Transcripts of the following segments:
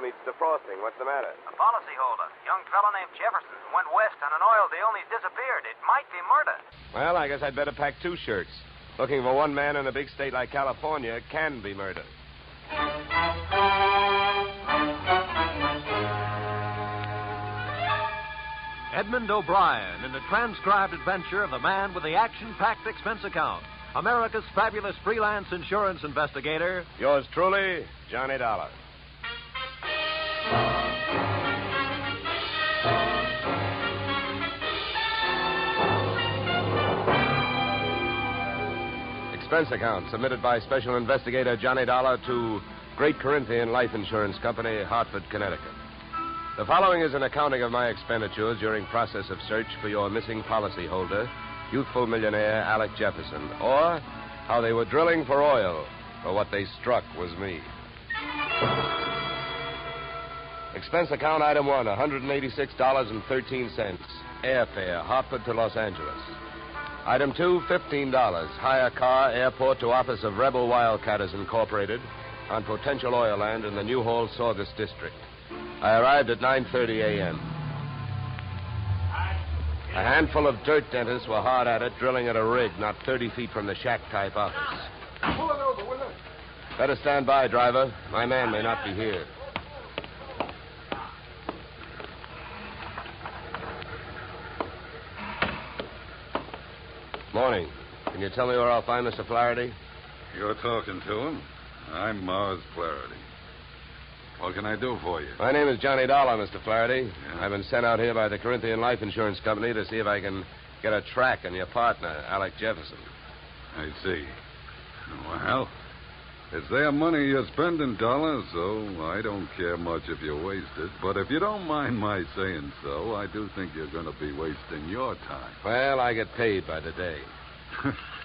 needs defrosting. What's the matter? A policyholder, young fellow named Jefferson, went west on an oil deal and he's disappeared. It might be murder. Well, I guess I'd better pack 2 shirts. Looking for one man in a big state like California can be murder. Edmund O'Brien in the transcribed adventure of the man with the action-packed expense account. America's fabulous freelance insurance investigator. Yours truly, Johnny Dollar. Expense account submitted by Special Investigator Johnny Dollar to Great Corinthian Life Insurance Company, Hartford, Connecticut. The following is an accounting of my expenditures during process of search for your missing policyholder, youthful millionaire Alec Jefferson, or how they were drilling for oil, for what they struck was me. Expense account item 1, $186.13. Airfare, Hartford to Los Angeles. Item 2, $15. Hire car, airport to office of Rebel Wildcatters Incorporated on potential oil land in the New Hall, Saugus district. I arrived at 9:30 a.m. A handful of dirt dentists were hard at it, drilling at a rig not 30 feet from the shack-type office. Pull it over, will you? Better stand by, driver. My man may not be here. Morning. Can you tell me where I'll find Mr. Flaherty? You're talking to him. I'm Mars Flaherty. What can I do for you? My name is Johnny Dollar, Mr. Flaherty. Yeah? I've been sent out here by the Corinthian Life Insurance Company to see if I can get a track on your partner, Alec Jefferson. I see. Well, it's their money you're spending, Dollar, so I don't care much if you waste it. But if you don't mind my saying so, I do think you're going to be wasting your time. Well, I get paid by the day.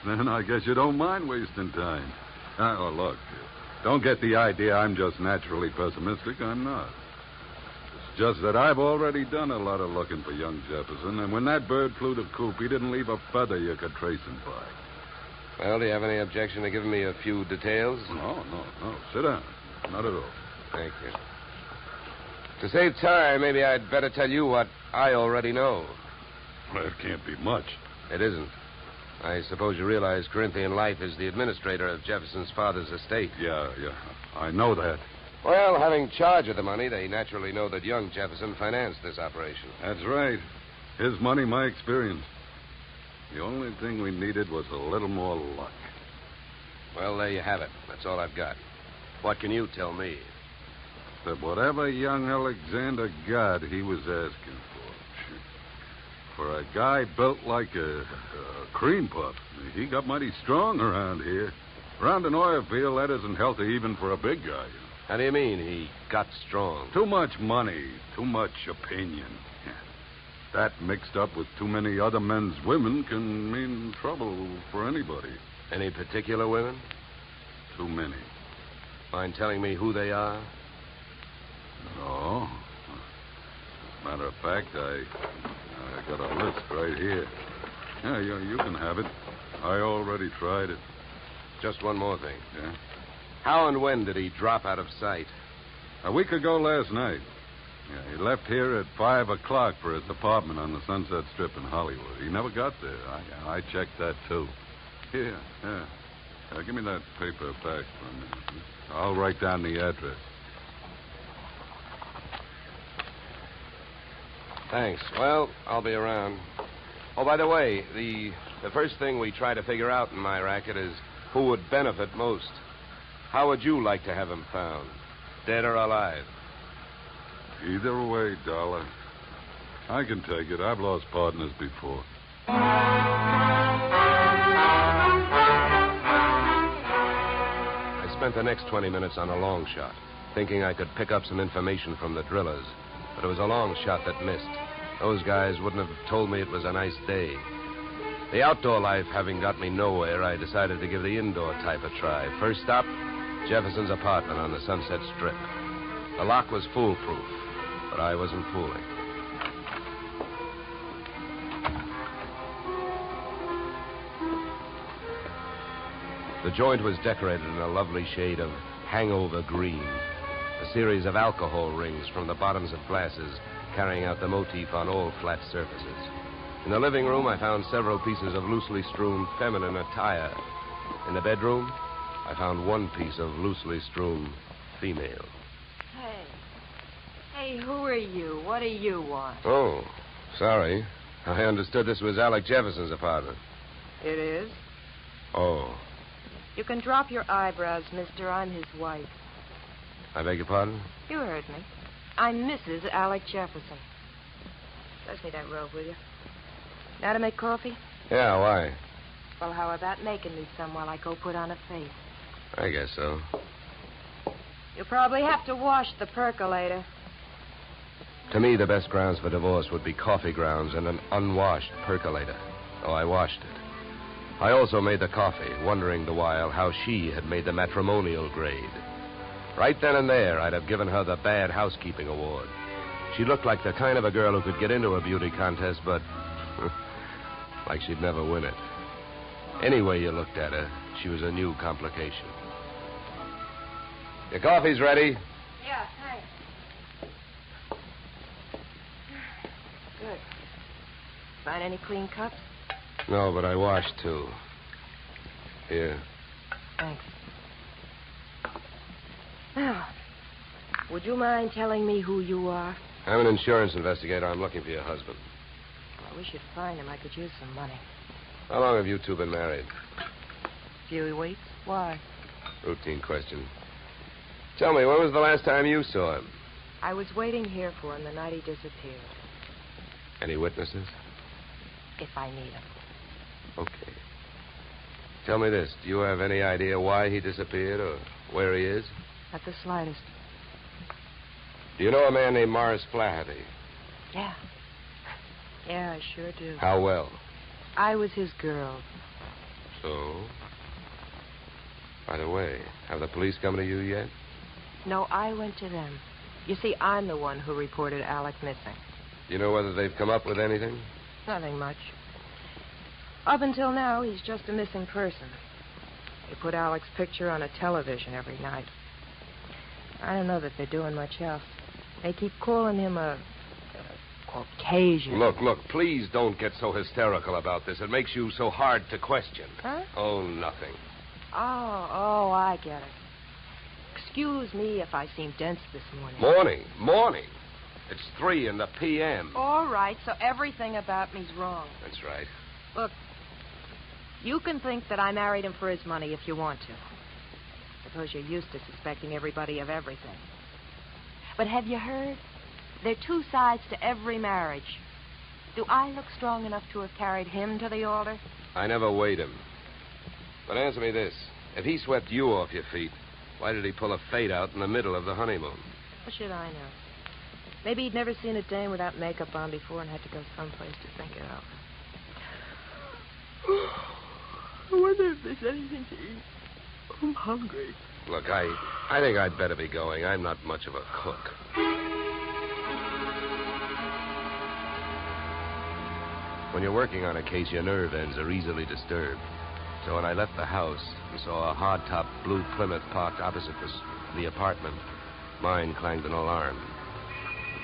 Then I guess you don't mind wasting time. Oh, look, don't get the idea I'm just naturally pessimistic. I'm not. It's just that I've already done a lot of looking for young Jefferson, and when that bird flew to coop, he didn't leave a feather you could trace him by. Well, do you have any objection to giving me a few details? No. Sit down. Not at all. Thank you. To save time, maybe I'd better tell you what I already know. Well, it can't be much. It isn't. I suppose you realize Corinthian Life is the administrator of Jefferson's father's estate. Yeah. I know that. Well, having charge of the money, they naturally know that young Jefferson financed this operation. That's right. His money, my experience. The only thing we needed was a little more luck. Well, there you have it. That's all I've got. What can you tell me? That whatever young Alexander got, he was asking for. For a guy built like a cream puff, he got mighty strong around here. Around an oil field, that isn't healthy even for a big guy. How do you mean he got strong? Too much money, too much opinion. That mixed up with too many other men's women can mean trouble for anybody. Any particular women? Too many. Mind telling me who they are? No. Matter of fact, I got a list right here. Yeah, you can have it. I already tried it. Just one more thing. Yeah? How and when did he drop out of sight? A week ago last night. Yeah, he left here at 5 o'clock for his apartment on the Sunset Strip in Hollywood. He never got there. I checked that, too. Here, yeah. Give me that paper back for a minute. I'll write down the address. Thanks. Well, I'll be around. Oh, by the way, the first thing we try to figure out in my racket is who would benefit most. How would you like to have him found? Dead or alive? Either way, Dollar. I can take it. I've lost partners before. I spent the next 20 minutes on a long shot, thinking I could pick up some information from the drillers. But it was a long shot that missed. Those guys wouldn't have told me it was a nice day. The outdoor life having got me nowhere, I decided to give the indoor type a try. First stop, Jefferson's apartment on the Sunset Strip. The lock was foolproof, but I wasn't fooling. The joint was decorated in a lovely shade of hangover green. The a series of alcohol rings from the bottoms of glasses, carrying out the motif on all flat surfaces. In the living room, I found several pieces of loosely strewn feminine attire. In the bedroom, I found one piece of loosely strewn female. Hey, who are you? What do you want? Oh, sorry. I understood this was Alec Jefferson's apartment. It is? Oh. You can drop your eyebrows, mister. I'm his wife. I beg your pardon? You heard me. I'm Mrs. Alec Jefferson. Pass me that robe, will you? Now to make coffee? Yeah, why? Well, how about making me some while I go put on a face? I guess so. You'll probably have to wash the percolator. To me, the best grounds for divorce would be coffee grounds and an unwashed percolator. Oh, I washed it. I also made the coffee, wondering the while how she had made the matrimonial grade. Right then and there, I'd have given her the Bad Housekeeping Award. She looked like the kind of a girl who could get into a beauty contest, but like she'd never win it. Any way you looked at her, she was a new complication. Your coffee's ready. Yeah, thanks. Good. Find any clean cups? No, but I washed, too. Here. Thanks. Now, would you mind telling me who you are? I'm an insurance investigator. I'm looking for your husband. Well, I wish you'd find him. I could use some money. How long have you two been married? A few weeks. Why? Routine question. Tell me, when was the last time you saw him? I was waiting here for him the night he disappeared. Any witnesses? If I need him. Okay. Tell me this. Do you have any idea why he disappeared or where he is? Not the slightest. Do you know a man named Morris Flaherty? Yeah. Yeah, I sure do. How well? I was his girl. So? By the way, have the police come to you yet? No, I went to them. You see, I'm the one who reported Alec missing. Do you know whether they've come up with anything? Nothing much. Up until now, he's just a missing person. They put Alec's picture on a television every night. I don't know that they're doing much else. They keep calling him a Caucasian. Look, please don't get so hysterical about this. It makes you so hard to question. Huh? Oh, nothing. Oh, I get it. Excuse me if I seem dense this morning. Morning. It's 3 in the p.m. All right, so everything about me's wrong. That's right. Look, you can think that I married him for his money if you want to. Suppose you're used to suspecting everybody of everything. But have you heard? There are two sides to every marriage. Do I look strong enough to have carried him to the altar? I never weighed him. But answer me this. If he swept you off your feet, why did he pull a fade out in the middle of the honeymoon? What should I know? Maybe he'd never seen a dame without makeup on before and had to go someplace to think it out. I wonder if there's anything to eat. I'm hungry. Look, I think I'd better be going. I'm not much of a cook. When you're working on a case, your nerve ends are easily disturbed. So when I left the house and saw a hardtop blue Plymouth parked opposite the apartment, mine clanged an alarm.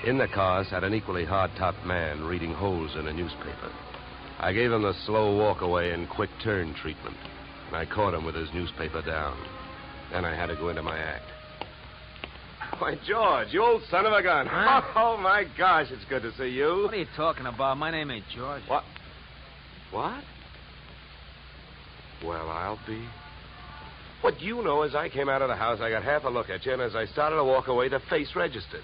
In the car sat an equally hard-topped man reading holes in a newspaper. I gave him the slow walk-away and quick turn treatment, and I caught him with his newspaper down. Then I had to go into my act. Why, George, you old son of a gun. Huh? Oh, my gosh, it's good to see you. What are you talking about? My name ain't George. What? Well, I'll be. What you know is I came out of the house, I got half a look at you, and as I started to walk away, the face registered.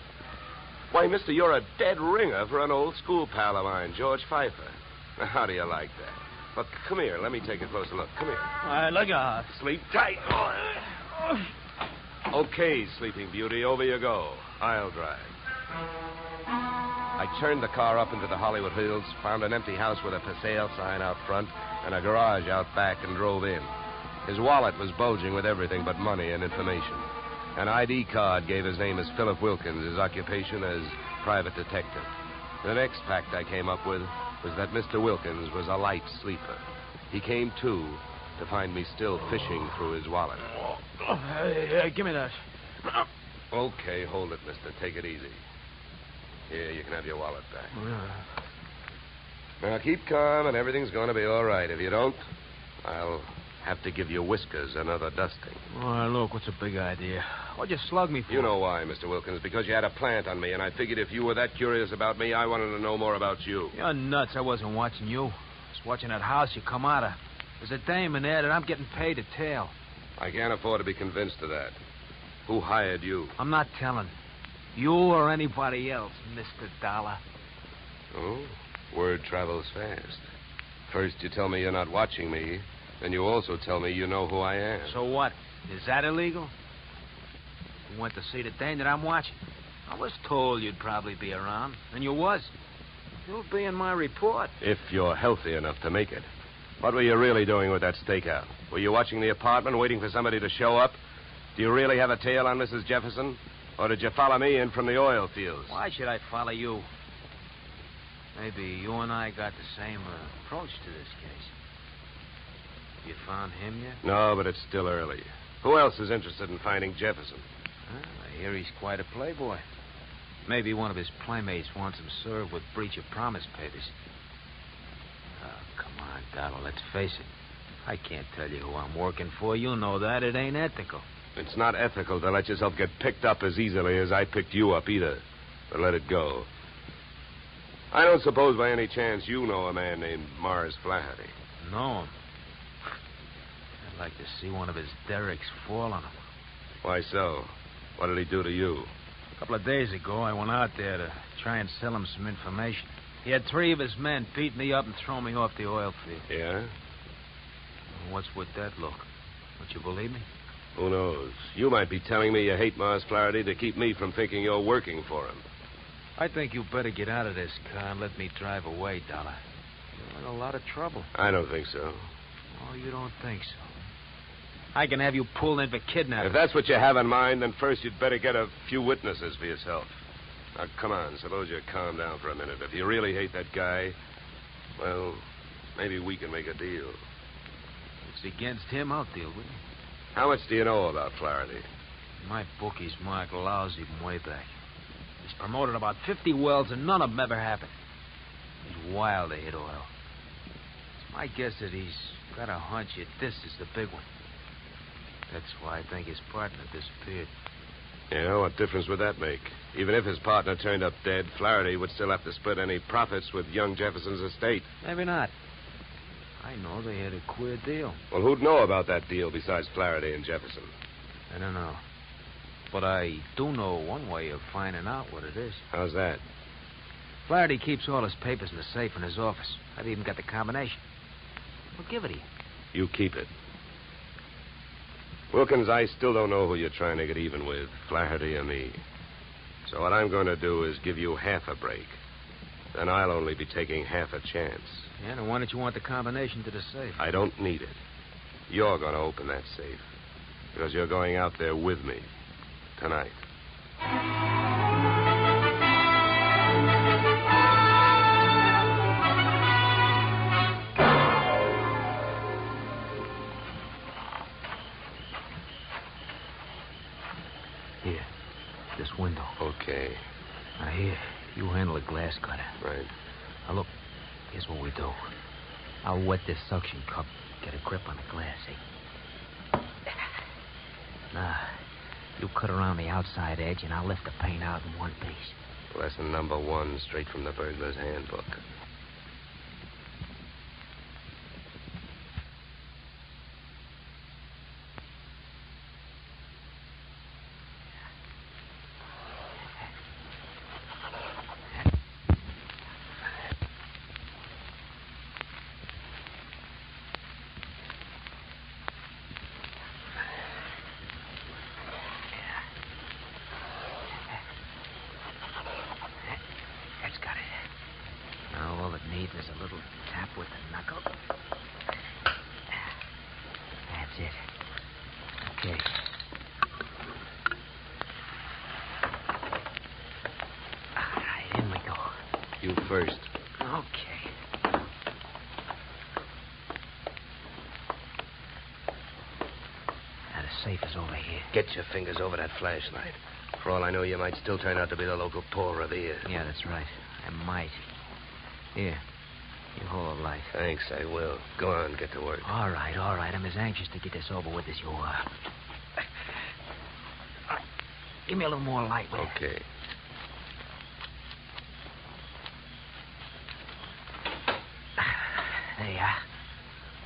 Why, mister, you're a dead ringer for an old school pal of mine, George Pfeiffer. Now, how do you like that? Look, come here. Let me take a closer look. Come here. All right, look out. Sleep tight. Okay, Sleeping Beauty, over you go. I'll drive. I turned the car up into the Hollywood Hills, found an empty house with a for sale sign out front and a garage out back, and drove in. His wallet was bulging with everything but money and information. An ID card gave his name as Philip Wilkins, his occupation as private detective. The next fact I came up with was that Mr. Wilkins was a light sleeper. He came to find me still fishing through his wallet. Hey, give me that. Okay, hold it, mister. Take it easy. Here, you can have your wallet back. Now, keep calm, and everything's going to be all right. If you don't, I'll have to give your whiskers another dusting. All right, look, what's the big idea? What'd you slug me for? You know why, Mr. Wilkins. Because you had a plant on me, and I figured if you were that curious about me, I wanted to know more about you. You're nuts. I wasn't watching you. I was watching that house you come out of. There's a dame in there that I'm getting paid to tail. I can't afford to be convinced of that. Who hired you? I'm not telling. You or anybody else, Mr. Dollar. Oh, word travels fast. First you tell me you're not watching me, then you also tell me you know who I am. So what? Is that illegal? You went to see the dame that I'm watching. I was told you'd probably be around, and you was. You'll be in my report. If you're healthy enough to make it. What were you really doing with that stakeout? Were you watching the apartment, waiting for somebody to show up? Do you really have a tail on Mrs. Jefferson? Or did you follow me in from the oil fields? Why should I follow you? Maybe you and I got the same approach to this case. You found him yet? No, but it's still early. Who else is interested in finding Jefferson? Well, I hear he's quite a playboy. Maybe one of his playmates wants him served with breach of promise papers. Oh, come on, Donald, let's face it. I can't tell you who I'm working for. You know that. It ain't ethical. It's not ethical to let yourself get picked up as easily as I picked you up either. But let it go. I don't suppose by any chance you know a man named Mars Flaherty. Know him? I'd like to see one of his derricks fall on him. Why so? What did he do to you? A couple of days ago, I went out there to try and sell him some information. He had 3 of his men beat me up and throw me off the oil field. Yeah? What's with that look? Don't you believe me? Who knows? You might be telling me you hate Mars Flaherty to keep me from thinking you're working for him. I think you better get out of this car and let me drive away, Dollar. You're in a lot of trouble. I don't think so. Oh, you don't think so? I can have you pulled in for kidnapping. If that's what you have in mind, then first you'd better get a few witnesses for yourself. Now, come on. Suppose you calm down for a minute. If you really hate that guy, well, maybe we can make a deal. If it's against him, I'll deal with it. How much do you know about Flaherty? My bookie's marked lousy from way back. He's promoted about 50 wells, and none of them ever happened. He's wild to hit oil. It's my guess that he's got a hunch that this is the big one. That's why I think his partner disappeared. Yeah, what difference would that make? Even if his partner turned up dead, Flaherty would still have to split any profits with young Jefferson's estate. Maybe not. I know they had a queer deal. Well, who'd know about that deal besides Flaherty and Jefferson? I don't know. But I do know one way of finding out what it is. How's that? Flaherty keeps all his papers in the safe in his office. I've even got the combination. We'll give it to you. You keep it. Wilkins, I still don't know who you're trying to get even with, Flaherty or me. So what I'm going to do is give you half a break. Then I'll only be taking half a chance. Yeah, then why don't you want the combination to the safe? I don't need it. You're going to open that safe. Because you're going out there with me. Tonight. Here. This window. Okay. Now, here. You handle the glass cutter. Right. Now, look. Here's what we do. I'll wet this suction cup. Get a grip on the glass, see? Now, you cut around the outside edge, and I'll lift the paint out in one piece. Lesson number 1, straight from the burglar's handbook. There's a little tap with the knuckle. That's it. Okay. All right, in we go. You first. Okay. Now, the safe is over here. Get your fingers over that flashlight. For all I know, you might still turn out to be the local Paul Revere. Yeah, that's right. I might. Here. You hold the light. Thanks, I will. Go on, get to work. All right. I'm as anxious to get this over with as you are. Give me a little more light, will you? Okay. There you are.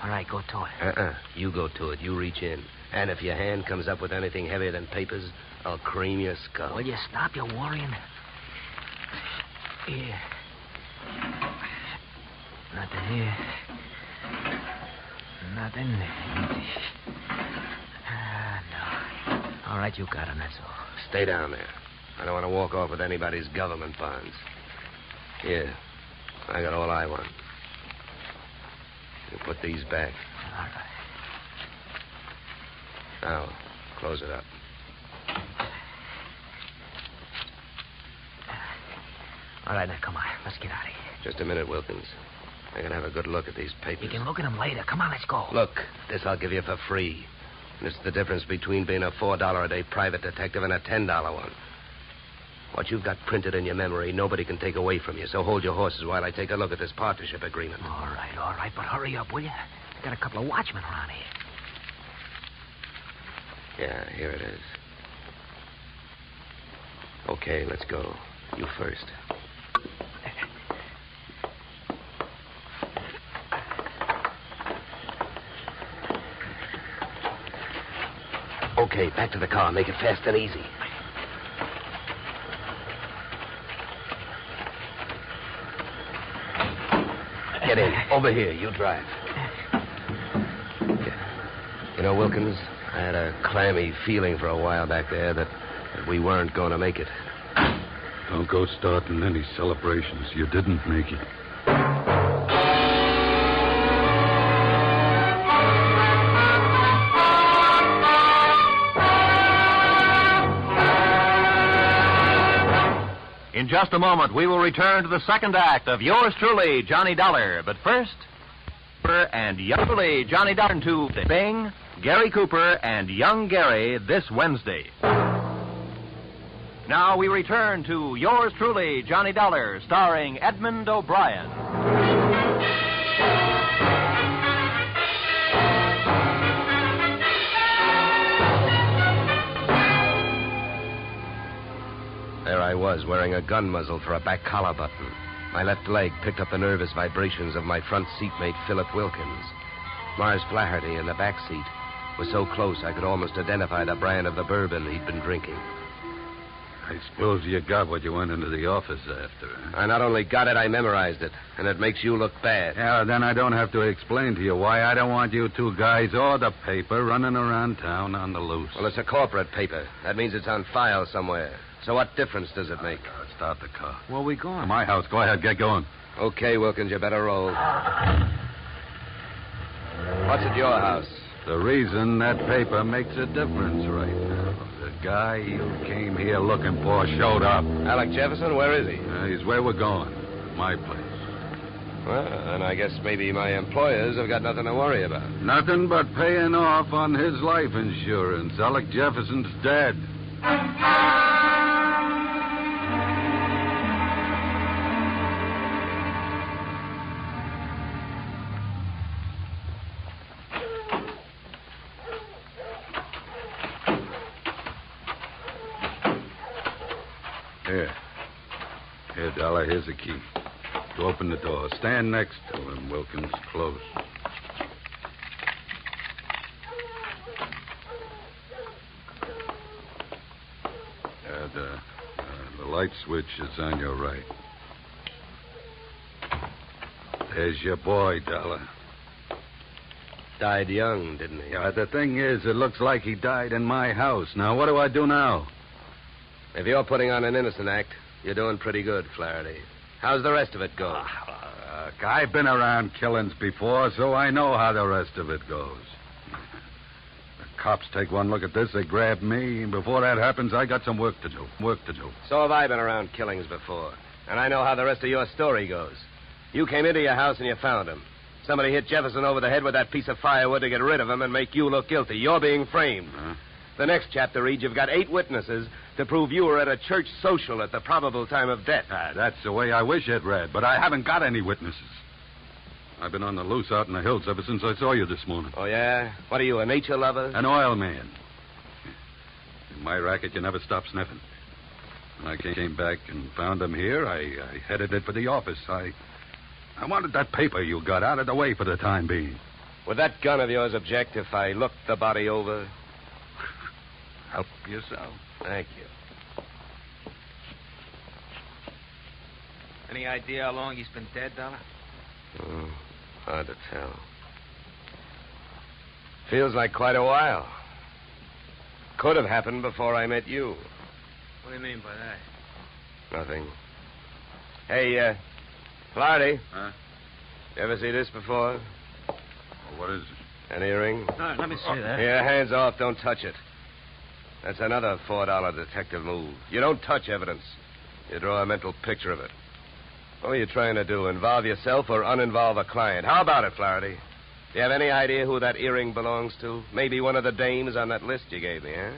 All right, go to it. You go to it. You reach in. And if your hand comes up with anything heavier than papers, I'll cream your skull. Will you stop your worrying? Here. Nothing here. Nothing. No. All right, you got him, that's all. Stay down there. I don't want to walk off with anybody's government bonds. Here. I got all I want. You put these back. All right. Now, close it up. All right, now, come on. Let's get out of here. Just a minute, Wilkins. I can have a good look at these papers. You can look at them later. Come on, let's go. Look, this I'll give you for free. And it's the difference between being a $4 a day private detective and a $10 one. What you've got printed in your memory, nobody can take away from you. So hold your horses while I take a look at this partnership agreement. All right. But hurry up, will you? I got a couple of watchmen around here. Yeah, here it is. Okay, let's go. You first. Okay, back to the car. Make it fast and easy. Get in. Over here. You drive. You know, Wilkins, I had a clammy feeling for a while back there that we weren't going to make it. Don't go starting any celebrations. You didn't make it. In just a moment, we will return to the second act of yours truly, Johnny Dollar. But first, and youngly Johnny Dollar to Bing, Gary Cooper, and young Gary this Wednesday. Now we return to yours truly, Johnny Dollar, starring Edmund O'Brien. There I was, wearing a gun muzzle for a back collar button. My left leg picked up the nervous vibrations of my front seatmate, Philip Wilkins. Mars Flaherty in the back seat was so close I could almost identify the brand of the bourbon he'd been drinking. I suppose you got what you went into the office after. Huh? I not only got it, I memorized it. And it makes you look bad. Yeah, then I don't have to explain to you why I don't want you two guys or the paper running around town on the loose. Well, it's a corporate paper. That means it's on file somewhere. So what difference does it make? Start the car. Where are we going? To my house. Go ahead, get going. Okay, Wilkins, you better roll. What's at your house? The reason that paper makes a difference right now. The guy you came here looking for showed up. Alec Jefferson, where is he? He's where we're going. My place. Well, and I guess maybe my employers have got nothing to worry about. Nothing but paying off on his life insurance. Alec Jefferson's dead. Here, Dollar, here's the key. To open the door. Stand next to him, Wilkins. Close. The light switch is on your right. There's your boy, Dollar. Died young, didn't he? Yeah, the thing is, it looks like he died in my house. Now, what do I do now? If you're putting on an innocent act, you're doing pretty good, Flaherty. How's the rest of it go? I've been around killings before, so I know how the rest of it goes. The cops take one look at this, they grab me, and before that happens, I got some work to do. So have I been around killings before. And I know how the rest of your story goes. You came into your house and you found him. Somebody hit Jefferson over the head with that piece of firewood to get rid of him and make you look guilty. You're being framed. Huh? The next chapter reads you've got 8 witnesses to prove you were at a church social at the probable time of death. That's the way I wish it read, but I haven't got any witnesses. I've been on the loose out in the hills ever since I saw you this morning. Oh, yeah? What are you, a nature lover? An oil man. In my racket, you never stop sniffing. When I came back and found him here, I headed it for the office. I wanted that paper you got out of the way for the time being. Would that gun of yours object if I looked the body over? Help yourself. Thank you. Any idea how long he's been dead, Dollar? Oh, hard to tell. Feels like quite a while. Could have happened before I met you. What do you mean by that? Nothing. Hey, Flaherty. Huh? You ever see this before? Well, what is it? An earring? No, let me see that. Yeah, hands off. Don't touch it. That's another $4 detective move. You don't touch evidence. You draw a mental picture of it. What were you trying to do? Involve yourself or uninvolve a client? How about it, Flaherty? Do you have any idea who that earring belongs to? Maybe one of the dames on that list you gave me, huh?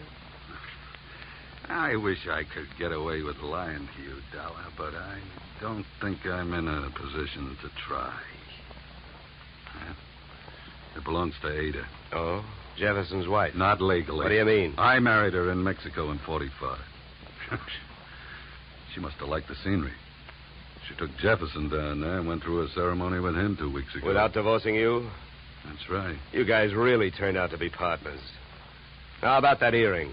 I wish I could get away with lying to you, Dollar, but I don't think I'm in a position to try. It belongs to Ada. Oh? Jefferson's wife? Not legally. What do you mean? I married her in Mexico in 45. She must have liked the scenery. She took Jefferson down there and went through a ceremony with him 2 weeks ago. Without divorcing you? That's right. You guys really turned out to be partners. Now, about that earring.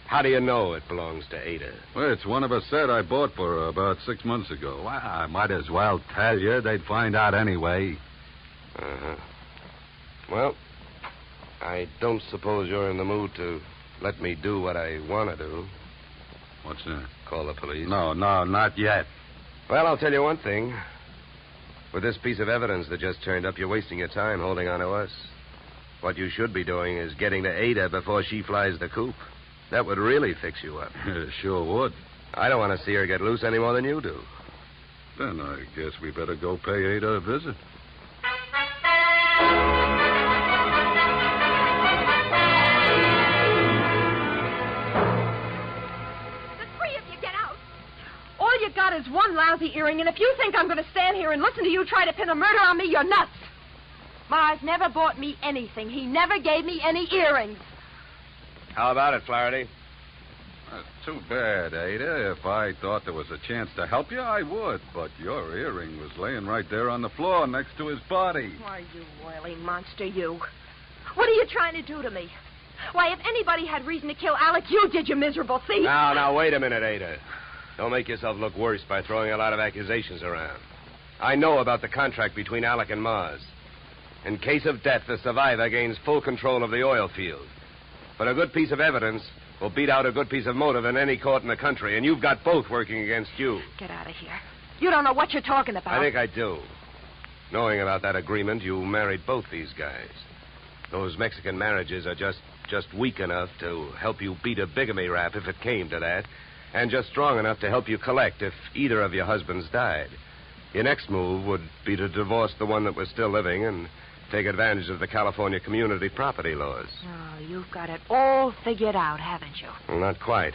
How do you know it belongs to Ada? Well, it's one of a set I bought for her about 6 months ago. Well, I might as well tell you. They'd find out anyway. Uh-huh. Well, I don't suppose you're in the mood to let me do what I want to do. What's that? Call the police? No, not yet. Well, I'll tell you one thing. With this piece of evidence that just turned up, you're wasting your time holding on to us. What you should be doing is getting to Ada before she flies the coop. That would really fix you up. Sure would. I don't want to see her get loose any more than you do. Then I guess we better go pay Ada a visit. All you got is one lousy earring, and if you think I'm going to stand here and listen to you try to pin a murder on me, you're nuts. Mars never bought me anything. He never gave me any earrings. How about it, Flaherty? That's too bad, Ada. If I thought there was a chance to help you, I would. But your earring was laying right there on the floor next to his body. Why, you oily monster, you. What are you trying to do to me? Why, if anybody had reason to kill Alec, you did, you miserable thief. Now, wait a minute, Ada. Don't make yourself look worse by throwing a lot of accusations around. I know about the contract between Alec and Mars. In case of death, the survivor gains full control of the oil field. But a good piece of evidence will beat out a good piece of motive in any court in the country, and you've got both working against you. Get out of here. You don't know what you're talking about. I think I do. Knowing about that agreement, you married both these guys. Those Mexican marriages are just weak enough to help you beat a bigamy rap if it came to that, and just strong enough to help you collect if either of your husbands died. Your next move would be to divorce the one that was still living and take advantage of the California community property laws. Oh, you've got it all figured out, haven't you? Well, not quite.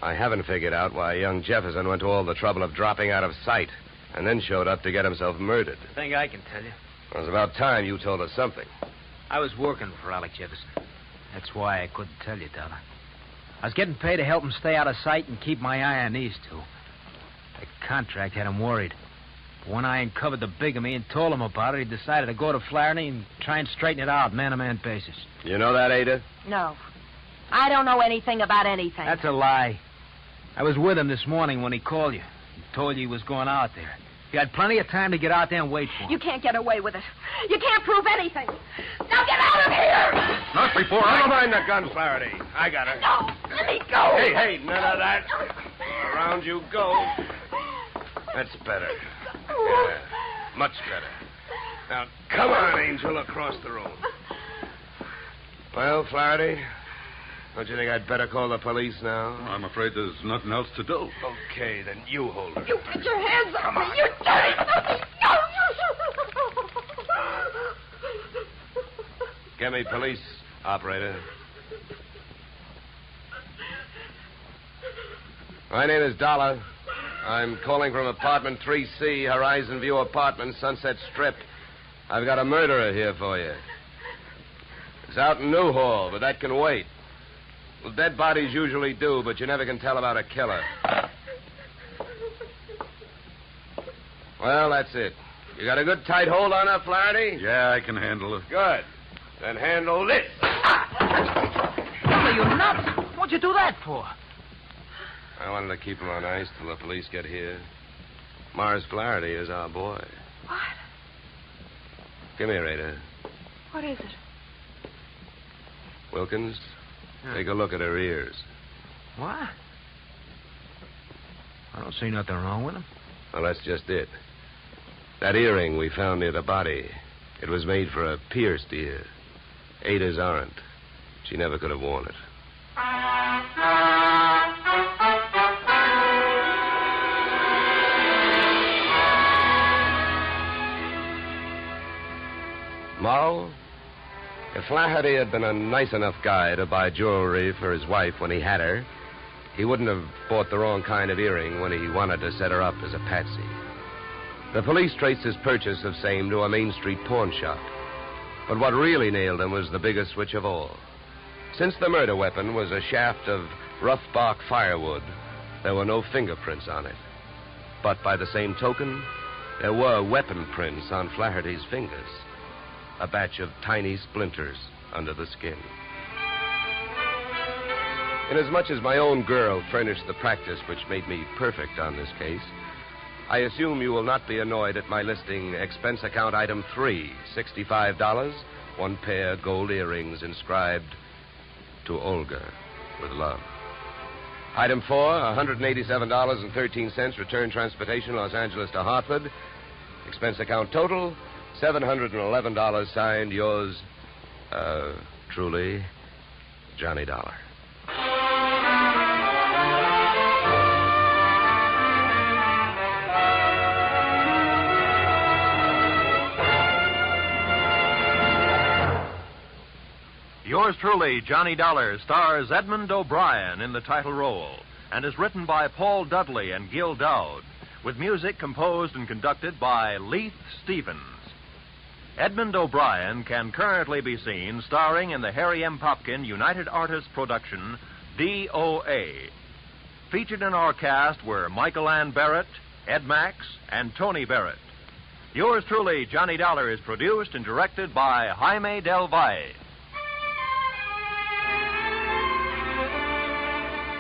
I haven't figured out why young Jefferson went to all the trouble of dropping out of sight and then showed up to get himself murdered. I think I can tell you. It was about time you told us something. I was working for Alec Jefferson. That's why I couldn't tell you, Dollar. I was getting paid to help him stay out of sight and keep my eye on these two. The contract had him worried. But when I uncovered the bigamy and told him about it, he decided to go to Flaherty and try and straighten it out, man-to-man basis. You know that, Ada? No. I don't know anything about anything. That's a lie. I was with him this morning when he called you. He told you he was going out there. You had plenty of time to get out there and wait for him. You can't get away with it. You can't prove anything. Now get out of here! Not before Never mind the gun, Flaherty. I got her. No, let me go. Hey, none of that. Around you go. That's better. Yeah, much better. Now, come on, Angel, across the room. Well, Flaherty, don't you think I'd better call the police now? I'm afraid there's nothing else to do. Okay, then you hold her. You put your hands on me. You dirty filthy... No! Get me police, operator. My name is Dollar. I'm calling from apartment 3C, Horizon View Apartment, Sunset Strip. I've got a murderer here for you. It's out in Newhall, but that can wait. Well, dead bodies usually do, but you never can tell about a killer. Well, that's it. You got a good tight hold on her, Flaherty? Yeah, I can handle it. Good. Then handle this. Are you nuts? What'd you do that for? I wanted to keep him on ice till the police get here. Mars Flaherty is our boy. What? Come here, Ada. What is it? Wilkins, take a look at her ears. What? I don't see nothing wrong with them. Well, that's just it. That earring we found near the body, it was made for a pierced ear. Ada's aren't. She never could have worn it. Marlowe, if Flaherty had been a nice enough guy to buy jewelry for his wife when he had her, he wouldn't have bought the wrong kind of earring when he wanted to set her up as a patsy. The police traced his purchase of same to a Main Street pawn shop. But what really nailed him was the biggest switch of all. Since the murder weapon was a shaft of rough bark firewood, there were no fingerprints on it. But by the same token, there were weapon prints on Flaherty's fingers. A batch of tiny splinters under the skin. Inasmuch as my own girl furnished the practice which made me perfect on this case, I assume you will not be annoyed at my listing expense account item 3, $65, one pair gold earrings inscribed to Olga with love. Item 4, $187.13, return transportation Los Angeles to Hartford. Expense account total, $711, signed yours, truly, Johnny Dollar. Yours truly, Johnny Dollar, stars Edmund O'Brien in the title role and is written by Paul Dudley and Gil Dowd, with music composed and conducted by Leith Stevens. Edmund O'Brien can currently be seen starring in the Harry M. Popkin United Artists production, DOA. Featured in our cast were Michael Ann Barrett, Ed Max, and Tony Barrett. Yours truly, Johnny Dollar, is produced and directed by Jaime Del Valle.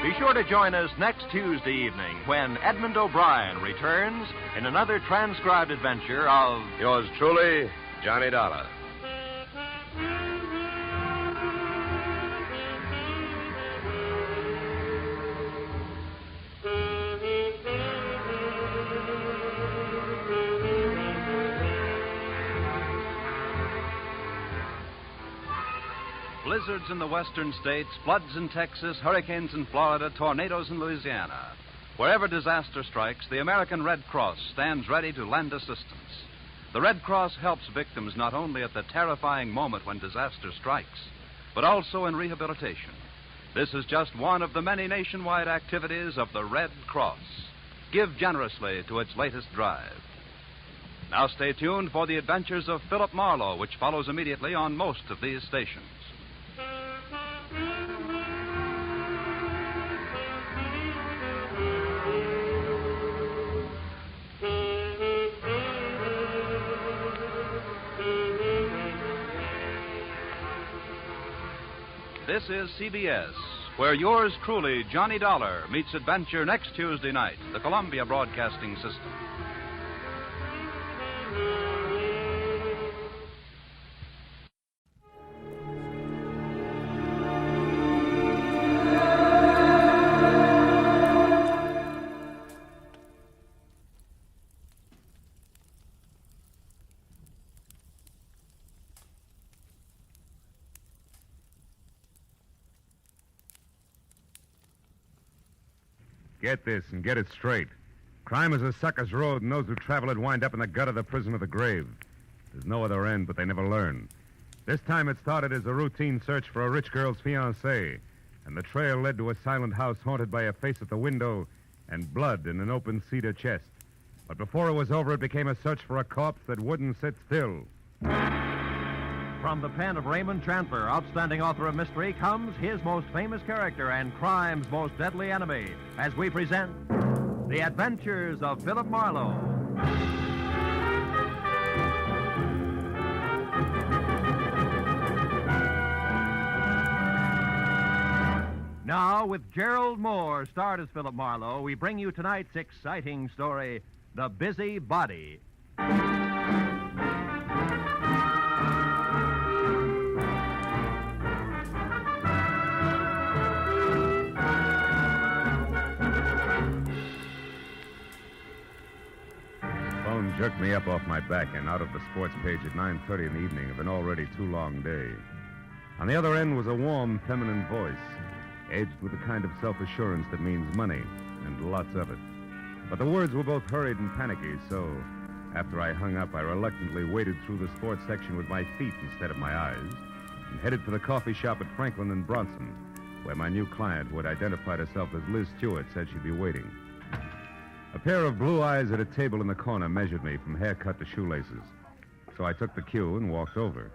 Be sure to join us next Tuesday evening when Edmund O'Brien returns in another transcribed adventure of Yours truly, Johnny Dollar. Blizzards in the western states, floods in Texas, hurricanes in Florida, tornadoes in Louisiana. Wherever disaster strikes, the American Red Cross stands ready to lend assistance. The Red Cross helps victims not only at the terrifying moment when disaster strikes, but also in rehabilitation. This is just one of the many nationwide activities of the Red Cross. Give generously to its latest drive. Now stay tuned for the adventures of Philip Marlowe, which follows immediately on most of these stations. This is CBS, where yours truly, Johnny Dollar, meets adventure next Tuesday night, the Columbia Broadcasting System. Get this and get it straight. Crime is a sucker's road, and those who travel it wind up in the gut of the prison of the grave. There's no other end, but they never learn. This time it started as a routine search for a rich girl's fiancé, and the trail led to a silent house haunted by a face at the window and blood in an open cedar chest. But before it was over, it became a search for a corpse that wouldn't sit still. From the pen of Raymond Chandler, outstanding author of mystery, comes his most famous character and crime's most deadly enemy, as we present The Adventures of Philip Marlowe. Now, with Gerald Moore, starred as Philip Marlowe, we bring you tonight's exciting story, The Busy Body. Phone jerked me up off my back and out of the sports page at 9:30 in the evening of an already too long day. On the other end was a warm, feminine voice, edged with the kind of self-assurance that means money, and lots of it. But the words were both hurried and panicky, so after I hung up, I reluctantly waded through the sports section with my feet instead of my eyes and headed for the coffee shop at Franklin and Bronson, where my new client, who had identified herself as Liz Stewart, said she'd be waiting. A pair of blue eyes at a table in the corner measured me from haircut to shoelaces, so I took the cue and walked over.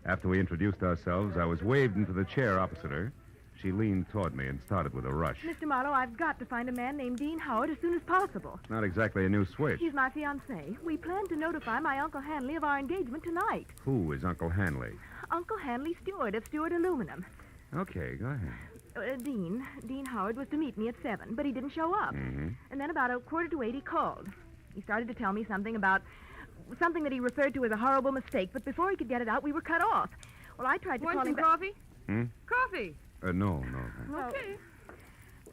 After we introduced ourselves, I was waved into the chair opposite her. She leaned toward me and started with a rush. Mr. Marlowe, I've got to find a man named Dean Howard as soon as possible. Not exactly a new switch. He's my fiancé. We plan to notify my Uncle Hanley of our engagement tonight. Who is Uncle Hanley? Uncle Hanley Stewart of Stewart Aluminum. Okay, go ahead. Dean Howard was to meet me at 7, but he didn't show up. Mm-hmm. And then about 7:45 he called. He started to tell me something that he referred to as a horrible mistake, but before he could get it out, we were cut off. Well, I tried to call him back. coffee? Coffee? No. Okay.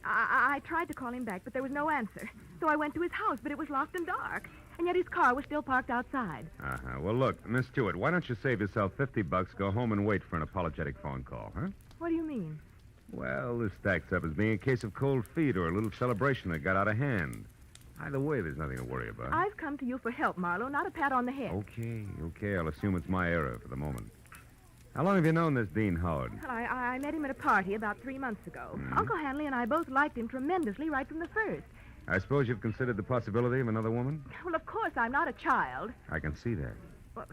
I tried to call him back, but there was no answer. So I went to his house, but it was locked and dark. And yet his car was still parked outside. Uh-huh. Well, look, Miss Stewart, why don't you save yourself $50, go home and wait for an apologetic phone call, huh? What do you mean? Well, this stacks up as being a case of cold feet or a little celebration that got out of hand. Either way, there's nothing to worry about. I've come to you for help, Marlowe, not a pat on the head. Okay. I'll assume it's my error for the moment. How long have you known this Dean Howard? I met him at a party about 3 months ago. Mm-hmm. Uncle Hanley and I both liked him tremendously right from the first. I suppose you've considered the possibility of another woman? Well, of course, I'm not a child. I can see that. Well,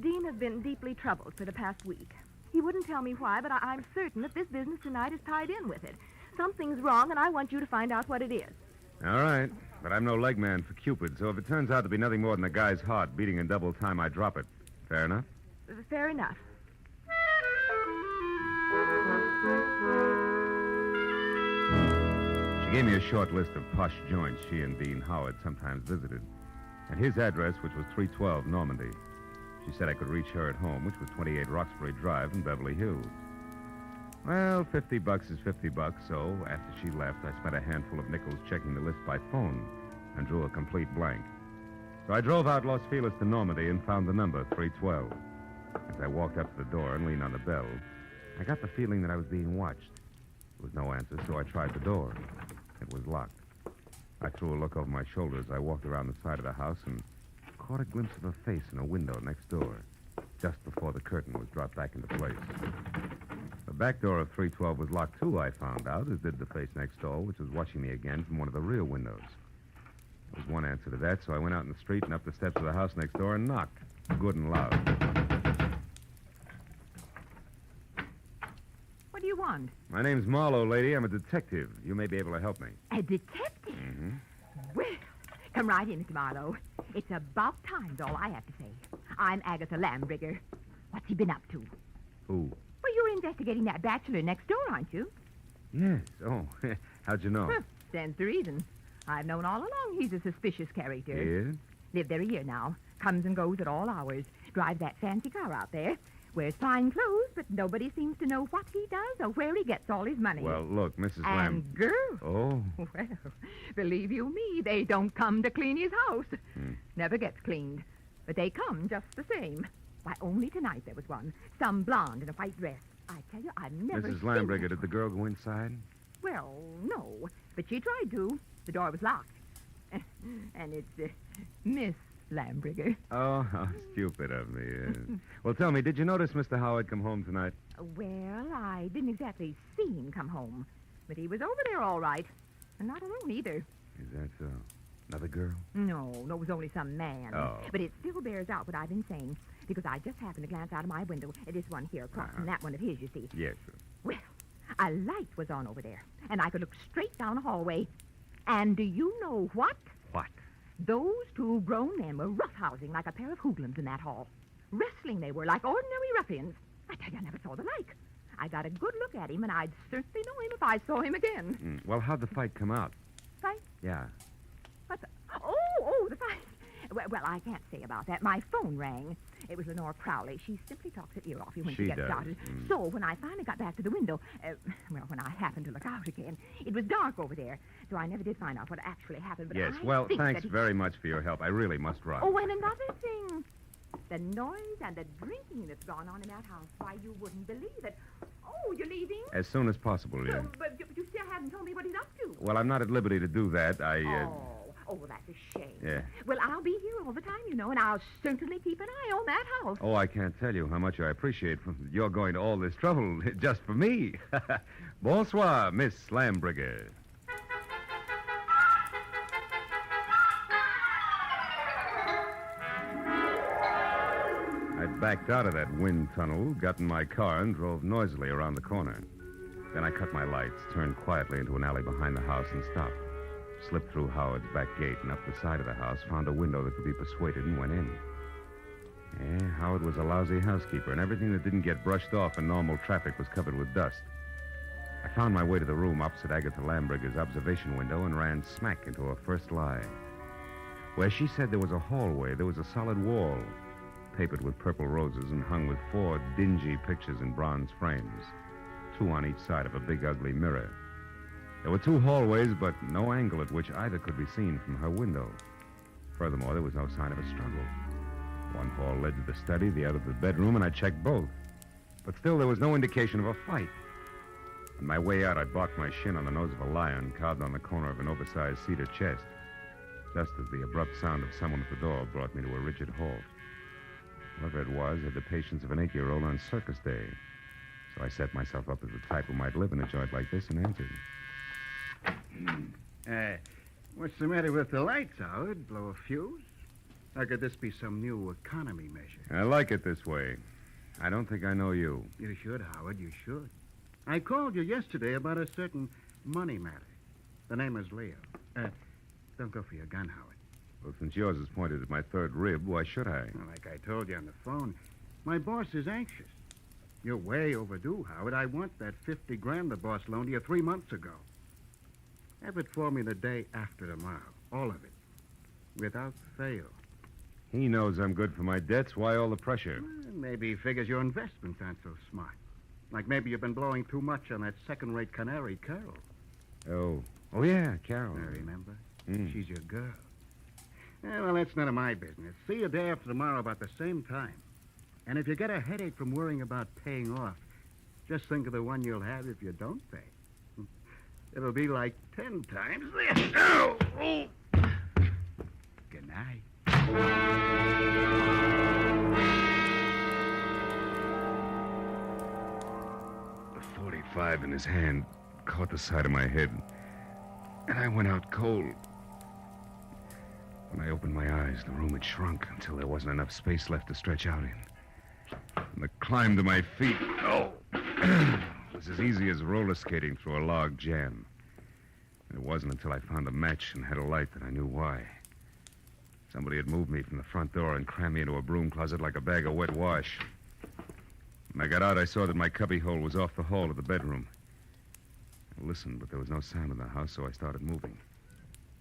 Dean has been deeply troubled for the past week. He wouldn't tell me why, but I'm certain that this business tonight is tied in with it. Something's wrong, and I want you to find out what it is. All right, but I'm no leg man for Cupid, so if it turns out to be nothing more than a guy's heart beating in double time, I drop it. Fair enough? Fair enough. She gave me a short list of posh joints she and Dean Howard sometimes visited, and his address, which was 312 Normandy. She said I could reach her at home, which was 28 Roxbury Drive in Beverly Hills. Well, $50 is $50, so after she left, I spent a handful of nickels checking the list by phone and drew a complete blank. So I drove out Los Feliz to Normandy and found the number, 312. As I walked up to the door and leaned on the bell, I got the feeling that I was being watched. There was no answer, so I tried the door. It was locked. I threw a look over my shoulder as I walked around the side of the house and caught a glimpse of a face in a window next door, just before the curtain was dropped back into place. The back door of 312 was locked, too, I found out, as did the face next door, which was watching me again from one of the rear windows. There was one answer to that, so I went out in the street and up the steps of the house next door and knocked, good and loud. What do you want? My name's Marlowe, lady. I'm a detective. You may be able to help me. A detective? Mm-hmm. Well, come right in, Mr. Marlowe. It's about time's all I have to say. I'm Agatha Lambrigger. What's he been up to? Who? Well, you're investigating that bachelor next door, aren't you? Yes. Oh, how'd you know? Stands to reason. I've known all along he's a suspicious character. Yes? Lived there a year now. Comes and goes at all hours. Drives that fancy car out there. Wears fine clothes, but nobody seems to know what he does or where he gets all his money. Well, look, Mrs. And girls. Oh. Well, believe you me, they don't come to clean his house. Hmm. Never gets cleaned. But they come just the same. Why, only tonight there was one. Some blonde in a white dress. I tell you, I've never Mrs. seen Lambrigger, did the girl go inside? Well, no. But she tried to. The door was locked. And it's Miss Lambrigger. Oh, how stupid of me. Well, tell me, did you notice Mr. Howard come home tonight? Well, I didn't exactly see him come home. But he was over there all right. And not alone either. Is that so? Another girl? No, it was only some man. Oh. But it still bears out what I've been saying, because I just happened to glance out of my window at this one here across from that one of his, you see. Yes, sir. Well, a light was on over there, and I could look straight down a hallway. And do you know what? What? Those two grown men were roughhousing like a pair of hoodlums in that hall. Wrestling they were, like ordinary ruffians. I tell you, I never saw the like. I got a good look at him, and I'd certainly know him if I saw him again. Well, how'd the fight come out? Fight? Yeah. What the... Oh, the fight. Well, I can't say about that. My phone rang. It was Lenore Crowley. She simply talks her ear off you when she gets does. started. So when I finally got back to the window, when I happened to look out again, it was dark over there. So I never did find out what actually happened. But Yes, I well, think thanks that very much for your help. I really must run. Oh, and another thing. The noise and the drinking that's gone on in that house. Why, you wouldn't believe it. Oh, you're leaving? As soon as possible, yeah. But you still haven't told me what he's up to. Well, I'm not at liberty to do that. Oh, that's a shame. Yeah. Well, I'll be here all the time, you know, and I'll certainly keep an eye on that house. Oh, I can't tell you how much I appreciate you're going to all this trouble just for me. Bonsoir, Miss Slambrigger. I backed out of that wind tunnel, got in my car, and drove noisily around the corner. Then I cut my lights, turned quietly into an alley behind the house, and stopped. Slipped through Howard's back gate and up the side of the house, found a window that could be persuaded, and went in. Yeah, Howard was a lousy housekeeper, and everything that didn't get brushed off in normal traffic was covered with dust. I found my way to the room opposite Agatha Lambrigger's observation window and ran smack into her first lie. Where she said there was a hallway, there was a solid wall, papered with purple roses and hung with 4 dingy pictures in bronze frames, 2 on each side of a big, ugly mirror. There were 2 hallways, but no angle at which either could be seen from her window. Furthermore, there was no sign of a struggle. One hall led to the study, the other to the bedroom, and I checked both. But still, there was no indication of a fight. On my way out, I barked my shin on the nose of a lion carved on the corner of an oversized cedar chest, just as the abrupt sound of someone at the door brought me to a rigid halt. Whoever it was had the patience of an 8-year-old on circus day. So I set myself up as the type who might live in a joint like this and answered. What's the matter with the lights, Howard? Blow a fuse? Or could this be some new economy measure? I like it this way. I don't think I know you. You should, Howard, you should. I called you yesterday about a certain money matter. The name is Leo. Don't go for your gun, Howard. Well, since yours is pointed at my third rib, why should I? Well, like I told you on the phone, my boss is anxious. You're way overdue, Howard. I want that $50,000 the boss loaned you 3 months ago. Have it for me the day after tomorrow. All of it. Without fail. He knows I'm good for my debts. Why all the pressure? Well, maybe he figures your investments aren't so smart. Like maybe you've been blowing too much on that second-rate canary, Carol. Oh, yeah, Carol. I remember. She's your girl. Well, that's none of my business. See you day after tomorrow about the same time. And if you get a headache from worrying about paying off, just think of the one you'll have if you don't pay. It'll be like 10 times this. Oh! Good night. The .45 in his hand caught the side of my head, and I went out cold. When I opened my eyes, the room had shrunk until there wasn't enough space left to stretch out in. And the climb to my feet, was as easy as roller skating through a log jam. And it wasn't until I found a match and had a light that I knew why. Somebody had moved me from the front door and crammed me into a broom closet like a bag of wet wash. When I got out, I saw that my cubbyhole was off the hall of the bedroom. I listened, but there was no sound in the house, so I started moving.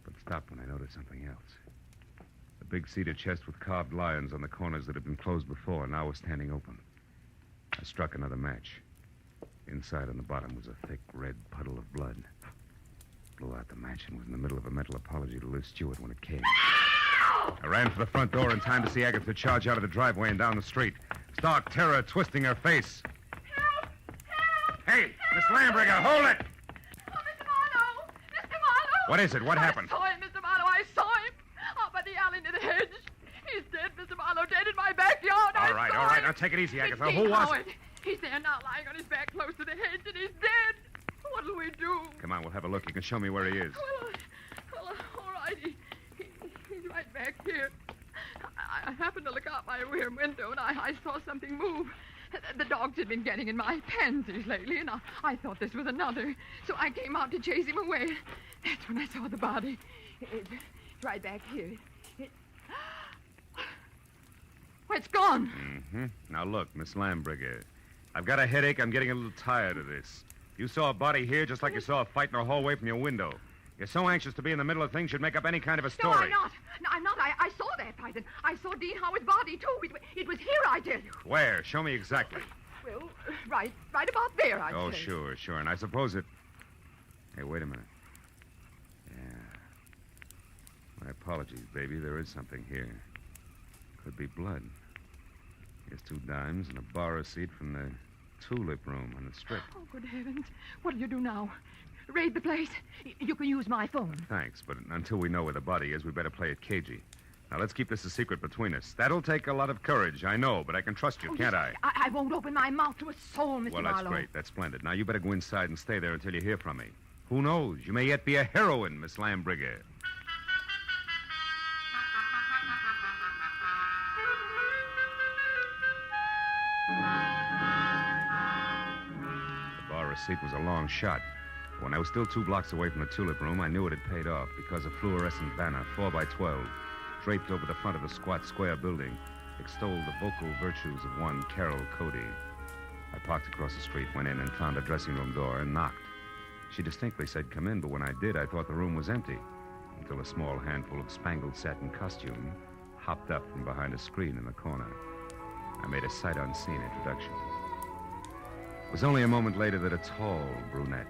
But stopped when I noticed something else. A big cedar chest with carved lions on the corners that had been closed before now was standing open. I struck another match. Inside on the bottom was a thick red puddle of blood. Blew out the match and was in the middle of a mental apology to Liz Stewart when it came. I ran for the front door in time to see Agatha charge out of the driveway and down the street. Stark terror twisting her face. Help! Help! Hey, Miss Lambrigger, hold it! Oh, Mr. Marlowe! Mr. Marlowe! What is it? What happened? I saw him, Mr. Marlowe. I saw him. Up by the alley near the hedge. He's dead, Mr. Marlowe. Dead in my backyard. All right. Now take it easy, Agatha. Who was it? He's there now, lying on his back close to the hedge, and he's dead. What'll we do? Come on, we'll have a look. You can show me where he is. Well, all right. He's right back here. I happened to look out my rear window, and I saw something move. The dogs had been getting in my pansies lately, and I thought this was another. So I came out to chase him away. That's when I saw the body. It's right back here. It's gone. Mm-hmm. Now, look, Miss Lambrigger, I've got a headache. I'm getting a little tired of this. You saw a body here just like you saw a fight in a hallway from your window. You're so anxious to be in the middle of things, you'd make up any kind of a story. No, I'm not. No, I'm not. I saw that fight, and I saw Dean Howard's body, too. It was here, I tell you. Where? Show me exactly. Well, right about there, I'd Oh, say. sure. And I suppose it... Hey, wait a minute. Yeah. My apologies, baby. There is something here. Could be blood. Here's 2 dimes and a bar receipt from the tulip room on the strip. Oh, good heavens. What'll you do now? Raid the place? You can use my phone. Thanks, but until we know where the body is, we better play it cagey. Now, let's keep this a secret between us. That'll take a lot of courage, I know, but I can trust you, can't I? I won't open my mouth to a soul, Mr. Well, that's Marlowe. great. That's splendid. Now, you better go inside and stay there until you hear from me. Who knows? You may yet be a heroine, Miss Lambrigger. The bar receipt was a long shot. When I was still 2 blocks away from the tulip room, I knew it had paid off because a fluorescent banner, 4 by 12, draped over the front of the squat square building, extolled the vocal virtues of one Carol Cody. I parked across the street, went in, and found a dressing room door and knocked. She distinctly said, "Come in," but when I did, I thought the room was empty, until a small handful of spangled satin costume hopped up from behind a screen in the corner. I made a sight-unseen introduction. It was only a moment later that a tall brunette,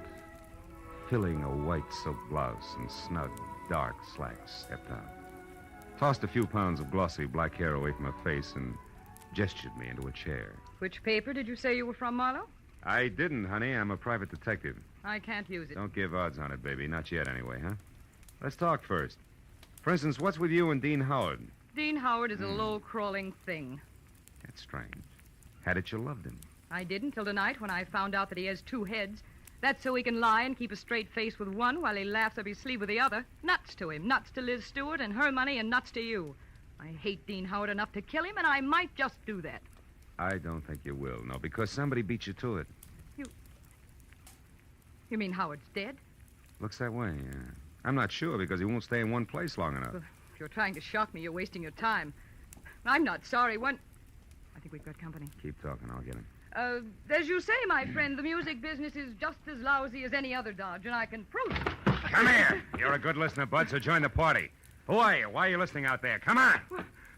filling a white silk blouse and snug, dark slacks, stepped out, tossed a few pounds of glossy black hair away from her face, and gestured me into a chair. Which paper did you say you were from, Marlowe? I didn't, honey. I'm a private detective. I can't use it. Don't give odds on it, baby. Not yet, anyway, huh? Let's talk first. For instance, what's with you and Dean Howard? Dean Howard is a low-crawling thing. That's strange. Had it you loved him? I did until tonight when I found out that he has 2 heads. That's so he can lie and keep a straight face with one while he laughs up his sleeve with the other. Nuts to him. Nuts to Liz Stewart and her money, and nuts to you. I hate Dean Howard enough to kill him, and I might just do that. I don't think you will, no, because somebody beat you to it. You mean Howard's dead? Looks that way, yeah. I'm not sure because he won't stay in one place long enough. Well, if you're trying to shock me, you're wasting your time. I'm not sorry. I think we've got company. Keep talking, I'll get him. As you say, my friend, the music business is just as lousy as any other dodge, and I can prove it. Come here. You're a good listener, Bud, so join the party. Who are you? Why are you listening out there? Come on.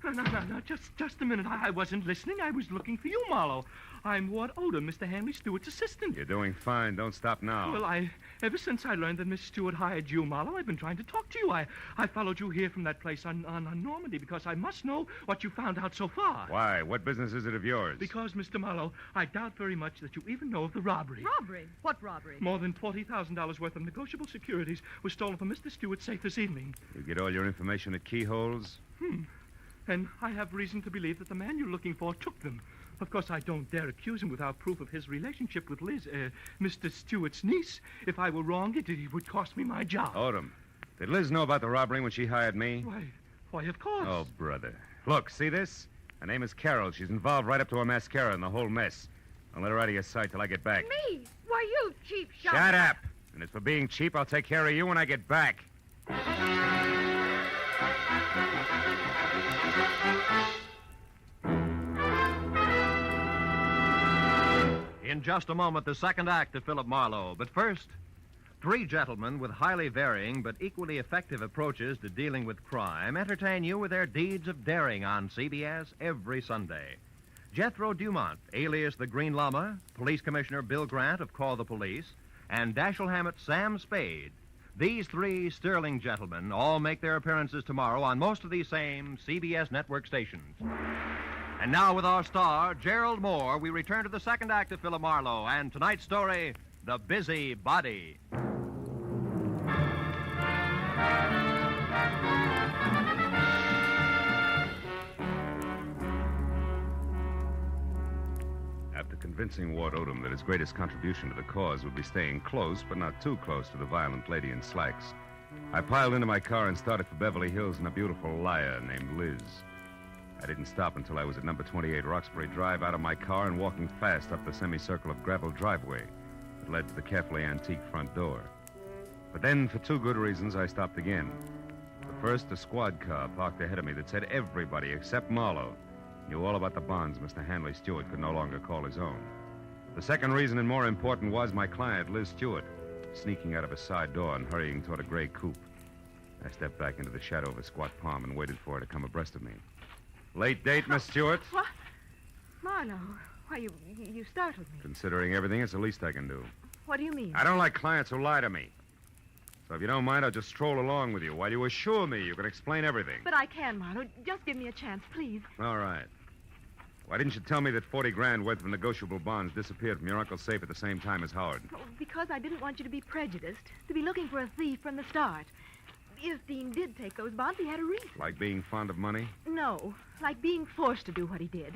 No. Just a minute. I wasn't listening. I was looking for you, Marlowe. I'm Ward Odom, Mr. Hanley Stewart's assistant. You're doing fine. Don't stop now. Well, ever since I learned that Miss Stewart hired you, Marlowe, I've been trying to talk to you. I followed you here from that place on Normandy because I must know what you found out so far. Why? What business is it of yours? Because, Mr. Marlowe, I doubt very much that you even know of the robbery. Robbery? What robbery? More than $40,000 worth of negotiable securities was stolen from Mr. Stewart's safe this evening. You get all your information at keyholes? And I have reason to believe that the man you're looking for took them. Of course, I don't dare accuse him without proof of his relationship with Liz, Mr. Stewart's niece. If I were wrong, it would cost me my job. Odom, did Liz know about the robbery when she hired me? Why, of course. Oh, brother. Look, see this? Her name is Carol. She's involved right up to her mascara in the whole mess. Don't let her out of your sight till I get back. Me? Why, you cheap shot. Shut up. And as for being cheap, I'll take care of you when I get back. In just a moment, the second act of Philip Marlowe. But first, 3 gentlemen with highly varying but equally effective approaches to dealing with crime entertain you with their deeds of daring on CBS every Sunday. Jethro Dumont, alias the Green Llama, Police Commissioner Bill Grant of Call the Police, and Dashiell Hammett's Sam Spade. These 3 sterling gentlemen all make their appearances tomorrow on most of these same CBS network stations. And now with our star, Gerald Moore, we return to the second act of Philip Marlowe and tonight's story, The Busy Body. After convincing Ward Odom that his greatest contribution to the cause would be staying close, but not too close, to the violent lady in slacks, I piled into my car and started for Beverly Hills in a beautiful liar named Liz. I didn't stop until I was at number 28 Roxbury Drive, out of my car and walking fast up the semicircle of gravel driveway that led to the carefully antique front door. But then, for two good reasons, I stopped again. The first, a squad car parked ahead of me that said everybody except Marlowe knew all about the bonds Mr. Hanley Stewart could no longer call his own. The second reason, and more important, was my client, Liz Stewart, sneaking out of a side door and hurrying toward a gray coupe. I stepped back into the shadow of a squat palm and waited for her to come abreast of me. Late date, Miss Stewart? What? Marlowe, why, you startled me. Considering everything, it's the least I can do. What do you mean? I don't like clients who lie to me. So if you don't mind, I'll just stroll along with you while you assure me you can explain everything. But I can, Marlowe. Just give me a chance, please. All right. Why didn't you tell me that 40 grand worth of negotiable bonds disappeared from your uncle's safe at the same time as Howard? Oh, because I didn't want you to be prejudiced, to be looking for a thief from the start. If Dean did take those bonds, he had a reason. Like being fond of money? No, like being forced to do what he did.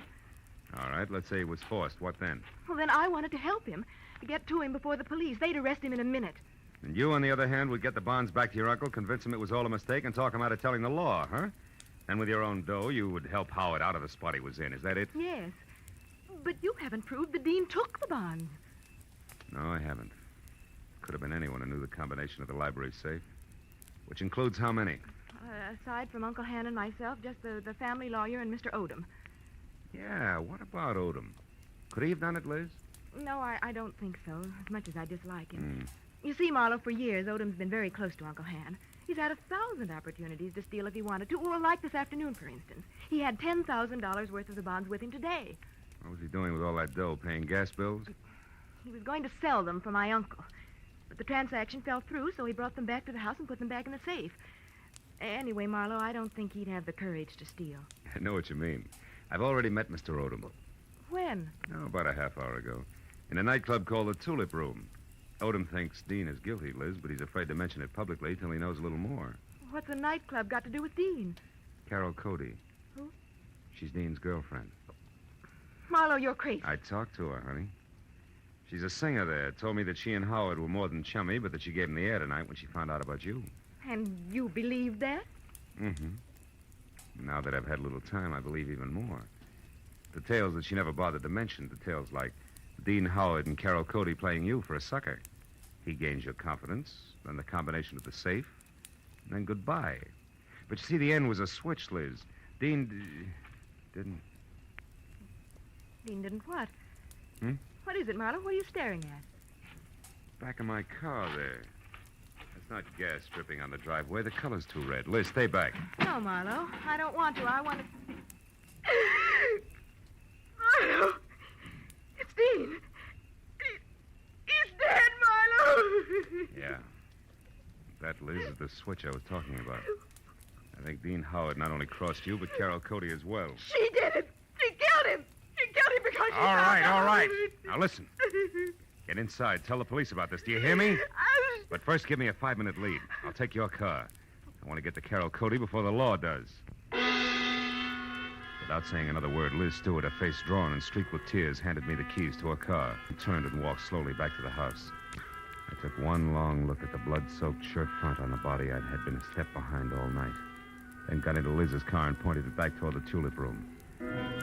All right, let's say he was forced. What then? Well, then I wanted to help him, to get to him before the police. They'd arrest him in a minute. And you, on the other hand, would get the bonds back to your uncle, convince him it was all a mistake, and talk him out of telling the law, huh? And with your own dough, you would help Howard out of the spot he was in. Is that it? Yes. But you haven't proved that Dean took the bonds. No, I haven't. Could have been anyone who knew the combination of the library safe. Which includes how many? Aside from Uncle Han and myself, just the family lawyer and Mr. Odom. Yeah, what about Odom? Could he have done it, Liz? No, I don't think so, as much as I dislike him. You see, Marlowe, for years, Odom's been very close to Uncle Han. He's had 1,000 opportunities to steal if he wanted to. Well, like this afternoon, for instance. He had $10,000 worth of the bonds with him today. What was he doing with all that dough? Paying gas bills? He was going to sell them for my uncle. But the transaction fell through, so he brought them back to the house and put them back in the safe. Anyway, Marlowe, I don't think he'd have the courage to steal. I know what you mean. I've already met Mr. Odom. When? Oh, about a half hour ago. In a nightclub called the Tulip Room. Odom thinks Dean is guilty, Liz, but he's afraid to mention it publicly till he knows a little more. What's a nightclub got to do with Dean? Carol Cody. Who? She's Dean's girlfriend. Marlowe, you're crazy. I talked to her, honey. She's a singer there. Told me that she and Howard were more than chummy, but that she gave him the air tonight when she found out about you. And you believe that? Mm-hmm. Now that I've had a little time, I believe even more. Details that she never bothered to mention. Details like Dean Howard and Carol Cody playing you for a sucker. He gains your confidence, then the combination of the safe, and then goodbye. But you see, the end was a switch, Liz. Dean didn't... Dean didn't what? Hmm? What is it, Marlowe? What are you staring at? Back of my car there. It's not gas dripping on the driveway. The color's too red. Liz, stay back. No, Marlowe. I don't want to. I want to... Marlowe! It's Dean. He's dead, Marlowe! Yeah. That, Liz, is the switch I was talking about. I think Dean Howard not only crossed you, but Carol Cody as well. She did it. She killed him. She killed him because she... All right. Now, listen. Get inside. Tell the police about this. Do you hear me? But first, give me a 5-minute lead. I'll take your car. I want to get to Carol Cody before the law does. Without saying another word, Liz Stewart, her face drawn and streaked with tears, handed me the keys to her car and turned and walked slowly back to the house. I took one long look at the blood-soaked shirt front on the body I had been a step behind all night, then got into Liz's car and pointed it back toward the Tulip Room.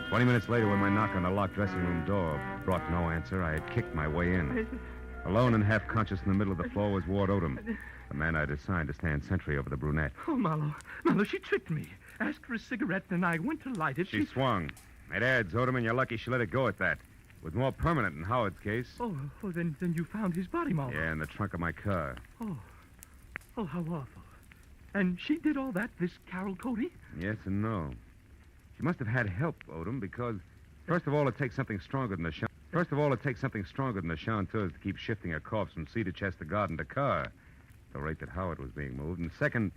20 minutes later, when my knock on the locked dressing room door brought no answer, I had kicked my way in. Alone and half-conscious in the middle of the floor was Ward Odom, the man I'd assigned to stand sentry over the brunette. Oh, Marlowe, she tricked me. Asked for a cigarette, and I went to light it. She swung. It adds, Odom, and you're lucky she let it go at that. It was more permanent in Howard's case. Oh, then you found his body, Marlowe. Yeah, in the trunk of my car. Oh, how awful. And she did all that, this Carol Cody? Yes and no. She must have had help, Odom, because first of all, it takes something stronger than the chanteurs to keep shifting her corpse from cedar chest to garden to car at the rate that Howard was being moved. And second,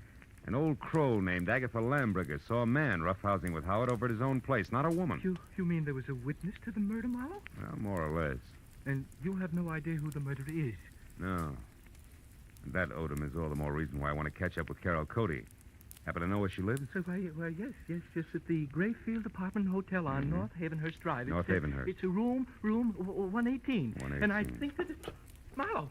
an old crow named Agatha Lambriger saw a man roughhousing with Howard over at his own place, not a woman. You mean there was a witness to the murder, Marlowe? Well, more or less. And you have no idea who the murderer is? No. And that, Odom, is all the more reason why I want to catch up with Carol Cody. Happen to know where she lives? Well, yes, at the Grayfield Apartment Hotel on North Havenhurst Drive. North Havenhurst. It's a room 118. 118. And I think that it's... Marlowe,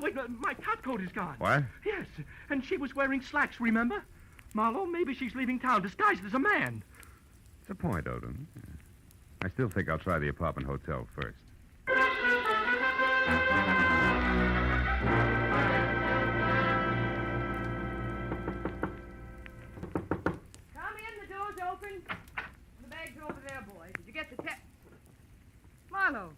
wait, my top coat is gone. What? Yes, and she was wearing slacks, remember? Marlowe, maybe she's leaving town disguised as a man. It's a point, Odom. I still think I'll try the apartment hotel first. The bag's over there, boy. Did you get the Marlowe,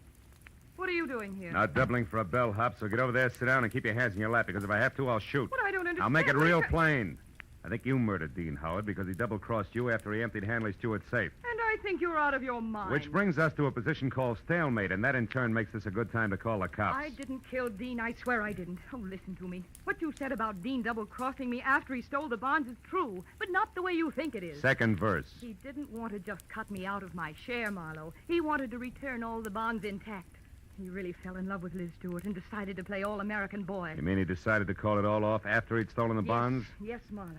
what are you doing here? Not doubling for a bellhop, so get over there, sit down, and keep your hands in your lap, because if I have to, I'll shoot. What? I don't understand. I'll make it real plain. I think you murdered Dean Howard because he double-crossed you after he emptied Hanley Stewart's safe. And I think you're out of your mind. Which brings us to a position called stalemate, and that in turn makes this a good time to call the cops. I didn't kill Dean. I swear I didn't. Oh, listen to me. What you said about Dean double-crossing me after he stole the bonds is true, but not the way you think it is. Second verse. He didn't want to just cut me out of my share, Marlowe. He wanted to return all the bonds intact. He really fell in love with Liz Stewart and decided to play all-American boy. You mean he decided to call it all off after he'd stolen the bonds? Yes, Marlowe.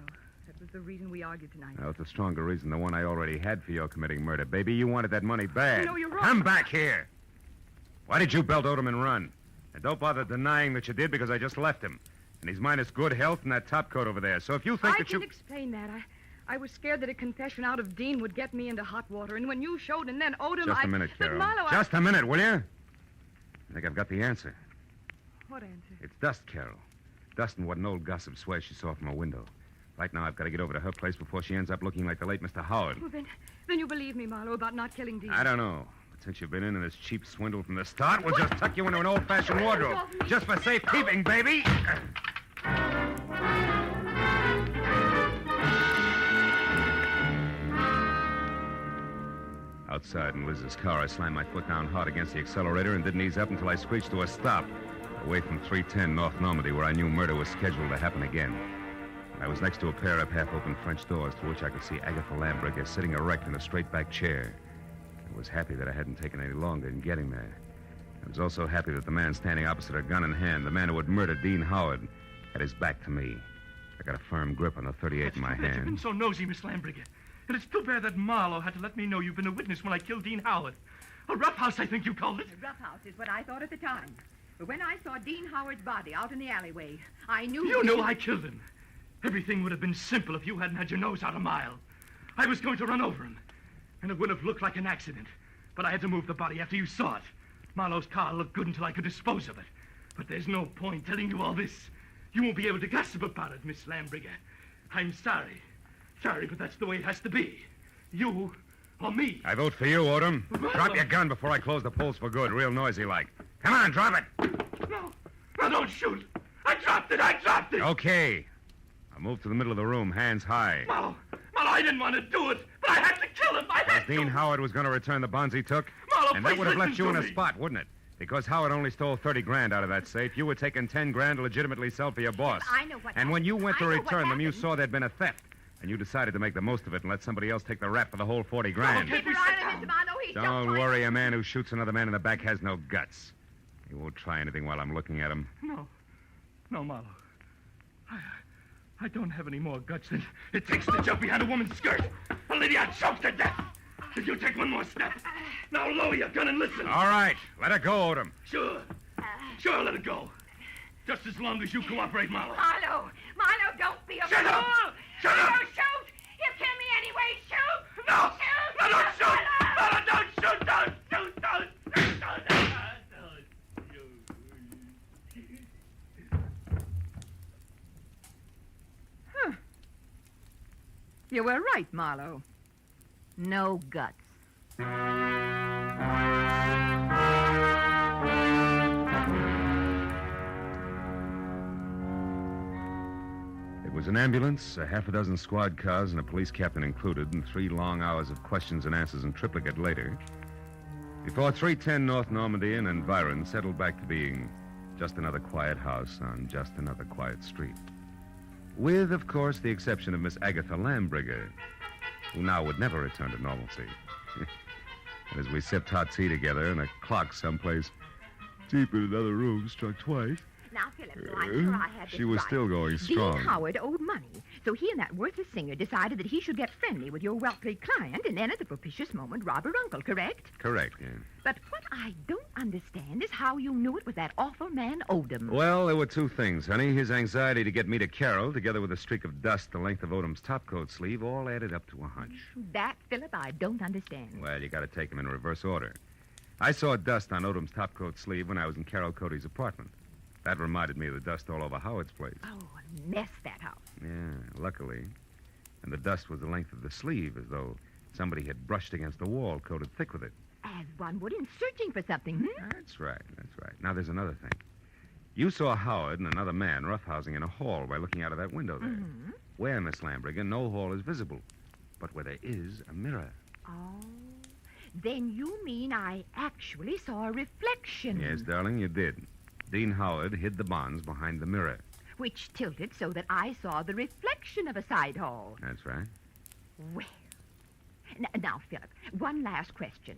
That was the reason we argued tonight. Well, it's a stronger reason than the one I already had for your committing murder, baby. You wanted that money bad. No, you're wrong. Come back here. Why did you belt Odom and run? And don't bother denying that you did, because I just left him. And he's minus good health and that top coat over there. So if you think I can explain that. I was scared that a confession out of Dean would get me into hot water. And when you showed and then Odom, Just a minute, Carol. But Marlowe, Just a minute, will you? I think I've got the answer. What answer? It's dust, Carol. Dust and what an old gossip swears she saw from a window. Right now, I've got to get over to her place before she ends up looking like the late Mr. Howard. Well, then you believe me, Marlowe, about not killing Dean. I don't know. But since you've been in this cheap swindle from the start, we'll just tuck you into an old-fashioned wardrobe. Just for safekeeping, baby. Outside in Liz's car, I slammed my foot down hard against the accelerator and didn't ease up until I screeched to a stop, away from 310 North Normandy, where I knew murder was scheduled to happen again. I was next to a pair of half-open French doors through which I could see Agatha Lambricker sitting erect in a straight-back chair. I was happy that I hadn't taken any longer in getting there. I was also happy that the man standing opposite her, gun in hand, the man who had murdered Dean Howard, had his back to me. I got a firm grip on the .38 in my hand. You've been so nosy, Miss Lambricker. And it's too bad that Marlowe had to let me know you've been a witness when I killed Dean Howard. A roughhouse, I think you called it. A roughhouse is what I thought at the time. But when I saw Dean Howard's body out in the alleyway, I knew... You knew I killed him. Everything would have been simple if you hadn't had your nose out a mile. I was going to run over him, and it would have looked like an accident. But I had to move the body after you saw it. Marlowe's car looked good until I could dispose of it. But there's no point telling you all this. You won't be able to gossip about it, Miss Lambricker. I'm sorry. Sorry, but that's the way it has to be. You or me. I vote for you, Odom. Drop your gun before I close the polls for good, real noisy like. Come on, drop it. No, don't shoot. I dropped it. Okay. I'll move to the middle of the room, hands high. Marlowe, I didn't want to do it, but I had to kill him. Dean Howard was going to return the bonds he took. Marlowe, and that would have left you in a me. spot, wouldn't it? Because Howard only stole 30 grand out of that safe. You were taking 10 grand to legitimately sell for your boss. I know what And when you went to I know what return them, you happened. saw there'd been a theft. And you decided to make the most of it and let somebody else take the rap for the whole 40 grand. Keep your eye on Mr. Marlowe. He's just Don't trying worry, a man who shoots another man in the back has no guts. He won't try anything while I'm looking at him. No, Marlowe. I don't have any more guts than it takes to jump behind a woman's skirt. A lady I choked to death. If you take one more step, now lower your gun and listen. All right, let it go, Odom. Sure, let it go. Just as long as you cooperate, Marlowe. Marlowe, don't be a Shut fool. up! Shut up! Don't shoot! You kill me anyway. Shoot! No! Shoot! No, don't shoot! Marlowe! No, don't shoot! Don't shoot! Don't Huh. You were right, Marlowe. No guts. It was an ambulance, a half a dozen squad cars, and a police captain included, and 3 long hours of questions and answers in triplicate later, before 310 North Normandy and environs settled back to being just another quiet house on just another quiet street. With, of course, the exception of Miss Agatha Lambricker, who now would never return to normalcy. And as we sipped hot tea together and a clock someplace deep in another room struck twice... Now, Philip, so I'm sure I had this She was right. still going strong. Dean Howard owed money, so he and that worthless singer decided that he should get friendly with your wealthy client and then at the propitious moment rob her uncle, correct? Correct, yeah. But what I don't understand is how you knew it was that awful man Odom. Well, there were two things, honey. His anxiety to get me to Carol, together with a streak of dust the length of Odom's topcoat sleeve, all added up to a hunch. That, Philip, I don't understand. Well, you got to take them in reverse order. I saw dust on Odom's topcoat sleeve when I was in Carol Cody's apartment. That reminded me of the dust all over Howard's place. Oh, a mess, that house. Yeah, luckily. And the dust was the length of the sleeve, as though somebody had brushed against the wall, coated thick with it. As one would in searching for something, That's right. Now, there's another thing. You saw Howard and another man roughhousing in a hall by looking out of that window there. Mm-hmm. Where, Miss Lambriger, no hall is visible, but where there is a mirror. Oh, then you mean I actually saw a reflection. Yes, darling, you did. Dean Howard hid the bonds behind the mirror. Which tilted so that I saw the reflection of a side hall. That's right. Well, now, Philip, one last question.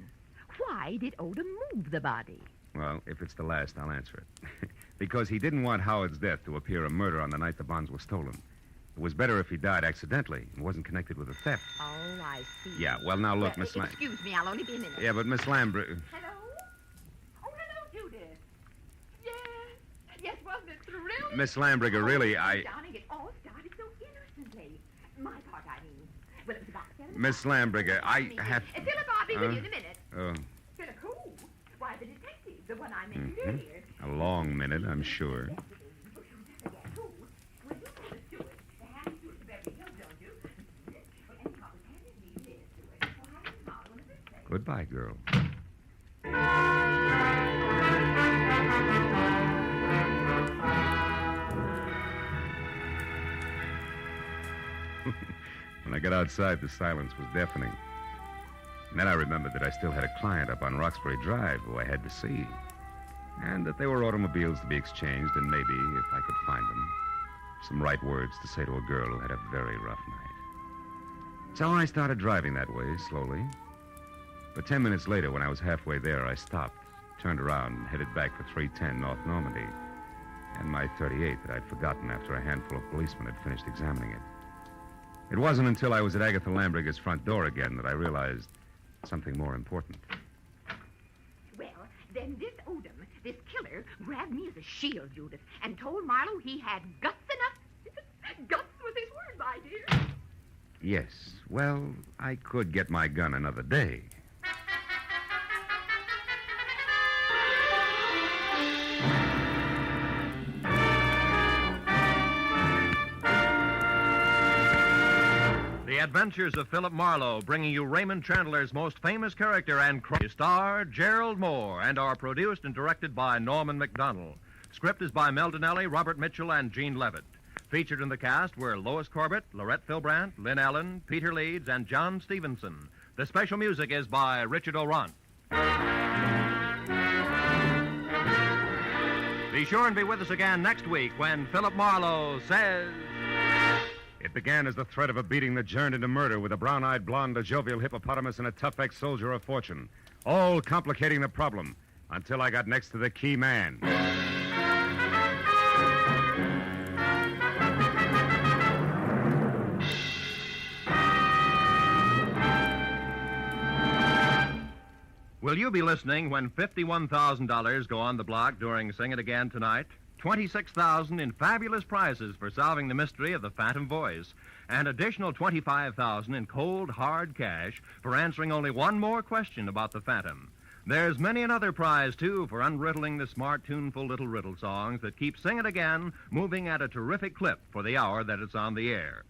Why did Odom move the body? Well, if it's the last, I'll answer it. Because he didn't want Howard's death to appear a murder on the night the bonds were stolen. It was better if he died accidentally and wasn't connected with a theft. Oh, I see. Yeah, well, now look, Miss Lamb. Excuse me, I'll only be a minute. Yeah, but Miss Lambriger... Hello? Oh, hello, Judith. Yes, wasn't it thrilling? Miss Lambriger, really, Darling, it all started so innocently. My part, I mean. Well, it was about 7 Miss Lambriger, I have... Philip, I'll be with you in a minute. Oh, Philip, who? Why, the detective, the one I mentioned earlier. a long minute, I'm sure. Goodbye, girl. When I got outside, the silence was deafening. And then I remembered that I still had a client up on Roxbury Drive who I had to see. And that there were automobiles to be exchanged, and maybe, if I could find them, some right words to say to a girl who had a very rough night. So I started driving that way, slowly. But 10 minutes later, when I was halfway there, I stopped, turned around, and headed back for 310 North Normandy, and my .38 that I'd forgotten after a handful of policemen had finished examining it. It wasn't until I was at Agatha Lambriger's front door again that I realized something more important. Well, then this Odom, this killer, grabbed me as a shield, Judith, and told Marlowe he had guts enough. Guts was his word, my dear. Yes, well, I could get my gun another day. The Adventures of Philip Marlowe, bringing you Raymond Chandler's most famous character and star, Gerald Moore, and are produced and directed by Norman McDonald. Script is by Mel Donnelly, Robert Mitchell, and Gene Levitt. Featured in the cast were Lois Corbett, Lorette Philbrandt, Lynn Allen, Peter Leeds, and John Stevenson. The special music is by Richard Orant. Be sure and be with us again next week when Philip Marlowe says... It began as the threat of a beating that turned into murder with a brown-eyed blonde, a jovial hippopotamus, and a tough ex-soldier of fortune, all complicating the problem until I got next to the key man. Will you be listening when $51,000 go on the block during Sing It Again tonight? $26,000 in fabulous prizes for solving the mystery of the Phantom Voice, and additional $25,000 in cold, hard cash for answering only one more question about the Phantom. There's many another prize, too, for unriddling the smart, tuneful little riddle songs that keep Sing It Again moving at a terrific clip for the hour that it's on the air.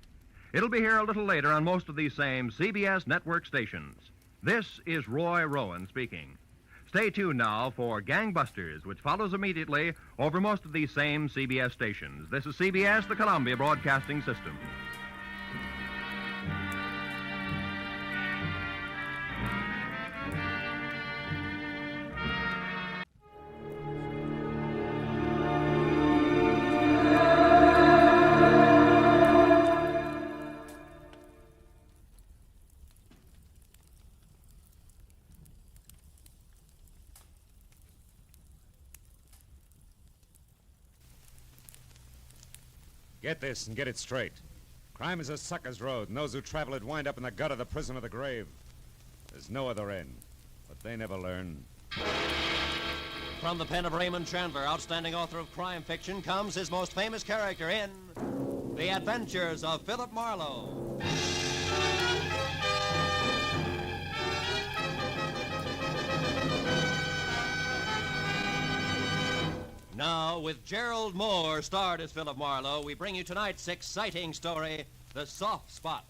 It'll be here a little later on most of these same CBS network stations. This is Roy Rowan speaking. Stay tuned now for Gangbusters, which follows immediately over most of these same CBS stations. This is CBS, the Columbia Broadcasting System. Get this and get it straight. Crime is a sucker's road, and those who travel it wind up in the gut of the prison of the grave. There's no other end, but they never learn. From the pen of Raymond Chandler, outstanding author of crime fiction, comes his most famous character in The Adventures of Philip Marlowe. Now, with Gerald Moore starred as Philip Marlowe, we bring you tonight's exciting story, The Soft Spot.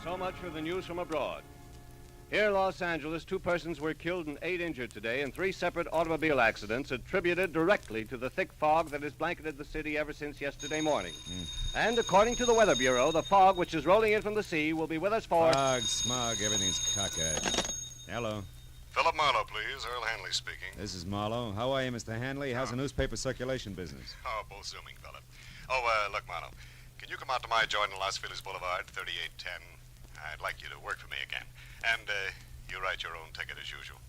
So much for the news from abroad. Here in Los Angeles, 2 persons were killed and 8 injured today in 3 separate automobile accidents attributed directly to the thick fog that has blanketed the city ever since yesterday morning. And according to the Weather Bureau, the fog which is rolling in from the sea will be with us for... Fog, smog, everything's cockeyed. Hello. Philip Marlowe, please. Earl Hanley speaking. This is Marlowe. How are you, Mr. Hanley? How's the newspaper circulation business? Oh, both zooming, Philip. Oh, look, Marlowe, can you come out to my joint on Los Feliz Boulevard, 3810? I'd like you to work for me again. And, you write your own ticket as usual.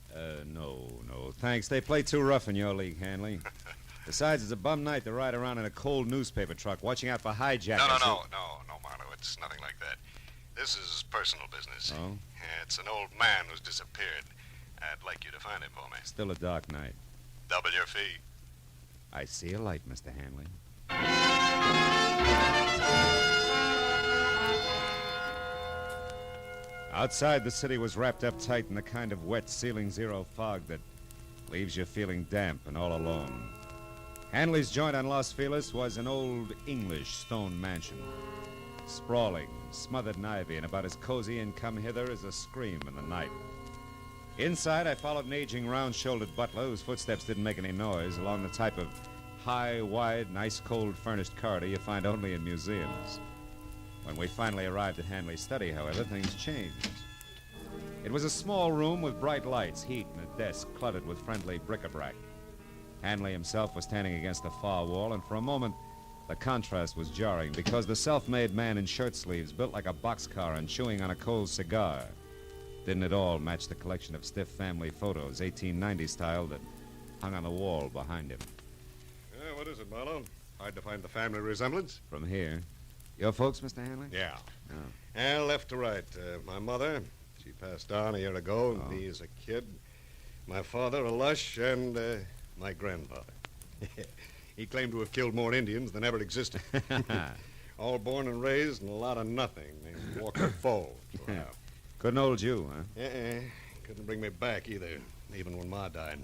No. Thanks. They play too rough in your league, Hanley. Besides, it's a bum night to ride around in a cold newspaper truck, watching out for hijackers. No, Marlowe. It's nothing like that. This is personal business. Oh? Yeah, it's an old man who's disappeared. I'd like you to find him for me. Still a dark night. Double your fee. I see a light, Mr. Hanley. Outside, the city was wrapped up tight in the kind of wet ceiling zero fog that leaves you feeling damp and all alone. Hanley's joint on Los Feliz was an old English stone mansion, sprawling, smothered in ivy, and about as cozy and come hither as a scream in the night. Inside, I followed an aging, round-shouldered butler whose footsteps didn't make any noise along the type of high, wide, and ice-cold furnished corridor you find only in museums. When we finally arrived at Hanley's study, however, things changed. It was a small room with bright lights, heat, and a desk cluttered with friendly bric-a-brac. Hanley himself was standing against the far wall, and for a moment, the contrast was jarring because the self-made man in shirt sleeves, built like a boxcar and chewing on a cold cigar, didn't at all match the collection of stiff family photos, 1890 style, that hung on the wall behind him. What is it, Marlowe? Hard to find the family resemblance? From here. Your folks, Mr. Hanley? Yeah. Oh. Left to right. My mother, she passed on a year ago, me as a kid. My father, a lush, and my grandfather. He claimed to have killed more Indians than ever existed. All born and raised in a lot of nothing. Named Walker Foe. Wow. Couldn't hold you, huh? Couldn't bring me back either, even when Ma died.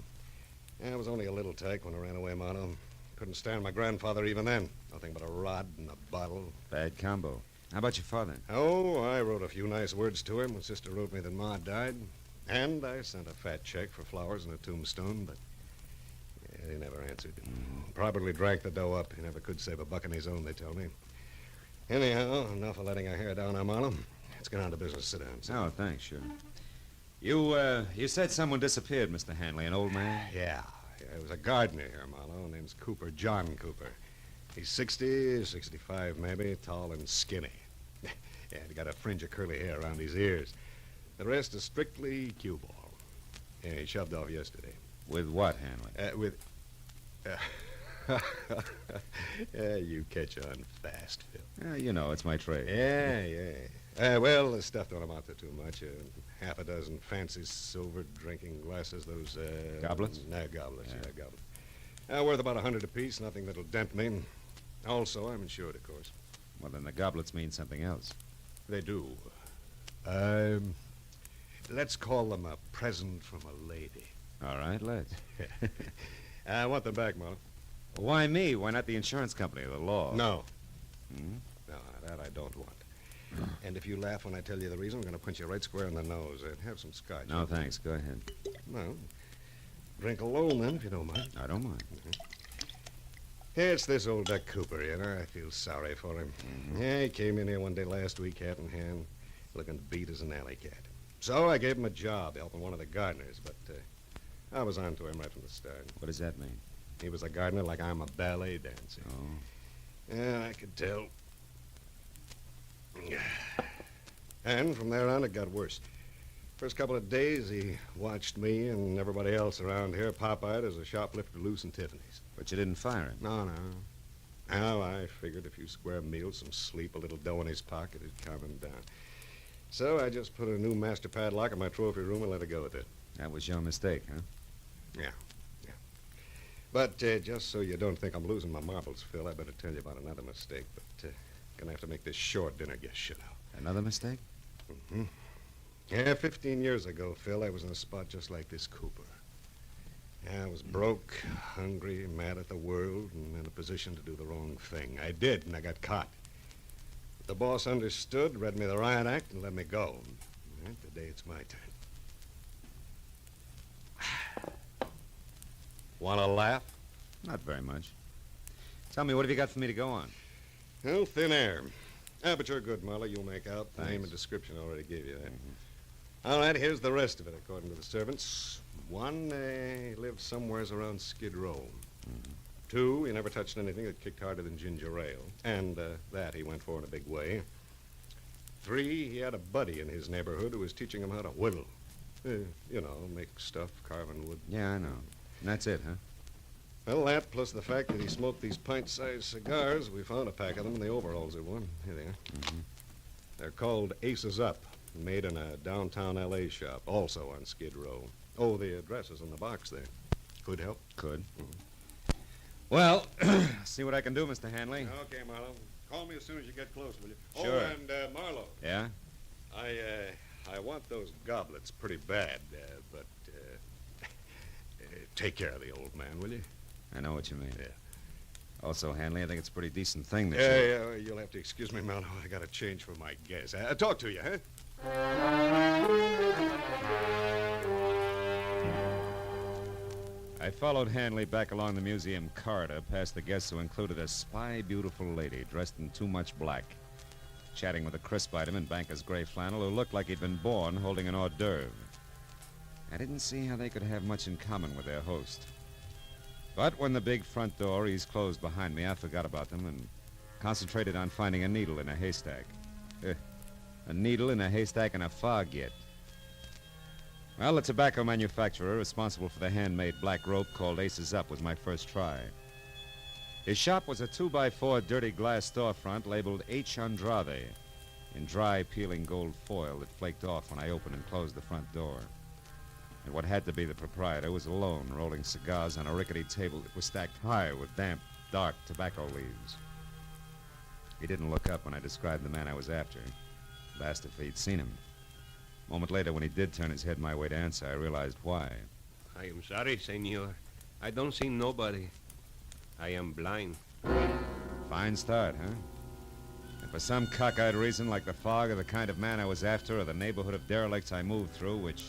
I was only a little tyke when I ran away, Marlowe. Couldn't stand my grandfather even then. Nothing but a rod and a bottle. Bad combo. How about your father? Oh, I wrote a few nice words to him when Sister wrote me that Ma died. And I sent a fat check for flowers and a tombstone, but he never answered. Probably drank the dough up. He never could save a buck on his own, they tell me. Anyhow, enough of letting our hair down now, Marlowe. Let's get on to business. Sit down. Oh, thanks, sure. You said someone disappeared, Mr. Hanley, an old man? Yeah, it was a gardener here, Marlowe. Name's Cooper, John Cooper. He's 60, 65 maybe, tall and skinny. Yeah, he got a fringe of curly hair around his ears. The rest is strictly cue ball. Yeah, he shoved off yesterday. With what, Hanley? Yeah, you catch on fast, Phil. Yeah, you know, it's my trade. Yeah. Well, the stuff don't amount to too much. Half a dozen fancy silver drinking glasses, those... Goblets? No, goblets, yeah goblets. Worth about 100 apiece, nothing that'll dent me. Also, I'm insured, of course. Well, then the goblets mean something else. They do. Let's call them a present from a lady. All right, let's. I want them back, Marlowe. Why me? Why not the insurance company or the law? No. Hmm? No, that I don't want. And if you laugh when I tell you the reason, I'm going to punch you right square in the nose. Have some scotch. No, thanks. Go ahead. No. Drink alone, then, if you don't mind. I don't mind. It's this old Duck Cooper, you know. I feel sorry for him. Yeah, he came in here one day last week, hat in hand, looking beat as an alley cat. So I gave him a job helping one of the gardeners, but I was on to him right from the start. What does that mean? He was a gardener like I'm a ballet dancer. Oh. Yeah, I could tell. And from there on, it got worse. First couple of days, he watched me and everybody else around here pop-eyed as a shoplifter loose in Tiffany's. But you didn't fire him? No. Now, I figured a few square meals, some sleep, a little dough in his pocket, it'd calm him down. So I just put a new master padlock in my trophy room and let it go with it. That was your mistake, huh? Yeah. But just so you don't think I'm losing my marbles, Phil, I better tell you about another mistake. But gonna have to make this short. Dinner gets shut out. Another mistake? Mm-hmm. Yeah, 15 years ago, Phil, I was in a spot just like this Cooper. Yeah, I was broke, hungry, mad at the world, and in a position to do the wrong thing. I did, and I got caught. The boss understood, read me the riot act, and let me go. And today it's my turn. Want to laugh? Not very much. Tell me, what have you got for me to go on? Well, thin air. But you're good, Marlowe. You'll make out. The Thanks. name and description already gave you that. All right, here's the rest of it, according to the servants. One, he lived somewheres around Skid Row. Two, he never touched anything that kicked harder than ginger ale. And that he went for in a big way. Three, he had a buddy in his neighborhood who was teaching him how to whittle. Make stuff, carving wood. Yeah, I know. And that's it, huh? Well, that, plus the fact that he smoked these pint-sized cigars, we found a pack of them in the overalls he wore. Here they are. They're called Aces Up, made in a downtown L.A. shop, also on Skid Row. Oh, the address is in the box there. Could help? Could. Well, see what I can do, Mr. Hanley. Okay, Marlowe. Call me as soon as you get close, will you? Sure. Oh, and, Marlowe. Yeah? I want those goblets pretty bad, but take care of the old man, will you? I know what you mean. Yeah. Also, Hanley, I think it's a pretty decent thing that Yeah, you'll have to excuse me, Marlowe. I got to change for my guess. Talk to you, huh? I followed Hanley back along the museum corridor, past the guests who included a spy beautiful lady dressed in too much black, chatting with a crisp item in banker's gray flannel who looked like he'd been born holding an hors d'oeuvre. I didn't see how they could have much in common with their host. But when the big front door eased closed behind me, I forgot about them and concentrated on finding a needle in a haystack. A needle in a haystack and a fog yet. Well, the tobacco manufacturer responsible for the handmade black rope called Aces Up was my first try. His shop was a 2x4 dirty glass storefront labeled H. Andrade in dry, peeling gold foil that flaked off when I opened and closed the front door. And what had to be the proprietor was alone, rolling cigars on a rickety table that was stacked high with damp, dark tobacco leaves. He didn't look up when I described the man I was after. Asked if he'd seen him. A moment later, when he did turn his head my way to answer, I realized why. I am sorry, senor. I don't see nobody. I am blind. Fine start, huh? And for some cockeyed reason, like the fog or the kind of man I was after or the neighborhood of derelicts I moved through, which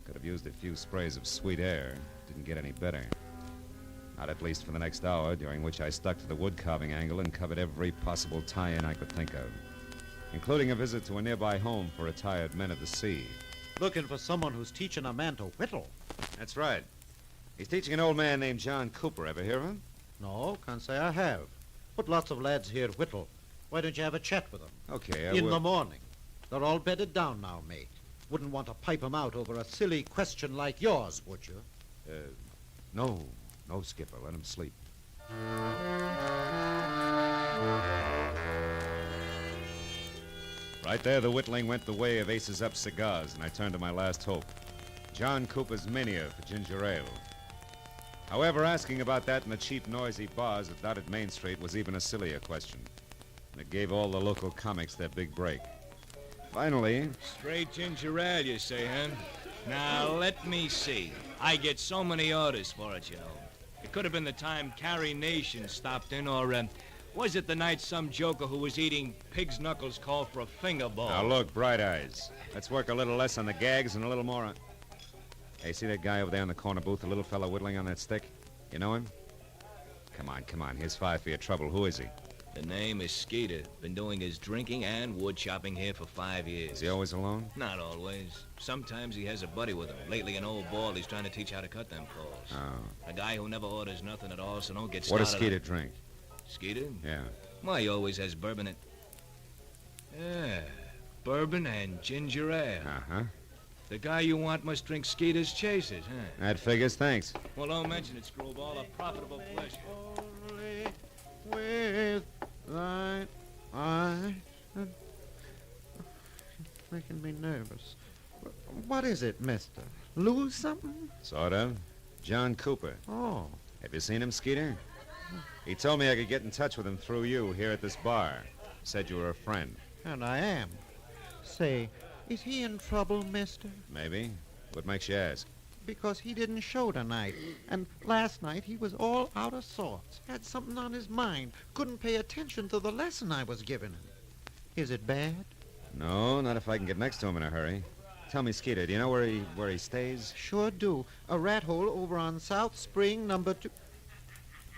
could have used a few sprays of sweet air, didn't get any better. Not at least for the next hour, during which I stuck to the wood carving angle and covered every possible tie-in I could think of, including a visit to a nearby home for retired men of the sea. Looking for someone who's teaching a man to whittle. That's right. He's teaching an old man named John Cooper. Ever hear of him? No, can't say I have. But lots of lads here whittle. Why don't you have a chat with them? Okay, I In will. the morning. They're all bedded down now, mate. Wouldn't want to pipe 'em out over a silly question like yours, would you? No, Skipper. Let him sleep. Right there, the whittling went the way of Aces Up cigars, and I turned to my last hope. John Cooper's mania for ginger ale. However, asking about that in the cheap, noisy bars that dotted Main Street was even a sillier question. And it gave all the local comics their big break. Finally... Straight ginger ale, you say, huh? Now, let me see. I get so many orders for it, you know. It could have been the time Carnation stopped in, or, was it the night some joker who was eating pig's knuckles called for a finger bowl? Now, look, Bright Eyes. Let's work a little less on the gags and a little more on... Hey, see that guy over there in the corner booth, the little fella whittling on that stick? You know him? Come on. Here's 5 for your trouble. Who is he? The name is Skeeter. Been doing his drinking and wood chopping here for 5 years. Is he always alone? Not always. Sometimes he has a buddy with him. Lately, an old ball he's trying to teach how to cut them calls. Oh. A guy who never orders nothing at all, so don't get What started. does Skeeter drink? Skeeter? Yeah. Why, he always has bourbon in... Yeah, bourbon and ginger ale. Uh-huh. The guy you want must drink Skeeter's Chasers, huh? That figures, thanks. Well, don't mention it, Screwball. A profitable pleasure. Only with thine eyes. Making me nervous. What is it, mister? Lose something? Sort of. John Cooper. Oh. Have you seen him, Skeeter? He told me I could get in touch with him through you here at this bar. Said you were a friend. And I am. Say, is he in trouble, mister? Maybe. What makes you ask? Because he didn't show tonight. And last night he was all out of sorts. Had something on his mind. Couldn't pay attention to the lesson I was giving him. Is it bad? No, not if I can get next to him in a hurry. Tell me, Skeeter, do you know where he stays? Sure do. A rat hole over on South Spring, number 2.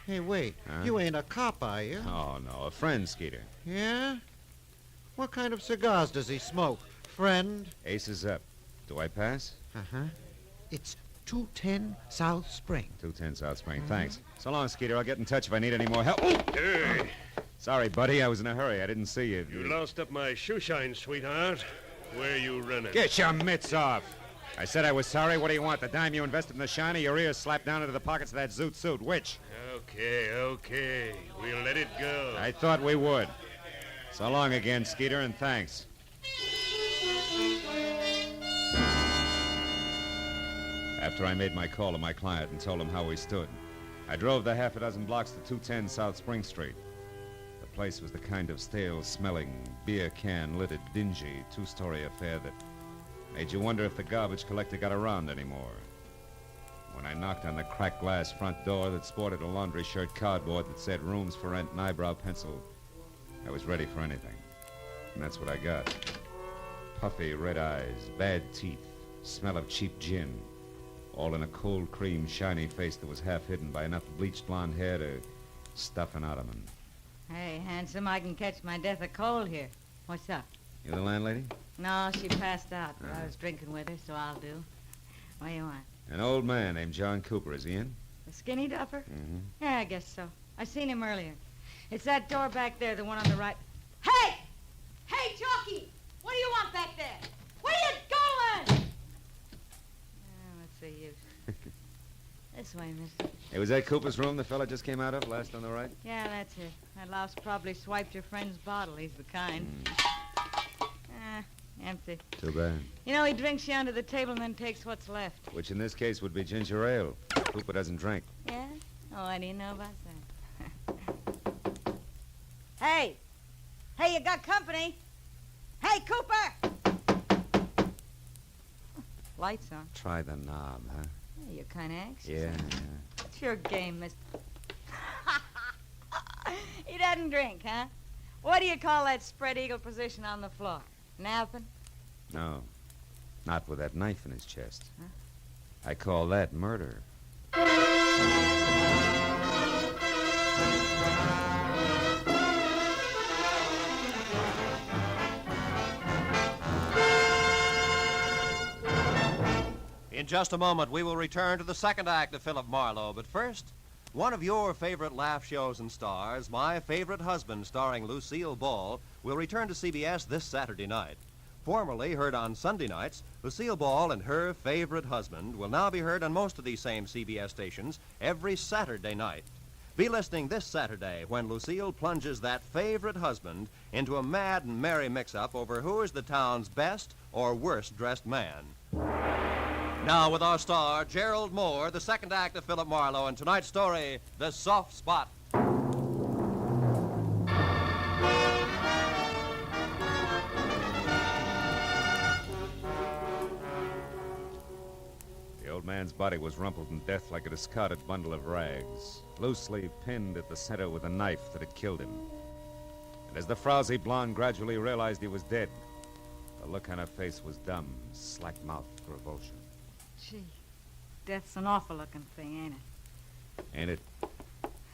Hey, wait. Huh? You ain't a cop, are you? Oh, no, a friend, Skeeter. Yeah? What kind of cigars does he smoke? Friend? Aces up. Do I pass? Uh-huh. It's 210 South Spring. 210 South Spring. Thanks. So long, Skeeter. I'll get in touch if I need any more help. Hey. Sorry, buddy. I was in a hurry. I didn't see you. You lost up my shoe shine, sweetheart. Where you running? Get your mitts off. I said I was sorry. What do you want? The dime you invested in the shiny, your ears slapped down into the pockets of that zoot suit. Which? Okay. We'll let it go. I thought we would. So long again, Skeeter, and thanks. After I made my call to my client and told him how we stood, I drove the half a dozen blocks to 210 South Spring Street. The place was the kind of stale-smelling, beer can-littered, dingy, two-story affair that made you wonder if the garbage collector got around anymore. When I knocked on the cracked glass front door that sported a laundry shirt cardboard that said rooms for rent and eyebrow pencil, I was ready for anything. And that's what I got. Puffy red eyes, bad teeth, smell of cheap gin, all in a cold cream, shiny face that was half hidden by enough bleached blonde hair to stuff an ottoman. Hey, handsome, I can catch my death of cold here. What's up? You the landlady? No, she passed out, but I was drinking with her, so I'll do. What do you want? An old man named John Cooper. Is he in? The skinny duffer? Mm-hmm. Yeah, I guess so. I seen him earlier. It's that door back there, the one on the right. Hey! Hey, Jockey! What do you want back there? Where you going? What's the use? This way, mister. Hey, was that Cooper's room the fella just came out of, last on the right? Yeah, that's it. That louse probably swiped your friend's bottle. He's the kind. Empty. Too bad. You know, he drinks you under the table and then takes what's left. Which in this case would be ginger ale. Cooper doesn't drink. Yeah? Oh, what do you know about that? Hey! Hey, you got company? Hey, Cooper! Lights on. Try the knob, huh? Hey, you're kind of anxious. Yeah. It's your game, mister. He doesn't drink, huh? What do you call that spread eagle position on the floor? Napping? No. Not with that knife in his chest. Huh? I call that murder. In just a moment, we will return to the second act of Philip Marlowe. But first, one of your favorite laugh shows and stars, My Favorite Husband, starring Lucille Ball, will return to CBS this Saturday night. Formerly heard on Sunday nights, Lucille Ball and Her Favorite Husband will now be heard on most of these same CBS stations every Saturday night. Be listening this Saturday when Lucille plunges that favorite husband into a mad and merry mix-up over who is the town's best or worst-dressed man. Now with our star, Gerald Moore, the second act of Philip Marlowe, and tonight's story, The Soft Spot. The old man's body was rumpled in death like a discarded bundle of rags, loosely pinned at the center with a knife that had killed him. And as the frowsy blonde gradually realized he was dead, the look on her face was dumb, slack-mouthed revulsion. Gee, death's an awful-looking thing, ain't it? Ain't it?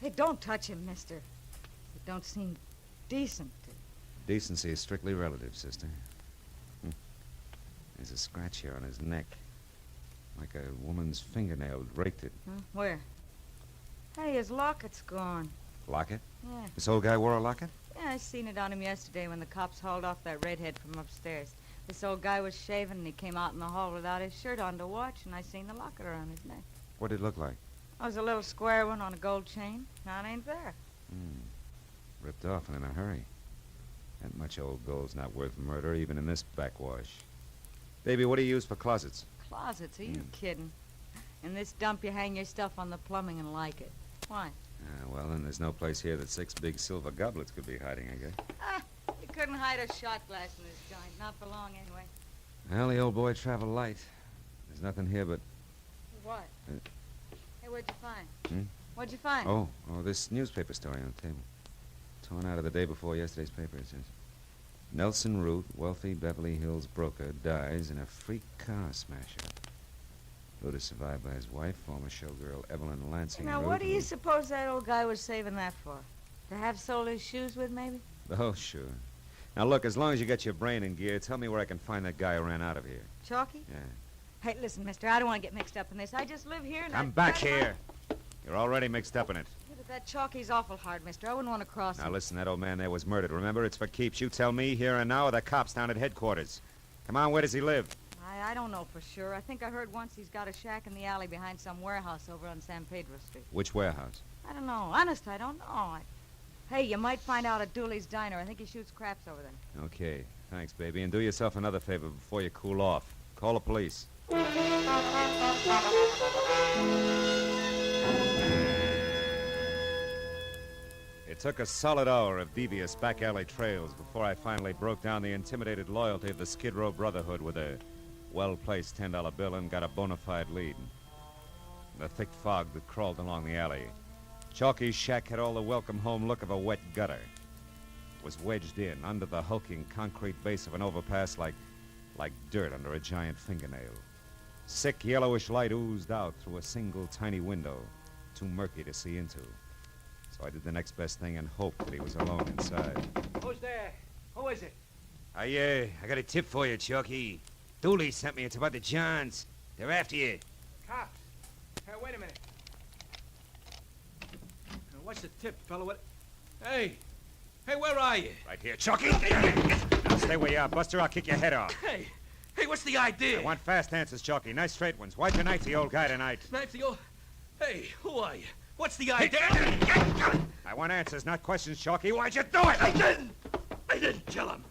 Hey, don't touch him, mister. It don't seem decent to... Decency is strictly relative, sister. There's a scratch here on his neck. Like a woman's fingernail raked it. Huh? Where? Hey, his locket's gone. Locket? Yeah. This old guy wore a locket? Yeah, I seen it on him yesterday when the cops hauled off that redhead from upstairs. This old guy was shaving, and he came out in the hall without his shirt on to watch, and I seen the locket around his neck. What did it look like? It was a little square one on a gold chain. Now it ain't there. Ripped off and in a hurry. That much old gold's not worth murder, even in this backwash. Baby, what do you use for closets? Closets? Are you kidding? In this dump, you hang your stuff on the plumbing and like it. Why? Well, then there's no place here that 6 big silver goblets could be hiding, I guess. You couldn't hide a shot glass in this joint. Not for long, anyway. Well, the old boy traveled light. There's nothing here but... What? Hey, what'd you find? Hmm? What'd you find? Oh, this newspaper story on the table. Torn out of the day before yesterday's paper, it says. Nelson Root, wealthy Beverly Hills broker, dies in a freak car smash-up. Root is survived by his wife, former showgirl Evelyn Lansing Now, Root, what do you suppose that old guy was saving that for? To have sold his shoes with, maybe? Oh, sure. Now, look, as long as you get your brain in gear, tell me where I can find that guy who ran out of here. Chalky? Yeah. Hey, listen, mister, I don't want to get mixed up in this. I just live here and Come back here. You're already mixed up in it. Yeah, but that Chalky's awful hard, mister. I wouldn't want to cross Now, him. listen, that old man there was murdered. Remember, it's for keeps. You tell me here and now or the cops down at headquarters. Come on, where does he live? I don't know for sure. I think I heard once he's got a shack in the alley behind some warehouse over on San Pedro Street. Which warehouse? I don't know. Honest, I don't know. Hey, you might find out at Dooley's Diner. I think he shoots craps over there. Okay. Thanks, baby. And do yourself another favor before you cool off. Call the police. It took a solid hour of devious back alley trails before I finally broke down the intimidated loyalty of the Skid Row Brotherhood with a well-placed $10 bill and got a bona fide lead. The thick fog that crawled along the alley. Chalky's shack had all the welcome home look of a wet gutter. It was wedged in under the hulking concrete base of an overpass like dirt under a giant fingernail. Sick yellowish light oozed out through a single tiny window, too murky to see into. So I did the next best thing and hoped that he was alone inside. Who's there? Who is it? I got a tip for you, Jockey. Dooley sent me. It's about the Johns. They're after you. Cops. Hey, wait a minute. Now, what's the tip, fella? What? Hey, where are you? Right here, Jockey. Stay where you are, Buster. I'll kick your head off. Hey, what's the idea? I want fast answers, Jockey. Nice straight ones. Why'd you knife the old guy tonight? Knife the old... Hey, who are you? What's the idea? I want answers, not questions, Jockey. Why'd you do it? I didn't kill him.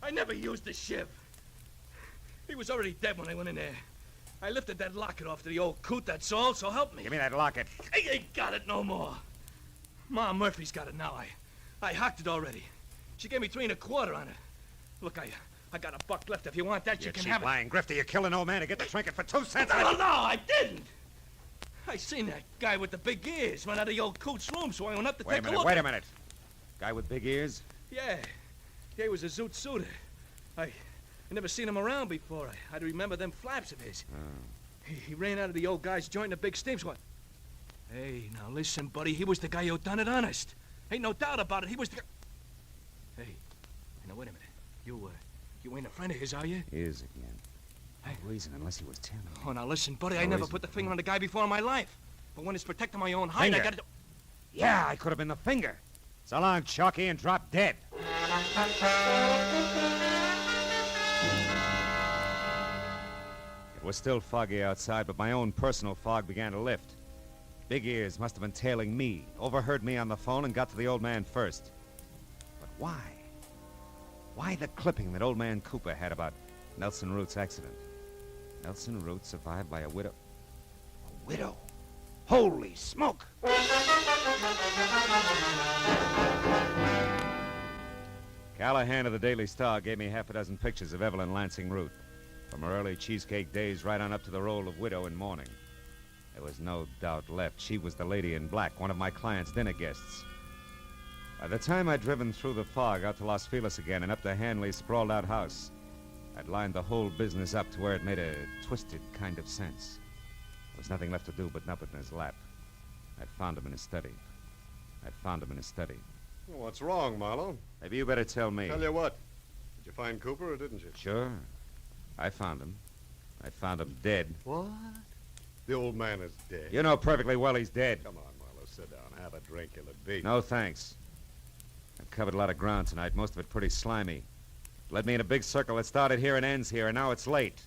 I never used the shiv. He was already dead when I went in there. I lifted that locket off to the old coot, that's all, so help me. Give me that locket. I ain't got it no more. Ma Murphy's got it now. I hocked it already. She gave me 3 1/4 on it. Look, I got a buck left. If you want that, you can have it. Lying grifter. You killed an old man to get the trinket for 2 cents. No, I didn't. I seen that guy with the big ears run out of the old coot's room, so I went up to take a look. Wait a minute. Guy with big ears? Yeah. He was a zoot suitor. I never seen him around before. I'd remember them flaps of his. Oh. He ran out of the old guy's joint in a big steam squad. Hey, now listen, buddy. He was the guy who done it honest. Ain't no doubt about it. He was the... Hey, now wait a minute. You ain't a friend of his, are you? He is again. No reason, unless he was telling me. Oh, now listen, buddy. I never put the finger on the guy before in my life. But when it's protecting my own hide, Finger? I gotta do... Yeah, I could have been the finger. So long, Chalky, and drop dead. It was still foggy outside, but my own personal fog began to lift. Big Ears must have been tailing me, overheard me on the phone, and got to the old man first. But why? Why the clipping that old man Cooper had about Nelson Root's accident? Nelson Root survived by a widow. A widow? Holy smoke! Callahan of the Daily Star gave me half a dozen pictures of Evelyn Lansing Root, from her early cheesecake days right on up to the role of widow in mourning. There was no doubt left. She was the lady in black, one of my client's dinner guests. By the time I'd driven through the fog out to Los Feliz again and up to Hanley's sprawled-out house, I'd lined the whole business up to where it made a twisted kind of sense. There was nothing left to do but nub it in his lap. I'd found him in his study. Well, what's wrong, Marlowe? Maybe you better tell me. Tell you what. Did you find Cooper or didn't you? Sure. I found him. I found him dead. What? The old man is dead. You know perfectly well he's dead. Come on, Marlowe, sit down. Have a drink, you'll be. No, thanks. I've covered a lot of ground tonight, most of it pretty slimy. Led me in a big circle that started here and ends here, and now it's late.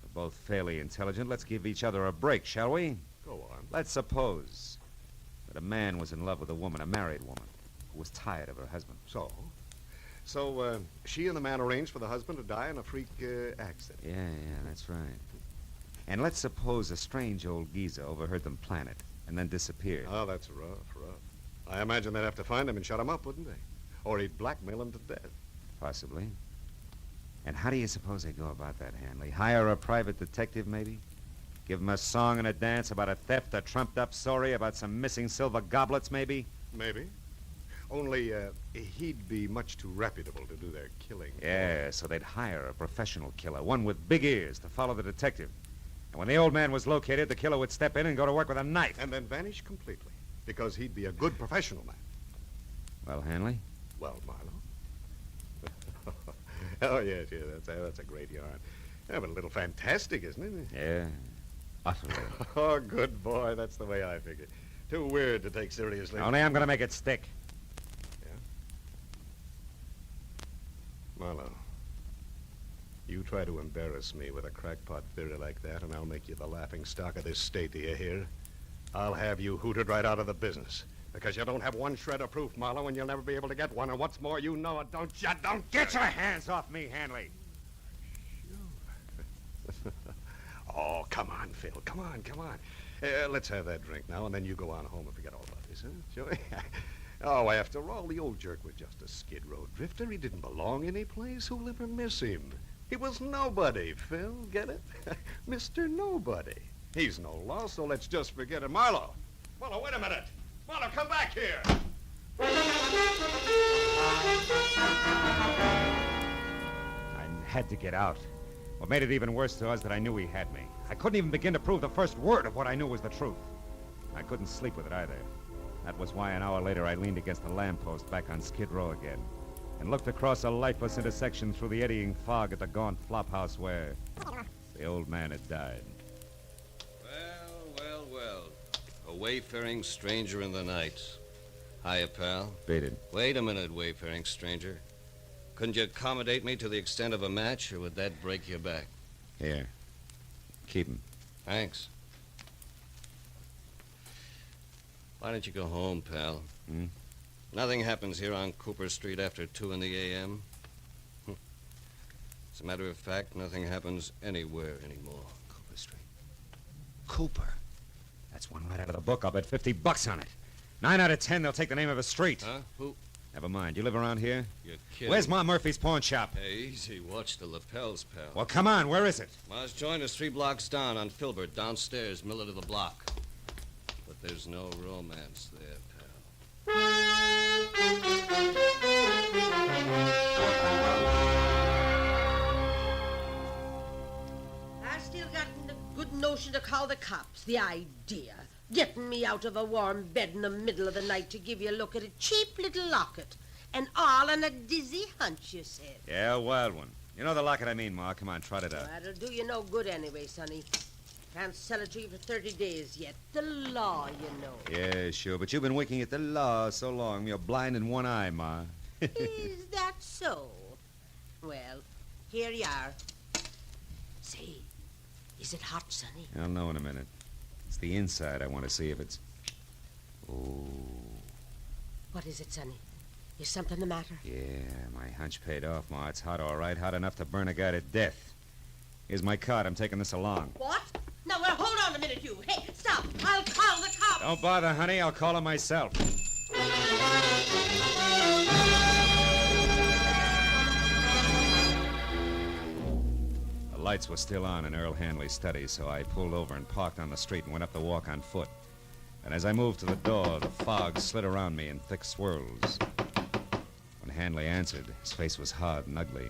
We're both fairly intelligent. Let's give each other a break, shall we? Go on. Let's suppose that a man was in love with a woman, a married woman, who was tired of her husband. So, she and the man arranged for the husband to die in a freak accident. Yeah, that's right. And let's suppose a strange old geezer overheard them plan it and then disappeared. Oh, that's rough. I imagine they'd have to find him and shut him up, wouldn't they? Or he'd blackmail him to death. Possibly. And how do you suppose they go about that, Hanley? Hire a private detective, maybe? Give him a song and a dance about a theft, a trumped-up story about some missing silver goblets, maybe? Maybe. Only, he'd be much too reputable to do their killing. Yeah, so they'd hire a professional killer, one with big ears, to follow the detective. And when the old man was located, the killer would step in and go to work with a knife. And then vanish completely, because he'd be a good professional man. Well, Hanley? Well, Marlowe? Oh, yes, that's a great yarn. Yeah, but a little fantastic, isn't it? Yeah, utterly. Oh, good boy. That's the way I figure. Too weird to take seriously. Only I'm going to make it stick. Yeah? Marlowe, you try to embarrass me with a crackpot theory like that, and I'll make you the laughing stock of this state, do you hear? I'll have you hooted right out of the business. Because you don't have one shred of proof, Marlowe, and you'll never be able to get one. And what's more, you know it, don't you? Don't Get your hands off me, Hanley. Oh, come on, Phil. Come on. Let's have that drink now, and then you go on home and forget all about this, huh? Shall we? Oh, after all, the old jerk was just a skid row drifter. He didn't belong any place. Who'll ever miss him? He was nobody, Phil. Get it? Mr. Nobody. He's no loss, so let's just forget it. Marlowe, wait a minute. Marlowe, come back here. I had to get out. What made it even worse to us that I knew he had me. I couldn't even begin to prove the first word of what I knew was the truth. I couldn't sleep with it either. That was why an hour later I leaned against the lamppost back on Skid Row again and looked across a lifeless intersection through the eddying fog at the gaunt flophouse where the old man had died. Well. A wayfaring stranger in the night. Hiya, pal. Beat it. Wait a minute, wayfaring stranger. Couldn't you accommodate me to the extent of a match, or would that break your back? Here. Keep him. Thanks. Why don't you go home, pal? Nothing happens here on Cooper Street after 2 in the a.m. As a matter of fact, nothing happens anywhere anymore. Cooper Street. Cooper. That's one right out of the book. I'll bet $50 on it. 9 out of 10, they'll take the name of a street. Huh? Who? Never mind. You live around here? You're kidding. Where's Ma Murphy's pawn shop? Hey, easy. Watch the lapels, pal. Well, come on. Where is it? Ma's joint is 3 blocks down on Filbert, downstairs, middle of the block. But there's no romance there, pal. I still got the good notion to call the cops. The idea. Getting me out of a warm bed in the middle of the night to give you a look at a cheap little locket. And all on a dizzy hunch, you said. Yeah, a wild one. You know the locket I mean, Ma. Come on, trot it out. That'll do you no good anyway, Sonny. Can't sell it to you for 30 days yet. The law, you know. Yeah, sure, but you've been winking at the law so long, you're blind in one eye, Ma. Is that so? Well, here you are. Say, is it hot, Sonny? I'll know in a minute. It's the inside I want to see if it's... Oh. What is it, Sonny? Is something the matter? Yeah, my hunch paid off, Ma. It's hot, all right. Hot enough to burn a guy to death. Here's my card. I'm taking this along. What? No, well, hold on a minute, you. Hey, stop. I'll call the cops. Don't bother, honey. I'll call him myself. The lights were still on in Earl Hanley's study, so I pulled over and parked on the street and went up the walk on foot. And as I moved to the door, the fog slid around me in thick swirls. When Hanley answered, his face was hard and ugly.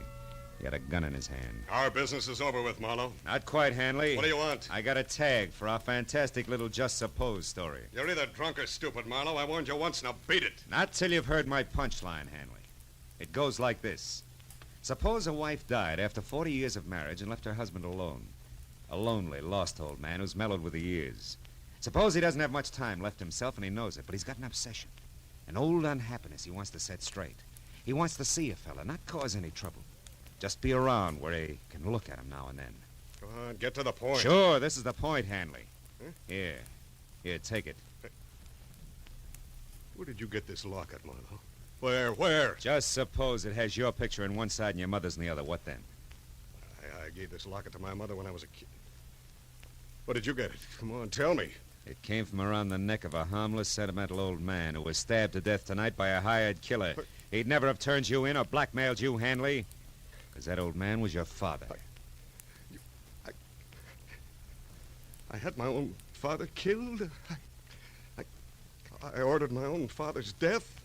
He had a gun in his hand. Our business is over with, Marlowe. Not quite, Hanley. What do you want? I got a tag for our fantastic little Just Suppose story. You're either drunk or stupid, Marlowe. I warned you once, now beat it. Not till you've heard my punchline, Hanley. It goes like this. Suppose a wife died after 40 years of marriage and left her husband alone. A lonely, lost old man who's mellowed with the years. Suppose he doesn't have much time left himself and he knows it, but he's got an obsession. An old unhappiness he wants to set straight. He wants to see a fella, not cause any trouble. Just be around where he can look at him now and then. Come on, get to the point. Sure, this is the point, Hanley. Huh? Here, take it. Where did you get this locket, Marlowe? Where? Just suppose it has your picture on one side and your mother's on the other. What then? I gave this locket to my mother when I was a kid. What did you get it? Come on, tell me. It came from around the neck of a harmless, sentimental old man who was stabbed to death tonight by a hired killer. He'd never have turned you in or blackmailed you, Hanley, because that old man was your father. I had my own father killed. I ordered my own father's death.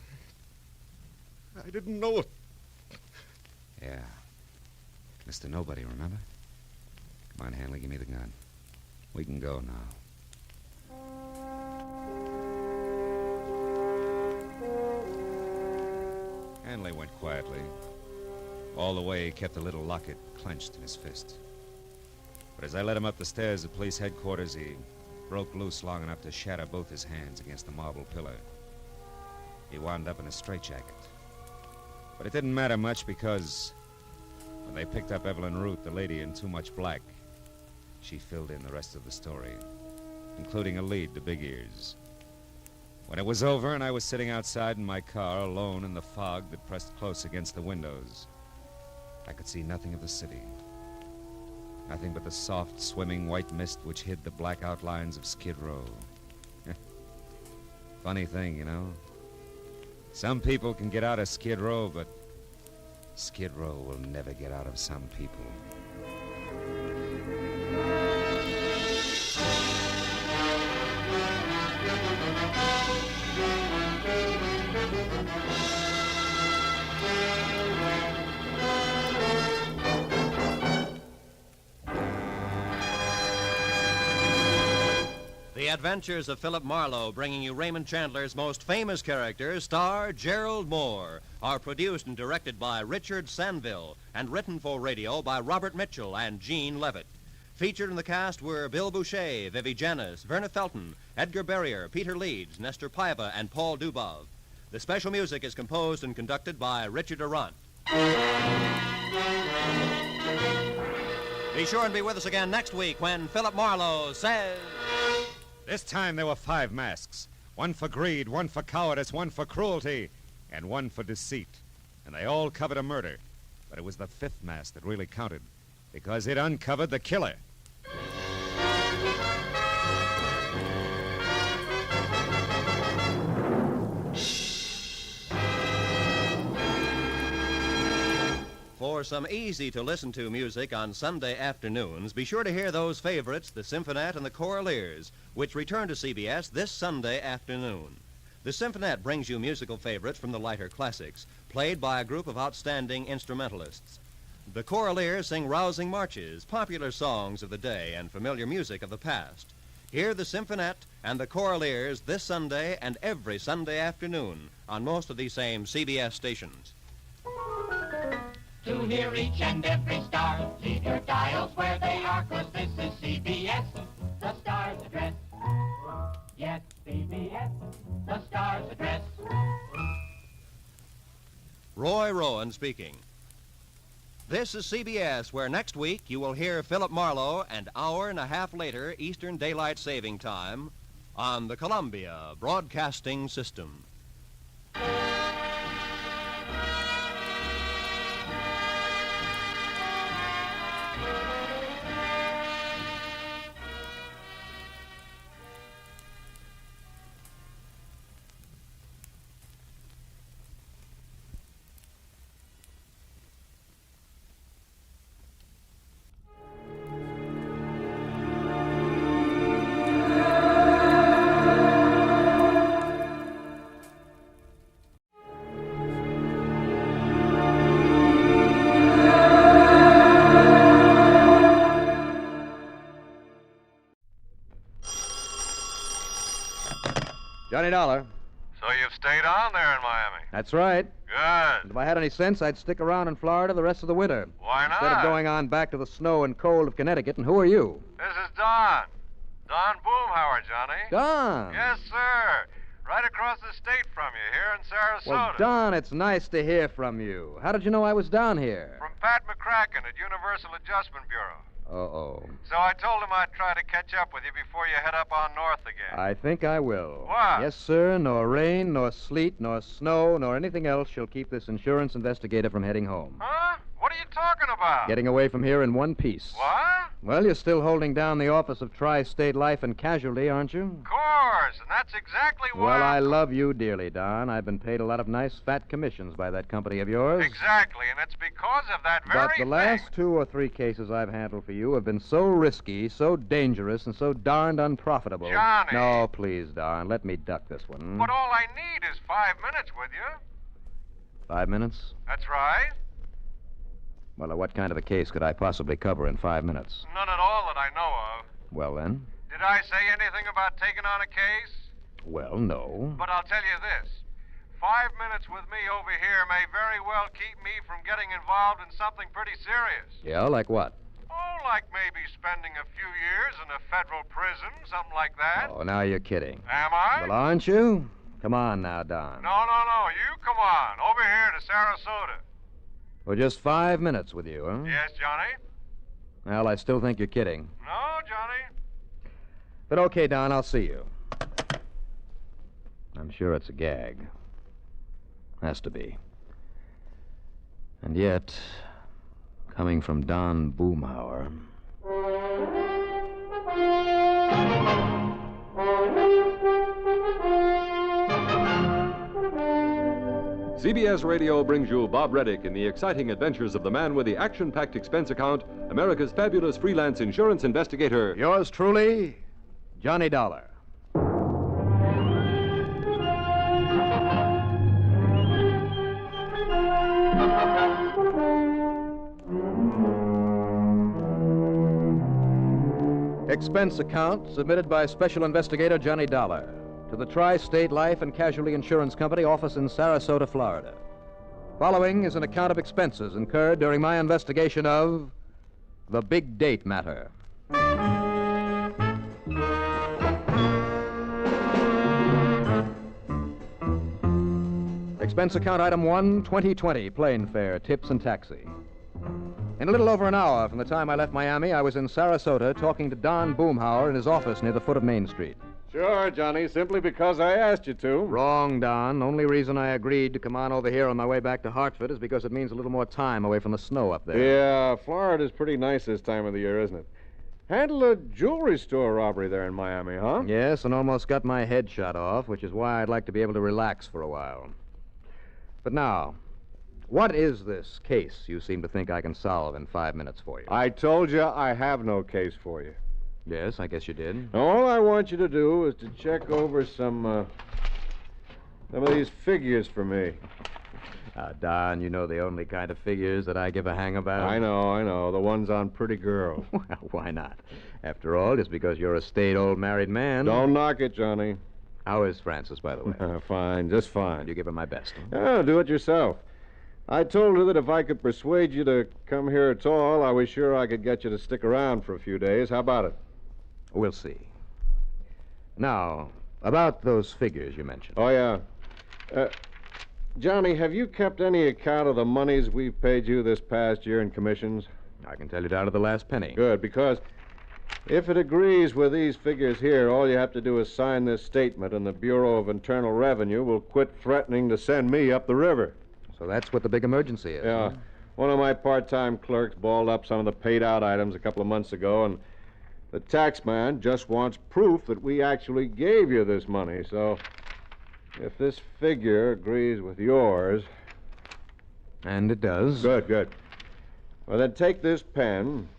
I didn't know it. Yeah. Mr. Nobody, remember? Come on, Hanley, give me the gun. We can go now. Hanley went quietly. All the way, he kept the little locket clenched in his fist. But as I led him up the stairs of police headquarters, he broke loose long enough to shatter both his hands against the marble pillar. He wound up in a straitjacket. But it didn't matter much because when they picked up Evelyn Root, the lady in too much black, she filled in the rest of the story, including a lead to Big Ears. When it was over and I was sitting outside in my car alone in the fog that pressed close against the windows, I could see nothing of the city. Nothing but the soft, swimming white mist which hid the black outlines of Skid Row. Funny thing, you know. Some people can get out of Skid Row, but Skid Row will never get out of some people. The Adventures of Philip Marlowe, bringing you Raymond Chandler's most famous characters, star Gerald Moore, are produced and directed by Richard Sanville and written for radio by Robert Mitchell and Gene Levitt. Featured in the cast were Bill Boucher, Vivi Janis, Verna Felton, Edgar Barrier, Peter Leeds, Nestor Paiva, and Paul Dubov. The special music is composed and conducted by Richard Arant. Be sure and be with us again next week when Philip Marlowe says... This time there were 5 masks. One for greed, one for cowardice, one for cruelty, and one for deceit. And they all covered a murder. But it was the 5th mask that really counted, because it uncovered the killer. For some easy-to-listen-to music on Sunday afternoons, be sure to hear those favorites, the Symphonette and the Choraleers, which return to CBS this Sunday afternoon. The Symphonette brings you musical favorites from the lighter classics, played by a group of outstanding instrumentalists. The Choraleers sing rousing marches, popular songs of the day, and familiar music of the past. Hear the Symphonette and the Choraleers this Sunday and every Sunday afternoon on most of these same CBS stations. To hear each and every star, leave your dials where they are, 'cause this is CBS, the Star's Address. Yes, CBS, the Star's Address. Roy Rowan speaking. This is CBS, where next week you will hear Philip Marlowe an hour and a half later Eastern Daylight Saving Time on the Columbia Broadcasting System. Johnny Dollar. So you've stayed on there in Miami? That's right. Good. And if I had any sense, I'd stick around in Florida the rest of the winter. Why not? Instead of going on back to the snow and cold of Connecticut. And who are you? This is Don. Don Boomhauer, Johnny. Don? Yes, sir. Right across the state from you, here in Sarasota. Well, Don, it's nice to hear from you. How did you know I was down here? From Pat McCracken at Universal Adjustment Bureau. Uh-oh. So I told him I'd try to catch up with you before you head up on north again. I think I will. What? Yes, sir. Nor rain, nor sleet, nor snow, nor anything else shall keep this insurance investigator from heading home. Huh? What are you talking about? Getting away from here in one piece. What? Well, you're still holding down the office of Tri-State Life and Casualty, aren't you? Of course, and that's exactly why... Well, I love you dearly, Don. I've been paid a lot of nice fat commissions by that company of yours. Exactly, and it's because of that very But the last 2 or 3 cases I've handled for you have been so risky, so dangerous, and so darned unprofitable. Johnny. No, please, Don. Let me duck this one. But all I need is 5 minutes with you. 5 minutes? That's right. Well, what kind of a case could I possibly cover in 5 minutes? None at all that I know of. Well, then. Did I say anything about taking on a case? Well, no. But I'll tell you this. 5 minutes with me over here may very well keep me from getting involved in something pretty serious. Yeah, like what? Oh, like maybe spending a few years in a federal prison, something like that. Oh, now you're kidding. Am I? Well, aren't you? Come on now, Don. No. You come on. Over here to Sarasota. For just 5 minutes with you, huh? Yes, Johnny? Well, I still think you're kidding. No, Johnny. But okay, Don, I'll see you. I'm sure it's a gag. Has to be. And yet, coming from Don Boomhauer... CBS Radio brings you Bob Reddick in the exciting adventures of the man with the action-packed expense account, America's fabulous freelance insurance investigator. Yours truly, Johnny Dollar. Expense account submitted by Special Investigator Johnny Dollar to the Tri-State Life and Casualty Insurance Company office in Sarasota, Florida. Following is an account of expenses incurred during my investigation of the big date matter. Expense account item 1, 2020, plane fare, tips and taxi. In a little over an hour from the time I left Miami, I was in Sarasota talking to Don Boomhauer in his office near the foot of Main Street. Sure, Johnny, simply because I asked you to. Wrong, Don. Only reason I agreed to come on over here on my way back to Hartford is because it means a little more time away from the snow up there. Yeah, Florida's pretty nice this time of the year, isn't it? Handled a jewelry store robbery there in Miami, huh? Yes, and almost got my head shot off, which is why I'd like to be able to relax for a while. But now, what is this case you seem to think I can solve in 5 minutes for you? I told you I have no case for you. Yes, I guess you did. All I want you to do is to check over some of these figures for me. Don, you know the only kind of figures that I give a hang about. I know. The ones on pretty girls. Well, why not? After all, just because you're a staid old married man. Don't knock it, Johnny. How is Frances, by the way? Fine, just fine. You give her my best. Oh, do it yourself. I told her that if I could persuade you to come here at all, I was sure I could get you to stick around for a few days. How about it? We'll see. Now, about those figures you mentioned. Oh, yeah. Johnny, have you kept any account of the monies we've paid you this past year in commissions? I can tell you down to the last penny. Good, because if it agrees with these figures here, all you have to do is sign this statement, and the Bureau of Internal Revenue will quit threatening to send me up the river. So that's what the big emergency is. Yeah. Huh? One of my part-time clerks balled up some of the paid-out items a couple of months ago, and the tax man just wants proof that we actually gave you this money. So if this figure agrees with yours... And it does. Good. Well, then take this pen,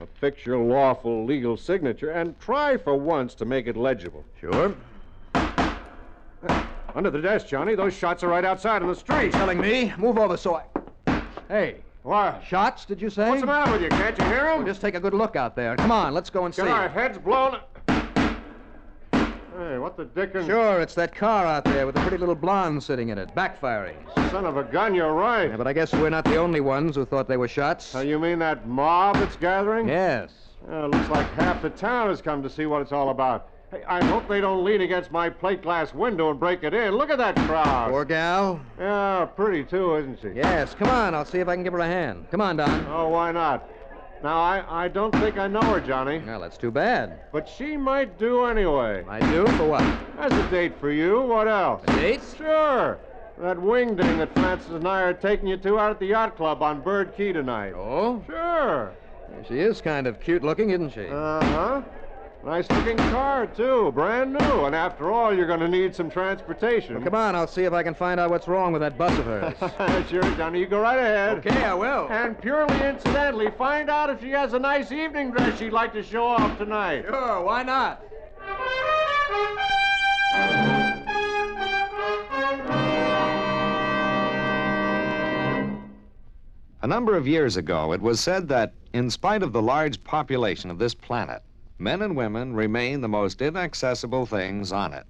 affix your lawful legal signature, and try for once to make it legible. Sure. Under the desk, Johnny. Those shots are right outside in the street. Telling me? Move over so I... Hey. What? Shots, did you say? What's the matter with you? Can't you hear them? Well, just take a good look out there. Come on, let's go and see. Get our heads blown... Hey, what the dickens... Sure, it's that car out there with the pretty little blonde sitting in it, backfiring. Son of a gun, you're right. Yeah, but I guess we're not the only ones who thought they were shots. You mean that mob that's gathering? Yes. Looks like half the town has come to see what it's all about. Hey, I hope they don't lean against my plate glass window and break it in. Look at that crowd. Poor gal. Yeah, pretty too, isn't she? Yes, come on. I'll see if I can give her a hand. Come on, Don. Oh, why not? Now, I don't think I know her, Johnny. Well, that's too bad. But she might do anyway. I do? For what? As a date for you. What else? A date? Sure. That wing ding that Francis and I are taking you to out at the yacht club on Bird Key tonight. Oh? Sure. She is kind of cute looking, isn't she? Uh-huh. Nice looking car, too. Brand new. And after all, you're going to need some transportation. Well, come on, I'll see if I can find out what's wrong with that bus of hers. Sure, Johnny. You go right ahead. Okay, I will. And purely incidentally, find out if she has a nice evening dress she'd like to show off tonight. Sure, why not? A number of years ago, it was said that, in spite of the large population of this planet, men and women remain the most inaccessible things on it.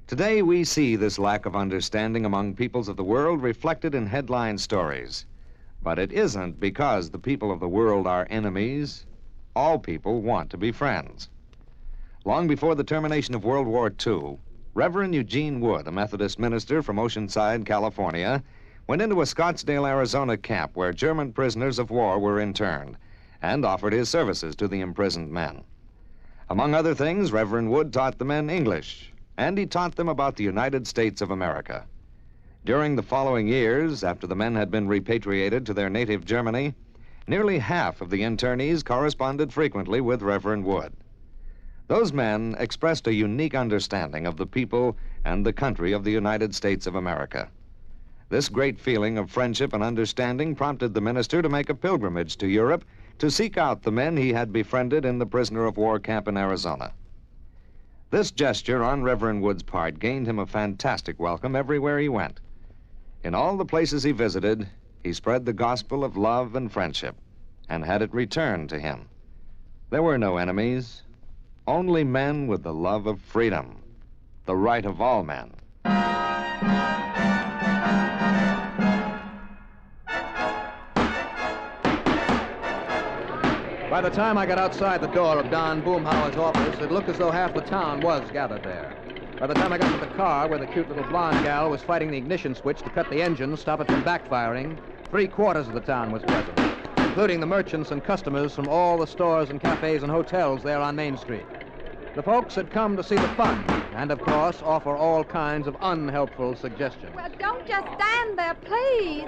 Today, we see this lack of understanding among peoples of the world reflected in headline stories. But it isn't because the people of the world are enemies. All people want to be friends. Long before the termination of World War II, Reverend Eugene Wood, a Methodist minister from Oceanside, California, went into a Scottsdale, Arizona camp where German prisoners of war were interned and offered his services to the imprisoned men. Among other things, Reverend Wood taught the men English, and he taught them about the United States of America. During the following years, after the men had been repatriated to their native Germany, nearly half of the internees corresponded frequently with Reverend Wood. Those men expressed a unique understanding of the people and the country of the United States of America. This great feeling of friendship and understanding prompted the minister to make a pilgrimage to Europe to seek out the men he had befriended in the prisoner of war camp in Arizona. This gesture on Reverend Wood's part gained him a fantastic welcome everywhere he went. In all the places he visited, he spread the gospel of love and friendship and had it returned to him. There were no enemies, only men with the love of freedom, the right of all men. By the time I got outside the door of Don Boomhauer's office, it looked as though half the town was gathered there. By the time I got to the car where the cute little blonde gal was fighting the ignition switch to cut the engine, stop it from backfiring, 3/4 of the town was present, including the merchants and customers from all the stores and cafes and hotels there on Main Street. The folks had come to see the fun and, of course, offer all kinds of unhelpful suggestions. Well, don't just stand there, please.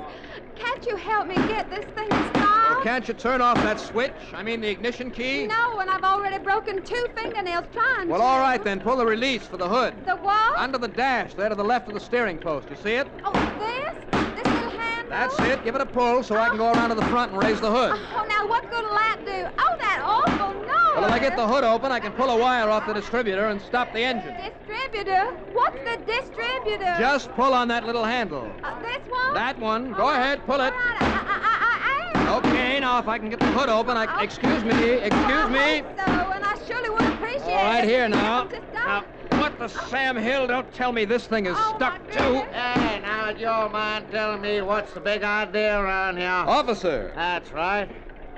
Can't you help me get this thing started? Well, can't you turn off that switch? I mean, the ignition key? No, and I've already broken 2 fingernails trying to. Well, all right, then. Pull the release for the hood. The what? Under the dash, there to the left of the steering post. You see it? Oh, this? This little handle? That's it. Give it a pull so I can go around to the front and raise the hood. Oh, now what good'll that do? Oh, that awful noise. Well, if I get the hood open, I can pull a wire off the distributor and stop the engine. Distributor? What's the distributor? Just pull on that little handle. This one? That one. Go ahead, pull it. Okay, now if I can get the hood open, excuse me. So, and I surely would appreciate it. All right, here now. Now, what the Sam Hill? Don't tell me this thing is stuck too. Hey, now, do you all mind telling me what's the big idea around here? Officer. That's right.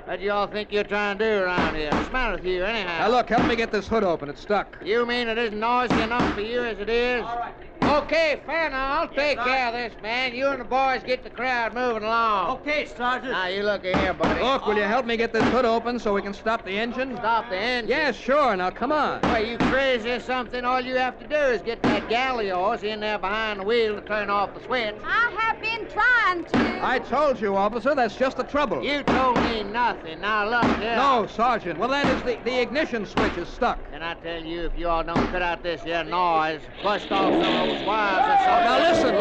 What do you all think you're trying to do around here? What's the matter with you, anyhow? Now, look, help me get this hood open. It's stuck. You mean it isn't noisy enough for you as it is? All right. Okay, fair now. I'll take care of this, man. You and the boys get the crowd moving along. Okay, Sergeant. Now, you look here, buddy. Look, will you help me get this hood open so we can stop the engine? Stop the engine? Yes, sure. Now, come on. Well, you crazy or something? All you have to do is get that gal of yours in there behind the wheel to turn off the switch. I have been trying to. I told you, officer, that's just the trouble. You told me nothing. Now, look here. No, Sergeant. Well, that is the ignition switch is stuck. And I tell you, if you all don't cut out this here noise, bust off some of those wires and so. Now, listen.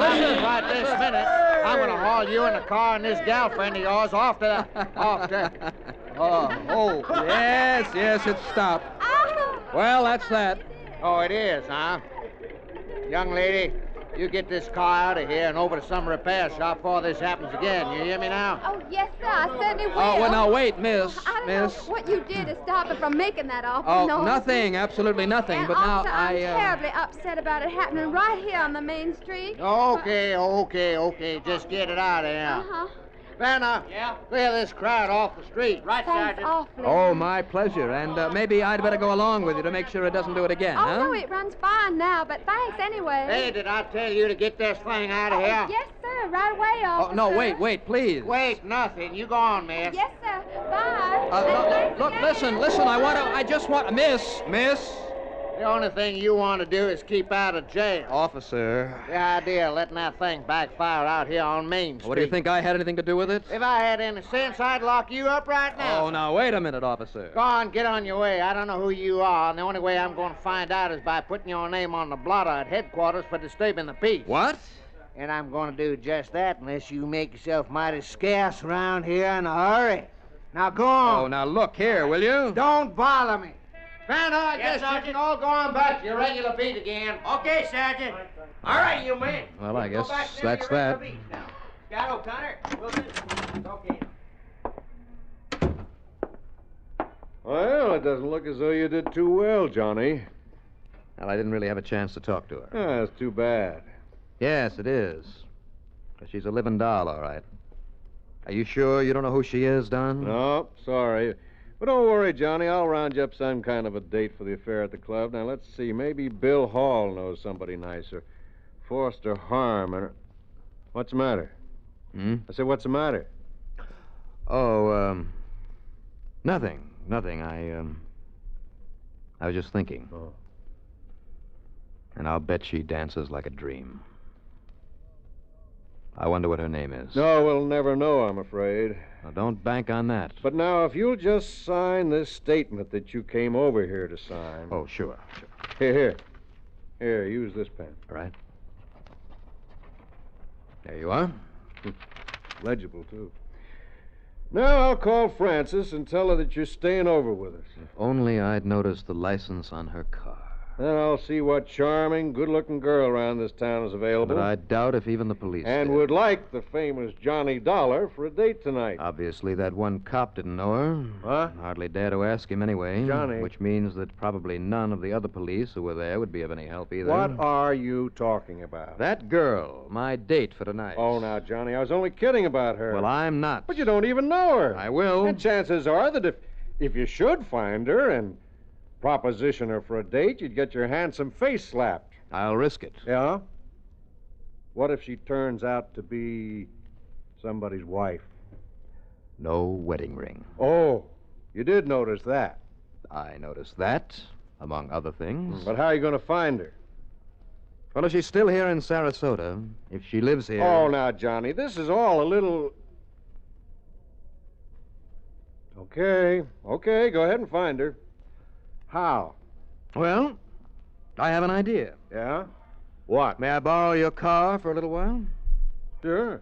Right this minute, I'm going to haul you and the car and this gal friend of yours off to... Oh. Yes, it's stopped. Well, that's that. Oh, it is, huh? Young lady, you get this car out of here and over to some repair shop before this happens again. You hear me now? Oh, yes, sir. I certainly will. Oh, well, now, wait, miss. I don't know what you did to stop it from making that awful Oh, noise. nothing. Absolutely nothing. And But now also, I'm terribly upset about it happening right here on the main street. Okay. Just get it out of here. Uh-huh. Vanna. Yeah? Clear this crowd off the street. Right, Thanks Sergeant. awfully. Oh, my pleasure. And maybe I'd better go along with you to make sure it doesn't do it again, Oh, huh? no, it runs fine now, but thanks anyway. Hey, did I tell you to get this thing out of here? Yes, sir. Right away, Oh, officer. no, wait, please. Wait, nothing. You go on, miss. Yes, sir. Bye. Look, listen, I just want, miss. The only thing you want to do is keep out of jail. Officer. The idea of letting that thing backfire out here on Main Street. What do you think I had anything to do with it? If I had any sense, I'd lock you up right now. Oh, now, wait a minute, officer. Go on, get on your way. I don't know who you are, and the only way I'm going to find out is by putting your name on the blotter at headquarters for disturbing the peace. What? And I'm going to do just that unless you make yourself mighty scarce around here in a hurry. Now go on. Oh, now look here, will you? Don't bother me. Vanna, I Yes, guess you Sergeant. can all go on back to your regular beat again. Okay, Sergeant. All right, you men. Well, I Go guess back to that's your regular that. beats now. Scout O'Connor, Wilson. It's okay. Well, it doesn't look as though you did too well, Johnny. Well, I didn't really have a chance to talk to her. Yeah, that's too bad. Yes, it is. But she's a living doll, all right. Are you sure you don't know who she is, Don? No, sorry. But don't worry, Johnny. I'll round you up some kind of a date for the affair at the club. Now, let's see. Maybe Bill Hall knows somebody nicer. Forster Harm. What's the matter? Hmm? I said, what's the matter? Oh, nothing. I was just thinking. Oh. And I'll bet she dances like a dream. I wonder what her name is. No, we'll never know, I'm afraid. Now, don't bank on that. But now, if you'll just sign this statement that you came over here to sign. Oh, sure. Here. Here, use this pen. All right. There you are. Legible, too. Now I'll call Frances and tell her that you're staying over with us. If only I'd noticed the license on her car. Then I'll see what charming, good-looking girl around this town is available. But I doubt if even the police And did. would like the famous Johnny Dollar for a date tonight. Obviously, that one cop didn't know her. What? Hardly dare to ask him anyway. Johnny. Which means that probably none of the other police who were there would be of any help either. What are you talking about? That girl, my date for tonight. Oh, now, Johnny, I was only kidding about her. Well, I'm not. But you don't even know her. I will. And chances are that if you should find her and proposition her for a date, you'd get your handsome face slapped. I'll risk it. Yeah? What if she turns out to be somebody's wife? No wedding ring. Oh, you did notice that. I noticed that, among other things. But how are you going to find her? Well, if she's still here in Sarasota, if she lives here... Oh, now, Johnny, this is all a little... Okay, go ahead and find her. How? Well, I have an idea. Yeah? What? May I borrow your car for a little while? Sure.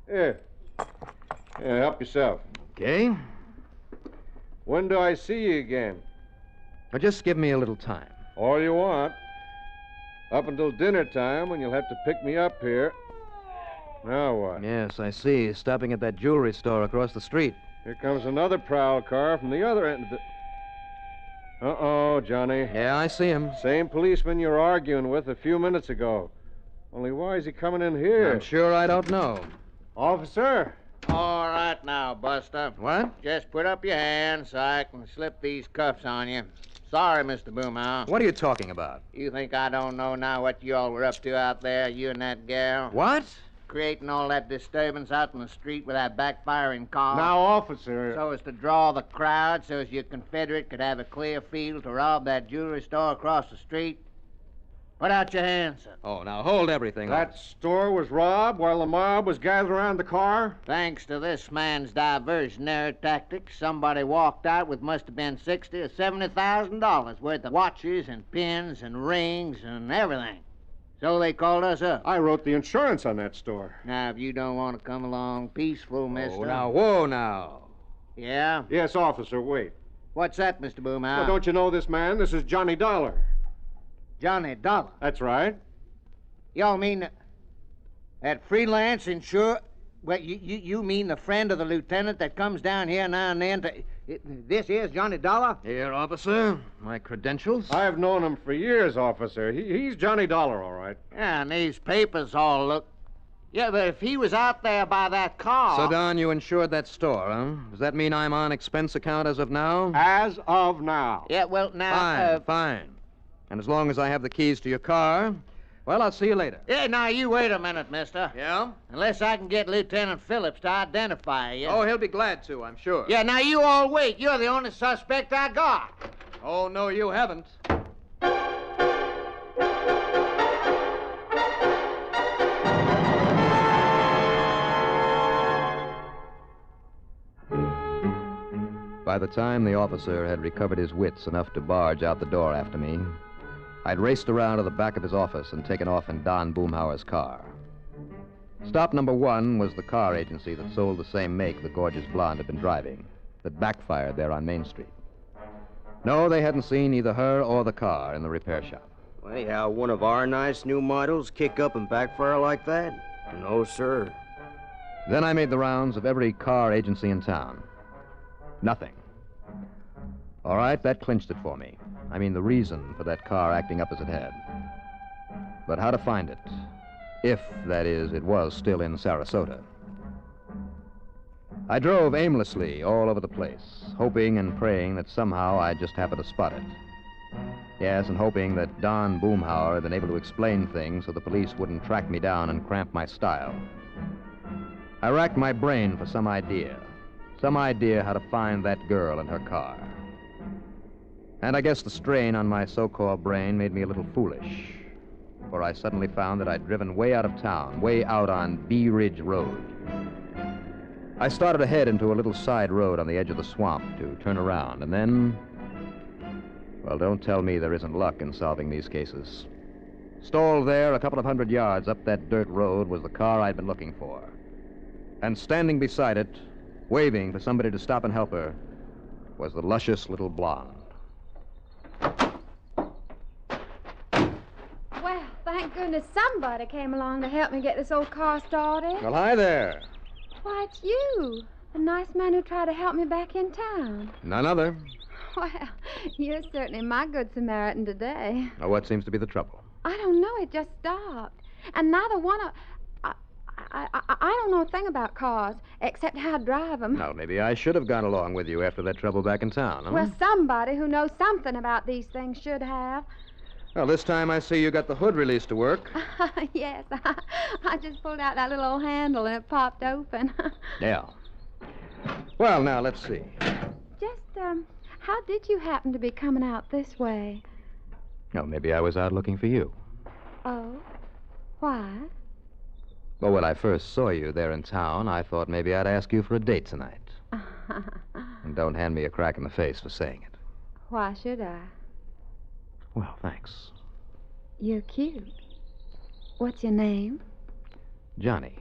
Here. Yeah, help yourself. Okay. When do I see you again? But just give me a little time. All you want. Up until dinner time, when you'll have to pick me up here. Now what? Yes, I see. Stopping at that jewelry store across the street. Here comes another prowl car from the other end of the... Uh-oh, Johnny. Yeah, I see him. Same policeman you were arguing with a few minutes ago. Only why is he coming in here? I'm sure I don't know. Officer. All right now, Buster. What? Just put up your hands so I can slip these cuffs on you. Sorry, Mr. Boomhouse. What are you talking about? You think I don't know now what you all were up to out there, you and that gal? What? Creating all that disturbance out in the street with that backfiring car. Now, officer. So as to draw the crowd so as your Confederate could have a clear field to rob that jewelry store across the street? Put out your hands, sir. Oh, now hold everything. That store was robbed while the mob was gathered around the car? Thanks to this man's diversionary tactics, somebody walked out with must have been $60,000 or $70,000 worth of watches and pins and rings and everything. So they called us up. I wrote the insurance on that store. Now, if you don't want to come along peaceful, mister. Oh, now, whoa, now. Yeah? Yes, officer, wait. What's that, Mr. Boomhouse? Well, don't you know this man? This is Johnny Dollar. Johnny Dollar? That's right. Y'all mean that freelance insure... Well, you mean the friend of the lieutenant that comes down here now and then to... This is Johnny Dollar? Here, officer. My credentials. I've known him for years, officer. He's Johnny Dollar, all right. Yeah, and these papers all look... Yeah, but if he was out there by that car... So, Don, you insured that store, huh? Does that mean I'm on expense account as of now? As of now. Yeah, well, now... Fine. And as long as I have the keys to your car, well, I'll see you later. Yeah, now you wait a minute, mister. Yeah? Unless I can get Lieutenant Phillips to identify you. Oh, he'll be glad to, I'm sure. Yeah, now you all wait. You're the only suspect I got. Oh, no, you haven't. By the time the officer had recovered his wits enough to barge out the door after me, I'd raced around to the back of his office and taken off in Don Boomhauer's car. Stop number 1 was the car agency that sold the same make the gorgeous blonde had been driving, that backfired there on Main Street. No, they hadn't seen either her or the car in the repair shop. Anyhow, one of our nice new models kick up and backfire like that? No, sir. Then I made the rounds of every car agency in town. Nothing. All right, that clinched it for me. I mean, the reason for that car acting up as it had. But how to find it? If, that is, it was still in Sarasota. I drove aimlessly all over the place, hoping and praying that somehow I'd just happen to spot it. Yes, and hoping that Don Boomhauer had been able to explain things so the police wouldn't track me down and cramp my style. I racked my brain for some idea how to find that girl and her car. And I guess the strain on my so-called brain made me a little foolish, for I suddenly found that I'd driven way out of town, way out on Bee Ridge Road. I started ahead into a little side road on the edge of the swamp to turn around, and then... Well, don't tell me there isn't luck in solving these cases. Stalled there a couple of 100 yards up that dirt road was the car I'd been looking for. And standing beside it, waving for somebody to stop and help her, was the luscious little blonde. Well, thank goodness somebody came along to help me get this old car started. Well, hi there. Why, it's you. The nice man who tried to help me back in town. None other. Well, you're certainly my good Samaritan today. Now, what seems to be the trouble? I don't know. It just stopped. And neither one of... I don't know a thing about cars, except how to drive them. Well, maybe I should have gone along with you after that trouble back in town, huh? Well, somebody who knows something about these things should have. Well, this time I see you got the hood released to work. Yes, I just pulled out that little old handle and it popped open. Yeah. Well, now, let's see. Just, how did you happen to be coming out this way? Oh, maybe I was out looking for you. Oh? Why? Well, when I first saw you there in town, I thought maybe I'd ask you for a date tonight. And don't hand me a crack in the face for saying it. Why should I? Well, thanks. You're cute. What's your name? Johnny.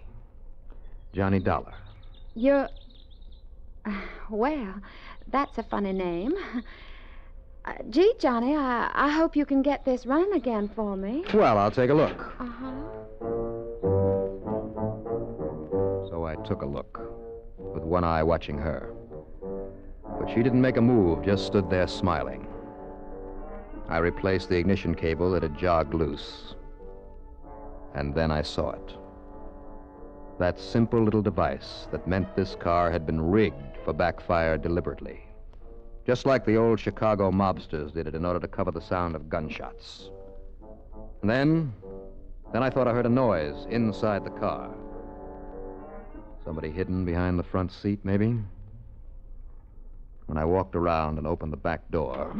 Johnny Dollar. You're... Well, that's a funny name. Gee, Johnny, I hope you can get this running again for me. Well, I'll take a look. Uh-huh. So I took a look, with one eye watching her. But she didn't make a move, just stood there smiling. I replaced the ignition cable that had jogged loose. And then I saw it. That simple little device that meant this car had been rigged for backfire deliberately. Just like the old Chicago mobsters did it in order to cover the sound of gunshots. And then I thought I heard a noise inside the car. Somebody hidden behind the front seat, maybe? When I walked around and opened the back door,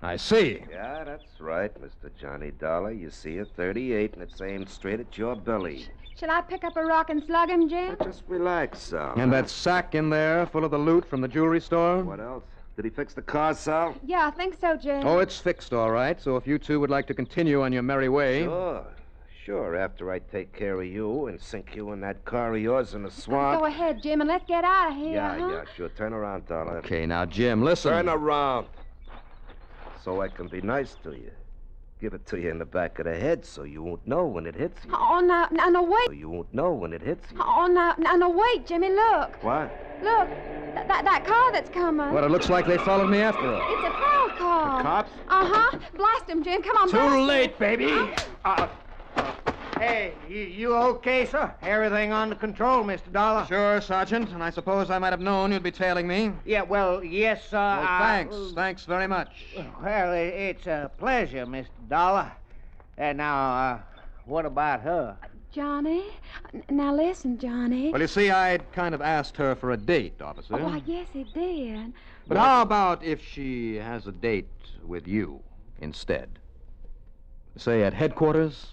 I see. Yeah, that's right, Mr. Johnny Dollar. You see a 38, and it's aimed straight at your belly. Shall I pick up a rock and slug him, Jim? Just relax, Sal. And that sack in there full of the loot from the jewelry store? What else? Did he fix the car, Sal? Yeah, I think so, Jim. Oh, it's fixed, all right. So if you two would like to continue on your merry way... Sure, after I take care of you and sink you in that car of yours in the swamp. Go ahead, Jim, and let's get out of here, Yeah, sure. Turn around, Dollar. Okay, now, Jim, listen. Turn around. So I can be nice to you. Give it to you in the back of the head so you won't know when it hits you. Oh, now, wait. So you won't know when it hits you. Oh, now, wait, Jimmy, look. What? Look, that car that's coming. What, it looks like they followed me after all. It's a prowl car. The cops? Uh-huh. Blast him, Jim. Come on, blast him. Too late, baby. Hey, you okay, sir? Everything under control, Mr. Dollar? Sure, Sergeant, and I suppose I might have known you'd be tailing me. Yeah, well, yes, sir. Well, thanks. Thanks very much. Well, it's a pleasure, Mr. Dollar. And now, what about her? Johnny? Now listen, Johnny. Well, you see, I'd kind of asked her for a date, officer. Oh, why, yes, he did. But how about if she has a date with you instead? Say at headquarters?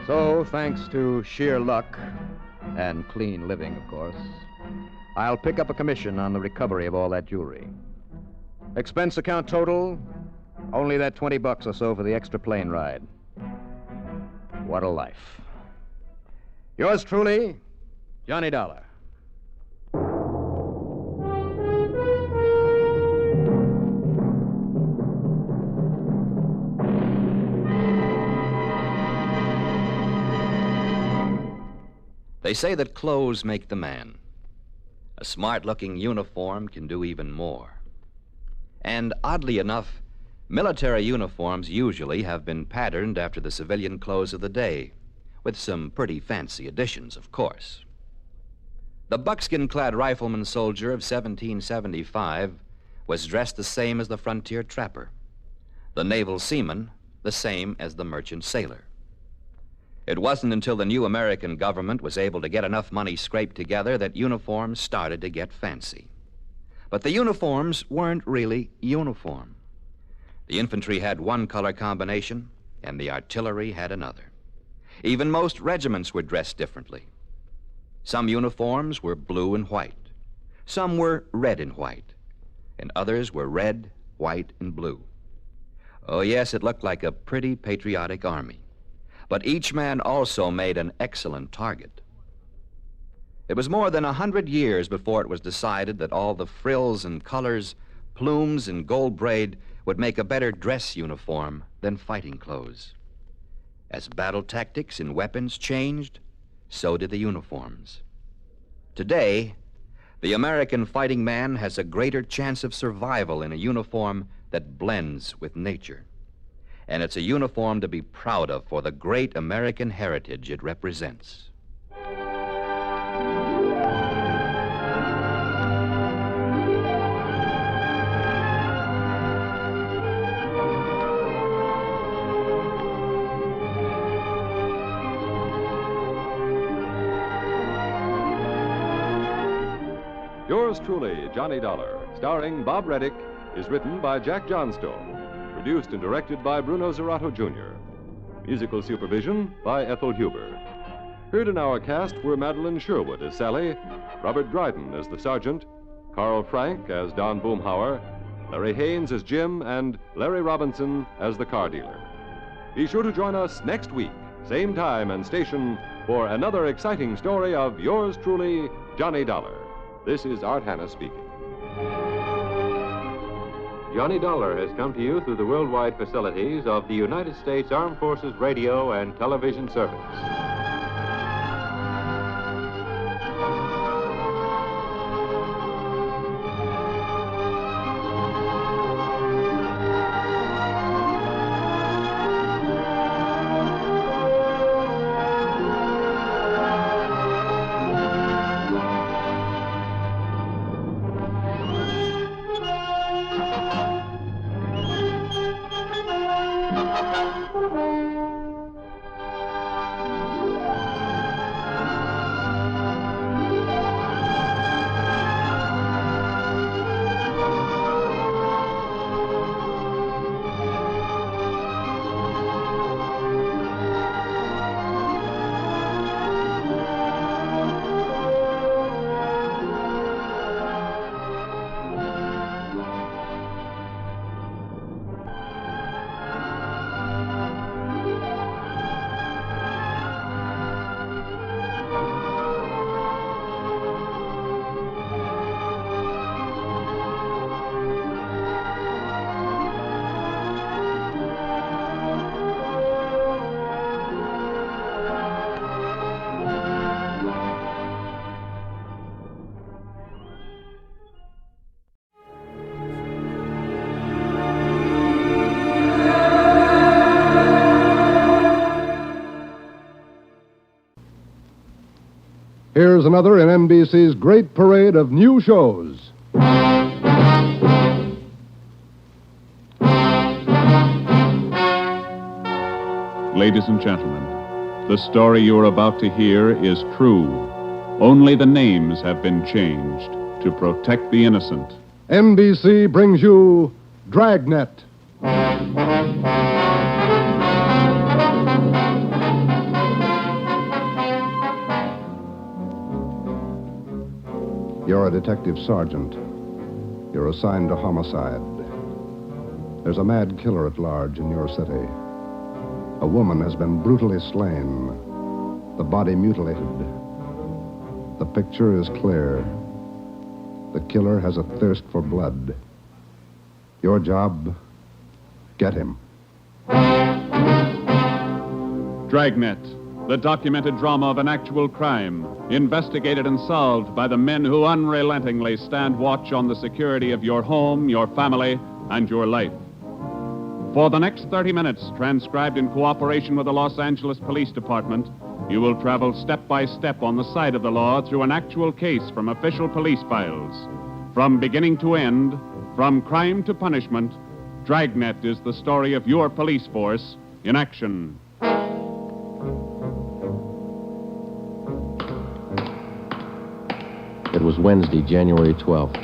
So, thanks to sheer luck and clean living, of course, I'll pick up a commission on the recovery of all that jewelry. Expense account total, only that $20 or so for the extra plane ride. What a life. Yours truly, Johnny Dollar. They say that clothes make the man. A smart-looking uniform can do even more. And oddly enough, military uniforms usually have been patterned after the civilian clothes of the day, with some pretty fancy additions, of course. The buckskin-clad rifleman soldier of 1775 was dressed the same as the frontier trapper. The naval seaman, the same as the merchant sailor. It wasn't until the new American government was able to get enough money scraped together that uniforms started to get fancy. But the uniforms weren't really uniform. The infantry had one color combination, and the artillery had another. Even most regiments were dressed differently. Some uniforms were blue and white. Some were red and white. And others were red, white, and blue. Oh, yes, it looked like a pretty patriotic army. But each man also made an excellent target. It was more than 100 years before it was decided that all the frills and colors, plumes and gold braid would make a better dress uniform than fighting clothes. As battle tactics and weapons changed, so did the uniforms. Today, the American fighting man has a greater chance of survival in a uniform that blends with nature. And it's a uniform to be proud of for the great American heritage it represents. Yours truly, Johnny Dollar, starring Bob Reddick, is written by Jack Johnstone. Produced and directed by Bruno Zerato, Jr. Musical supervision by Ethel Huber. Heard in our cast were Madeline Sherwood as Sally, Robert Dryden as the sergeant, Carl Frank as Don Boomhauer, Larry Haynes as Jim, and Larry Robinson as the car dealer. Be sure to join us next week, same time and station, for another exciting story of yours truly, Johnny Dollar. This is Art Hanna speaking. Johnny Dollar has come to you through the worldwide facilities of the United States Armed Forces Radio and Television Service. Here's another in NBC's great parade of new shows. Ladies and gentlemen, the story you are about to hear is true. Only the names have been changed to protect the innocent. NBC brings you Dragnet. You're a detective sergeant. You're assigned to homicide. There's a mad killer at large in your city. A woman has been brutally slain, the body mutilated. The picture is clear. The killer has a thirst for blood. Your job, get him. Dragnet, the documented drama of an actual crime, investigated and solved by the men who unrelentingly stand watch on the security of your home, your family, and your life. For the next 30 minutes, transcribed in cooperation with the Los Angeles Police Department, you will travel step by step on the side of the law through an actual case from official police files. From beginning to end, from crime to punishment, Dragnet is the story of your police force in action. It was Wednesday, January 12th.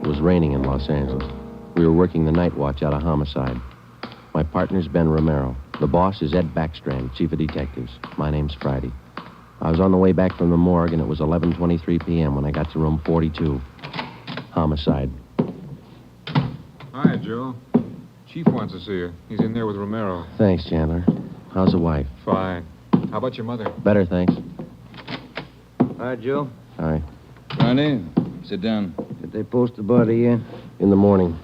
It was raining in Los Angeles. We were working the night watch out of Homicide. My partner's Ben Romero. The boss is Ed Backstrand, chief of detectives. My name's Friday. I was on the way back from the morgue, and it was 11:23 p.m. when I got to room 42. Homicide. Hi, Joe. Chief wants to see you. He's in there with Romero. Thanks, Chandler. How's the wife? Fine. How about your mother? Better, thanks. Hi, Joe. Hi. Friday, sit down. Did they post the body yet? In the morning.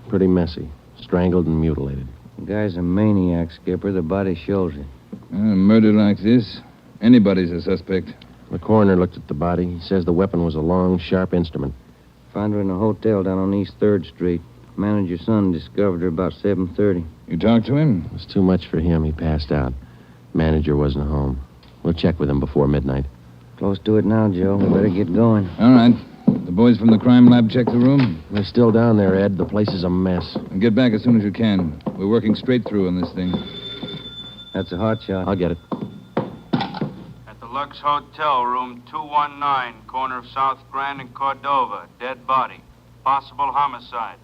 Pretty messy. Strangled and mutilated. The guy's a maniac, Skipper. The body shows it. A murder like this, anybody's a suspect. The coroner looked at the body. He says the weapon was a long, sharp instrument. Found her in a hotel down on East 3rd Street. Manager's son discovered her about 7:30. You talked to him? It was too much for him. He passed out. Manager wasn't home. We'll check with him before midnight. Close to it now, Joe. We better get going. All right. The boys from the crime lab check the room? They're still down there, Ed. The place is a mess. And get back as soon as you can. We're working straight through on this thing. That's a hot shot. I'll get it. At the Lux Hotel, room 219, corner of South Grand and Cordova. Dead body. Possible homicide.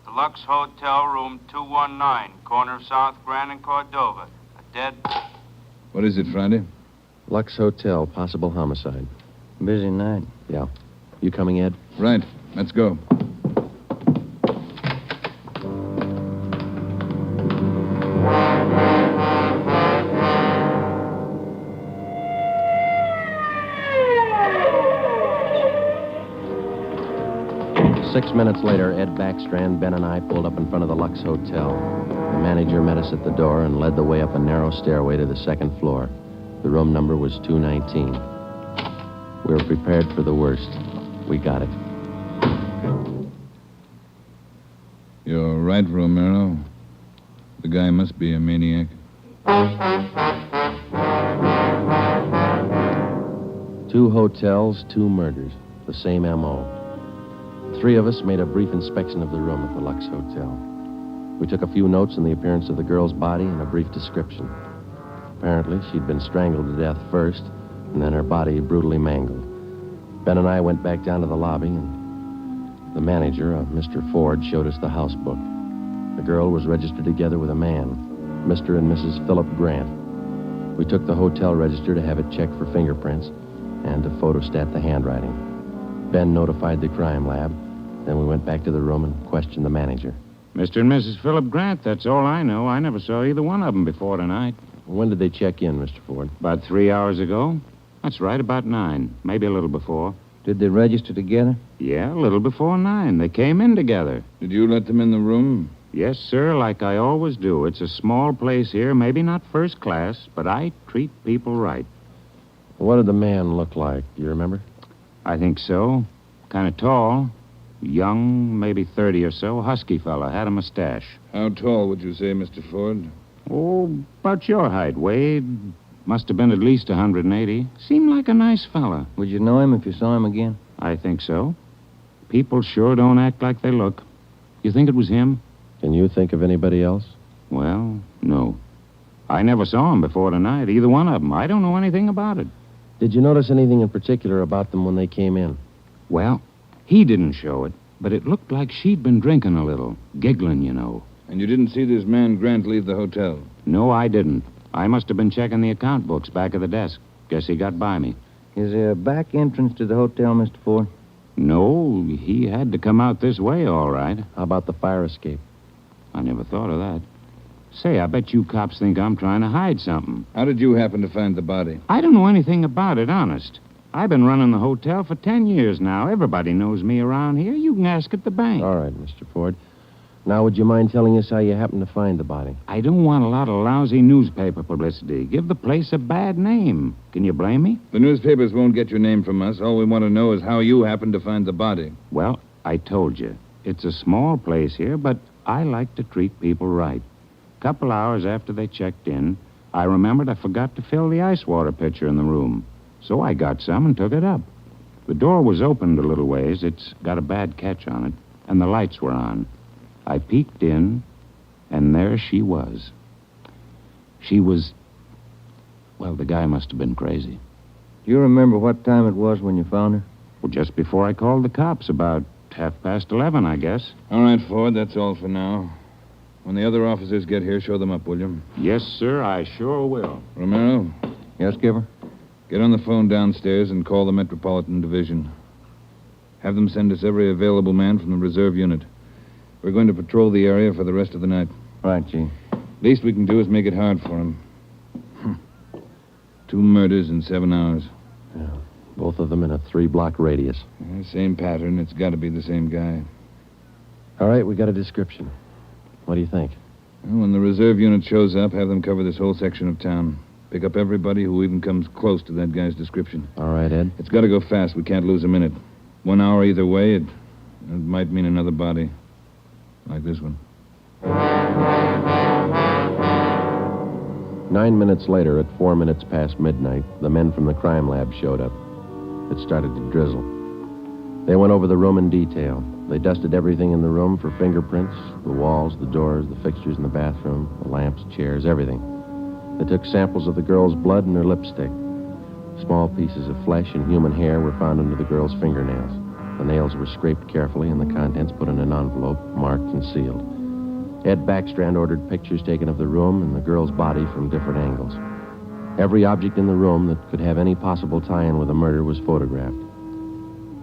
The Lux Hotel, room 219, corner of South Grand and Cordova. A dead... What is it, Friday? Lux Hotel, possible homicide. Busy night. Yeah. You coming, Ed? Right. Let's go. Six minutes later, Ed Backstrand, Ben, and I pulled up in front of the Lux Hotel. The manager met us at the door and led the way up a narrow stairway to the second floor. The room number was 219. We were prepared for the worst. We got it. You're right, Romero. The guy must be a maniac. 2 hotels, 2 murders. The same M.O. 3 of us made a brief inspection of the room at the Lux Hotel. We took a few notes on the appearance of the girl's body and a brief description. Apparently, she'd been strangled to death first, and then her body brutally mangled. Ben and I went back down to the lobby, and the manager, Mr. Ford, showed us the house book. The girl was registered together with a man, Mr. and Mrs. Philip Grant. We took the hotel register to have it checked for fingerprints and to photostat the handwriting. Ben notified the crime lab. Then we went back to the room and questioned the manager. Mr. and Mrs. Philip Grant, that's all I know. I never saw either one of them before tonight. When did they check in, Mr. Ford? About 3 hours ago. That's right, about 9. Maybe a little before. Did they register together? Yeah, a little before 9. They came in together. Did you let them in the room? Yes, sir, like I always do. It's a small place here, maybe not first class, but I treat people right. What did the man look like? Do you remember? I think so. Kind of tall. Young, maybe 30 or so. Husky fella. Had a mustache. How tall would you say, Mr. Ford? Oh, about your height, Wade. Must have been at least 180. Seemed like a nice fella. Would you know him if you saw him again? I think so. People sure don't act like they look. You think it was him? Can you think of anybody else? Well, no. I never saw him before tonight, either one of them. I don't know anything about it. Did you notice anything in particular about them when they came in? Well, he didn't show it, but it looked like she'd been drinking a little. Giggling, you know. And you didn't see this man Grant leave the hotel? No, I didn't. I must have been checking the account books back of the desk. Guess he got by me. Is there a back entrance to the hotel, Mr. Ford? No, he had to come out this way, all right. How about the fire escape? I never thought of that. Say, I bet you cops think I'm trying to hide something. How did you happen to find the body? I don't know anything about it, honest. I've been running the hotel for 10 years now. Everybody knows me around here. You can ask at the bank. All right, Mr. Ford. Now, would you mind telling us how you happened to find the body? I don't want a lot of lousy newspaper publicity. Give the place a bad name. Can you blame me? The newspapers won't get your name from us. All we want to know is how you happened to find the body. Well, I told you. It's a small place here, but I like to treat people right. A couple hours after they checked in, I remembered I forgot to fill the ice water pitcher in the room. So I got some and took it up. The door was opened a little ways. It's got a bad catch on it, and the lights were on. I peeked in, and there she was. She was... Well, the guy must have been crazy. Do you remember what time it was when you found her? Well, just before I called the cops, about 11:30, I guess. All right, Ford, that's all for now. When the other officers get here, show them up, will you? Yes, sir, I sure will. Romero? Yes, Skipper? Get on the phone downstairs and call the Metropolitan Division. Have them send us every available man from the reserve unit. We're going to patrol the area for the rest of the night. Right, G. Least we can do is make it hard for him. 2 murders in 7 hours. Yeah, both of them in a 3-block radius. Same pattern. It's got to be the same guy. All right, we got a description. What do you think? Well, when the reserve unit shows up, have them cover this whole section of town. Pick up everybody who even comes close to that guy's description. All right, Ed. It's got to go fast. We can't lose a minute. 1 hour either way, it might mean another body. Like this one. 9 minutes later, at 4 minutes past midnight, the men from the crime lab showed up. It started to drizzle. They went over the room in detail. They dusted everything in the room for fingerprints, the walls, the doors, the fixtures in the bathroom, the lamps, chairs, everything. They took samples of the girl's blood and her lipstick. Small pieces of flesh and human hair were found under the girl's fingernails. The nails were scraped carefully and the contents put in an envelope, marked and sealed. Ed Backstrand ordered pictures taken of the room and the girl's body from different angles. Every object in the room that could have any possible tie-in with the murder was photographed.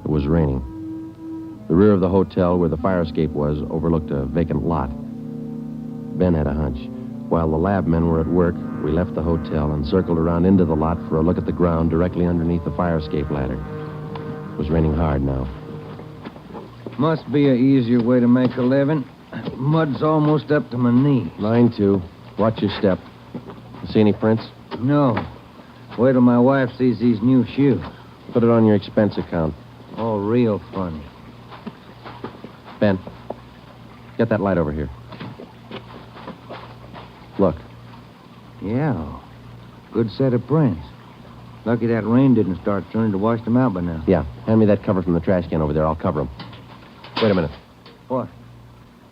It was raining. The rear of the hotel where the fire escape was overlooked a vacant lot. Ben had a hunch. While the lab men were at work, we left the hotel and circled around into the lot for a look at the ground directly underneath the fire escape ladder. It was raining hard now. Must be an easier way to make a living. Mud's almost up to my knees. Mine, too. Watch your step. You see any prints? No. Wait till my wife sees these new shoes. Put it on your expense account. Oh, real funny. Ben, get that light over here. Look. Yeah. Good set of prints. Lucky that rain didn't start turning to wash them out by now. Yeah. Hand me that cover from the trash can over there. I'll cover them. Wait a minute. What?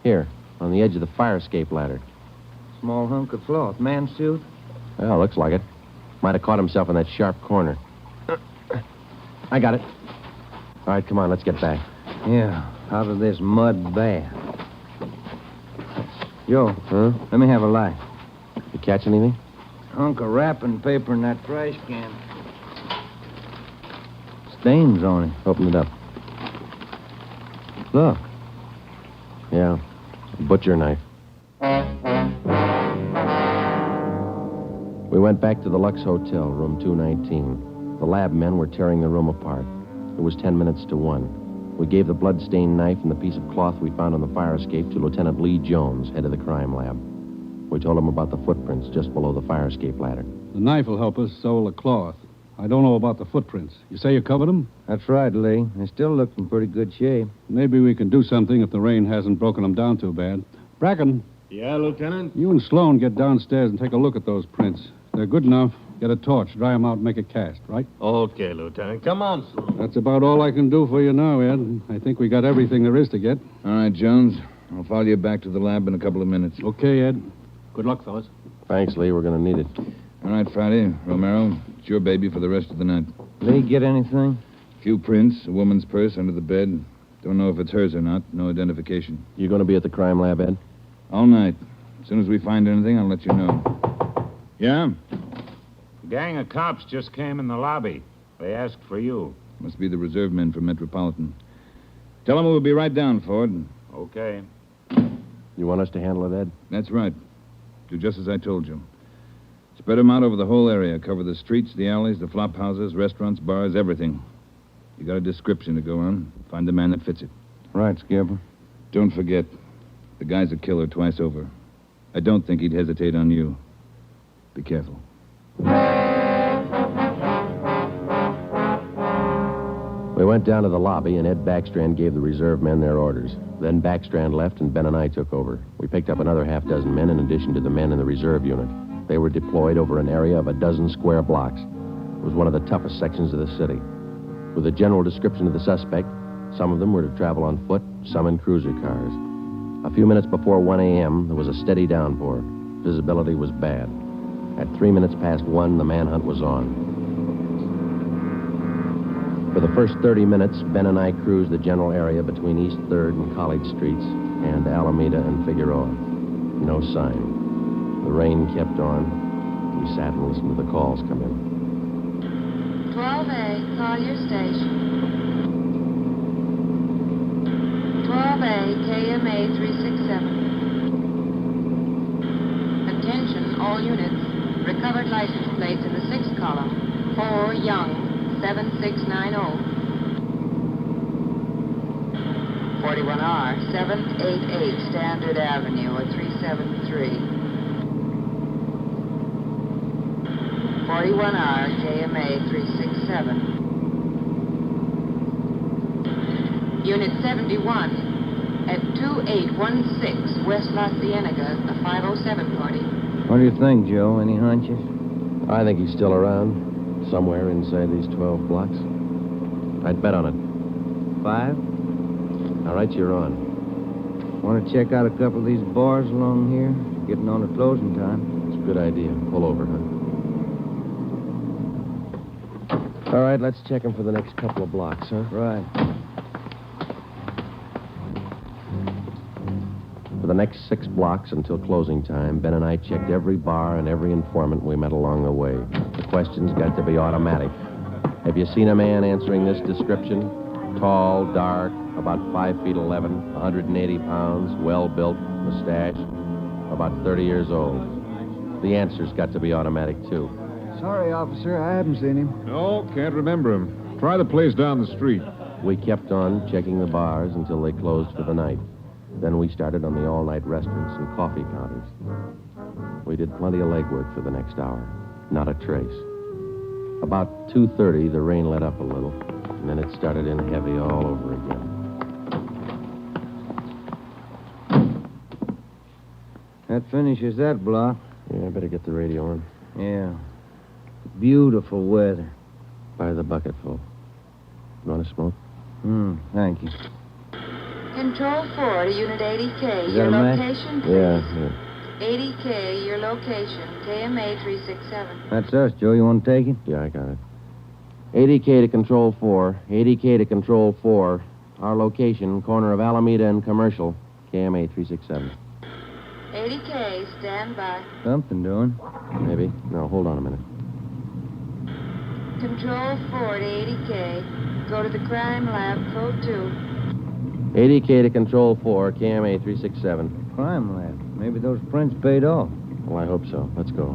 Here, on the edge of the fire escape ladder. Small hunk of cloth. Man's suit? Well, looks like it. Might have caught himself in that sharp corner. I got it. All right, come on, let's get back. Yeah, out of this mud bath. Joe, Huh? let me have a light. You catch anything? Hunk of wrapping paper in that trash can. Stains on it. Open it up. Look. Yeah, a butcher knife. We went back to the Lux Hotel, room 219. The lab men were tearing the room apart. It was 10 minutes to 1. We gave the blood-stained knife and the piece of cloth we found on the fire escape to Lieutenant Lee Jones, head of the crime lab. We told him about the footprints just below the fire escape ladder. The knife will help us, so will the cloth. I don't know about the footprints. You say you covered them? That's right, Lee. They still look in pretty good shape. Maybe we can do something if the rain hasn't broken them down too bad. Bracken. Yeah, Lieutenant? You and Sloan get downstairs and take a look at those prints. If they're good enough, Get a torch, dry 'em out, and make a cast, right? Okay, Lieutenant. Come on, son. That's about all I can do for you now, Ed. I think we got everything there is to get. All right, Jones. I'll follow you back to the lab in a couple of minutes. Okay, Ed. Good luck, fellas. Thanks, Lee. We're going to need it. All right, Friday. Romero, it's your baby for the rest of the night. Lee, get anything? A few prints, a woman's purse under the bed. Don't know if it's hers or not. No identification. You going to be at the crime lab, Ed? All night. As soon as we find anything, I'll let you know. Yeah? Gang of cops just came in the lobby. They asked for you. Must be the reserve men from Metropolitan. Tell them we'll be right down, Ford. Okay. You want us to handle it, Ed? That's right. Do just as I told you. Spread them out over the whole area. Cover the streets, the alleys, the flop houses, restaurants, bars, everything. You got a description to go on. Find the man that fits it. Right, Skipper. Don't forget, the guy's a killer twice over. I don't think he'd hesitate on you. Be careful. We went down to the lobby, and Ed Backstrand gave the reserve men their orders. Then Backstrand left, and Ben and I took over. We picked up another half-dozen men in addition to the men in the reserve unit. They were deployed over an area of a dozen square blocks. It was one of the toughest sections of the city. With a general description of the suspect, some of them were to travel on foot, some in cruiser cars. A few minutes before 1 a.m., there was a steady downpour. Visibility was bad. At 3 minutes past 1, the manhunt was on. For the first 30 minutes, Ben and I cruised the general area between East 3rd and College Streets and Alameda and Figueroa. No sign. The rain kept on. We sat and listened to the calls come in. 12A, call your station. 12A, KMA 367. Attention, all units. Recovered license plates in the 6th column. 4 Young, 7690. 41R, 788 Standard Avenue, at 373. 41R, KMA 367. Unit 71 at 2816 West La Cienega, a 507 party. What do you think, Joe? Any hunches? I think he's still around, somewhere inside these 12 blocks. I'd bet on it. 5? All right, you're on. Want to check out a couple of these bars along here? Getting on to closing time. It's a good idea. Pull over, huh? All right, let's check him for the next couple of blocks, huh? Right. For the next 6 blocks until closing time, Ben and I checked every bar and every informant we met along the way. The questions got to be automatic. Have you seen a man answering this description? Tall, dark, about 5 feet 11, 180 pounds, well-built, mustache, about 30 years old. The answers got to be automatic, too. Sorry, officer, I haven't seen him. No, can't remember him. Try the place down the street. We kept on checking the bars until they closed for the night. Then we started on the all-night restaurants and coffee counters. We did plenty of legwork for the next hour. Not a trace. About 2:30, the rain let up a little, and then it started in heavy all over again. That finishes that block. Yeah, I better get the radio on. Yeah. Beautiful weather. Buy the bucketful. You want to smoke? Thank you. Control 4 to Unit 80K. Is that Your a match? location, please. Yeah. 80K, your location. KMA 367. That's us, Joe. You want to take it? Yeah, I got it. 80K to Control 4. 80K to Control 4. Our location, corner of Alameda and Commercial. KMA 367. 80K, stand by. Something doing. Maybe. No, hold on a minute. Control 4 to 80K. Go to the crime lab, code 2. 80K to Control 4, KMA 367. Crime lab. Maybe those prints paid off. Well, I hope so. Let's go.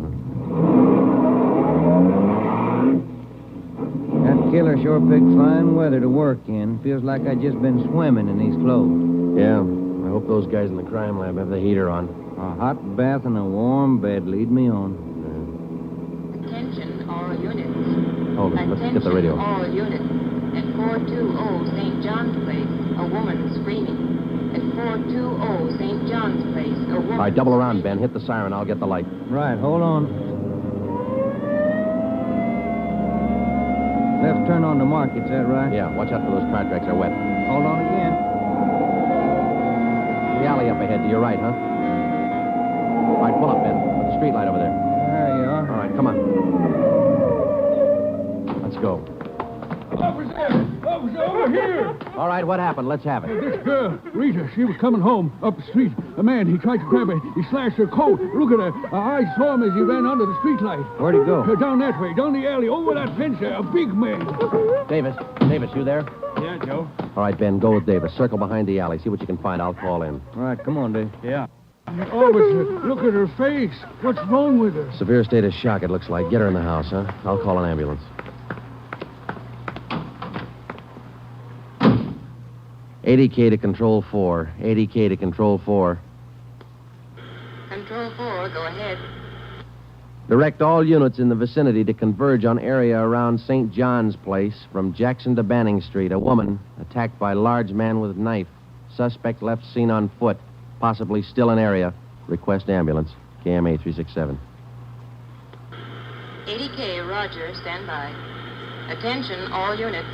That killer sure picked fine weather to work in. Feels like I just been swimming in these clothes. Yeah. I hope those guys in the crime lab have the heater on. A hot bath and a warm bed lead me on. Attention, all units. Hold it. Let's get the radio. Attention, all units. At 420 St. John's Place, a woman screaming. At 420 St. John's Place, a woman... All right, double around, Ben. Hit the siren. I'll get the light. Right, hold on. turn on the market, is that right? Yeah, watch out for those car tracks. They're wet. Hold on again. The alley up ahead to your right, huh? All right, pull up, Ben. Put the street light over there. There you are. All right, come on. Let's go. Officer! Officer, over here! All right, what happened? Let's have it. This girl, Rita, she was coming home up the street. A man, he tried to grab her. He slashed her coat. Look at her. I saw him as he ran under the streetlight. Where'd he go? Down that way, down the alley, over that fence there. A big man. Davis, you there? Yeah, Joe. All right, Ben, go with Davis. Circle behind the alley. See what you can find. I'll call in. All right, come on, Dave. Yeah. Officer, look at her face. What's wrong with her? Severe state of shock, it looks like. Get her in the house, huh? I'll call an ambulance. 80K to Control 4. 80K to Control 4. Control 4, go ahead. Direct all units in the vicinity to converge on area around St. John's Place from Jackson to Banning Street. A woman attacked by large man with knife. Suspect left seen on foot. Possibly still in area. Request ambulance. KMA 367. 80K, Roger, stand by. Attention, all units.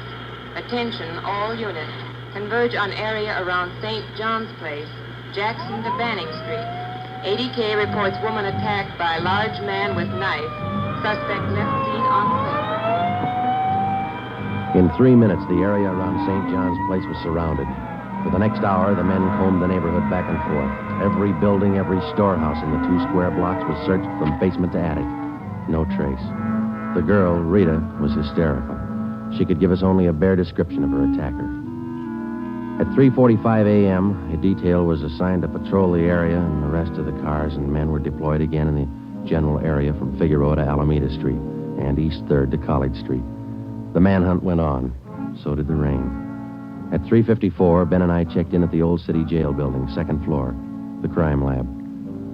Attention, all units. Converge on area around St. John's Place, Jackson to Banning Street. 80K reports woman attacked by large man with knife. Suspect left seen on foot. In 3 minutes, the area around St. John's Place was surrounded. For the next hour, the men combed the neighborhood back and forth. Every building, every storehouse in the 2 square blocks was searched from basement to attic. No trace. The girl, Rita, was hysterical. She could give us only a bare description of her attacker. At 3:45 a.m., a detail was assigned to patrol the area and the rest of the cars, and men were deployed again in the general area from Figueroa to Alameda Street and East 3rd to College Street. The manhunt went on. So did the rain. At 3:54, Ben and I checked in at the Old City Jail building, 2nd floor, the crime lab.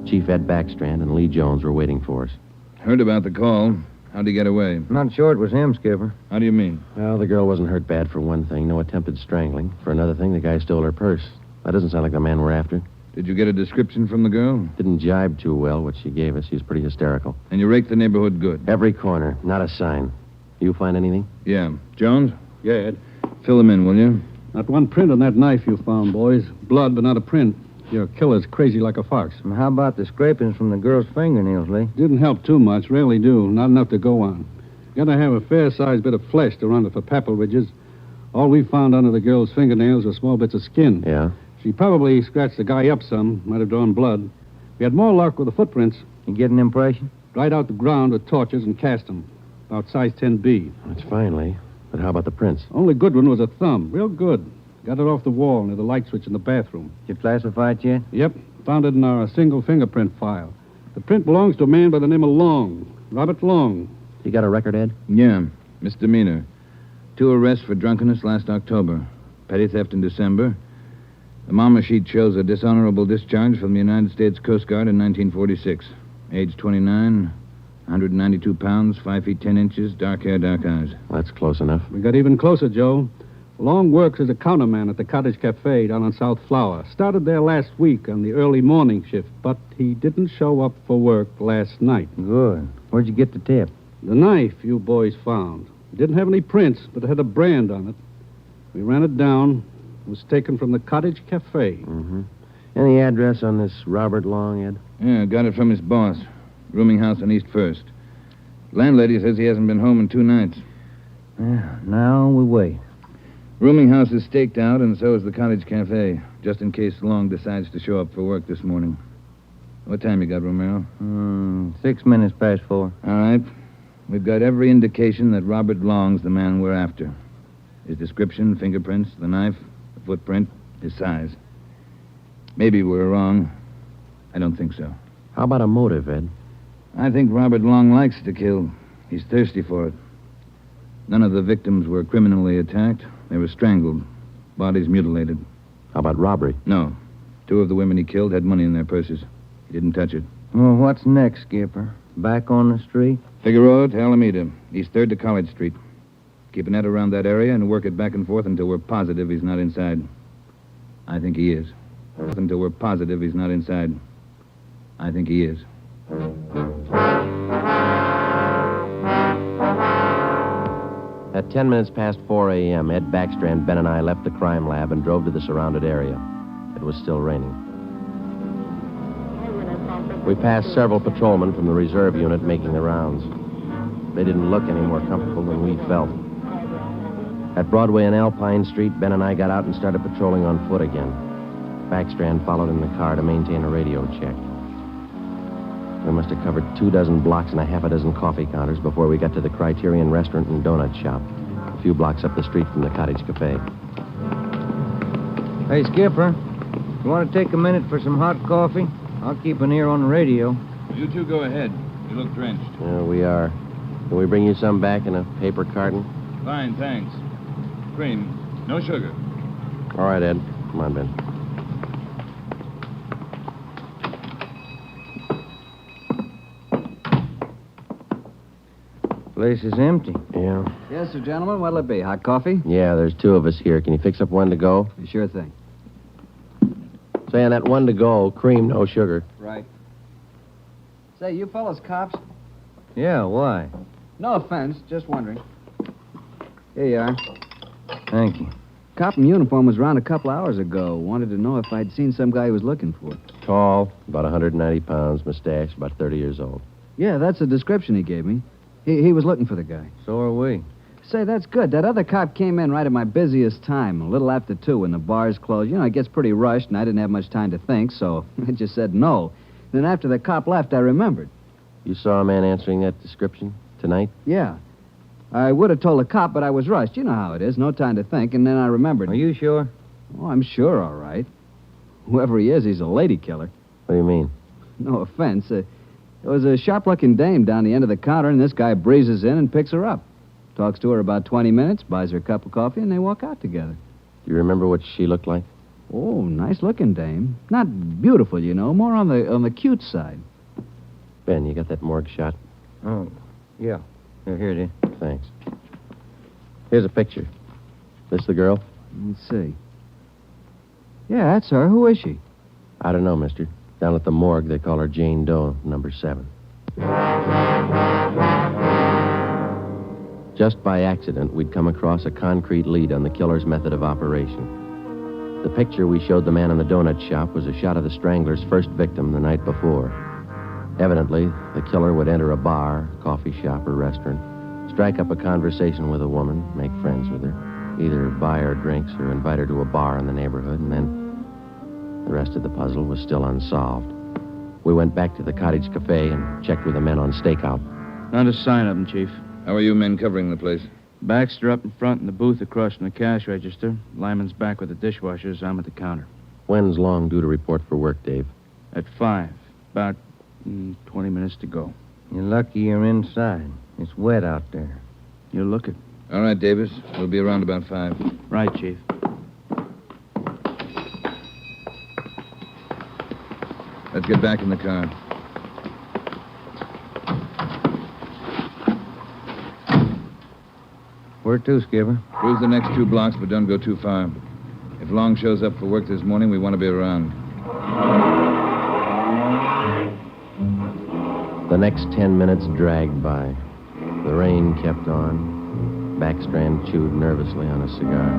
Chief Ed Backstrand and Lee Jones were waiting for us. Heard about the call. How'd he get away? Not sure it was him, Skipper. How do you mean? Well, the girl wasn't hurt bad for one thing. No attempted strangling. For another thing, the guy stole her purse. That doesn't sound like the man we're after. Did you get a description from the girl? Didn't jibe too well, what she gave us. She was pretty hysterical. And you raked the neighborhood good? Every corner. Not a sign. You find anything? Yeah. Jones? Yeah, Ed. Fill them in, will you? Not one print on that knife you found, boys. Blood, but not a print. Your killer's crazy like a fox. And how about the scrapings from the girl's fingernails, Lee? Didn't help too much. Rarely do. Not enough to go on. Gotta have a fair-sized bit of flesh to run it for papal ridges. All we found under the girl's fingernails were small bits of skin. Yeah? She probably scratched the guy up some. Might have drawn blood. We had more luck with the footprints. You get an impression? Dried out the ground with torches and cast them. About size 10B. That's fine, Lee. But how about the prints? Only good one was a thumb. Real good. Got it off the wall near the light switch in the bathroom. Did you classify it yet? Yep. Found it in our single fingerprint file. The print belongs to a man by the name of Long. Robert Long. You got a record, Ed? Yeah. Misdemeanor. 2 arrests for drunkenness last October. Petty theft in December. The mama sheet shows a dishonorable discharge from the United States Coast Guard in 1946. Age 29, 192 pounds, 5 feet 10 inches, dark hair, dark eyes. That's close enough. We got even closer, Joe. Long works as a counterman at the Cottage Cafe down on South Flower. Started there last week on the early morning shift, but he didn't show up for work last night. Good. Where'd you get the tip? The knife you boys found. It didn't have any prints, but it had a brand on it. We ran it down. It was taken from the Cottage Cafe. Mm-hmm. Any address on this Robert Long, Ed? Yeah, got it from his boss. Rooming house on East 1st. Landlady says he hasn't been home in 2 nights. Yeah, now we wait. Rooming house is staked out, and so is the Cottage Cafe, just in case Long decides to show up for work this morning. What time you got, Romero? 6 minutes past 4. All right. We've got every indication that Robert Long's the man we're after. His description, fingerprints, the knife, the footprint, his size. Maybe we're wrong. I don't think so. How about a motive, Ed? I think Robert Long likes to kill. He's thirsty for it. None of the victims were criminally attacked. They were strangled. Bodies mutilated. How about robbery? No. 2 of the women he killed had money in their purses. He didn't touch it. Well, what's next, Skipper? Back on the street? Figueroa to Alameda, East 3rd to College Street. Keep a net around that area and work it back and forth until we're positive he's not inside. I think he is. Until we're positive he's not inside. I think he is. At 10 minutes past 4 a.m., Ed Backstrand, Ben, and I left the crime lab and drove to the surrounded area. It was still raining. We passed several patrolmen from the reserve unit making the rounds. They didn't look any more comfortable than we felt. At Broadway and Alpine Street, Ben and I got out and started patrolling on foot again. Backstrand followed in the car to maintain a radio check. We must have covered 24 blocks and a half a dozen coffee counters before we got to the Criterion Restaurant and Donut Shop, a few blocks up the street from the Cottage Cafe. Hey, Skipper, you want to take a minute for some hot coffee? I'll keep an ear on the radio. You two go ahead. You look drenched. Yeah, we are. Can we bring you some back in a paper carton? Fine, thanks. Cream. No sugar. All right, Ed. Come on, Ben. Place is empty. Yeah. Yes, sir, gentlemen. What'll it be? Hot coffee? Yeah, there's two of us here. Can you fix up one to go? Sure thing. Say, on that one to go, cream, no sugar. Right. Say, you fellas cops? Yeah, why? No offense, just wondering. Here you are. Thank you. Cop in uniform was around a couple hours ago. Wanted to know if I'd seen some guy he was looking for. Tall, about 190 pounds, mustache, about 30 years old. Yeah, that's the description he gave me. He was looking for the guy. So are we. Say, that's good. That other cop came in right at my busiest time, a little after 2 when the bars closed. You know, it gets pretty rushed, and I didn't have much time to think, so I just said no. Then after the cop left, I remembered. You saw a man answering that description tonight? Yeah. I would have told the cop, but I was rushed. You know how it is. No time to think, and then I remembered. Are you sure? Oh, I'm sure, all right. Whoever he is, he's a lady killer. What do you mean? No offense. There was a sharp-looking dame down the end of the counter, and this guy breezes in and picks her up. Talks to her about 20 minutes, buys her a cup of coffee, and they walk out together. Do you remember what she looked like? Oh, nice-looking dame. Not beautiful, you know, more on the cute side. Ben, you got that morgue shot? Oh, yeah. Here it is. Thanks. Here's a picture. This the girl? Let's see. Yeah, that's her. Who is she? I don't know, mister. Down at the morgue, they call her Jane Doe, number 7. Just by accident, we'd come across a concrete lead on the killer's method of operation. The picture we showed the man in the donut shop was a shot of the Strangler's first victim the night before. Evidently, the killer would enter a bar, coffee shop, or restaurant, strike up a conversation with a woman, make friends with her, either buy her drinks or invite her to a bar in the neighborhood, and then the rest of the puzzle was still unsolved. We went back to the Cottage Cafe and checked with the men on stakeout. Not a sign of them, Chief. How are you men covering the place? Baxter up in front and the booth across from the cash register. Lyman's back with the dishwashers. I'm at the counter. When's Long due to report for work, Dave? At 5. About 20 minutes to go. You're lucky you're inside. It's wet out there. You'll look it. All right, Davis. We'll be around about 5. Right, Chief. Let's get back in the car. Where to, Skipper? Cruise the next 2 blocks, but don't go too far. If Long shows up for work this morning, we want to be around. The next 10 minutes dragged by. The rain kept on. Backstrand chewed nervously on a cigar.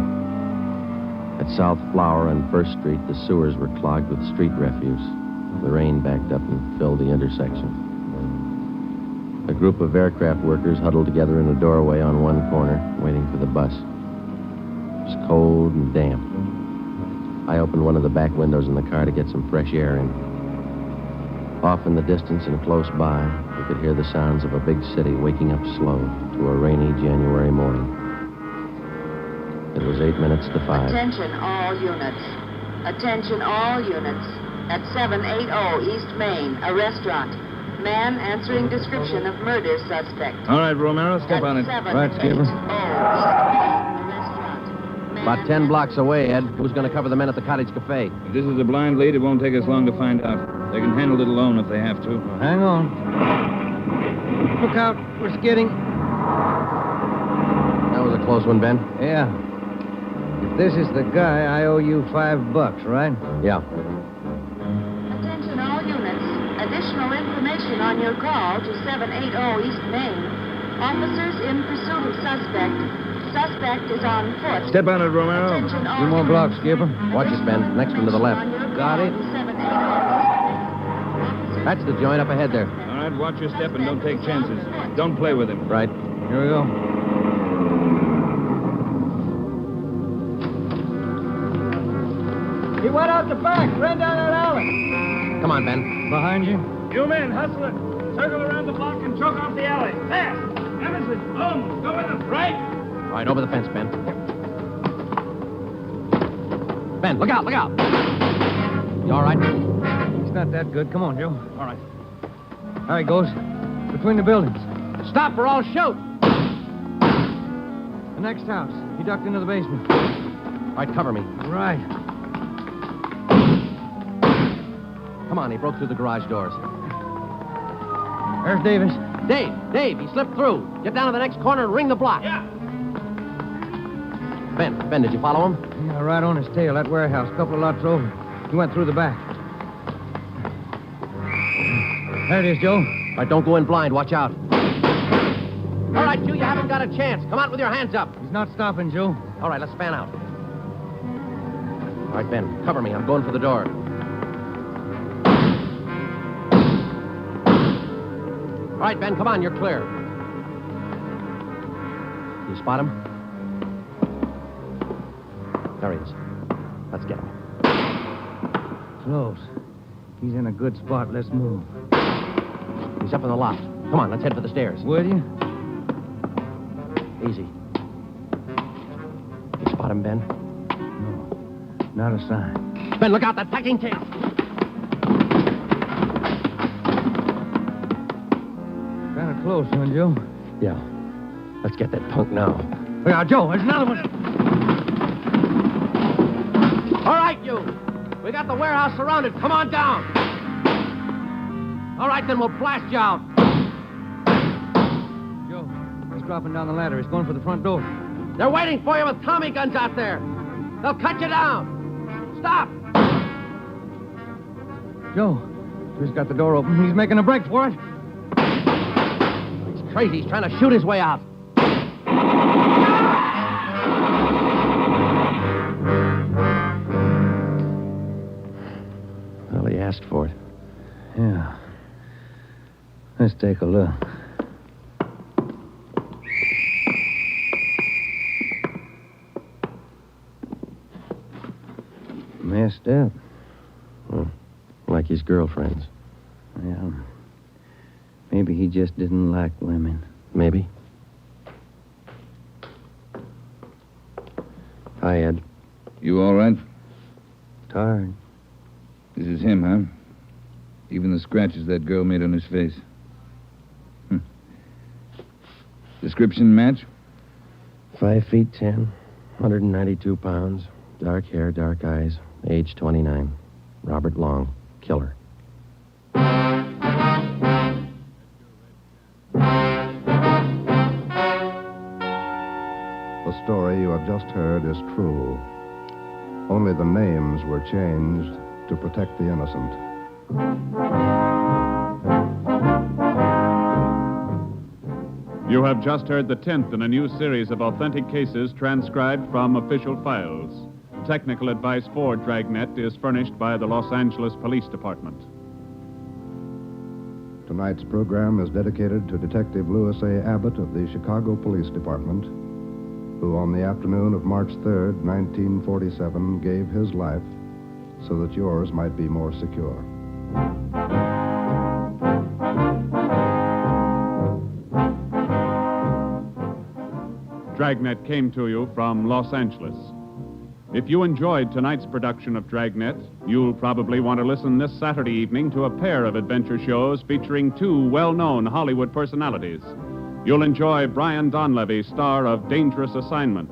At South Flower and 1st Street, the sewers were clogged with street refuse. The rain backed up and filled the intersection. A group of aircraft workers huddled together in a doorway on one corner, waiting for the bus. It was cold and damp. I opened one of the back windows in the car to get some fresh air in. Off in the distance and close by, we could hear the sounds of a big city waking up slow to a rainy January morning. It was 8 minutes to 5. Attention all units. Attention all units. At 780 East Main, a restaurant. Man answering description of murder suspect. All right, Romero, step on it. Right, Skipper. About 10 blocks away, Ed. Who's going to cover the men at the Cottage Cafe? If this is a blind lead, it won't take us long to find out. They can handle it alone if they have to. Well, hang on. Look out. We're skidding. That was a close one, Ben. Yeah. If this is the guy, I owe you $5, right? Yeah. Attention all units. Additional information on your call to 780 East Main. Officers in pursuit of suspect. Suspect is on foot. Step on it, Romero. Attention all 2 more blocks, skipper. Watch it, Ben. Next one to the left. Got it. That's the joint up ahead there. All right, watch your step and don't take chances. Don't play with him. Right. Here we go. He went out the back, ran down that alley. Come on, Ben. Behind you. You men, hustle it. Circle around the block and choke off the alley. Fast. Emerson, Holmes, go with them. Right? All right, over the fence, Ben. Ben, look out, look out. You all right? It's not that good. Come on, Joe. All right. There he goes. Between the buildings. Stop or I'll shoot. The next house. He ducked into the basement. All right, cover me. Right. Come on, he broke through the garage doors. There's Davis. Dave, he slipped through. Get down to the next corner and ring the block. Yeah. Ben, did you follow him? Yeah, right on his tail. That warehouse. Couple of lots over. He went through the back. There it is, Joe. All right, don't go in blind. Watch out. All right, you haven't got a chance. Come out with your hands up. He's not stopping, Joe. All right, let's fan out. All right, Ben, cover me. I'm going for the door. All right, Ben, come on. You're clear. You spot him? There he is. Let's get him. Close. He's in a good spot. Let's move. He's up in the loft. Come on, let's head for the stairs. Will you? Easy. You spot him, Ben? No. Not a sign. Ben, look out, that packing tape. Kind of close, huh, Joe? Yeah. Let's get that punk now. Look out, Joe. There's another one. All right, you. We got the warehouse surrounded. Come on down. All right, then we'll blast you out. Joe, he's dropping down the ladder. He's going for the front door. They're waiting for you with Tommy guns out there. They'll cut you down. Stop. Joe, he's got the door open. He's making a break for it. He's crazy. He's trying to shoot his way out. Well, he asked for it. Yeah. Let's take a look. Messed up. Well, like his girlfriends. Yeah. Maybe he just didn't like women. Maybe. Hi, Ed. You all right? Tired. This is him, huh? Even the scratches that girl made on his face. Description match? 5'10", 192 pounds, dark hair, dark eyes, age 29. Robert Long, killer. The story you have just heard is true. Only the names were changed to protect the innocent. You have just heard the 10th in a new series of authentic cases transcribed from official files. Technical advice for Dragnet is furnished by the Los Angeles Police Department. Tonight's program is dedicated to Detective Louis A. Abbott of the Chicago Police Department, who on the afternoon of March 3rd, 1947, gave his life so that yours might be more secure. Dragnet came to you from Los Angeles. If you enjoyed tonight's production of Dragnet, you'll probably want to listen this Saturday evening to a pair of adventure shows featuring two well-known Hollywood personalities. You'll enjoy Brian Donlevy, star of Dangerous Assignment.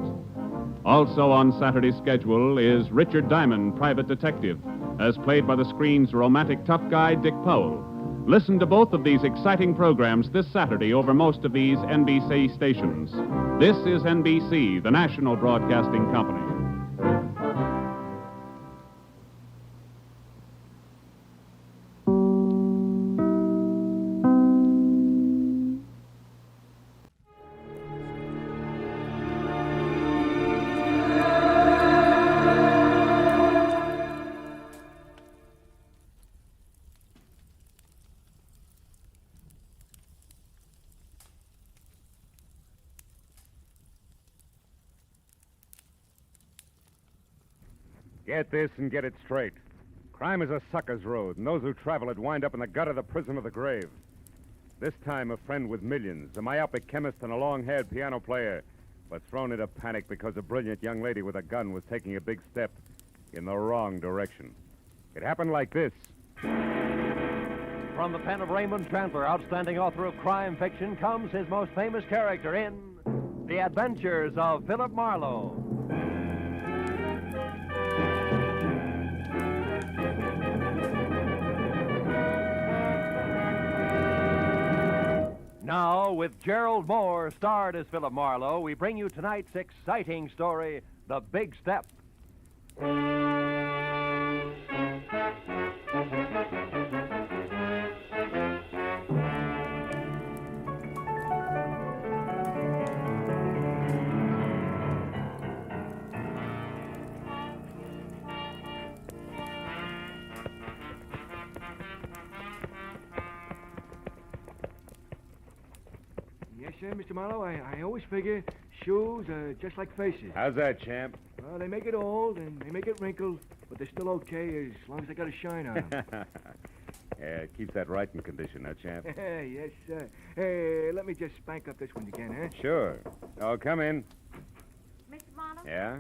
Also on Saturday's schedule is Richard Diamond, private detective, as played by the screen's romantic tough guy, Dick Powell. Listen to both of these exciting programs this Saturday over most of these NBC stations. This is NBC, the national broadcasting company. Get this and get it straight. Crime is a sucker's road, and those who travel it wind up in the gut of the prison of the grave. This time, a friend with millions, a myopic chemist and a long-haired piano player, was thrown into panic because a brilliant young lady with a gun was taking a big step in the wrong direction. It happened like this. From the pen of Raymond Chandler, outstanding author of crime fiction, comes his most famous character in The Adventures of Philip Marlowe. Now, with Gerald Moore starred as Philip Marlowe, we bring you tonight's exciting story, The Big Step. Yes, sir, Mr. Marlowe. I always figure shoes are just like faces. How's that, champ? Well, they make it old and they make it wrinkled, but they're still okay as long as they got a shine on them. Yeah, it keeps that right in condition, huh, champ? Yes, sir. Hey, let me just spank up this one again, huh? Sure. Oh, come in. Mr. Marlowe? Yeah?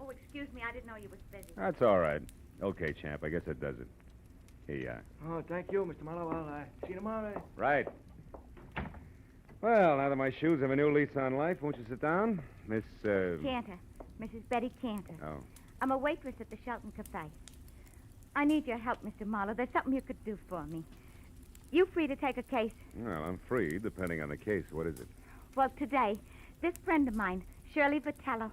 Oh, excuse me. I didn't know you was busy. That's all right. Okay, champ, I guess that does it. Here you are. Oh, thank you, Mr. Marlowe. I'll see you tomorrow. Right. Well, now that my shoes have a new lease on life, won't you sit down? Miss, Cantor. Mrs. Betty Cantor. Oh. I'm a waitress at the Shelton Cafe. I need your help, Mr. Marlowe. There's something you could do for me. You free to take a case? Well, I'm free, depending on the case. What is it? Well, today, this friend of mine, Shirley Vitello,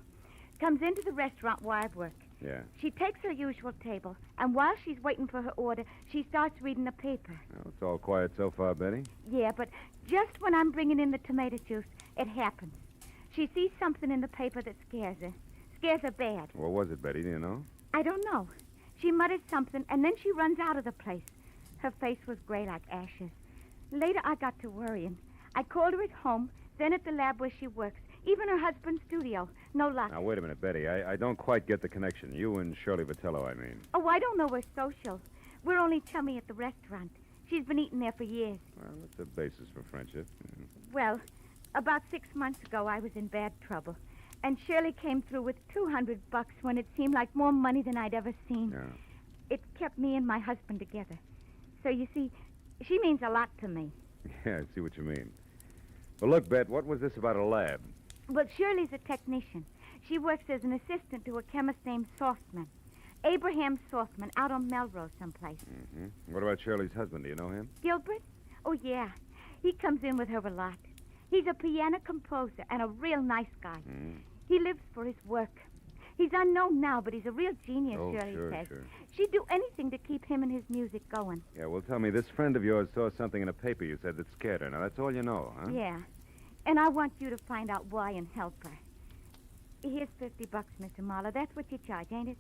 comes into the restaurant where I work. Yeah. She takes her usual table, and while she's waiting for her order, she starts reading the paper. Well, it's all quiet so far, Betty. Yeah, but just when I'm bringing in the tomato juice, it happens. She sees something in the paper that scares her. Scares her bad. What was it, Betty? Do you know? I don't know. She muttered something, and then she runs out of the place. Her face was gray like ashes. Later, I got to worrying. I called her at home, then at the lab where she works, even her husband's studio. No luck. Now, wait a minute, Betty. I don't quite get the connection. You and Shirley Vitello, I mean. Oh, I don't know we're social. We're only chummy at the restaurant. She's been eating there for years. Well, that's a basis for friendship. Well, about 6 months ago, I was in bad trouble. And Shirley came through with $200 when it seemed like more money than I'd ever seen. Yeah. It kept me and my husband together. So, you see, she means a lot to me. Yeah, I see what you mean. Well, look, Bet, what was this about a lab? Well, Shirley's a technician. She works as an assistant to a chemist named Softman. Abraham Softman, out on Melrose someplace. Mm-hmm. What about Shirley's husband? Do you know him? Gilbert? Oh, yeah. He comes in with her a lot. He's a piano composer and a real nice guy. Mm. He lives for his work. He's unknown now, but he's a real genius, Oh, Shirley sure, says. sure. She'd do anything to keep him and his music going. Yeah, well, tell me, this friend of yours saw something in a paper you said that scared her. Now, that's all you know, huh? Yeah. And I want you to find out why and help her. Here's $50, Mr. Marlowe. That's what you charge, ain't it?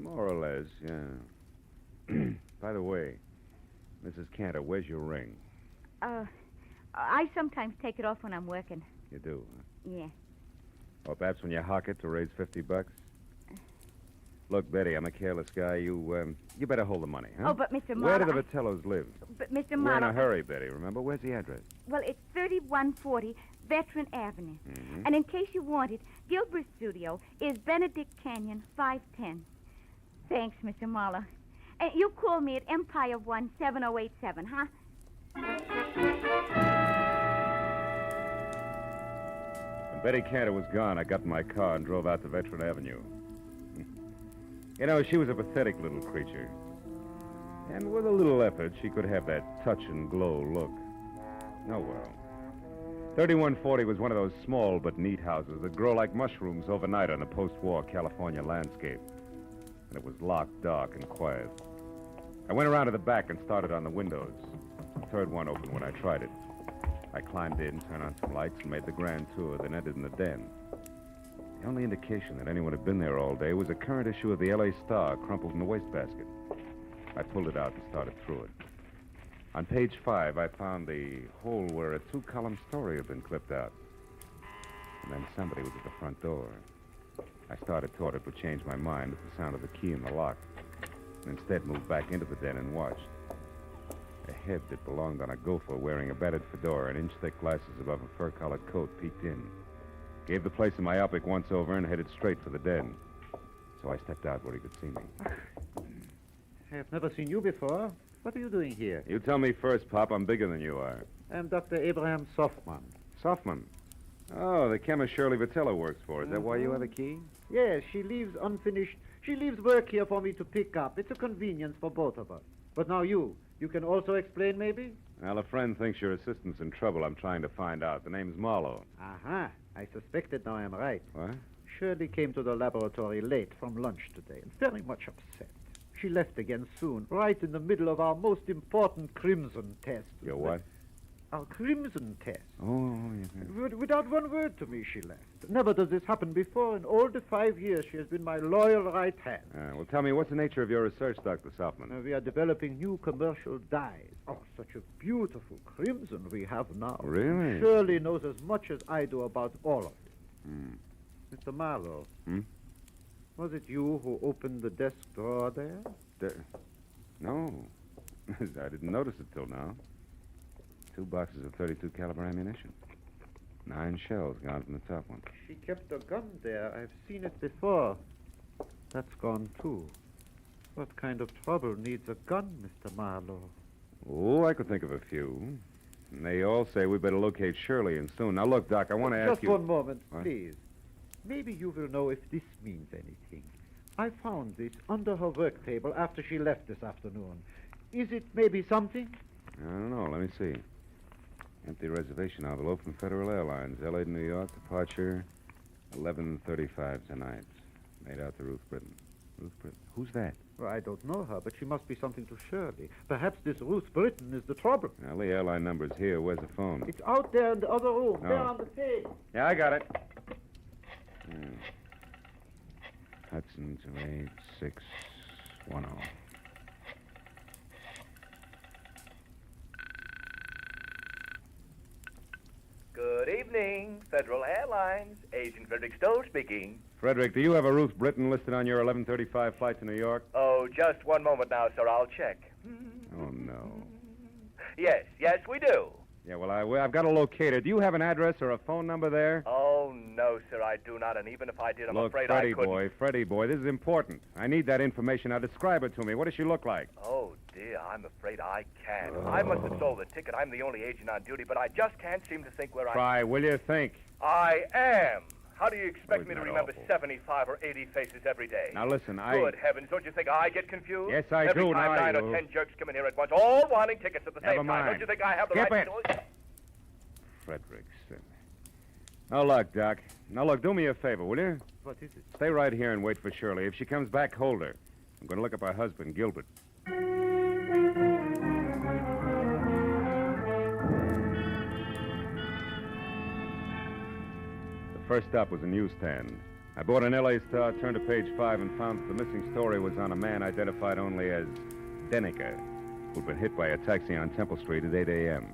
More or less, yeah. By the way, Mrs. Cantor, where's your ring? I sometimes take it off when I'm working. You do, huh? Yeah. Or perhaps when you hock it to raise $50? Look, Betty, I'm a careless guy. You better hold the money, huh? Oh, but Mr. Where do Marlowe, the Vitellos live? But Mr. We're in Marlowe... a hurry, Betty, remember? Where's the address? Well, it's 3140 Veteran Avenue. Mm-hmm. And in case you want it, Gilbert's studio is Benedict Canyon, 510. Thanks, Mr. Marlowe. And you call me at Empire 17087, huh? When Betty Cantor was gone, I got in my car and drove out to Veteran Avenue. You know, she was a pathetic little creature. And with a little effort, she could have that touch and glow look. Oh, well. 3140 was one of those small but neat houses that grow like mushrooms overnight on a post-war California landscape. And it was locked, dark, and quiet. I went around to the back and started on the windows. The third one opened when I tried it. I climbed in, turned on some lights, and made the grand tour, then entered in the den. The only indication that anyone had been there all day was a current issue of the L.A. Star crumpled in the wastebasket. I pulled it out and started through it. On page 5, I found the hole where a 2-column story had been clipped out. And then somebody was at the front door. I started toward it, but changed my mind at the sound of the key in the lock. And instead moved back into the den and watched. A head that belonged on a gopher wearing a battered fedora and inch-thick glasses above a fur-collared coat peeked in. Gave the place a myopic once-over and headed straight for the den. So I stepped out where he could see me. I have never seen you before. What are you doing here? You tell me first, Pop. I'm bigger than you are. I'm Dr. Abraham Softman. Softman? Oh, the chemist Shirley Vitello works for. Is that why you have a key? Yes, she leaves unfinished. She leaves work here for me to pick up. It's a convenience for both of us. But now you can also explain, maybe? Well, a friend thinks your assistant's in trouble. I'm trying to find out. The name's Marlowe. Aha. I suspected now I'm right. What? Shirley came to the laboratory late from lunch today and very much upset. She left again soon, right in the middle of our most important crimson test. Your what? Our crimson test. Oh, yes. Without one word to me, she left. Never does this happen before. In all the 5 years, she has been my loyal right hand. Well, tell me, what's the nature of your research, Dr. Softman? We are developing new commercial dyes. Oh, such a beautiful crimson we have now. Really? Shirley knows as much as I do about all of it. Mr. Marlowe. Was it you who opened the desk drawer there? No. I didn't notice it till now. 2 boxes of .32 caliber ammunition. 9 shells gone from the top one. She kept a gun there. I've seen it before. That's gone, too. What kind of trouble needs a gun, Mr. Marlowe? Oh, I could think of a few. And they all say we better locate Shirley, and soon. Now, look, Doc, I want to ask you... Just one moment, what? please. Maybe you will know if this means anything. I found this under her work table after she left this afternoon. Is it maybe something? I don't know. Let me see. Empty reservation envelope from Federal Airlines, L.A. to New York, departure 11:35 tonight. Made out to Ruth Britton. Ruth Britton? Who's that? Well, I don't know her, but she must be something to Shirley. Perhaps this Ruth Britton is the trouble. Well, the airline number's here. Where's the phone? It's out there in the other room, No. there on the table. Yeah, I got it. Hudson 28610. Good evening, Federal Airlines. Agent Frederick Stowe speaking. Frederick, do you have a Ruth Britton listed on your 11:35 flight to New York? Oh, just one moment now, sir. I'll check. Oh, no. Yes, we do. Yeah, well, I've got to locate her. Do you have an address or a phone number there? Oh, no, sir, I do not. And even if I did, I'm Look, afraid Freddie I couldn't. Freddie boy, this is important. I need that information. Now, describe her to me. What does she look like? Oh, dear, I'm afraid I can't. I must have sold the ticket. I'm the only agent on duty, but I just can't seem to think where Try, will you think? I am. How do you expect me to not remember awful. 75 or 80 faces every day? Now, listen, Good heavens, don't you think I get confused? Yes, I every do. Time Now I 9 or do. 10 jerks come in here at once, all wanting tickets at the Never same time. mind. Don't you think I have the Skip right it. to do it? Frederickson. Now, look, Doc. Now, look, do me a favor, will you? What is it? Stay right here and wait for Shirley. If she comes back, hold her. I'm going to look up her husband, Gilbert. The first stop was a newsstand. I bought an L.A. Star, turned to page 5, and found that the missing story was on a man identified only as Deniker, who'd been hit by a taxi on Temple Street at 8 a.m.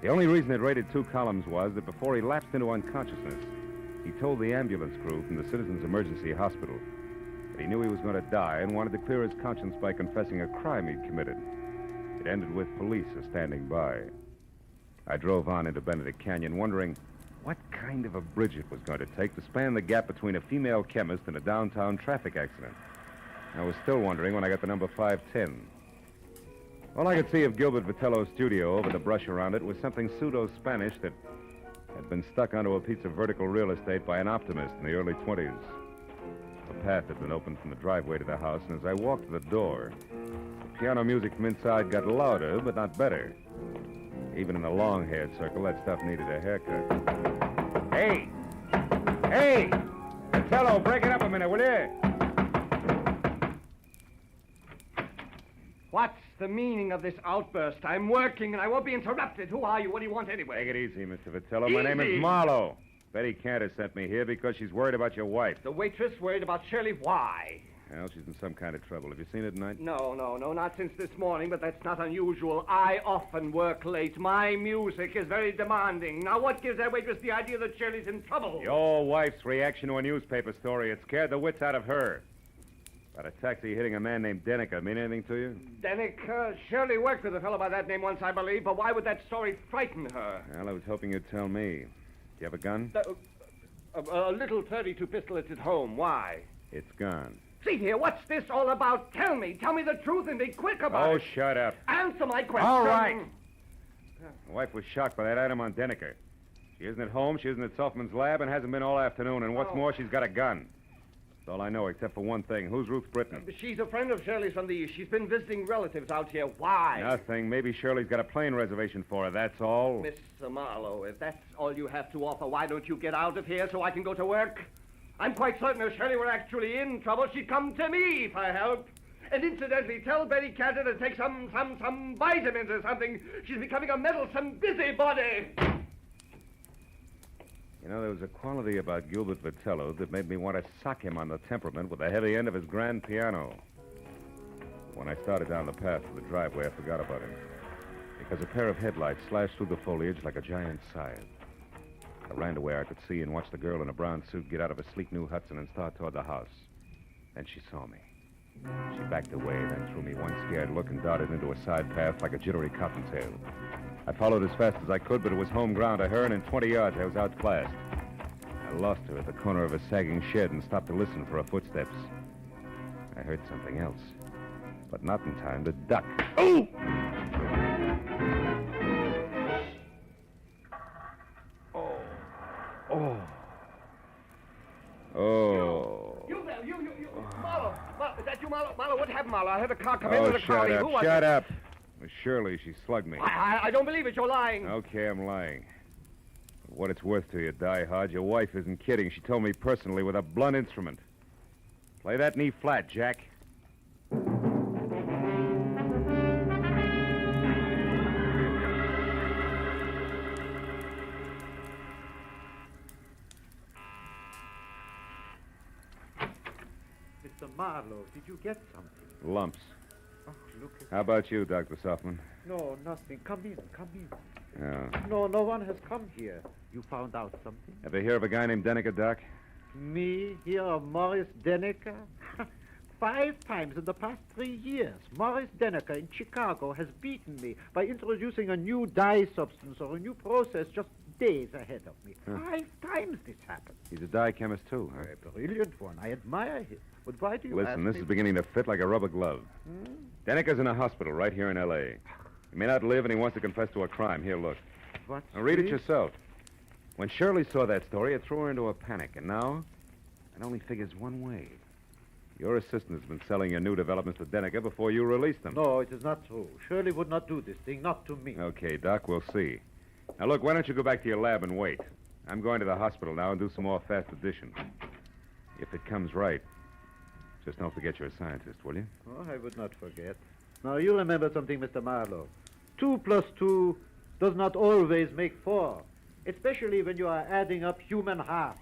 The only reason it rated 2 columns was that before he lapsed into unconsciousness, he told the ambulance crew from the Citizens Emergency Hospital that he knew he was going to die and wanted to clear his conscience by confessing a crime he'd committed. It ended with police standing by. I drove on into Benedict Canyon, wondering what kind of a bridge it was going to take to span the gap between a female chemist and a downtown traffic accident. I was still wondering when I got the number 510. All I could see of Gilbert Vitello's studio over the brush around it was something pseudo-Spanish that had been stuck onto a piece of vertical real estate by an optimist in the early 20s. A path had been opened from the driveway to the house, and as I walked to the door, the piano music from inside got louder, but not better. Even in the long-haired circle, that stuff needed a haircut. Hey! Hey! Vitello, break it up a minute, will you? What's the meaning of this outburst? I'm working and I won't be interrupted. Who are you? What do you want anyway? Take it easy, Mr. Vitello. My name is Easy? Marlowe. Betty Cantor sent me here because she's worried about your wife. The waitress worried about Shirley. Why? Well, she's in some kind of trouble. Have you seen her tonight? No, not since this morning, but that's not unusual. I often work late. My music is very demanding. Now, what gives that waitress the idea that Shirley's in trouble? Your wife's reaction to a newspaper story. It scared the wits out of her. About a taxi hitting a man named Denica. Mean anything to you? Denick, Shirley worked with a fellow by that name once, I believe, but why would that story frighten her? Well, I was hoping you'd tell me. Do you have a gun? A little .32 pistol at home. Why? It's gone. See here, what's this all about? Tell me the truth and be quick about it. Oh, shut up. Answer my question. All right. My wife was shocked by that item on Denica. She isn't at home, she isn't at Selfman's lab, and hasn't been all afternoon. And what's more, she's got a gun. That's all I know, except for one thing. Who's Ruth Britton? She's a friend of Shirley's from the East. She's been visiting relatives out here. Why? Nothing. Maybe Shirley's got a plane reservation for her, that's all. Mr. Marlowe, if that's all you have to offer, why don't you get out of here so I can go to work? I'm quite certain if Shirley were actually in trouble, she'd come to me for help. And incidentally, tell Betty Cantor to take some vitamins or something. She's becoming a meddlesome busybody. You know, there was a quality about Gilbert Vitello that made me want to sock him on the temperament with the heavy end of his grand piano. When I started down the path to the driveway, I forgot about him. Because a pair of headlights slashed through the foliage like a giant scythe. I ran to where I could see and watch the girl in a brown suit get out of a sleek new Hudson and start toward the house. Then she saw me. She backed away, then threw me one scared look and darted into a side path like a jittery cottontail. I followed as fast as I could, but it was home ground to her, and in 20 yards I was outclassed. I lost her at the corner of a sagging shed and stopped to listen for her footsteps. I heard something else, but not in time to duck. Oh! Oh. You there, you. Marlowe, is that you, Marlowe? Marlowe, what happened, Marlowe? I heard a car come into the car. Shut up, shut up. It was Shirley. She slugged me. I don't believe it. You're lying. Okay, I'm lying. For what it's worth to you, Die Hard, your wife isn't kidding. She told me personally with a blunt instrument. Play that knee flat, Jack. Mr. Marlowe, did you get something? Lumps. Oh, look at How about you, Dr. Softman? No, nothing. Come in. Oh. No one has come here. You found out something? Ever hear of a guy named Denica, Doc? Me hear of Morris Denica? 5 times in the past 3 years, Morris Denica in Chicago has beaten me by introducing a new dye substance or a new process just days ahead of me. 5 times this happened. He's a dye chemist, too, huh? A brilliant one. I admire him. But why do you ask Listen, me? this is beginning to fit like a rubber glove. Denica's in a hospital right here in L.A. He may not live, and he wants to confess to a crime. Here, look. What's Now, read it this? yourself. When Shirley saw that story, it threw her into a panic, and now it only figures one way. Your assistant has been selling your new developments to Denica before you released them. No, it is not true. Shirley would not do this thing, not to me. Okay, Doc, we'll see. Now, look, why don't you go back to your lab and wait? I'm going to the hospital now and do some more fast addition. If it comes right, just don't forget you're a scientist, will you? Oh, I would not forget. Now, you remember something, Mr. Marlowe. 2 plus 2 does not always make 4, especially when you are adding up human halves.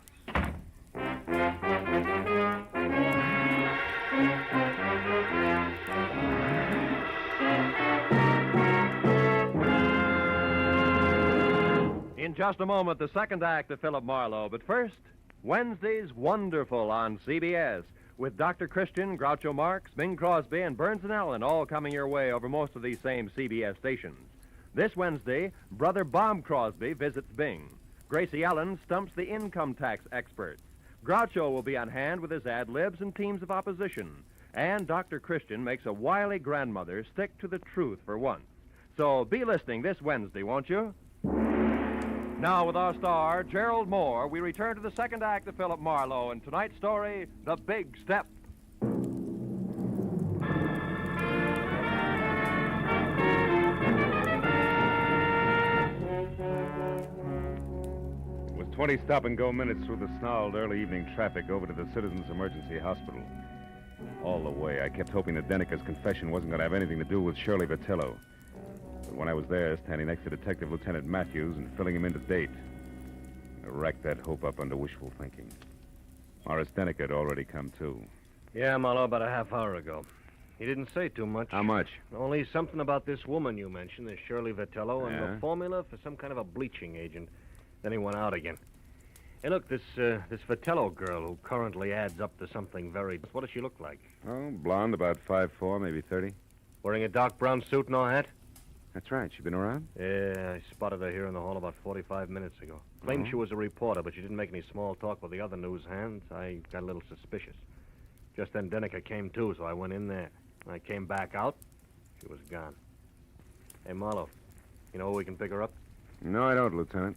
In just a moment, the second act of Philip Marlowe. But first, Wednesday's Wonderful on CBS, with Dr. Christian, Groucho Marx, Bing Crosby, and Burns and Allen all coming your way over most of these same CBS stations. This Wednesday, Brother Bob Crosby visits Bing. Gracie Allen stumps the income tax experts. Groucho will be on hand with his ad-libs and teams of opposition. And Dr. Christian makes a wily grandmother stick to the truth for once. So be listening this Wednesday, won't you? Now, with our star, Gerald Moore, we return to the second act of Philip Marlowe and tonight's story, The Big Step. It was 20 stop-and-go minutes through the snarled early evening traffic over to the Citizens Emergency Hospital. All the way, I kept hoping that Denica's confession wasn't going to have anything to do with Shirley Vitello. But when I was there, standing next to Detective Lieutenant Matthews and filling him in to date, I racked that hope up under wishful thinking. Morris Denica had already come, too. Yeah, Marlowe, about a half hour ago. He didn't say too much. How much? Only something about this woman you mentioned, this Shirley Vitello, and Yeah? the formula for some kind of a bleaching agent. Then he went out again. Hey, look, this Vitello girl who currently adds up to something very... What does she look like? Oh, blonde, about 5'4", maybe 30. Wearing a dark brown suit, no hat? That's right. She been around? Yeah, I spotted her here in the hall about 45 minutes ago. Claimed Oh. she was a reporter, but she didn't make any small talk with the other news hands. I got a little suspicious. Just then Denica came too, so I went in there. When I came back out, she was gone. Hey, Marlowe, you know where we can pick her up? No, I don't, Lieutenant.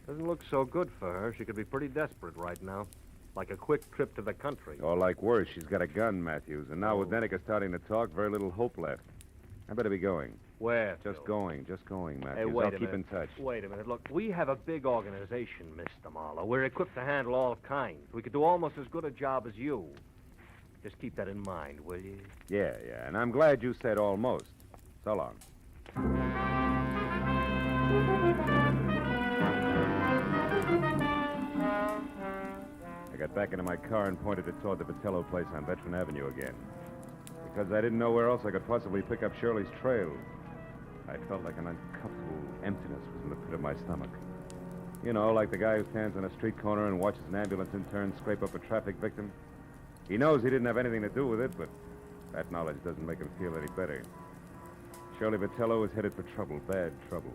Doesn't look so good for her. She could be pretty desperate right now. Like a quick trip to the country. Or like worse, she's got a gun, Matthews. And now with Denica starting to talk, very little hope left. I better be going. Where? Just going, Matthews. Hey, wait I'll a keep minute. in touch. Wait a minute. Look, we have a big organization, Mr. Marlowe. We're equipped to handle all kinds. We could do almost as good a job as you. Just keep that in mind, will you? Yeah, and I'm glad you said almost. So long. I got back into my car and pointed it toward the Vitello place on Veteran Avenue again. Because I didn't know where else I could possibly pick up Shirley's trail. I felt like an uncomfortable emptiness was in the pit of my stomach. You know, like the guy who stands on a street corner and watches an ambulance intern scrape up a traffic victim. He knows he didn't have anything to do with it, but that knowledge doesn't make him feel any better. Shirley Vitello was headed for trouble, bad trouble.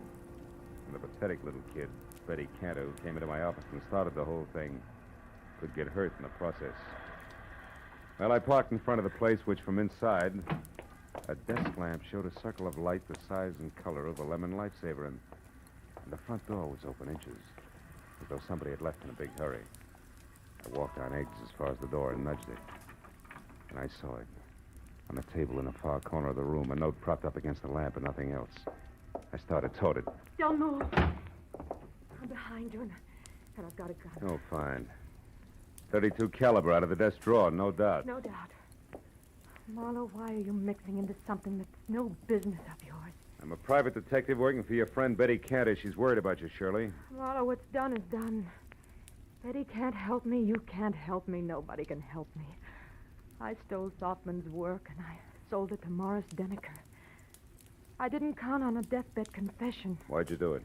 And the pathetic little kid, Betty Cantor, who came into my office and started the whole thing, could get hurt in the process. Well, I parked in front of the place, which from inside, a desk lamp showed a circle of light the size and color of a lemon lifesaver, and the front door was open inches, as though somebody had left in a big hurry. I walked on eggs as far as the door and nudged it. And I saw it. On a table in the far corner of the room, a note propped up against the lamp and nothing else. I started toward it. Don't move. I'm behind you, and I've got a gun. Oh, fine. 32 caliber out of the desk drawer, no doubt. No doubt. Marlowe, why are you mixing into something that's no business of yours? I'm a private detective working for your friend Betty Cantor. She's worried about you, Shirley. Marlowe, what's done is done. Betty can't help me. You can't help me. Nobody can help me. I stole Softman's work, and I sold it to Morris Deneker. I didn't count on a deathbed confession. Why'd you do it?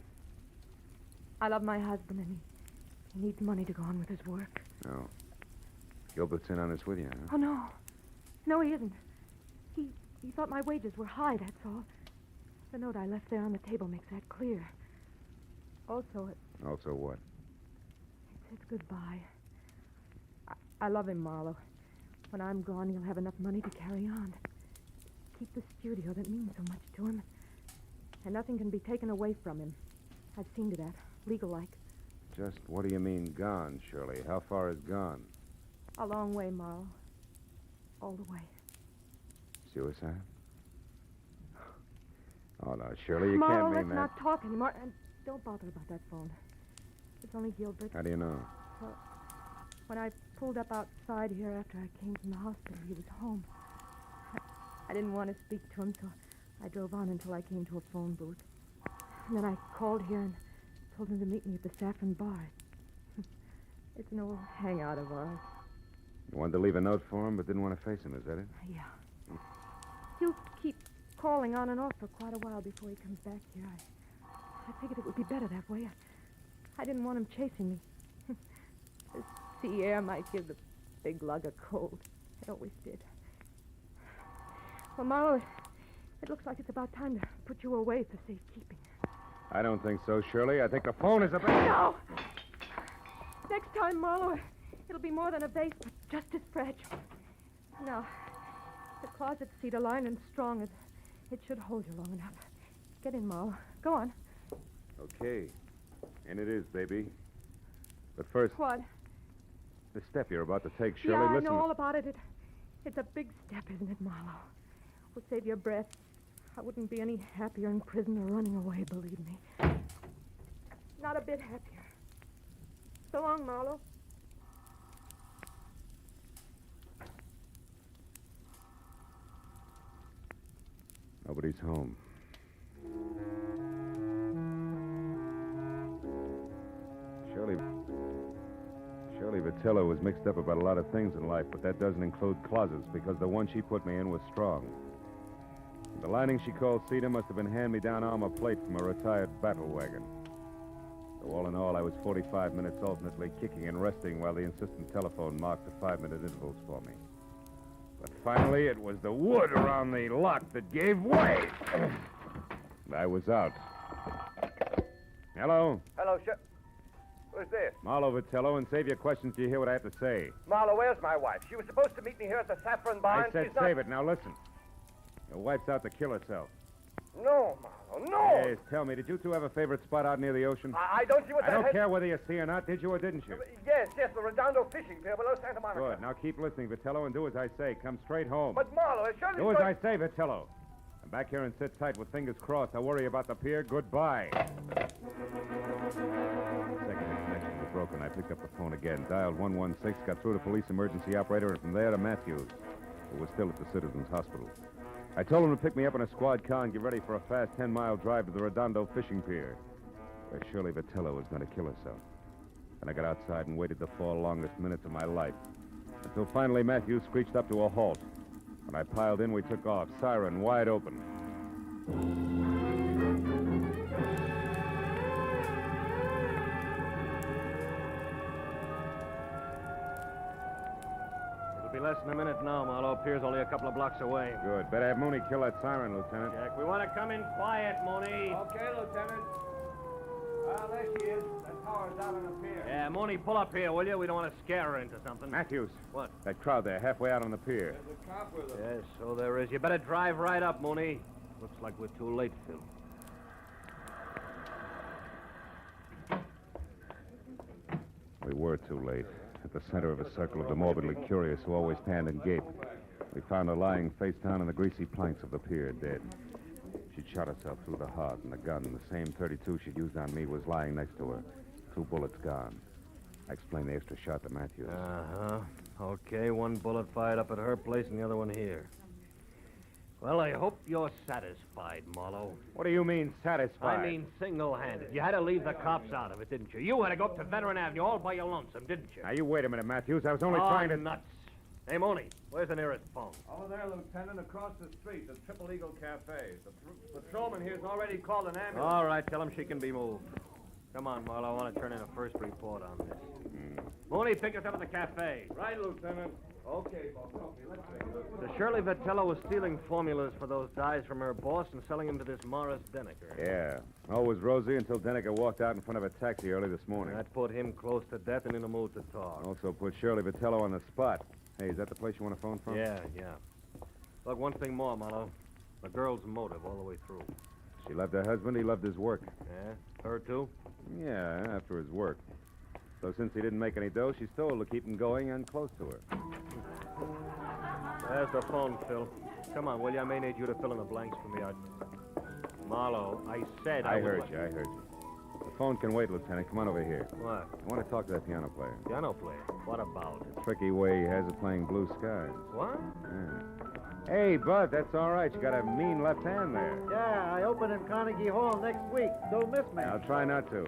I love my husband, and he needs money to go on with his work. No. Gilbert's in on this with you, huh? Oh, no. No, he isn't. He thought my wages were high, that's all. The note I left there on the table makes that clear. Also, Also what? it's goodbye. I love him, Marlowe. When I'm gone, he'll have enough money to carry on. Keep the studio that means so much to him. And nothing can be taken away from him. I've seen to that, legal-like. Just what do you mean gone, Shirley? How far is gone? A long way, Marlowe. All the way. Suicide? Oh, no, Shirley, you Marlowe, can't let's mean that. not talk anymore. And don't bother about that phone. It's only Gilbert. How do you know? Well, when I pulled up outside here after I came from the hospital, he was home. I didn't want to speak to him, so I drove on until I came to a phone booth. And then I called here and told him to meet me at the Saffron Bar. It's an old hangout of ours. You wanted to leave a note for him, but didn't want to face him, is that it? Yeah. He'll keep calling on and off for quite a while before he comes back here. I figured it would be better that way. I didn't want him chasing me. The sea air might give the big lug a cold. It always did. Well, Marlowe, it looks like it's about time to put you away for safekeeping. I don't think so, Shirley. I think the phone is about... No! Next time, Marlowe, it'll be more than a vase, but just as fragile. Now, the closet cedar lined and strong. It should hold you long enough. Get in, Marlowe. Go on. Okay. And it is, baby. But first, What? the step you're about to take, Shirley, Yeah, I listen. know all about it. It's a big step, isn't it, Marlowe? Will save your breath. I wouldn't be any happier in prison or running away, believe me. Not a bit happier. So long, Marlowe. Nobody's home. Shirley Shirley Vitello was mixed up about a lot of things in life, but that doesn't include closets, because the one she put me in was strong. The lining she called cedar must have been hand-me-down armor plate from a retired battle wagon. So all in all, I was 45 minutes alternately kicking and resting while the insistent telephone marked the 5-minute intervals for me. But finally, it was the wood around the lock that gave way. I was out. Hello? Hello, sir. Who's this? Marlowe Vitello, and save your questions till you hear what I have to say. Marlowe, where's my wife? She was supposed to meet me here at the Saffron Barn. I said She's not... save it. Now listen. Your wife's out to kill herself. No, Marlowe, no! Yes, tell me, did you two have a favorite spot out near the ocean? I don't see what I that don't has... care whether you see or not. Did you or didn't you? Yes, the Redondo fishing pier below Santa Monica. Good. Now keep listening, Vitello, and do as I say. Come straight home. But, Marlowe, it surely... Do as I say, Vitello. Come back here and sit tight with fingers crossed. I'll worry about the pier. Goodbye. Broken. I picked up the phone again, dialed 116, got through to police emergency operator, and from there to Matthews, who was still at the Citizens Hospital. I told him to pick me up in a squad car and get ready for a fast 10-mile drive to the Redondo fishing pier, where Shirley Vitello was going to kill herself. And I got outside and waited the 4 longest minutes of my life, until finally Matthews screeched up to a halt. When I piled in, we took off, siren wide open. Less than a minute now, Marlowe. Pier's only a couple of blocks away. Good. Better have Mooney kill that siren, Lieutenant. Jack, we want to come in quiet, Mooney. Okay, Lieutenant. Well, there she is. That tower's out on the pier. Yeah, Mooney, pull up here, will you? We don't want to scare her into something. Matthews. What? That crowd there, halfway out on the pier. There's a cop with them. Yes, so there is. You better drive right up, Mooney. Looks like we're too late, Phil. We were too late. At the center of a circle of the morbidly curious who always panned and gaped, we found her lying face down on the greasy planks of the pier, dead. She'd shot herself through the heart, and the gun, the same .32 she'd used on me, was lying next to her. 2 bullets gone. I explained the extra shot to Matthews. Uh-huh. Okay, 1 bullet fired up at her place and the other one here. Well, I hope you're satisfied, Marlowe. What do you mean, satisfied? I mean single-handed. You had to leave the cops out of it, didn't you? You had to go up to Veteran Avenue all by your lonesome, didn't you? Now, you wait a minute, Matthews. I was only trying to... nuts. Hey, Mooney, where's the nearest phone? Over there, Lieutenant, across the street, the Triple Eagle Cafe. The patrolman here's already called an ambulance. All right, tell him she can be moved. Come on, Marlowe, I want to turn in a first report on this. Mooney, pick us up at the cafe. Right, Lieutenant. Okay, boss. Okay, let's take a look. So Shirley Vitello was stealing formulas for those dyes from her boss and selling them to this Morris Denneker. Yeah. All was rosy until Denneker walked out in front of a taxi early this morning. That put him close to death and in a mood to talk. Also put Shirley Vitello on the spot. Hey, is that the place you want to phone from? Yeah. Look, one thing more, Marlowe. The girl's motive all the way through. She loved her husband. He loved his work. Yeah? Her, too? Yeah, after his work. So since he didn't make any dough, she stole to keep him going and close to her. There's the phone, Phil. Come on, will you? I may need you to fill in the blanks for me. Marlowe, I said I heard you. The phone can wait, Lieutenant. Come on over here. What? I want to talk to that piano player. Piano player? What about? The tricky way he has of playing Blue Skies. What? Yeah. Hey, Bud, that's all right. You got a mean left hand there. Yeah, I open in Carnegie Hall next week. Don't miss me. I'll try not to.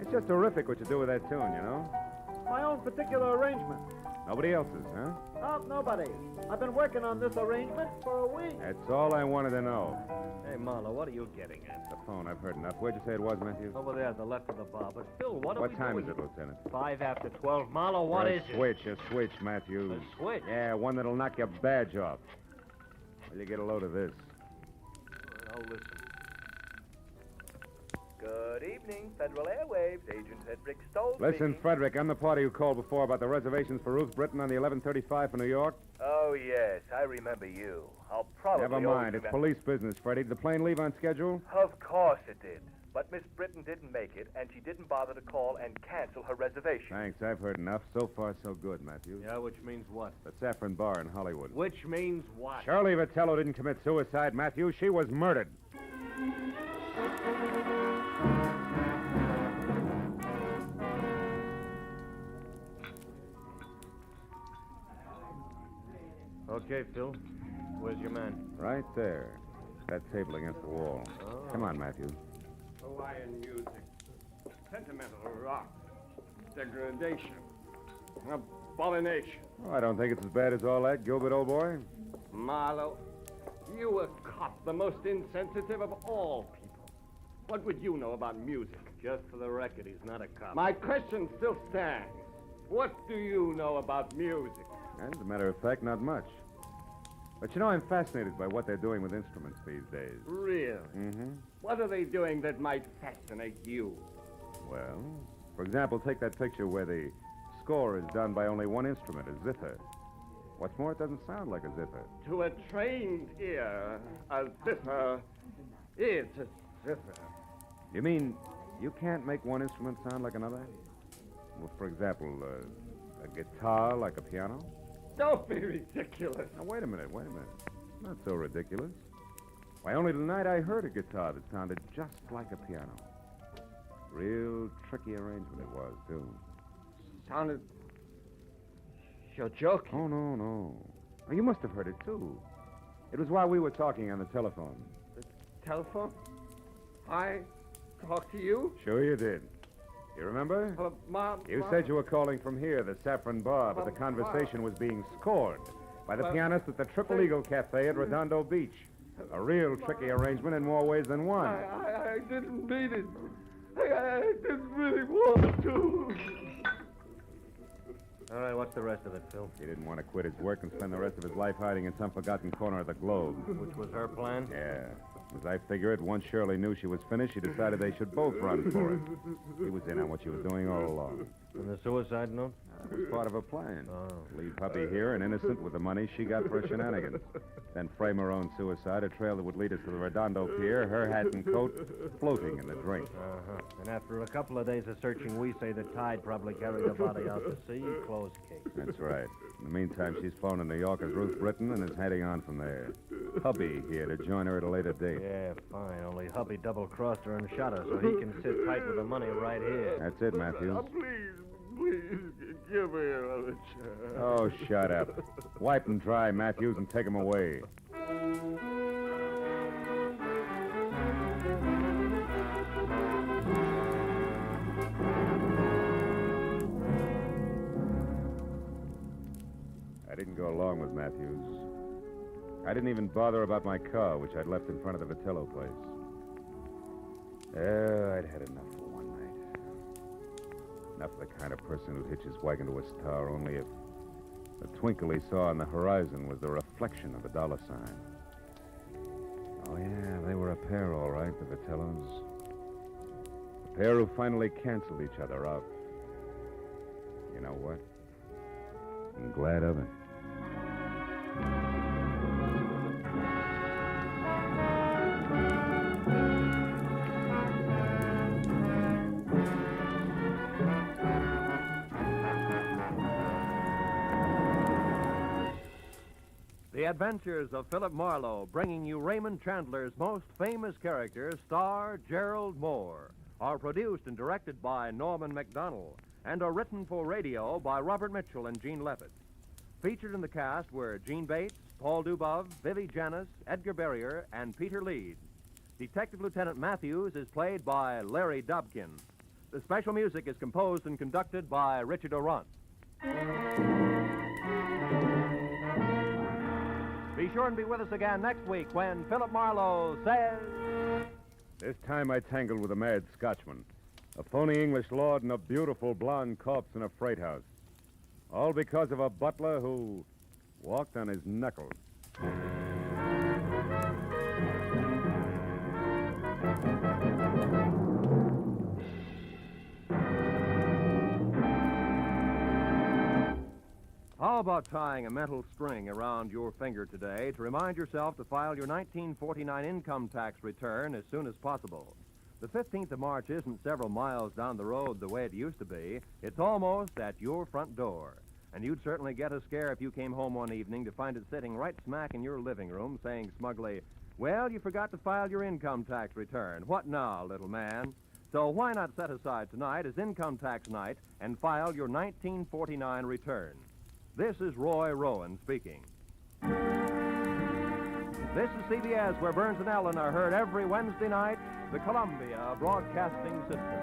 It's just terrific what you do with that tune, you know? My own particular arrangement. Nobody else's, huh? Oh, nobody. I've been working on this arrangement for a week. That's all I wanted to know. Hey, Marlowe, what are you getting at? The phone, I've heard enough. Where'd you say it was, Matthews? Over there, at the left of the bar. But, Phil, what time is it, Lieutenant? 5 after 12. Marlowe, what is it? A switch, Matthews. A switch? Yeah, one that'll knock your badge off. Will you get a load of this? I'll listen. Good evening, Federal Airwaves. Agent Hedrick Stoll. Listen, speaking. Frederick, I'm the party who called before about the reservations for Ruth Britton on the 11:35 for New York. Oh, yes, I remember you. I'll probably... Never mind. It's police business, Freddie. Did the plane leave on schedule? Of course it did. But Miss Britton didn't make it, and she didn't bother to call and cancel her reservation. Thanks. I've heard enough. So far, so good, Matthews. Yeah, which means what? The Saffron Bar in Hollywood. Which means what? Shirley Vitello didn't commit suicide, Matthews. She was murdered. Okay, Phil. Where's your man? Right there. That table against the wall. Oh. Come on, Matthews. Hawaiian music. Sentimental rock. Degradation. Abomination. Oh, I don't think it's as bad as all that, Gilbert, old boy. Marlowe, you a cop, the most insensitive of all people. What would you know about music? Just for the record, he's not a cop. My question still stands. What do you know about music? As a matter of fact, not much. But you know, I'm fascinated by what they're doing with instruments these days. Really? Mm-hmm. What are they doing that might fascinate you? Well, for example, take that picture where the score is done by only one instrument, a zither. What's more, it doesn't sound like a zither. To a trained ear, a zither is a zither. You mean you can't make one instrument sound like another? Well, for example, a guitar like a piano? Don't be ridiculous. Now, wait a minute. Not so ridiculous. Why, only tonight I heard a guitar that sounded just like a piano. Real tricky arrangement it was, too. Sounded... You're joking. Oh, no. Oh, you must have heard it, too. It was while we were talking on the telephone. The telephone? I talked to you? Sure you did. You remember? You said you were calling from here, the Saffron Bar, but the conversation was being scored by the pianist at the Triple Eagle Cafe at Redondo Beach. A real tricky arrangement in more ways than one. I didn't mean it. I didn't really want to. All right, what's the rest of it, Phil? He didn't want to quit his work and spend the rest of his life hiding in some forgotten corner of the globe. Which was her plan? Yeah. As I figure it, once Shirley knew she was finished, she decided they should both run for it. He was in on what she was doing all along. And the suicide note? It was part of her plan. Oh. Leave Puppy here and innocent with the money she got for her shenanigans. Then frame her own suicide, a trail that would lead us to the Redondo Pier, her hat and coat floating in the drink. Uh-huh. And after a couple of days of searching, we say the tide probably carried the body out to sea. Closed case. That's right. In the meantime, she's flown to New York as Ruth Britton and is heading on from there. Hubby here to join her at a later date. Yeah, fine. Only hubby double-crossed her and shot her, so he can sit tight with the money right here. That's it, Matthews. Please, give me another chance. Oh, shut up. Wipe them dry, Matthews, and take them away. I didn't go along with Matthews. I didn't even bother about my car, which I'd left in front of the Vitello place. I'd had enough for one night. Enough of the kind of person who'd hitch his wagon to a star only if the twinkle he saw on the horizon was the reflection of a dollar sign. Oh, yeah, they were a pair, all right, the Vitellos. A pair who finally canceled each other out. You know what? I'm glad of it. The Adventures of Philip Marlowe, bringing you Raymond Chandler's most famous character, star Gerald Moore, are produced and directed by Norman MacDonald and are written for radio by Robert Mitchell and Gene Levitt. Featured in the cast were Gene Bates, Paul Dubov, Vivi Janis, Edgar Barrier, and Peter Leeds. Detective Lieutenant Matthews is played by Larry Dobkin. The special music is composed and conducted by Richard Orant. Be sure and be with us again next week when Philip Marlowe says... This time I tangled with a mad Scotchman, a phony English lord and a beautiful blonde corpse in a freight house. All because of a butler who walked on his knuckles. How about tying a mental string around your finger today to remind yourself to file your 1949 income tax return as soon as possible? The 15th of March isn't several miles down the road the way it used to be. It's almost at your front door. And you'd certainly get a scare if you came home one evening to find it sitting right smack in your living room saying smugly, "Well, you forgot to file your income tax return. What now, little man?" So why not set aside tonight as income tax night and file your 1949 return? This is Roy Rowan speaking. This is CBS, where Burns and Allen are heard every Wednesday night, the Columbia Broadcasting System.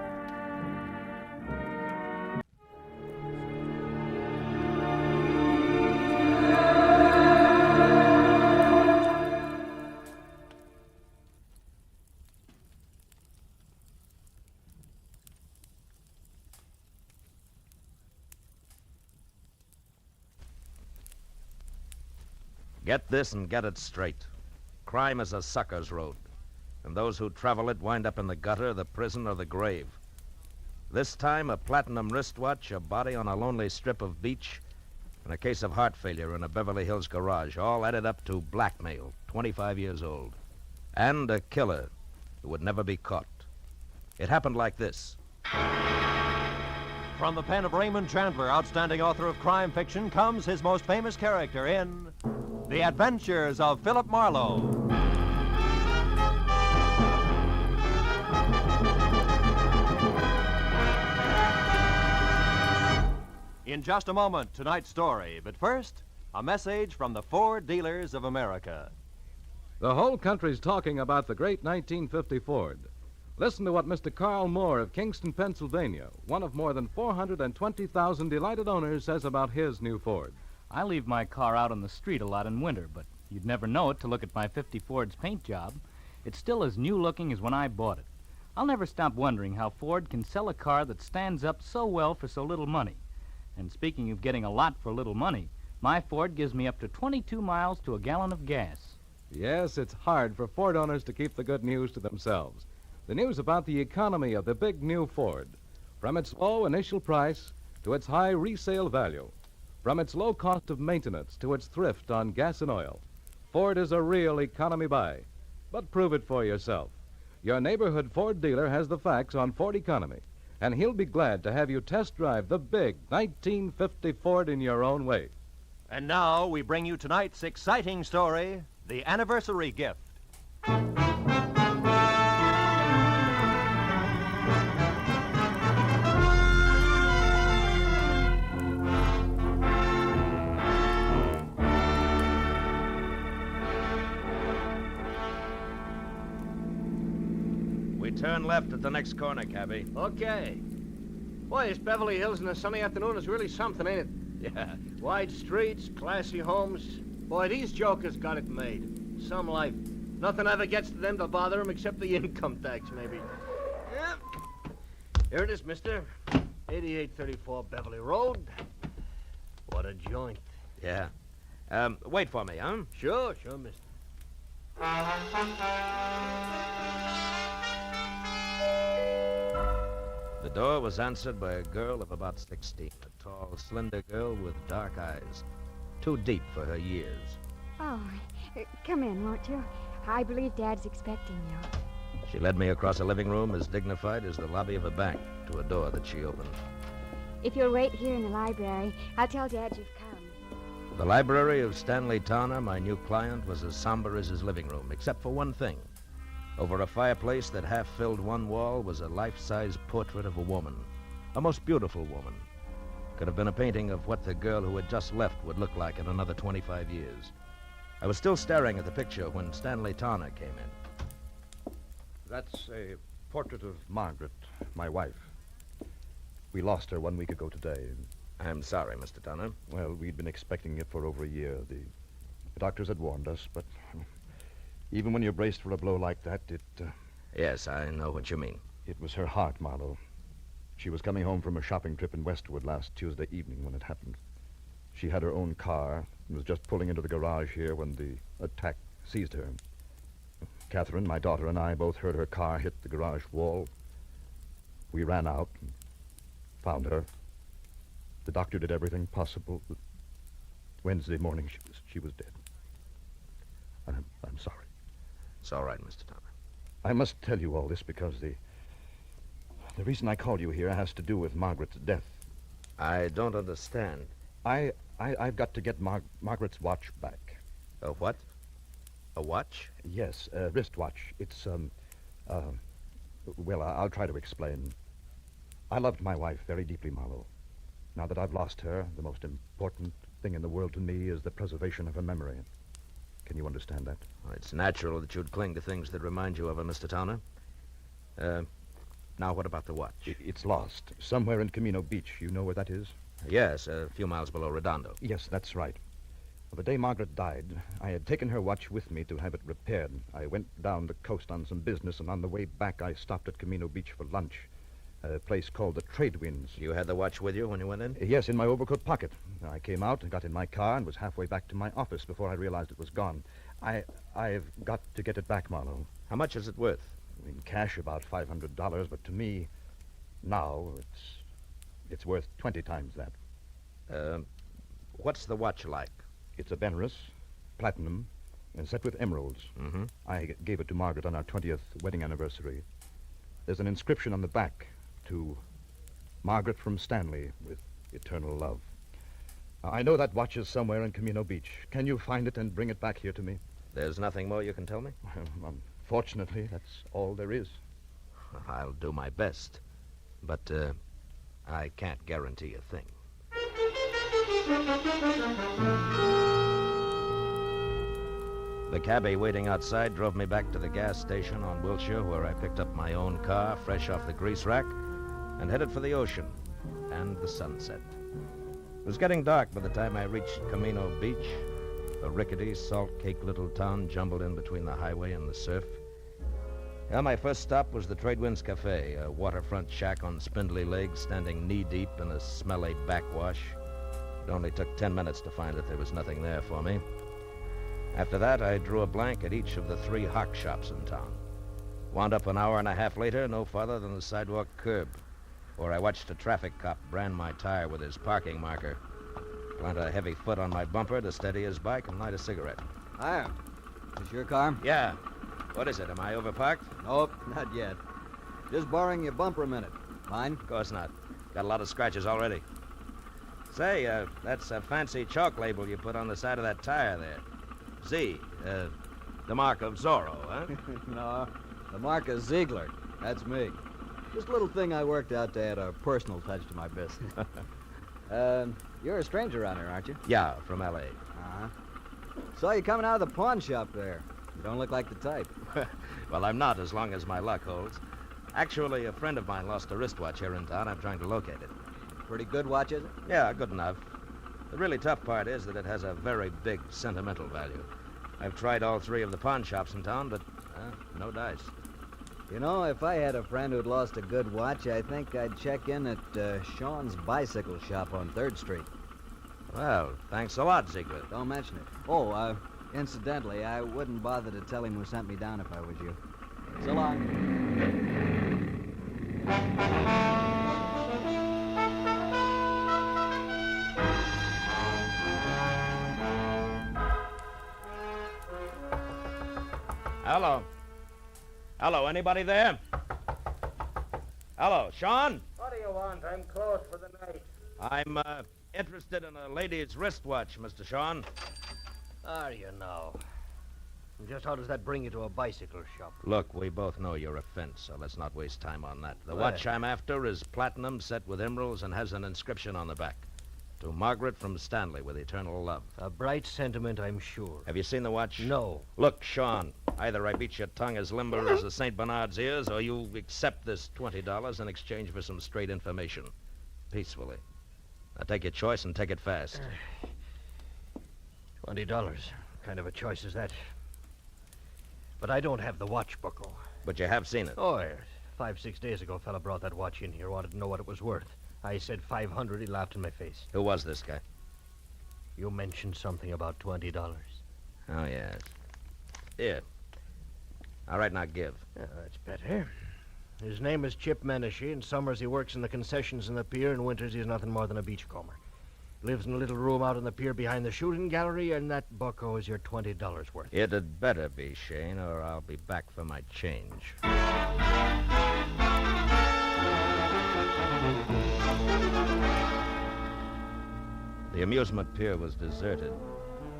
Get this and get it straight. Crime is a sucker's road, and those who travel it wind up in the gutter, the prison, or the grave. This time, a platinum wristwatch, a body on a lonely strip of beach, and a case of heart failure in a Beverly Hills garage, all added up to blackmail, 25 years old. And a killer who would never be caught. It happened like this. From the pen of Raymond Chandler, outstanding author of crime fiction, comes his most famous character in The Adventures of Philip Marlowe. In just a moment, tonight's story. But first, a message from the Ford Dealers of America. The whole country's talking about the great 1950 Ford. Listen to what Mr. Carl Moore of Kingston, Pennsylvania, one of more than 420,000 delighted owners, says about his new Ford. I leave my car out on the street a lot in winter, but you'd never know it to look at my 50 Ford's paint job. It's still as new-looking as when I bought it. I'll never stop wondering how Ford can sell a car that stands up so well for so little money. And speaking of getting a lot for little money, my Ford gives me up to 22 miles to a gallon of gas. Yes, it's hard for Ford owners to keep the good news to themselves. The news about the economy of the big new Ford. From its low initial price to its high resale value. From its low cost of maintenance to its thrift on gas and oil. Ford is a real economy buy. But prove it for yourself. Your neighborhood Ford dealer has the facts on Ford economy, and he'll be glad to have you test drive the big 1950 Ford in your own way. And now we bring you tonight's exciting story, The Anniversary Gift. We turn left at the next corner, cabby. Okay. Boy, this Beverly Hills in a sunny afternoon is really something, ain't it? Yeah. Wide streets, classy homes. Boy, these jokers got it made. Some life. Nothing ever gets to them to bother them except the income tax, maybe. Yeah. Here it is, mister. 8834 Beverly Road. What a joint. Yeah. Wait for me, huh? Sure, mister. The door was answered by a girl of about 16, a tall, slender girl with dark eyes, too deep for her years. Oh, come in, won't you? I believe Dad's expecting you. She led me across a living room as dignified as the lobby of a bank to a door that she opened. If you'll wait here in the library, I'll tell Dad you've come. The library of Stanley Towner, my new client, was as somber as his living room, except for one thing. Over a fireplace that half filled one wall was a life-size portrait of a woman, a most beautiful woman. Could have been a painting of what the girl who had just left would look like in another 25 years. I was still staring at the picture when Stanley Towner came in. That's a portrait of Margaret, my wife. We lost her 1 week ago today. I'm sorry, Mr. Towner. Well, we'd been expecting it for over a year. The doctors had warned us, but even when you're braced for a blow like that, Yes, I know what you mean. It was her heart, Marlowe. She was coming home from a shopping trip in Westwood last Tuesday evening when it happened. She had her own car and was just pulling into the garage here when the attack seized her. Catherine, my daughter, and I both heard her car hit the garage wall. We ran out and found her. The doctor did everything possible. Wednesday morning, she was dead. I'm sorry. It's all right, Mr. Towner. I must tell you all this because the reason I called you here has to do with Margaret's death. I don't understand. I've got to get Margaret's watch back. A what? A watch? Yes, a wristwatch. It's, well, I'll try to explain. I loved my wife very deeply, Marlowe. Now that I've lost her, the most important thing in the world to me is the preservation of her memory. Can you understand that? Well, it's natural that you'd cling to things that remind you of her, Mr. Towner. Now, what about the watch? It's lost. Somewhere in Camino Beach. You know where that is? Yes, a few miles below Redondo. Yes, that's right. Well, the day Margaret died, I had taken her watch with me to have it repaired. I went down the coast on some business, and on the way back, I stopped at Camino Beach for lunch. A place called the Trade Winds. You had the watch with you when you went in? Yes, in my overcoat pocket. I came out and got in my car and was halfway back to my office before I realized it was gone. I've got to get it back, Marlowe. How much is it worth? In cash, about $500, but to me, now, it's worth 20 times that. What's the watch like? It's a Benris, platinum, and set with emeralds. Mm-hmm. I gave it to Margaret on our 20th wedding anniversary. There's an inscription on the back to Margaret from Stanley with eternal love. I know that watch is somewhere in Camino Beach. Can you find it and bring it back here to me? There's nothing more you can tell me? Unfortunately, that's all there is. I'll do my best, but I can't guarantee a thing. The cabbie waiting outside drove me back to the gas station on Wilshire, where I picked up my own car, fresh off the grease rack, and headed for the ocean and the sunset. It was getting dark by the time I reached Camino Beach, a rickety, salt-caked little town jumbled in between the highway and the surf. Well, my first stop was the Trade Winds Cafe, a waterfront shack on spindly legs, standing knee-deep in a smelly backwash. It only took 10 minutes to find that there was nothing there for me. After that, I drew a blank at each of the 3 hock shops in town. Wound up an hour and a half later, no farther than the sidewalk curb, where I watched a traffic cop brand my tire with his parking marker, plant a heavy foot on my bumper to steady his bike, and light a cigarette. Hiya. Is your car? Yeah. What is it? Am I overparked? Nope, not yet. Just borrowing your bumper a minute. Mine? Of course not. Got a lot of scratches already. Say, that's a fancy chalk label you put on the side of that tire there. Z, the mark of Zorro, huh? No, the mark of Ziegler. That's me. Just a little thing I worked out to add a personal touch to my business. You're a stranger around here, aren't you? Yeah, from L.A. Uh-huh. Saw you coming out of the pawn shop there. You don't look like the type. Well, I'm not, as long as my luck holds. Actually, a friend of mine lost a wristwatch here in town. I'm trying to locate it. Pretty good watch, is it? Yeah, good enough. The really tough part is that it has a very big sentimental value. I've tried all 3 of the pawn shops in town, but no dice. You know, if I had a friend who'd lost a good watch, I think I'd check in at Sean's bicycle shop on 3rd Street. Well, thanks a lot, Ziegler. Don't mention it. Oh, incidentally, I wouldn't bother to tell him who sent me down if I was you. So long. Hello. Hello, anybody there? Hello, Sean? What do you want? I'm closed for the night. I'm, interested in a lady's wristwatch, Mr. Sean. Are you now? And just how does that bring you to a bicycle shop? Look, we both know you're a fence, so let's not waste time on that. The Well. watch I'm after is platinum, set with emeralds, and has an inscription on the back. To Margaret from Stanley with eternal love. A bright sentiment, I'm sure. Have you seen the watch? No. Look, Sean, either I beat your tongue as limber as a St. Bernard's ears, or you accept this $20 in exchange for some straight information. Peacefully. Now take your choice and take it fast. $20. Kind of a choice is that? But I don't have the watch buckle. But you have seen it. Oh, yes. 5-6 days ago, a fella brought that watch in here, wanted to know what it was worth. I said $500. He laughed in my face. Who was this guy? You mentioned something about $20. Oh, yes. Here. All right, now give. Yeah, that's better. His name is Chip Menashe. In summers, he works in the concessions in the pier. In winters, he's nothing more than a beachcomber. Lives in a little room out on the pier behind the shooting gallery, and that bucko is your $20 worth. It had better be, Shane, or I'll be back for my change. The amusement pier was deserted.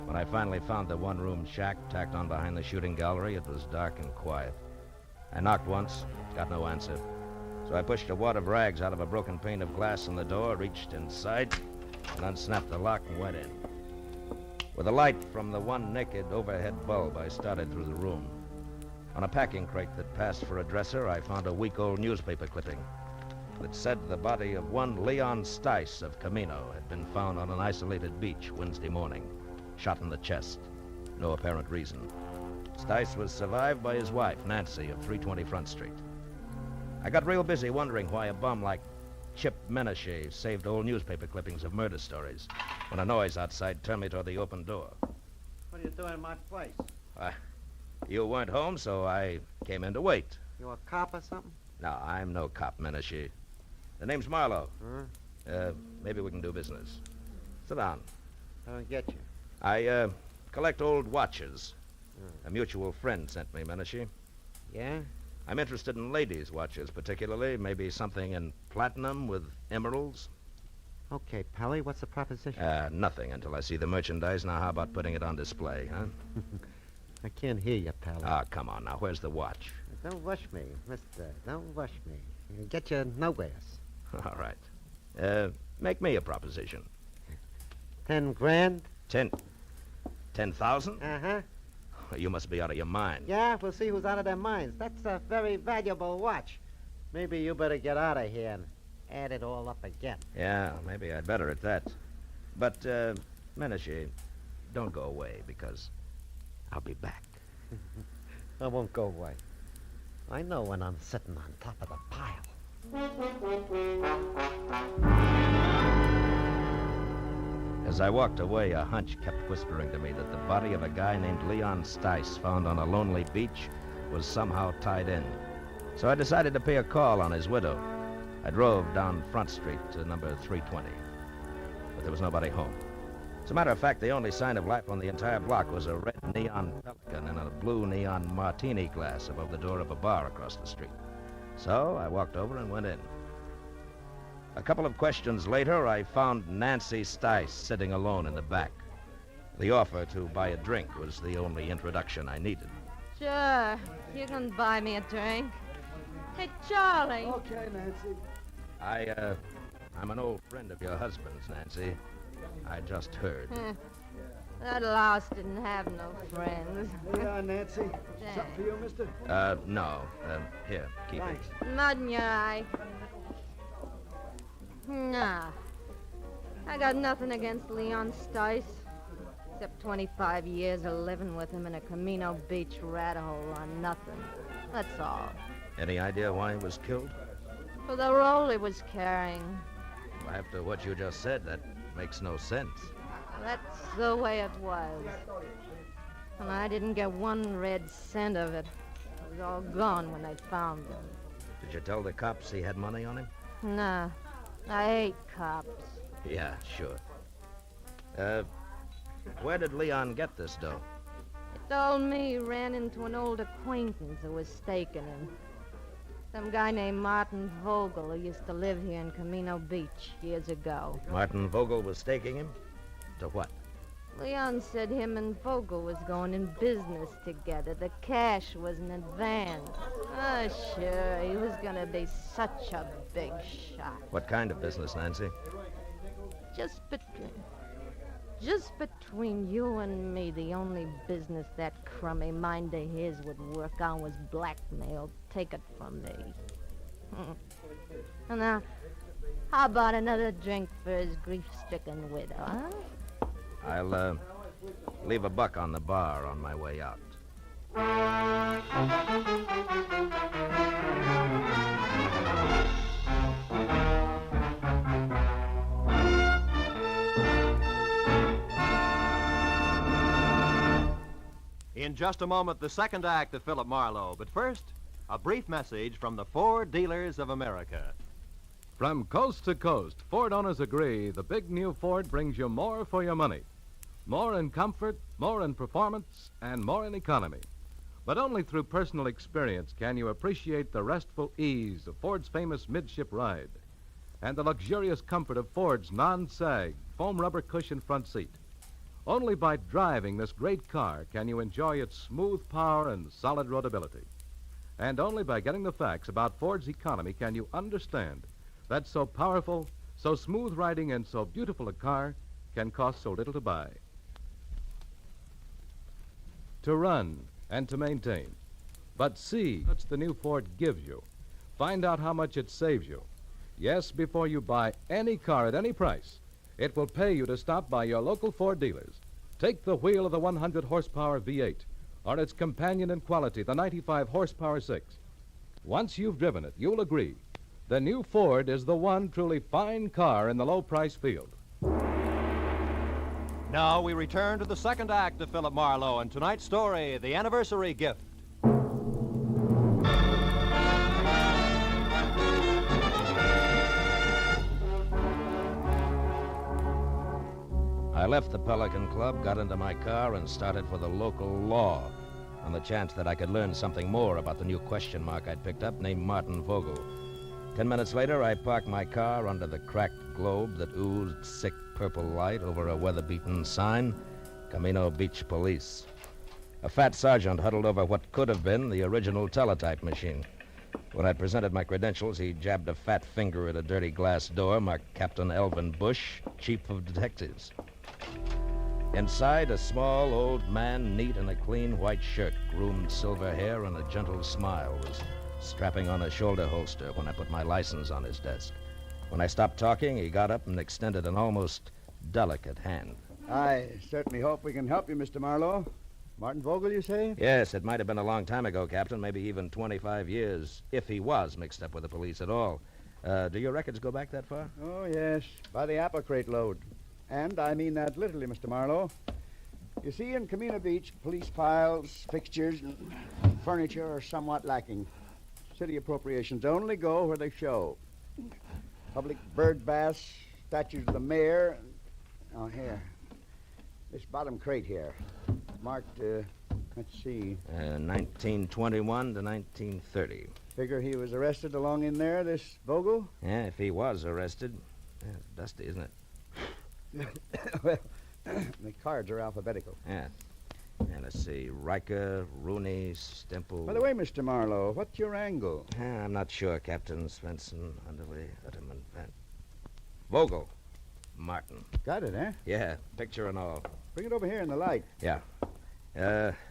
When I finally found the one-room shack tacked on behind the shooting gallery, it was dark and quiet. I knocked once, got no answer. So I pushed a wad of rags out of a broken pane of glass in the door, reached inside, and unsnapped the lock and went in. With a light from the one naked overhead bulb, I started through the room. On a packing crate that passed for a dresser, I found a week-old newspaper clipping that said the body of one Leon Stice of Camino had been found on an isolated beach Wednesday morning, shot in the chest. No apparent reason. Stice was survived by his wife, Nancy, of 320 Front Street. I got real busy wondering why a bum like Chip Menashe saved old newspaper clippings of murder stories when a noise outside turned me toward the open door. What are you doing in my place? You weren't home, so I came in to wait. You a cop or something? No, I'm no cop, Menashe. The name's Marlowe. Huh? Maybe we can do business. Sit down. I don't get you. I collect old watches. A mutual friend sent me, Menashe. Yeah? I'm interested in ladies' watches, particularly. Maybe something in platinum with emeralds. Okay, Pally, what's the proposition? Nothing until I see the merchandise. Now, how about putting it on display, huh? I can't hear you, Pally. Ah, come on now. Where's the watch? Don't rush me, mister. Don't rush me. You'll get you nowheres. All right. Make me a proposition. 10 grand? 10,000? Uh-huh. You must be out of your mind. Yeah, we'll see who's out of their minds. That's a very valuable watch. Maybe you better get out of here and add it all up again. Yeah, maybe I'd better at that. But, Menashe, don't go away, because I'll be back. I won't go away. I know when I'm sitting on top of the pile. As I walked away, a hunch kept whispering to me that the body of a guy named Leon Stice, found on a lonely beach, was somehow tied in. So I decided to pay a call on his widow. I drove down Front Street to number 320, but there was nobody home. As a matter of fact, the only sign of life on the entire block was a red neon pelican in a blue neon martini glass above the door of a bar across the street. So I walked over and went in. A couple of questions later, I found Nancy Stice sitting alone in the back. The offer to buy a drink was the only introduction I needed. Sure. You can buy me a drink. Hey, Charlie. Okay, Nancy. I'm an old friend of your husband's, Nancy. I just heard. That louse didn't have no friends. Yeah, Nancy. Something for you, mister? No. Here, keep Thanks. Mud in your eye. Nah. I got nothing against Leon Stice. Except 25 years of living with him in a Camino Beach rat hole on nothing. That's all. Any idea why he was killed? For the role he was carrying. Well, after what you just said, that makes no sense. That's the way it was. And I didn't get one red cent of it. It was all gone when they found him. Did you tell the cops he had money on him? Nah. I hate cops. Yeah, sure. Where did Leon get this dough? He told me he ran into an old acquaintance who was staking him. Some guy named Martin Vogel who used to live here in Camino Beach years ago. Martin Vogel was staking him? To what? Leon said him and Vogel was going in business together. The cash was in advance. Oh, sure, he was going to be such a big shot. What kind of business, Nancy? Just between you and me, the only business that crummy mind of his would work on was blackmail. Take it from me. And now, how about another drink for his grief-stricken widow, huh? I'll, leave $1 on the bar on my way out. In just a moment, the second act of Philip Marlowe. But first, a brief message from the Ford Dealers of America. From coast to coast, Ford owners agree the big new Ford brings you more for your money. More in comfort, more in performance, and more in economy. But only through personal experience can you appreciate the restful ease of Ford's famous midship ride and the luxurious comfort of Ford's non-sag foam rubber cushion front seat. Only by driving this great car can you enjoy its smooth power and solid roadability. And only by getting the facts about Ford's economy can you understand that so powerful, so smooth riding, and so beautiful a car can cost so little to buy. To run and to maintain. But see what the new Ford gives you. Find out how much it saves you. Yes, before you buy any car at any price, it will pay you to stop by your local Ford dealers. Take the wheel of the 100 horsepower V8 or its companion in quality, the 95 horsepower 6. Once you've driven it, you'll agree. The new Ford is the one truly fine car in the low-price field. Now we return to the second act of Philip Marlowe and tonight's story, The Anniversary Gift. I left the Pelican Club, got into my car, and started for the local law on the chance that I could learn something more about the new question mark I'd picked up named Martin Vogel. 10 minutes later, I parked my car under the cracked globe that oozed sick purple light over a weather-beaten sign, Camino Beach Police. A fat sergeant huddled over what could have been the original teletype machine. When I presented my credentials, he jabbed a fat finger at a dirty glass door marked Captain Elvin Bush, Chief of Detectives. Inside, a small old man, neat in a clean white shirt, groomed silver hair, and a gentle smile, was strapping on a shoulder holster when I put my license on his desk. When I stopped talking, he got up and extended an almost delicate hand. I certainly hope we can help you, Mr. Marlowe. Martin Vogel, you say? Yes, it might have been a long time ago, Captain, maybe even 25 years, if he was mixed up with the police at all. Do your records go back that far? Oh, yes, by the apple crate load. And I mean that literally, Mr. Marlowe. You see, in Camino Beach, police files, fixtures, and furniture are somewhat lacking. City appropriations only go where they show. Public bird baths, statues of the mayor. Oh, here. This bottom crate here. Marked, let's see. 1921 to 1930. Figure he was arrested along in there, this Vogel? Yeah, if he was arrested. Yeah, it's dusty, isn't it? Well, the cards are alphabetical. Yeah. And let's see. Riker, Rooney, Stemple. By the way, Mr. Marlowe, what's your angle? I'm not sure, Captain. Svensson, Underway, Utterman, Van. Vogel. Martin. Got it, eh? Yeah, picture and all. Bring it over here in the light. Yeah.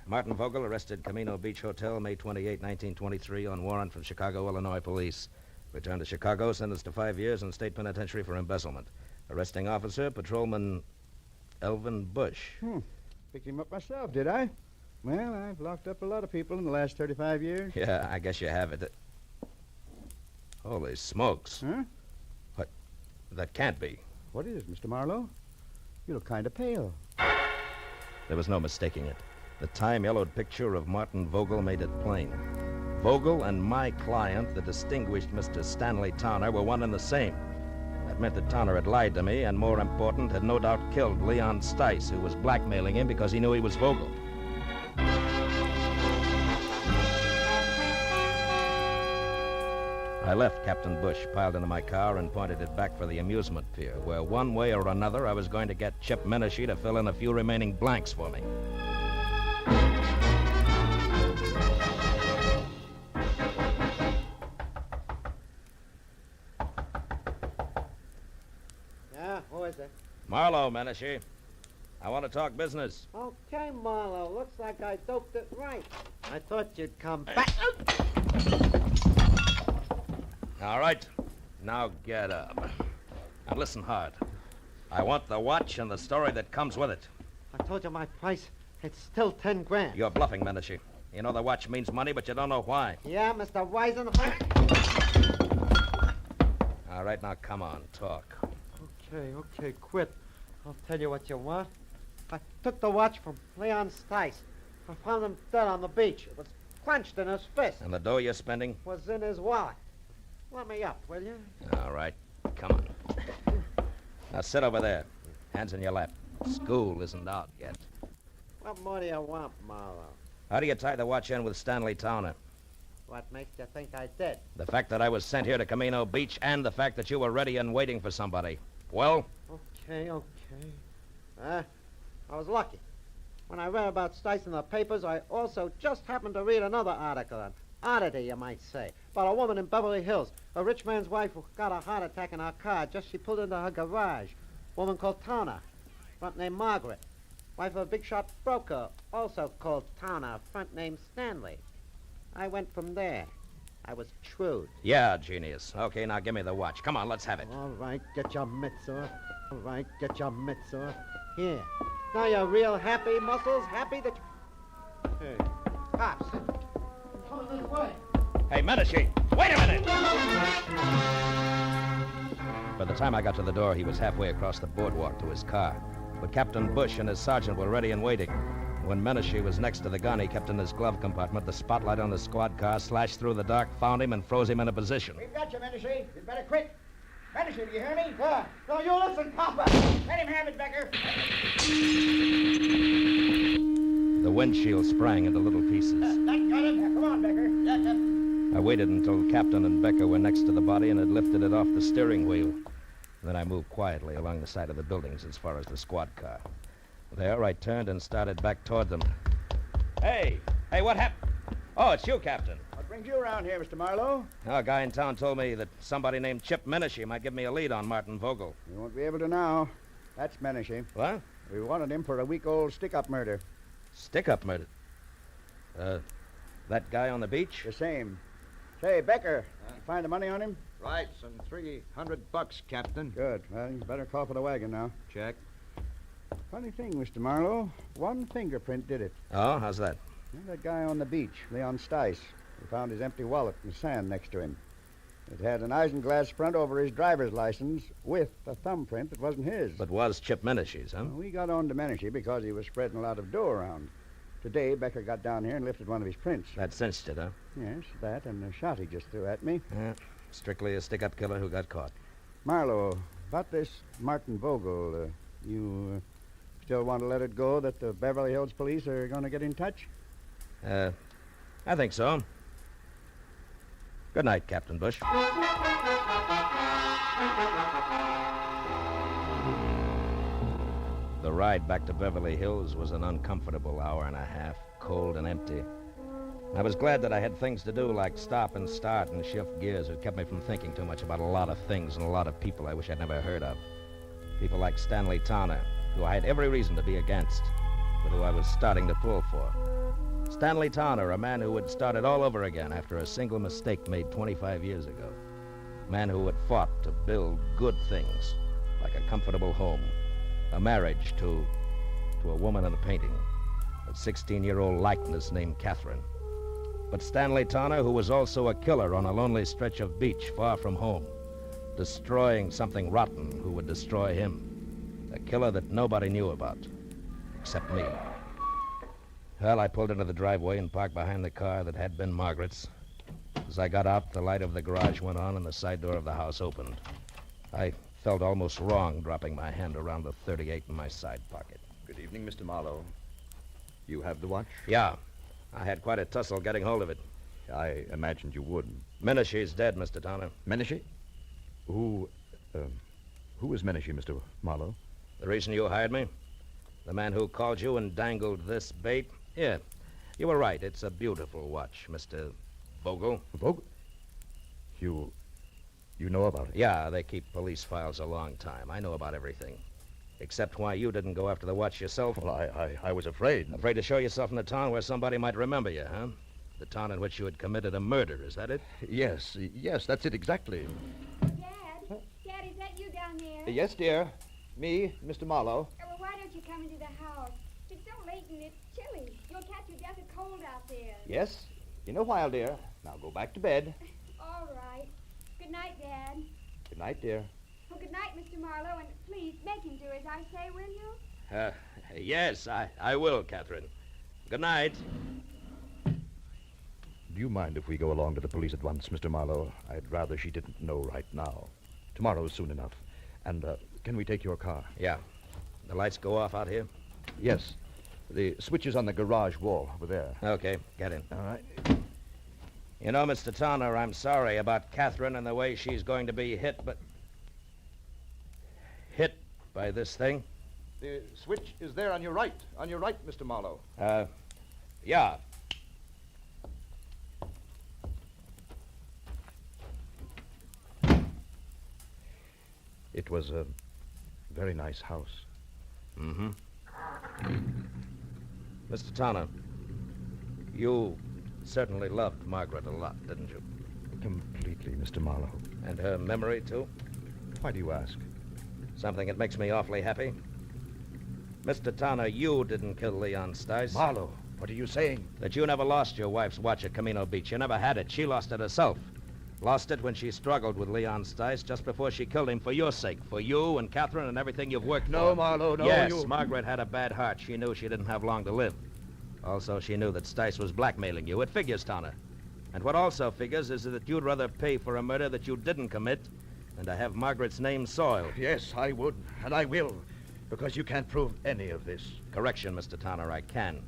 Martin Vogel arrested Camino Beach Hotel, May 28, 1923, on warrant from Chicago, Illinois police. Returned to Chicago, sentenced to 5 years in state penitentiary for embezzlement. Arresting officer, Patrolman Elvin Bush. Picked him up myself, did I? Well, I've locked up a lot of people in the last 35 years. Yeah, I guess you have it. Holy smokes. Huh? What? That can't be. What is it, Mr. Marlowe? You look kind of pale. There was no mistaking it. The time-yellowed picture of Martin Vogel made it plain. Vogel and my client, the distinguished Mr. Stanley Towner, were one and the same. That meant that Towner had lied to me, and more important, had no doubt killed Leon Stice, who was blackmailing him because he knew he was Vogel. I left Captain Bush piled into my car and pointed it back for the amusement pier, where one way or another I was going to get Chip Menashe to fill in a few remaining blanks for me. Yeah, who is it? Marlowe, Menashe. I want to talk business. Okay, Marlowe. Looks like I doped it right. I thought you'd come back. All right. Now get up. Now listen hard. I want the watch and the story that comes with it. I told you my price. It's still 10 grand. You're bluffing, Menashe. You know the watch means money, but you don't know why. Yeah, Mr. Wisen. All right, now come on, talk. Okay, quit. I'll tell you what you want. I took the watch from Leon Stice. I found him dead on the beach. It was clenched in his fist. And the dough you're spending? Was in his wallet. Let me up, will you? All right, come on. Now sit over there. Hands in your lap. School isn't out yet. What more do you want, Marlowe? How do you tie the watch in with Stanley Towner? What makes you think I did? The fact that I was sent here to Camino Beach and the fact that you were ready and waiting for somebody. Well? Okay. I was lucky. When I read about Stice in the papers, I also just happened to read another article, an oddity, you might say, about a woman in Beverly Hills, a rich man's wife who got a heart attack in her car just as she pulled into her garage. A woman called Towner, front name Margaret. Wife of a big-shot broker, also called Towner, front name Stanley. I went from there. I was shrewd. Yeah, genius. Okay, now give me the watch. Come on, let's have it. All right, get your mitts off. Here. Now you're real happy, Muscles? Happy that you... Hey, cops. Come this way. Hey, Menashe, wait a minute! By the time I got to the door, he was halfway across the boardwalk to his car. But Captain Bush and his sergeant were ready and waiting. When Menashe was next to the gun he kept in his glove compartment, the spotlight on the squad car slashed through the dark, found him, and froze him in a position. We've got you, Menashe. You'd better quit. Menashe, do you hear me? Yeah. No, you listen, Papa. Let him have it, Becker. The windshield sprang into little pieces. That got him. Come on, Becker. Yeah, Captain. I waited until Captain and Becker were next to the body and had lifted it off the steering wheel. Then I moved quietly along the side of the buildings as far as the squad car. There, I turned and started back toward them. Hey, what happened? Oh, it's you, Captain. What brings you around here, Mr. Marlowe? A guy in town told me that somebody named Chip Menashe might give me a lead on Martin Vogel. You won't be able to now. That's Menashe. What? We wanted him for a week-old stick-up murder. Stick-up murder? That guy on the beach? The same. Say, Becker, you find the money on him? Right, some $300, Captain. Good. Well, you better call for the wagon now. Check. Funny thing, Mr. Marlowe. One fingerprint did it. Oh, how's that? Well, that guy on the beach, Leon Stice. We found his empty wallet in the sand next to him. It had an isinglass front over his driver's license with a thumbprint that wasn't his. But was Chip Menashe's, huh? Well, we got on to Menashe because he was spreading a lot of dough around. Today, Becker got down here and lifted one of his prints. That cinched it, huh? Yes, that and the shot he just threw at me. Yeah, strictly a stick-up killer who got caught. Marlowe, about this Martin Vogel, you still want to let it go that the Beverly Hills police are going to get in touch? I think so. Good night, Captain Bush. The ride back to Beverly Hills was an uncomfortable hour and a half, cold and empty. I was glad that I had things to do like stop and start and shift gears. It kept me from thinking too much about a lot of things and a lot of people I wish I'd never heard of. People like Stanley Towner, who I had every reason to be against, but who I was starting to pull for. Stanley Towner, a man who had started all over again after a single mistake made 25 years ago. A man who had fought to build good things, like a comfortable home, a marriage to a woman in a painting, a 16-year-old likeness named Catherine. But Stanley Towner, who was also a killer on a lonely stretch of beach far from home, destroying something rotten who would destroy him. A killer that nobody knew about, except me. Well, I pulled into the driveway and parked behind the car that had been Margaret's. As I got out, the light of the garage went on and the side door of the house opened. I felt almost wrong dropping my hand around the .38 in my side pocket. Good evening, Mr. Marlowe. You have the watch? Yeah. I had quite a tussle getting hold of it. I imagined you would. Menashe's dead, Mr. Towner. Menashe? Who is Menashe, Mr. Marlowe? The reason you hired me? The man who called you and dangled this bait? Yeah, you were right. It's a beautiful watch, Mr. Vogel. Vogel? You know about it? Yeah, they keep police files a long time. I know about everything. Except why you didn't go after the watch yourself. Well, I was afraid. Afraid to show yourself in a town where somebody might remember you, huh? The town in which you had committed a murder, is that it? Yes, that's it exactly. Dad, is that you down there? Yes, dear. Me, Mr. Marlowe. Well, why don't you come into the house? It's so late and it's chilly. You'll catch your death of cold out there. Yes, in a while, dear. Now go back to bed. All right. Good night, Dad. Good night, dear. Well, good night, Mr. Marlowe, and please make him do as I say, will you? Yes, I will, Catherine. Good night. Do you mind if we go along to the police at once, Mr. Marlowe? I'd rather she didn't know right now. Tomorrow's soon enough. And, can we take your car? Yeah. The lights go off out here? Yes. The switch is on the garage wall over there. Okay, get in. All right. You know, Mr. Towner, I'm sorry about Catherine and the way she's going to be hit by this thing. The switch is there on your right. On your right, Mr. Marlowe. Yeah. It was a very nice house. Mm-hmm. Mr. Towner, you certainly loved Margaret a lot, didn't you? Completely, Mr. Marlowe. And her memory, too? Why do you ask? Something that makes me awfully happy. Mr. Towner, you didn't kill Leon Stice. Marlowe, What are you saying? That you never lost your wife's watch at Camino Beach. You never had it. She lost it herself. Lost it when she struggled with Leon Stice just before she killed him for your sake. For you and Catherine and everything you've worked for. No, Marlowe, no. Yes, Margaret had a bad heart. She knew she didn't have long to live. Also, she knew that Stice was blackmailing you. It figures, Towner. And what also figures is that you'd rather pay for a murder that you didn't commit than to have Margaret's name soiled. Yes, I would, and I will, because you can't prove any of this. Correction, Mr. Towner, I can.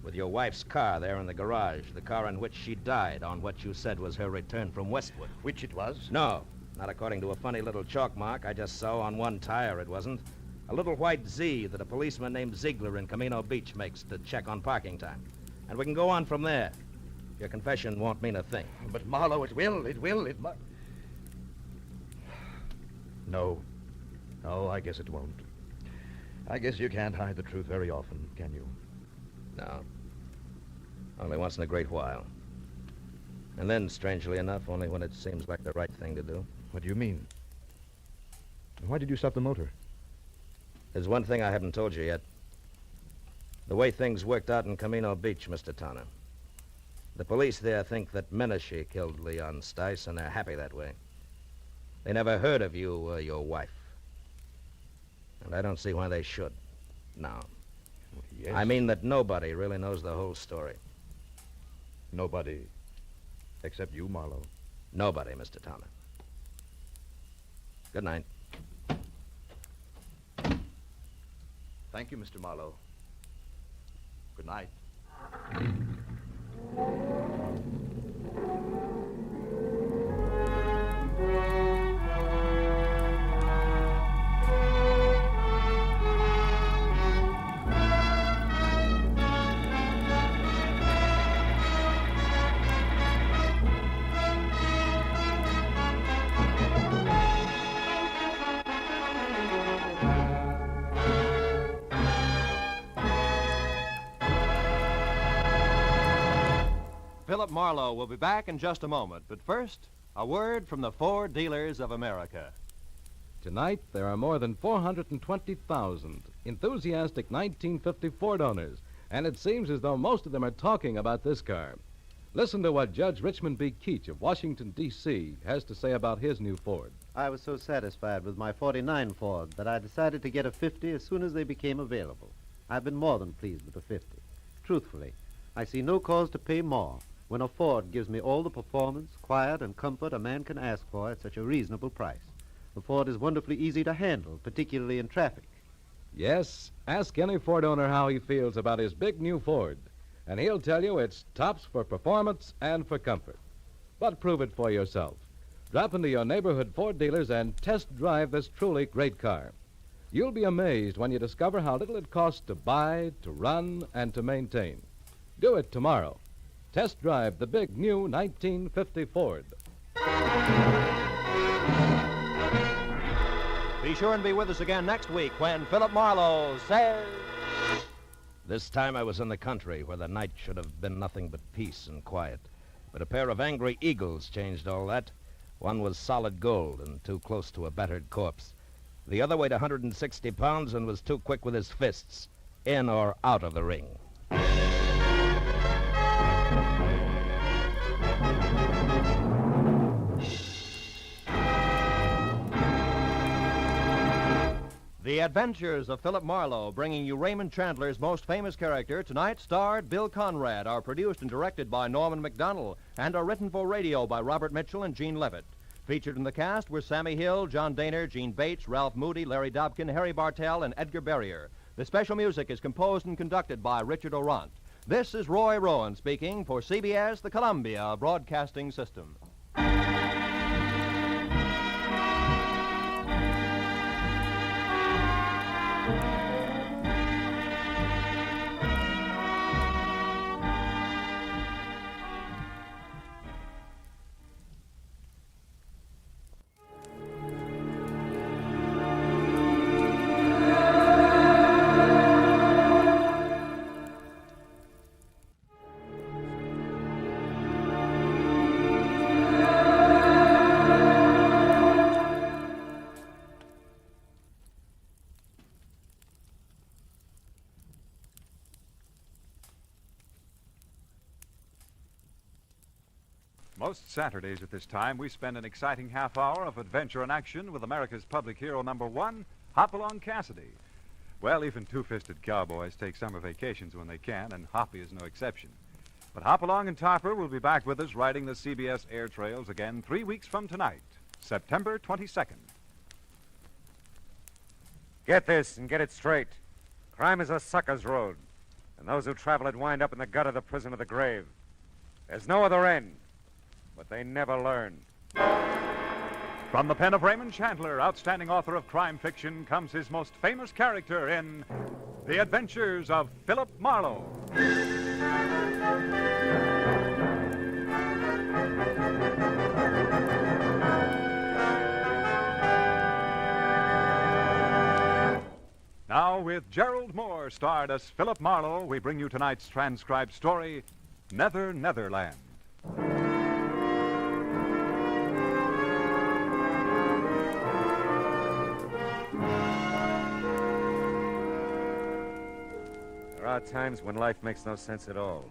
With your wife's car there in the garage, the car in which she died on what you said was her return from Westwood. Which it was? No, not according to a funny little chalk mark I just saw on one tire, it wasn't. A little white Z that a policeman named Ziegler in Camino Beach makes to check on parking time. And we can go on from there. Your confession won't mean a thing. But, Marlowe, it must... No, I guess it won't. I guess you can't hide the truth very often, can you? No. Only once in a great while. And then, strangely enough, only when it seems like the right thing to do. What do you mean? Why did you stop the motor? There's one thing I haven't told you yet. The way things worked out in Camino Beach, Mr. Towner. The police there think that Menashe killed Leon Stice, and they're happy that way. They never heard of you or your wife. And I don't see why they should. No. Yes. I mean that nobody really knows the whole story. Nobody except you, Marlowe. Nobody, Mr. Towner. Good night. Thank you, Mr. Marlowe. Good night. Philip Marlowe will be back in just a moment. But first, a word from the Ford dealers of America. Tonight, there are more than 420,000 enthusiastic 1950 Ford owners, and it seems as though most of them are talking about this car. Listen to what Judge Richmond B. Keach of Washington, D.C. has to say about his new Ford. I was so satisfied with my 49 Ford that I decided to get a 50 as soon as they became available. I've been more than pleased with the 50. Truthfully, I see no cause to pay more when a Ford gives me all the performance, quiet, and comfort a man can ask for at such a reasonable price. The Ford is wonderfully easy to handle, particularly in traffic. Yes, ask any Ford owner how he feels about his big new Ford, and he'll tell you it's tops for performance and for comfort. But prove it for yourself. Drop into your neighborhood Ford dealers and test drive this truly great car. You'll be amazed when you discover how little it costs to buy, to run, and to maintain. Do it tomorrow. Test drive the big new 1950 Ford. Be sure and be with us again next week when Philip Marlowe says... This time I was in the country where the night should have been nothing but peace and quiet. But a pair of angry eagles changed all that. One was solid gold and too close to a battered corpse. The other weighed 160 pounds and was too quick with his fists, in or out of the ring. The Adventures of Philip Marlowe, bringing you Raymond Chandler's most famous character, tonight starred Bill Conrad, are produced and directed by Norman McDonnell, and are written for radio by Robert Mitchell and Gene Levitt. Featured in the cast were Sammy Hill, John Daner, Gene Bates, Ralph Moody, Larry Dobkin, Harry Bartell, and Edgar Barrier. The special music is composed and conducted by Richard Orant. This is Roy Rowan speaking for CBS, the Columbia Broadcasting System. Most Saturdays at this time, we spend an exciting half hour of adventure and action with America's public hero #1, Hopalong Cassidy. Well, even two-fisted cowboys take summer vacations when they can, and Hoppy is no exception. But Hopalong and Topper will be back with us riding the CBS air trails again 3 weeks from tonight, September 22nd. Get this and get it straight. Crime is a sucker's road, and those who travel it wind up in the gut of the prison of the grave. There's no other end, but they never learn. From the pen of Raymond Chandler, outstanding author of crime fiction, comes his most famous character in The Adventures of Philip Marlowe. Now, with Gerald Moore starred as Philip Marlowe, we bring you tonight's transcribed story, Nether, Netherland. There are times when life makes no sense at all.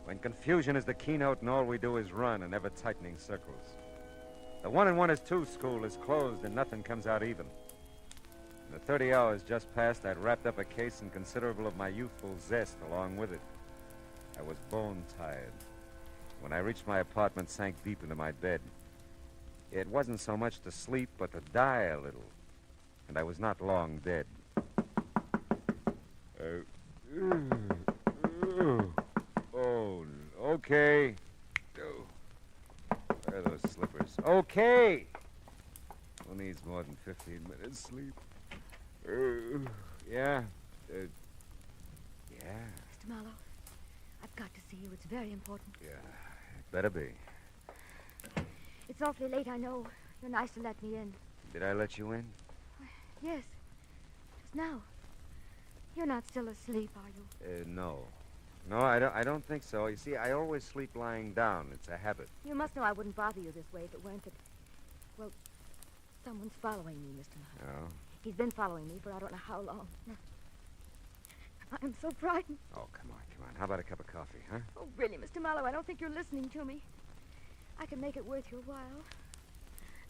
When confusion is the keynote and all we do is run in ever-tightening circles. The 1 and 1 is 2 school is closed and nothing comes out even. In the 30 hours just passed, I'd wrapped up a case and considerable of my youthful zest along with it. I was bone-tired. When I reached my apartment, sank deep into my bed. It wasn't so much to sleep, but to die a little. And I was not long dead. Oh, okay. Where are those slippers? Okay. Who needs more than 15 minutes sleep? Yeah. Yeah. Mr. Marlowe, I've got to see you. It's very important. Yeah, it better be. It's awfully late, I know. You're nice to let me in. Did I let you in? Yes. Just now. You're not still asleep, are you? No. No, I don't think so. You see, I always sleep lying down. It's a habit. You must know I wouldn't bother you this way if it weren't that... Well, someone's following me, Mr. Marlowe. Oh? He's been following me for I don't know how long. I'm so frightened. Oh, come on, come on. How about a cup of coffee, huh? Oh, really, Mr. Marlowe, I don't think you're listening to me. I can make it worth your while.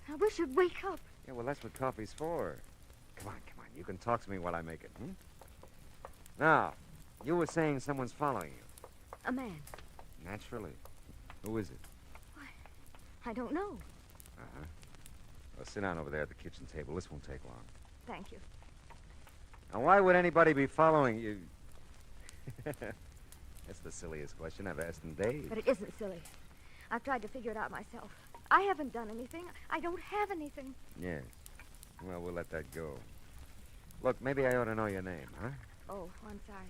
I wish you'd wake up. Yeah, well, that's what coffee's for. Come on, come on. You can talk to me while I make it, Now, you were saying someone's following you. A man. Naturally. Who is it? Why, I don't know. Uh-huh. Well, sit down over there at the kitchen table. This won't take long. Thank you. Now, why would anybody be following you? That's the silliest question I've asked in days. But it isn't silly. I've tried to figure it out myself. I haven't done anything. I don't have anything. Yes. Well, we'll let that go. Look, maybe I ought to know your name, huh? Oh, I'm sorry.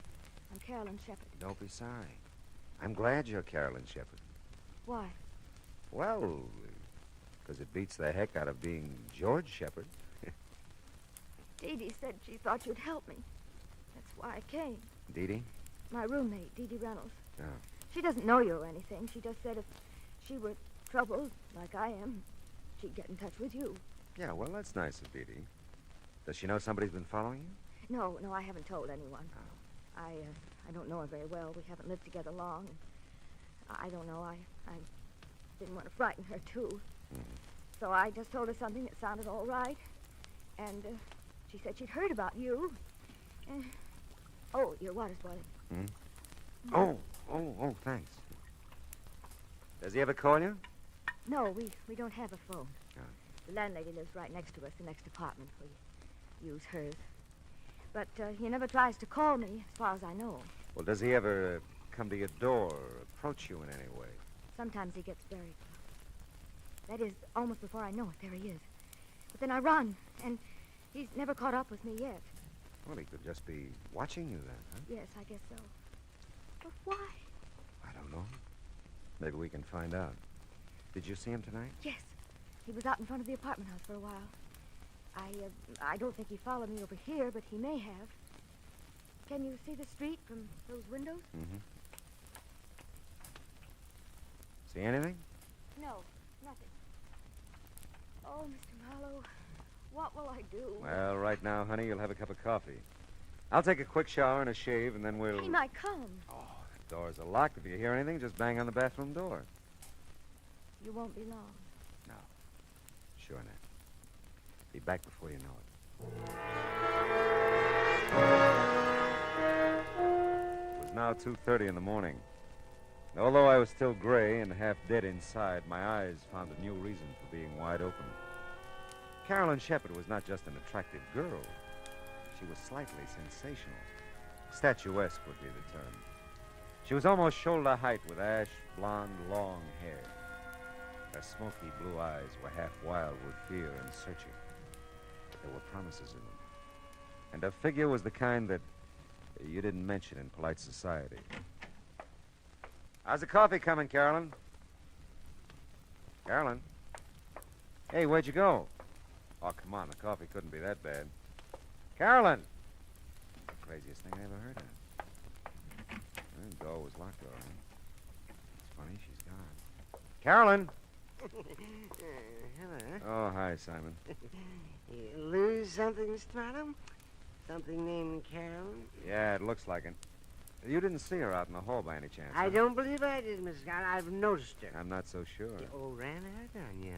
I'm Carolyn Shepherd. Don't be sorry. I'm glad you're Carolyn Shepherd. Why? Well, because it beats the heck out of being George Shepherd. Dee Dee said she thought you'd help me. That's why I came. Dee Dee? My roommate, Dee Dee Reynolds. Oh. She doesn't know you or anything. She just said if she were troubled, like I am, she'd get in touch with you. Yeah, well, that's nice of Dee Dee. Does she know somebody's been following you? No, I haven't told anyone. Oh. I don't know her very well. We haven't lived together long. I don't know. I didn't want to frighten her, too. So I just told her something that sounded all right. And she said she'd heard about you. Oh, your water's boiling. Oh, thanks. Does he ever call you? No, we don't have a phone. Oh. The landlady lives right next to us, the next apartment. We use hers. But he never tries to call me, as far as I know. Well, does he ever come to your door or approach you in any way? Sometimes he gets very close. That is, almost before I know it, there he is. But then I run, and he's never caught up with me yet. Well, he could just be watching you then, huh? Yes, I guess so. But why? I don't know. Maybe we can find out. Did you see him tonight? Yes. He was out in front of the apartment house for a while. I don't think he followed me over here, but he may have. Can you see the street from those windows? Mm-hmm. See anything? No, nothing. Oh, Mr. Marlowe, what will I do? Well, right now, honey, you'll have a cup of coffee. I'll take a quick shower and a shave, and then we'll... He might come. Oh, the doors are locked. If you hear anything, just bang on the bathroom door. You won't be long. No. Sure not. Be back before you know it. It was now 2:30 in the morning. Although I was still gray and half dead inside, my eyes found a new reason for being wide open. Carolyn Shepard was not just an attractive girl. She was slightly sensational. Statuesque would be the term. She was almost shoulder height with ash, blonde, long hair. Her smoky blue eyes were half wild with fear and searching. But there were promises in them. And her figure was the kind that you didn't mention in polite society. How's the coffee coming, Carolyn? Carolyn? Hey, where'd you go? Oh, come on, the coffee couldn't be that bad. Carolyn! The craziest thing I ever heard of. The door was locked, all right. It's funny, she's gone. Carolyn! Hello. Oh, hi, Simon. You lose something, Mr. Marlowe? Something named Carolyn? Yeah, it looks like it. You didn't see her out in the hall by any chance, I huh? don't believe I did, Miss Scott. I've noticed her. I'm not so sure. Oh, ran out on you,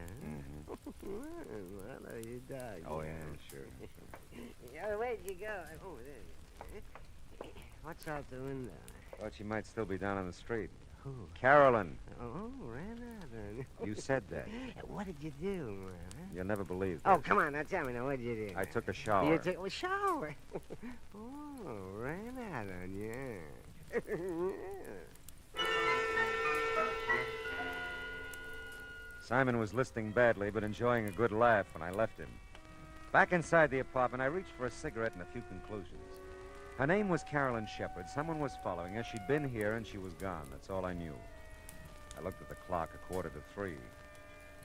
huh? Well, you dog. Oh, yeah, sure. Yeah, where'd you go? Oh, there. What's out the window? Thought she might still be down on the street. Who? Carolyn. Oh, ran out on you. You said that. What did you do, man? You'll never believe Oh, this. come on, now tell me now. What did you do? I took a shower. You took a shower? Oh, ran out on you. Simon was listening badly, but enjoying a good laugh when I left him. Back inside the apartment, I reached for a cigarette and a few conclusions. Her name was Carolyn Shepard. Someone was following her. She'd been here, and she was gone. That's all I knew. I looked at the clock, 2:45.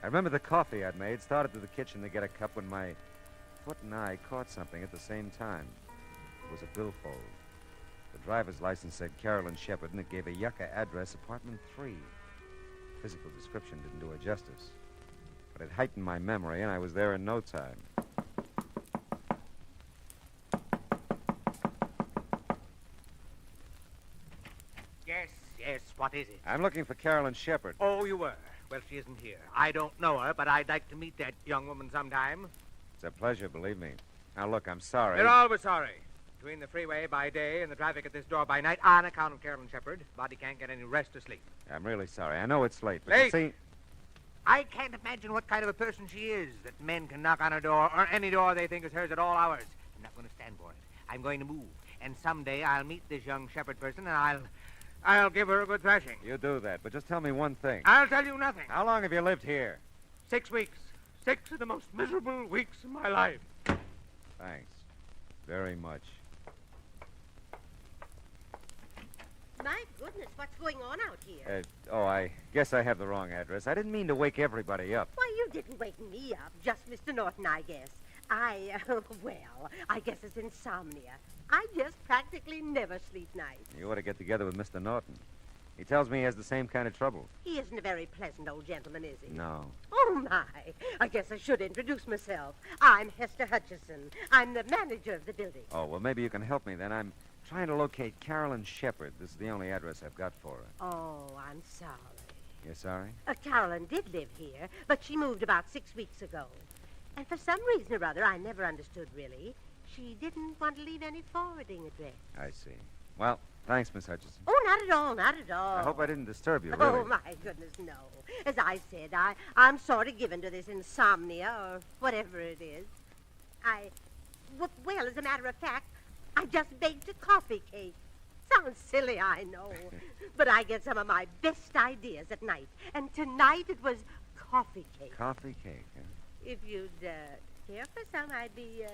I remember the coffee I'd made, started to the kitchen to get a cup when my foot and eye caught something at the same time. It was a billfold. The driver's license said Carolyn Shepard, and it gave a Yucca address, apartment 3. Physical description didn't do her justice. But it heightened my memory, and I was there in no time. Yes, what is it? I'm looking for Carolyn Shepard. Oh, you were? Well, she isn't here. I don't know her, but I'd like to meet that young woman sometime. It's a pleasure, believe me. Now, look, I'm sorry. We're always sorry. Between the freeway by day and the traffic at this door by night, on account of Carolyn Shepard, body can't get any rest or sleep. I'm really sorry. I know it's late, but Late? you see... I can't imagine what kind of a person she is, that men can knock on her door, or any door they think is hers at all hours. I'm not going to stand for it. I'm going to move. And someday I'll meet this young Shepard person, and I'll give her a good thrashing. You do that, but just tell me one thing. I'll tell you nothing. How long have you lived here? 6 weeks. 6 of the most miserable weeks of my life. Thanks. Very much. My goodness, what's going on out here? I guess I have the wrong address. I didn't mean to wake everybody up. Why, you didn't wake me up. Just Mr. Norton, I guess. Well, I guess it's insomnia. I just practically never sleep nights. You ought to get together with Mr. Norton. He tells me he has the same kind of trouble. He isn't a very pleasant old gentleman, is he? No. Oh, my. I guess I should introduce myself. I'm Hester Hutchison. I'm the manager of the building. Oh, well, maybe you can help me then. I'm trying to locate Carolyn Shepard. This is the only address I've got for her. Oh, I'm sorry. You're sorry? Carolyn did live here, but she moved about 6 weeks ago. And for some reason or other, I never understood really, she didn't want to leave any forwarding address. I see. Well, thanks, Miss Hutchison. Oh, not at all, not at all. I hope I didn't disturb you, really. Oh, my goodness, no. As I said, I'm sort of given to this insomnia or whatever it is. Well, as a matter of fact, I just baked a coffee cake. Sounds silly, I know. But I get some of my best ideas at night. And tonight it was coffee cake. Coffee cake, huh? If you'd care for some, I'd be,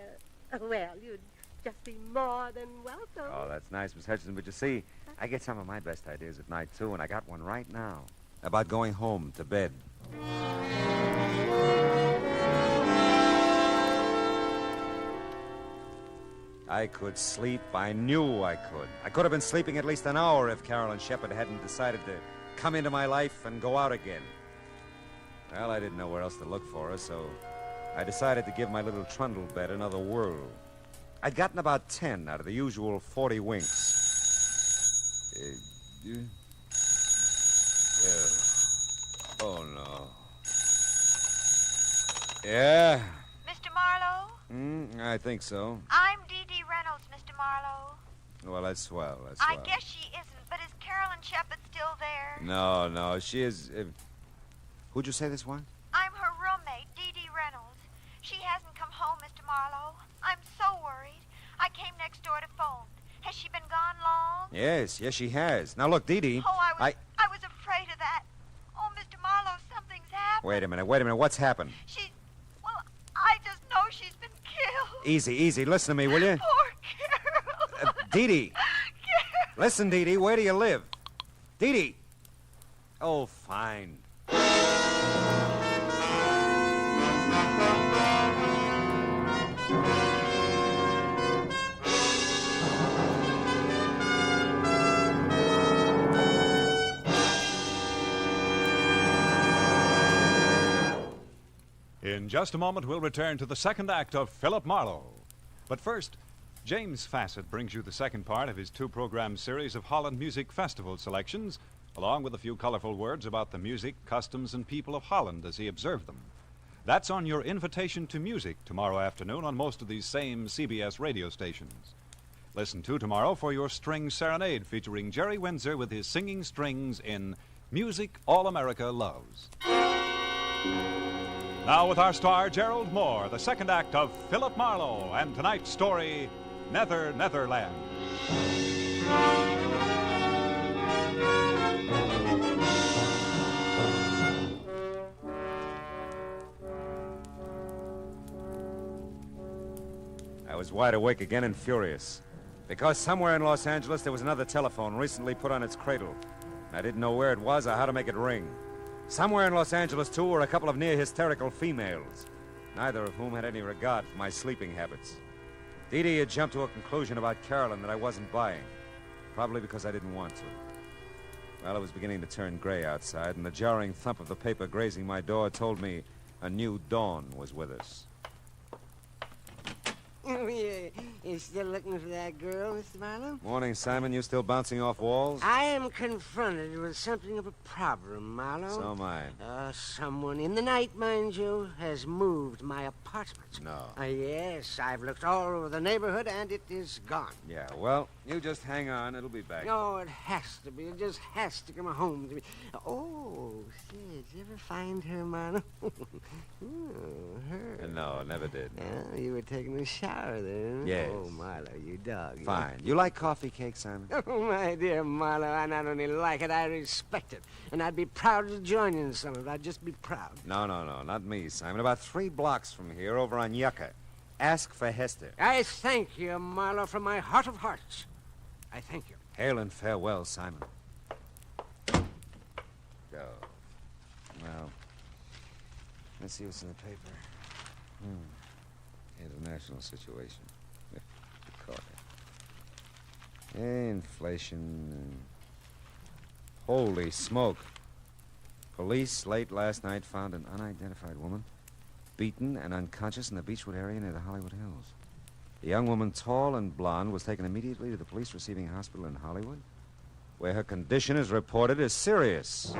you'd just be more than welcome. Oh, that's nice, Miss Hutchison. But you see, I get some of my best ideas at night, too, and I got one right now. About going home to bed. I could sleep. I knew I could. I could have been sleeping at least an hour if Carolyn Shepard hadn't decided to come into my life and go out again. Well, I didn't know where else to look for her, so I decided to give my little trundle bed another whirl. I'd gotten about 10 out of the usual 40 winks. Oh, no. Yeah? Mr. Marlowe? I think so. I'm Dee Dee Reynolds, Mr. Marlowe. Well, that's swell. That's I swell. guess she isn't, but is Carolyn Shepard still there? No, she is... who'd you say this was? I'm her roommate, Dee Dee Reynolds. She hasn't come home, Mr. Marlowe. I'm so worried. I came next door to phone. Has she been gone long? Yes, she has. Now, look, Dee Dee... Oh, I was afraid of that. Oh, Mr. Marlowe, something's happened. Wait a minute. What's happened? I just know she's been killed. Easy. Listen to me, will you? Poor Carol. Dee Dee. Listen, Dee Dee, where do you live? Dee Dee. Oh, fine. In just a moment, we'll return to the second act of Philip Marlowe. But first, James Fassett brings you the second part of his two-program series of Holland Music Festival selections, along with a few colorful words about the music, customs, and people of Holland as he observed them. That's on your Invitation to Music tomorrow afternoon on most of these same CBS radio stations. Listen to tomorrow for your String Serenade featuring Jerry Windsor with his singing strings in Music All America Loves. Now with our star, Gerald Moore, the second act of Philip Marlowe, and tonight's story, Nether, Netherland. I was wide awake again and furious. Because somewhere in Los Angeles there was another telephone recently put on its cradle. And I didn't know where it was or how to make it ring. Somewhere in Los Angeles, too, were a couple of near-hysterical females, neither of whom had any regard for my sleeping habits. Dee Dee had jumped to a conclusion about Carolyn that I wasn't buying, probably because I didn't want to. Well, it was beginning to turn gray outside, and the jarring thump of the paper grazing my door told me a new dawn was with us. You still looking for that girl, Mr. Marlowe? Morning, Simon. You still bouncing off walls? I am confronted with something of a problem, Marlowe. So am I. Someone in the night, mind you, has moved my apartment. No. Yes, I've looked all over the neighborhood, and it is gone. Yeah, well, you just hang on. It'll be back. Oh, it has to be. It just has to come home to me. Oh, say, did you ever find her, Marlowe? Her. No, never did. Yeah, you were taking a shower then. Yes. Oh, Marlowe, you dog. Fine. You like coffee cake, Simon? Oh, my dear Marlowe, I not only like it, I respect it. And I'd be proud to join you in some of it. I'd just be proud. No, not me, Simon. About 3 blocks from here, over on Yucca. Ask for Hester. I thank you, Marlowe, from my heart of hearts. I thank you. Hail and farewell, Simon. Go. Well, let's see what's in the paper. International situation. Caught it. Inflation. Holy smoke. Police late last night found an unidentified woman beaten and unconscious in the Beechwood area near the Hollywood Hills. The young woman, tall and blonde, was taken immediately to the police receiving hospital in Hollywood, where her condition is reported as serious.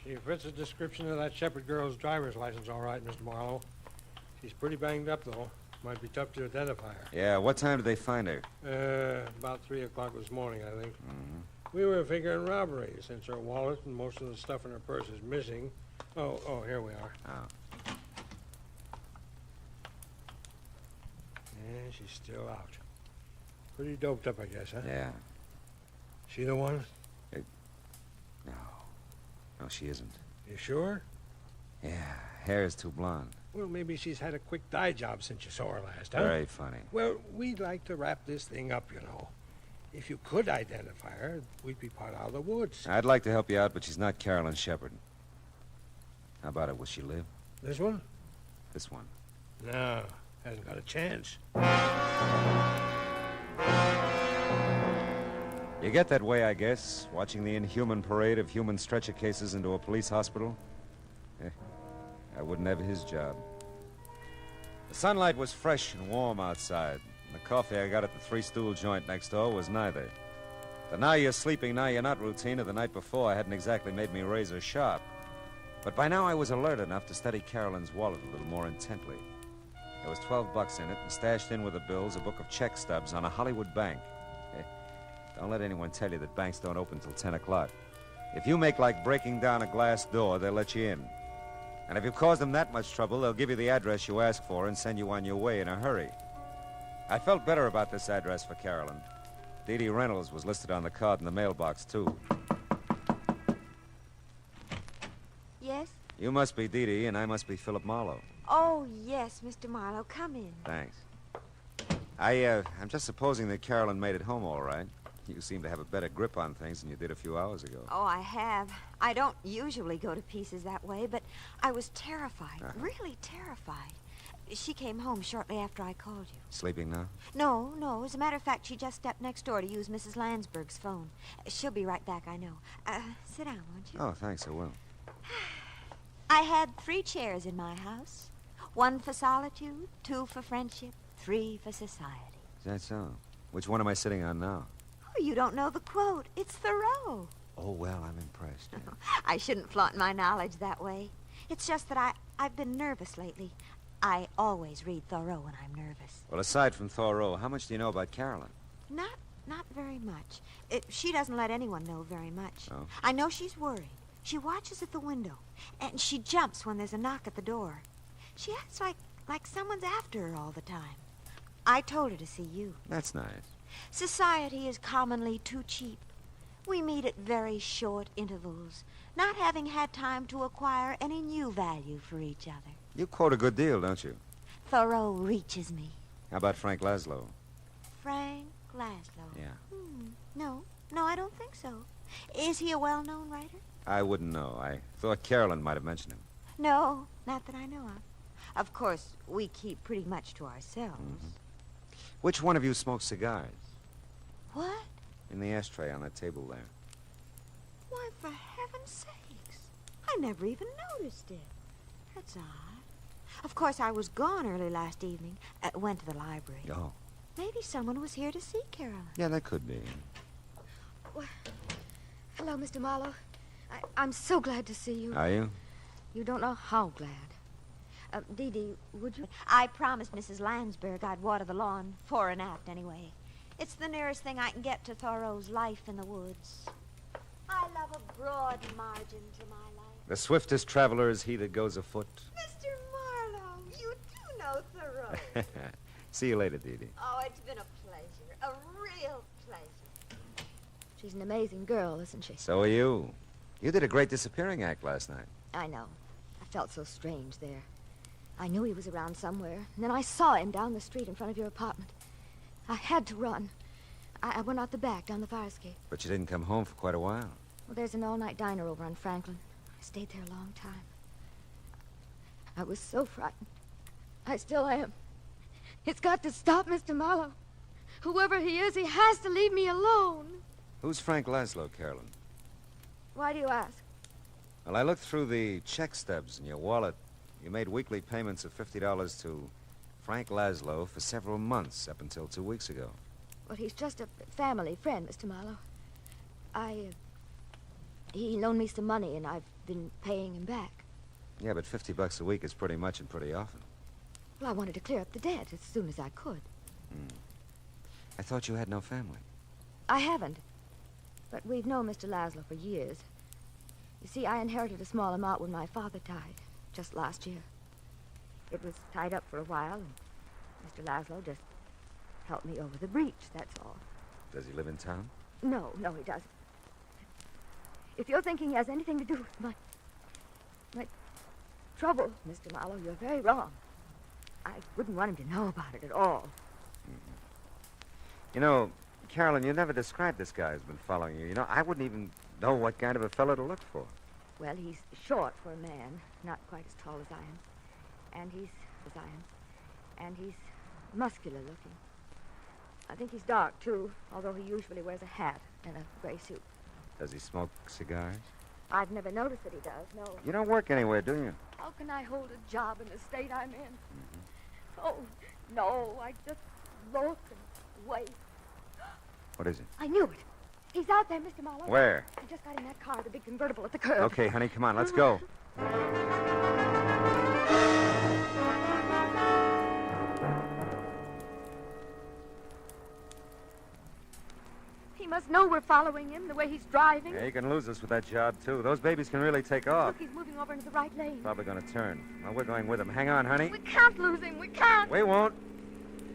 She fits the description of that Shepherd girl's driver's license all right, Mr. Marlowe. She's pretty banged up, though. Might be tough to identify her. Yeah, what time did they find her? About 3 o'clock this morning, I think. We were figuring robbery, since her wallet and most of the stuff in her purse is missing. Oh, here we are. Oh. Yeah, she's still out. Pretty doped up, I guess, huh? Yeah. She the one? No, she isn't. You sure? Yeah, hair is too blonde. Well, maybe she's had a quick dye job since you saw her last, huh? Very funny. Well, we'd like to wrap this thing up, you know. If you could identify her, we'd be part out of the woods. I'd like to help you out, but she's not Carolyn Shepard. How about it? Will she live? This one? This one. No, hasn't got a chance. You get that way, I guess, watching the inhuman parade of human stretcher cases into a police hospital. I wouldn't have his job. The sunlight was fresh and warm outside. And the coffee I got at the Three Stool joint next door was neither. The now you're sleeping, now you're not routine of the night before hadn't exactly made me razor sharp. But by now I was alert enough to study Carolyn's wallet a little more intently. There was $12 in it, and stashed in with the bills, a book of check stubs on a Hollywood bank. Don't let anyone tell you that banks don't open till 10 o'clock. If you make like breaking down a glass door, they'll let you in. And if you cause them that much trouble, they'll give you the address you ask for and send you on your way in a hurry. I felt better about this address for Carolyn. Dee Reynolds was listed on the card in the mailbox, too. Yes? You must be Dee, and I must be Philip Marlowe. Oh, yes, Mr. Marlowe. Come in. Thanks. I'm just supposing that Carolyn made it home all right. You seem to have a better grip on things than you did a few hours ago. Oh, I have. I don't usually go to pieces that way, but I was terrified, really terrified. She came home shortly after I called you. Sleeping now? No. As a matter of fact, she just stepped next door to use Mrs. Landsberg's phone. She'll be right back, I know. Sit down, won't you? Oh, thanks, I will. I had 3 chairs in my house. 1 for solitude, 2 for friendship, 3 for society. Is that so? Which one am I sitting on now? Oh, you don't know the quote. It's Thoreau. Oh, well, I'm impressed. Yeah. I shouldn't flaunt my knowledge that way. It's just that I've been nervous lately. I always read Thoreau when I'm nervous. Well, aside from Thoreau, how much do you know about Carolyn? Not very much. She doesn't let anyone know very much. Oh? I know she's worried. She watches at the window, and she jumps when there's a knock at the door. She acts like someone's after her all the time. I told her to see you. That's nice. Society is commonly too cheap. We meet at very short intervals, not having had time to acquire any new value for each other. You quote a good deal, don't you? Thoreau reaches me. How about Frank Laszlo? Frank Laszlo? Yeah. No, I don't think so. Is he a well-known writer? I wouldn't know. I thought Carolyn might have mentioned him. No, not that I know of. Of course, we keep pretty much to ourselves. Mm-hmm. Which one of you smokes cigars? What? In the ashtray on that table there. Why, for heaven's sakes. I never even noticed it. That's odd. Of course, I was gone early last evening. Went to the library. Oh. Maybe someone was here to see Carolyn. Yeah, that could be. Well, hello, Mr. Marlowe. I'm so glad to see you. Are you? You don't know how glad. Dee, would you? I promised Mrs. Landsberg I'd water the lawn, for an act anyway. It's the nearest thing I can get to Thoreau's Life in the Woods. I love a broad margin to my life. The swiftest traveler is he that goes afoot. Mr. Marlowe, you do know Thoreau. See you later, Dee. Oh, it's been a pleasure. A real pleasure. She's an amazing girl, isn't she? So are you. You did a great disappearing act last night. I know. I felt so strange there. I knew he was around somewhere, and then I saw him down the street in front of your apartment. I had to run. I went out the back, down the fire escape. But you didn't come home for quite a while. Well, there's an all-night diner over on Franklin. I stayed there a long time. I was so frightened. I still am. It's got to stop, Mr. Marlowe. Whoever he is, he has to leave me alone. Who's Frank Laszlo, Carolyn? Why do you ask? Well, I looked through the check stubs in your wallet. You made weekly payments of $50 to Frank Laszlo for several months, up until 2 weeks ago. Well, he's just a family friend, Mr. Marlowe. He loaned me some money, and I've been paying him back. Yeah, but $50 a week is pretty much and pretty often. Well, I wanted to clear up the debt as soon as I could. I thought you had no family. I haven't. But we've known Mr. Laszlo for years. You see, I inherited a small amount when my father died, just last year. It was tied up for a while, and Mr. Laszlo just helped me over the breach, that's all. Does he live in town? No, he doesn't. If you're thinking he has anything to do with my trouble, Mr. Marlowe, you're very wrong. I wouldn't want him to know about it at all. You know, Carolyn, you never described this guy who's been following you. You know, I wouldn't even know what kind of a fellow to look for. Well, he's short for a man, not quite as tall as I am. And he's muscular looking. I think he's dark, too, although he usually wears a hat and a gray suit. Does he smoke cigars? I've never noticed that he does, no. You don't work anywhere, do you? How can I hold a job in the state I'm in? Oh, no, I just look and wait. What is it? I knew it. He's out there, Mr. Marlowe. Where? I just got in that car, the big convertible at the curb. Okay, honey, come on, let's go. He must know we're following him the way he's driving. Yeah, you can lose us with that job, too. Those babies can really take off. Look, he's moving over into the right lane. Probably gonna turn. Well, we're going with him. Hang on, honey. We can't lose him. We can't. We won't.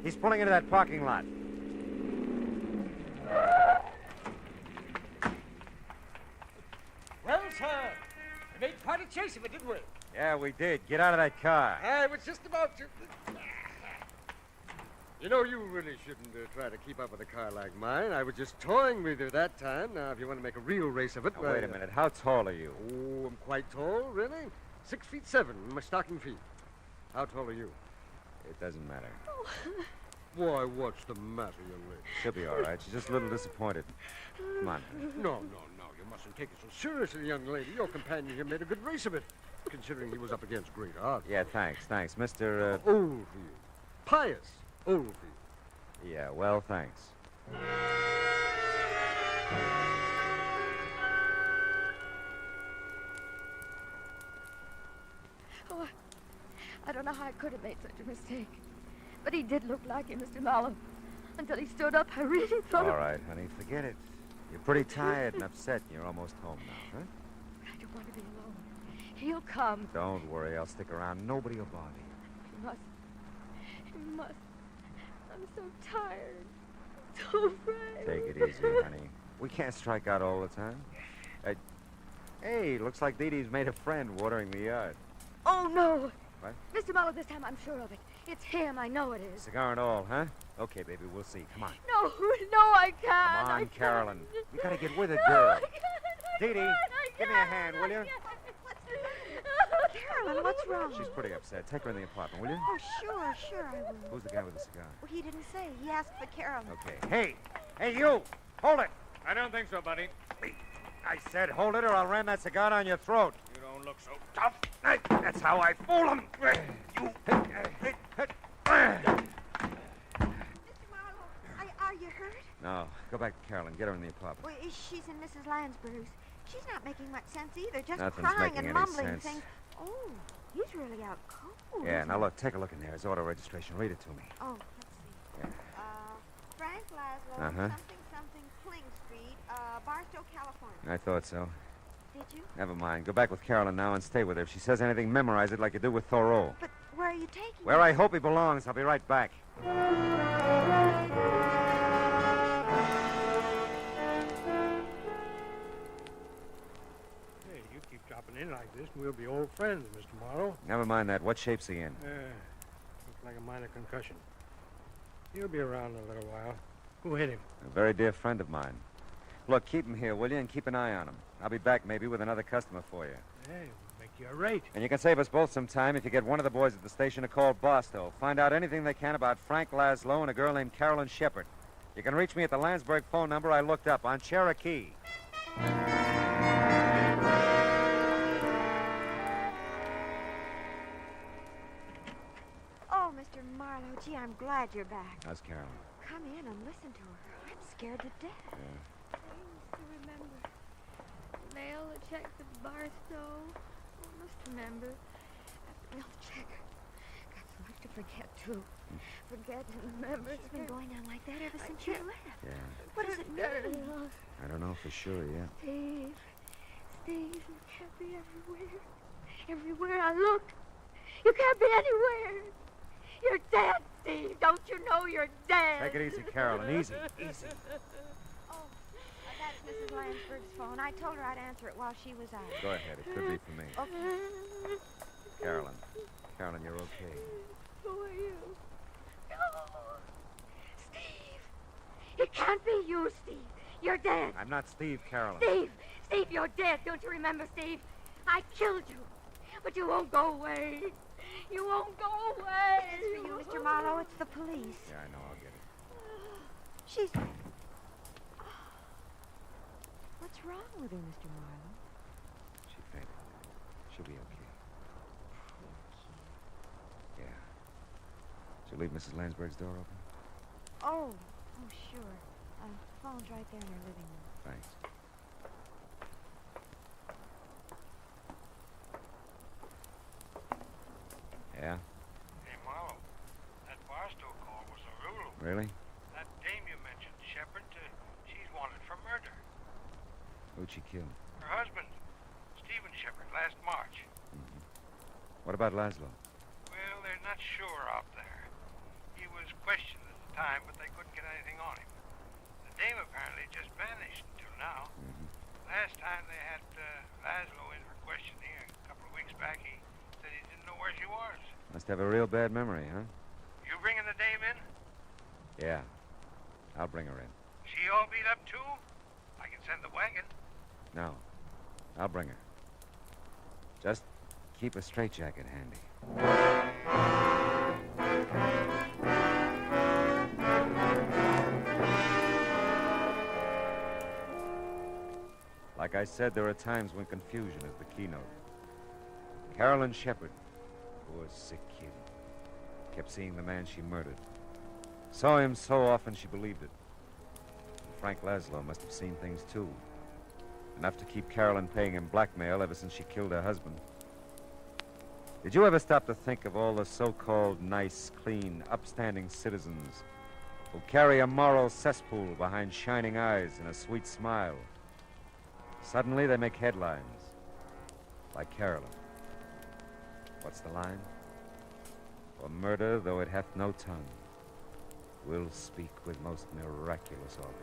He's pulling into that parking lot. Well, sir, we made quite a chase of it, didn't we? Yeah, we did. Get out of that car. I was just about to... You know, you really shouldn't try to keep up with a car like mine. I was just toying with you that time. Now, if you want to make a real race of it... Now, wait a minute. How tall are you? Oh, I'm quite tall, really. 6'7" in my stocking feet. How tall are you? It doesn't matter. Why, what's the matter, young lady? She'll be all right. She's just a little disappointed. Come on. No. You mustn't take it so seriously, young lady. Your companion here made a good race of it, considering he was up against great odds. Yeah, thanks. Mr. Oldfield. Pious Oldfield. Yeah, well, thanks. Oh, I don't know how I could have made such a mistake. But he did look like him, Mr. Marlowe. Until he stood up, I really thought... All right, honey, forget it. You're pretty tired and upset, and you're almost home now, huh? I don't want to be alone. He'll come. Don't worry, I'll stick around. Nobody will bother you. He must. He must. I'm so tired. So afraid. Take it easy, honey. We can't strike out all the time. Hey, looks like Dee Dee's made a friend watering the yard. Oh, no. What? Mr. Marlowe, this time I'm sure of it. It's him. I know it is. Cigar and all, huh? Okay, baby, we'll see. Come on. No, I can't. Come on, I Carolyn. can't. You gotta get with it, No, girl. I can't. Dee Dee, give me a hand, will you? Carolyn, what's wrong? She's pretty upset. Take her in the apartment, will you? Oh, sure, I will. Who's the guy with the cigar? Well, he didn't say. He asked for Carolyn. Okay. Hey, you! Hold it! I don't think so, buddy. I said hold it or I'll ram that cigar down your throat. You don't look so tough. That's how I fool him. You... Are you hurt? No, go back to Carolyn. Get her in the apartment. Well, she's in Mrs. Lansbury's. She's not making much sense either, just Nothing's crying making and any mumbling sense. things. Oh, he's really out cold. Yeah, isn't now he? look, take a look in there. His auto registration. Read it to me. Oh, let's see. Yeah. Frank Laszlo, Uh-huh. something, Kling Street, Barstow, California. I thought so. Did you? Never mind. Go back with Carolyn now and stay with her. If she says anything, memorize it like you do with Thoreau. But where are you taking Where him? I hope he belongs. I'll be right back. Hey, you keep dropping in like this, and we'll be old friends, Mr. Marlowe. Never mind that. What shape's he in? Looks like a minor concussion. He'll be around in a little while. Who hit him? A very dear friend of mine. Look, keep him here, will you, and keep an eye on him. I'll be back maybe with another customer for you. Hey, we'll make you a rate. And you can save us both some time if you get one of the boys at the station to call Barstow. Find out anything they can about Frank Laszlo and a girl named Carolyn Shepard. You can reach me at the Landsberg phone number I looked up on Cherokee. Oh, Mr. Marlowe, gee, I'm glad you're back. How's Carolyn? Come in and listen to her. I'm scared to death. Yeah. I used to remember. Mail the check to Barstow. I must remember. Mail the check. Got so much to forget, too. Forget and remember. It's been going on like that ever since you left. Yeah. What does it mean? I don't know for sure yet. Steve, you can't be everywhere. Everywhere I look, you can't be anywhere. You're dead, Steve. Don't you know you're dead? Take it easy, Carolyn. Easy. Easy. Oh, that's Mrs. Lansberg's phone. I told her I'd answer it while she was out. Go ahead. It could be for me. Okay. Carolyn. Carolyn, you're okay. Who are you? No. Steve. It can't be you, Steve. You're dead. I'm not Steve, Carolyn. Steve, you're dead. Don't you remember, Steve? I killed you. But you won't go away. You won't go away. As for you, Mr. Marlowe, it's the police. Yeah, I know. I'll get it. She's... What's wrong with her, Mr. Marlowe? She fainted. She'll be okay. Yeah. Did you leave Mrs. Lansberg's door open? Oh, sure. Phone's right there in her living room. Thanks. Yeah? Hey, Marlowe, that Barstow call was a rule. Really? That dame you mentioned, Shepard, she's wanted for murder. Who'd she kill? Her husband, Stephen Shepard, last March. What about Laszlo? Well, they're not sure out there. He was questioned at the time, but they couldn't get anything on him. The dame apparently just vanished until now. Last time they had Laszlo in for questioning a couple of weeks back, he said he didn't know where she was. Must have a real bad memory, huh? You bringing the dame in? Yeah. I'll bring her in. She all beat up, too? I can send the wagon. No. I'll bring her. Just keep a straitjacket handy. Like I said, there are times when confusion is the keynote. Carolyn Shepard, poor sick kid, kept seeing the man she murdered. Saw him so often she believed it. And Frank Laszlo must have seen things too. Enough to keep Carolyn paying him blackmail ever since she killed her husband. Did you ever stop to think of all the so-called nice, clean, upstanding citizens who carry a moral cesspool behind shining eyes and a sweet smile? Suddenly they make headlines, like Carolyn. What's the line? For murder, though it hath no tongue, will speak with most miraculous organ.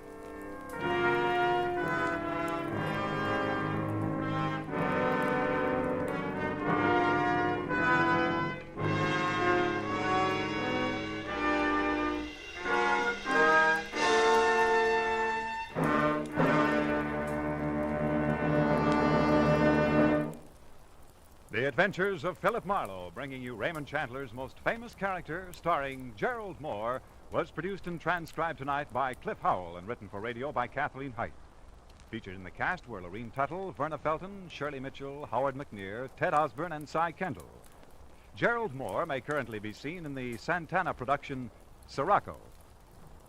The Adventures of Philip Marlowe, bringing you Raymond Chandler's most famous character, starring Gerald Moore, was produced and transcribed tonight by Cliff Howell and written for radio by Kathleen Height. Featured in the cast were Lorene Tuttle, Verna Felton, Shirley Mitchell, Howard McNear, Ted Osborne, and Cy Kendall. Gerald Moore may currently be seen in the Santana production Sirocco.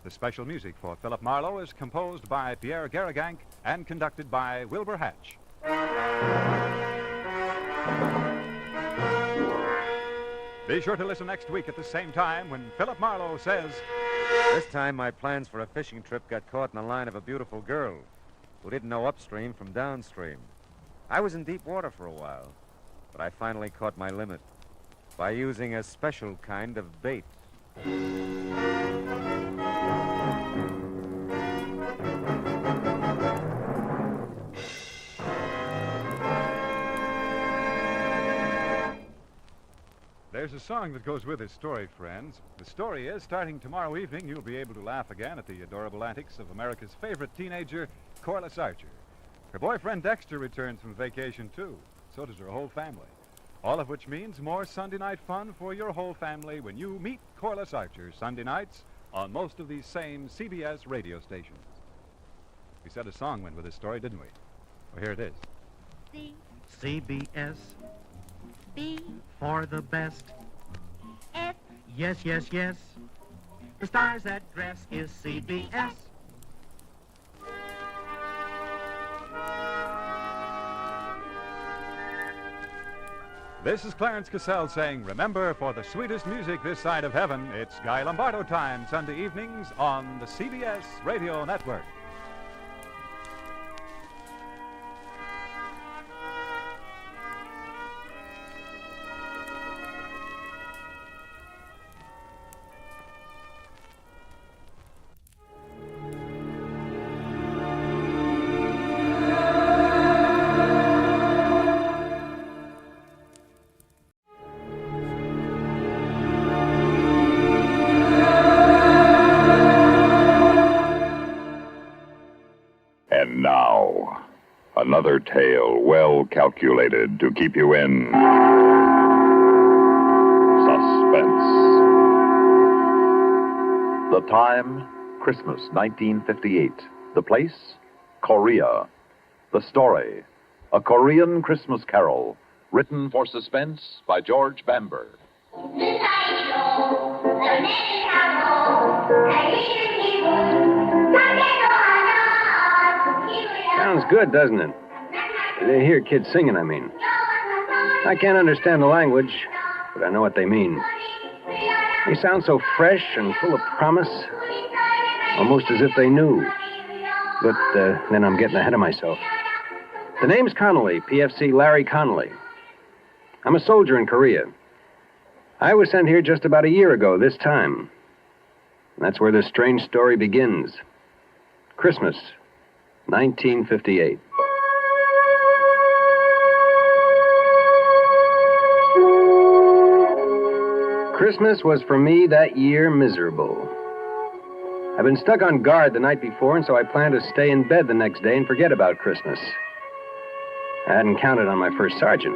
The special music for Philip Marlowe is composed by Pierre Garrigank and conducted by Wilbur Hatch. Be sure to listen next week at the same time when Philip Marlowe says... This time my plans for a fishing trip got caught in the line of a beautiful girl who didn't know upstream from downstream. I was in deep water for a while, but I finally caught my limit by using a special kind of bait. There's a song that goes with this story, friends. The story is, starting tomorrow evening, you'll be able to laugh again at the adorable antics of America's favorite teenager, Corliss Archer. Her boyfriend Dexter returns from vacation, too. So does her whole family. All of which means more Sunday night fun for your whole family when you meet Corliss Archer Sunday nights on most of these same CBS radio stations. We said a song went with this story, didn't we? Well, here it is. CBS. B. For the best. F. Yes, yes, yes. The star's address is CBS. This is Clarence Cassell saying, remember, for the sweetest music this side of heaven, it's Guy Lombardo time, Sunday evenings on the CBS Radio Network. And now, another tale well calculated to keep you in suspense. The time, Christmas 1958. The place, Korea. The story, a Korean Christmas carol, written for Suspense by George Bamber. 그 사이로 너네를 하고 달리는 Sounds good, doesn't it? They hear kids singing, I mean. I can't understand the language, but I know what they mean. They sound so fresh and full of promise, almost as if they knew. But then I'm getting ahead of myself. The name's Connolly, PFC Larry Connolly. I'm a soldier in Korea. I was sent here just about a year ago this time. That's where this strange story begins. Christmas, 1958. Christmas was for me that year miserable. I'd been stuck on guard the night before, and so I planned to stay in bed the next day and forget about Christmas. I hadn't counted on my first sergeant.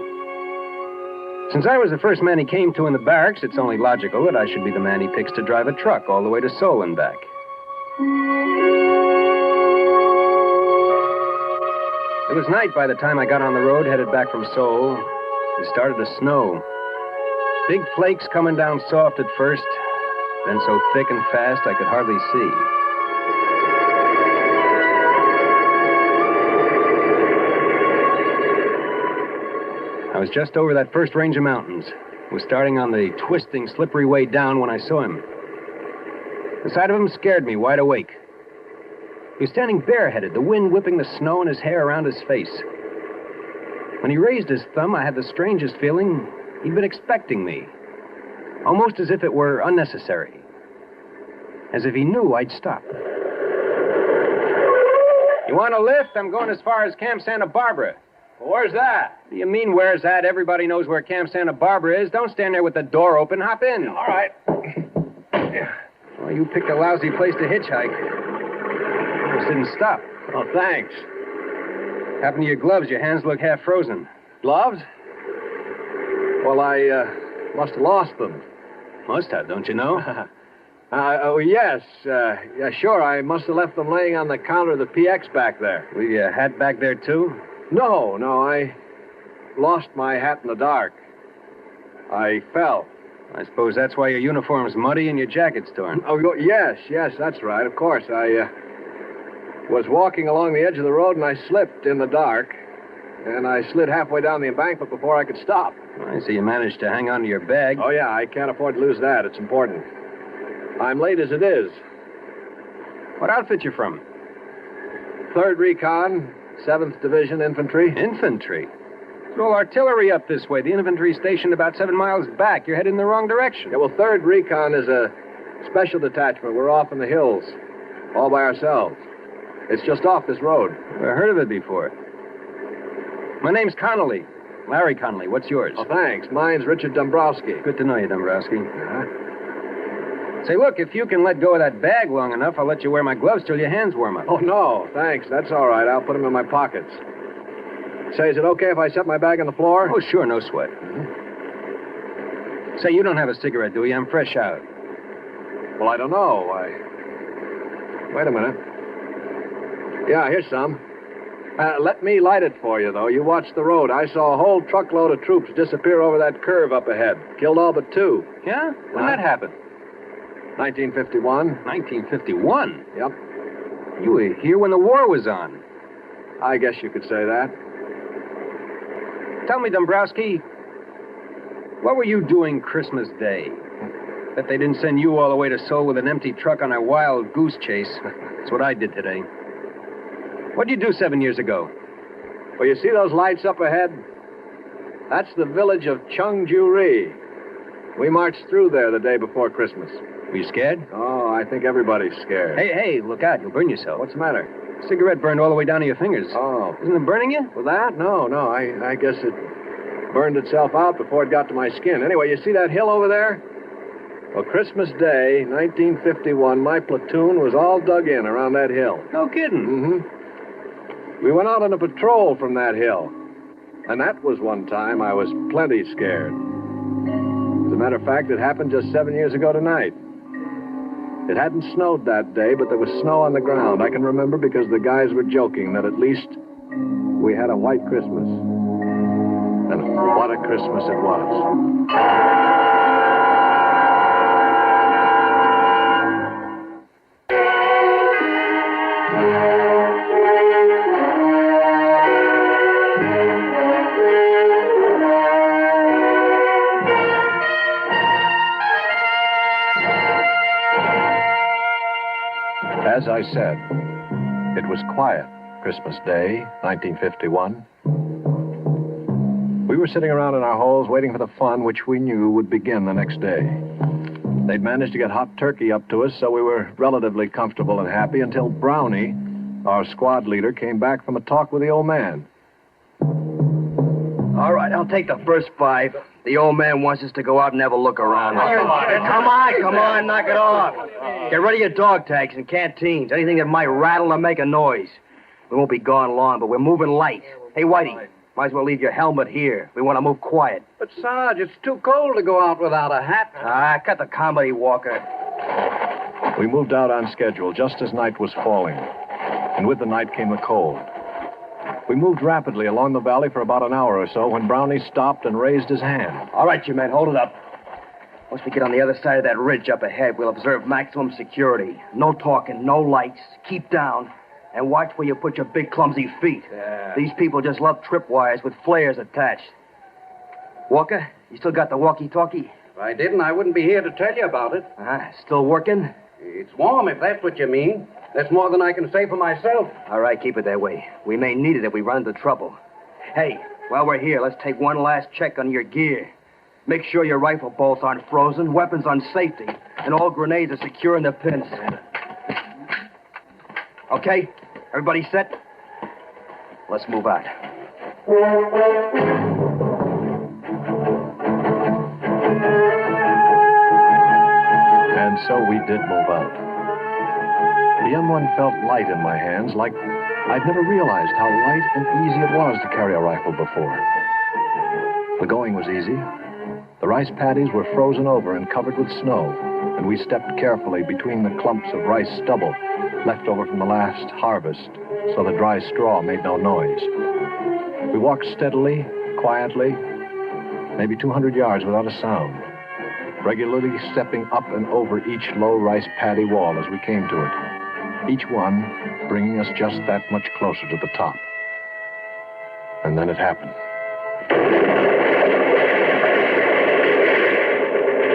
Since I was the first man he came to in the barracks, it's only logical that I should be the man he picks to drive a truck all the way to Seoul and back. It was night by the time I got on the road headed back from Seoul. It started to snow. Big flakes coming down soft at first, then so thick and fast I could hardly see. I was just over that first range of mountains. Was starting on the twisting, slippery way down when I saw him. The sight of him scared me wide awake. He was standing bareheaded, the wind whipping the snow and his hair around his face. When he raised his thumb, I had the strangest feeling he'd been expecting me. Almost as if it were unnecessary. As if he knew I'd stop. You want a lift? I'm going as far as Camp Santa Barbara. Well, where's that? What do you mean, where's that? Everybody knows where Camp Santa Barbara is. Don't stand there with the door open. Hop in. All right. Well, you picked a lousy place to hitchhike. Almost didn't stop. Oh, thanks. Happened to your gloves? Your hands look half frozen. Gloves? Well, I must have lost them. Must have, don't you know? Yes. Yeah, sure. I must have left them laying on the counter of the PX back there. Were your hat back there, too? No. I lost my hat in the dark. I fell. I suppose that's why your uniform's muddy and your jacket's torn. Oh, yes, that's right. Of course. I was walking along the edge of the road and I slipped in the dark. And I slid halfway down the embankment before I could stop. I see you managed to hang on to your bag. Oh, yeah, I can't afford to lose that. It's important. I'm late as it is. What outfit you from? 3rd Recon, 7th Division Infantry. Infantry? There's all artillery up this way. The infantry stationed about 7 miles back. You're heading in the wrong direction. Yeah, well, 3rd Recon is a special detachment. We're off in the hills, all by ourselves. It's just off this road. Never heard of it before. My name's Connolly. Larry Connolly. What's yours? Oh, thanks. Mine's Richard Dombrowski. Good to know you, Dombrowski. Say, look, if you can let go of that bag long enough, I'll let you wear my gloves till your hands warm up. Oh, no, thanks. That's all right. I'll put them in my pockets. Say, is it okay if I set my bag on the floor? Oh, sure, no sweat. Say, you don't have a cigarette, do you? I'm fresh out. Well, I don't know. Wait a minute. Yeah, here's some. Let me light it for you, though. You watch the road. I saw a whole truckload of troops disappear over that curve up ahead. Killed all but 2. Yeah? When that happened? 1951. 1951? Yep. You were here when the war was on. I guess you could say that. Tell me, Dombrowski, what were you doing Christmas Day? Bet they didn't send you all the way to Seoul with an empty truck on a wild goose chase. That's what I did today. What'd you do 7 years ago? Well, you see those lights up ahead? That's the village of Cheongju-ri. We marched through there the day before Christmas. Were you scared? Oh, I think everybody's scared. Hey, look out. You'll burn yourself. What's the matter? Cigarette burned all the way down to your fingers. Oh. Isn't it burning you? Well, that? No. I guess it burned itself out before it got to my skin. Anyway, you see that hill over there? Well, Christmas Day, 1951, my platoon was all dug in around that hill. No kidding. Mm-hmm. We went out on a patrol from that hill. And that was one time I was plenty scared. As a matter of fact, it happened just 7 years ago tonight. It hadn't snowed that day, but there was snow on the ground. I can remember because the guys were joking that at least we had a white Christmas. And what a Christmas it was. I said. It was quiet Christmas Day, 1951. We were sitting around in our holes waiting for the fun which we knew would begin the next day. They'd managed to get hot turkey up to us, so we were relatively comfortable and happy until Brownie, our squad leader, came back from a talk with the old man. All right, I'll take the first 5. The old man wants us to go out and have a look around. Come on, knock it off. Get rid of your dog tags and canteens, anything that might rattle or make a noise. We won't be gone long, but we're moving light. Hey, Whitey, might as well leave your helmet here. We want to move quiet. But, Sarge, it's too cold to go out without a hat. Cut the comedy, Walker. We moved out on schedule just as night was falling, and with the night came the cold. We moved rapidly along the valley for about an hour or so when Brownie stopped and raised his hand. All right, you men, hold it up. Once we get on the other side of that ridge up ahead, we'll observe maximum security. No talking, no lights. Keep down. And watch where you put your big, clumsy feet. Yeah. These people just love tripwires with flares attached. Walker, you still got the walkie-talkie? If I didn't, I wouldn't be here to tell you about it. Still working? It's warm, if that's what you mean. That's more than I can say for myself. All right, keep it that way. We may need it if we run into trouble. Hey, while we're here, let's take one last check on your gear. Make sure your rifle bolts aren't frozen, weapons on safety, and all grenades are secure in the pins. Okay? Everybody set? Let's move out. And so we did move out. The M1 felt light in my hands, like I'd never realized how light and easy it was to carry a rifle before. The going was easy. The rice paddies were frozen over and covered with snow, and we stepped carefully between the clumps of rice stubble left over from the last harvest, so the dry straw made no noise. We walked steadily, quietly, maybe 200 yards without a sound, regularly stepping up and over each low rice paddy wall as we came to it, each one bringing us just that much closer to the top. And then it happened.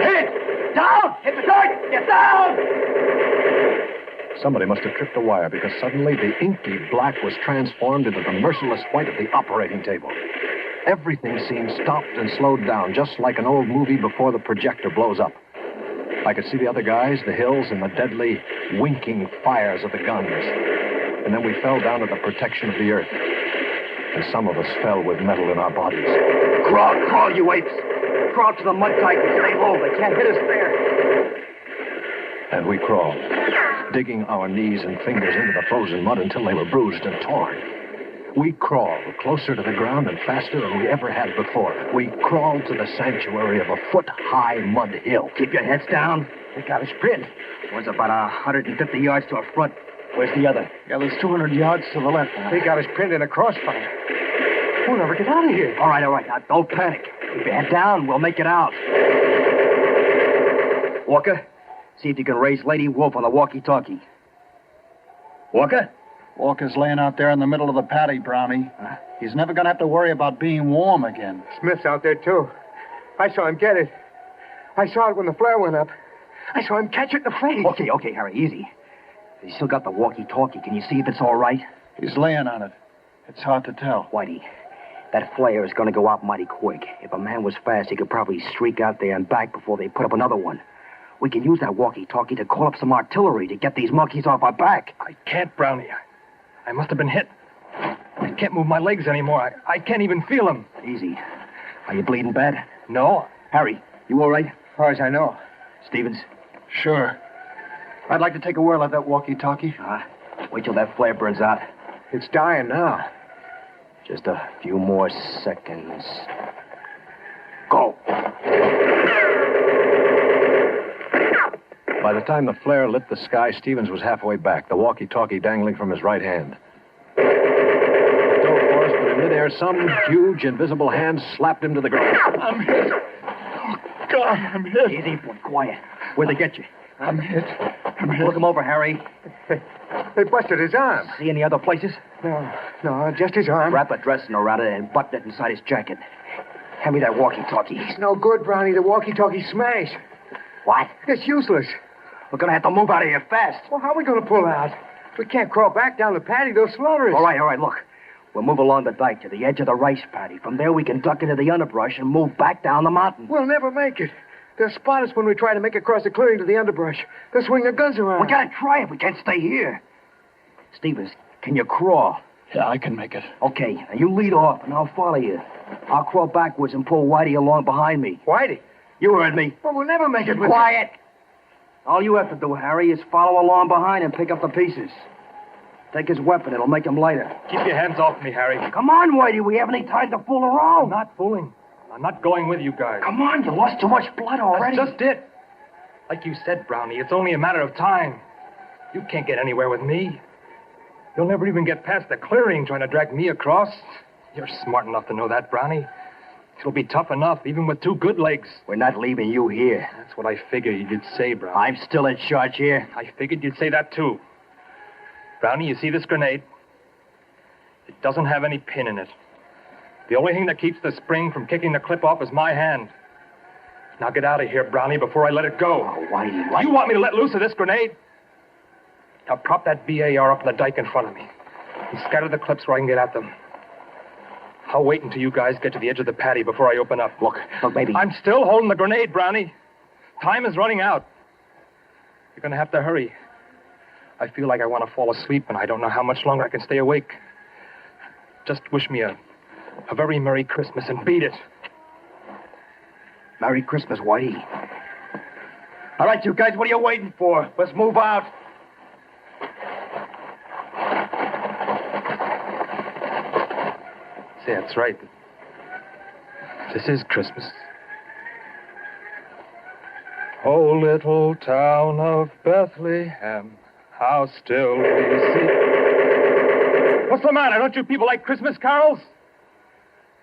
Hit! Down! Hit the dirt! Get down! Somebody must have tripped a wire because suddenly the inky black was transformed into the merciless white of the operating table. Everything seemed stopped and slowed down, just like an old movie before the projector blows up. I could see the other guys, the hills, and the deadly, winking fires of the guns. And then we fell down to the protection of the earth. And some of us fell with metal in our bodies. Crawl, you apes! Crawl to the mud tight and stay low. They can't hit us there. And we crawled, digging our knees and fingers into the frozen mud until they were bruised and torn. We crawled closer to the ground and faster than we ever had before. We crawled to the sanctuary of a foot-high mud hill. Keep your heads down. They got us pinned. Was about 150 yards to our front. Where's the other? Yeah, there's 200 yards to the left. They got us pinned in a crossfire. We'll never get out of here. All right. Now, don't panic. Keep your head down. We'll make it out. Walker, see if you can raise Lady Wolf on the walkie-talkie. Walker? Walker's laying out there in the middle of the paddy, Brownie. He's never going to have to worry about being warm again. Smith's out there, too. I saw him get it. I saw it when the flare went up. I saw him catch it in the face. Okay, Harry, easy. He's still got the walkie-talkie. Can you see if it's all right? He's laying on it. It's hard to tell. Whitey, that flare is going to go out mighty quick. If a man was fast, he could probably streak out there and back before they put up another one. We can use that walkie-talkie to call up some artillery to get these monkeys off our back. I can't, Brownie. I must have been hit. I can't move my legs anymore. I can't even feel them. Easy. Are you bleeding bad? No. Harry, you all right? As far as I know. Stevens? Sure. I'd like to take a whirl at that walkie-talkie. Wait till that flare burns out. It's dying now. Just a few more seconds. Go. By the time the flare lit the sky, Stevens was halfway back, the walkie-talkie dangling from his right hand. It dove for us, but in midair, some huge, invisible hand slapped him to the ground. I'm hit. Oh, God, I'm hit. Easy, boy. Quiet. Where'd they get you? I'm hit. Look him over, Harry. They busted his arm. See any other places? No, just his arm. Wrap a dressing around it and button it inside his jacket. Hand me that walkie-talkie. It's no good, Brownie. The walkie-talkie smashed. What? It's useless. We're gonna have to move out of here fast. Well, how are we gonna pull out? We can't crawl back down the paddy. They'll slaughter us. All right, look. We'll move along the dike to the edge of the rice paddy. From there, we can duck into the underbrush and move back down the mountain. We'll never make it. They'll spot us when we try to make it across the clearing to the underbrush. They'll swing their guns around. We gotta try it. We can't stay here. Stevens, can you crawl? Yeah, I can make it. Okay, now you lead off, and I'll follow you. I'll crawl backwards and pull Whitey along behind me. Whitey? You heard me. Well, we'll never make it with... Quiet! All you have to do, Harry, is follow along behind and pick up the pieces. Take his weapon. It'll make him lighter. Keep your hands off me, Harry. Come on, Whitey. We haven't any time to fool around. I'm not fooling. I'm not going with you guys. Come on. You lost too much blood already. That's just it. Like you said, Brownie, it's only a matter of time. You can't get anywhere with me. You'll never even get past the clearing trying to drag me across. You're smart enough to know that, Brownie. It'll be tough enough, even with two good legs. We're not leaving you here. That's what I figured you'd say, Brownie. I'm still in charge here. I figured you'd say that, too. Brownie, you see this grenade? It doesn't have any pin in it. The only thing that keeps the spring from kicking the clip off is my hand. Now get out of here, Brownie, before I let it go. Oh, Whitey. You want me to let loose of this grenade? Now prop that BAR up on the dike in front of me and scatter the clips where I can get at them. I'll wait until you guys get to the edge of the paddy before I open up. Look, baby. I'm still holding the grenade, Brownie. Time is running out. You're going to have to hurry. I feel like I want to fall asleep, and I don't know how much longer I can stay awake. Just wish me a very Merry Christmas and beat it. Merry Christmas, Whitey. All right, you guys, what are you waiting for? Let's move out. See, that's right. This is Christmas. Oh, little town of Bethlehem, how still we see. What's the matter? Don't you people like Christmas carols?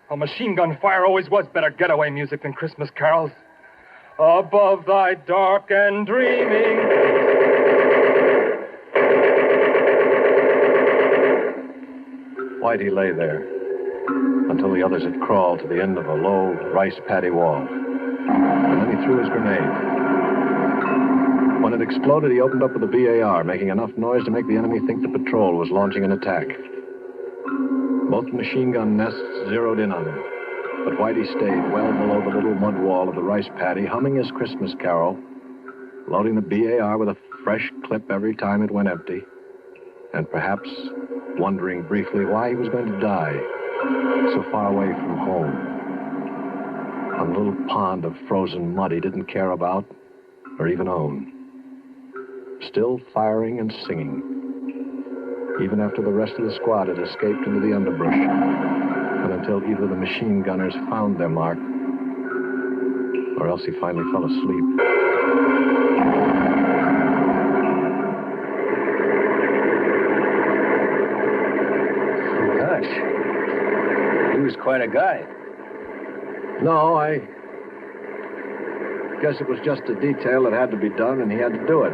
Well, machine gun fire always was better getaway music than Christmas carols. Above thy dark and dreaming. Whitey lay there until the others had crawled to the end of a low rice paddy wall. And then he threw his grenade. When it exploded, he opened up with a BAR, making enough noise to make the enemy think the patrol was launching an attack. Both machine gun nests zeroed in on him, but Whitey stayed well below the little mud wall of the rice paddy, humming his Christmas carol, loading the BAR with a fresh clip every time it went empty, and perhaps wondering briefly why he was going to die so far away from home, on a little pond of frozen mud he didn't care about or even own. Still firing and singing, even after the rest of the squad had escaped into the underbrush, and until either the machine gunners found their mark, or else he finally fell asleep. Oh, gosh. He was quite a guy. No, I guess it was just a detail that had to be done, and he had to do it.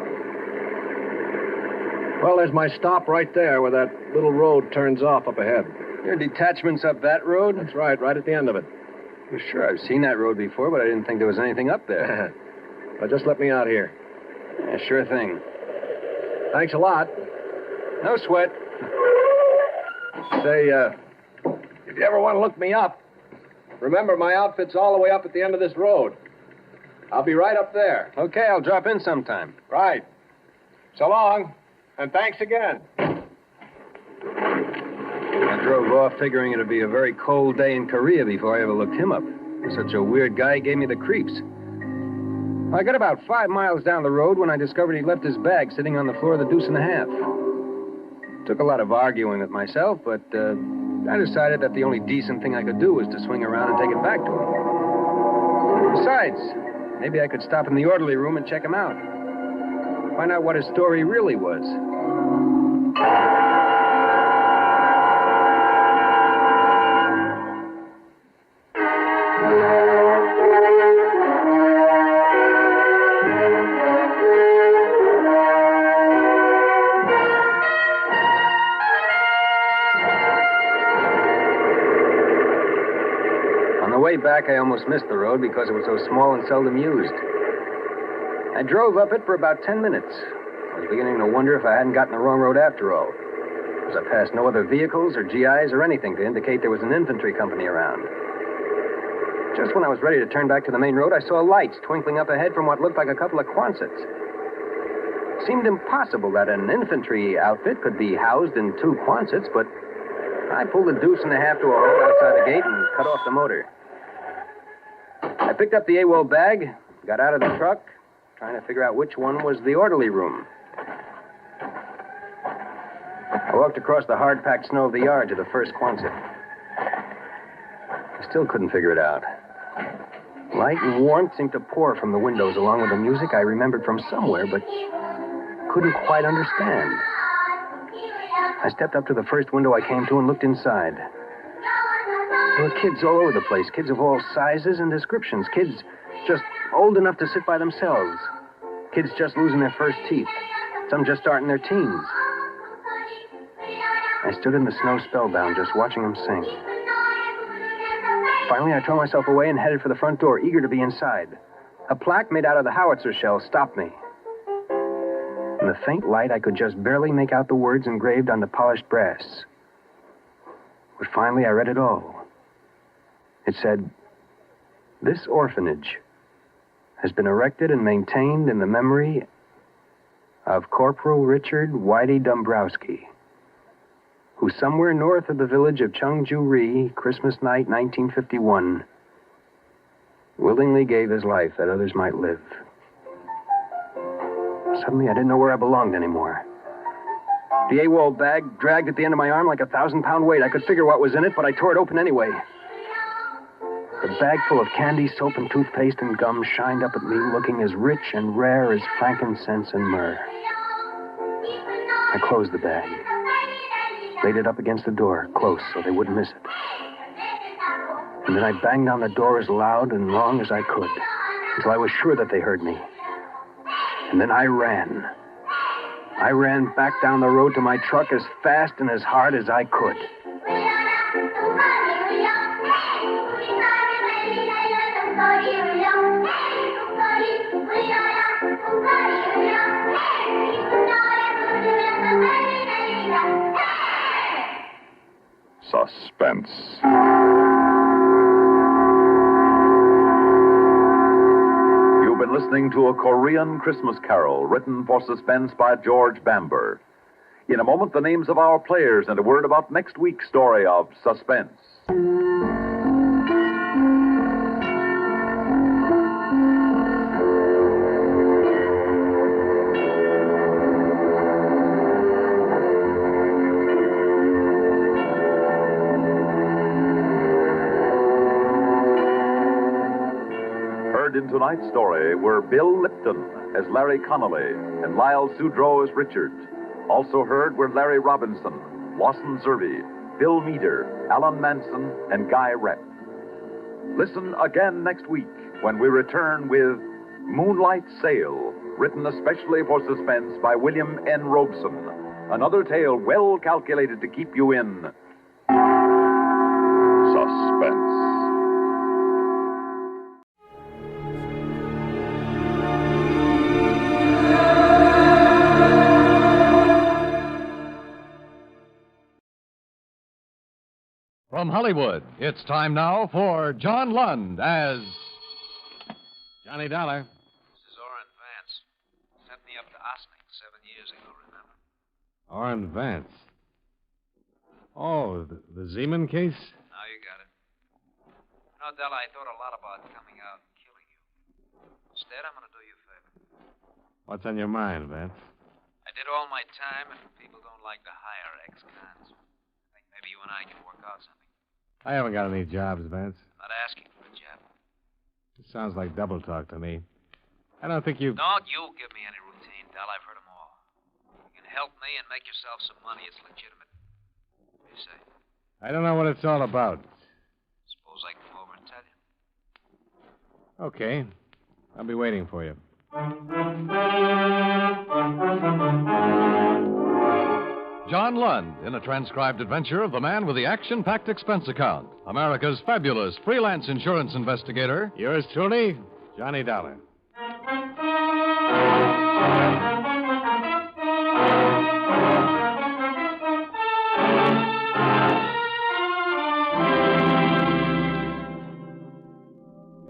Well, there's my stop right there where that little road turns off up ahead. Your detachment's up that road? That's right at the end of it. Well, sure, I've seen that road before, but I didn't think there was anything up there. Well, just let me out here. Yeah, sure thing. Thanks a lot. No sweat. Say, if you ever want to look me up, remember my outfit's all the way up at the end of this road. I'll be right up there. Okay, I'll drop in sometime. Right. So long. And thanks again. I drove off figuring it'd be a very cold day in Korea before I ever looked him up. Such a weird guy, he gave me the creeps. I got about 5 miles down the road when I discovered he'd left his bag sitting on the floor of the Deuce and a Half. Took a lot of arguing with myself, but I decided that the only decent thing I could do was to swing around and take it back to him. Besides, maybe I could stop in the orderly room and check him out. Find out what his story really was. On the way back, I almost missed the road because it was so small and seldom used. I drove up it for about 10 minutes. I was beginning to wonder if I hadn't gotten the wrong road after all, as I passed no other vehicles or GIs or anything to indicate there was an infantry company around. Just when I was ready to turn back to the main road, I saw lights twinkling up ahead from what looked like a couple of Quonsets. It seemed impossible that an infantry outfit could be housed in 2 Quonsets, but I pulled a deuce and a half to a hole outside the gate and cut off the motor. I picked up the AWOL bag, got out of the truck, trying to figure out which one was the orderly room. I walked across the hard-packed snow of the yard to the first Quonset. I still couldn't figure it out. Light and warmth seemed to pour from the windows along with the music I remembered from somewhere, but couldn't quite understand. I stepped up to the first window I came to and looked inside. There were kids all over the place, kids of all sizes and descriptions, kids just old enough to sit by themselves, kids just losing their first teeth, some just starting their teens. I stood in the snow spellbound, just watching them sing. Finally, I tore myself away and headed for the front door, eager to be inside. A plaque made out of the howitzer shell stopped me. In the faint light, I could just barely make out the words engraved on the polished brass. But finally, I read it all. It said, "This orphanage has been erected and maintained in the memory of Corporal Richard Whitey Dombrowski, who somewhere north of the village of Chungju-ri, Christmas night, 1951, willingly gave his life that others might live." Suddenly, I didn't know where I belonged anymore. The AWOL bag dragged at the end of my arm like a 1,000-pound weight. I could figure what was in it, but I tore it open anyway. The bag full of candy, soap, and toothpaste and gum shined up at me, looking as rich and rare as frankincense and myrrh. I closed the bag, laid it up against the door, close, so they wouldn't miss it. And then I banged on the door as loud and long as I could, until I was sure that they heard me. And then I ran. I ran back down the road to my truck as fast and as hard as I could. Suspense. You've been listening to a Korean Christmas Carol written for Suspense by George Bamber. In a moment, the names of our players and a word about next week's story of Suspense. In tonight's story were Bill Lipton as Larry Connolly and Lyle Sudrow as Richard. Also heard were Larry Robinson, Lawson Zerby, Bill Meader, Alan Manson, and Guy Rep. Listen again next week when we return with Moonlight Sail, written especially for Suspense by William N. Robeson. Another tale well calculated to keep you in suspense. From Hollywood, it's time now for John Lund as Johnny Dollar. This is Orrin Vance. Sent me up to Osling 7 years ago, remember? Orrin Vance. Oh, the Zeman case? Now you got it. You know, Della, I thought a lot about coming out and killing you. Instead, I'm going to do you a favor. What's on your mind, Vance? I did all my time, and people don't like to hire ex-cons. I think maybe you and I can work out something. I haven't got any jobs, Vance. Not asking for a job. It sounds like double talk to me. I don't think you... Don't you give me any routine, Del. I've heard them all. You can help me and make yourself some money. It's legitimate. What do you say? I don't know what it's all about. Suppose I come over and tell you. Okay. I'll be waiting for you. John Lund in a transcribed adventure of the man with the action-packed expense account. America's fabulous freelance insurance investigator. Yours truly, Johnny Dollar.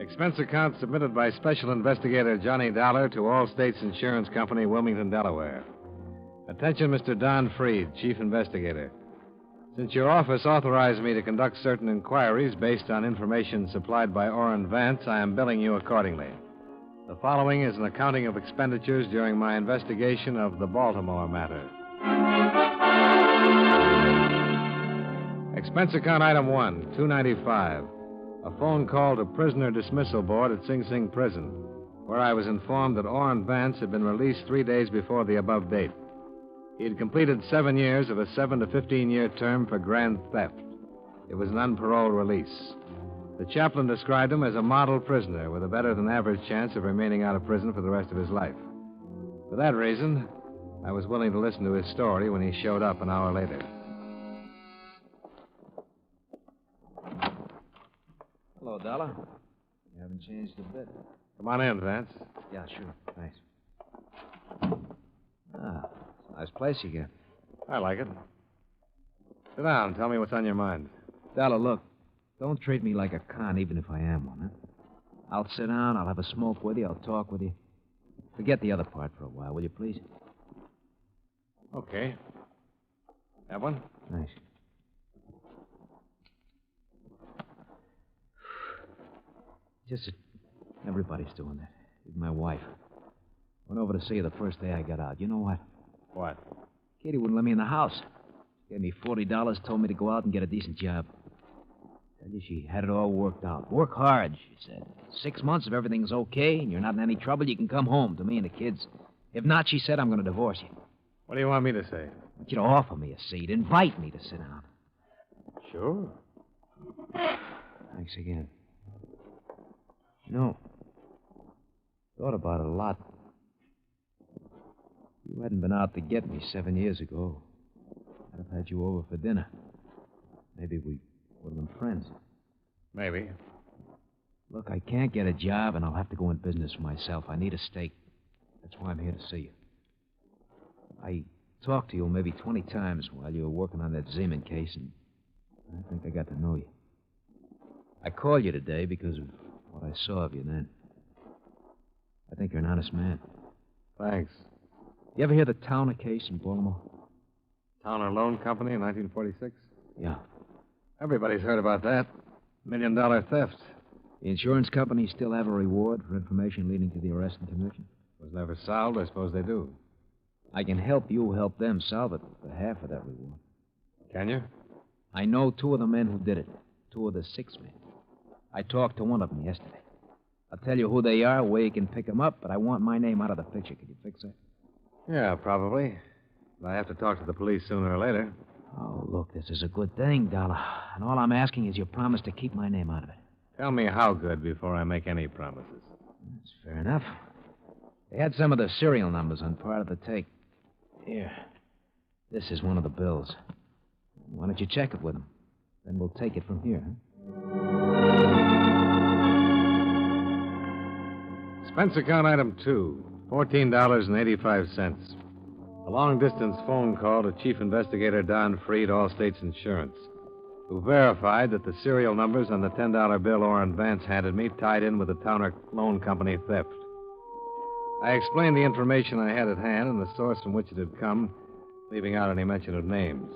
Expense account submitted by Special Investigator Johnny Dollar to All States Insurance Company, Wilmington, Delaware. Attention, Mr. Don Freed, Chief Investigator. Since your office authorized me to conduct certain inquiries based on information supplied by Orrin Vance, I am billing you accordingly. The following is an accounting of expenditures during my investigation of the Baltimore matter. Expense account item 1, $295. A phone call to prisoner dismissal board at Sing Sing Prison, where I was informed that Orrin Vance had been released 3 days before the above date. He had completed 7 years of a 7 to 15-year term for grand theft. It was an unparoled release. The chaplain described him as a model prisoner with a better-than-average chance of remaining out of prison for the rest of his life. For that reason, I was willing to listen to his story when he showed up an hour later. Hello, Dollar. You haven't changed a bit. Come on in, Vance. Yeah, sure. Thanks. Ah, it's a nice place you get. I like it. Sit down. Tell me what's on your mind. Dollar, look. Don't treat me like a con, even if I am one, huh? I'll sit down, I'll have a smoke with you, I'll talk with you. Forget the other part for a while, will you, please? Okay. Have one? Thanks. Just that everybody's doing that. Even my wife. Went over to see her the first day I got out. You know what? What? Katie wouldn't let me in the house. Gave me $40, told me to go out and get a decent job. Tell you, she had it all worked out. Work hard, she said. 6 months, if everything's okay and you're not in any trouble, you can come home to me and the kids. If not, she said, I'm going to divorce you. What do you want me to say? I want you to offer me a seat. Invite me to sit down. Sure. Thanks again. You know, thought about it a lot. If you hadn't been out to get me 7 years ago, I'd have had you over for dinner. Maybe we would have been friends. Maybe. Look, I can't get a job, and I'll have to go in business for myself. I need a stake. That's why I'm here to see you. I talked to you maybe 20 times while you were working on that Zeman case, and I think I got to know you. I called you today because of what I saw of you then. I think you're an honest man. Thanks. You ever hear the Towner case in Baltimore? Towner Loan Company in 1946? Yeah. Everybody's heard about that. $1 million theft. The insurance companies still have a reward for information leading to the arrest and conviction? Was never solved. I suppose they do. I can help you help them solve it for half of that reward. Can you? I know 2 of the men who did it. 2 of the 6 men. I talked to one of them yesterday. I'll tell you who they are, where you can pick them up, but I want my name out of the picture. Can you fix that? Yeah, probably. But I have to talk to the police sooner or later. Oh, look, this is a good thing, Dollar. And all I'm asking is your promise to keep my name out of it. Tell me how good before I make any promises. That's fair enough. They had some of the serial numbers on part of the take. Here. This is one of the bills. Why don't you check it with them? Then we'll take it from here, Expense account item 2, $14.85. A long-distance phone call to Chief Investigator Don Freed, All States Insurance, who verified that the serial numbers on the $10 bill Orrin Vance handed me tied in with the Towner Loan Company theft. I explained the information I had at hand and the source from which it had come, leaving out any mention of names.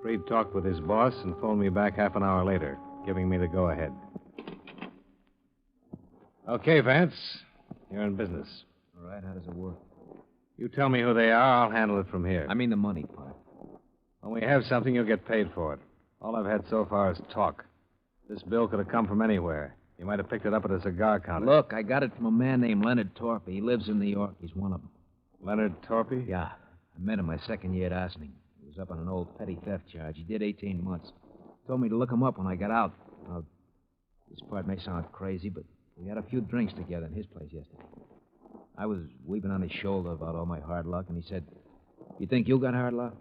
Freed talked with his boss and phoned me back half an hour later, giving me the go-ahead. Okay, Vance. You're in business. All right, how does it work? You tell me who they are, I'll handle it from here. I mean the money part. When we have something, you'll get paid for it. All I've had so far is talk. This bill could have come from anywhere. You might have picked it up at a cigar counter. Look, I got it from a man named Leonard Torpy. He lives in New York. He's one of them. Leonard Torpy? Yeah. I met him my second year at Ossining. He was up on an old petty theft charge. He did 18 months. Told me to look him up when I got out. Now, this part may sound crazy, but we had a few drinks together in his place yesterday. I was weeping on his shoulder about all my hard luck, and he said, "You think you got hard luck?"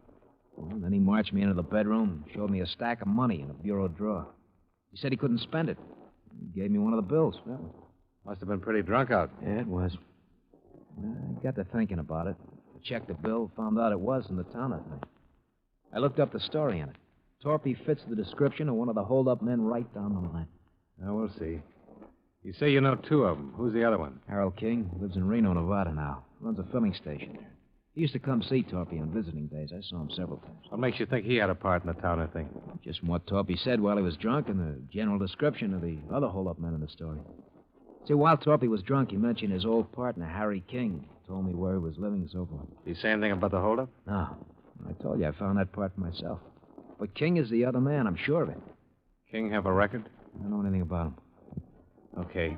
Well, then he marched me into the bedroom, showed me a stack of money in a bureau drawer. He said he couldn't spend it. He gave me one of the bills. Well, must have been pretty drunk out. Yeah, it was. I got to thinking about it. Checked the bill, found out it was in the town, I think. I looked up the story in it. Torpy fits the description of one of the hold-up men right down the line. Now, we'll see. You say you know two of them. Who's the other one? Harold King lives in Reno, Nevada now. Runs a filling station there. He used to come see Torpy on visiting days. I saw him several times. What makes you think he had a part in the town, I think? Just from what Torpy said while he was drunk and the general description of the other hold-up men in the story. See, while Torpy was drunk, he mentioned his old partner, Harry King. Told me where he was living and so forth. Did he say anything about the holdup? No. I told you I found that part for myself. But King is the other man, I'm sure of it. King have a record? I don't know anything about him. Okay.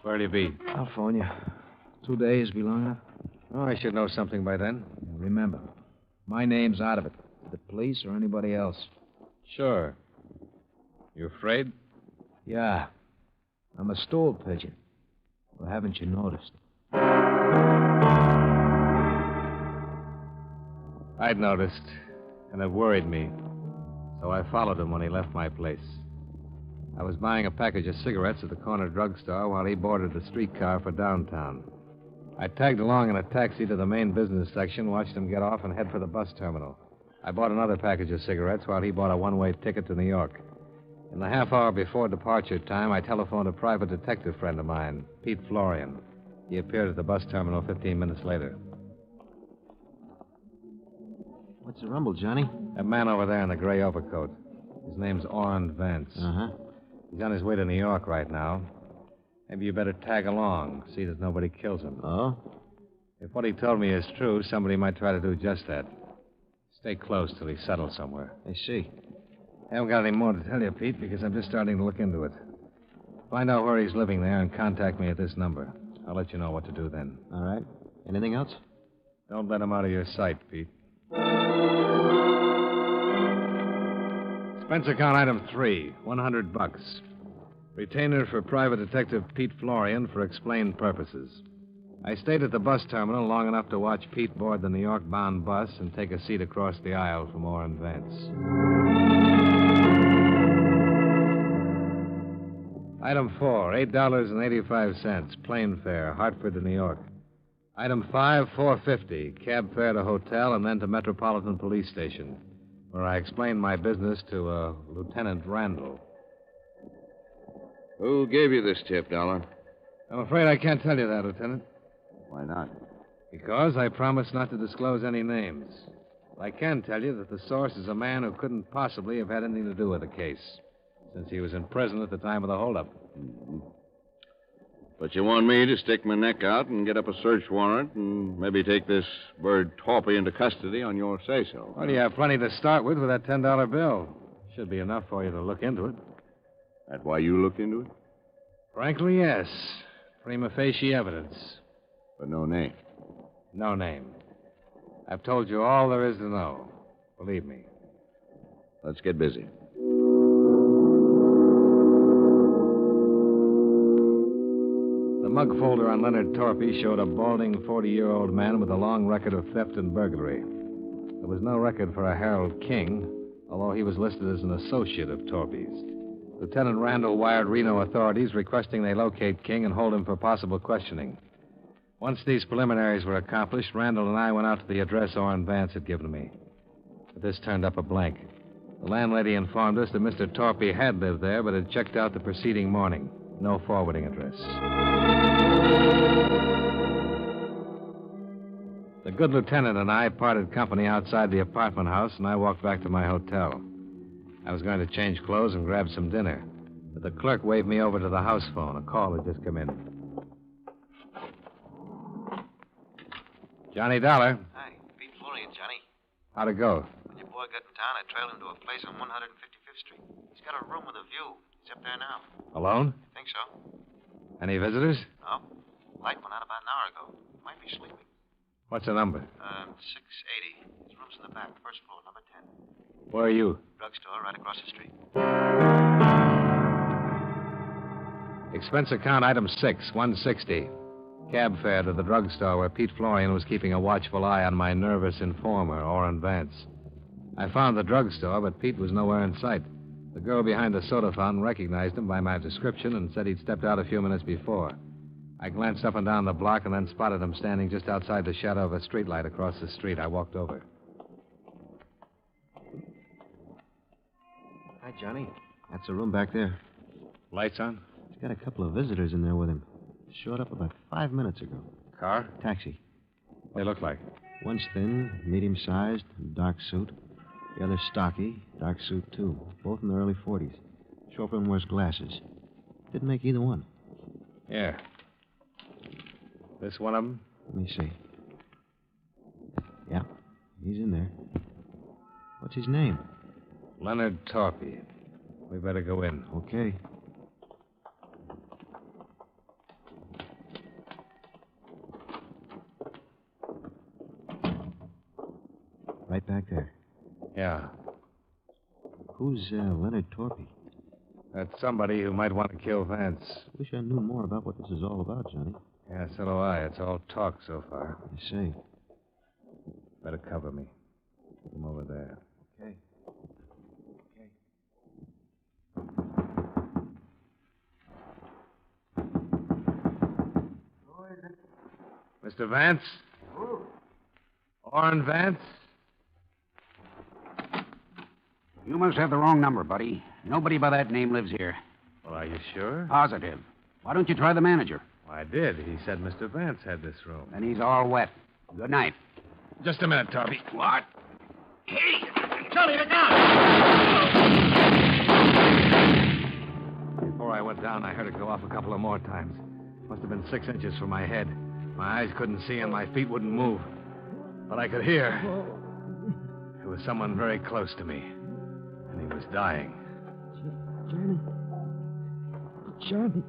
Where'll you be? I'll phone you. 2 days be long enough? Oh, I should know something by then. Remember, my name's out of it. The police or anybody else. Sure. You afraid? Yeah. I'm a stool pigeon. Well, haven't you noticed? I'd noticed, and it worried me. So I followed him when he left my place. I was buying a package of cigarettes at the corner drugstore while he boarded the streetcar for downtown. I tagged along in a taxi to the main business section, watched him get off, and head for the bus terminal. I bought another package of cigarettes while he bought a one-way ticket to New York. In the half hour before departure time, I telephoned a private detective friend of mine, Pete Florian. He appeared at the bus terminal 15 minutes later. What's the rumble, Johnny? That man over there in the gray overcoat. His name's Orrin Vance. Uh-huh. He's on his way to New York right now. Maybe you better tag along, see that nobody kills him. Oh? If what he told me is true, somebody might try to do just that. Stay close till he's settled somewhere. I see. I haven't got any more to tell you, Pete, because I'm just starting to look into it. Find out where he's living there and contact me at this number. I'll let you know what to do then. All right. Anything else? Don't let him out of your sight, Pete. Expense account item 3, $100. Retainer for Private Detective Pete Florian for explained purposes. I stayed at the bus terminal long enough to watch Pete board the New York-bound bus and take a seat across the aisle from Orrin Vance. Item 4, $8.85, plane fare, Hartford to New York. Item 5, $4.50, cab fare to hotel and then to Metropolitan Police Station, where I explained my business to Lieutenant Randall. Who gave you this tip, Dollar? I'm afraid I can't tell you that, Lieutenant. Why not? Because I promised not to disclose any names. I can tell you that the source is a man who couldn't possibly have had anything to do with the case, since he was in prison at the time of the holdup. Mm-hmm. But you want me to stick my neck out and get up a search warrant and maybe take this bird Torpy into custody on your say-so. Well, you have plenty to start with that $10 bill. Should be enough for you to look into it. That's why you looked into it? Frankly, yes. Prima facie evidence. But no name? No name. I've told you all there is to know. Believe me. Let's get busy. The mug folder on Leonard Torpy showed a balding 40-year-old man with a long record of theft and burglary. There was no record for a Harold King, although he was listed as an associate of Torpy's. Lieutenant Randall wired Reno authorities requesting they locate King and hold him for possible questioning. Once these preliminaries were accomplished, Randall and I went out to the address Orrin Vance had given me. But this turned up a blank. The landlady informed us that Mr. Torpy had lived there, but had checked out the preceding morning. No forwarding address. The good lieutenant and I parted company outside the apartment house, and I walked back to my hotel. I was going to change clothes and grab some dinner, but the clerk waved me over to the house phone. A call had just come in. Johnny Dollar. Hi, Pete Florian, Johnny. How'd it go? When your boy got in town, I trailed him to a place on 155th Street. He's got a room with a view. He's up there now. Alone? I think so. Any visitors? No. Light went out about an hour ago. Might be sleeping. What's the number? 680. His room's in the back, first floor, number 10. Where are you? Drugstore right across the street. Expense account item 6, $160. Cab fare to the drugstore where Pete Florian was keeping a watchful eye on my nervous informer, Orrin Vance. I found the drugstore, but Pete was nowhere in sight. The girl behind the soda fountain recognized him by my description and said he'd stepped out a few minutes before. I glanced up and down the block and then spotted him standing just outside the shadow of a streetlight across the street. I walked over. Hi, Johnny. That's a room back there. Lights on? He's got a couple of visitors in there with him. Showed up about 5 minutes ago. Car? Taxi. They look like? One's thin, medium-sized, dark suit. The other's stocky, dark suit, too. Both in their early 40s. Chauffeur wears glasses. Didn't make either one. Yeah. This one of them? Let me see. Yeah, he's in there. What's his name? Leonard Torpy. We better go in. Okay. Right back there. Yeah. Who's Leonard Torpy? That's somebody who might want to kill Vance. Wish I knew more about what this is all about, Johnny. Yeah, so do I. It's all talk so far. I see. Better cover me. Come over there. Okay. Mr. Vance? Orrin Vance? You must have the wrong number, buddy. Nobody by that name lives here. Well, are you sure? Positive. Why don't you try the manager? I did. He said Mr. Vance had this room. And he's all wet. Good night. Just a minute, Torpy. What? Hey! Johnny, look out! Before I went down, I heard it go off a couple of more times. Must have been 6 inches from my head. My eyes couldn't see and my feet wouldn't move. But I could hear. It was someone very close to me. And he was dying. Johnny.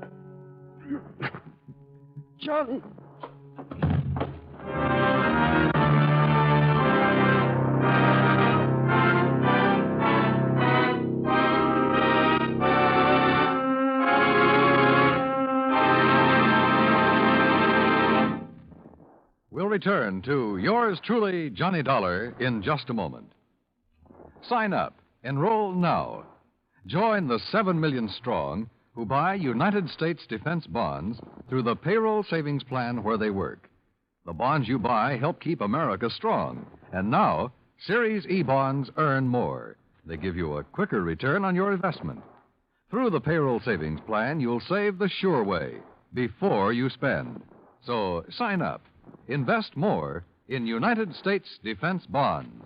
Johnny. We'll return to yours truly, Johnny Dollar, in just a moment. Sign up. Enroll now. Join the 7 million strong who buy United States defense bonds through the payroll savings plan where they work. The bonds you buy help keep America strong. And now, Series E bonds earn more. They give you a quicker return on your investment. Through the payroll savings plan, you'll save the sure way, before you spend. So sign up. Invest more in United States defense bonds.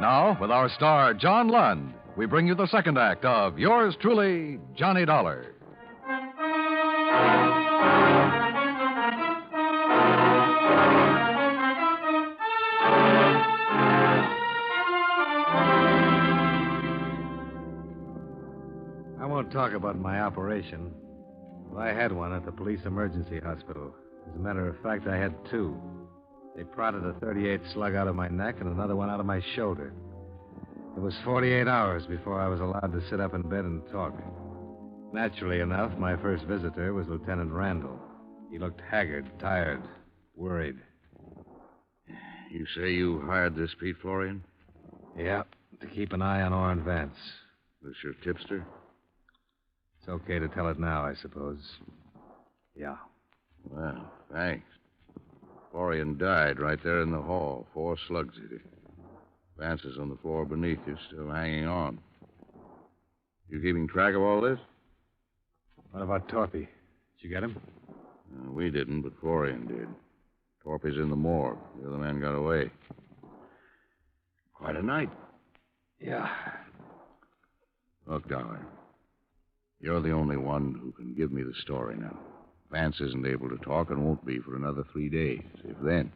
Now, with our star, John Lund, we bring you the second act of yours truly, Johnny Dollar. I won't talk about my operation. Well, I had one at the police emergency hospital. As a matter of fact, I had 2. They prodded a .38 slug out of my neck and another one out of my shoulder. It was 48 hours before I was allowed to sit up in bed and talk. Naturally enough, my first visitor was Lieutenant Randall. He looked haggard, tired, worried. You say you hired this Pete Florian? Yeah, to keep an eye on Orrin Vance. This your tipster? It's okay to tell it now, I suppose. Yeah. Well, thanks. Florian died right there in the hall. 4 slugs hit him. Vance is on the floor beneath you, still hanging on. You keeping track of all this? What about Torpy? Did you get him? We didn't, but Florian did. Torpy's in the morgue. The other man got away. Quite a night. Yeah. Look, Dollar. You're the only one who can give me the story now. Vance isn't able to talk and won't be for another 3 days, if then.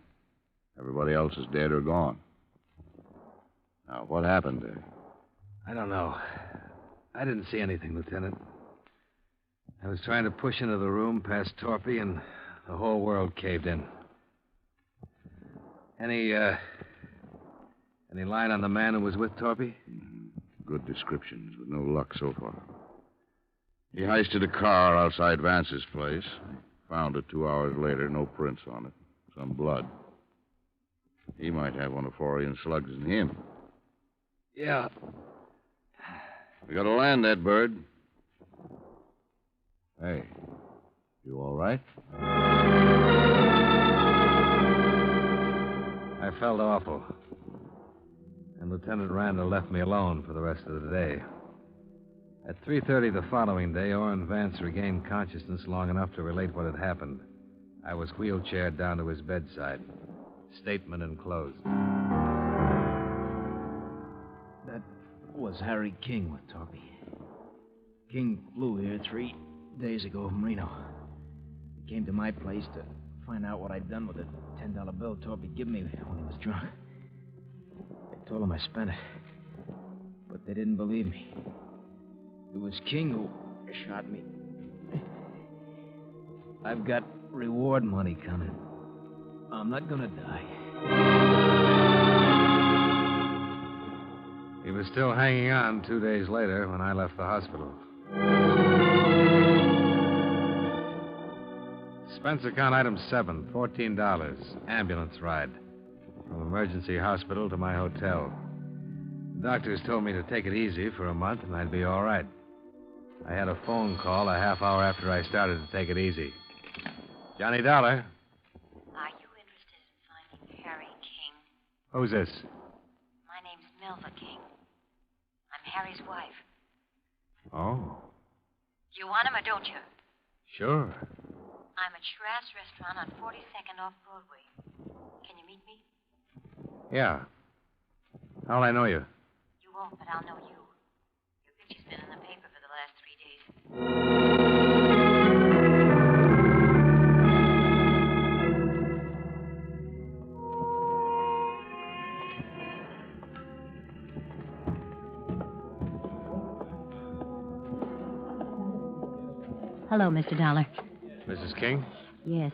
Everybody else is dead or gone. Now, what happened there? I don't know. I didn't see anything, Lieutenant. I was trying to push into the room past Torpy, and the whole world caved in. Any line on the man who was with Torpy? Good descriptions, but no luck so far. He heisted a car outside Vance's place. Found it 2 hours later, no prints on it. Some blood. He might have one of Florian's slugs in him. Yeah. We gotta land that bird. Hey, you all right? I felt awful. And Lieutenant Randall left me alone for the rest of the day. At 3:30 the following day, Orrin Vance regained consciousness long enough to relate what had happened. I was wheelchaired down to his bedside. Statement enclosed. That was Harry King with Torpy. King flew here 3 days ago from Reno. He came to my place to find out what I'd done with the $10 bill Torpy gave me when he was drunk. I told him I spent it, but they didn't believe me. It was King who shot me. I've got reward money coming. I'm not gonna die. He was still hanging on 2 days later when I left the hospital. Expense account item 7, $14. Ambulance ride. From emergency hospital to my hotel. The doctors told me to take it easy for a month and I'd be all right. I had a phone call a half hour after I started to take it easy. Johnny Dollar. Are you interested in finding Harry King? Who's this? My name's Milva King. I'm Harry's wife. Oh, Do you want him or don't you? sure. I'm at Shiraz Restaurant on 42nd off Broadway. Can you meet me? Yeah. How'll I know you? You won't, but I'll know you. Your picture's been in the paper for the last 3 days. Hello, Mr. Dollar. Mrs. King? Yes.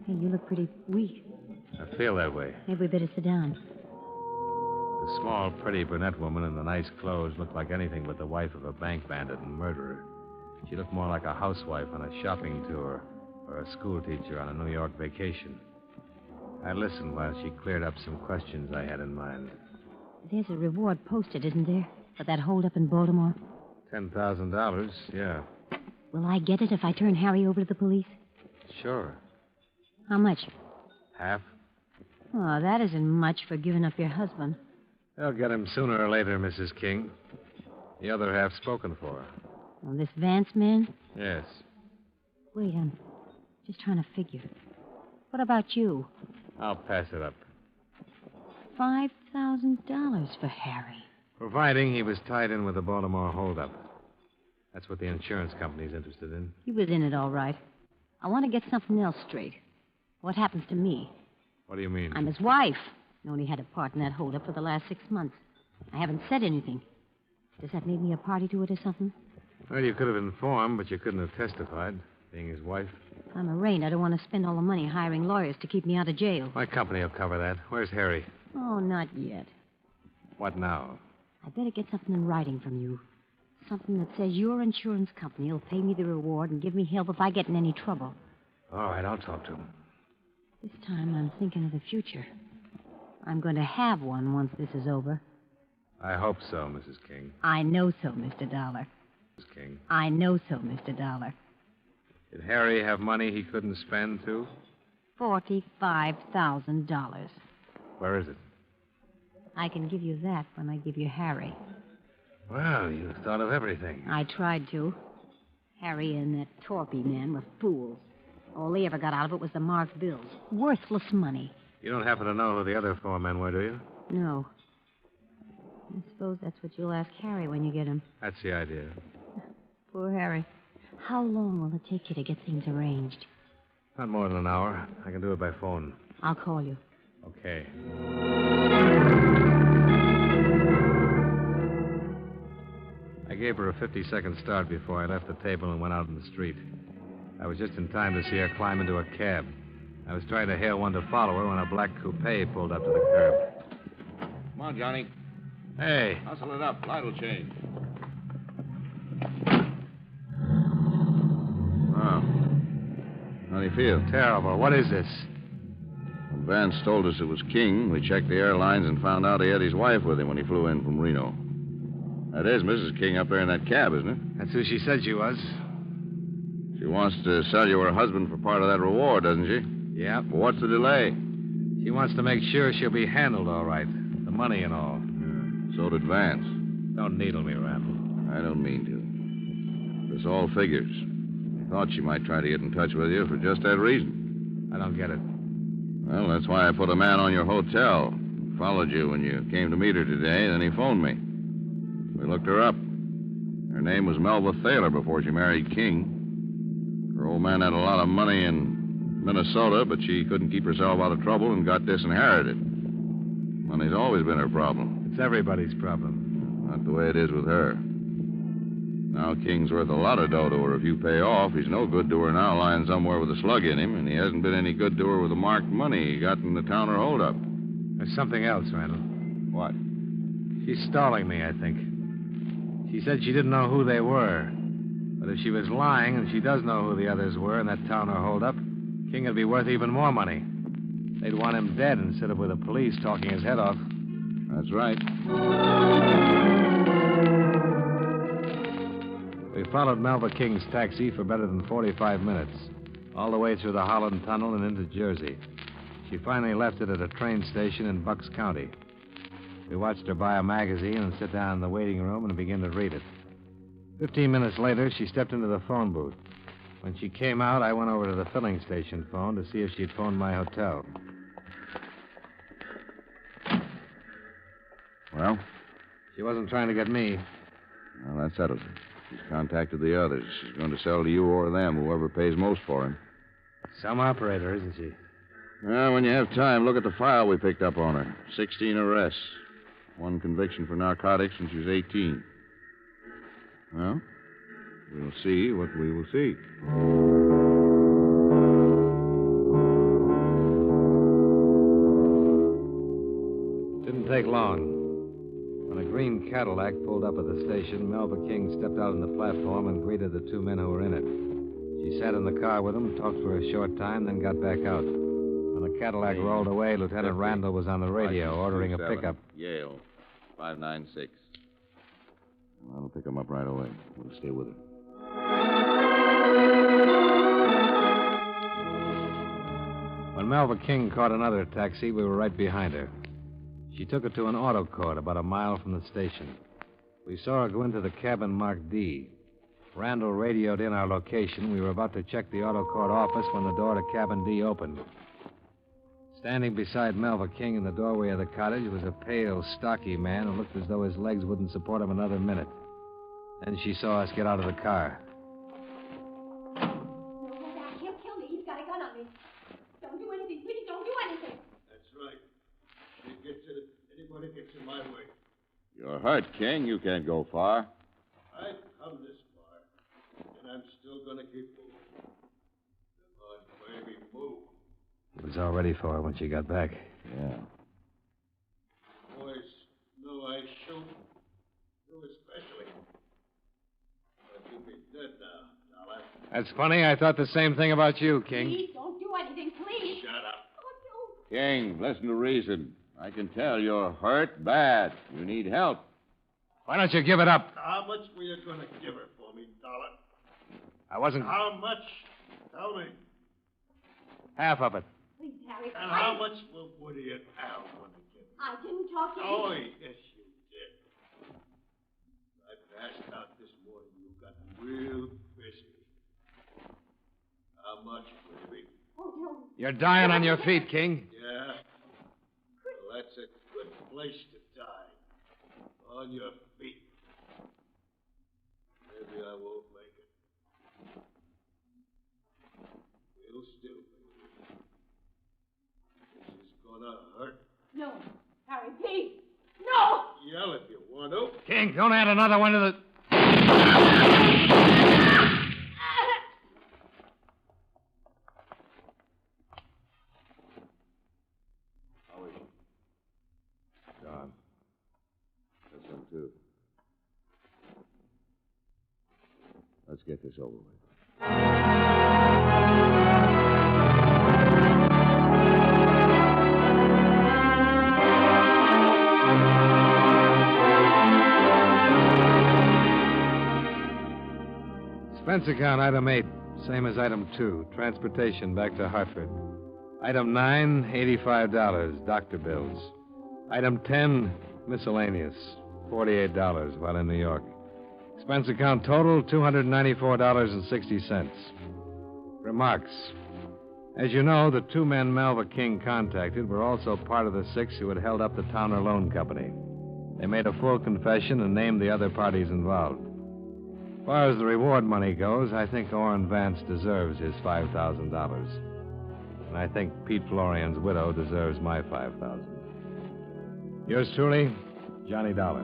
Hey, you look pretty weak. I feel that way. Maybe we better sit down. The small, pretty brunette woman in the nice clothes looked like anything but the wife of a bank bandit and murderer. She looked more like a housewife on a shopping tour or a schoolteacher on a New York vacation. I listened while she cleared up some questions I had in mind. There's a reward posted, isn't there, for that holdup in Baltimore? $10,000, yeah. Will I get it if I turn Harry over to the police? Sure. How much? Half? Oh, that isn't much for giving up your husband. They'll get him sooner or later, Mrs. King. The other half spoken for. Oh, this Vance man? Yes. Wait, I'm just trying to figure. What about you? I'll pass it up. $5,000 for Harry. Providing he was tied in with the Baltimore holdup. That's what the insurance company's interested in. He was in it all right. I want to get something else straight. What happens to me? What do you mean? I'm his wife. I only had a part in that holdup for the last 6 months. I haven't said anything. Does that make me a party to it or something? Well, you could have informed, but you couldn't have testified, being his wife. If I'm arraigned, I don't want to spend all the money hiring lawyers to keep me out of jail. My company will cover that. Where's Harry? Oh, not yet. What now? I better get something in writing from you. Something that says your insurance company will pay me the reward and give me help if I get in any trouble. All right, I'll talk to him. This time I'm thinking of the future. I'm going to have one once this is over. I hope so, Mrs. King. I know so, Mr. Dollar. Mrs. King. I know so, Mr. Dollar. Did Harry have money he couldn't spend, too? $45,000. Where is it? I can give you that when I give you Harry. Well, you thought of everything. I tried to. Harry and that Torpy man were fools. All they ever got out of it was the marked bills. Worthless money. You don't happen to know who the other 4 men were, do you? No. I suppose that's what you'll ask Harry when you get him. That's the idea. Poor Harry. How long will it take you to get things arranged? Not more than an hour. I can do it by phone. I'll call you. Okay. I gave her a 50-second start before I left the table and went out in the street. I was just in time to see her climb into a cab. I was trying to hail one to follow her when a black coupe pulled up to the curb. Come on, Johnny. Hey. Hustle it up. Light will change. Oh. How do you feel? Terrible. What is this? When Vance told us it was King, we checked the airlines and found out he had his wife with him when he flew in from Reno. That is Mrs. King up there in that cab, isn't it? That's who she said she was. She She wants to sell you her husband for part of that reward, doesn't she? Yeah. Well, what's the delay? She wants to make sure she'll be handled all right. The money and all. So did Vance. Don't needle me, Randall. I don't mean to. This all figures. I thought she might try to get in touch with you for just that reason. I don't get it. Well, that's why I put a man on your hotel. Followed you when you came to meet her today, then he phoned me. We looked her up. Her name was Melba Thaler before she married King. Her old man had a lot of money in Minnesota, but she couldn't keep herself out of trouble and got disinherited. Money's always been her problem. It's everybody's problem. Not the way it is with her. Now King's worth a lot of dough to her if you pay off. He's no good to her now lying somewhere with a slug in him, and he hasn't been any good to her with the marked money he got in the Towner holdup. There's something else, Randall. What? She's stalling me, I think. She said she didn't know who they were. But if she was lying and she does know who the others were in that Towner holdup, King would be worth even more money. They'd want him dead instead of with the police talking his head off. That's right. We followed Melba King's taxi for better than 45 minutes, all the way through the Holland Tunnel and into Jersey. She finally left it at a train station in Bucks County. We watched her buy a magazine and sit down in the waiting room and begin to read it. 15 minutes later, she stepped into the phone booth. When she came out, I went over to the filling station phone to see if she'd phoned my hotel. Well? She wasn't trying to get me. Well, that settles it. She's contacted the others. She's going to sell to you or them, whoever pays most for him. Some operator, isn't she? Well, when you have time, look at the file we picked up on her. 16 arrests. 1 conviction for narcotics when she was 18. Well, we'll see what we will see. Didn't take long. When a green Cadillac pulled up at the station, Melba King stepped out on the platform and greeted the 2 men who were in it. She sat in the car with them, talked for a short time, then got back out. When the Cadillac rolled away, Lieutenant Randall was on the radio ordering a pickup. Yale, 596. I'll pick him up right away. We'll stay with her. When Melba King caught another taxi, we were right behind her. She took it to an auto court about a mile from the station. We saw her go into the cabin marked D. Randall radioed in our location. We were about to check the auto court office when the door to cabin D opened. Standing beside Melba King in the doorway of the cottage was a pale, stocky man who looked as though his legs wouldn't support him another minute. Then she saw us get out of the car. He'll kill me. He's got a gun on me. Don't do anything. Please don't do anything. That's right. Anybody gets in my way. You're hurt, King. You can't go far. I've come this far, and I'm still going to keep moving. Come on, baby, move. It was all ready for her when she got back. Yeah. Boys know I shoot. You especially. But you'll be dead now, Alec. That's funny. I thought the same thing about you, King. Please don't do anything. Please. Shut up. Oh, King, listen to reason. I can tell you're hurt bad. You need help. Why don't you give it up? How much were you going to give her for me, Dollar? I wasn't... How much? Tell me. Half of it. Please, Harry. And how much will Woody and Al want to give me? I didn't talk to you. Oh, yes, you did. I passed out this morning. You got real busy. How much, baby? Oh, no. You're dying on your feet, King. Yeah? Well, that's a good place to die. On your feet. Maybe I won't make it. We'll still make it. This is gonna hurt. No. Harry, please. No! Yell if you want to. King, don't add another one to the... John. That's him, too. Let's get this over with. Expense account, item 8. Same as item 2, transportation back to Hartford. Item 9, $85, doctor bills. Item 10, miscellaneous, $48 while in New York. Expense account total, $294.60. Remarks. As you know, the 2 men Malva King contacted were also part of the 6 who had held up the Towner Loan Company. They made a full confession and named the other parties involved. As far as the reward money goes, I think Orrin Vance deserves his $5,000. And I think Pete Florian's widow deserves my $5,000. Yours truly, Johnny Dollar.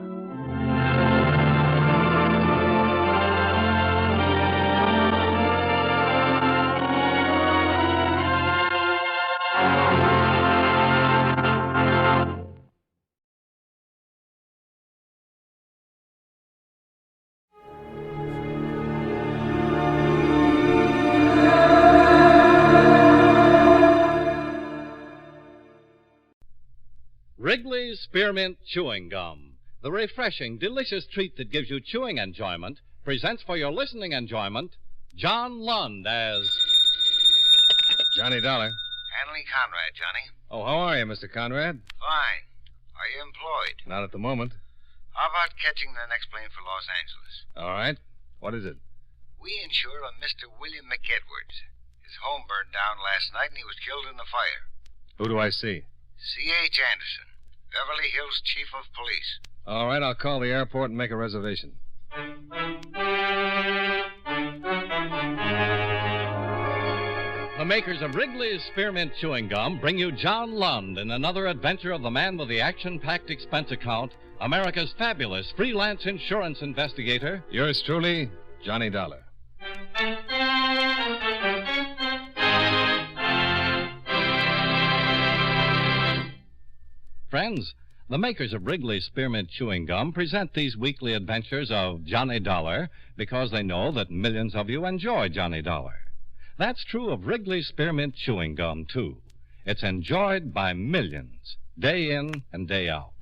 Wrigley's Spearmint Chewing Gum, the refreshing, delicious treat that gives you chewing enjoyment, presents for your listening enjoyment John Lund as Johnny Dollar. Hanley Conrad, Johnny. Oh, how are you, Mr. Conrad? Fine. Are you employed? Not at the moment. How about catching the next plane for Los Angeles? All right. What is it? We insure a Mr. William McEdwards. His home burned down last night and he was killed in the fire. Who do I see? C.H. Anderson, Beverly Hills Chief of Police. All right, I'll call the airport and make a reservation. The makers of Wrigley's Spearmint Chewing Gum bring you John Lund in another adventure of the man with the action-packed expense account, America's fabulous freelance insurance investigator. Yours truly, Johnny Dollar. Friends, the makers of Wrigley's Spearmint Chewing Gum present these weekly adventures of Johnny Dollar because they know that millions of you enjoy Johnny Dollar. That's true of Wrigley's Spearmint Chewing Gum, too. It's enjoyed by millions, day in and day out.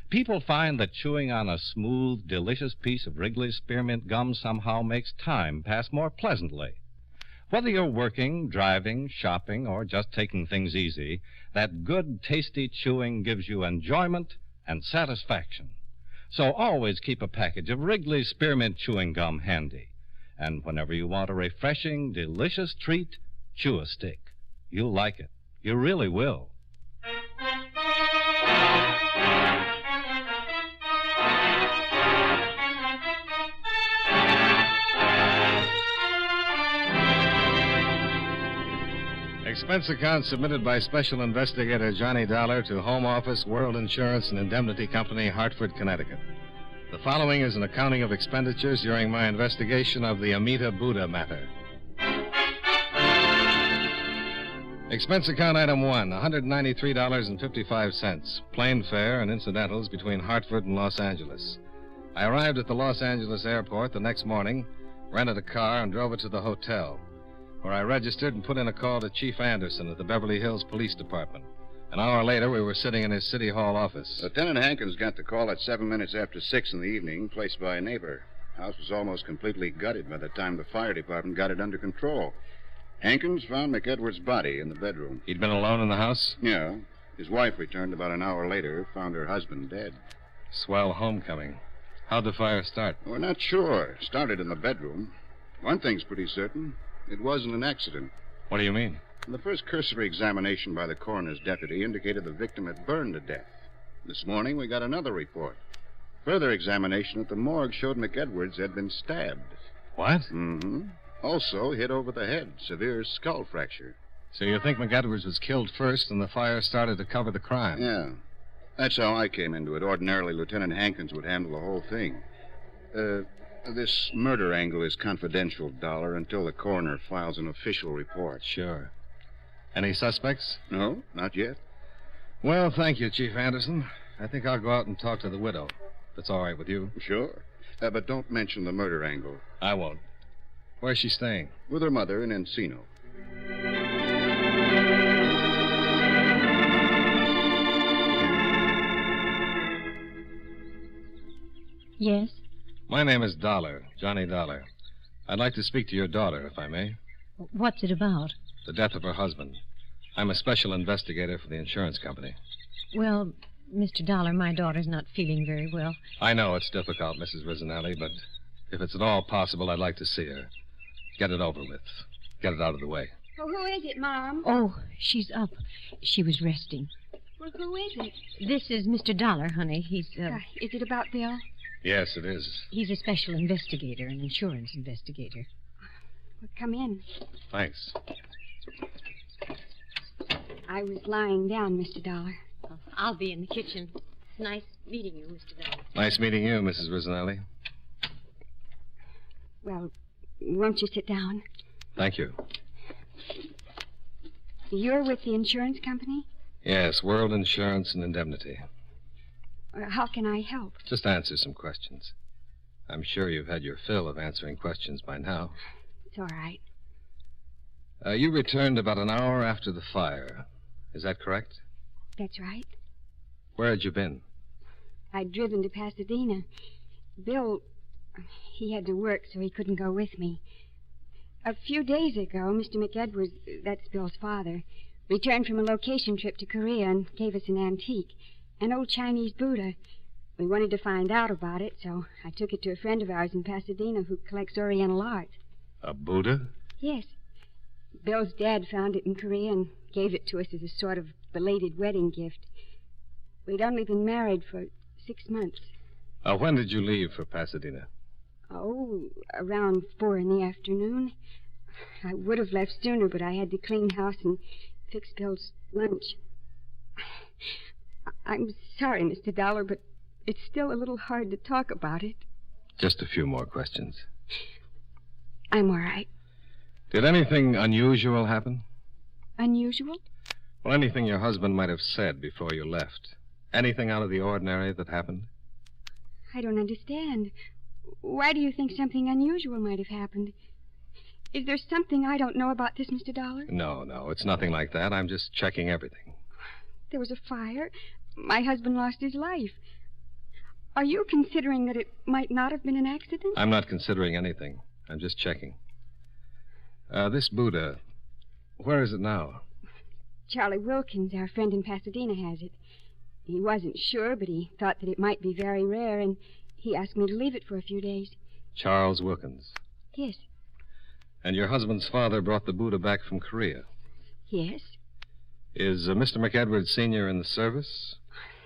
People find that chewing on a smooth, delicious piece of Wrigley's Spearmint Gum somehow makes time pass more pleasantly. Whether you're working, driving, shopping, or just taking things easy, that good, tasty chewing gives you enjoyment and satisfaction. So always keep a package of Wrigley's Spearmint Chewing Gum handy. And whenever you want a refreshing, delicious treat, chew a stick. You'll like it. You really will. Expense account submitted by Special Investigator Johnny Dollar to Home Office, World Insurance and Indemnity Company, Hartford, Connecticut. The following is an accounting of expenditures during my investigation of the Amita Buddha matter. Expense account item 1, $193.55. Plane fare and incidentals between Hartford and Los Angeles. I arrived at the Los Angeles airport the next morning, rented a car, and drove it to the hotel, where I registered and put in a call to Chief Anderson at the Beverly Hills Police Department. An hour later, we were sitting in his City Hall office. Lieutenant Hankins got the call at 7 minutes after 6 in the evening, placed by a neighbor. House was almost completely gutted by the time the fire department got it under control. Hankins found McEdwards' body in the bedroom. He'd been alone in the house? Yeah. His wife returned about an hour later, found her husband dead. Swell homecoming. How'd the fire start? We're not sure. Started in the bedroom. One thing's pretty certain. It wasn't an accident. What do you mean? The first cursory examination by the coroner's deputy indicated the victim had burned to death. This morning, we got another report. Further examination at the morgue showed McEdwards had been stabbed. What? Mm-hmm. Also hit over the head, severe skull fracture. So you think McEdwards was killed first and the fire started to cover the crime? Yeah. That's how I came into it. Ordinarily, Lieutenant Hankins would handle the whole thing. This murder angle is confidential, Dollar, until the coroner files an official report. Sure. Any suspects? No, not yet. Well, thank you, Chief Anderson. I think I'll go out and talk to the widow. If that's all right with you. Sure. But don't mention the murder angle. I won't. Where's she staying? With her mother in Encino. Yes? My name is Dollar, Johnny Dollar. I'd like to speak to your daughter, if I may. What's it about? The death of her husband. I'm a special investigator for the insurance company. Well, Mr. Dollar, my daughter's not feeling very well. I know it's difficult, Mrs. Rizzanelli, but if it's at all possible, I'd like to see her. Get it over with. Get it out of the way. Well, who is it, Mom? Oh, she's up. She was resting. Well, who is it? This is Mr. Dollar, honey. He's, Is it about Bill? Yes, it is. He's a special investigator, an insurance investigator. Well, come in. Thanks. I was lying down, Mr. Dollar. Oh, I'll be in the kitchen. It's nice meeting you, Mr. Dollar. Nice meeting you, Mrs. Rizzanelli. Well, won't you sit down? Thank you. You're with the insurance company? Yes, World Insurance and Indemnity. How can I help? Just answer some questions. I'm sure you've had your fill of answering questions by now. It's all right. You returned about an hour after the fire. Is that correct? That's right. Where had you been? I'd driven to Pasadena. Bill, he had to work, so he couldn't go with me. A few days ago, Mr. McEdwards, that's Bill's father, returned from a location trip to Korea and gave us an antique, an old Chinese Buddha. We wanted to find out about it, so I took it to a friend of ours in Pasadena who collects Oriental art. A Buddha? Yes. Bill's dad found it in Korea and gave it to us as a sort of belated wedding gift. We'd only been married for 6 months. When did you leave for Pasadena? Oh, around 4 in the afternoon. I would have left sooner, but I had to clean house and fix Bill's lunch. I'm sorry, Mr. Dollar, but it's still a little hard to talk about it. Just a few more questions. I'm all right. Did anything unusual happen? Unusual? Well, anything your husband might have said before you left. Anything out of the ordinary that happened? I don't understand. Why do you think something unusual might have happened? Is there something I don't know about this, Mr. Dollar? No, it's nothing like that. I'm just checking everything. There was a fire. My husband lost his life. Are you considering that it might not have been an accident? I'm not considering anything. I'm just checking. This Buddha, where is it now? Charlie Wilkins, our friend in Pasadena, has it. He wasn't sure, but he thought that it might be very rare, and he asked me to leave it for a few days. Charles Wilkins. Yes. And your husband's father brought the Buddha back from Korea? Yes. Is Mr. McEdwards Sr. in the service?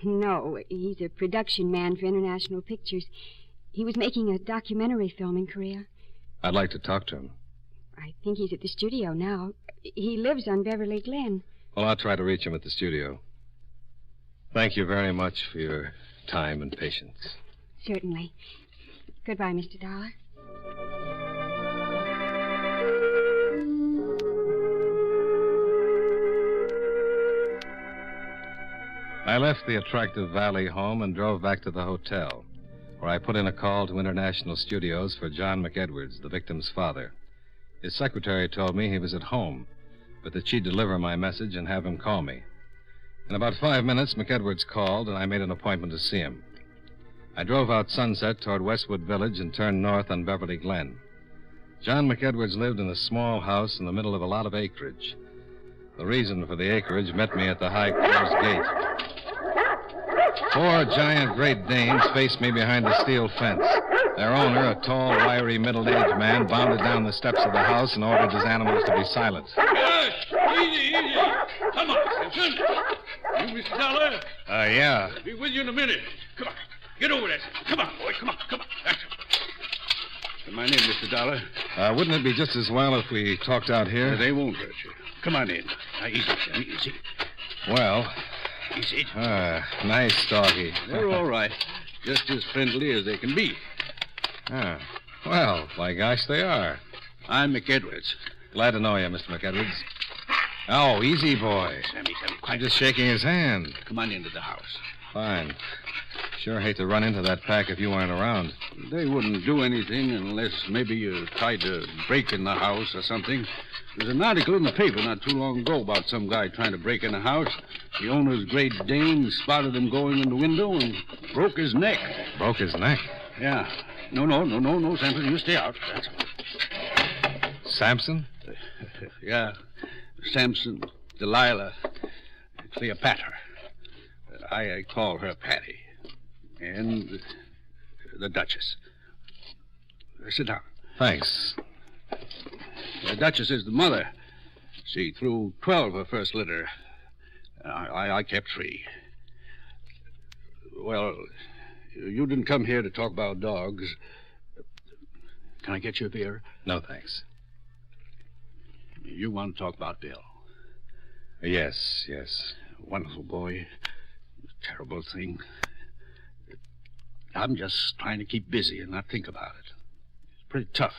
No, he's a production man for International Pictures. He was making a documentary film in Korea. I'd like to talk to him. I think he's at the studio now. He lives on Beverly Glen. Well, I'll try to reach him at the studio. Thank you very much for your time and patience. Certainly. Goodbye, Mr. Dollar. I left the attractive Valley home and drove back to the hotel, where I put in a call to International Studios for John McEdwards, the victim's father. His secretary told me he was at home, but that she'd deliver my message and have him call me. In about 5 minutes, McEdwards called, and I made an appointment to see him. I drove out Sunset toward Westwood Village and turned north on Beverly Glen. John McEdwards lived in a small house in the middle of a lot of acreage. The reason for the acreage met me at the high closed gate. 4 giant Great Danes faced me behind the steel fence. Their owner, a tall, wiry, middle-aged man, bounded down the steps of the house and ordered his animals to be silent. Yes, easy. Come on, Simpson. You, Mr. Dollar? Yeah. I'll be with you in a minute. Come on. Get over there. Come on, boy. Come on. That's it. My name, Mr. Dollar. Wouldn't it be just as well if we talked out here? They won't hurt you. Come on in. Now, easy, son. Easy. Well... Easy. Nice doggy. They're all right. Just as friendly as they can be. Well, by gosh, they are. I'm McEdwards. Glad to know you, Mr. McEdwards. Oh, easy, boy. Sammy, I'm quiet. just shaking his hand. Come on into the house. Fine. Sure hate to run into that pack if you weren't around. They wouldn't do anything unless maybe you tried to break in the house or something. There's an article in the paper not too long ago about some guy trying to break in a house. The owner's Great Dane spotted him going in the window and broke his neck. Broke his neck? Yeah. No, Samson, you stay out. That's all. Samson? Yeah. Samson, Delilah, Cleopatra. I call her Patty. And the Duchess. Sit down. Thanks. The Duchess is the mother. She threw 12 her first litter. I kept 3. Well, you didn't come here to talk about dogs. Can I get you a beer? No, thanks. You want to talk about Bill? Yes. Wonderful boy. Terrible thing. I'm just trying to keep busy and not think about it. It's pretty tough.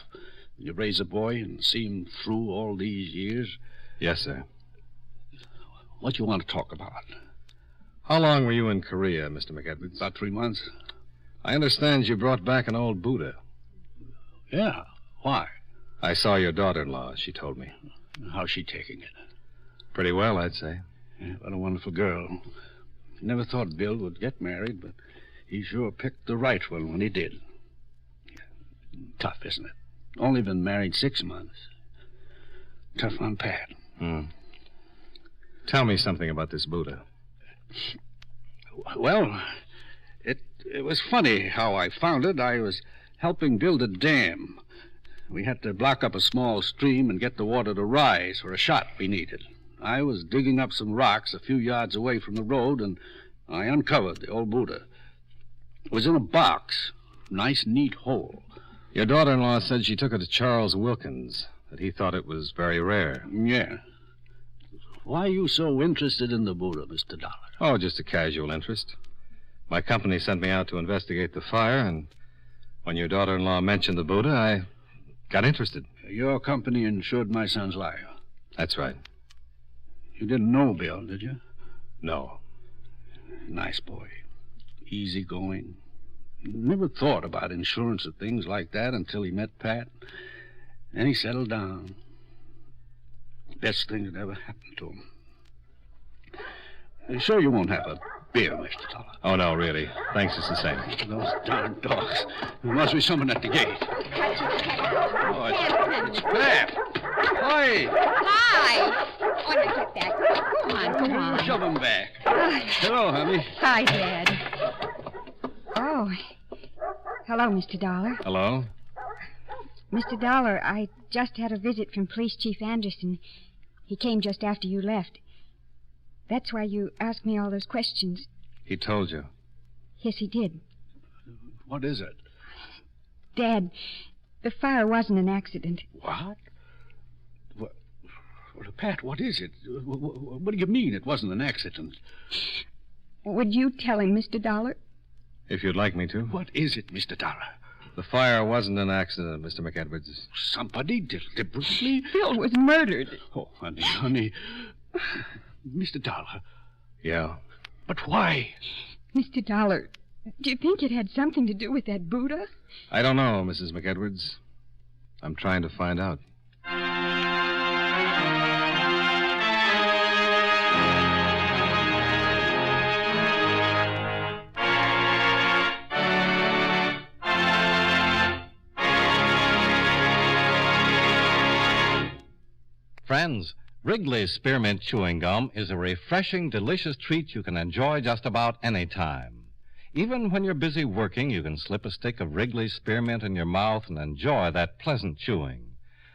You raise a boy and see him through all these years. Yes, sir. What you want to talk about? How long were you in Korea, Mr. McEdwards? About 3 months. I understand you brought back an old Buddha. Yeah. Why? I saw your daughter-in-law, she told me. How's she taking it? Pretty well, I'd say. Yeah, what a wonderful girl. Never thought Bill would get married, but he sure picked the right one when he did. Yeah. Tough, isn't it? Only been married 6 months. Tough on Pat. Tell me something about this Buddha. Well, it was funny how I found it. I was helping build a dam. We had to block up a small stream and get the water to rise for a shot we needed. I was digging up some rocks a few yards away from the road, and I uncovered the old Buddha. It was in a box. Nice, neat hole. Your daughter-in-law said she took it to Charles Wilkins, that he thought it was very rare. Yeah. Why are you so interested in the Buddha, Mr. Dollar? Oh, just a casual interest. My company sent me out to investigate the fire, and when your daughter-in-law mentioned the Buddha, I got interested. Your company insured my son's life. That's right. You didn't know Bill, did you? No. Nice boy. Easygoing. Never thought about insurance or things like that until he met Pat. Then he settled down. Best thing that ever happened to him. Sure you won't have a beer, Mr. Dollar? Oh, no, really. Thanks, it's the same. Those darn dogs. There must be someone at the gate. Oh, it's Pat. Hi. Hi. Oh, now get back. Go on. Shove him back. Hello, honey. Hi, Dad. Oh. Hello, Mr. Dollar. Hello? Mr. Dollar, I just had a visit from Police Chief Anderson. He came just after you left. That's why you asked me all those questions. He told you? Yes, he did. What is it? Dad, the fire wasn't an accident. What? Well, Pat, what is it? What do you mean it wasn't an accident? Would you tell him, Mr. Dollar? If you'd like me to. What is it, Mr. Dollar? The fire wasn't an accident, Mr. McEdwards. Somebody deliberately? Bill was murdered. Oh, honey. Mr. Dollar. Yeah? But why? Mr. Dollar, do you think it had something to do with that Buddha? I don't know, Mrs. McEdwards. I'm trying to find out. Friends, Wrigley's Spearmint Chewing Gum is a refreshing, delicious treat you can enjoy just about any time. Even when you're busy working, you can slip a stick of Wrigley's Spearmint in your mouth and enjoy that pleasant chewing.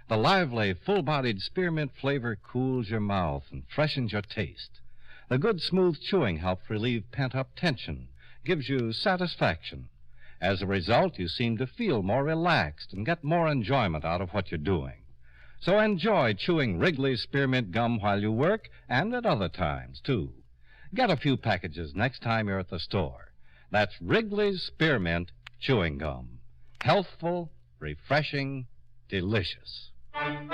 The lively, full-bodied spearmint flavor cools your mouth and freshens your taste. The good, smooth chewing helps relieve pent-up tension, gives you satisfaction. As a result, you seem to feel more relaxed and get more enjoyment out of what you're doing. So enjoy chewing Wrigley's Spearmint Gum while you work and at other times, too. Get a few packages next time you're at the store. That's Wrigley's Spearmint Chewing Gum. Healthful, refreshing, delicious. And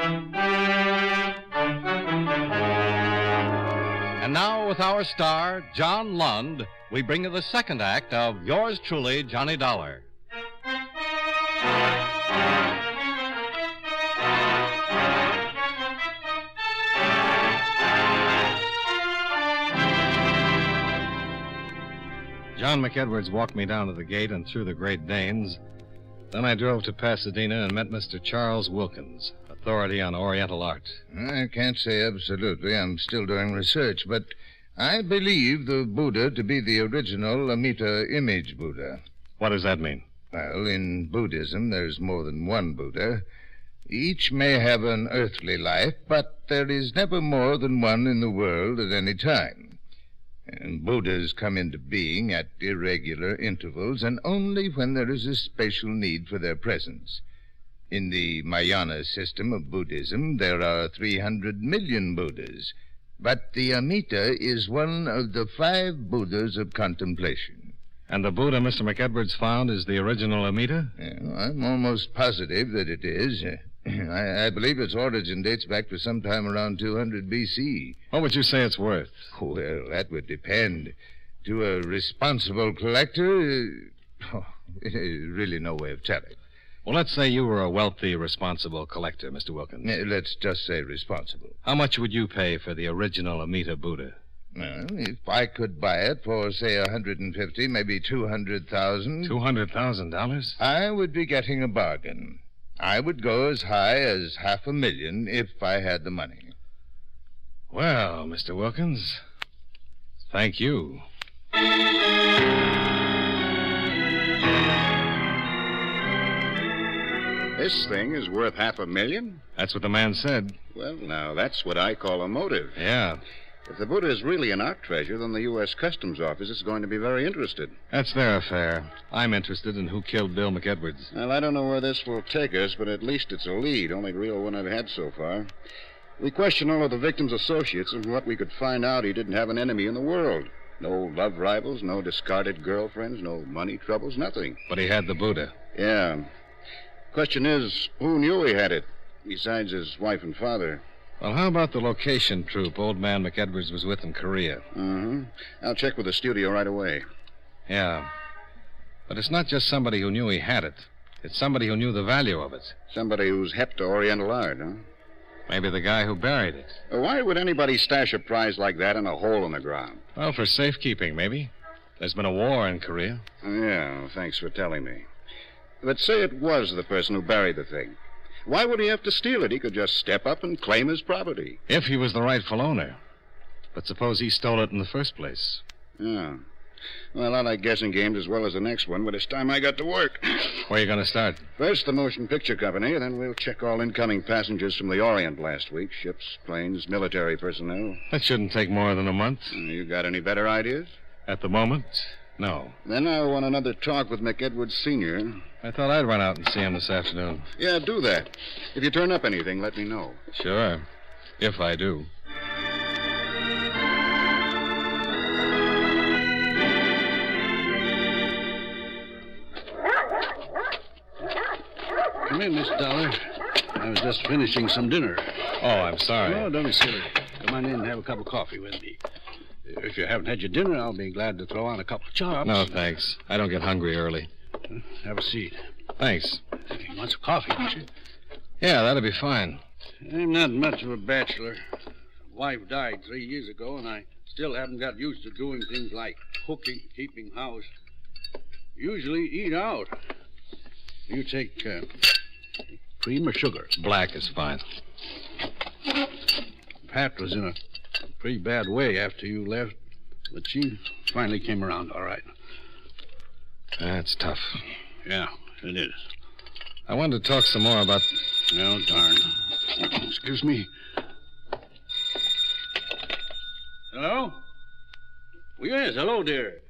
now, with our star, John Lund, we bring you the second act of Yours Truly, Johnny Dollar. John McEdwards walked me down to the gate and through the Great Danes. Then I drove to Pasadena and met Mr. Charles Wilkins, authority on Oriental art. I can't say absolutely. I'm still doing research, but I believe the Buddha to be the original Amita image Buddha. What does that mean? Well, in Buddhism, there's more than one Buddha. Each may have an earthly life, but there is never more than one in the world at any time. And Buddhas come into being at irregular intervals, and only when there is a special need for their presence. In the Mahayana system of Buddhism, there are 300 million Buddhas, but the Amita is one of the 5 Buddhas of contemplation. And the Buddha Mr. McEdwards found is the original Amita? Yeah, I'm almost positive that it is. I believe its origin dates back to sometime around 200 B.C. What would you say it's worth? Well, that would depend. To a responsible collector, there's really no way of telling. Well, let's say you were a wealthy, responsible collector, Mr. Wilkins. Let's just say responsible. How much would you pay for the original Amita Buddha? Well, if I could buy it for, say, 150, maybe 200,000. $200,000? I would be getting a bargain. I would go as high as $500,000 if I had the money. Well, Mr. Wilkins, thank you. This thing is worth $500,000? That's what the man said. Well, now, that's what I call a motive. Yeah. If the Buddha is really an art treasure, then the U.S. Customs Office is going to be very interested. That's their affair. I'm interested in who killed Bill McEdwards. Well, I don't know where this will take us, but at least it's a lead, only the real one I've had so far. We questioned all of the victim's associates, and what we could find out, he didn't have an enemy in the world. No love rivals, no discarded girlfriends, no money troubles, nothing. But he had the Buddha. Yeah. Question is, who knew he had it, besides his wife and father? Well, how about the location troupe old man McEdwards was with in Korea? Mm-hmm. I'll check with the studio right away. Yeah. But it's not just somebody who knew he had it. It's somebody who knew the value of it. Somebody who's hep to Oriental art, huh? Maybe the guy who buried it. Why would anybody stash a prize like that in a hole in the ground? Well, for safekeeping, maybe. There's been a war in Korea. Yeah, thanks for telling me. But say it was the person who buried the thing. Why would he have to steal it? He could just step up and claim his property. If he was the rightful owner. But suppose he stole it in the first place. Yeah. Well, I like guessing games as well as the next one, but it's time I got to work. Where are you going to start? First, the motion picture company, then we'll check all incoming passengers from the Orient last week. Ships, planes, military personnel. That shouldn't take more than a month. You got any better ideas? At the moment, no. Then I want another talk with McEdwards Sr. I thought I'd run out and see him this afternoon. Yeah, do that. If you turn up anything, let me know. Sure. If I do. Come in, Miss Dollar. I was just finishing some dinner. Oh, I'm sorry. Oh, don't be silly. Come on in and have a cup of coffee with me. If you haven't had your dinner, I'll be glad to throw on a couple of chops. No, thanks. I don't get hungry early. Have a seat. Thanks. You want some coffee, don't you? Yeah, that'll be fine. I'm not much of a bachelor. Wife died 3 years ago, and I still haven't got used to doing things like cooking, keeping house. Usually eat out. You take cream or sugar? Black is fine. Pat was in a pretty bad way after you left, but she finally came around all right. That's tough. Yeah, it is. I wanted to talk some more about... Oh, darn. Excuse me. Hello? Oh, yes, hello, dear.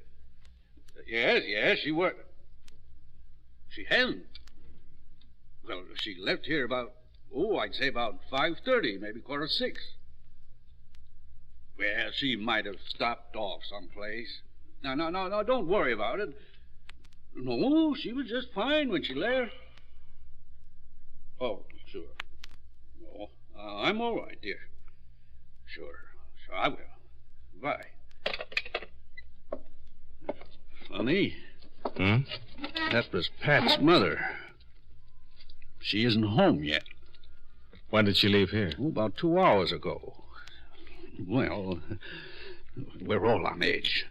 Yes, she worked. She hasn't. Well, she left here about, I'd say about 5:30, maybe 5:45. Well, she might have stopped off someplace. No, don't worry about it. No, she was just fine when she left. Oh, sure. No, I'm all right, dear. Sure, I will. Bye. Funny. That was Pat's mother. She isn't home yet. When did she leave here? About 2 hours ago. Well, we're all on edge.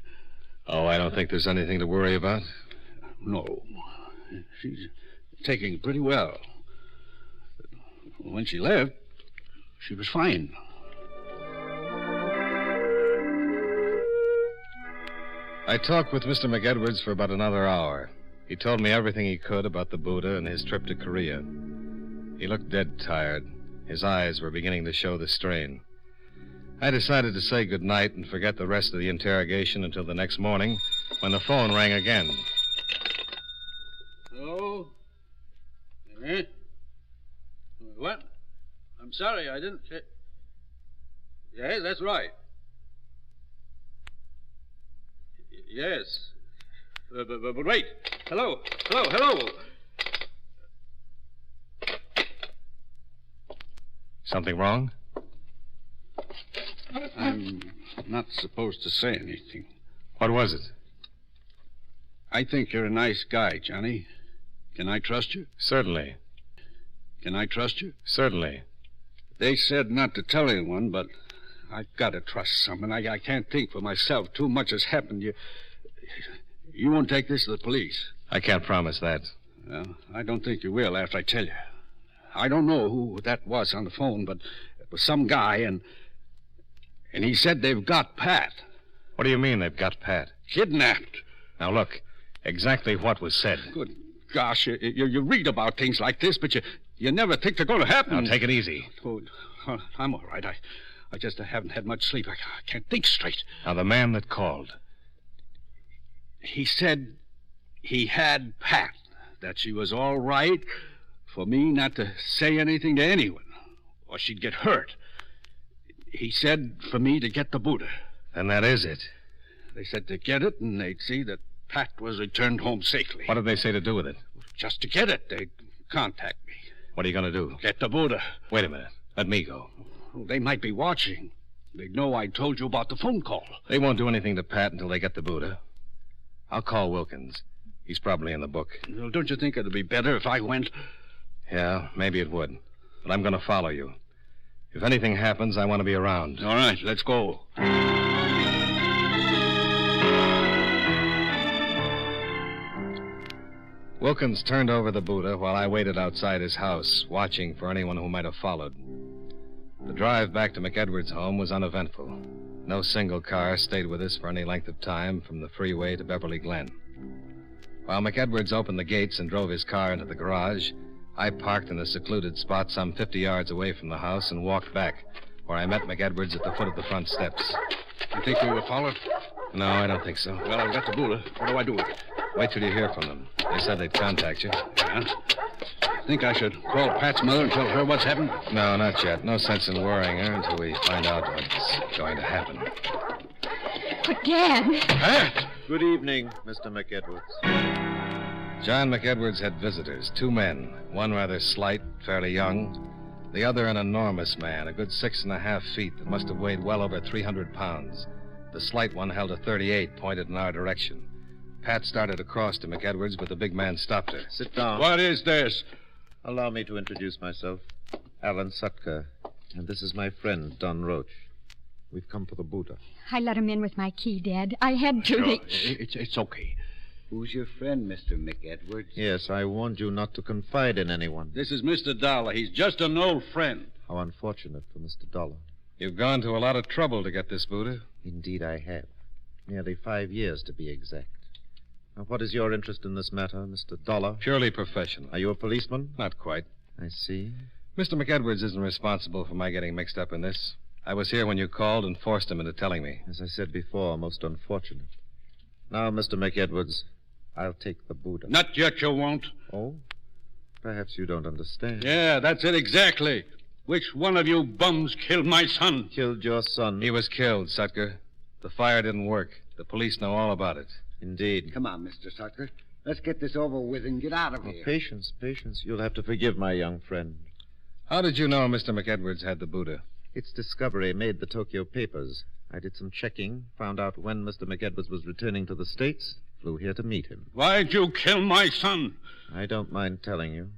Oh, I don't think there's anything to worry about. No. taking it pretty well. When she left, she was fine. I talked with Mr. McEdwards for about another hour. He told me everything he could about the Buddha and his trip to Korea. He looked dead tired. His eyes were beginning to show the strain. I decided to say good night and forget the rest of the interrogation until the next morning, when the phone rang again. Hello? Eh? What? I'm sorry, I didn't... Yes, that's right. Yes. But wait. Hello. Something wrong? I'm not supposed to say anything. What was it? I think you're a nice guy, Johnny. Can I trust you? Certainly. Can I trust you? Certainly. They said not to tell anyone, but I've got to trust someone. I can't think for myself. Too much has happened. You won't take this to the police. I can't promise that. Well, I don't think you will after I tell you. I don't know who that was on the phone, but it was some guy, and he said they've got Pat. What do you mean they've got Pat? Kidnapped. Now, look, exactly what was said. Good gosh, you read about things like this, but you never think they're going to happen. Now, take it easy. Oh, I'm all right. I just haven't had much sleep. I can't think straight. Now, the man that called. He said he had Pat, that she was all right for me not to say anything to anyone, or she'd get hurt. He said for me to get the Buddha. And that is it. They said to get it, and they'd see that Pat was returned home safely. What did they say to do with it? Just to get it. They'd contact me. What are you going to do? Get the Buddha. Wait a minute. Let me go. Well, they might be watching. They'd know I told you about the phone call. They won't do anything to Pat until they get the Buddha. I'll call Wilkins. He's probably in the book. Well, don't you think it'd be better if I went? Yeah, maybe it would. But I'm going to follow you. If anything happens, I want to be around. All right, let's go. Wilkins turned over the Buddha while I waited outside his house, watching for anyone who might have followed. The drive back to McEdwards' home was uneventful. No single car stayed with us for any length of time from the freeway to Beverly Glen. While McEdwards opened the gates and drove his car into the garage, I parked in a secluded spot some 50 yards away from the house and walked back, where I met McEdwards at the foot of the front steps. You think we were followed? No, I don't think so. Well, I've got the Buddha. What do I do with it? Wait till you hear from them. They said they'd contact you. Yeah? Think I should call Pat's mother and tell her what's happened? No, not yet. No sense in worrying her until we find out what's going to happen. But, Dad... Pat! Good evening, Mr. McEdwards. John McEdwards had visitors, 2 men. One rather slight, fairly young. The other an enormous man, a good 6.5 feet that must have weighed well over 300 pounds. The slight one held a .38 pointed in our direction. Pat started across to McEdwards, but the big man stopped her. Sit down. What is this? Allow me to introduce myself. Alan Sutka. And this is my friend, Don Roach. We've come for the Buddha. I let him in with my key, Dad. I had to. Sure. It's okay. Who's your friend, Mr. McEdwards? Yes, I warned you not to confide in anyone. This is Mr. Dollar. He's just an old friend. How unfortunate for Mr. Dollar. You've gone to a lot of trouble to get this Buddha. Indeed, I have. Nearly 5 years, to be exact. Now, what is your interest in this matter, Mr. Dollar? Purely professional. Are you a policeman? Not quite. I see. Mr. McEdwards isn't responsible for my getting mixed up in this. I was here when you called and forced him into telling me. As I said before, most unfortunate. Now, Mr. McEdwards, I'll take the Buddha. Not yet, you won't. Oh? Perhaps you don't understand. Yeah, that's it exactly. Which one of you bums killed my son? Killed your son? He was killed, Sutker. The fire didn't work. The police know all about it. Indeed. Come on, Mr. Sutter. Let's get this over with and get out of here. Patience, patience. You'll have to forgive my young friend. How did you know Mr. McEdwards had the Buddha? Its discovery made the Tokyo papers. I did some checking, found out when Mr. McEdwards was returning to the States, flew here to meet him. Why'd you kill my son? I don't mind telling you.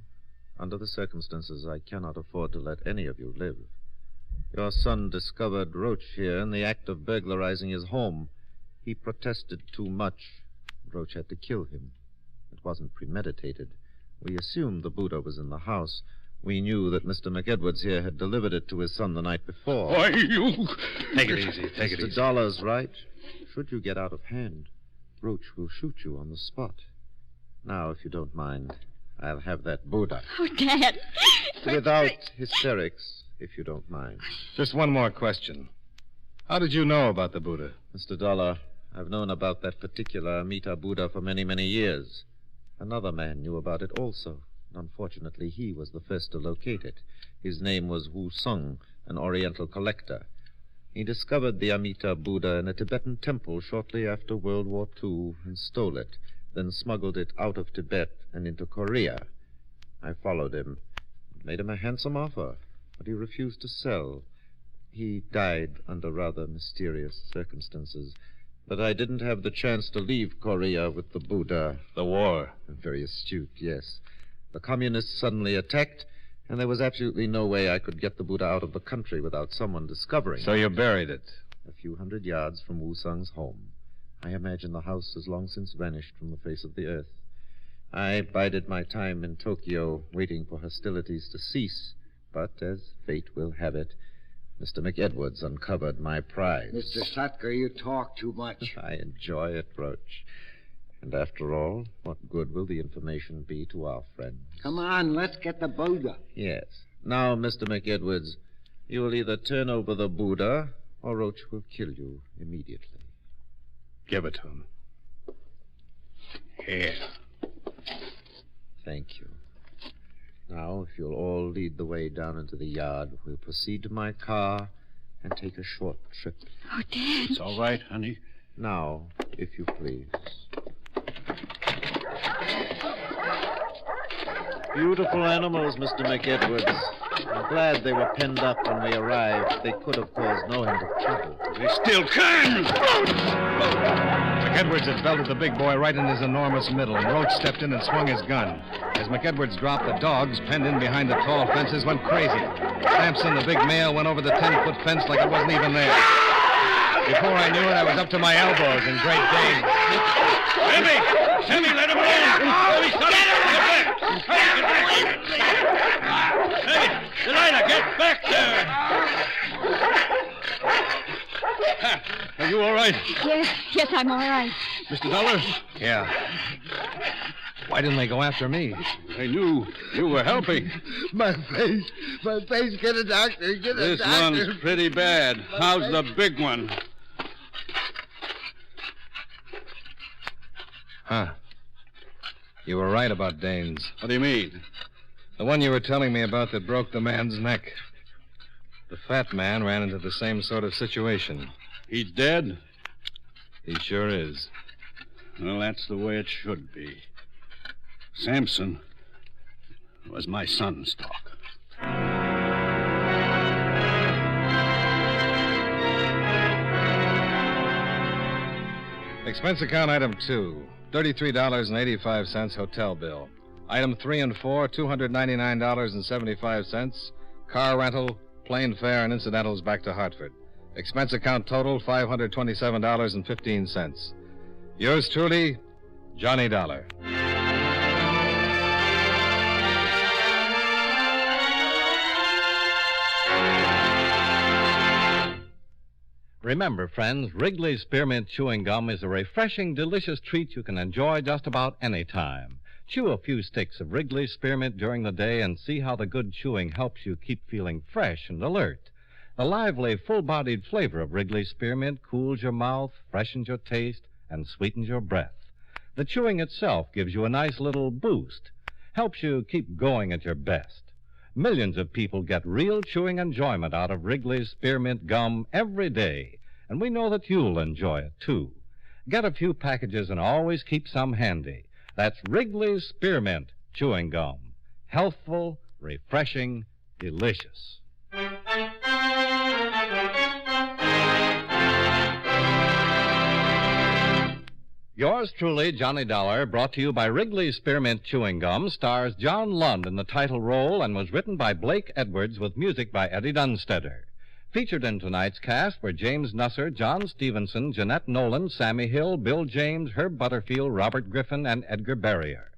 Under the circumstances, I cannot afford to let any of you live. Your son discovered Roach here in the act of burglarizing his home. He protested too much. Roach had to kill him. It wasn't premeditated. We assumed the Buddha was in the house. We knew that Mr. McEdwards here had delivered it to his son the night before. Why, you... Take it easy, take it Mr. easy. Dollar's right. Should you get out of hand, Roach will shoot you on the spot. Now, if you don't mind, I'll have that Buddha. Oh, Dad. Without hysterics, if you don't mind. Just one more question. How did you know about the Buddha? Mr. Dollar, I've known about that particular Amita Buddha for many, many years. Another man knew about it also. Unfortunately, he was the first to locate it. His name was Wu Sung, an Oriental collector. He discovered the Amita Buddha in a Tibetan temple shortly after World War II and stole it, then smuggled it out of Tibet and into Korea. I followed him, made him a handsome offer, but he refused to sell. He died under rather mysterious circumstances, but I didn't have the chance to leave Korea with the Buddha. The war. Very astute, yes. The communists suddenly attacked, and there was absolutely no way I could get the Buddha out of the country without someone discovering So it. you buried it. A few hundred yards from Wu Sung's home. I imagine the house has long since vanished from the face of the earth. I bided my time in Tokyo, waiting for hostilities to cease, but as fate will have it, Mr. McEdwards uncovered my prize. Mr. Sutker, you talk too much. I enjoy it, Roach. And after all, what good will the information be to our friends? Come on, let's get the Buddha. Yes. Now, Mr. McEdwards, you will either turn over the Buddha, or Roach will kill you immediately. Give it to him. Here. Thank you. Now, if you'll all lead the way down into the yard, we'll proceed to my car and take a short trip. Oh, Dad. It's all right, honey. Now, if you please. Beautiful animals, Mr. McEdwards. I'm glad they were penned up when we arrived. They could have caused no end of trouble. They still can! McEdwards had belted the big boy right in his enormous middle, and Roach stepped in and swung his gun. As McEdwards dropped, the dogs, penned in behind the tall fences, went crazy. Sampson, the big male, went over the 10-foot fence like it wasn't even there. Before I knew it, I was up to my elbows in Great Dane. Sammy, let him alone! Get back! Hey, Delilah, get back there! Are you all right? Yes, I'm all right. Mr. Dollar? Yeah. Why didn't they go after me? I knew you were helping. My face, get a doctor, get a This doctor. one's pretty bad. How's the big one? Huh. You were right about Danes. What do you mean? The one you were telling me about that broke the man's neck. The fat man ran into the same sort of situation. He's dead? He sure is. Well, that's the way it should be. Sampson was my son's talk. Expense account item 2, $33.85 hotel bill. Item 3 and 4, $299.75. Car rental, plane fare, and incidentals back to Hartford. Expense account total, $527.15. Yours truly, Johnny Dollar. Remember, friends, Wrigley's Spearmint Chewing Gum is a refreshing, delicious treat you can enjoy just about any time. Chew a few sticks of Wrigley's Spearmint during the day and see how the good chewing helps you keep feeling fresh and alert. The lively, full-bodied flavor of Wrigley's Spearmint cools your mouth, freshens your taste, and sweetens your breath. The chewing itself gives you a nice little boost, helps you keep going at your best. Millions of people get real chewing enjoyment out of Wrigley's Spearmint Gum every day, and we know that you'll enjoy it, too. Get a few packages and always keep some handy. That's Wrigley's Spearmint Chewing Gum. Healthful, refreshing, delicious. Yours truly, Johnny Dollar, brought to you by Wrigley's Spearmint Chewing Gum, stars John Lund in the title role and was written by Blake Edwards with music by Eddie Dunstetter. Featured in tonight's cast were James Nusser, John Stevenson, Jeanette Nolan, Sammy Hill, Bill James, Herb Butterfield, Robert Griffin, and Edgar Barrier.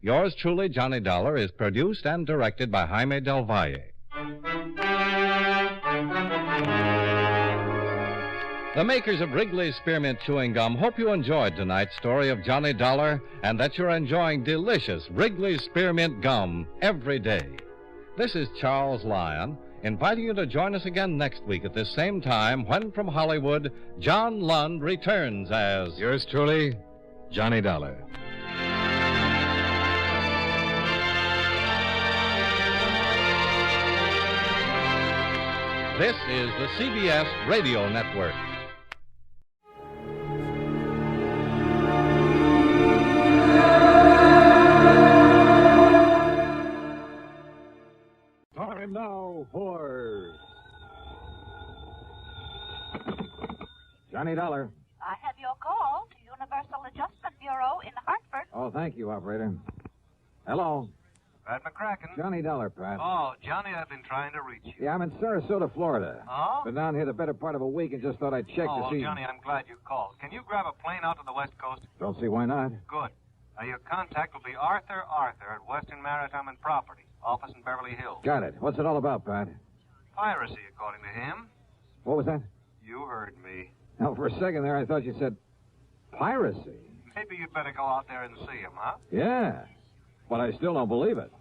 Yours truly, Johnny Dollar, is produced and directed by Jaime Del Valle. The makers of Wrigley's Spearmint Chewing Gum hope you enjoyed tonight's story of Johnny Dollar and that you're enjoying delicious Wrigley's Spearmint Gum every day. This is Charles Lyon, inviting you to join us again next week at this same time when, from Hollywood, John Lund returns as... Yours truly, Johnny Dollar. This is the CBS Radio Network. Time now for Johnny Dollar. I have your call to Universal Adjustment Bureau in Hartford. Oh, thank you, operator. Hello. Pat McCracken. Johnny Dollar, Pat. Oh, Johnny, I've been trying to reach you. Yeah, I'm in Sarasota, Florida. Oh? Been down here the better part of a week and just thought I'd check Oh, to see... Johnny, I'm glad you called. Can you grab a plane out to the West Coast? Don't see why not. Good. Your contact will be Arthur at Western Maritime and Property, office in Beverly Hills. Got it. What's it all about, Pat? Piracy, according to him. What was that? You heard me. Now, for a second there, I thought you said piracy. Maybe you'd better go out there and see him, huh? Yeah, but I still don't believe it.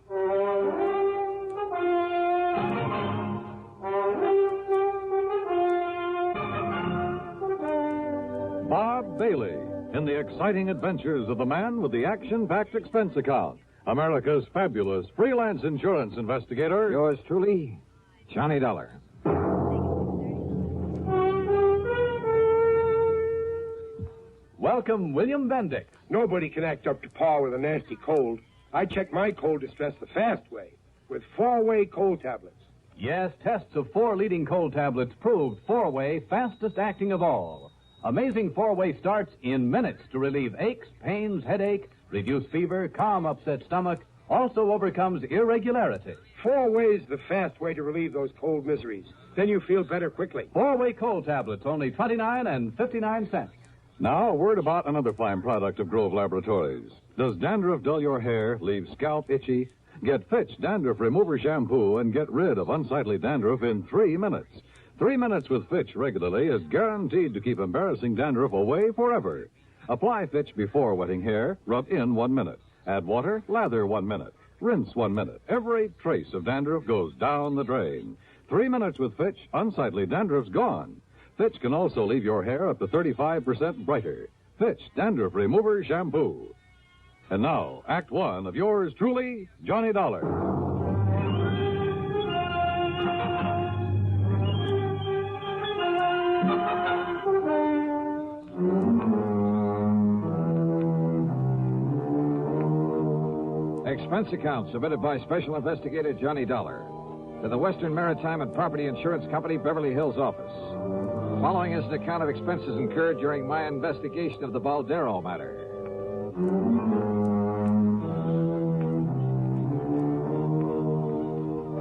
Bob Bailey in the exciting adventures of the man with the action-packed expense account, America's fabulous freelance insurance investigator. Yours truly, Johnny Dollar. Welcome, William Bendick. Nobody can act up to par with a nasty cold. I check my cold distress the fast way with 4-way cold tablets. Yes, tests of 4 leading cold tablets proved 4-way fastest acting of all. Amazing 4-way starts in minutes to relieve aches, pains, headache, reduce fever, calm upset stomach, also overcomes irregularity. 4-way's the fast way to relieve those cold miseries. Then you feel better quickly. 4-way cold tablets, only 29 and 59 cents. Now, a word about another fine product of Grove Laboratories. Does dandruff dull your hair, leave scalp itchy? Get Fitch Dandruff Remover Shampoo and get rid of unsightly dandruff in 3 minutes. 3 minutes with Fitch regularly is guaranteed to keep embarrassing dandruff away forever. Apply Fitch before wetting hair, rub in 1 minute. Add water, lather 1 minute. Rinse 1 minute. Every trace of dandruff goes down the drain. 3 minutes with Fitch, unsightly dandruff's gone. Fitch can also leave your hair up to 35% brighter. Fitch Dandruff Remover Shampoo. And now, Act 1 of yours truly, Johnny Dollar. Expense account submitted by Special Investigator Johnny Dollar to the Western Maritime and Property Insurance Company, Beverly Hills office. Following is an account of expenses incurred during my investigation of the Baldero matter.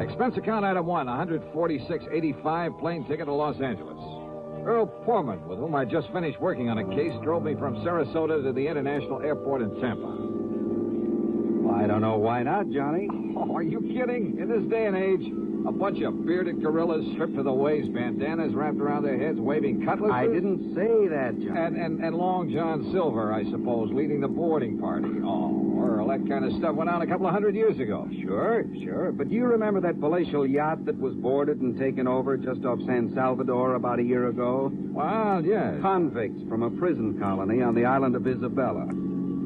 Expense account item 1, $146.85 plane ticket to Los Angeles. Earl Poorman, with whom I just finished working on a case, drove me from Sarasota to the International Airport in Tampa. I don't know why not, Johnny. Oh, are you kidding? In this day and age, a bunch of bearded gorillas stripped to the waist, bandanas wrapped around their heads, waving cutlasses. I didn't say that, Johnny. And Long John Silver, I suppose, leading the boarding party. Oh, Earl, that kind of stuff went on a couple of 100 years ago. Sure. But do you remember that palatial yacht that was boarded and taken over just off San Salvador about a year ago? Well, yes. Convicts from a prison colony on the island of Isabella.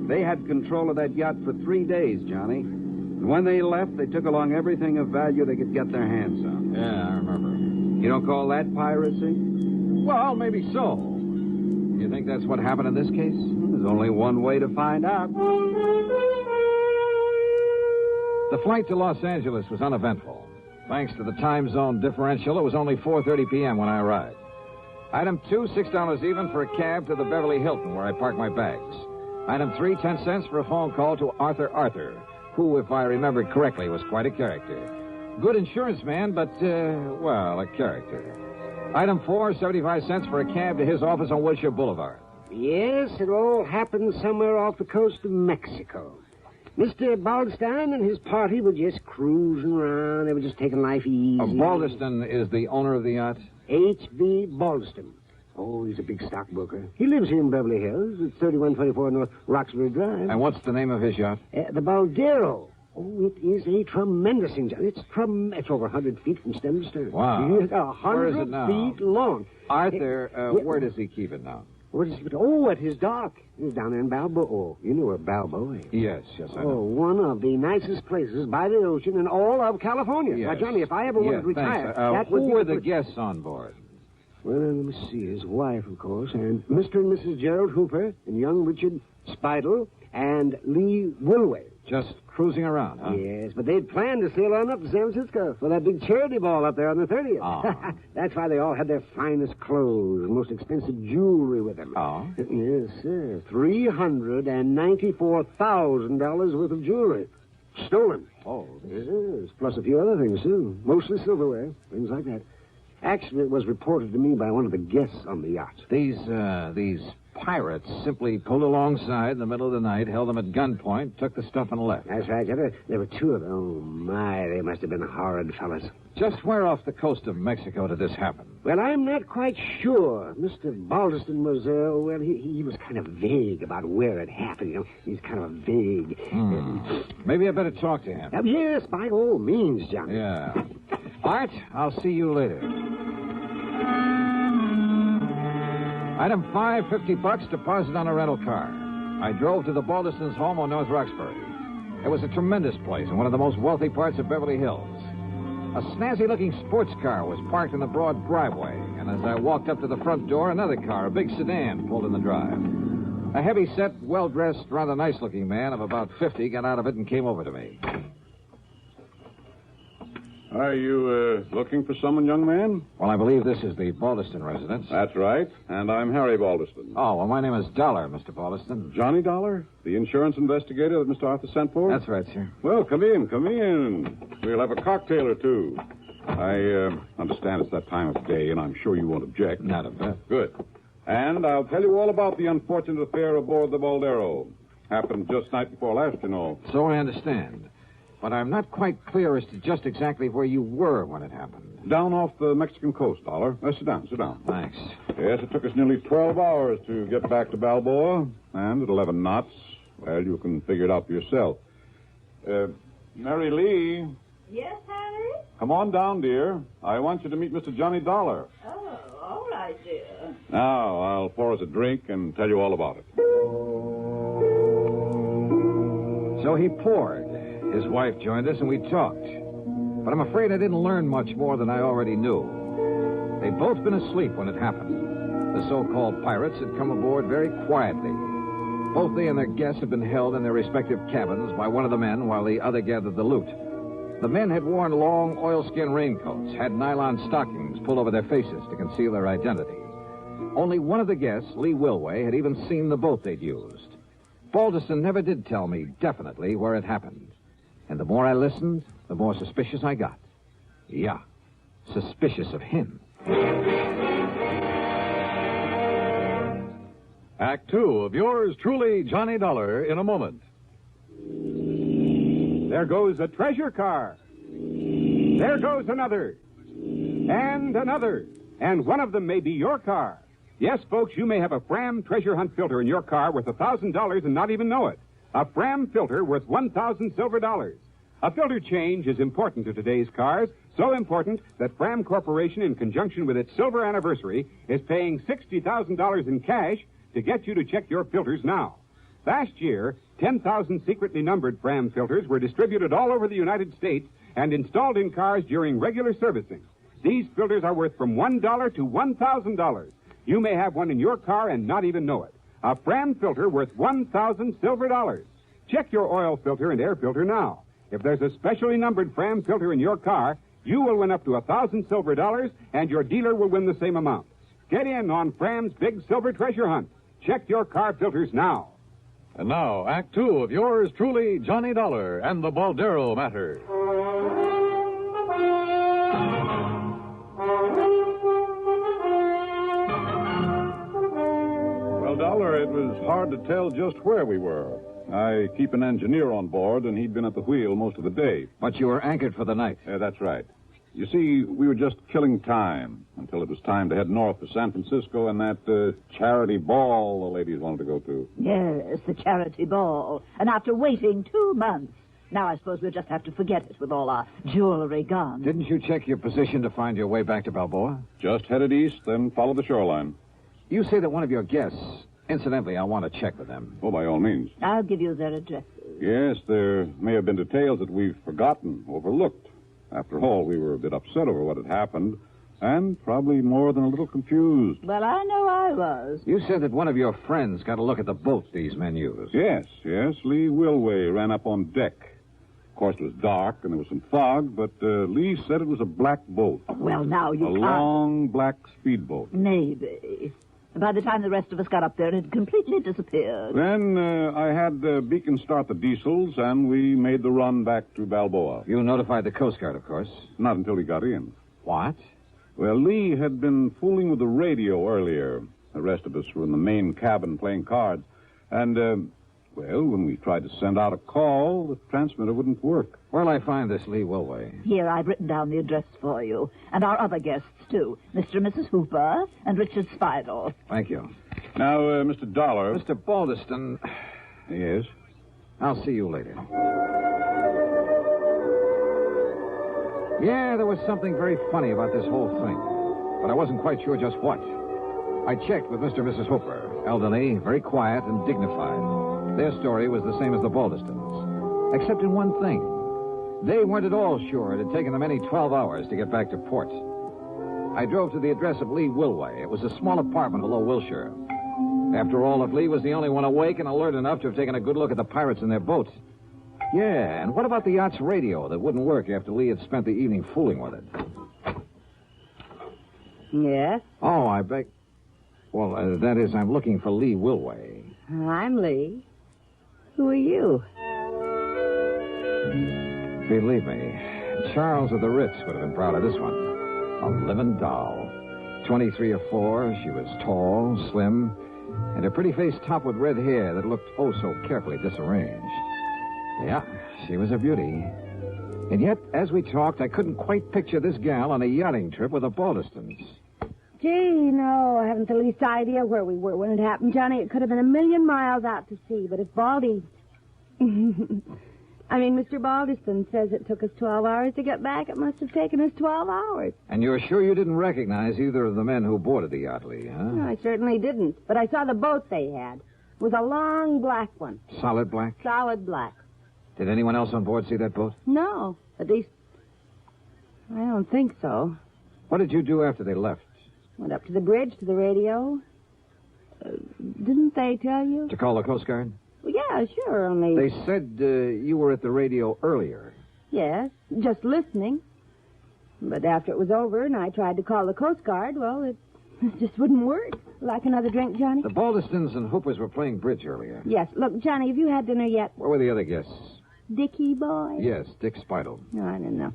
They had control of that yacht for 3 days, Johnny. And when they left, they took along everything of value they could get their hands on. Yeah, I remember. You don't call that piracy? Well, maybe so. You think that's what happened in this case? There's only one way to find out. The flight to Los Angeles was uneventful. Thanks to the time zone differential, it was only 4:30 p.m. when I arrived. Item 2, $6 even for a cab to the Beverly Hilton, where I parked my bags. Item 3, 10 cents for a phone call to Arthur, who, if I remember correctly, was quite a character. Good insurance man, but, a character. Item 4, 75 cents for a cab to his office on Wilshire Boulevard. Yes, it all happened somewhere off the coast of Mexico. Mr. Baldstein and his party were just cruising around. They were just taking life easy. Balderston is the owner of the yacht? H.B. Balderston. Oh, he's a big stockbroker. He lives here in Beverly Hills at 3124 North Roxbury Drive. And what's the name of his yacht? The Baldero. Oh, it is a tremendous thing, John. It's over 100 feet from stem to stern. Wow. 100 Where is it now? feet long. Arthur, where does he keep it now? Where does he keep it? Oh, at his dock. He's down there in Balboa. Oh, you know where Balboa is. Yes, I know. Oh, one of the nicest places by the ocean in all of California. Yes. Now, Johnny, if I ever wanted to retire, that would who be were the guests on board? Well, let me see. His wife, of course, and Mr. and Mrs. Gerald Hooper, and young Richard Speidel, and Lee Wilway. Just cruising around, huh? Yes, but they'd planned to sail on up to San Francisco for that big charity ball up there on the 30th. Oh. That's why they all had their finest clothes and most expensive jewelry with them. Oh? Yes, sir. $394,000 worth of jewelry. Stolen. Oh. Yes, plus a few other things, too. Mostly silverware, things like that. Actually, it was reported to me by one of the guests on the yacht. These pirates simply pulled alongside in the middle of the night, held them at gunpoint, took the stuff, and left. That's right, Jefferson. There were two of them. Oh, my, they must have been horrid fellas. Just where off the coast of Mexico did this happen? Well, I'm not quite sure. Mr. Balderston was, he was kind of vague about where it happened, you know. He's kind of vague. Maybe I better talk to him. Yes, by all means, Johnny. Yeah. Art, I'll see you later. Item 5, $50 deposit on a rental car. I drove to the Balderston's home on North Roxbury. It was a tremendous place in one of the most wealthy parts of Beverly Hills. A snazzy-looking sports car was parked in the broad driveway, and as I walked up to the front door, another car, a big sedan, pulled in the drive. A heavy-set, well-dressed, rather nice-looking man of about 50 got out of it and came over to me. Are you looking for someone, young man? Well, I believe this is the Balderston residence. That's right. And I'm Harry Balderston. Oh, well, my name is Dollar, Mr. Balderston. Johnny Dollar? The insurance investigator that Mr. Arthur sent for? That's right, sir. Well, come in. We'll have a cocktail or two. I understand it's that time of day, and I'm sure you won't object. Not a bit. Good. And I'll tell you all about the unfortunate affair aboard the Baldero. Happened just night before last, you know. So I understand. But I'm not quite clear as to just exactly where you were when it happened. Down off the Mexican coast, Dollar. Sit down. Thanks. Yes, it took us nearly 12 hours to get back to Balboa. And at 11 knots, well, you can figure it out for yourself. Mary Lee. Yes, Harry? Come on down, dear. I want you to meet Mr. Johnny Dollar. Oh, all right, dear. Now, I'll pour us a drink and tell you all about it. So he poured. His wife joined us, and we talked. But I'm afraid I didn't learn much more than I already knew. They'd both been asleep when it happened. The so-called pirates had come aboard very quietly. Both they and their guests had been held in their respective cabins by one of the men while the other gathered the loot. The men had worn long oilskin raincoats, had nylon stockings pulled over their faces to conceal their identity. Only one of the guests, Lee Wilway, had even seen the boat they'd used. Balderston never did tell me definitely where it happened. And the more I listened, the more suspicious I got. Yeah, suspicious of him. Act 2 of yours truly, Johnny Dollar, in a moment. There goes a treasure car. There goes another. And another. And one of them may be your car. Yes, folks, you may have a Fram treasure hunt filter in your car worth $1,000 and not even know it. A Fram filter worth 1,000 silver dollars. A filter change is important to today's cars, so important that Fram Corporation, in conjunction with its silver anniversary, is paying $60,000 in cash to get you to check your filters now. Last year, 10,000 secretly numbered Fram filters were distributed all over the United States and installed in cars during regular servicing. These filters are worth from $1 to $1,000. You may have one in your car and not even know it. A Fram filter worth 1,000 silver dollars. Check your oil filter and air filter now. If there's a specially numbered Fram filter in your car, you will win up to 1,000 silver dollars, and your dealer will win the same amount. Get in on Fram's big silver treasure hunt. Check your car filters now. And now, Act 2 of yours truly, Johnny Dollar and the Baldero matter. Well, Dollar, it was hard to tell just where we were. I keep an engineer on board, and he'd been at the wheel most of the day. But you were anchored for the night. That's right. You see, we were just killing time until it was time to head north to San Francisco and that charity ball the ladies wanted to go to. Yes, the charity ball. And after waiting 2 months, now I suppose we'll just have to forget it with all our jewelry gone. Didn't you check your position to find your way back to Balboa? Just headed east, then follow the shoreline. You say that one of your guests... Incidentally, I want to check with them. Oh, by all means. I'll give you their addresses. Yes, there may have been details that we've forgotten, overlooked. After all, we were a bit upset over what had happened, and probably more than a little confused. Well, I know I was. You said that one of your friends got a look at the boat these men used. Yes. Lee Wilway ran up on deck. Of course, it was dark and there was some fog, but Lee said it was a black boat. Well, now you can't. A long black speedboat. Maybe. By the time the rest of us got up there, it had completely disappeared. Then I had Beacon start the diesels, and we made the run back to Balboa. You notified the Coast Guard, of course. Not until we got in. What? Well, Lee had been fooling with the radio earlier. The rest of us were in the main cabin playing cards. And, when we tried to send out a call, the transmitter wouldn't work. Where'll I find this Lee Wilway? Here, I've written down the address for you. And our other guests, too. Mr. and Mrs. Hooper and Richard Spidel. Thank you. Now, Mr. Dollar... Mr. Baldeston... Yes? I'll see you later. Yeah, there was something very funny about this whole thing. But I wasn't quite sure just what. I checked with Mr. and Mrs. Hooper. Elderly, very quiet and dignified. Their story was the same as the Baldestons, except in one thing. They weren't at all sure it had taken them any 12 hours to get back to port. I drove to the address of Lee Wilway. It was a small apartment below Wilshire. After all, if Lee was the only one awake and alert enough to have taken a good look at the pirates in their boat. Yeah, and what about the yacht's radio that wouldn't work after Lee had spent the evening fooling with it? Yes? Oh, I beg... Well, that is, I'm looking for Lee Wilway. I'm Lee. Who are you? Believe me, Charles of the Ritz would have been proud of this one. A living doll. 23 or 4, she was tall, slim, and her pretty face topped with red hair that looked oh so carefully disarranged. Yeah, she was a beauty. And yet, as we talked, I couldn't quite picture this gal on a yachting trip with the Baldestons. Gee, no, I haven't the least idea where we were when it happened, Johnny. It could have been a million miles out to sea, but if Baldy... Mr. Baldeston says it took us 12 hours to get back. It must have taken us 12 hours. And you're sure you didn't recognize either of the men who boarded the yacht, Lee, huh? No, I certainly didn't. But I saw the boat they had. It was a long black one. Solid black? Solid black. Did anyone else on board see that boat? No, at least... I don't think so. What did you do after they left? Went up to the bridge, to the radio. Didn't they tell you? To call the Coast Guard? Well, yeah, sure, only... They said you were at the radio earlier. Yes, just listening. But after it was over and I tried to call the Coast Guard, well, it just wouldn't work. Like another drink, Johnny? The Baldestons and Hoopers were playing bridge earlier. Yes. Look, Johnny, have you had dinner yet? Where were the other guests? Dickie boy? Yes, Dick Spidel. No, I don't know.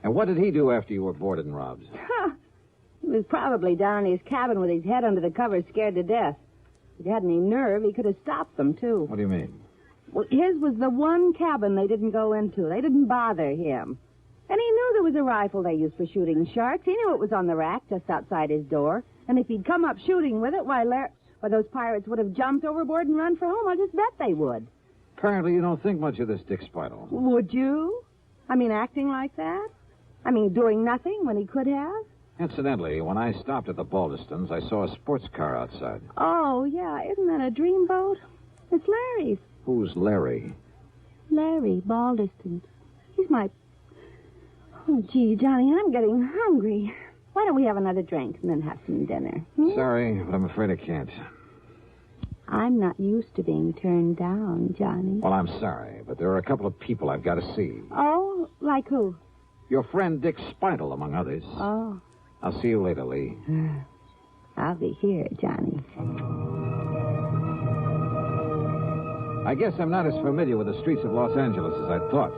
And what did he do after you were boarded and robbed? He was probably down in his cabin with his head under the covers, scared to death. If he had any nerve, he could have stopped them, too. What do you mean? Well, his was the one cabin they didn't go into. They didn't bother him. And he knew there was a rifle they used for shooting sharks. He knew it was on the rack just outside his door. And if he'd come up shooting with it, why, those pirates would have jumped overboard and run for home. I just bet they would. Apparently you don't think much of this Dick Spidel. Would you? Acting like that? Doing nothing when he could have? Incidentally, when I stopped at the Baldestons, I saw a sports car outside. Oh, yeah. Isn't that a dreamboat? It's Larry's. Who's Larry? Larry Baldeston. He's my... Oh, gee, Johnny, I'm getting hungry. Why don't we have another drink and then have some dinner? Sorry, but I'm afraid I can't. I'm not used to being turned down, Johnny. Well, I'm sorry, but there are a couple of people I've got to see. Oh, like who? Your friend Dick Spidel, among others. Oh. I'll see you later, Lee. I'll be here, Johnny. I guess I'm not as familiar with the streets of Los Angeles as I thought.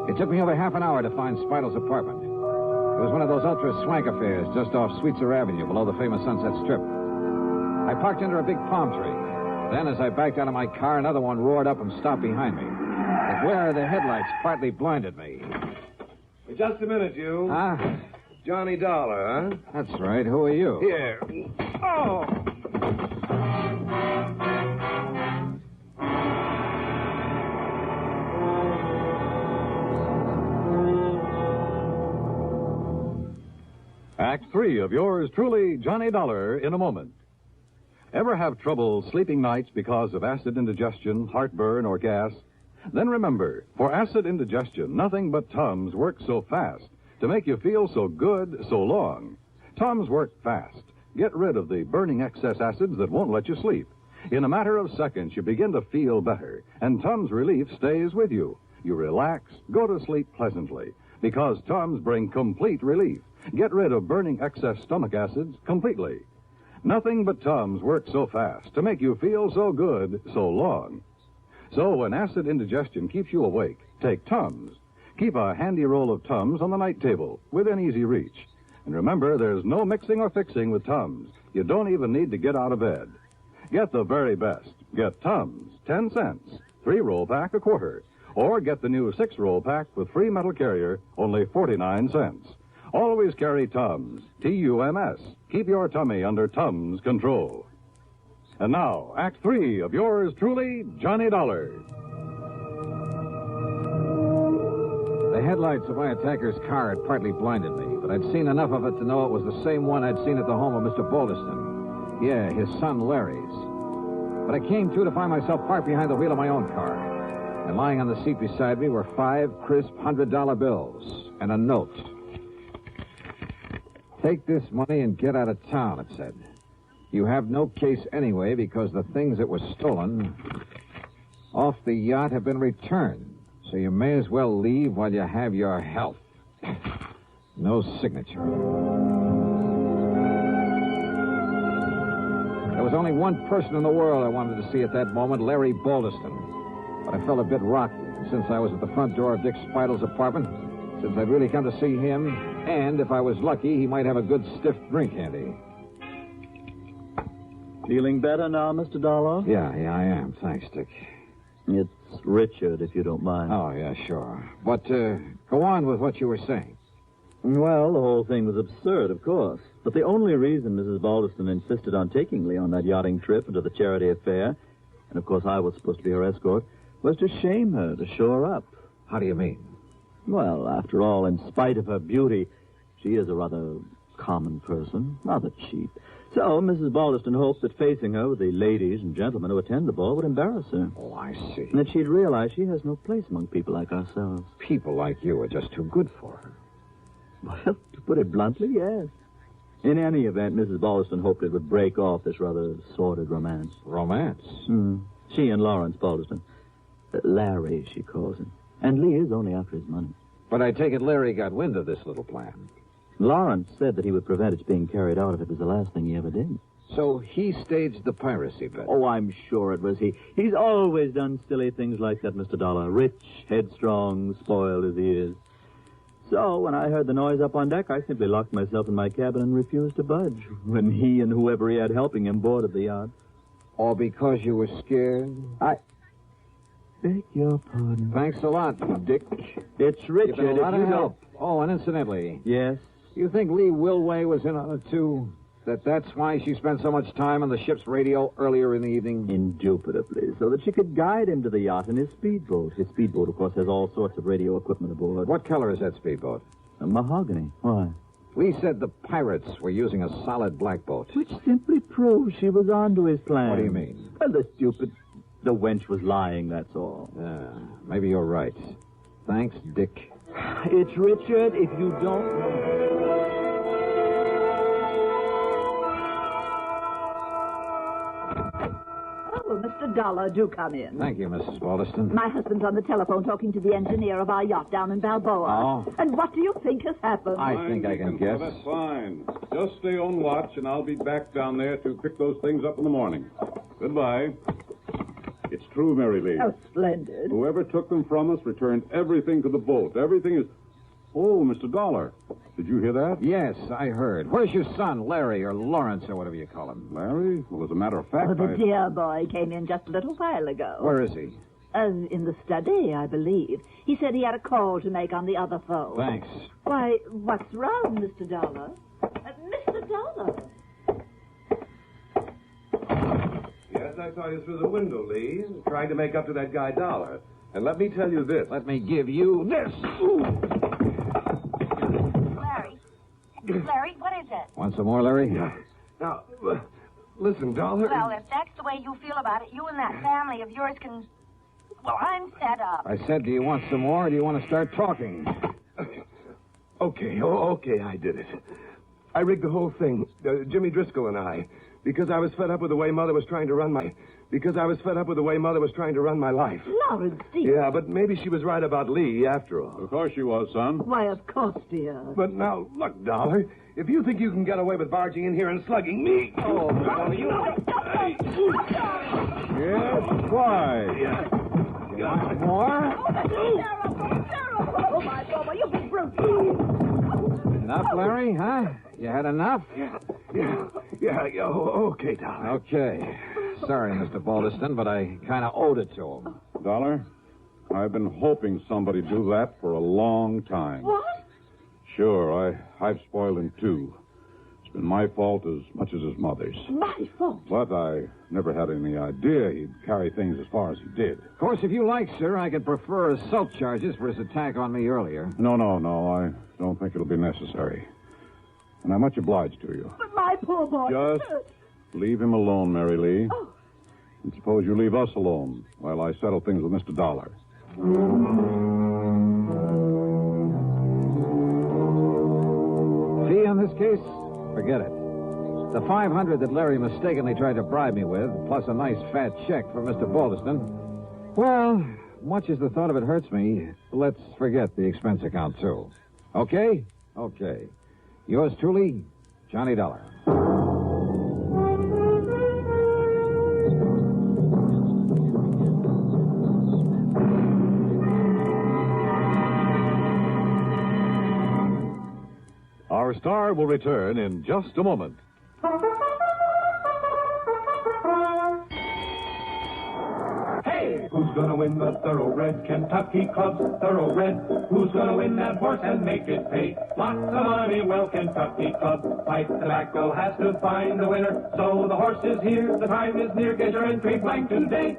It took me over half an hour to find Spidel's apartment. It was one of those ultra-swank affairs just off Sweetser Avenue below the famous Sunset Strip. I parked under a big palm tree. Then, as I backed out of my car, another one roared up and stopped behind me. The glare of the headlights partly blinded me. Just a minute, you. Huh? Johnny Dollar, huh? That's right. Who are you? Here. Oh! Act 3 of yours truly, Johnny Dollar, in a moment. Ever have trouble sleeping nights because of acid indigestion, heartburn, or gas? Then remember, for acid indigestion, nothing but Tums works so fast to make you feel so good so long. Tums work fast. Get rid of the burning excess acids that won't let you sleep. In a matter of seconds, you begin to feel better, and Tums relief stays with you. You relax, go to sleep pleasantly, because Tums bring complete relief. Get rid of burning excess stomach acids completely. Nothing but Tums works so fast to make you feel so good so long. So when acid indigestion keeps you awake, take Tums. Keep a handy roll of Tums on the night table within easy reach. And remember, there's no mixing or fixing with Tums. You don't even need to get out of bed. Get the very best. Get Tums, 10 cents. 3-roll pack, a quarter. Or get the new 6-roll pack with free metal carrier, only 49 cents. Always carry Tums, T-U-M-S. Keep your tummy under Tums control. And now, Act 3 of yours truly, Johnny Dollar. The headlights of my attacker's car had partly blinded me, but I'd seen enough of it to know it was the same one I'd seen at the home of Mr. Balderson. Yeah, his son Larry's. But I came to find myself parked behind the wheel of my own car. And lying on the seat beside me were 5 crisp $100 bills and a note. Take this money and get out of town, it said. You have no case anyway because the things that were stolen off the yacht have been returned. So you may as well leave while you have your health. No signature. There was only one person in the world I wanted to see at that moment, Larry Balderson. But I felt a bit rocky since I was at the front door of Dick Spidle's apartment, since I'd really come to see him, and if I was lucky, he might have a good stiff drink handy. Feeling better now, Mr. Dollar? Yeah, I am. Thanks, Dick. It's Richard, if you don't mind. Oh, yeah, sure. But go on with what you were saying. Well, the whole thing was absurd, of course. But the only reason Mrs. Balderson insisted on taking Lee on that yachting trip and to the charity affair, and of course I was supposed to be her escort, was to shame her, to show her up. How do you mean? Well, after all, in spite of her beauty, she is a rather common person, rather cheap. So Mrs. Balderson hoped that facing her with the ladies and gentlemen who attend the ball would embarrass her. Oh, I see. And that she'd realize she has no place among people like ourselves. People like you are just too good for her. Well, to put it bluntly, yes. In any event, Mrs. Balderson hoped it would break off this rather sordid romance. Romance? She and Lawrence Balderson. Larry, she calls him. And Lee is only after his money. But I take it Larry got wind of this little plan. Lawrence said that he would prevent its being carried out if it was the last thing he ever did. So he staged the piracy bet? Oh, I'm sure it was he. He's always done silly things like that, Mr. Dollar. Rich, headstrong, spoiled as he is. So when I heard the noise up on deck, I simply locked myself in my cabin and refused to budge when he and whoever he had helping him boarded the yacht. All because you were scared? I beg your pardon. Thanks a lot, Dick. It's Richard. You've been a lot of help. Oh, and incidentally... Yes? You think Lee Wilway was in on it, too? That's why she spent so much time on the ship's radio earlier in the evening? Indubitably, so that she could guide him to the yacht in his speedboat. His speedboat, of course, has all sorts of radio equipment aboard. What color is that speedboat? A mahogany. Why? Lee said the pirates were using a solid black boat. Which simply proves she was on to his plan. What do you mean? Well, the wench was lying, that's all. Maybe you're right. Thanks, Dick. It's Richard, if you don't know. Oh, Mr. Dollar, do come in. Thank you, Mrs. Balderson. My husband's on the telephone talking to the engineer of our yacht down in Balboa. Oh. And what do you think has happened? I think I can guess. That's fine. Just stay on watch, and I'll be back down there to pick those things up in the morning. Goodbye. It's true, Mary Lee. Oh, splendid. Whoever took them from us returned everything to the boat. Everything is... Oh, Mr. Dollar. Did you hear that? Yes, I heard. Where's your son, Larry, or Lawrence, or whatever you call him? Larry? Well, as a matter of fact, Well, the dear boy came in just a little while ago. Where is he? In the study, I believe. He said he had a call to make on the other phone. Thanks. Why, what's wrong, Mr. Dollar? Mr. Dollar? Yes, I saw you through the window, Lee, trying to make up to that guy Dollar. And let me tell you this. Let me give you this. Larry, what is it? Want some more, Larry? Now, listen, Dollar. Well, if that's the way you feel about it, you and that family of yours can... Well, I'm fed up. I said, do you want some more, or do you want to start talking? Okay, I did it. I rigged the whole thing, Jimmy Driscoll and I, because I was fed up with the way Mother was trying to run my... Because I was fed up with the way Mother was trying to run my life. Lawrence, dear. Yeah, but maybe she was right about Lee, after all. Of course she was, son. Why, of course, dear. But now, look, Dollar, if you think you can get away with barging in here and slugging me... Oh, no, you... Yes, why? You want more? Oh, that's terrible. Oh, my God, you big brute. Enough, Larry, huh? You had enough? Yeah, okay, Dollar. Okay. Sorry, Mr. Balderston, but I kind of owed it to him. Dollar, I've been hoping somebody'd do that for a long time. What? Sure, I've spoiled him, too. It's been my fault as much as his mother's. My fault? But I never had any idea he'd carry things as far as he did. Of course, if you like, sir, I could prefer assault charges for his attack on me earlier. No, I don't think it'll be necessary. And I'm much obliged to you. But my poor boy... Just leave him alone, Mary Lee. Oh. And suppose you leave us alone while I settle things with Mr. Dollar. Fee on this case? Forget it. The $500 that Larry mistakenly tried to bribe me with, plus a nice fat check for Mr. Balderston. Well, much as the thought of it hurts me, let's forget the expense account, too. Okay? Okay. Yours truly, Johnny Dollar. Our star will return in just a moment. Hey, who's gonna win the Thoroughbred Kentucky Club's Thoroughbred? Who's gonna win that horse and make it pay? Lots of money, well, Kentucky Club. Pipe Tobacco has to find the winner. So the horse is here, the time is near. Get your entry blank today.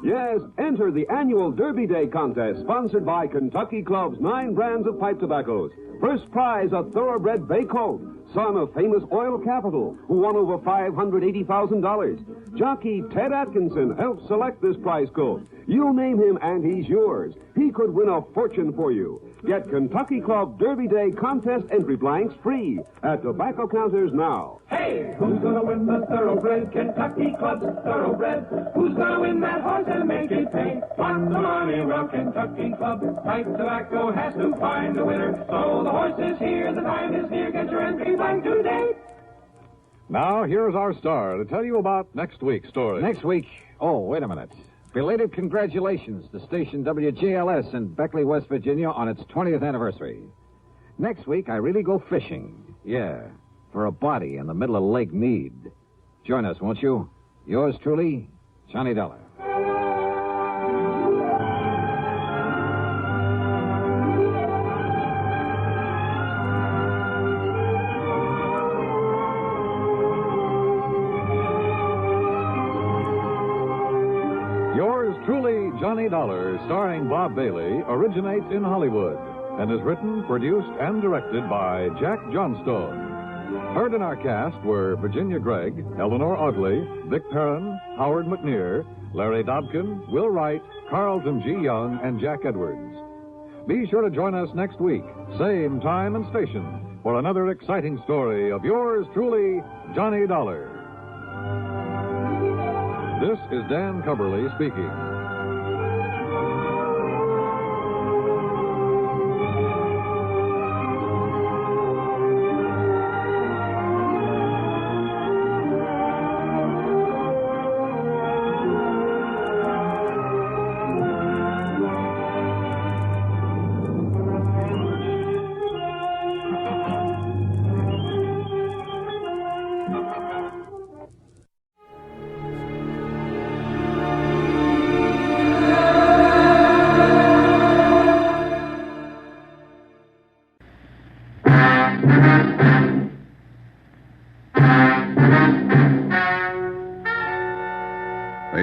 Yes, enter the annual Derby Day contest sponsored by Kentucky Club's 9 brands of pipe tobaccos. First prize, a thoroughbred bay colt, son of famous oil capital, who won over $580,000. Jockey Ted Atkinson helped select this prize colt. You name him and he's yours. He could win a fortune for you. Get Kentucky Club Derby Day contest entry blanks free at tobacco counters now. Hey, who's gonna win the Thoroughbred Kentucky Club's Thoroughbred? Who's gonna win that horse and make it pay? Lots of money, well, Kentucky Club. Pipe Tobacco has to find a winner. So the horse is here, the time is near. Get your entry blank today. Now, here's our star to tell you about next week's story. Next week? Oh, wait a minute. Belated congratulations to station WJLS in Beckley, West Virginia on its 20th anniversary. Next week, I really go fishing. Yeah, for a body in the middle of Lake Mead. Join us, won't you? Yours truly, Johnny Dollar. Truly, Johnny Dollar, starring Bob Bailey, originates in Hollywood and is written, produced, and directed by Jack Johnstone. Heard in our cast were Virginia Gregg, Eleanor Audley, Vic Perrin, Howard McNear, Larry Dobkin, Will Wright, Carlton G. Young, and Jack Edwards. Be sure to join us next week, same time and station, for another exciting story of yours truly, Johnny Dollar. This is Dan Cubberly speaking.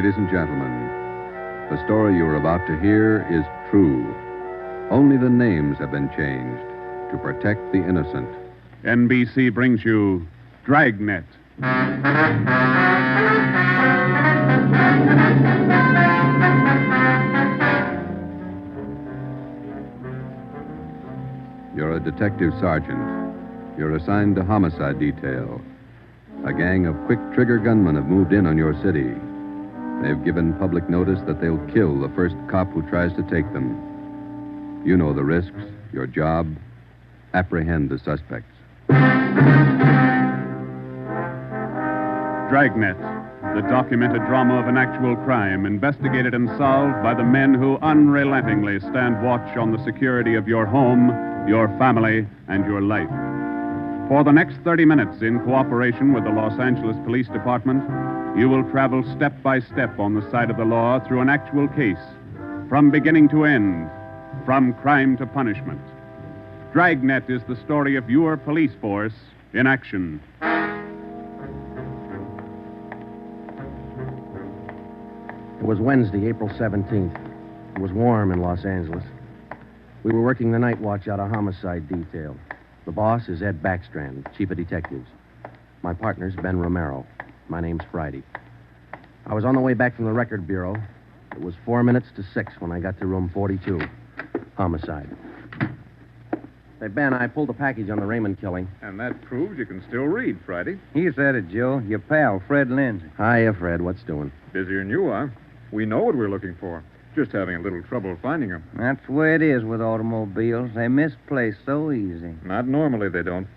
Ladies and gentlemen, the story you are about to hear is true. Only the names have been changed to protect the innocent. NBC brings you Dragnet. You're a detective sergeant. You're assigned to homicide detail. A gang of quick-trigger gunmen have moved in on your city. They've given public notice that they'll kill the first cop who tries to take them. You know the risks. Your job, apprehend the suspects. Dragnet, the documented drama of an actual crime, investigated and solved by the men who unrelentingly stand watch on the security of your home, your family, and your life. For the next 30 minutes, in cooperation with the Los Angeles Police Department, you will travel step by step on the side of the law through an actual case, from beginning to end, from crime to punishment. Dragnet is the story of your police force in action. It was Wednesday, April 17th. It was warm in Los Angeles. We were working the night watch out of homicide detail. The boss is Ed Backstrand, chief of detectives. My partner's Ben Romero. My name's Friday. I was on the way back from the record bureau. It was 4 minutes to 6 when I got to room 42. Homicide. Say, Ben, I pulled a package on the Raymond killing. And that proves you can still read, Friday. He said it, Joe. Your pal, Fred Lindsay. Hiya, Fred. What's doing? Busier than you are. We know what we're looking for. Just having a little trouble finding them. That's the way it is with automobiles. They misplace so easy. Not normally, they don't.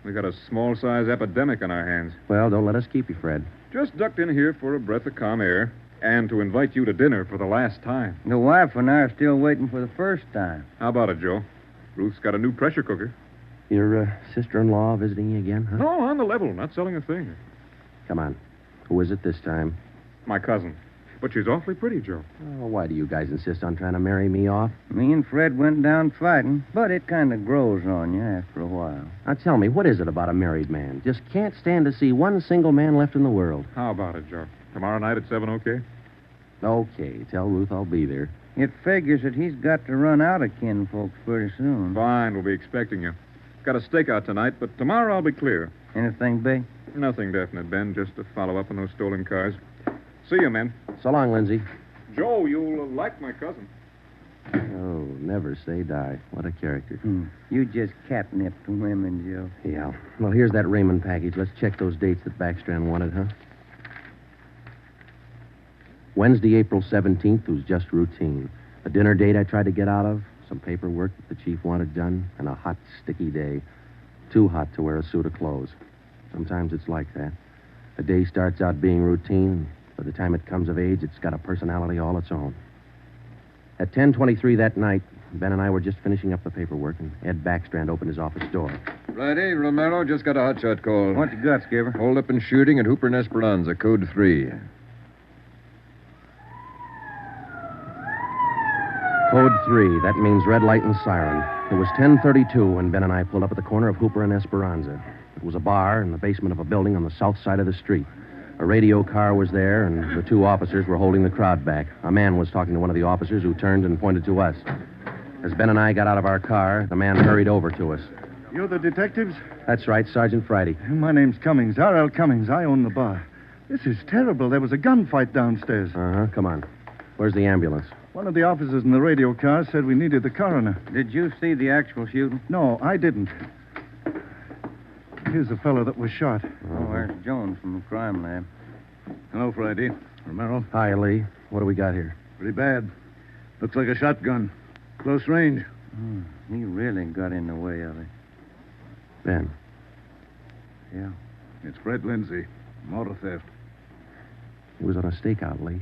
We got a small-size epidemic on our hands. Well, don't let us keep you, Fred. Just ducked in here for a breath of calm air and to invite you to dinner for the last time. The wife and I are still waiting for the first time. How about it, Joe? Ruth's got a new pressure cooker. Your sister-in-law visiting you again, huh? No, on the level. Not selling a thing. Come on. Who is it this time? My cousin. But she's awfully pretty, Joe. Oh, why do you guys insist on trying to marry me off? Me and Fred went down fighting, but it kind of grows on you after a while. Now, tell me, what is it about a married man? Just can't stand to see one single man left in the world. How about it, Joe? Tomorrow night at 7, okay? Okay. Tell Ruth I'll be there. It figures that he's got to run out of kinfolks pretty soon. Fine, we'll be expecting you. Got a stakeout tonight, but tomorrow I'll be clear. Anything big? Nothing definite, Ben. Just to follow up on those stolen cars. See you, men. So long, Lindsay. Joe, you'll like my cousin. Oh, never say die. What a character. You just catnipped women, Joe. Yeah. Well, here's that Raymond package. Let's check those dates that Backstrand wanted, huh? Wednesday, April 17th was just routine. A dinner date I tried to get out of, some paperwork that the chief wanted done, and a hot, sticky day. Too hot to wear a suit of clothes. Sometimes it's like that. A day starts out being routine. By the time it comes of age, it's got a personality all its own. At 10:23 that night, Ben and I were just finishing up the paperwork, and Ed Backstrand opened his office door. Friday, Romero just got a hotshot call. What you got, Skipper? Hold up and shooting at Hooper and Esperanza, code 3. Code 3, that means red light and siren. It was 10:32 when Ben and I pulled up at the corner of Hooper and Esperanza. It was a bar in the basement of a building on the south side of the street. A radio car was there, and the two officers were holding the crowd back. A man was talking to one of the officers who turned and pointed to us. As Ben and I got out of our car, the man hurried over to us. You're the detectives? That's right, Sergeant Friday. My name's Cummings, R.L. Cummings. I own the bar. This is terrible. There was a gunfight downstairs. Uh-huh. Come on. Where's the ambulance? One of the officers in the radio car said we needed the coroner. Did you see the actual shooting? No, I didn't. Here's the fellow that was shot. Oh, there's Jones from the crime lab. Hello, Friday. Romero. Hi, Lee. What do we got here? Pretty bad. Looks like a shotgun. Close range. He really got in the way of it. Ben. Yeah. It's Fred Lindsay. Motor theft. He was on a stakeout, Lee.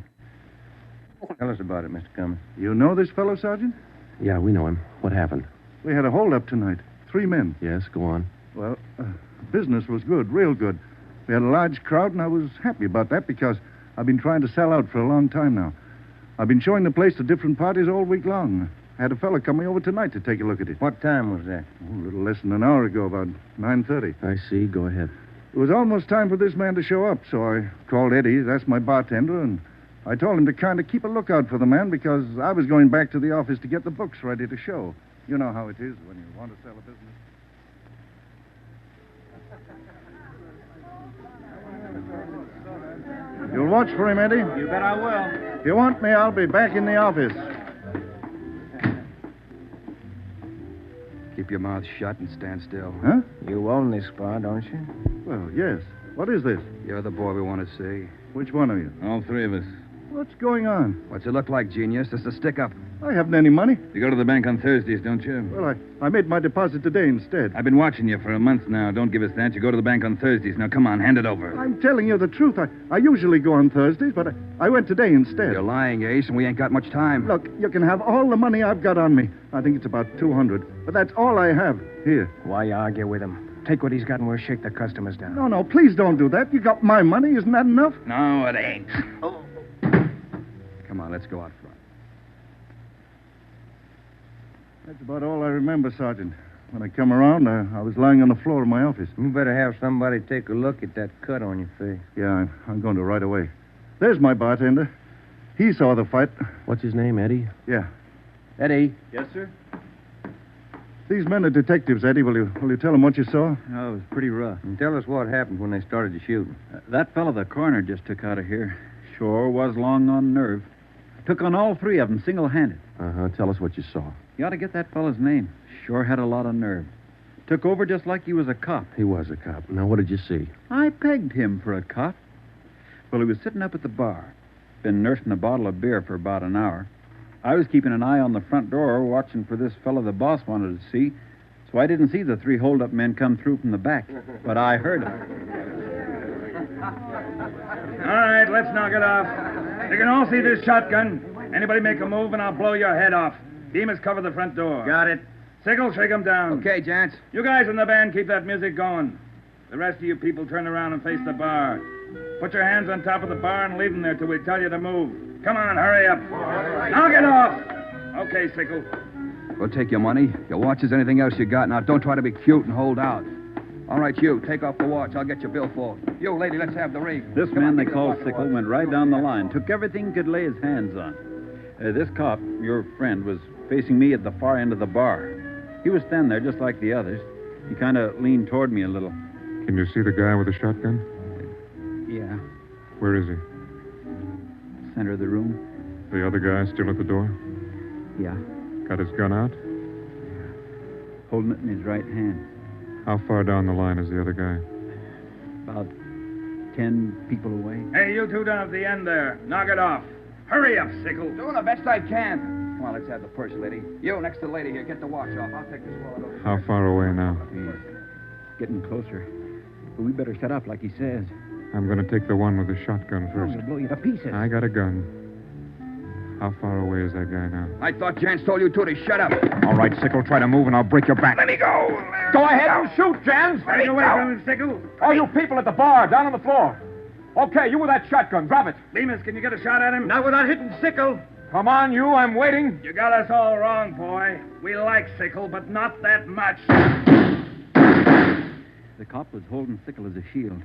Tell us about it, Mr. Cummings. You know this fellow, Sergeant? Yeah, we know him. What happened? We had a holdup tonight. 3 men. Yes, go on. Well, business was good, real good. We had a large crowd, and I was happy about that because I've been trying to sell out for a long time now. I've been showing the place to different parties all week long. I had a fellow coming over tonight to take a look at it. What time was that? Oh, a little less than an hour ago, about 9:30. I see. Go ahead. It was almost time for this man to show up, so I called Eddie, that's my bartender, and I told him to kind of keep a lookout for the man because I was going back to the office to get the books ready to show. You know how it is when you want to sell a business. You'll watch for him, Eddie? You bet I will. If you want me, I'll be back in the office. Keep your mouth shut and stand still. Huh? You own this bar, don't you? Well, yes. What is this? You're the boy we want to see. Which one of you? All three of us. What's going on? What's it look like, genius? Just a stick-up. I haven't any money. You go to the bank on Thursdays, don't you? Well, I made my deposit today instead. I've been watching you for a month now. Don't give us that. You go to the bank on Thursdays. Now, come on, hand it over. I'm telling you the truth. I usually go on Thursdays, but I went today instead. You're lying, Ace, and we ain't got much time. Look, you can have all the money I've got on me. I think it's about $200. But that's all I have. Here. Why argue with him? Take what he's got and we'll shake the customers down. No, please don't do that. You got my money. Isn't that enough? No, it ain't. Oh. Come on, let's go out front. That's about all I remember, Sergeant. When I come around, I was lying on the floor of my office. You better have somebody take a look at that cut on your face. Yeah, I'm going to right away. There's my bartender. He saw the fight. What's his name, Eddie? Yeah. Eddie. Yes, sir? These men are detectives, Eddie. Will you tell them what you saw? Oh, it was pretty rough. And tell us what happened when they started the shooting. That fellow the coroner just took out of here sure was long on nerve. Took on all three of them single-handed. Uh-huh. Tell us what you saw. You ought to get that fellow's name. Sure had a lot of nerve. Took over just like he was a cop. He was a cop. Now, what did you see? I pegged him for a cop. Well, he was sitting up at the bar. Been nursing a bottle of beer for about an hour. I was keeping an eye on the front door, watching for this fellow the boss wanted to see, so I didn't see the three hold-up men come through from the back, but I heard them. All right, let's knock it off. You can all see this shotgun. Anybody make a move, and I'll blow your head off. Demas, cover the front door. Got it. Sickle, shake him down. Okay, gents. You guys in the band, keep that music going. The rest of you people turn around and face the bar. Put your hands on top of the bar and leave them there till we tell you to move. Come on, hurry up. Knock it off. Okay, Sickle. We'll take your money, your watches, anything else you got. Now, don't try to be cute and hold out. All right, you, take off the watch. I'll get your bill for it. You, lady, let's have the ring. This man they called Sickle went right down the line, took everything he could lay his hands on. This cop, your friend, was facing me at the far end of the bar. He was standing there just like the others. He kind of leaned toward me a little. Can you see the guy with the shotgun? Yeah, Where is he? center of the room. The other guy still at the door? Yeah, Got his gun out? holding it in his right hand. How far down the line is the other guy? About 10 people away. Hey, you two down at the end there. Knock it off. Hurry up, Sickle. Doing the best I can. Come on, let's have the purse, lady. You, next to the lady here, get the watch off. I'll take this wallet. How far away now? He's getting closer. But we better set up like he says. I'm going to take the one with the shotgun Oh, first. he'll blow you to pieces. I got a gun. How far away is that guy now? I thought Jans told you two to shut up. All right, Sickle, try to move and I'll break your back. Let me go. Go ahead and shoot, Jans. Let me go. From him, Sickle. All you people at the bar, down on the floor. Okay, you with that shotgun, grab it. Demas, can you get a shot at him? Not without hitting Sickle. Come on, you, I'm waiting. You got us all wrong, boy. We like Sickle, but not that much. The cop was holding Sickle as a shield.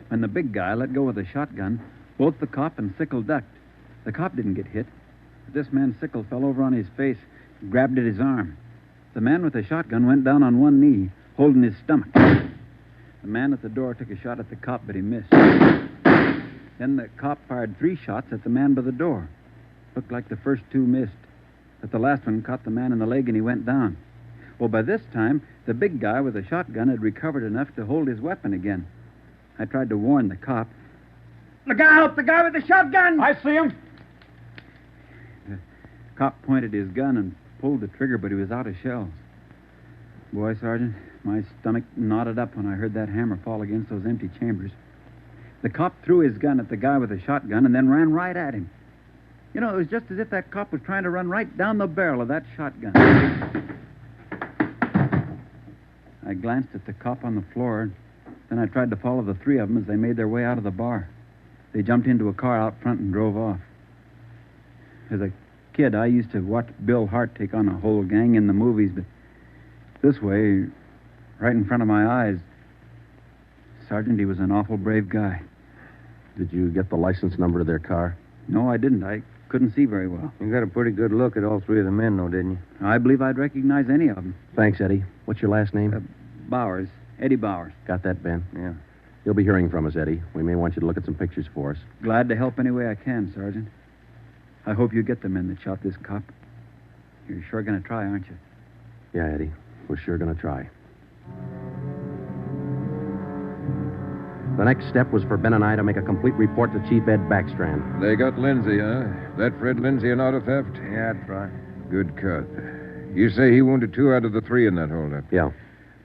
When the big guy let go of the shotgun, both the cop and Sickle ducked. The cop didn't get hit. But this man Sickle fell over on his face, grabbed at his arm. The man with the shotgun went down on one knee, holding his stomach. The man at the door took a shot at the cop, but he missed. Then the cop fired 3 shots at the man by the door. Looked like the first 2 missed, but the last one caught the man in the leg and he went down. Well, by this time, the big guy with the shotgun had recovered enough to hold his weapon again. I tried to warn the cop. Look out! The guy with the shotgun! I see him. The cop pointed his gun and pulled the trigger, but he was out of shells. Boy, Sergeant, my stomach knotted up when I heard that hammer fall against those empty chambers. The cop threw his gun at the guy with the shotgun and then ran right at him. You know, it was just as if that cop was trying to run right down the barrel of that shotgun. I glanced at the cop on the floor, then I tried to follow the 3 of them as they made their way out of the bar. They jumped into a car out front and drove off. As a kid, I used to watch Bill Hart take on a whole gang in the movies, but this way, right in front of my eyes, Sergeant, he was an awful brave guy. Did you get the license number to their car? No, I didn't. I couldn't see very well. You got a pretty good look at all three of the men, though, didn't you? I believe I'd recognize any of them. Thanks, Eddie. What's your last name? Bowers. Eddie Bowers. Got that, Ben? Yeah. You'll be hearing from us, Eddie. We may want you to look at some pictures for us. Glad to help any way I can, Sergeant. I hope you get the men that shot this cop. You're sure going to try, aren't you? Yeah, Eddie. We're sure going to try. The next step was for Ben and I to make a complete report to Chief Ed Backstrand. They got Lindsay, huh? That Fred Lindsay an auto theft? Yeah, that's right. Good cut. You say he wounded 2 out of the 3 in that holdup. Yeah.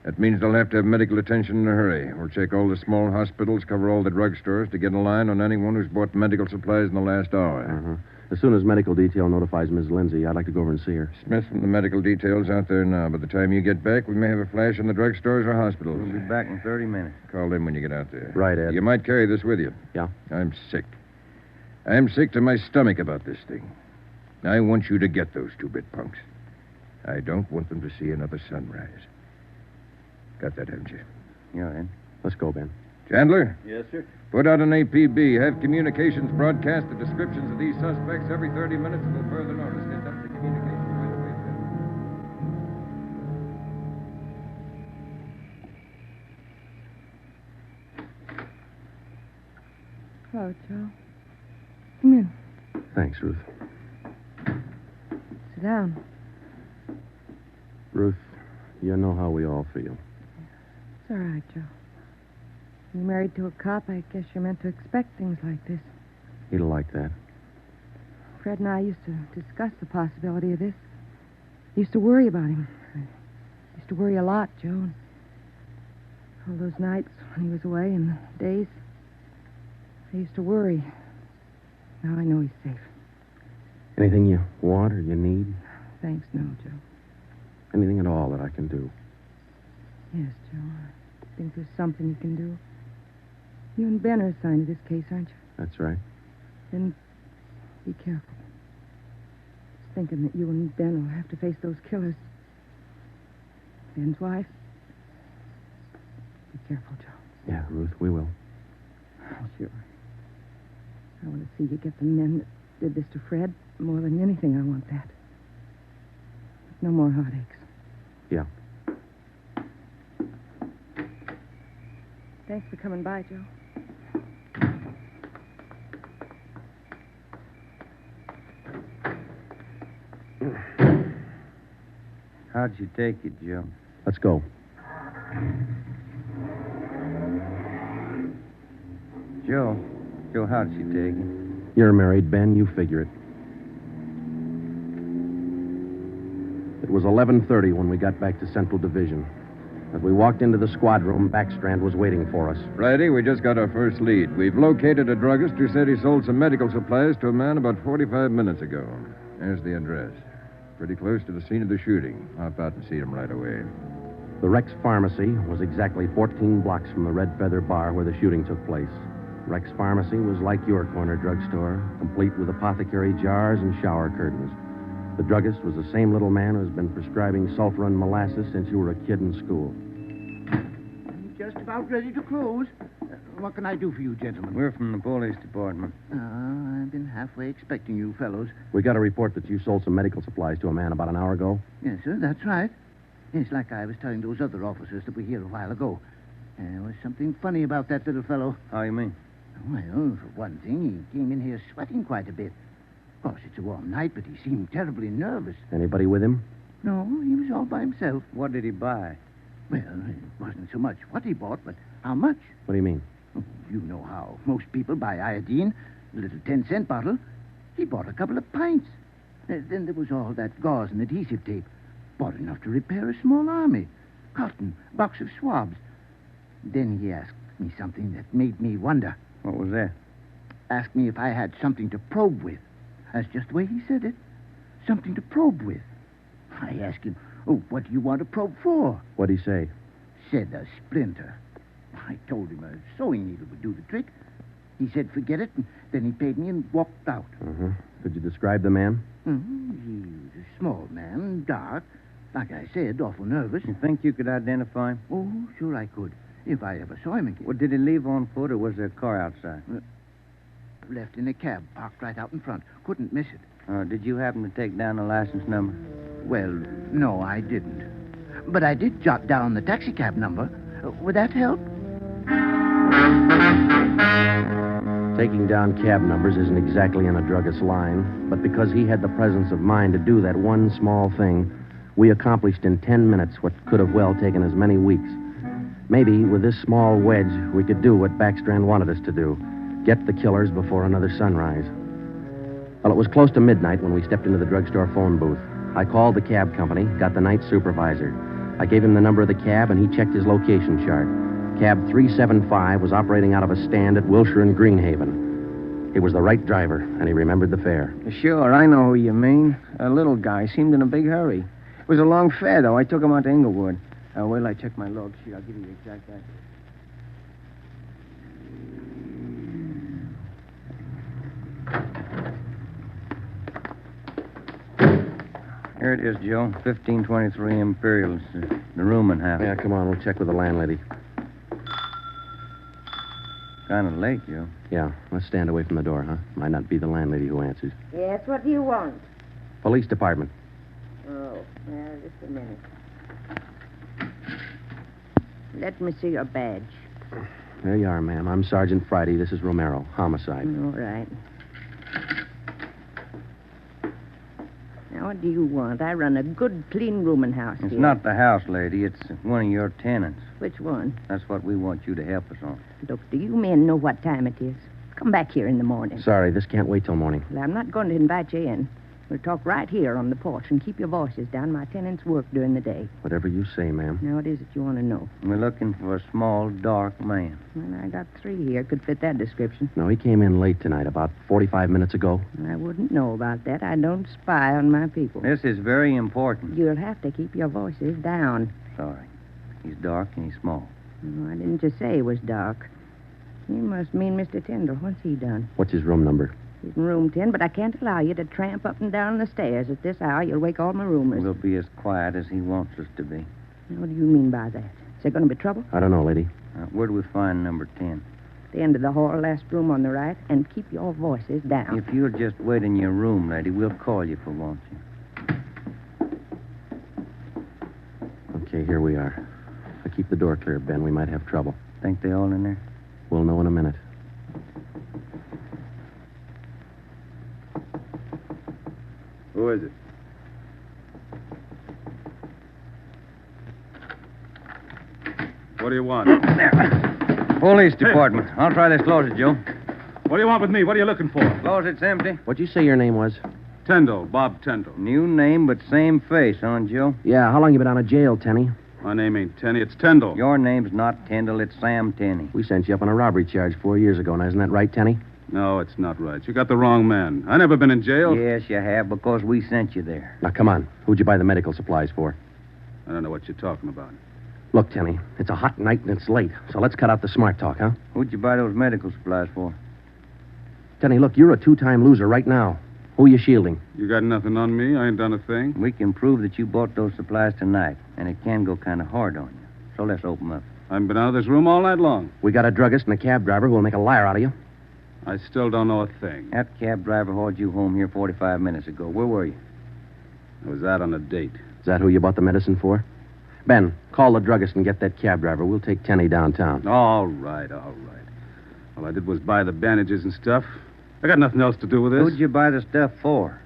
That means they'll have to have medical attention in a hurry. We'll check all the small hospitals, cover all the drugstores to get a line on anyone who's bought medical supplies in the last hour. Uh-huh. As soon as medical detail notifies Miss Lindsay, I'd like to go over and see her. Smith from the medical detail's out there now. By the time you get back, we may have a flash in the drugstores or hospitals. We'll be back in 30 minutes. Call them when you get out there. Right, Ed. You might carry this with you. Yeah? I'm sick. I'm sick to my stomach about this thing. I want you to get those 2-bit punks. I don't want them to see another sunrise. Got that, haven't you? Yeah, Ed. Let's go, Ben. Chandler? Yes, sir. Put out an APB. Have communications broadcast the descriptions of these suspects every 30 minutes until further notice. Get up to communications right away, Hello, Joe. Come in. Thanks, Ruth. Sit down. Ruth, you know how we all feel. It's all right, Joe. You're married to a cop. I guess you're meant to expect things like this. He'll like that. Fred and I used to discuss the possibility of this. I used to worry about him. I used to worry a lot, Joe. And all those nights when he was away and the days, I used to worry. Now I know he's safe. Anything you want or you need? Thanks, no, Joe. Anything at all that I can do? Yes, Joe. I think there's something you can do. You and Ben are assigned to this case, aren't you? That's right. Then be careful. Just thinking that you and Ben will have to face those killers. Ben's wife. Be careful, Joe. Yeah, Ruth, we will. Sure. I want to see you get the men that did this to Fred. More than anything, I want that. No more heartaches. Yeah. Thanks for coming by, Joe. How'd you take it, Joe? Let's go. Joe, how'd she take it? You're married, Ben. You figure it. It was 11:30 when we got back to Central Division. As we walked into the squad room, Backstrand was waiting for us. Friday, we just got our first lead. We've located a druggist who said he sold some medical supplies to a man about 45 minutes ago. There's the address. Pretty close to the scene of the shooting. Hop out and see him right away. The Rex Pharmacy was exactly 14 blocks from the Red Feather Bar where the shooting took place. Rex Pharmacy was like your corner drugstore, complete with apothecary jars and shower curtains. The druggist was the same little man who's been prescribing sulfur and molasses since you were a kid in school. I'm just about ready to close. What can I do for you, gentlemen? We're from the police department. I've been halfway expecting you fellows. We got a report that you sold some medical supplies to a man about an hour ago. Yes, sir, that's right. Yes, like I was telling those other officers that were here a while ago. There was something funny about that little fellow. How you mean? Well, for one thing, he came in here sweating quite a bit. Of course, it's a warm night, but he seemed terribly nervous. Anybody with him? No, he was all by himself. What did he buy? Well, it wasn't so much what he bought, but how much. What do you mean? Oh, you know how most people buy iodine, a little 10-cent bottle. He bought a couple of pints. Then there was all that gauze and adhesive tape. Bought enough to repair a small army. Cotton, box of swabs. Then he asked me something that made me wonder. What was that? Asked me if I had something to probe with. That's just the way he said it. Something to probe with. I asked him, what do you want to probe for? What'd he say? Said a splinter. I told him a sewing needle would do the trick. He said, forget it, and then he paid me and walked out. Uh-huh. Could you describe the man? He was a small man, dark. Like I said, awful nervous. You think you could identify him? Oh, sure I could, if I ever saw him again. Well, did he leave on foot, or was there a car outside? Left in a cab, parked right out in front. Couldn't miss it. Did you happen to take down the license number? Well, no, I didn't. But I did jot down the taxicab number. Would that help? Taking down cab numbers isn't exactly in a druggist's line, but because he had the presence of mind to do that one small thing, we accomplished in 10 minutes what could have well taken as many weeks. Maybe with this small wedge, we could do what Backstrand wanted us to do. Get the killers before another sunrise. Well, it was close to midnight when we stepped into the drugstore phone booth. I called the cab company, got the night supervisor. I gave him the number of the cab, and he checked his location chart. Cab 375 was operating out of a stand at Wilshire and Greenhaven. He was the right driver, and he remembered the fare. Sure, I know who you mean. A little guy. Seemed in a big hurry. It was a long fare, though. I took him out to Inglewood. Wait till I check my log sheet. I'll give you the exact address. Here it is, Joe. 1523 Imperial. It's the room and half. Yeah, come on. We'll check with the landlady. Kind of late, Joe. Yeah, let's stand away from the door, huh? Might not be the landlady who answers. Yes, what do you want? Police department. Oh, well, just a minute. Let me see your badge. There you are, ma'am. I'm Sergeant Friday. This is Romero. Homicide. All right. Now, what do you want? I run a good, clean rooming house It's here. not the house, lady. It's one of your tenants. Which one? That's what we want you to help us on. Look, do you men know what time it is? Come back here in the morning. Sorry, this can't wait till morning. Well, I'm not going to invite you in. We'll talk right here on the porch and keep your voices down. My tenants work during the day. Whatever you say, ma'am. Now, what is it you want to know? We're looking for a small, dark man. Well, I got 3 here. Could fit that description. No, he came in late tonight, about 45 minutes ago. I wouldn't know about that. I don't spy on my people. This is very important. You'll have to keep your voices down. Sorry. He's dark and he's small. Oh, I didn't just say he was dark. You must mean Mr. Tyndall. What's he done? What's his room number? He's in room 10, but I can't allow you to tramp up and down the stairs at this hour. You'll wake all my roomers. We'll be as quiet as he wants us to be. Now, what do you mean by that? Is there going to be trouble? I don't know, lady. Where do we find number 10? The end of the hall, last room on the right, and keep your voices down. If you'll just wait in your room, lady, we'll call you if we want you. Okay, here we are. If I keep the door clear, Ben, we might have trouble. Think they all in there? We'll know in a minute. Who is it? What do you want? Police department. I'll try this closet, Joe. What do you want with me? What are you looking for? Closet's empty. What'd you say your name was? Tyndall, Bob Tyndall. New name, but same face, huh, Joe? Yeah, how long you been out of jail, Tenny? My name ain't Tenney, it's Tyndall. Your name's not Tyndall, it's Sam Tenney. We sent you up on a robbery charge 4 years ago. Now, isn't that right, Tenny? No, it's not right. You got the wrong man. I never been in jail. Yes, you have, because we sent you there. Now, come on. Who'd you buy the medical supplies for? I don't know what you're talking about. Look, Tenny, it's a hot night and it's late, so let's cut out the smart talk, huh? Who'd you buy those medical supplies for? Tenny, look, you're a two-time loser right now. Who are you shielding? You got nothing on me? I ain't done a thing. We can prove that you bought those supplies tonight, and it can go kind of hard on you. So let's open up. I haven't been out of this room all night long. We got a druggist and a cab driver who will make a liar out of you. I still don't know a thing. That cab driver hauled you home here 45 minutes ago. Where were you? I was out on a date. Is that who you bought the medicine for? Ben, call the druggist and get that cab driver. We'll take Tenny downtown. All right. All I did was buy the bandages and stuff. I got nothing else to do with this. Who'd you buy the stuff for?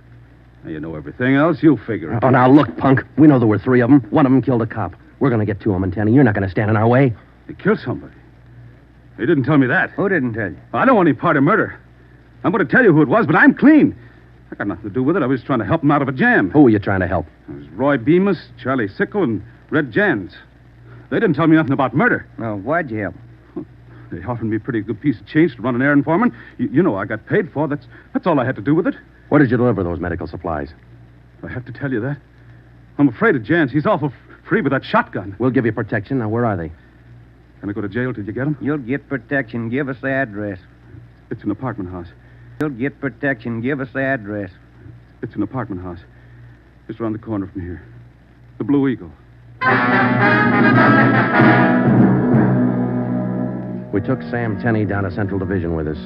Now, you know everything else. You figure it. Oh, now, look, punk. We know there were 3 of them. One of them killed a cop. We're going to get to him, and Tenny, you're not going to stand in our way. They killed somebody. They didn't tell me that. Who didn't tell you? I don't want any part of murder. I'm going to tell you who it was, but I'm clean. I got nothing to do with it. I was trying to help him out of a jam. Who were you trying to help? It was Roy Bemis, Charlie Sickle, and Red Jans. They didn't tell me nothing about murder. Oh, why'd you help? They offered me a pretty good piece of change to run an errand for them. You know I got paid for. That's all I had to do with it. Where did you deliver those medical supplies? I have to tell you that. I'm afraid of Jans. He's awful free with that shotgun. We'll give you protection. Now, where are they? Can I go to jail till you get them? You'll get protection. Give us the address. It's an apartment house. You'll get protection. Give us the address. It's an apartment house. Just around the corner from here. The Blue Eagle. We took Sam Tenney down to Central Division with us.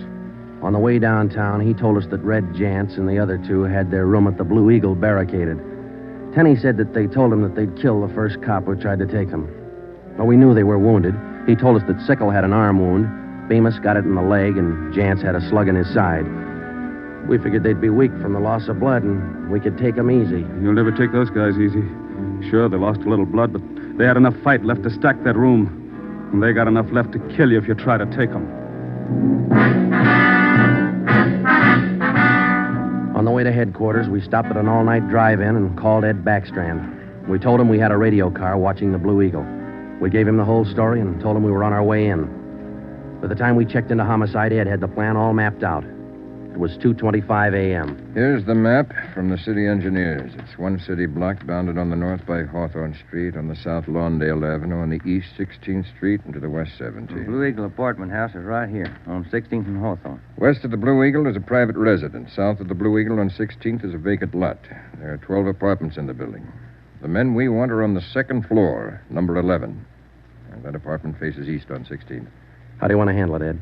On the way downtown, he told us that Red Jantz and the other two had their room at the Blue Eagle barricaded. Tenny said that they told him that they'd kill the first cop who tried to take him. Well, we knew they were wounded. He told us that Sickle had an arm wound, Bemis got it in the leg, and Jantz had a slug in his side. We figured they'd be weak from the loss of blood, and we could take them easy. You'll never take those guys easy. Sure, they lost a little blood, but they had enough fight left to stack that room. And they got enough left to kill you if you try to take them. On the way to headquarters, we stopped at an all-night drive-in and called Ed Backstrand. We told him we had a radio car watching the Blue Eagle. We gave him the whole story and told him we were on our way in. By the time we checked into Homicide, Ed had the plan all mapped out. It was 2:25 a.m. Here's the map from the city engineers. It's one city block bounded on the north by Hawthorne Street, on the south Lawndale Avenue, on the east 16th Street, and to the west 17th. The Blue Eagle apartment house is right here, on 16th and Hawthorne. West of the Blue Eagle is a private residence. South of the Blue Eagle on 16th is a vacant lot. There are 12 apartments in the building. The men we want are on the second floor, number 11. And that apartment faces east on 16th. How do you want to handle it, Ed?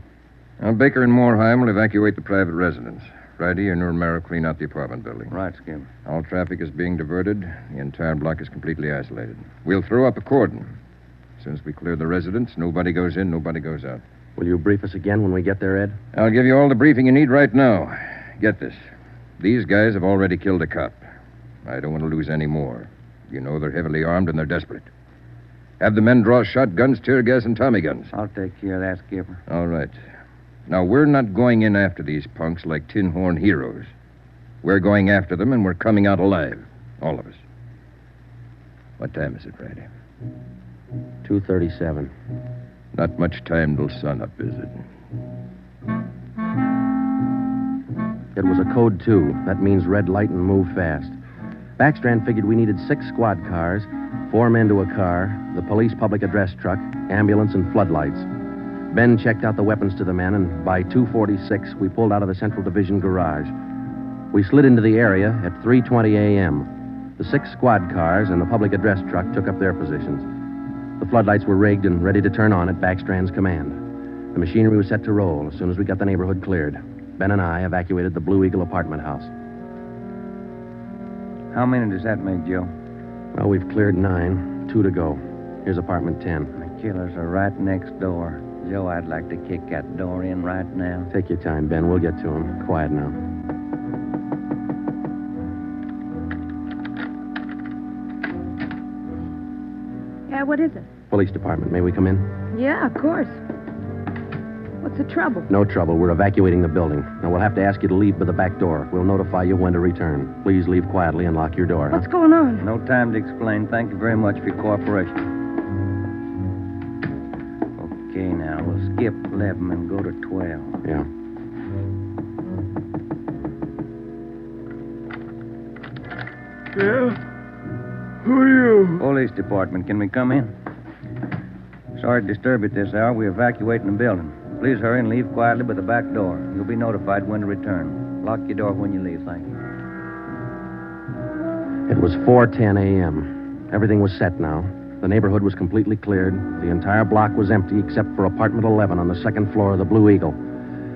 Now, Baker and Moorheim will evacuate the private residence. Friday, and Romero clean out the apartment building. Right, Skip. All traffic is being diverted. The entire block is completely isolated. We'll throw up a cordon. As soon as we clear the residence, nobody goes in, nobody goes out. Will you brief us again when we get there, Ed? I'll give you all the briefing you need right now. Get this. These guys have already killed a cop. I don't want to lose any more. You know they're heavily armed and they're desperate. Have the men draw shotguns, tear gas, and Tommy guns. I'll take care of that, Skipper. All right. Now, we're not going in after these punks like tin horn heroes. We're going after them, and we're coming out alive. All of us. What time is it, Friday? 2:37. Not much time till sunup, is it? It was a code 2. That means red light and move fast. Backstrand figured we needed 6 squad cars, 4 men to a car, the police public address truck, ambulance, and floodlights. Ben checked out the weapons to the men, and by 2:46, we pulled out of the Central Division garage. We slid into the area at 3:20 a.m. The 6 squad cars and the public address truck took up their positions. The floodlights were rigged and ready to turn on at Backstrand's command. The machinery was set to roll as soon as we got the neighborhood cleared. Ben and I evacuated the Blue Eagle apartment house. How many does that make, Joe? Well, we've cleared 9, 2 to go. Here's apartment 10. The killers are right next door. Joe, I'd like to kick that door in right now. Take your time, Ben. We'll get to him. Quiet now. Yeah, what is it? Police department. May we come in? Yeah, of course. What's the trouble? No trouble. We're evacuating the building. Now, we'll have to ask you to leave by the back door. We'll notify you when to return. Please leave quietly and lock your door. What's going on? No time to explain. Thank you very much for your cooperation. Okay, now, we'll skip 11 and go to 12. Yeah. Yeah? Who are you? Police department. Can we come in? Sorry to disturb you at this hour. We're evacuating the building. Please hurry and leave quietly by the back door. You'll be notified when to return. Lock your door when you leave, thank you. It was 4:10 a.m. Everything was set now. The neighborhood was completely cleared. The entire block was empty except for apartment 11 on the second floor of the Blue Eagle.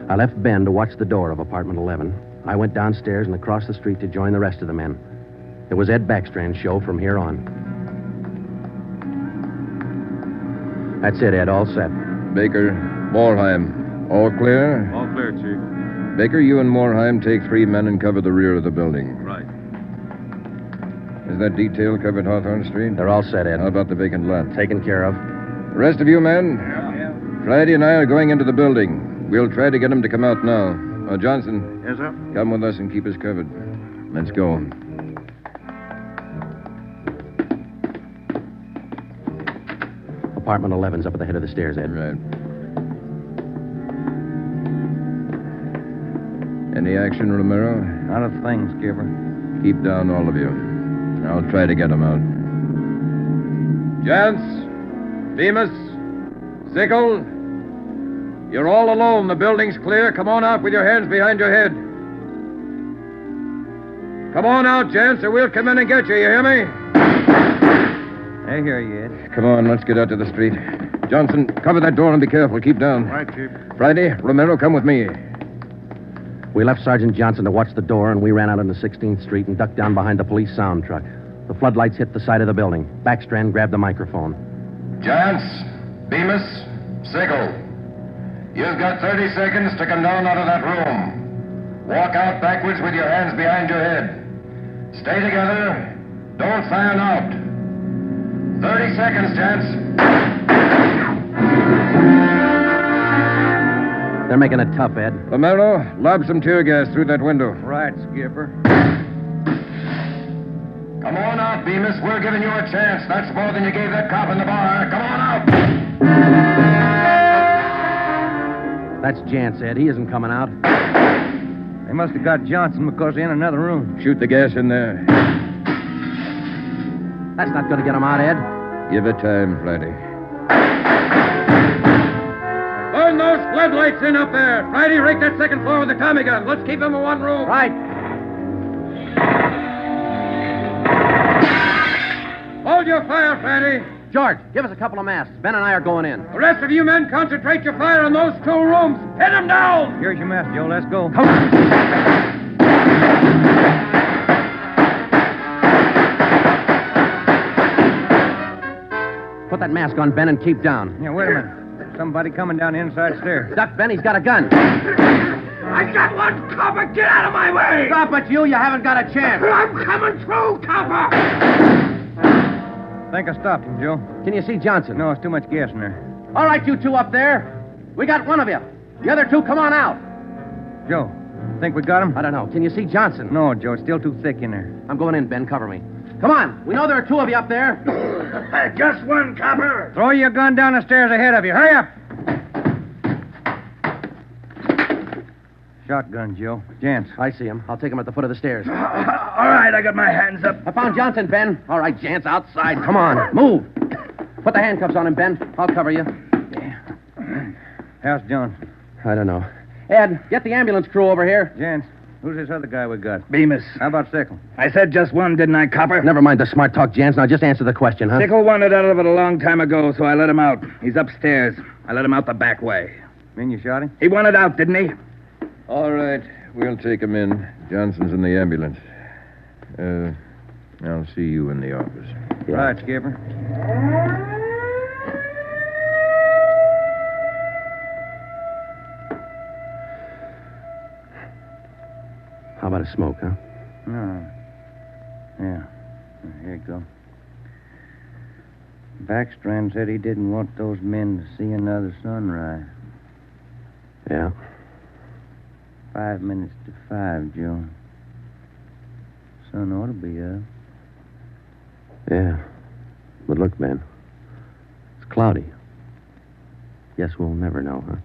I left Ben to watch the door of apartment 11. I went downstairs and across the street to join the rest of the men. It was Ed Backstrand's show from here on. That's it, Ed. All set. Baker, Moorheim, all clear? All clear, Chief. Baker, you and Moorheim take 3 men and cover the rear of the building. Right. Is that detail covered Hawthorne Street? They're all set, Ed. How about the vacant lot? Taken care of. The rest of you men? Yeah. Friday and I are going into the building. We'll try to get him to come out now. Johnson. Yes, sir? Come with us and keep us covered. Let's go. Apartment 11's up at the head of the stairs, Ed. Right. Any action, Romero? Not a thing, Skipper. Keep down, all of you. I'll try to get him out. Jantz, Bemis, Sickle, you're all alone. The building's clear. Come on out with your hands behind your head. Come on out, Jantz, or we'll come in and get you. You hear me? I hear you, Ed. Come on, let's get out to the street. Johnson, cover that door and be careful. Keep down. Right, Chief. Friday, Romero, come with me. We left Sergeant Johnson to watch the door, and we ran out into 16th Street and ducked down behind the police sound truck. The floodlights hit the side of the building. Backstrand grabbed the microphone. Giants, Bemis, Sigel. You've got 30 seconds to come down out of that room. Walk out backwards with your hands behind your head. Stay together. Don't fan out. 30 seconds, gents. They're making it tough, Ed. Romero, lob some tear gas through that window. Right, Skipper. Come on out, Bemis. We're giving you a chance. That's more than you gave that cop in the bar. Come on out. That's Jance, Ed. He isn't coming out. They must have got Johnson because they're in another room. Shoot the gas in there. That's not going to get him out, Ed. Give it time, Friday. Burn those floodlights in up there. Friday, rake that second floor with the Tommy gun. Let's keep them in one room. Right. Hold your fire, Friday. George, give us a couple of masks. Ben and I are going in. The rest of you men concentrate your fire on those 2 rooms. Pin them down. Here's your mess, Joe. Let's go. Put that mask on, Ben, and keep down. Yeah, wait a minute. Somebody coming down the inside stairs. Duck, Ben. He's got a gun. I got one, copper. Get out of my way. Stop it, you. You haven't got a chance. I'm coming through, copper. I think I stopped him, Joe. Can you see Johnson? No, it's too much gas in there. All right, you two up there. We got one of you. The other 2, come on out. Joe, think we got him? I don't know. Can you see Johnson? No, Joe. It's still too thick in there. I'm going in, Ben. Cover me. Come on. We know there are 2 of you up there. Just one, copper. Throw your gun down the stairs ahead of you. Hurry up. Shotgun, Joe. Jance. I see him. I'll take him at the foot of the stairs. All right, I got my hands up. I found Johnson, Ben. All right, Jance, outside. Come on. Move. Put the handcuffs on him, Ben. I'll cover you. How's Johnson? I don't know. Ed, get the ambulance crew over here. Jance, who's this other guy we got? Bemis. How about Sickle? I said just one, didn't I, copper? Never mind the smart talk, Jance. Now just answer the question, huh? Sickle wanted out of it a long time ago, so I let him out. He's upstairs. I let him out the back way. Mean you shot him? He wanted out, didn't he? All right. We'll take him in. Johnson's in the ambulance. I'll see you in the office. Yeah. Right, Skipper. How about a smoke, huh? No. Yeah. Here you go. Backstrand said he didn't want those men to see another sunrise. Yeah. 5 minutes to 5, Joe. Sun ought to be up. Yeah. But look, Ben. It's cloudy. Guess we'll never know, huh?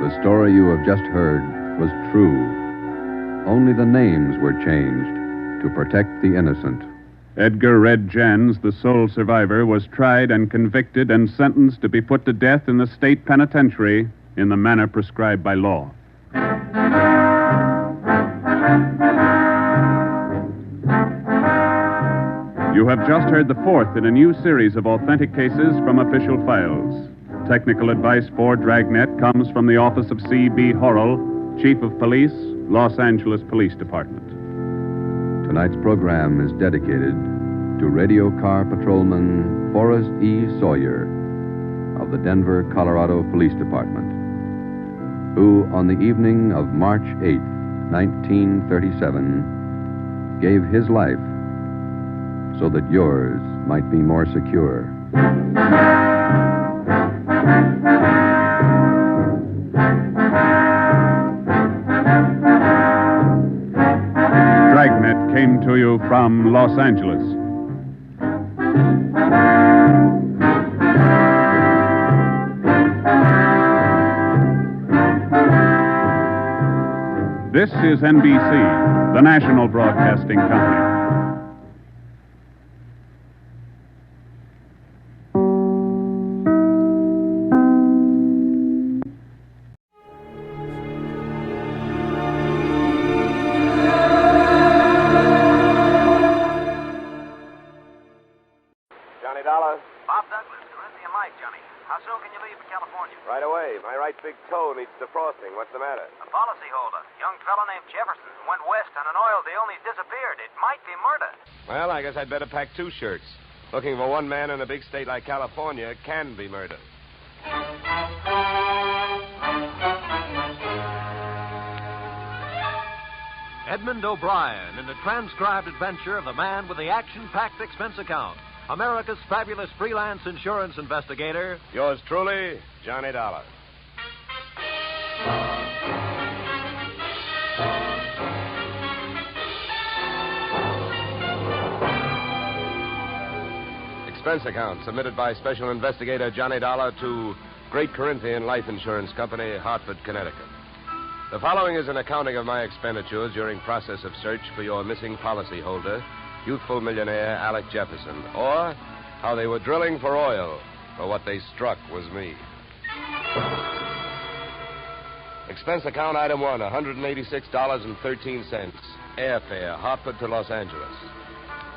The story you have just heard was true. Only the names were changed to protect the innocent. Edgar Red Jans, the sole survivor, was tried and convicted and sentenced to be put to death in the state penitentiary in the manner prescribed by law. You have just heard the 4th in a new series of authentic cases from official files. Technical advice for Dragnet comes from the office of C.B. Horrell, Chief of Police, Los Angeles Police Department. Tonight's program is dedicated to radio car patrolman Forrest E. Sawyer of the Denver, Colorado Police Department, who on the evening of March 8, 1937, gave his life so that yours might be more secure. Dragnet came to you from Los Angeles. This is NBC, the national broadcasting company. Johnny Dollar? Bob Douglas, Corinthian Light, Johnny. How soon can you leave for California? Right away. My right big toe needs defrosting. What's the matter? A policyholder, young fellow named Jefferson, went west on an oil deal and he's disappeared. It might be murder. Well, I guess I'd better pack 2 shirts. Looking for one man in a big state like California can be murder. Edmund O'Brien in the transcribed adventure of the man with the action-packed expense account. America's fabulous freelance insurance investigator. Yours truly, Johnny Dollar. Expense account submitted by Special Investigator Johnny Dollar to Great Corinthian Life Insurance Company, Hartford, Connecticut. The following is an accounting of my expenditures during process of search for your missing policyholder, youthful millionaire Alec Jefferson, or how they were drilling for oil, for what they struck was me. Expense account item 1, $186.13, airfare, Hartford to Los Angeles.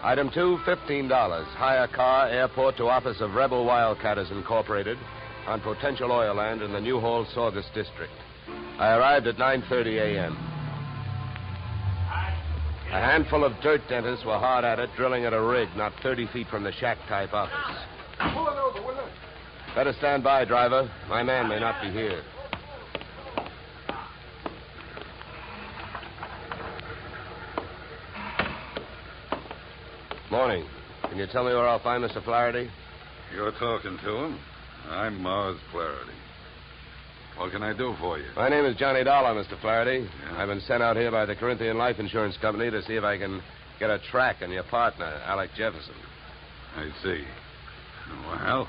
Item 2, $15, hire car, airport to office of Rebel Wildcatters Incorporated on potential oil land in the New Hall, Saugus district. I arrived at 9:30 a.m. A handful of dirt dentists were hard at it, drilling at a rig not 30 feet from the shack-type office. Pull it over, will you? Better stand by, driver. My man may not be here. Morning. Can you tell me where I'll find Mr. Flaherty? You're talking to him. I'm Mars Flaherty. What can I do for you? My name is Johnny Dollar, Mr. Flaherty. Yeah. I've been sent out here by the Corinthian Life Insurance Company to see if I can get a track on your partner, Alec Jefferson. I see. Well,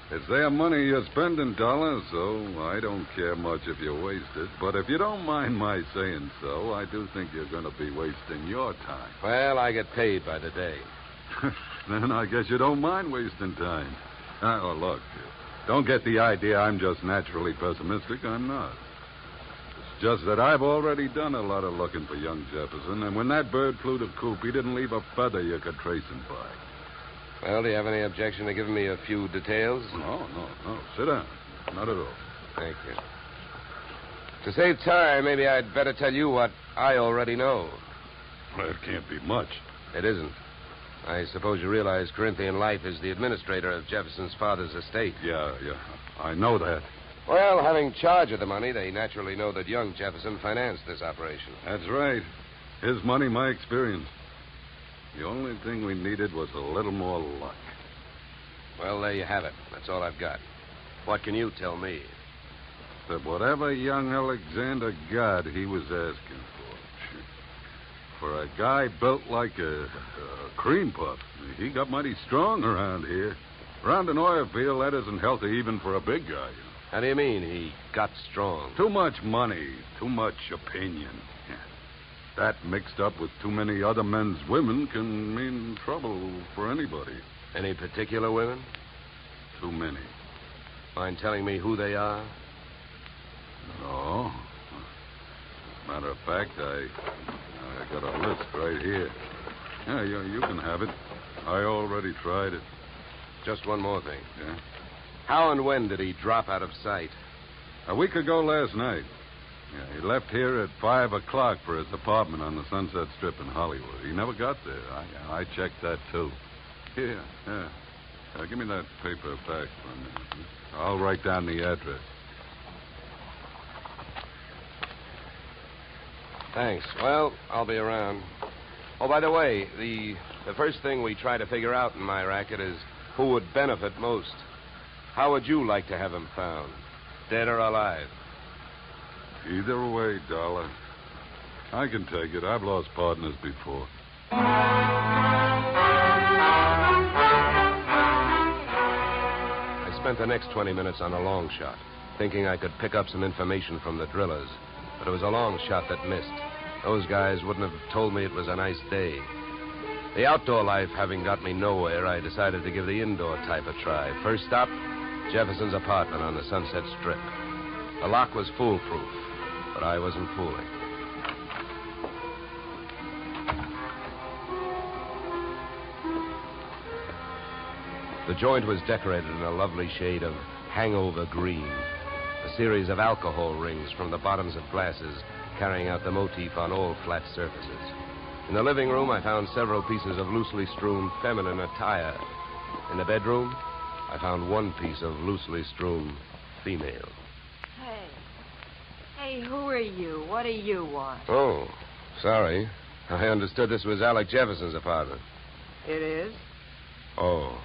it's their money you're spending, Dollar, so I don't care much if you waste it. But if you don't mind my saying so, I do think you're going to be wasting your time. Well, I get paid by the day. Then I guess you don't mind wasting time. Oh, look, don't get the idea I'm just naturally pessimistic. I'm not. It's just that I've already done a lot of looking for young Jefferson, and when that bird flew to coop, he didn't leave a feather you could trace him by. Well, do you have any objection to giving me a few details? No. Sit down. Not at all. Thank you. To save time, maybe I'd better tell you what I already know. Well, it can't be much. It isn't. I suppose you realize Corinthian Life is the administrator of Jefferson's father's estate. Yeah. I know that. Well, having charge of the money, they naturally know that young Jefferson financed this operation. That's right. His money, my experience. The only thing we needed was a little more luck. Well, there you have it. That's all I've got. What can you tell me? That whatever young Alexander got, he was asking for. For a guy built like a cream puff, he got mighty strong around here. Around an oil field, that isn't healthy even for a big guy. You know. How do you mean he got strong? Too much money, too much opinion. That mixed up with too many other men's women can mean trouble for anybody. Any particular women? Too many. Mind telling me who they are? No. Matter of fact, I got a list right here. Yeah, you can have it. I already tried it. Just one more thing. Yeah? How and when did he drop out of sight? A week ago last night. Yeah, he left here at 5 o'clock for his apartment on the Sunset Strip in Hollywood. He never got there. I checked that, too. Here, yeah. Give me that paper back for a minute. I'll write down the address. Thanks. Well, I'll be around. Oh, by the way, the first thing we try to figure out in my racket is who would benefit most. How would you like to have him found? Dead or alive? Either way, Dollar. I can take it. I've lost partners before. I spent the next 20 minutes on a long shot, thinking I could pick up some information from the drillers. But it was a long shot that missed. Those guys wouldn't have told me it was a nice day. The outdoor life having got me nowhere, I decided to give the indoor type a try. First stop, Jefferson's apartment on the Sunset Strip. The lock was foolproof, but I wasn't fooling. The joint was decorated in a lovely shade of hangover green, a series of alcohol rings from the bottoms of glasses carrying out the motif on all flat surfaces. In the living room, I found several pieces of loosely strewn feminine attire. In the bedroom, I found one piece of loosely strewn female. Hey, who are you? What do you want? Oh, sorry. I understood this was Alec Jefferson's apartment. It is? Oh,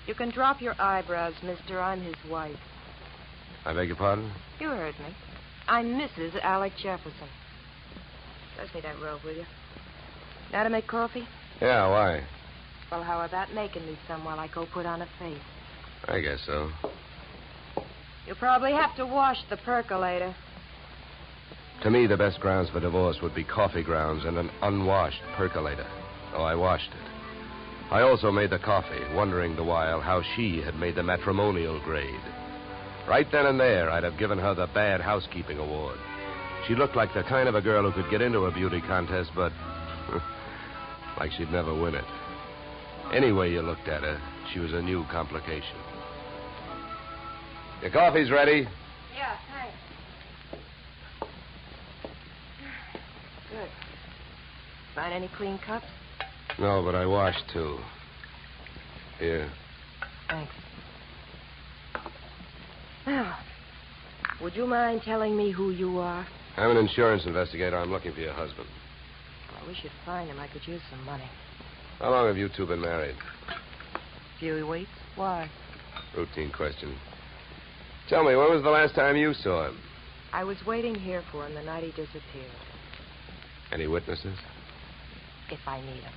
You can drop your eyebrows, mister. I'm his wife. I beg your pardon? You heard me. I'm Mrs. Alec Jefferson. Pass me that robe, will you? Now to make coffee? Yeah, why? Well, how about making me some while I go put on a face? I guess so. You'll probably have to wash the percolator. To me, the best grounds for divorce would be coffee grounds and an unwashed percolator. Oh, I washed it. I also made the coffee, wondering the while how she had made the matrimonial grade. Right then and there, I'd have given her the Bad Housekeeping Award. She looked like the kind of a girl who could get into a beauty contest, but like she'd never win it. Any way you looked at her, she was a new complication. Your coffee's ready. Yeah, thanks. Good. Find any clean cups? No, but I washed, too. Here. Thanks. Now, would you mind telling me who you are? I'm an insurance investigator. I'm looking for your husband. I wish you'd find him. I could use some money. How long have you two been married? A few weeks. Why? Routine question. Tell me, when was the last time you saw him? I was waiting here for him the night he disappeared. Any witnesses? If I need him.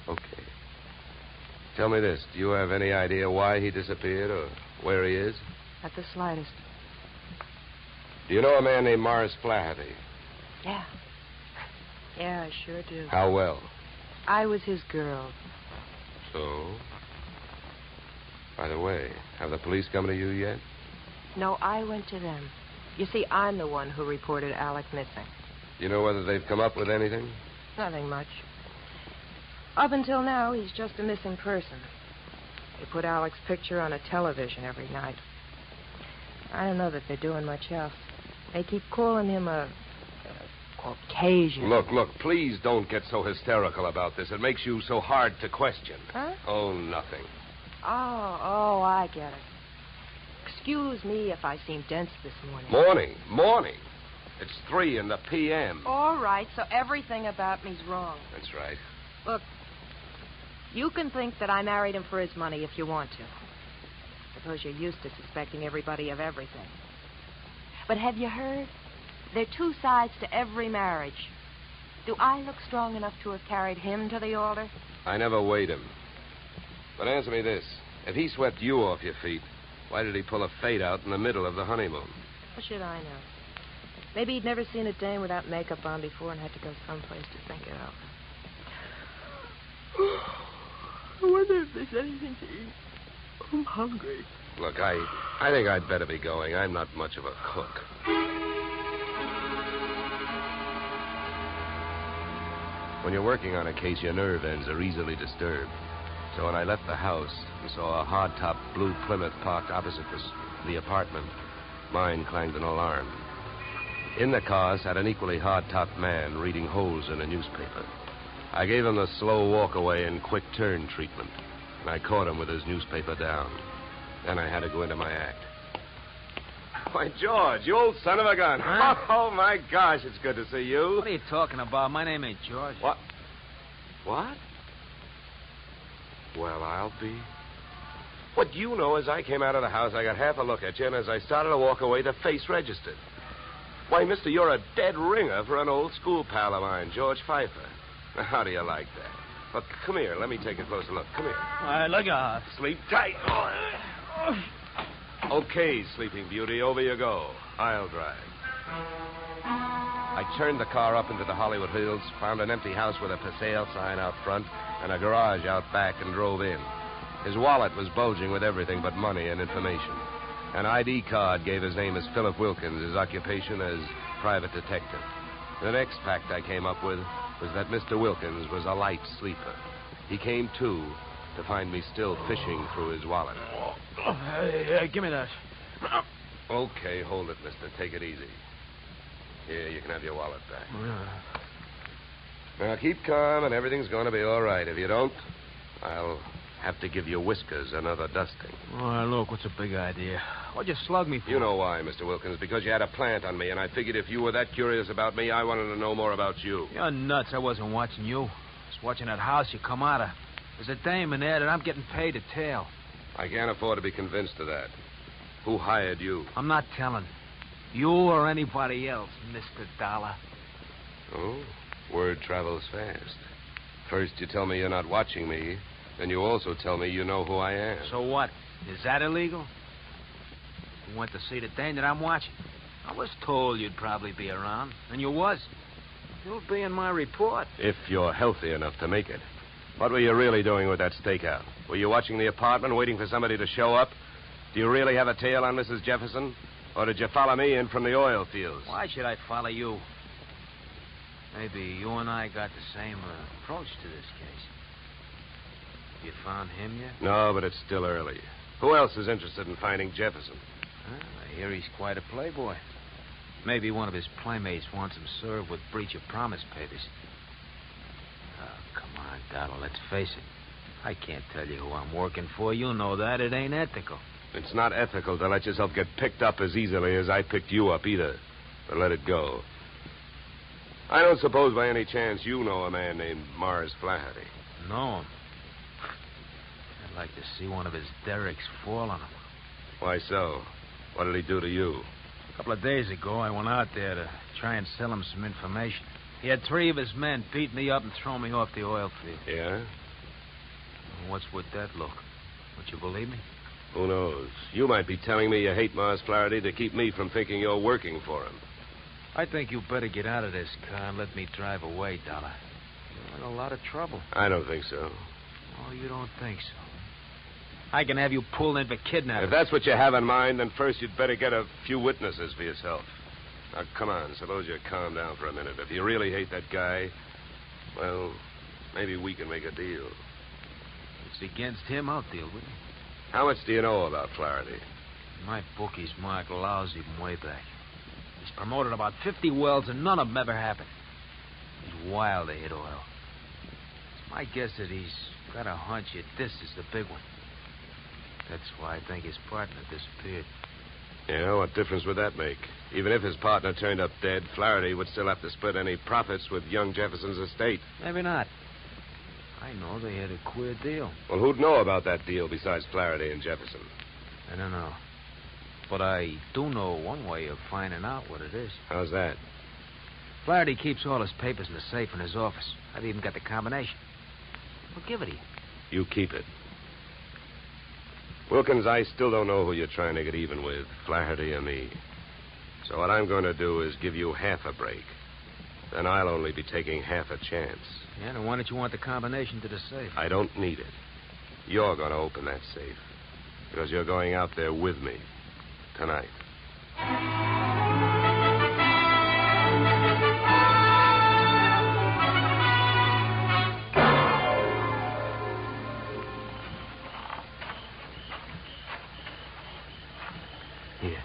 Okay. Tell me this. Do you have any idea why he disappeared or where he is? Not the slightest. Do you know a man named Morris Flaherty? Yeah. Yeah, I sure do. How well? I was his girl. So? By the way, have the police come to you yet? No, I went to them. You see, I'm the one who reported Alec missing. Do you know whether they've come up with anything? Nothing much. Up until now, he's just a missing person. They put Alec's picture on a television every night. I don't know that they're doing much else. They keep calling him a Caucasian. Look, please don't get so hysterical about this. It makes you so hard to question. Huh? Oh, nothing. Oh, I get it. Excuse me if I seem dense this morning. Morning. It's 3 in the p.m. All right, so everything about me's wrong. That's right. Look, you can think that I married him for his money if you want to. Suppose you're used to suspecting everybody of everything. But have you heard? There are two sides to every marriage. Do I look strong enough to have carried him to the altar? I never weighed him. But answer me this. If he swept you off your feet, why did he pull a fade out in the middle of the honeymoon? What should I know? Maybe he'd never seen a dame without makeup on before and had to go someplace to think it out. I wonder if there's anything to eat. I'm hungry. Look, I think I'd better be going. I'm not much of a cook. When you're working on a case, your nerve ends are easily disturbed. So when I left the house and saw a hard-top blue Plymouth parked opposite the apartment, mine clanged an alarm. In the car sat an equally hard-topped man reading holes in a newspaper. I gave him the slow walk-away and quick turn treatment, and I caught him with his newspaper down. Then I had to go into my act. Why, George, you old son of a gun. Huh? Oh, my gosh, it's good to see you. What are you talking about? My name ain't George. What? Well, I'll be. What you know is I came out of the house, I got half a look at you, and as I started to walk away, the face registered. Why, mister, you're a dead ringer for an old school pal of mine, George Pfeiffer. Now, how do you like that? Look, come here. Let me take a closer look. Come here. All right, look out. Sleep tight. Okay, Sleeping Beauty, over you go. I'll drive. I turned the car up into the Hollywood Hills, found an empty house with a for sale sign out front and a garage out back, and drove in. His wallet was bulging with everything but money and information. An ID card gave his name as Philip Wilkins, his occupation as private detective. The next fact I came up with was that Mr. Wilkins was a light sleeper. He came to to find me still fishing through his wallet. Hey, give me that. Okay, hold it, mister. Take it easy. Here, you can have your wallet back. Now, keep calm, and everything's going to be all right. If you don't, I'll have to give your whiskers another dusting. Oh, look, what's a big idea? What'd you slug me for? You know why, Mr. Wilkins. Because you had a plant on me, and I figured if you were that curious about me, I wanted to know more about you. You're nuts. I wasn't watching you. I was watching that house you come out of. There's a dame in there that I'm getting paid to tail. I can't afford to be convinced of that. Who hired you? I'm not telling. You or anybody else, Mr. Dollar. Oh, word travels fast. First you tell me you're not watching me, then you also tell me you know who I am. So what? Is that illegal? You went to see the dame that I'm watching. I was told you'd probably be around, and you was. You'll be in my report. If you're healthy enough to make it. What were you really doing with that stakeout? Were you watching the apartment, waiting for somebody to show up? Do you really have a tail on Mrs. Jefferson? Or did you follow me in from the oil fields? Why should I follow you? Maybe you and I got the same approach to this case. You found him yet? No, but it's still early. Who else is interested in finding Jefferson? Well, I hear he's quite a playboy. Maybe one of his playmates wants him served with breach of promise papers. Oh, come on, Donald, let's face it. I can't tell you who I'm working for. You know that. It ain't ethical. It's not ethical to let yourself get picked up as easily as I picked you up, either. But let it go. I don't suppose by any chance you know a man named Mars Flaherty. Know him? I'd like to see one of his derricks fall on him. Why so? What did he do to you? A couple of days ago, I went out there to try and sell him some information. He had 3 of his men beat me up and throw me off the oil field. Yeah? What's with that look? Would you believe me? Who knows? You might be telling me you hate Mars Flaherty to keep me from thinking you're working for him. I think you better get out of this car and let me drive away, Dollar. You're in a lot of trouble. I don't think so. Oh, you don't think so? I can have you pulled in for kidnapping. If that's what you have in mind, then first you'd better get a few witnesses for yourself. Now, come on, suppose you calm down for a minute. If you really hate that guy, well, maybe we can make a deal. If it's against him, I'll deal with it. How much do you know about Flaherty? My bookie's marked lousy from way back. He's promoted about 50 wells, and none of them ever happened. He's wild to hit oil. It's my guess that he's got a hunch that this is the big one. That's why I think his partner disappeared. Yeah, what difference would that make? Even if his partner turned up dead, Flaherty would still have to split any profits with young Jefferson's estate. Maybe not. I know they had a queer deal. Well, who'd know about that deal besides Flaherty and Jefferson? I don't know. But I do know one way of finding out what it is. How's that? Flaherty keeps all his papers in the safe in his office. I've even got the combination. I'll give it to you. You keep it. Wilkins, I still don't know who you're trying to get even with, Flaherty or me. So what I'm going to do is give you half a break. Then I'll only be taking half a chance. Yeah, then why don't you want the combination to the safe? I don't need it. You're going to open that safe. Because you're going out there with me. Tonight. Here.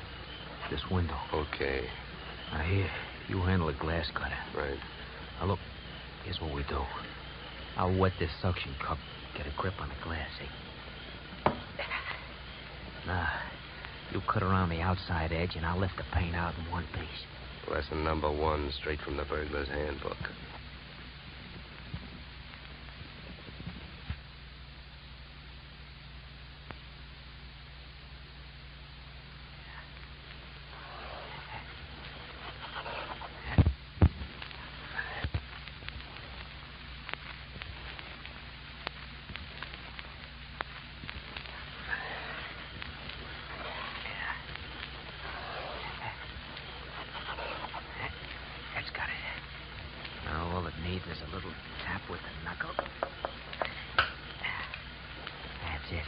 This window. Okay. Now, here. You handle the glass cutter. Right. Now, look. Here's what we do. I'll wet this suction cup. Get a grip on the glass, eh? Now, you cut around the outside edge, and I'll lift the paint out in one piece. Lesson number 1, straight from the burglar's handbook. There's a little tap with the knuckle. That's it.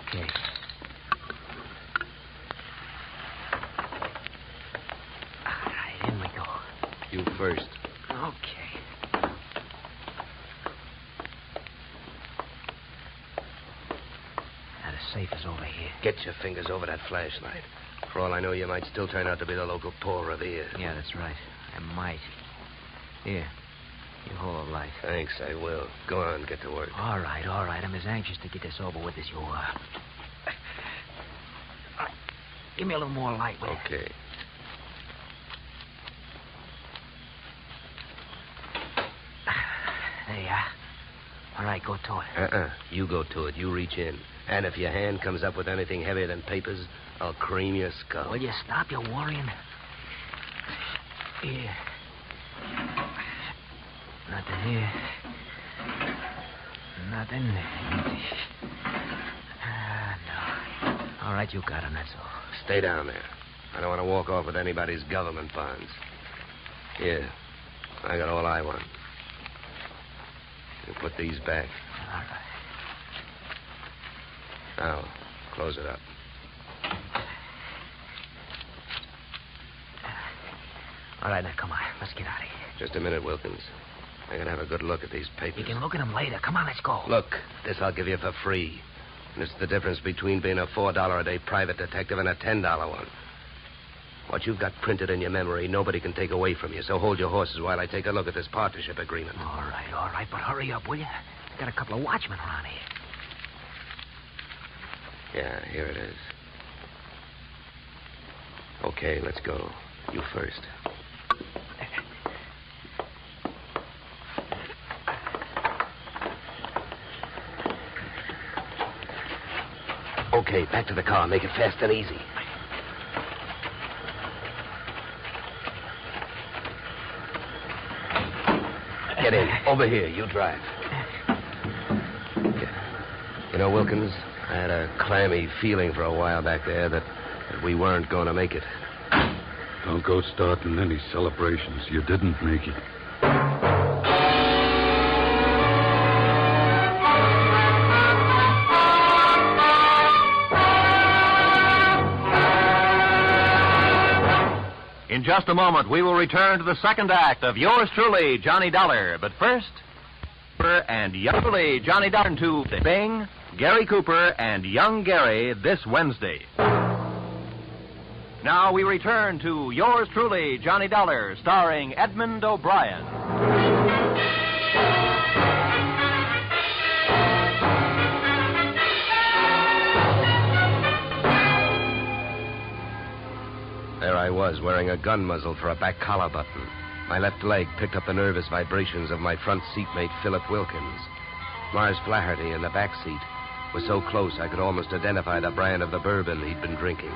Okay. All right, in we go. You first. Okay. safe is over here. Get your fingers over that flashlight. For all I know, you might still turn out to be the local Paul Revere. Yeah, that's right. I might. Here. You hold the light. Thanks, I will. Go on, get to work. All right. I'm as anxious to get this over with as you are. Give me a little more light, will you? Okay. There you are. All right, go to it. You go to it. You reach in. And if your hand comes up with anything heavier than papers, I'll cream your skull. Will you stop your worrying? Here. Nothing here. Nothing. No. All right, you got him, that's all. Stay down there. I don't want to walk off with anybody's government bonds. Here. I got all I want. You put these back. All right. Now, close it up. All right, now, come on. Let's get out of here. Just a minute, Wilkins. I gotta have a good look at these papers. You can look at them later. Come on, let's go. Look, this I'll give you for free. And it's the difference between being a $4 a day private detective and a $10 one. What you've got printed in your memory, nobody can take away from you. So hold your horses while I take a look at this partnership agreement. All right. But hurry up, will you? Got a couple of watchmen around here. Yeah, here it is. Okay, let's go. You first. Okay, back to the car. Make it fast and easy. Get in. Over here. You drive. You know, Wilkins, I had a clammy feeling for a while back there that we weren't going to make it. Don't go starting any celebrations. You didn't make it. In just a moment, we will return to the second act of yours truly, Johnny Dollar. But first, and young truly, Johnny Dollar to Bing, Gary Cooper, and young Gary this Wednesday. Now we return to yours truly, Johnny Dollar, starring Edmund O'Brien. There I was, wearing a gun muzzle for a back collar button. My left leg picked up the nervous vibrations of my front seatmate, Philip Wilkins. Mars Flaherty in the back seat was so close I could almost identify the brand of the bourbon he'd been drinking.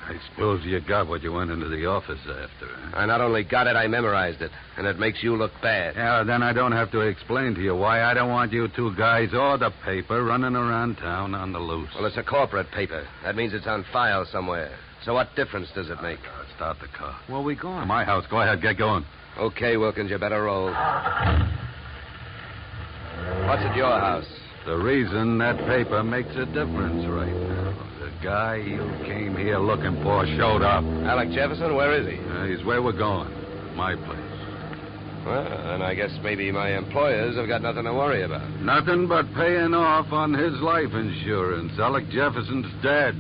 I suppose you got what you went into the office after. Huh? I not only got it, I memorized it. And it makes you look bad. Yeah, then I don't have to explain to you why I don't want you two guys or the paper running around town on the loose. Well, it's a corporate paper. That means it's on file somewhere. So what difference does it make? Start the car. Where are we going? To my house. Go ahead, get going. Okay, Wilkins, you better roll. What's at your house? The reason that paper makes a difference right now. The guy you came here looking for showed up. Alec Jefferson, where is he? He's where we're going. My place. Well, then I guess maybe my employers have got nothing to worry about. Nothing but paying off on his life insurance. Alec Jefferson's dead.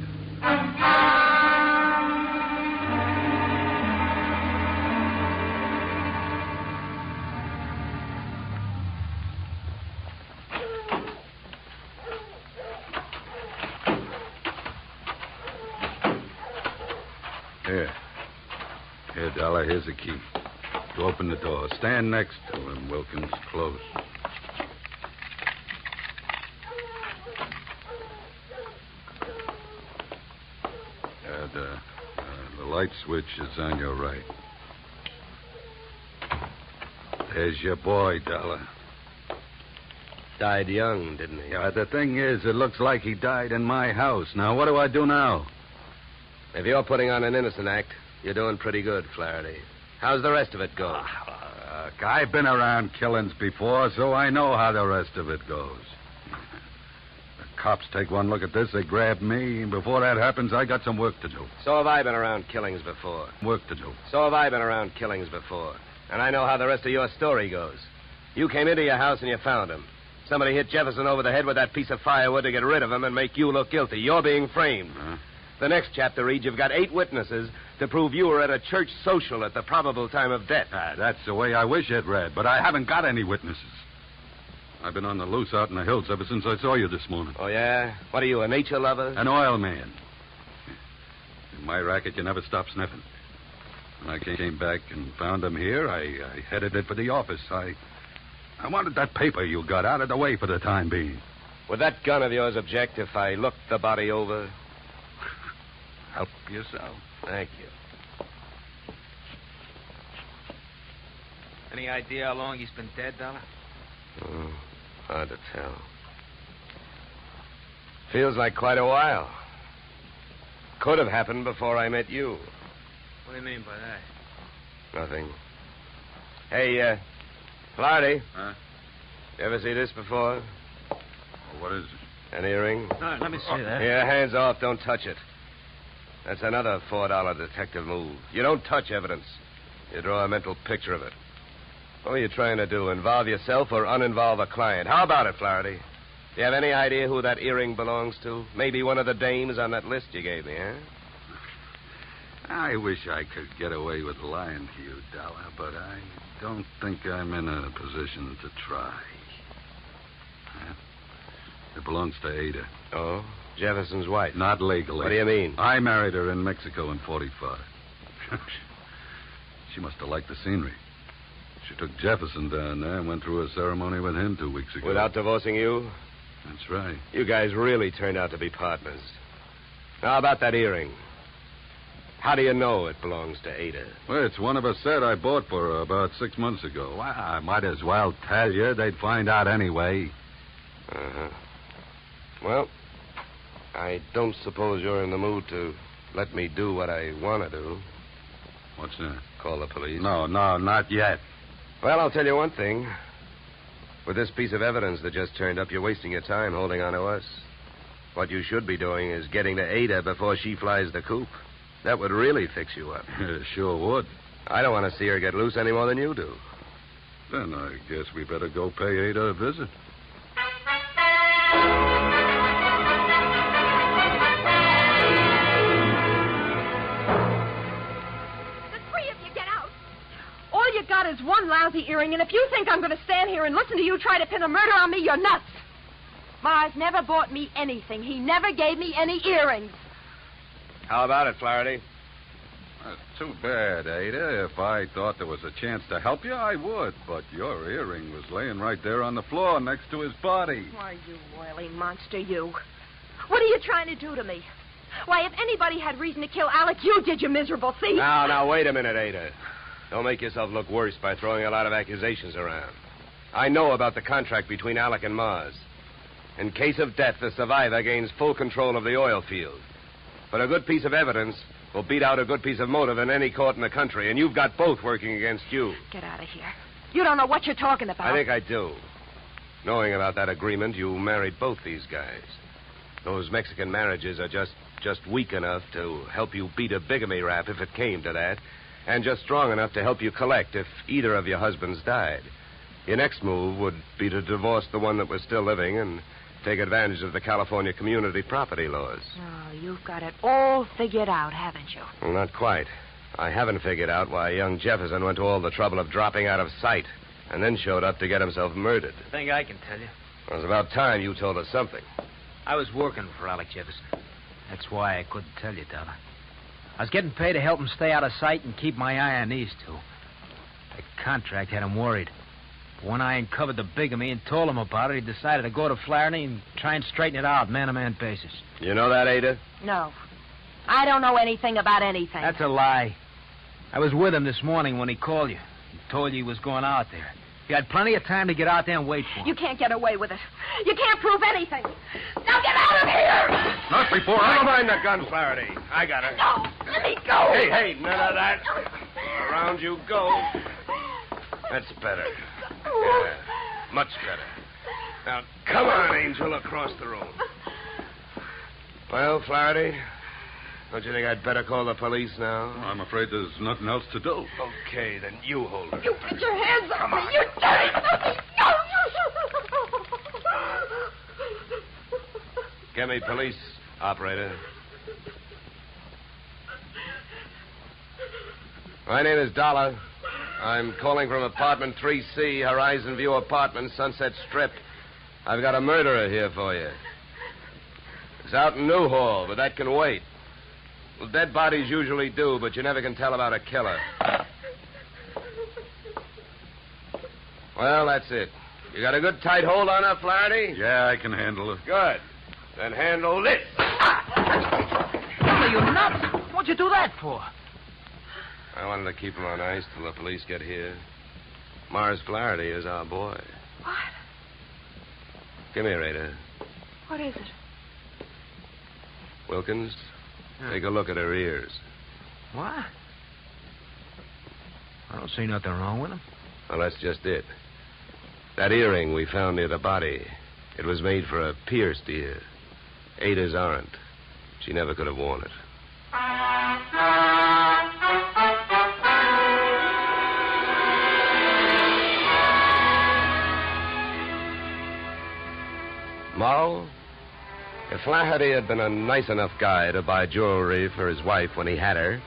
Here, Dollar, here's the key. To open the door. Stand next to him, Wilkins. Close. The light switch is on your right. There's your boy, Dollar. Died young, didn't he? Yeah, the thing is, it looks like he died in my house. Now, what do I do now? If you're putting on an innocent act, you're doing pretty good, Flaherty. How's the rest of it going? I've been around killings before, so I know how the rest of it goes. The cops take one look at this, they grab me, and before that happens, I got some work to do. So have I been around killings before. Work to do. So have I been around killings before. And I know how the rest of your story goes. You came into your house and you found him. Somebody hit Jefferson over the head with that piece of firewood to get rid of him and make you look guilty. You're being framed. Huh? The next chapter reads you've got 8 witnesses to prove you were at a church social at the probable time of death. That's the way I wish it read, but I haven't got any witnesses. I've been on the loose out in the hills ever since I saw you this morning. Oh, yeah? What are you, a nature lover? An oil man. In my racket, you never stop sniffing. When I came back and found him here, I headed it for the office. I wanted that paper you got out of the way for the time being. Would that gun of yours object if I looked the body over? Help yourself. Thank you. Any idea how long he's been dead, Dollar? Oh, hard to tell. Feels like quite a while. Could have happened before I met you. What do you mean by that? Nothing. Hey, Flaherty. Huh? You ever see this before? Well, what is it? An earring? No, let me see that. Here, hands off. Don't touch it. That's another $4 detective move. You don't touch evidence. You draw a mental picture of it. What are you trying to do? Involve yourself or uninvolve a client? How about it, Flaherty? Do you have any idea who that earring belongs to? Maybe one of the dames on that list you gave me, huh? I wish I could get away with lying to you, Dollar, but I don't think I'm in a position to try. Huh? It belongs to Ada. Oh? Jefferson's wife? Not legally. What do you mean? I married her in Mexico in 45. She must have liked the scenery. She took Jefferson down there and went through a ceremony with him 2 weeks ago. Without divorcing you? That's right. You guys really turned out to be partners. Now, how about that earring? How do you know it belongs to Ada? Well, it's one of a set I bought for her about 6 months ago. Well, I might as well tell you. They'd find out anyway. Uh-huh. Well, I don't suppose you're in the mood to let me do what I want to do. What's that? Call the police. No, not yet. Well, I'll tell you one thing. With this piece of evidence that just turned up, you're wasting your time holding on to us. What you should be doing is getting to Ada before she flies the coop. That would really fix you up. Sure would. I don't want to see her get loose any more than you do. Then I guess we better go pay Ada a visit. All you got is one lousy earring, and if you think I'm going to stand here and listen to you try to pin a murder on me, you're nuts. Mars never bought me anything. He never gave me any earrings. How about it, Flaherty? That's too bad, Ada. If I thought there was a chance to help you, I would. But your earring was laying right there on the floor next to his body. Why, you oily monster, you. What are you trying to do to me? Why, if anybody had reason to kill Alec, you did, you miserable thief. Now, wait a minute, Ada. Don't make yourself look worse by throwing a lot of accusations around. I know about the contract between Alec and Mars. In case of death, the survivor gains full control of the oil field. But a good piece of evidence will beat out a good piece of motive in any court in the country, and you've got both working against you. Get out of here. You don't know what you're talking about. I think I do. Knowing about that agreement, you married both these guys. Those Mexican marriages are just weak enough to help you beat a bigamy rap if it came to that, and just strong enough to help you collect if either of your husbands died. Your next move would be to divorce the one that was still living and take advantage of the California community property laws. Oh, you've got it all figured out, haven't you? Well, not quite. I haven't figured out why young Jefferson went to all the trouble of dropping out of sight and then showed up to get himself murdered. I think I can tell you. It was about time you told us something. I was working for Alec Jefferson. That's why I couldn't tell you, Dollar. I was getting paid to help him stay out of sight and keep my eye on these two. The contract had him worried. But when I uncovered the bigamy and told him about it, he decided to go to Flaherty and try and straighten it out, man-to-man basis. You know that, Ada? No. I don't know anything about anything. That's a lie. I was with him this morning when he called you. He told you he was going out there. You had plenty of time to get out there and wait for him. You can't get away with it. You can't prove anything. Now get out of here! Not before Never mind the gun, Flaherty. I got her. No, let me go. Hey, none of that. Around you go. That's better. Yeah, much better. Now, come on, Angel, across the room. Well, Flaherty, don't you think I'd better call the police now? I'm afraid there's nothing else to do. Okay, then you hold her. You put your hands on me. You dirty puppy. No. Get me police, operator. My name is Dollar. I'm calling from apartment 3C, Horizon View Apartment, Sunset Strip. I've got a murderer here for you. It's out in Newhall, but that can wait. Well, dead bodies usually do, but you never can tell about a killer. Well, that's it. You got a good tight hold on her, Flaherty? Yeah, I can handle it. Good. Then handle this. Are you nuts? What'd you do that for? I wanted to keep him on ice till the police get here. Mars Flaherty is our boy. What? Come here, Ada. What is it? Wilkins, take a look at her ears. What? I don't see nothing wrong with them. Well, that's just it. That earring we found near the body, it was made for a pierced ear. Ada's aren't. She never could have worn it. Morrow? If Flaherty had been a nice enough guy to buy jewelry for his wife when he had her,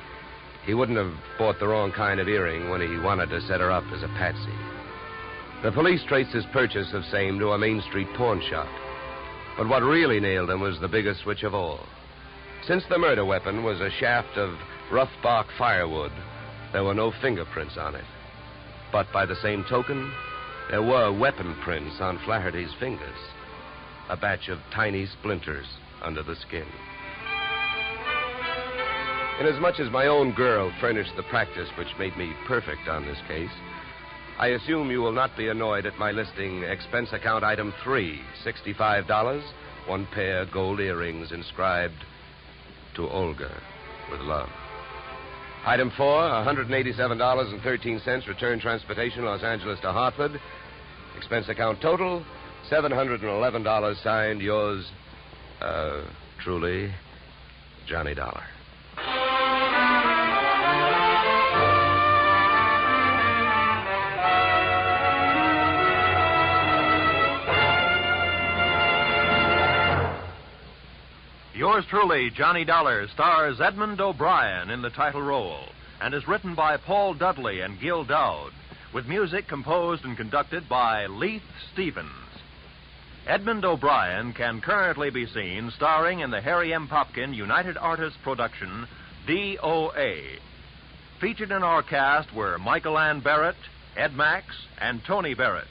he wouldn't have bought the wrong kind of earring when he wanted to set her up as a patsy. The police traced his purchase of same to a Main Street pawn shop. But what really nailed him was the biggest switch of all. Since the murder weapon was a shaft of rough bark firewood, there were no fingerprints on it. But by the same token, there were weapon prints on Flaherty's fingers. A batch of tiny splinters under the skin. Inasmuch as my own girl furnished the practice which made me perfect on this case, I assume you will not be annoyed at my listing expense account item 3, $65, one pair gold earrings inscribed to Olga with love. Item 4, $187.13 return transportation Los Angeles to Hartford. Expense account total, $711 signed yours, truly, Johnny Dollar. Yours truly, Johnny Dollar, stars Edmund O'Brien in the title role and is written by Paul Dudley and Gil Dowd, with music composed and conducted by Leith Stevens. Edmund O'Brien can currently be seen starring in the Harry M. Popkin United Artists production, DOA. Featured in our cast were Michael Ann Barrett, Ed Max, and Tony Barrett.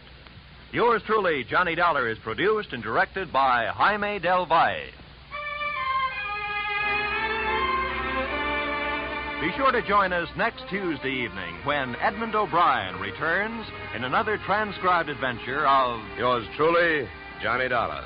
Yours truly, Johnny Dollar, is produced and directed by Jaime Del Valle. Be sure to join us next Tuesday evening when Edmund O'Brien returns in another transcribed adventure of Yours truly, Johnny Dollar.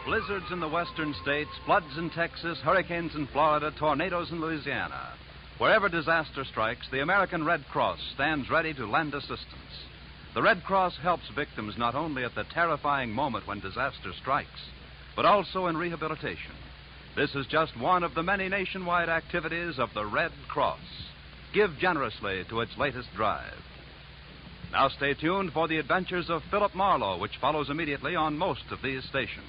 Blizzards in the western states, floods in Texas, hurricanes in Florida, tornadoes in Louisiana. Wherever disaster strikes, the American Red Cross stands ready to lend assistance. The Red Cross helps victims not only at the terrifying moment when disaster strikes, but also in rehabilitation. This is just one of the many nationwide activities of the Red Cross. Give generously to its latest drive. Now stay tuned for the adventures of Philip Marlowe, which follows immediately on most of these stations.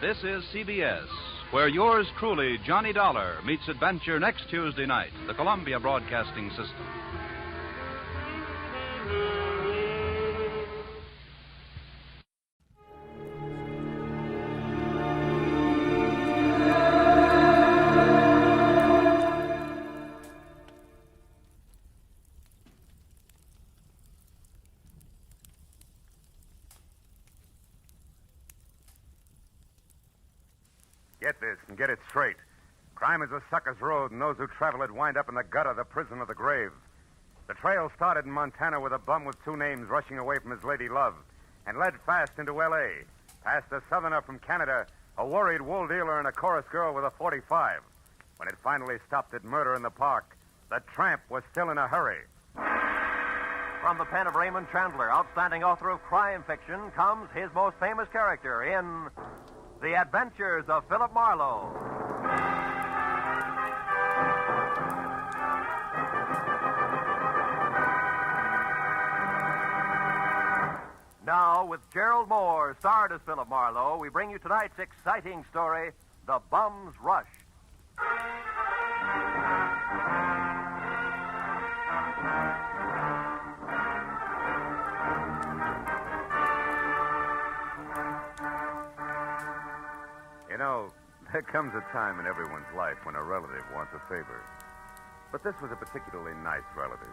This is CBS, where yours truly, Johnny Dollar, meets adventure next Tuesday night, the Columbia Broadcasting System. Get this and get it straight. Crime is a sucker's road, and those who travel it wind up in the gutter, the prison, or the grave. The trail started in Montana with a bum with two names rushing away from his lady love and led fast into L.A. Past a southerner from Canada, a worried wool dealer, and a chorus girl with a .45. When it finally stopped at murder in the park, the tramp was still in a hurry. From the pen of Raymond Chandler, outstanding author of crime fiction, comes his most famous character in The Adventures of Philip Marlowe. Now, with Gerald Moore, starred as Philip Marlowe, we bring you tonight's exciting story, The Bum's Rush. You know, there comes a time in everyone's life when a relative wants a favor. But this was a particularly nice relative.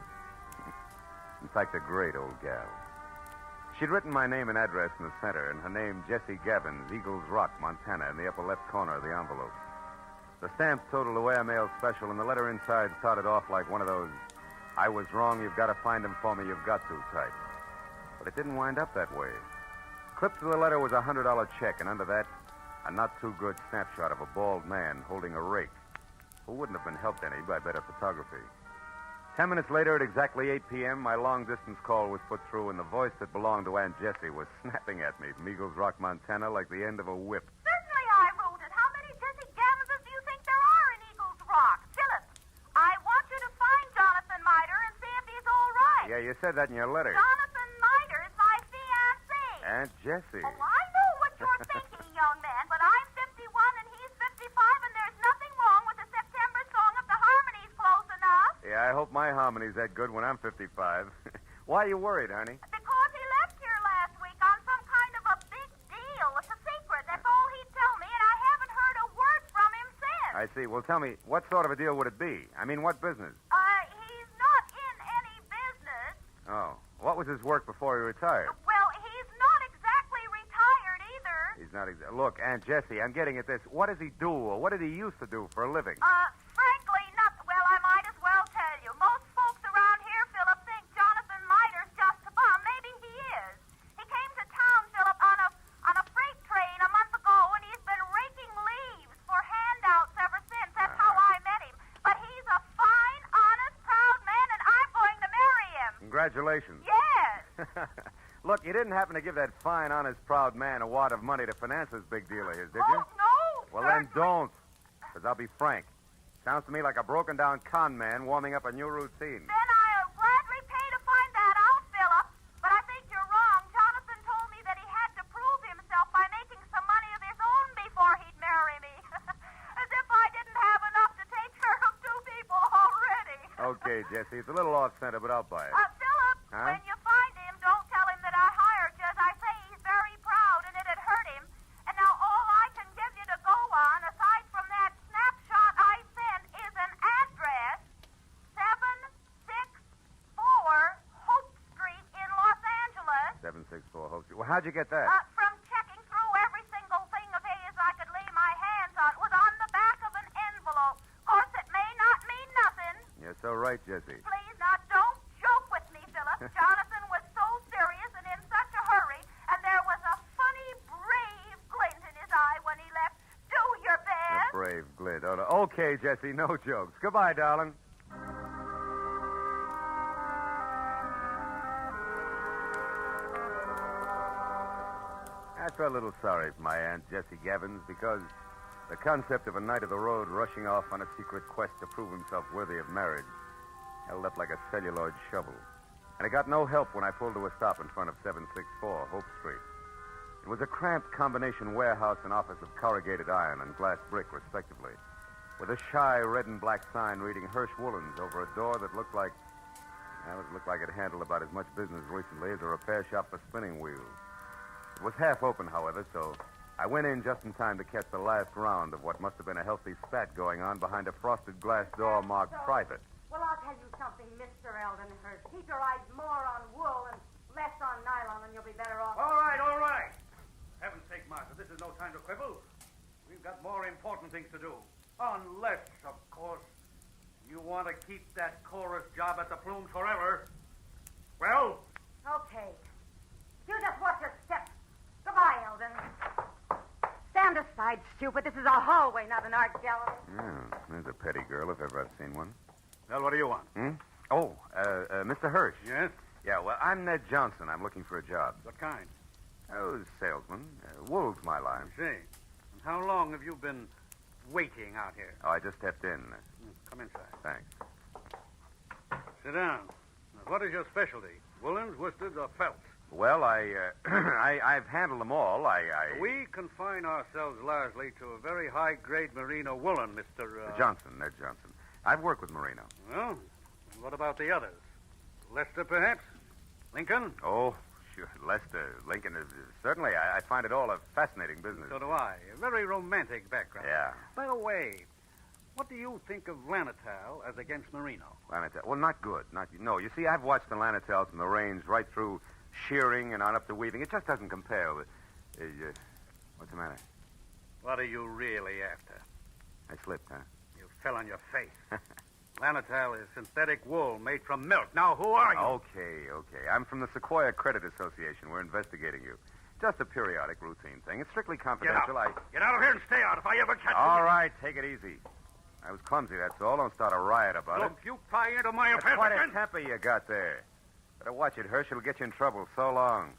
In fact, a great old gal. She'd written my name and address in the center, and her name, Jessie Gabbins, Eagles Rock, Montana, in the upper left corner of the envelope. The stamp totaled away a mail special, and the letter inside started off like one of those, "I was wrong, you've got to find him for me, you've got to" type. But it didn't wind up that way. Clipped to the letter was a $100 check, and under that, a not-too-good snapshot of a bald man holding a rake, who wouldn't have been helped any by better photography. 10 minutes later, at exactly 8 p.m., my long-distance call was put through, and the voice that belonged to Aunt Jessie was snapping at me from Eagles Rock, Montana, like the end of a whip. Certainly I wrote it. How many Jessie Gavins do you think there are in Eagles Rock? Philip, I want you to find Jonathan Miter and see if he's all right. Yeah, you said that in your letter. Jonathan Miter is my fiancé. Aunt Jessie. Oh, I know what you're thinking, young man, but I'm 51 and he's 55, and there's nothing wrong with the September song if the harmony's close enough. Yeah, I hope my harmony's that good when I'm 55. Why are you worried, honey? Because he left here last week on some kind of a big deal. It's a secret. That's all he'd tell me, and I haven't heard a word from him since. I see. Well, tell me, what sort of a deal would it be? I mean, what business? He's not in any business. Oh, what was his work before he retired? Well, he's not exactly retired either. He's not exactly... Look, Aunt Jessie, I'm getting at this. What does he do, or what did he used to do for a living? Frankly, not... Well, I might as well tell you. Most folks around here, Philip, think Jonathan Miter's just a bum. Maybe he is. He came to town, Philip, on a freight train a month ago, and he's been raking leaves for handouts ever since. That's how I met him. But he's a fine, honest, proud man, and I'm going to marry him. Congratulations. Yes. Look, you didn't happen to give that fine, honest, proud man a wad of money to finance this big deal of his, did you? No. Well, then don't. Because I'll be frank. Sounds to me like a broken-down con man warming up a new routine. Then I'll gladly pay to find that out, Philip. But I think you're wrong. Jonathan told me that he had to prove himself by making some money of his own before he'd marry me. As if I didn't have enough to take care of two people already. Okay, Jessie, it's a little off-center, but I'll buy it. Philip, Huh? when you find him, don't tell him that I hired you. As I say, he's very proud, and it'd hurt him. And now all I can give you to go on, aside from that snapshot I sent, is an address, 764 Hope Street in Los Angeles. 764 Hope Street. Well, how'd you get that? From checking through every single thing of his I could lay my hands on. It was on the back of an envelope. Of course, it may not mean nothing. You're so right, Jessie. Please, now, don't joke with me, Philip. Jonathan was so serious and in such a hurry, and there was a funny, brave glint in his eye when he left. Do your A best. brave glint. Oh, no. Okay, Jessie, no jokes. Goodbye, darling. I felt a little sorry for my Aunt Jessie Gavins because the concept of a knight of the road rushing off on a secret quest to prove himself worthy of marriage held up like a celluloid shovel. And it got no help when I pulled to a stop in front of 764 Hope Street. It was a cramped combination warehouse and office of corrugated iron and glass brick, respectively, with a shy red and black sign reading Hirsch Woolens over a door that looked like... Well, it looked like it handled about as much business recently as a repair shop for spinning wheels. It was half open, however, so I went in just in time to catch the last round of what must have been a healthy spat going on behind a frosted glass door marked private. Well, I'll tell you something, Mr. Eldenhurst. Keep your eyes more on wool and less on nylon, and you'll be better off. All right, all right. Heaven's sake, Martha, this is no time to quibble. We've got more important things to do. Unless, of course, you want to keep that chorus job at the Plume forever. Well? Okay. You just watch your step. Goodbye, Eldon. stupid. This is a hallway, not an art gallery. Yeah, there's a petty girl if ever I've seen one. Well, what do you want? Oh, Mr. Hirsch. Yes? Yeah, well, I'm Ned Johnson. I'm looking for a job. What kind? Oh, salesman. Wool's my line. I see. And how long have you been waiting out here? Oh, I just stepped in. Come inside. Thanks. Sit down. Now, what is your specialty? Woolens, worsteds, or felts? Well, I've handled them all. We confine ourselves largely to a very high-grade merino woolen, Mr. Johnson, Ned Johnson. I've worked with merino. Well, and what about the others? Lester, perhaps? Lincoln? Oh, sure. Lester, Lincoln. Certainly, I find it all a fascinating business. So do I. A very romantic background. Yeah. By the way, what do you think of Lanatal as against merino? Lanatal. Well, not good. No, you see, I've watched the Lanatals from the range right through shearing and on up to weaving. It just doesn't compare with... what's the matter? What are you really after? I slipped, huh? You fell on your face. Lanatal is synthetic wool made from milk. Now, who are you? Okay. I'm from the Sequoia Credit Association. We're investigating you. Just a periodic routine thing. It's strictly confidential. Get out of here and stay out if I ever catch you. All right, take it easy. I was clumsy, that's all. Don't start a riot about it. Look, you pry into my affairs Quite again. a temper you got there. Better watch it, Hirsch. It'll get you in trouble. So long.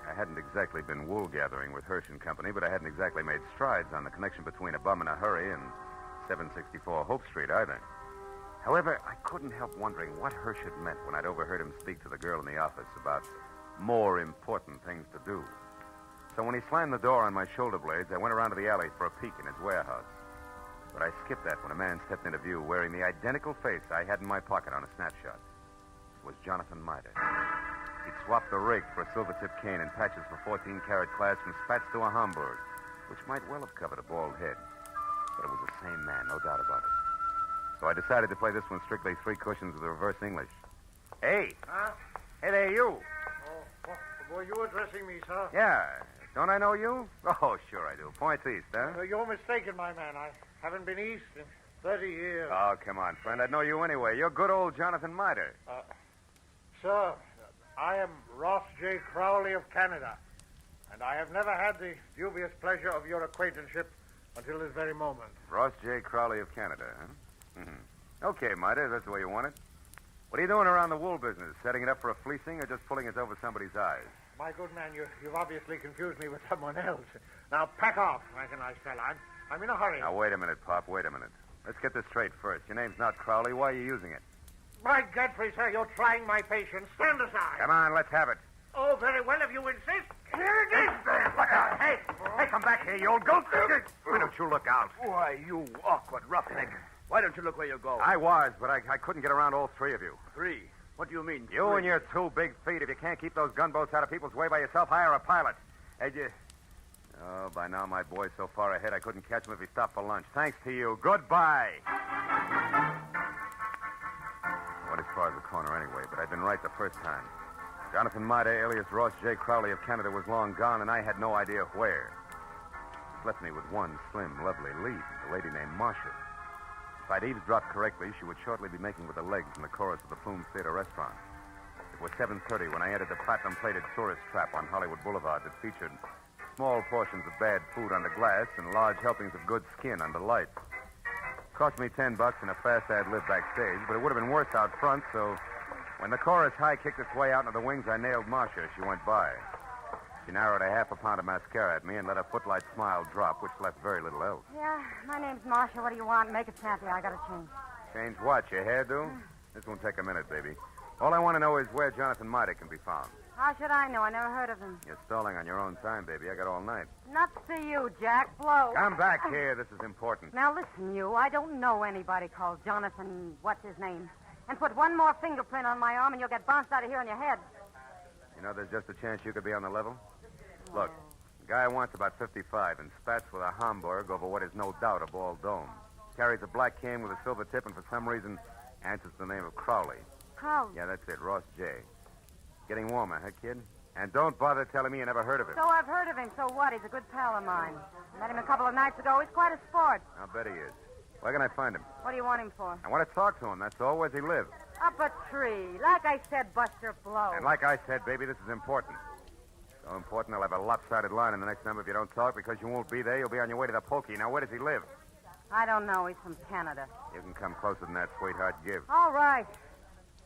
I hadn't exactly been wool gathering with Hirsch and Company, but I hadn't exactly made strides on the connection between a bum in a hurry and 764 Hope Street either. However, I couldn't help wondering what Hirsch had meant when I'd overheard him speak to the girl in the office about more important things to do. So when he slammed the door on my shoulder blades, I went around to the alley for a peek in his warehouse. But I skipped that when a man stepped into view wearing the identical face I had in my pocket on a snapshot. It was Jonathan Miter. He'd swapped the rig for a silver-tipped cane and patches for 14-karat class from spats to a Hamburg, which might well have covered a bald head. But it was the same man, no doubt about it. So I decided to play this one strictly three cushions with the reverse English. Hey! Huh? Hey there, you! Oh, were you addressing me, sir? Yeah. Don't I know you? Oh, sure I do. Points east, huh? You're mistaken, my man. I haven't been east in 30 years. Oh, come on, friend. I'd know you anyway. You're good old Jonathan Miter. Sir, I am Ross J. Crowley of Canada, and I have never had the dubious pleasure of your acquaintanceship until this very moment. Ross J. Crowley of Canada, huh? Okay, Miter, that's the way you want it. What are you doing around the wool business? Setting it up for a fleecing or just pulling it over somebody's eyes? My good man, you've obviously confused me with someone else. Now, pack off, like a nice fella. I'm in a hurry. Now, wait a minute, Pop. Wait a minute. Let's get this straight first. Your name's not Crowley. Why are you using it? By Godfrey, sir, you're trying my patience. Stand aside. Come on, let's have it. Oh, very well, if you insist. Here it is. Look out. Hey, come back here, you old goat. Why don't you look out? Why, you awkward roughneck. Why don't you look where you go? I was, but I couldn't get around all three of you. Three? What do you mean? You and your 2 big feet. If you can't keep those gunboats out of people's way by yourself, hire a pilot. Hey, Oh, by now my boy's so far ahead I couldn't catch him if he stopped for lunch. Thanks to you. Goodbye. Went as far as the corner anyway, but I'd been right the first time. Jonathan Miter, alias Ross J. Crowley of Canada, was long gone, and I had no idea where. It left me with one slim, lovely lead, a lady named Marcia. If I'd eavesdropped correctly, she would shortly be making with the legs in the chorus of the Flume Theater restaurant. It was 7:30 when I entered the platinum-plated tourist trap on Hollywood Boulevard that featured small portions of bad food under glass and large helpings of good skin under lights. Cost me $10 and a fast ad-lib backstage, but it would have been worse out front, so when the chorus high kicked its way out into the wings, I nailed Marcia as she went by. She narrowed a half a pound of mascara at me and let a footlight smile drop, which left very little else. Yeah, my name's Marcia. What do you want? Make it snappy. I gotta change. Change what? Your hairdo? This won't take a minute, baby. All I want to know is where Jonathan Miter can be found. How should I know? I never heard of him. You're stalling on your own time, baby. I got all night. Nuts to you, Jack. Blow. Come back here. This is important. Now, listen, you. I don't know anybody called Jonathan, what's his name? And put one more fingerprint on my arm and you'll get bounced out of here on your head. You know, there's just a chance you could be on the level. Look, the guy wants about 55 and spats with a Hamburg over what is no doubt a bald dome. Carries a black cane with a silver tip and for some reason answers the name of Crowley. Crowley? Yeah, that's it, Ross J. Getting warmer, huh, kid? And don't bother telling me you never heard of him. So I've heard of him. So what? He's a good pal of mine. Met him a couple of nights ago. He's quite a sport. I'll bet he is. Where can I find him? What do you want him for? I want to talk to him, that's all. Where's he live? Up a tree. Like I said, Buster Blow. And like I said, baby, this is important. So important, I'll have a lopsided line in the next number if you don't talk, because you won't be there. You'll be on your way to the pokey. Now, where does he live? I don't know. He's from Canada. You can come closer than that, sweetheart. Give. All right.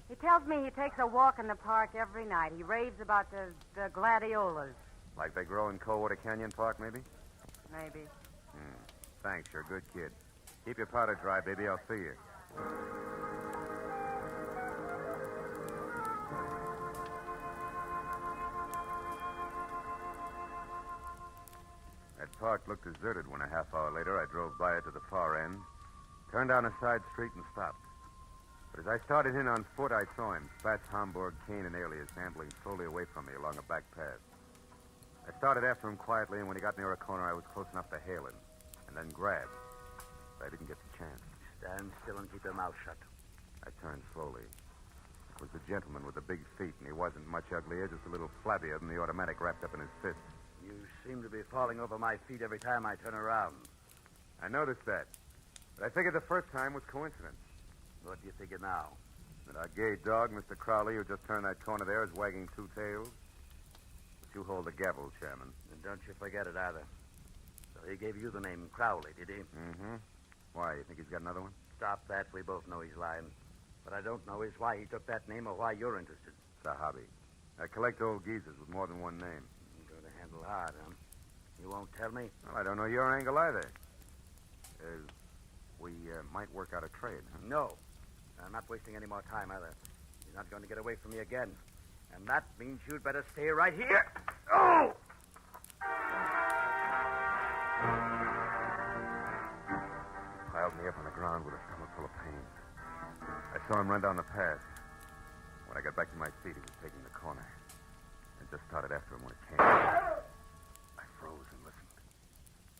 He tells me he takes a walk in the park every night. He raves about the gladiolas. Like they grow in Coldwater Canyon Park, maybe? Maybe. Thanks, you're a good kid. Keep your powder dry, baby. I'll see you. That park looked deserted when a half hour later I drove by it to the far end, turned down a side street and stopped. But as I started in on foot, I saw him, Spats, Hamburg, Kane, and Alias, ambling slowly away from me along a back path. I started after him quietly, and when he got near a corner, I was close enough to hail him, and then grab. But I didn't get the chance. Stand still and keep your mouth shut. I turned slowly. It was the gentleman with the big feet, and he wasn't much uglier, just a little flabbier than the automatic wrapped up in his fist. You seem to be falling over my feet every time I turn around. I noticed that. But I figured the first time was coincidence. What do you figure now? That our gay dog, Mr. Crowley, who just turned that corner there, is wagging two tails. But you hold the gavel, Chairman. And don't you forget it either. So he gave you the name Crowley, did he? Mm-hmm. Why, you think he's got another one? Stop that. We both know he's lying. What I don't know is why he took that name or why you're interested. It's a hobby. I collect old geezers with more than one name. You're going to handle hard, huh? You won't tell me? Well, I don't know your angle either. We might work out a trade, huh? No. I'm not wasting any more time either. You're not going to get away from me again. And that means you'd better stay right here. Oh! Piled me up on the ground with a stomach full of pain. I saw him run down the path. When I got back to my feet, he was taking the corner. I just started after him when it came. I froze and listened.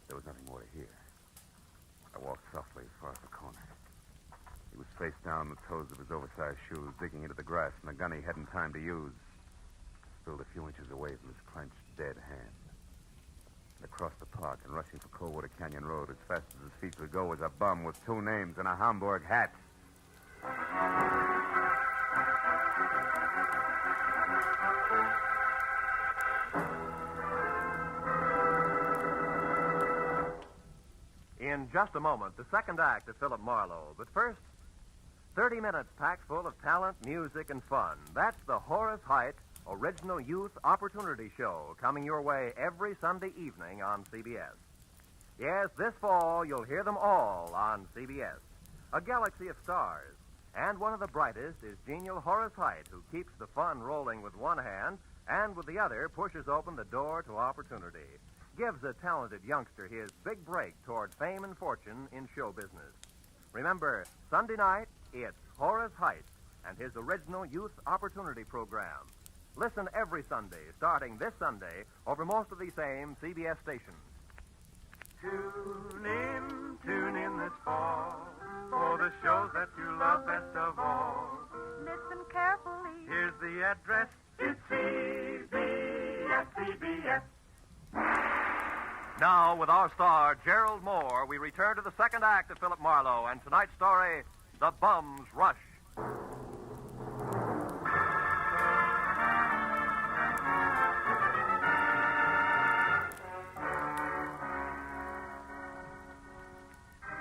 There was nothing more to hear. I walked softly as far as the corner. He was face down, the toes of his oversized shoes digging into the grass, and the gun he hadn't time to use spilled a few inches away from his clenched, dead hand. And across the park and rushing for Coldwater Canyon Road as fast as his feet could go was a bum with two names and a Hamburg hat. In just a moment, the second act of Philip Marlowe. But first, 30 minutes packed full of talent, music, and fun. That's the Horace Heidt Original Youth Opportunity Show, coming your way every Sunday evening on CBS. Yes, this fall, you'll hear them all on CBS. A galaxy of stars. And one of the brightest is genial Horace Heidt, who keeps the fun rolling with one hand and with the other pushes open the door to opportunity. Gives a talented youngster his big break toward fame and fortune in show business. Remember, Sunday night, it's Horace Heidt and his original Youth Opportunity Program. Listen every Sunday, starting this Sunday, over most of these same CBS stations. Tune in this fall for the shows that you love best of all. Listen carefully. Here's the address. It's CBS. Now, with our star, Gerald Moore, we return to the second act of Philip Marlowe and tonight's story, The Bum's Rush.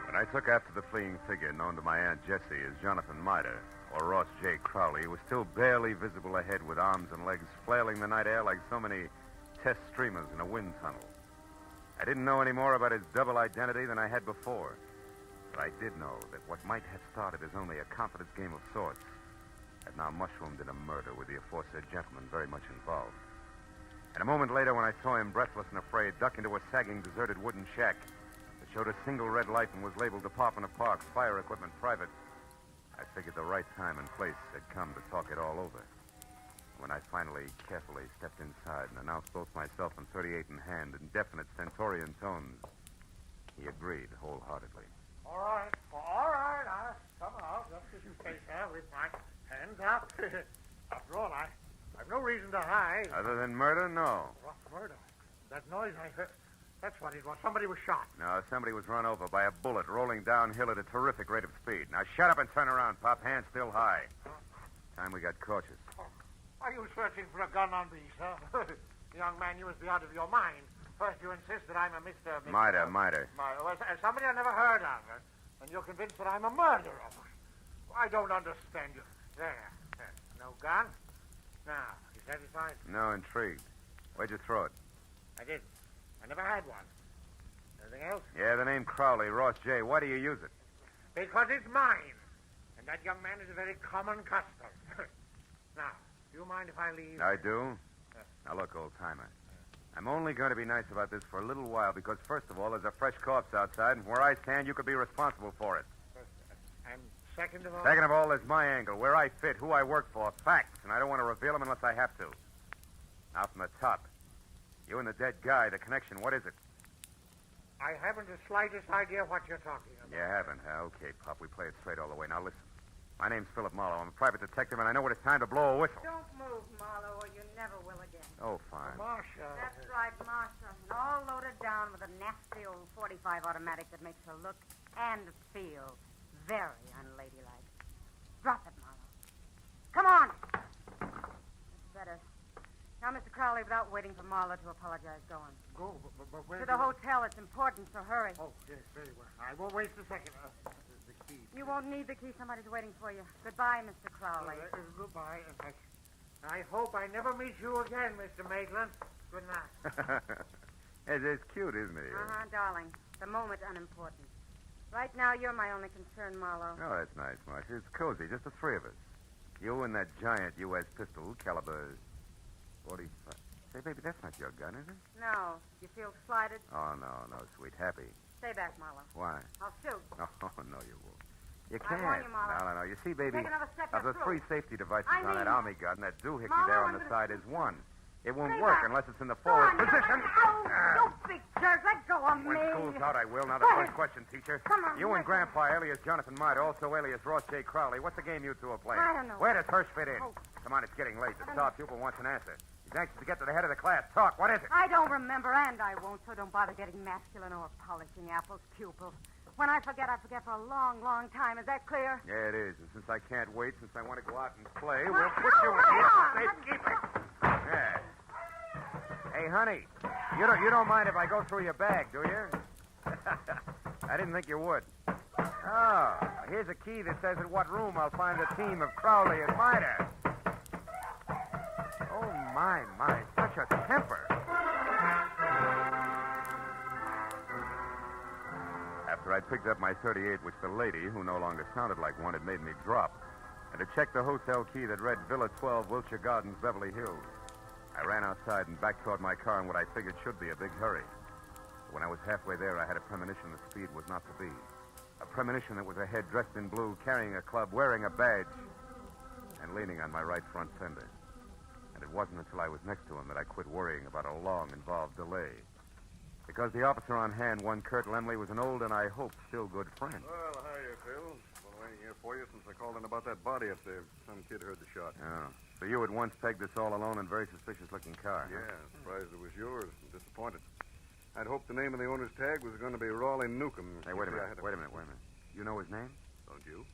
When I took after the fleeing figure known to my Aunt Jessie as Jonathan Mitre, or Ross J. Crowley, who was still barely visible ahead with arms and legs flailing the night air like so many test streamers in a wind tunnel. I didn't know any more about his double identity than I had before. But I did know that what might have started as only a confidence game of sorts had now mushroomed into murder with the aforesaid gentleman very much involved. And a moment later, when I saw him, breathless and afraid, duck into a sagging, deserted wooden shack that showed a single red light and was labeled Department of Parks, Fire Equipment Private, I figured the right time and place had come to talk it all over. When I finally carefully stepped inside and announced both myself and 38 in hand in definite stentorian tones, he agreed wholeheartedly. All right. I'll come out just as you say, sir, with my hands up. After all, I've no reason to hide. Other than murder, no. Rough murder. That noise I heard. That's what it was. Somebody was shot. No, somebody was run over by a bullet rolling downhill at a terrific rate of speed. Now, shut up and turn around, Pop. Hands still high. Time we got cautious. Are you searching for a gun on me, sir? Young man, you must be out of your mind. First, you insist that I'm a Mr. Mida. Well, somebody I never heard of. And you're convinced that I'm a murderer. I don't understand you. There. No gun? Now, you satisfied? No, intrigued. Where'd you throw it? I did. I never had one. Anything else? Yeah, the name Crowley, Ross J. Why do you use it? Because it's mine. And that young man is a very common custom. Now, do you mind if I leave? I do. Now, look, old-timer. I'm only going to be nice about this for a little while because, first of all, there's a fresh corpse outside, and where I stand, you could be responsible for it. And second of all? Second of all, there's my angle, where I fit, who I work for, facts, and I don't want to reveal them unless I have to. Now, from the top. You and the dead guy, the connection, what is it? I haven't the slightest idea what you're talking about. You haven't, huh? Okay, Pop, we play it straight all the way. Now, listen. My name's Philip Marlowe. I'm a private detective, and I know when it's time to blow a whistle. Don't move, Marlowe, or you never will again. Oh, fine. Marcia. That's right, Marcia. And all loaded down with a nasty old .45 automatic that makes her look and feel very unladylike. Drop it, Marlowe. Come on. That's better. Now, Mr. Crowley, without waiting for Marlowe to apologize, go on. Go, but where... To the hotel. It's important, so hurry. Oh, yes, very well. I won't waste a second. The key. You won't need the key. Somebody's waiting for you. Goodbye, Mr. Crowley. Goodbye. I hope I never meet you again, Mr. Maitland. Good night. It's cute, isn't it? Uh-huh, darling. The moment's unimportant. Right now, you're my only concern, Marlowe. Oh, that's nice, Marcia. It's cozy, just the three of us. You and that giant U.S. pistol, caliber 45. Say, baby, that's not your gun, is it? No. You feel slighted? Oh, no, sweet. Happy. Stay back, Marlowe. Why? I'll shoot. Oh, no, you won't. You I can't. warn you, Marlowe. No. You see, baby, Take another step, of you're the through. three safety devices I on that mean- army gun, that doohickey Marlowe, there I'm on the gonna side is one. It won't Stay work back. unless it's in the Go forward on, position. Oh, you big jerk. Let go of me. When school's out, I will. Now, the Go first ahead. question, teacher. Come on, You and listen. Grandpa, alias Jonathan Mida, also alias Ross J. Crowley. What's the game you two are playing? I don't know. Where does Hirsch fit in? Oh. Come on, it's getting late. The I don't star know. pupil wants an answer. He's anxious to get to the head of the class. Talk. What is it? I don't remember, and I won't, so don't bother getting masculine or polishing apples, pupil. When I forget for a long, long time. Is that clear? Yeah, it is. And since I can't wait, since I want to go out and play, Well, we'll put you in hold here for on. safekeeping. Yeah. Hey, honey, you don't mind if I go through your bag, do you? I didn't think you would. Oh, here's a key that says in what room I'll find the team of Crowley and Mida. Oh, my, such a temper. After I picked up my .38, which the lady, who no longer sounded like one, had made me drop, and to check the hotel key that read Villa 12, Wilshire Gardens, Beverly Hills, I ran outside and back toward my car in what I figured should be a big hurry. But when I was halfway there, I had a premonition that speed was not to be. A premonition that was a head dressed in blue, carrying a club, wearing a badge, and leaning on my right front fender. And it wasn't until I was next to him that I quit worrying about a long, involved delay. Because the officer on hand, one Kurt Lemley, was an old and I hope still good friend. Well, hiya, Phil. Been waiting here for you since I called in about that body up there. Some kid heard the shot. Oh. So you had once pegged this all alone and very suspicious-looking car, huh? Yeah, surprised it was yours. I'm disappointed. I'd hoped the name of the owner's tag was going to be Raleigh Newcomb. Hey, wait a minute. You know his name? Don't you?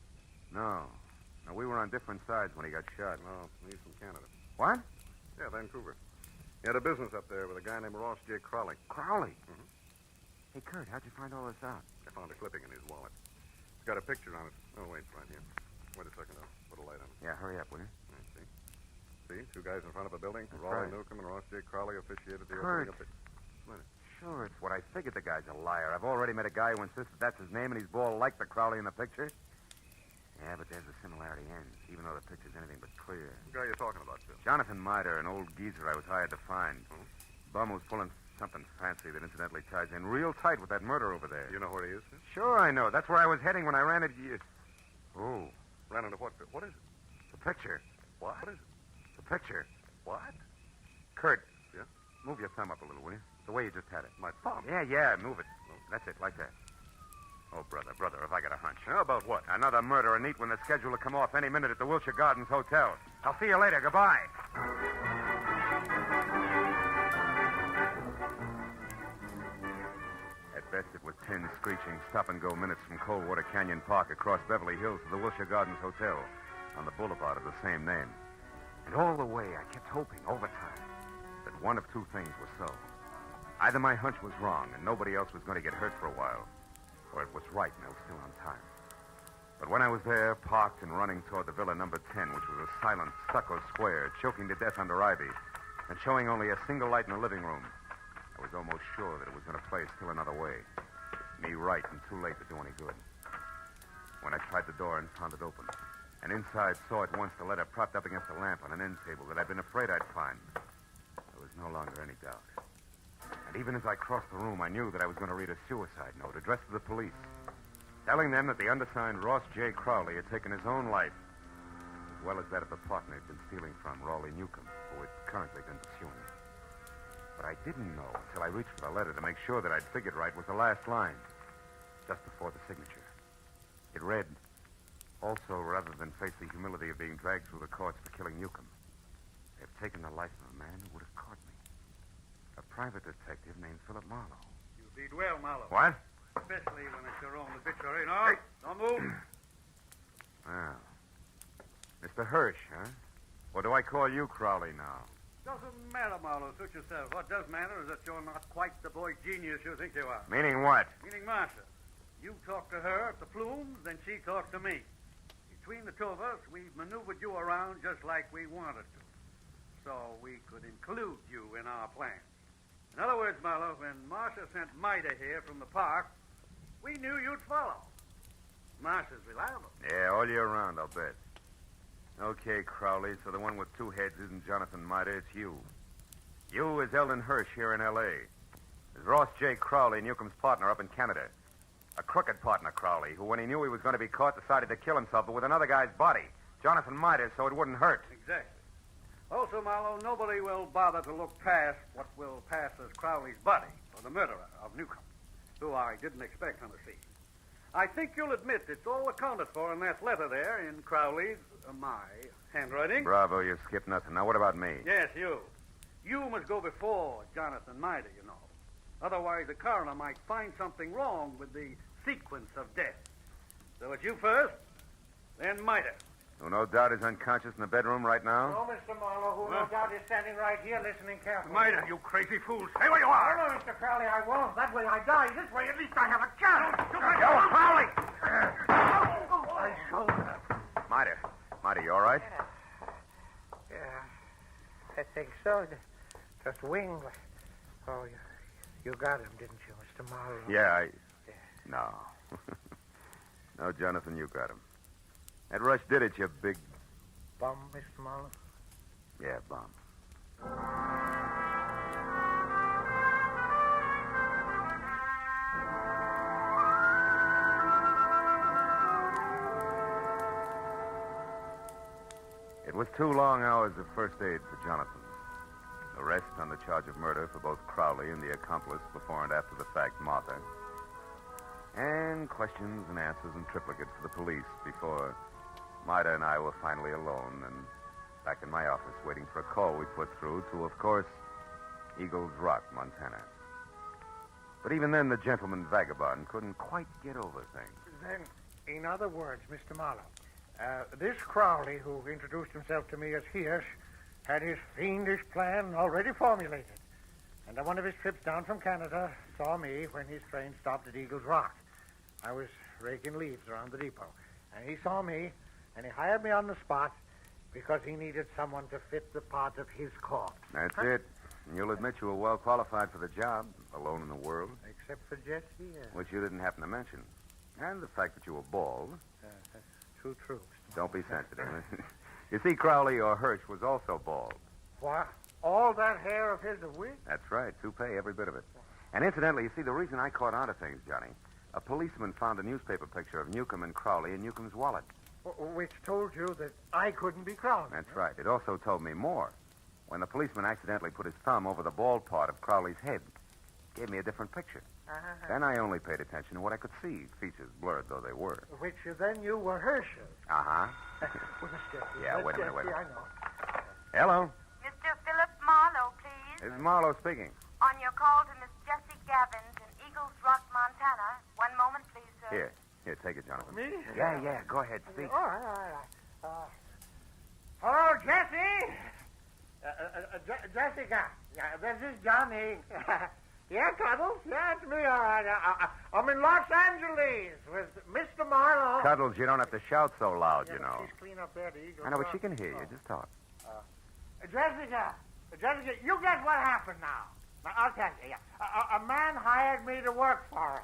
No. No, we were on different sides when he got shot. No, he's from Canada. What? Yeah, Vancouver. He had a business up there with a guy named Ross J. Crowley. Crowley? Mm-hmm. Hey, Kurt, how'd you find all this out? I found a clipping in his wallet. It's got a picture on it. Oh, wait, right here. Wait a second. I'll put a light on it. Yeah, hurry up, will you? See, two guys in front of a building. That's Raleigh right. Newcomb and Ross J. Crowley officiated the Kurt. opening of the... What? Sure, it's what I figured. The guy's a liar. I've already met a guy who insists that that's his name, and he's bald like the Crowley in the picture. Yeah, but there's a similarity ends, even though the picture's anything but clear. What guy are you talking about, Phil? Jonathan Mida, an old geezer I was hired to find. Bum who's pulling something fancy that incidentally ties in real tight with that murder over there. You know where he is, Phil? Sure, I know. That's where I was heading when I ran into you. Oh. Ran into what, Phil? What is it? The picture. What is it? The picture. What? Kurt. Yeah? Move your thumb up a little, will you? The way you just had it. My thumb? Yeah, move it. That's it, like that. Oh, brother, have I got a hunch. How about what? Another murder, neat when the schedule will come off any minute at the Wilshire Gardens Hotel. I'll see you later. Goodbye. Best it was 10 screeching stop-and-go minutes from Coldwater Canyon Park across Beverly Hills to the Wilshire Gardens Hotel on the boulevard of the same name. And all the way, I kept hoping, over time, that one of two things was so. Either my hunch was wrong and nobody else was going to get hurt for a while, or it was right and I was still on time. But when I was there, parked and running toward the Villa number 10, which was a silent stucco square, choking to death under ivy, and showing only a single light in the living room, I was almost sure that it was going to play still another way. Me right and too late to do any good. When I tried the door and found it open, and inside saw at once the letter propped up against a lamp on an end table that I'd been afraid I'd find, there was no longer any doubt. And even as I crossed the room, I knew that I was going to read a suicide note addressed to the police, telling them that the undersigned Ross J. Crowley had taken his own life, as well as that of the partner he'd been stealing from, Raleigh Newcomb, who had currently been pursuing him. But I didn't know until I reached for the letter to make sure that I'd figured right was the last line, just before the signature. It read, "Also, rather than face the humility of being dragged through the courts for killing Newcomb, they have taken the life of a man who would have caught me. A private detective named Philip Marlowe." You did well, Marlowe. What? Especially when it's your own obituary. No, don't move. Well, Mr. Hirsch, huh? Or do I call you Crowley now? Doesn't matter, Marlowe. Suit yourself. What does matter is that you're not quite the boy genius you think you are. Meaning what? Meaning Marcia. You talk to her at the Plumes, then she talks to me. Between the two of us, we've maneuvered you around just like we wanted to. So we could include you in our plans. In other words, Marlowe, when Marcia sent Mida here from the park, we knew you'd follow. Marcia's reliable. Yeah, all year round, I'll bet. Okay, Crowley, so the one with two heads isn't Jonathan Mida, it's you. You is Eldon Hirsch here in L.A. Is Ross J. Crowley, Newcomb's partner up in Canada. A crooked partner, Crowley, who, when he knew he was going to be caught, decided to kill himself, but with another guy's body. Jonathan Mida, so it wouldn't hurt. Exactly. Also, Marlowe, nobody will bother to look past what will pass as Crowley's body for the murderer of Newcomb, who I didn't expect on the scene. I think you'll admit it's all accounted for in that letter there in Crowley's, my handwriting. Bravo, you skipped nothing. Now, what about me? Yes, you. You must go before Jonathan Mida, you know. Otherwise, the coroner might find something wrong with the sequence of death. So it's you first, then Mida. Who no doubt is unconscious in the bedroom right now? No, Mr. Marlowe, who no doubt is standing right here listening carefully. Mida, you crazy fool. Stay where you are. No, Mr. Crowley, I won't. That way I die. This way, at least I have a chance. Yo, Crowley! My shoulder. Mida, you all right? Yeah, I think so. Just wing. Oh, you got him, didn't you, Mr. Marlowe? Yeah, No. No, Jonathan, you got him. That rush did it, you big... Bum, Mr. Marlowe? Yeah, bum. It was 2 long hours of first aid for Jonathan. Arrest on the charge of murder for both Crowley and the accomplice before and after the fact, Martha. And questions and answers in triplicate for the police before Mida and I were finally alone and back in my office waiting for a call we put through to, of course, Eagles Rock, Montana. But even then, the gentleman vagabond couldn't quite get over things. Then, in other words, Mr. Marlowe, this Crowley, who introduced himself to me as Hirsch, had his fiendish plan already formulated. And on one of his trips down from Canada, saw me when his train stopped at Eagles Rock. I was raking leaves around the depot. And he saw me, and he hired me on the spot because he needed someone to fit the part of his corpse. That's it. And you'll admit you were well qualified for the job, alone in the world. Except for Jesse, Which you didn't happen to mention. And the fact that you were bald. That's true. Don't be sensitive. You see, Crowley, or Hirsch, was also bald. What? All that hair of his a wig? That's right. Toupee, every bit of it. And incidentally, you see, the reason I caught on to things, Johnny, a policeman found a newspaper picture of Newcomb and Crowley in Newcomb's wallet. Which told you that I couldn't be Crowley. That's right. It also told me more. When the policeman accidentally put his thumb over the bald part of Crowley's head, gave me a different picture. Then I only paid attention to what I could see, features blurred though they were. Which you then knew were Hirsch's. Uh-huh. Yeah, wait a minute. I know. Hello? Mr. Philip Marlowe, please. This is Marlowe speaking. On your call to Miss Jessie Gavins in Eagles Rock, Montana. Here, take it, Jonathan. Me? Yeah, go ahead, speak. All right. Hello, Jesse. Jessica. Yeah, this is Johnny. Yeah, Cuddles. Yeah, it's me, all right. I'm in Los Angeles with Mr. Marlowe. Cuddles, you don't have to shout so loud, you know. She's clean up there, the Eagle. I know, but she can hear you. Just talk. Jessica, you guess what happened now? I'll tell you. A man hired me to work for him.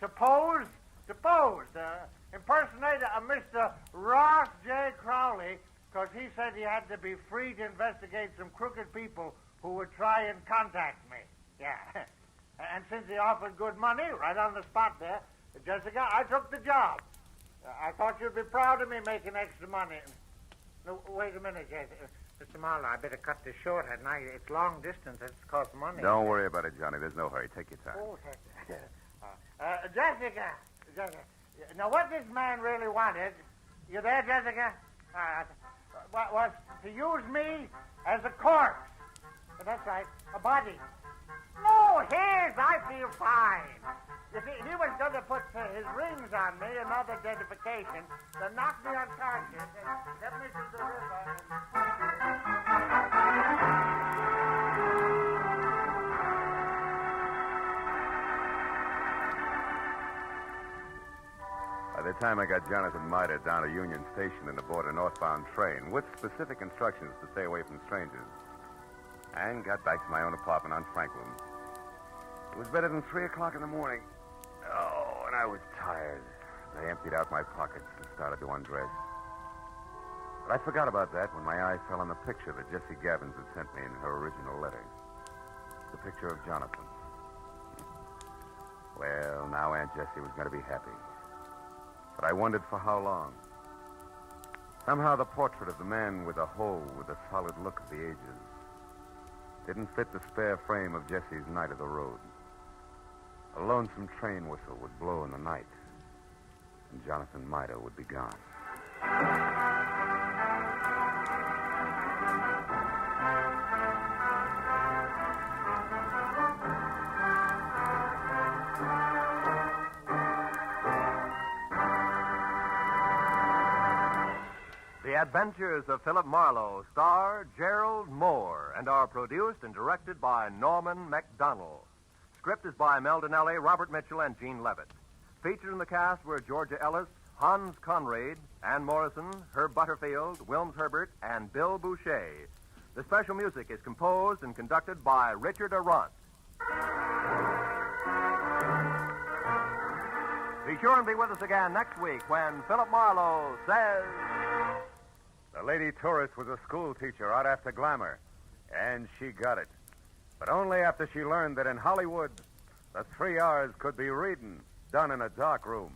To pose, impersonate a Mr. Ross J. Crowley, because he said he had to be free to investigate some crooked people who would try and contact me. Yeah. And since he offered good money right on the spot there, Jessica, I took the job. I thought you'd be proud of me making extra money. No, wait a minute, Jessica. Mr. Marlowe, I better cut this short. It's long distance. It's cost money. Don't worry about it, Johnny. There's no hurry. Take your time. Oh, Jessica. Now, what this man really wanted, you there, Jessica? Was to use me as a corpse. That's right, a body. No, I feel fine. You see, he was going to put his rings on me, another identification, to knock me unconscious and get me to the river. By the time I got Jonathan Mida down to Union Station and aboard a northbound train with specific instructions to stay away from strangers, and got back to my own apartment on Franklin, it was better than 3 o'clock in the morning. Oh, and I was tired. I emptied out my pockets and started to undress. But I forgot about that when my eye fell on the picture that Jessie Gabbins had sent me in her original letter. The picture of Jonathan. Well, now Aunt Jessie was going to be happy. But I wondered for how long. Somehow the portrait of the man with the hoe with the solid look of the ages didn't fit the spare frame of Jessie's night of the road. A lonesome train whistle would blow in the night, and Jonathan Mida would be gone. The Adventures of Philip Marlowe star Gerald Moore and are produced and directed by Norman MacDonald. Script is by Mel Donnelly, Robert Mitchell, and Gene Levitt. Featured in the cast were Georgia Ellis, Hans Conrad, Ann Morrison, Herb Butterfield, Wilms Herbert, and Bill Boucher. The special music is composed and conducted by Richard Arant. Be sure and be with us again next week when Philip Marlowe says... The lady tourist was a school teacher out after glamour, and she got it. But only after she learned that in Hollywood, the 3 R's could be reading, done in a dark room,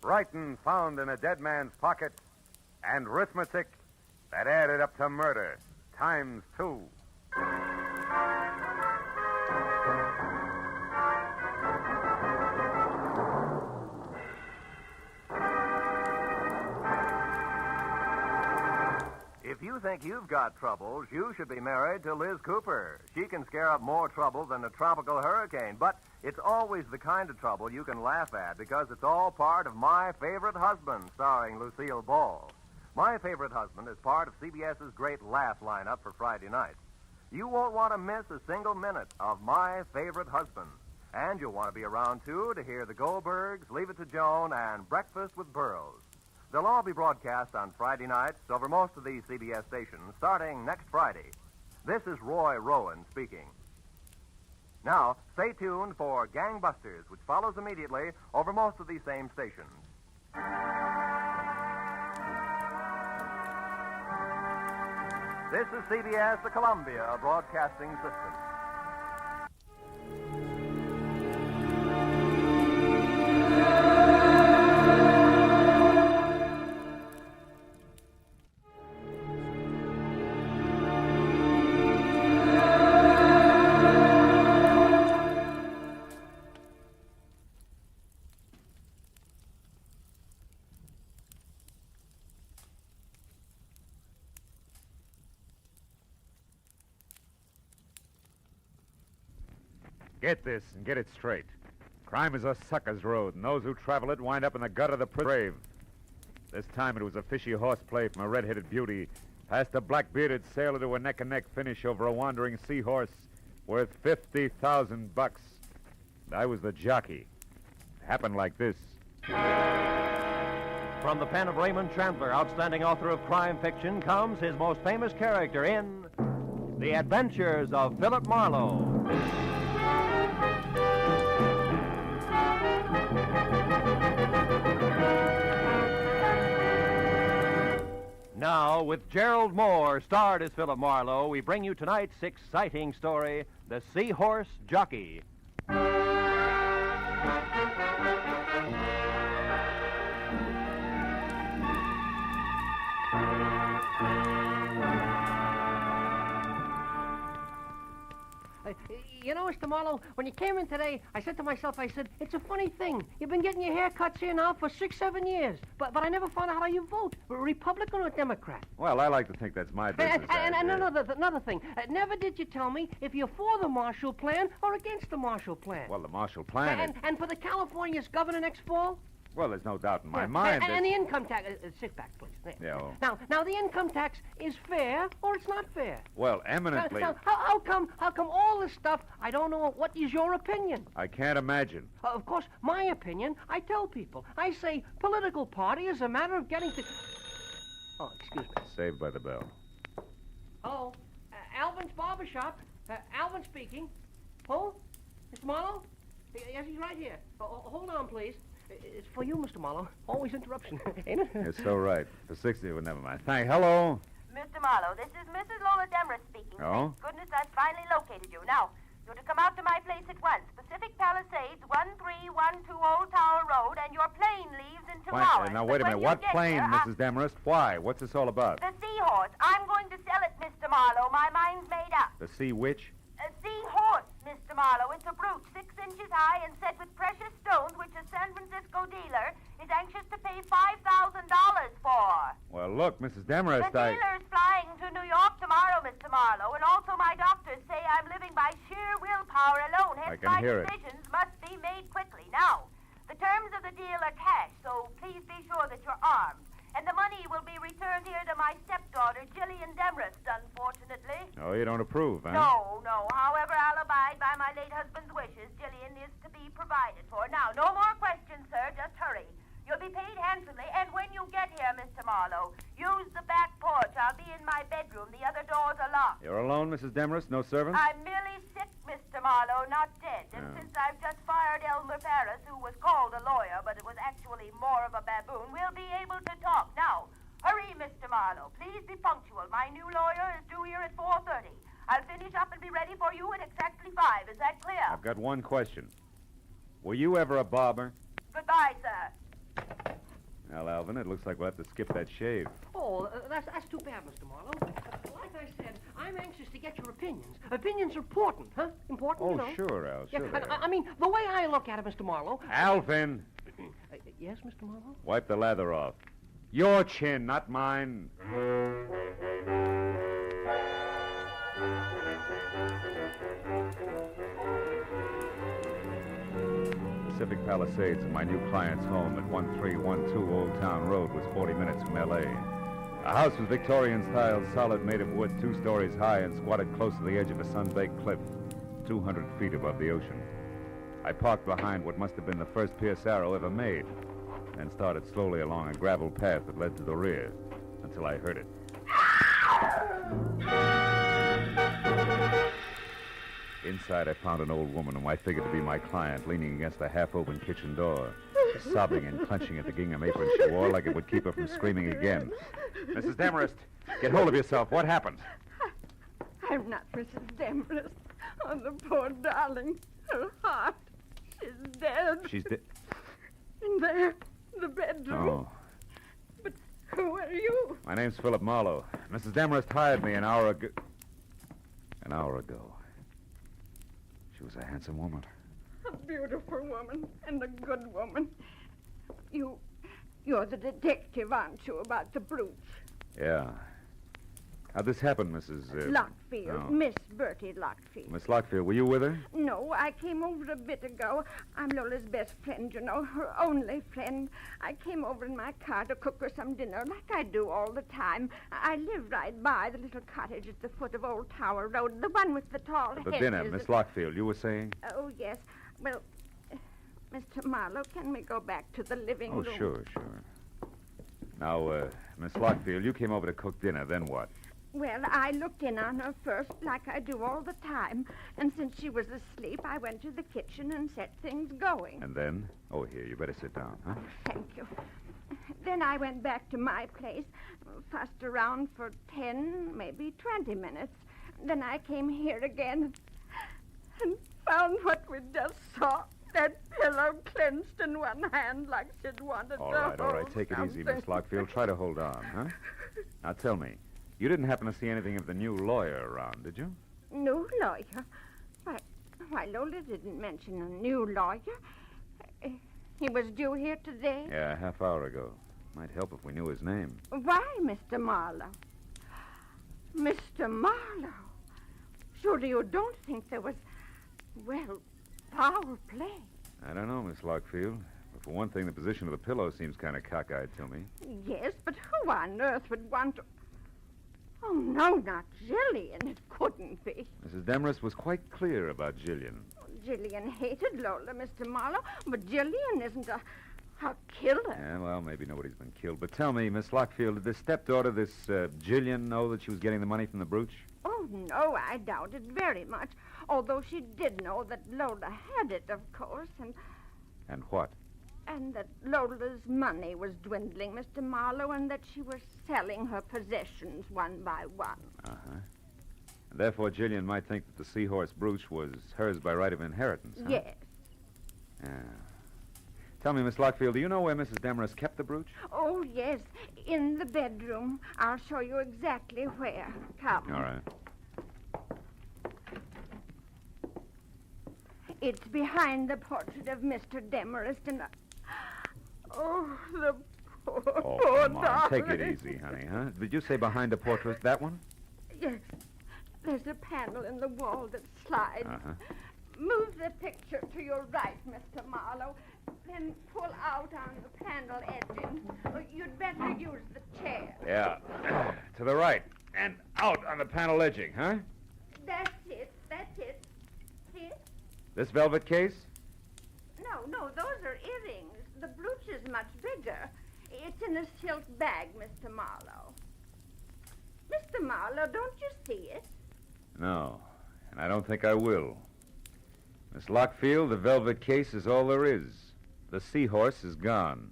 writing found in a dead man's pocket, and arithmetic that added up to murder, times 2. If you think you've got troubles, you should be married to Liz Cooper. She can scare up more trouble than a tropical hurricane, but it's always the kind of trouble you can laugh at because it's all part of My Favorite Husband, starring Lucille Ball. My Favorite Husband is part of CBS's great laugh lineup for Friday nights. You won't want to miss a single minute of My Favorite Husband. And you'll want to be around, too, to hear the Goldbergs, Leave It to Joan, and Breakfast with Burroughs. They'll all be broadcast on Friday nights over most of these CBS stations starting next Friday. This is Roy Rowan speaking. Now, stay tuned for Gangbusters, which follows immediately over most of these same stations. This is CBS, the Columbia Broadcasting System. Get this and get it straight. Crime is a sucker's road, and those who travel it wind up in the gut of the grave. This time it was a fishy horseplay from a red-headed beauty past a black-bearded sailor to a neck-and-neck finish over a wandering seahorse worth $50,000. I was the jockey. It happened like this. From the pen of Raymond Chandler, outstanding author of crime fiction, comes his most famous character in The Adventures of Philip Marlowe. Now, with Gerald Moore, starred as Philip Marlowe, we bring you tonight's exciting story, The Seahorse Jockey. You know, Mr. Marlowe, when you came in today, I said to myself, it's a funny thing. You've been getting your haircuts here now for 6-7 years, but I never found out how you vote, Republican or Democrat. Well, I like to think that's my business. And another thing, never did you tell me if you're for the Marshall Plan or against the Marshall Plan. Well, the Marshall Plan And for the California's governor next fall? Well, there's no doubt in my mind. And the income tax... sit back, please. Yeah. Now, the income tax is fair or it's not fair? Well, eminently... Now, how come all this stuff, I don't know, what is your opinion? I can't imagine. Of course, my opinion, I tell people. I say political party is a matter of getting to... Oh, excuse me. Saved by the bell. Hello? Alvin's Barbershop. Alvin speaking. Who? Mr. Marlowe? Yes, he's right here. Hold on, please. It's for you, Mr. Marlowe. Always interruption, ain't it? It's so right. For 60, well, never mind. Hello? Mr. Marlowe, this is Mrs. Lola Demarest speaking. Oh? Thank goodness I've finally located you. Now, you're to come out to my place at once. Pacific Palisades, 1312 Old Tower Road, and your plane leaves in 2 hours. Now, wait a minute. What plane, Mrs. Demarest? Why? What's this all about? The Seahorse. I'm going to sell it, Mr. Marlowe. My mind's made up. The Sea Witch? A Seahorse, Mr. Marlowe. It's a brute 6 inches high and set with precious stones, which a San Francisco dealer is anxious to pay $5,000 for. Well, look, Mrs. Demarest, The dealer's flying to New York tomorrow, Mr. Marlowe, and also my doctors say I'm living by sheer willpower alone. Hence, my decisions must be made quickly. Now, the terms of the deal are cash, so please be sure that you're armed. And the money will be returned here to my stepdaughter, Jillian Demarest, unfortunately. Oh, you don't approve, huh? No. However, I'll abide by my late husband's wishes. Jillian is to be provided for. Now, no more questions, sir. Just hurry. You'll be paid handsomely, and when you get here, Mr. Marlowe, use the back porch. I'll be in my bedroom. The other doors are locked. You're alone, Mrs. Demarest? No servants? I'm merely sick, Mr. Marlowe, not dead. And since I've just fired Elmer Paris, who was called a lawyer, but it was actually more of a baboon, we'll be able to talk. Now, hurry, Mr. Marlowe. Please be punctual. My new lawyer is due here at 4:30. I'll finish up and be ready for you at exactly 5. Is that clear? I've got one question. Were you ever a barber? Goodbye, sir. Well, Alvin, it looks like we'll have to skip that shave. Oh, that's too bad, Mr. Marlowe. Like I said, I'm anxious to get your opinions. Opinions are important, huh? Important, you know. Sure, Al, sure. I mean, the way I look at it, Mr. Marlowe... Alvin! Yes, Mr. Marlowe? Wipe the lather off. Your chin, not mine. Pacific Palisades and my new client's home at 1312 Old Town Road was 40 minutes from L.A. The house was Victorian-style, solid, made of wood, 2 stories high, and squatted close to the edge of a sun-baked cliff, 200 feet above the ocean. I parked behind what must have been the first Pierce Arrow ever made, and started slowly along a gravel path that led to the rear, until I heard it. Inside, I found an old woman whom I figured to be my client, leaning against a half-open kitchen door, sobbing and clenching at the gingham apron she wore like it would keep her from screaming again. Mrs. Demarest, get hold of yourself. What happened? I'm not Mrs. Demarest. Oh, the poor darling. Her heart. She's dead. She's dead? In there, the bedroom. Oh. But who are you? My name's Philip Marlowe. Mrs. Demarest hired me an hour ago. She was a handsome woman. A beautiful woman and a good woman. You're the detective, aren't you, about the brutes? Yeah. How'd this happen, Mrs. Lockfield. Oh. Miss Bertie Lockfield. Miss Lockfield, were you with her? No, I came over a bit ago. I'm Lola's best friend, you know, her only friend. I came over in my car to cook her some dinner, like I do all the time. I live right by the little cottage at the foot of Old Tower Road, the one with the tall hedges. The dinner, Miss Lockfield, you were saying? Oh, yes. Well, Mr. Marlowe, can we go back to the living room? Oh, sure. Now, Miss Lockfield, you came over to cook dinner, then what? Well, I looked in on her first, like I do all the time. And since she was asleep, I went to the kitchen and set things going. And then? Oh, here, you better sit down, huh? Thank you. Then I went back to my place, fussed around for 10, maybe 20 minutes. Then I came here again and found what we just saw. That pillow clenched in one hand like she'd wanted All to right. hold Take it easy, something. Miss Lockfield. Try to hold on, huh? Now, tell me, you didn't happen to see anything of the new lawyer around, did you? New lawyer? Why, Lola didn't mention a new lawyer. He was due here today? Yeah, a half hour ago. Might help if we knew his name. Why, Mr. Marlowe? Mr. Marlowe? Surely you don't think there was, well, foul play? I don't know, Miss Lockfield. But for one thing, the position of the pillow seems kind of cockeyed to me. Yes, but who on earth would want to... Oh, no, not Jillian. It couldn't be. Mrs. Demarest was quite clear about Jillian. Jillian hated Lola, Mr. Marlowe, but Jillian isn't a killer. Yeah, well, maybe nobody's been killed. But tell me, Miss Lockfield, did this stepdaughter, this Jillian, know that she was getting the money from the brooch? Oh, no, I doubt it very much. Although she did know that Lola had it, of course, And what? and that Lola's money was dwindling, Mr. Marlowe, and that she was selling her possessions one by one. Uh-huh. And therefore, Jillian might think that the seahorse brooch was hers by right of inheritance, huh? Yes. Yeah. Tell me, Miss Lockfield, do you know where Mrs. Demarest kept the brooch? Oh, yes, in the bedroom. I'll show you exactly where. Come. All right. It's behind the portrait of Mr. Demarest, and... Oh, the poor, Oh, poor come on. darling. Take it easy, honey, huh? Did you say behind the portrait? That one? Yes. There's a panel in the wall that slides. Uh-huh. Move the picture to your right, Mr. Marlowe. Then pull out on the panel edging. You'd better use the chair. Yeah. To the right. And out on the panel edging, huh? That's it. See? This velvet case? No, those are earrings. The brooch is much bigger. It's in a silk bag, Mr. Marlowe. Mr. Marlowe, don't you see it? No. And I don't think I will. Miss Lockfield, the velvet case is all there is. The seahorse is gone.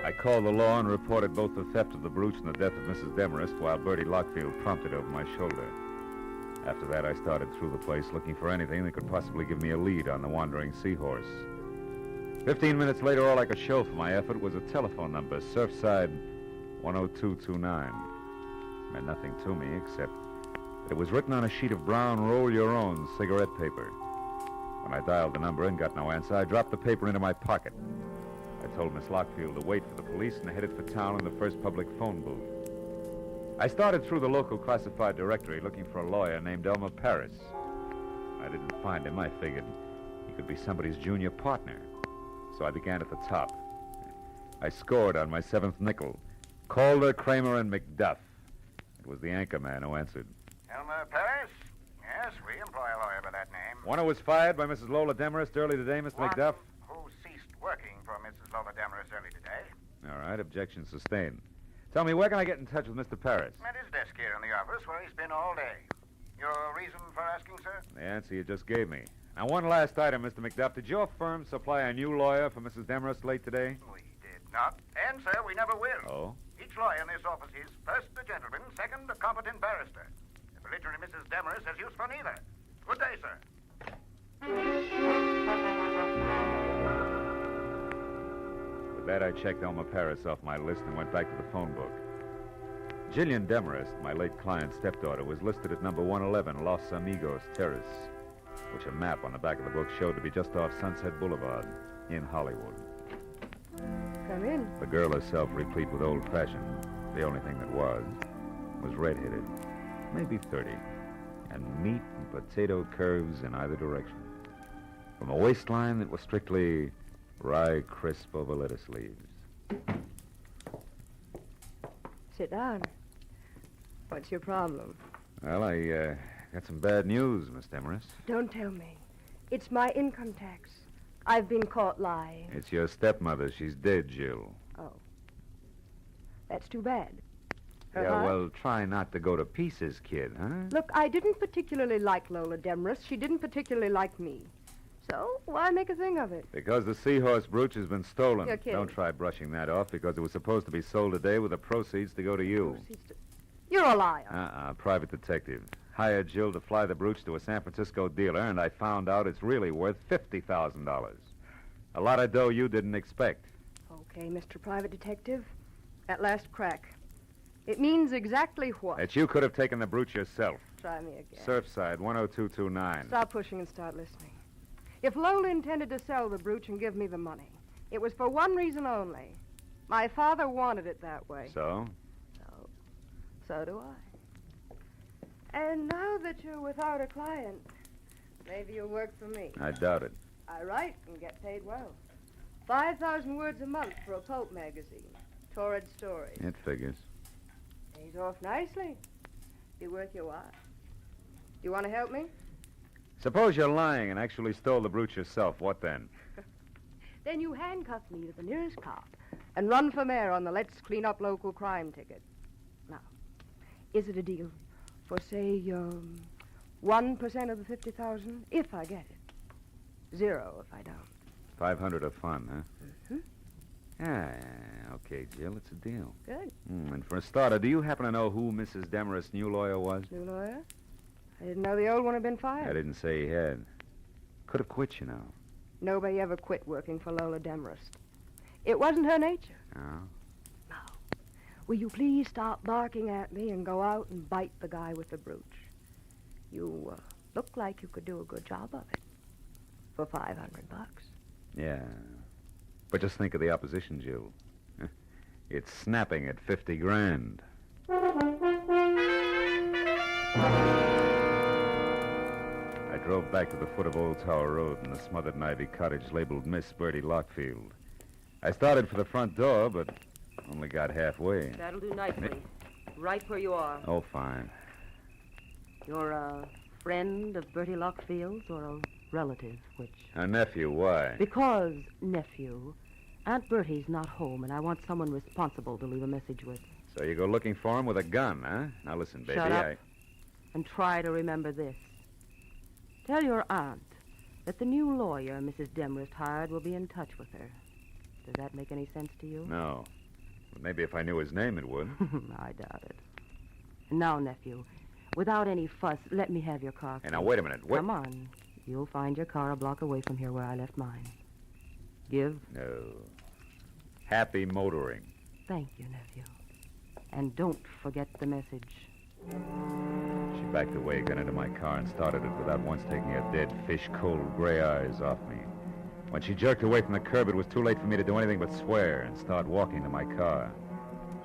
I called the law and reported both the theft of the brooch and the death of Mrs. Demarest while Bertie Lockfield prompted over my shoulder. After that, I started through the place looking for anything that could possibly give me a lead on the wandering seahorse. 15 minutes later, all I could show for my effort was a telephone number, Surfside 10229. It meant nothing to me except that it was written on a sheet of brown roll-your-own cigarette paper. When I dialed the number and got no answer, I dropped the paper into my pocket. I told Miss Lockfield to wait for the police and headed for town in the first public phone booth. I started through the local classified directory looking for a lawyer named Elmer Paris. When I didn't find him, I figured he could be somebody's junior partner. So I began at the top. I scored on my seventh nickel. Calder, Kramer, and McDuff. It was the anchor man who answered. Elmer Paris? Yes, we employ a lawyer by that name. One who was fired by Mrs. Lola Demarest early today, Mr. One McDuff? who ceased working for Mrs. Lola Demarest early today. All right, objection sustained. Tell me, where can I get in touch with Mr. Paris? At his desk here in the office where he's been all day. Your reason for asking, sir? The answer you just gave me. Now, one last item, Mr. McDuff. Did your firm supply a new lawyer for Mrs. Demarest late today? We did not. And, sir, we never will. Oh? Each lawyer in this office is, first, a gentleman, second, a competent barrister. The belligerent Mrs. Demarest has use for neither. Good day, sir. With that, I checked Elmer Paris off my list and went back to the phone book. Jillian Demarest, my late client's stepdaughter, was listed at number 111 Los Amigos Terrace, which a map on the back of the book showed to be just off Sunset Boulevard in Hollywood. Come in. The girl herself, replete with old-fashioned, the only thing that was red-headed, maybe 30, and meat and potato curves in either direction. From a waistline that was strictly rye crisp over lettuce leaves. Sit down. What's your problem? Well, I got some bad news, Miss Demarest. Don't tell me. It's my income tax. I've been caught lying. It's your stepmother. She's dead, Jill. Oh. That's too bad. Her Yeah, heart? well, try not to go to pieces, kid, huh? Look, I didn't particularly like Lola Demarest. She didn't particularly like me. So, why make a thing of it? Because the seahorse brooch has been stolen. You're kidding. Don't try brushing that off because it was supposed to be sold today with the proceeds to go to you. You're a liar. Private detective. Hired Jill to fly the brooch to a San Francisco dealer, and I found out it's really worth $50,000. A lot of dough you didn't expect. Okay, Mr. Private Detective. At last crack. It means exactly what? That you could have taken the brooch yourself. Try me again. Surfside, 10229. Stop pushing and start listening. If Lola intended to sell the brooch and give me the money, it was for one reason only. My father wanted it that way. So? So do I. And now that you're without a client, maybe you'll work for me. I doubt it. I write and get paid well. 5,000 words a month for a pulp magazine. Torrid stories. It figures. Pays off nicely. Be worth your while. You want to help me? Suppose you're lying and actually stole the brooch yourself. What then? Then you handcuff me to the nearest cop and run for mayor on the Let's Clean Up Local Crime ticket. Now, is it a deal for, say, 1% of the 50,000 if I get it? 0 if I don't. 500 of fun, huh? Mm-hmm. Okay, Jill, it's a deal. Good. And for a starter, do you happen to know who Mrs. Demarest's new lawyer was? New lawyer? I didn't know the old one had been fired. I didn't say he had. Could have quit, you know. Nobody ever quit working for Lola Demarest. It wasn't her nature. Oh? Now, will you please stop barking at me and go out and bite the guy with the brooch? You look like you could do a good job of it. For $500. Yeah. But just think of the opposition, Jill. It's snapping at 50 grand. I drove back to the foot of Old Tower Road in the smothered and ivy cottage labeled Miss Bertie Lockfield. I started for the front door, but only got halfway. That'll do nicely. Right where you are. Oh, fine. You're a friend of Bertie Lockfield's or a relative, which? A nephew, why? Because, nephew, Aunt Bertie's not home, and I want someone responsible to leave a message with. So you go looking for him with a gun, huh? Now listen, baby, Shut up. And try to remember this. Tell your aunt that the new lawyer Mrs. Demarest hired will be in touch with her. Does that make any sense to you? No. But maybe if I knew his name, it would. I doubt it. Now, nephew, without any fuss, let me have your car. Hey, now, wait a minute. Wait. Come on. You'll find your car a block away from here where I left mine. Give? No. Happy motoring. Thank you, nephew. And don't forget the message. She backed away, got into my car, and started it without once taking her dead, fish-cold gray eyes off me. When she jerked away from the curb, it was too late for me to do anything but swear and start walking to my car.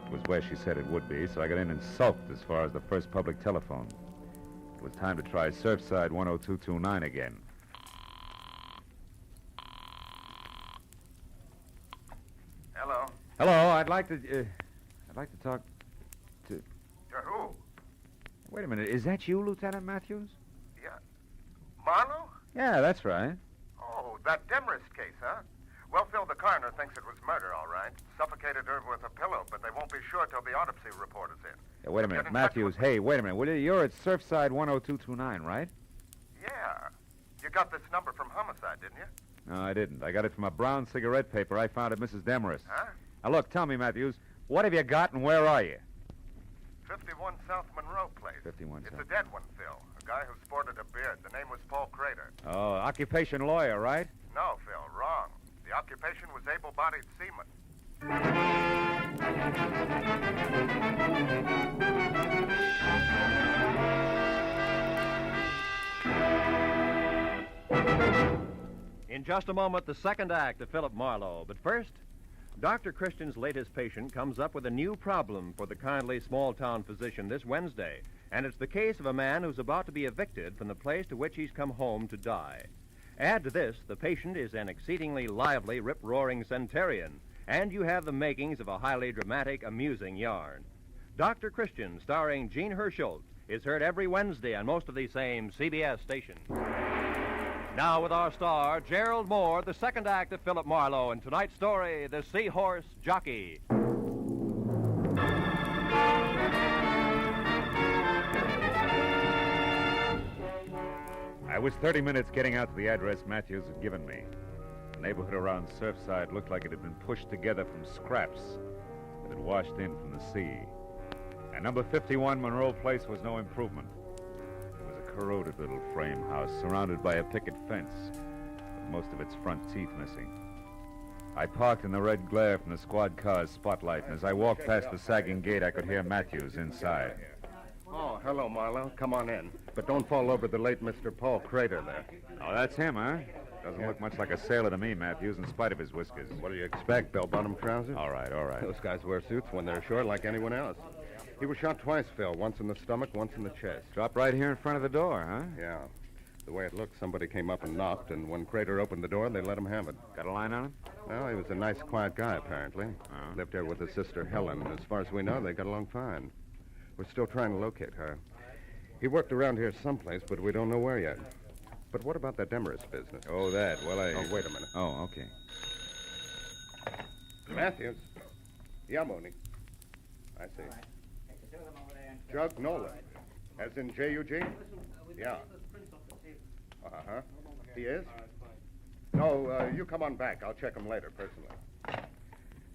It was where she said it would be, so I got in and sulked as far as the first public telephone. It was time to try Surfside 10229 again. Hello. Hello, I'd like to talk to... To who? Wait a minute, is that you, Lieutenant Matthews? Yeah. Marlowe? Yeah, that's right. Oh, that Demarest case, huh? Well, Phil, the coroner thinks it was murder, all right. Suffocated her with a pillow, but they won't be sure till the autopsy report is in. Yeah, wait a minute, Matthews. Hey, wait a minute. Will you? You're at Surfside 10229, right? Yeah. You got this number from Homicide, didn't you? No, I didn't. I got it from a brown cigarette paper I found at Mrs. Demarest. Huh? Now, look, tell me, Matthews, what have you got and where are you? 51 South Monroe Place. 51 It's South. a dead one, Phil. A guy who sported a beard. The name was Paul Crater. Oh, occupation lawyer, right? No, Phil, wrong. The occupation was able-bodied seaman. In just a moment, the second act of Philip Marlowe. But first, Dr. Christian's latest patient comes up with a new problem for the kindly small-town physician this Wednesday, and it's the case of a man who's about to be evicted from the place to which he's come home to die. Add to this, the patient is an exceedingly lively, rip-roaring centurion, and you have the makings of a highly dramatic, amusing yarn. Dr. Christian, starring Gene Herschel, is heard every Wednesday on most of these same CBS stations. Now with our star, Gerald Moore, the second act of Philip Marlowe, and tonight's story, The Seahorse Jockey. I was 30 minutes getting out to the address Matthews had given me. The neighborhood around Surfside looked like it had been pushed together from scraps that had washed in from the sea. And number 51 Monroe Place was no improvement. It was a corroded little frame house surrounded by a picket fence, with most of its front teeth missing. I parked in the red glare from the squad car's spotlight, and as I walked past the sagging gate, I could hear Matthews inside. Oh, hello, Marlowe. Come on in. But don't fall over the late Mr. Paul Crater there. Oh, that's him, huh? Doesn't look much like a sailor to me, Matthews, in spite of his whiskers. What do you expect, bell-bottom trousers? All right. Those guys wear suits when they're ashore like anyone else. He was shot twice, Phil. Once in the stomach, once in the chest. Dropped right here in front of the door, huh? Yeah. The way it looked, somebody came up and knocked, and when Crater opened the door, they let him have it. Got a line on him? Well, he was a nice, quiet guy, apparently. Lived here with his sister, Helen. As far as we know, they got along fine. We're still trying to locate her. He worked around here someplace, but we don't know where yet. But what about that Demarest business? Oh, that. Well, Oh, wait a minute. Oh, okay. Matthews. Yeah, Mooney. I see. Jug Nolan. As in J-U-G? Yeah. Uh-huh. He is? No, you come on back. I'll check him later, personally.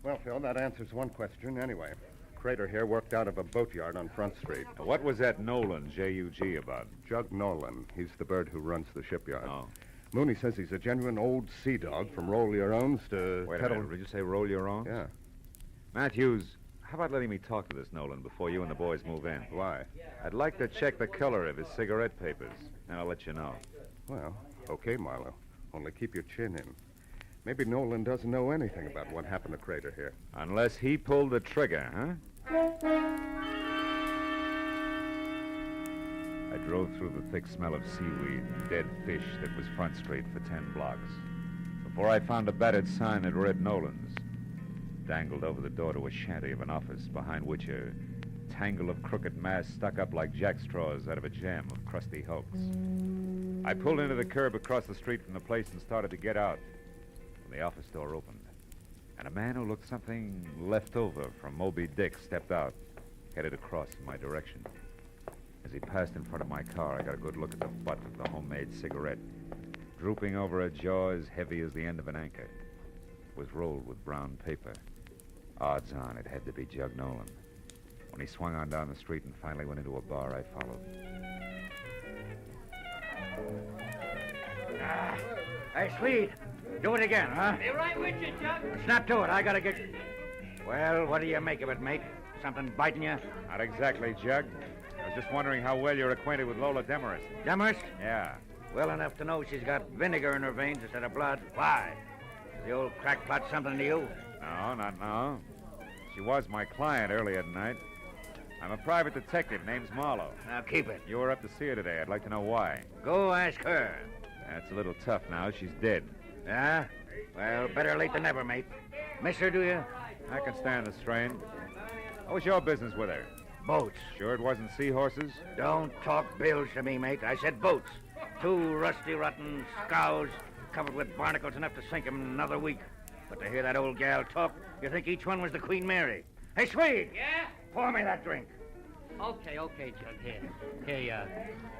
Well, Phil, that answers one question anyway. Crater here worked out of a boatyard on Front Street. Now, what was that Nolan, J-U-G, about? Jug Nolan. He's the bird who runs the shipyard. Oh. Mooney says he's a genuine old sea dog from roll your owns to Wait a pedal... minute. Did you say roll your own? Yeah. Matthews, how about letting me talk to this Nolan before you and the boys move in? Why? I'd like to check the color of his cigarette papers, and I'll let you know. Well, okay, Marlowe. Only keep your chin in. Maybe Nolan doesn't know anything about what happened to Crater here. Unless he pulled the trigger, huh? I drove through the thick smell of seaweed and dead fish that was Front Street for 10 blocks before I found a battered sign that read Nolan's, dangled over the door to a shanty of an office behind which a tangle of crooked masts stuck up like jackstraws out of a jam of crusty hulks. I pulled into the curb across the street from the place and started to get out when the office door opened. And a man who looked something left over from Moby Dick stepped out, headed across in my direction. As he passed in front of my car, I got a good look at the butt of the homemade cigarette, drooping over a jaw as heavy as the end of an anchor. It was rolled with brown paper. Odds on, it had to be Jug Nolan. When he swung on down the street and finally went into a bar, I followed. Hey, Sweet. Do it again, huh? Be right with you, Chuck. Snap to it. I gotta get... Well, what do you make of it, mate? Something biting you? Not exactly, Jug. I was just wondering how well you're acquainted with Lola Demarest. Demarest? Yeah. Well enough to know she's got vinegar in her veins instead of blood. Why? Is the old crackpot something to you? No, not now. She was my client earlier tonight. I'm a private detective. Name's Marlowe. Now, keep it. You were up to see her today. I'd like to know why. Go ask her. That's a little tough now. She's dead. Yeah? Well, better late than never, mate. Miss her, do you? I can stand the strain. What was your business with her? Boats. Sure it wasn't seahorses? Don't talk bills to me, mate. I said boats. 2 rusty, rotten scows covered with barnacles enough to sink 'em in another week. But to hear that old gal talk, you think each one was the Queen Mary. Hey, Swede! Yeah? Pour me that drink. Okay, Jug. Here,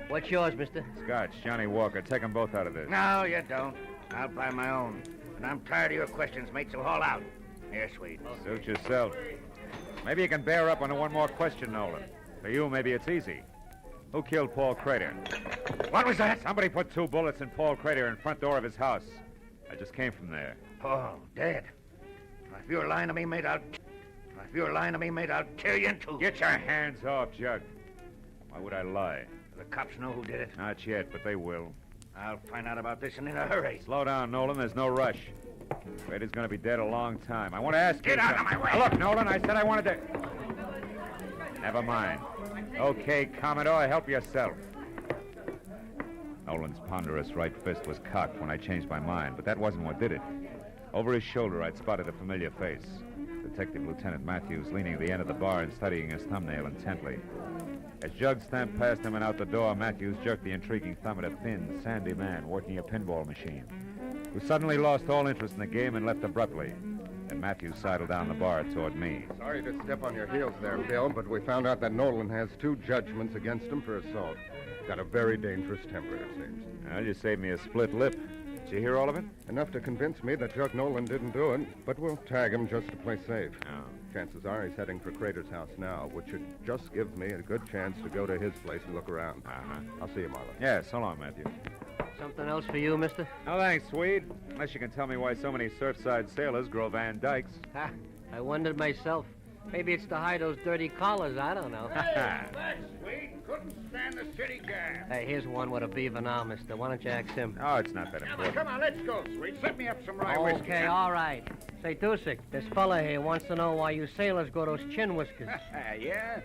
what's yours, mister? Scotch, Johnny Walker. Take them both out of this. No, you don't. I'll buy my own. And I'm tired of your questions, mate, so haul out. Here, Swede. Suit yourself. Maybe you can bear up on one more question, Nolan. For you, maybe it's easy. Who killed Paul Crater? What was that? Somebody put 2 bullets in Paul Crater in front door of his house. I just came from there. Paul, dead. If you're lying to me, mate, I'll tear you in two. Get your hands off, Jug. Why would I lie? The cops know who did it. Not yet, but they will. I'll find out about this and in a hurry. Slow down, Nolan. There's no rush. Crater's going to be dead a long time. I want to ask you... Get out of my way! Now, look, Nolan, I said I wanted to... Never mind. Okay, Commodore, help yourself. Nolan's ponderous right fist was cocked when I changed my mind, but that wasn't what did it. Over his shoulder, I'd spotted a familiar face. Detective Lieutenant Matthews leaning at the end of the bar and studying his thumbnail intently. As Jug stamped past him and out the door, Matthews jerked the intriguing thumb at a thin, sandy man working a pinball machine, who suddenly lost all interest in the game and left abruptly. And Matthews sidled down the bar toward me. Sorry to step on your heels there, Bill, but we found out that Nolan has 2 judgments against him for assault. Got a very dangerous temper, it seems. Well, you saved me a split lip. Did you hear all of it? Enough to convince me that Jug Nolan didn't do it, but we'll tag him just to play safe. Oh. Chances are he's heading for Crater's house now, which should just give me a good chance to go to his place and look around. Uh-huh. I'll see you, Marlowe. Yeah, so long, Matthew. Something else for you, mister? No, thanks, Swede. Unless you can tell me why so many Surfside sailors grow Van Dykes. Ha, I wondered myself. Maybe it's to hide those dirty collars. I don't know. That's sweet. Couldn't stand the city gas. Hey, here's one with a beaver now, mister. Why don't you ask him? Oh, it's not that important. Come on, let's go, sweet. Set me up some rye whiskey. Okay, all right. Say, Dusek, this fella here wants to know why you sailors grow those chin whiskers. Yeah?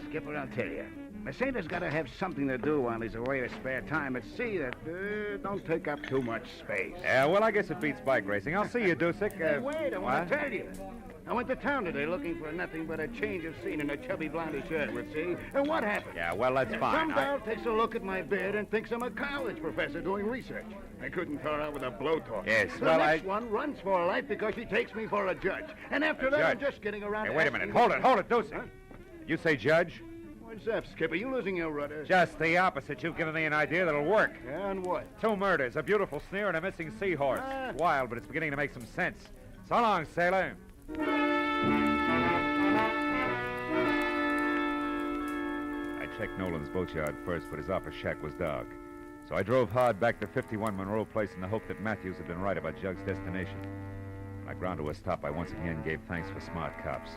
Skipper, I'll tell you. A sailor's got to have something to do while he's away with spare time at sea that don't take up too much space. Yeah, well, I guess it beats bike racing. I'll see you, Dusek. Hey, wait, I want to tell you. I went to town today looking for nothing but a change of scene in a chubby blondie shirt, would see. And what happened? Yeah, well, that's fine. Some gal takes a look at my bed and thinks I'm a college professor doing research. I couldn't thaw her out with a blowtorch. Yes, the well, next one runs for her life because she takes me for a judge. And after that, I'm just getting around Hey, to wait a asking minute. me- Hold it, Dusek. Huh? You say judge? What's up, Skipper? You losing your rudder? Just the opposite. You've given me an idea that'll work. Yeah, and what? 2 murders, a beautiful sneer, and a missing seahorse. Ah. Wild, but it's beginning to make some sense. So long, sailor. I checked Nolan's boatyard first, but his office shack was dark. So I drove hard back to 51 Monroe Place in the hope that Matthews had been right about Jug's destination. When I ground to a stop, I once again gave thanks for smart cops.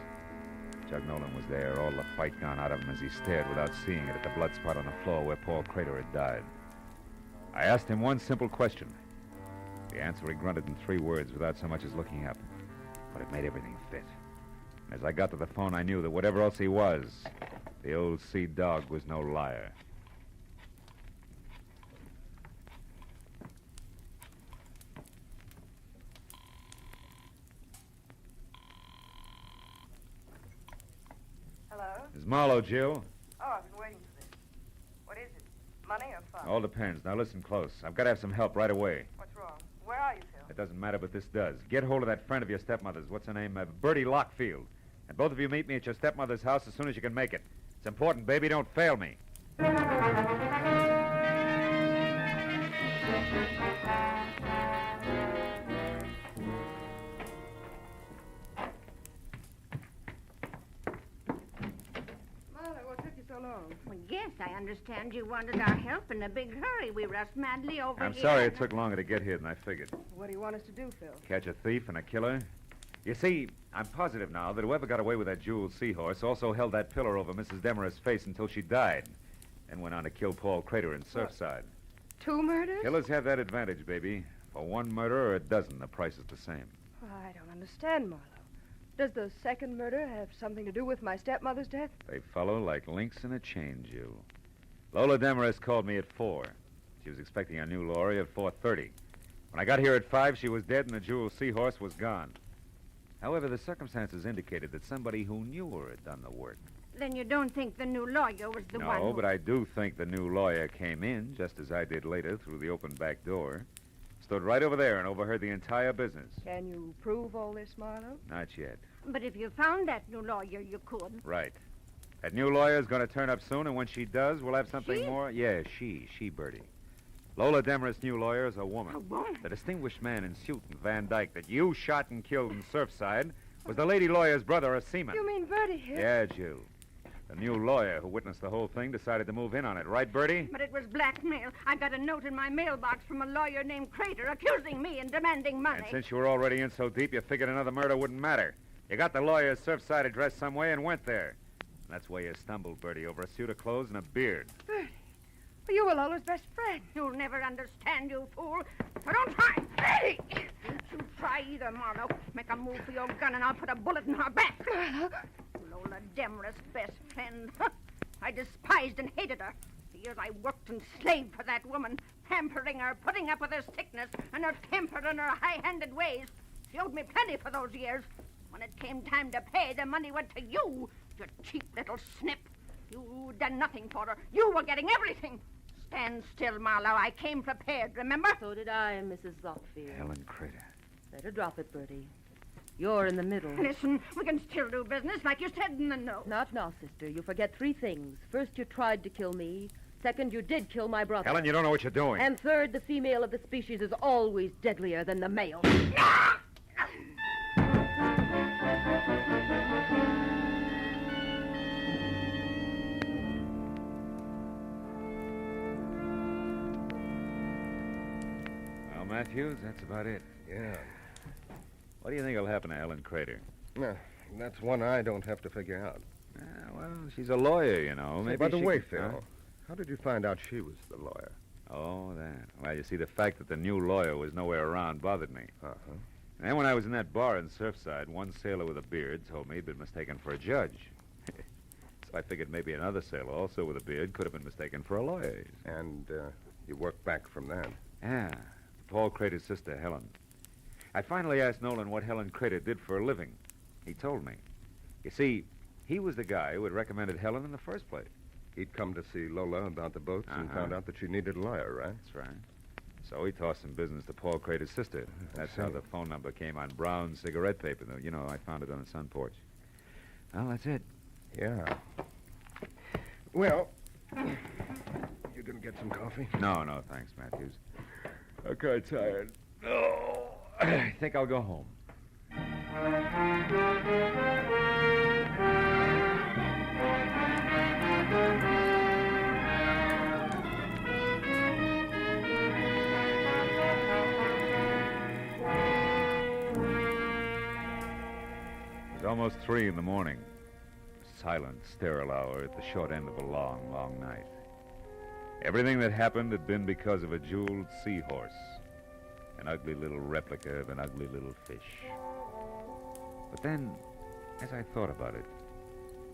Jug Nolan was there, all the fight gone out of him as he stared without seeing it at the blood spot on the floor where Paul Crater had died. I asked him one simple question. The answer he grunted in 3 words without so much as looking up. But it made everything fit. And as I got to the phone, I knew that whatever else he was, the old sea dog was no liar. Hello? Is Marlowe, Jill? Oh, I've been waiting for this. What is it? Money or fun? All depends. Now listen close. I've got to have some help right away. What's wrong? Where are you, Phil? It doesn't matter, but this does. Get hold of that friend of your stepmother's. What's her name? Bertie Lockfield. And both of you meet me at your stepmother's house as soon as you can make it. It's important, baby. Don't fail me. What took you so long? Well, yes, I understand you wanted our help in a big hurry. We rushed madly over I'm here. sorry it took longer to get here than I figured. What do you want us to do, Phil? Catch a thief and a killer? You see, I'm positive now that whoever got away with that jeweled seahorse also held that pillar over Mrs. Demarest's face until she died, and went on to kill Paul Crater in Surfside. 2 murders? Killers have that advantage, baby. For 1 murder or a dozen, the price is the same. Oh, I don't understand, Marlowe. Does the second murder have something to do with my stepmother's death? They follow like links in a chain, Jill. Lola Demarest called me at 4. She was expecting a new lorry at 4:30. When I got here at 5, she was dead and the jeweled seahorse was gone. However, the circumstances indicated that somebody who knew her had done the work. Then you don't think the new lawyer was the one No, who... but I do think the new lawyer came in, just as I did later, through the open back door. Stood right over there and overheard the entire business. Can you prove all this, Marlowe? Not yet. But if you found that new lawyer, you could. Right. That new lawyer's going to turn up soon, and when she does, we'll have something She? more. Yeah, she, Bertie. Lola Demarest's new lawyer is a woman. A woman? The distinguished man in suit and Van Dyke that you shot and killed in Surfside was the lady lawyer's brother, a seaman. You mean Bertie here? Yeah, Jill. The new lawyer who witnessed the whole thing decided to move in on it. Right, Bertie? But it was blackmail. I got a note in my mailbox from a lawyer named Crater accusing me and demanding money. And since you were already in so deep, you figured another murder wouldn't matter. You got the lawyer's Surfside address some way and went there. That's where you stumbled, Bertie, over a suit of clothes and a beard. Bertie. Well, you were Lola's best friend. You'll never understand, you fool. So don't try. Bertie! try either, Marlowe. Make a move for your gun and I'll put a bullet in her back. Lola Demarest's best friend. I despised and hated her. The years I worked and slaved for that woman, pampering her, putting up with her sickness and her temper and her high-handed ways. She owed me plenty for those years. When it came time to pay, the money went to you, you cheap little snip. You'd done nothing for her. You were getting everything. Stand still, Marlowe. I came prepared, remember? So did I, Mrs. Lockfield. Helen Crater. Better drop it, Bertie. You're in the middle. Listen, we can still do business like you said in the note. Not now, sister. You forget 3 things. First, you tried to kill me. Second, you did kill my brother. Helen, you don't know what you're doing. And third, the female of the species is always deadlier than the male. Well, Matthews, that's about it. Yeah. What do you think will happen to Helen Crater? No, that's one I don't have to figure out. Well, she's a lawyer, you know. Say, Maybe by the she way, could- Phil, how did you find out she was the lawyer? Oh, that. Well, you see, the fact that the new lawyer was nowhere around bothered me. Uh-huh. And then when I was in that bar in Surfside, one sailor with a beard told me he'd been mistaken for a judge. So I figured maybe another sailor, also with a beard, could have been mistaken for a lawyer. And you worked back from that? Yeah. Paul Crater's sister, Helen. I finally asked Nolan what Helen Crater did for a living. He told me. You see, he was the guy who had recommended Helen in the first place. He'd come to see Lola about the boats and found out that she needed a lawyer, right? That's right. So he tossed some business to Paul Crater's sister. That's how the phone number came on brown cigarette paper. You know, I found it on the sun porch. Well, that's it. Yeah. Well, you gonna get some coffee? No, thanks, Matthews. I'm kind of tired. Oh, I think I'll go home. It's almost 3 in the morning. A silent, sterile hour at the short end of a long, long night. Everything that happened had been because of a jeweled seahorse. An ugly little replica of an ugly little fish. But then, as I thought about it,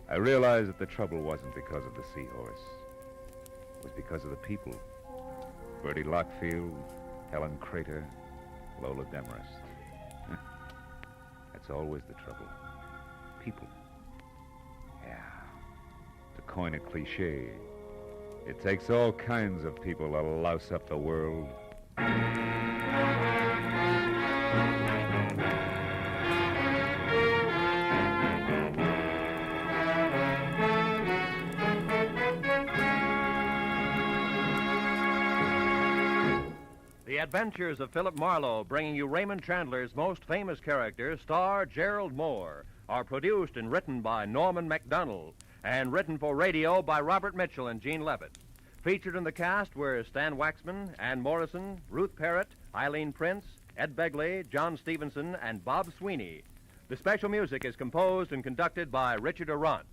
I realized that the trouble wasn't because of the seahorse. It was because of the people. Bertie Lockfield, Helen Crater, Lola Demarest. That's always the trouble. People. Yeah. To coin a cliche, it takes all kinds of people to louse up the world. The Adventures of Philip Marlowe, bringing you Raymond Chandler's most famous character, star Gerald Moore, are produced and written by Norman MacDonald and written for radio by Robert Mitchell and Gene Levitt. Featured in the cast were Stan Waxman, Ann Morrison, Ruth Parrott, Eileen Prince, Ed Begley, John Stevenson, and Bob Sweeney. The special music is composed and conducted by Richard Arant.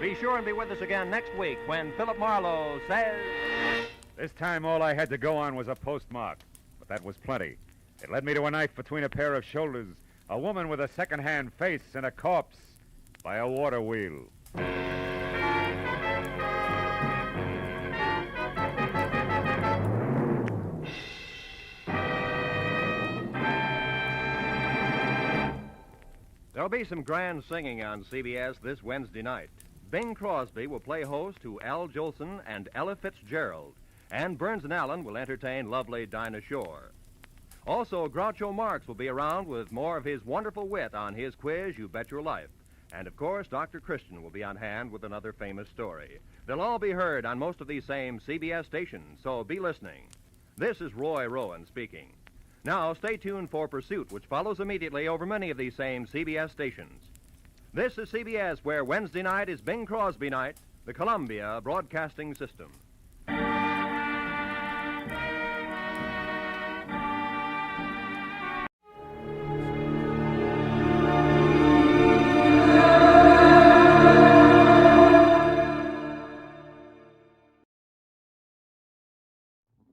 Be sure and be with us again next week when Philip Marlowe says... This time all I had to go on was a postmark, but that was plenty. It led me to a knife between a pair of shoulders, a woman with a second-hand face, and a corpse by a water wheel. There'll be some grand singing on CBS this Wednesday night. Bing Crosby will play host to Al Jolson and Ella Fitzgerald, and Burns and Allen will entertain lovely Dinah Shore. Also, Groucho Marx will be around with more of his wonderful wit on his quiz, You Bet Your Life. And, of course, Dr. Christian will be on hand with another famous story. They'll all be heard on most of these same CBS stations, so be listening. This is Roy Rowan speaking. Now, stay tuned for Pursuit, which follows immediately over many of these same CBS stations. This is CBS, where Wednesday night is Bing Crosby night, the Columbia Broadcasting System.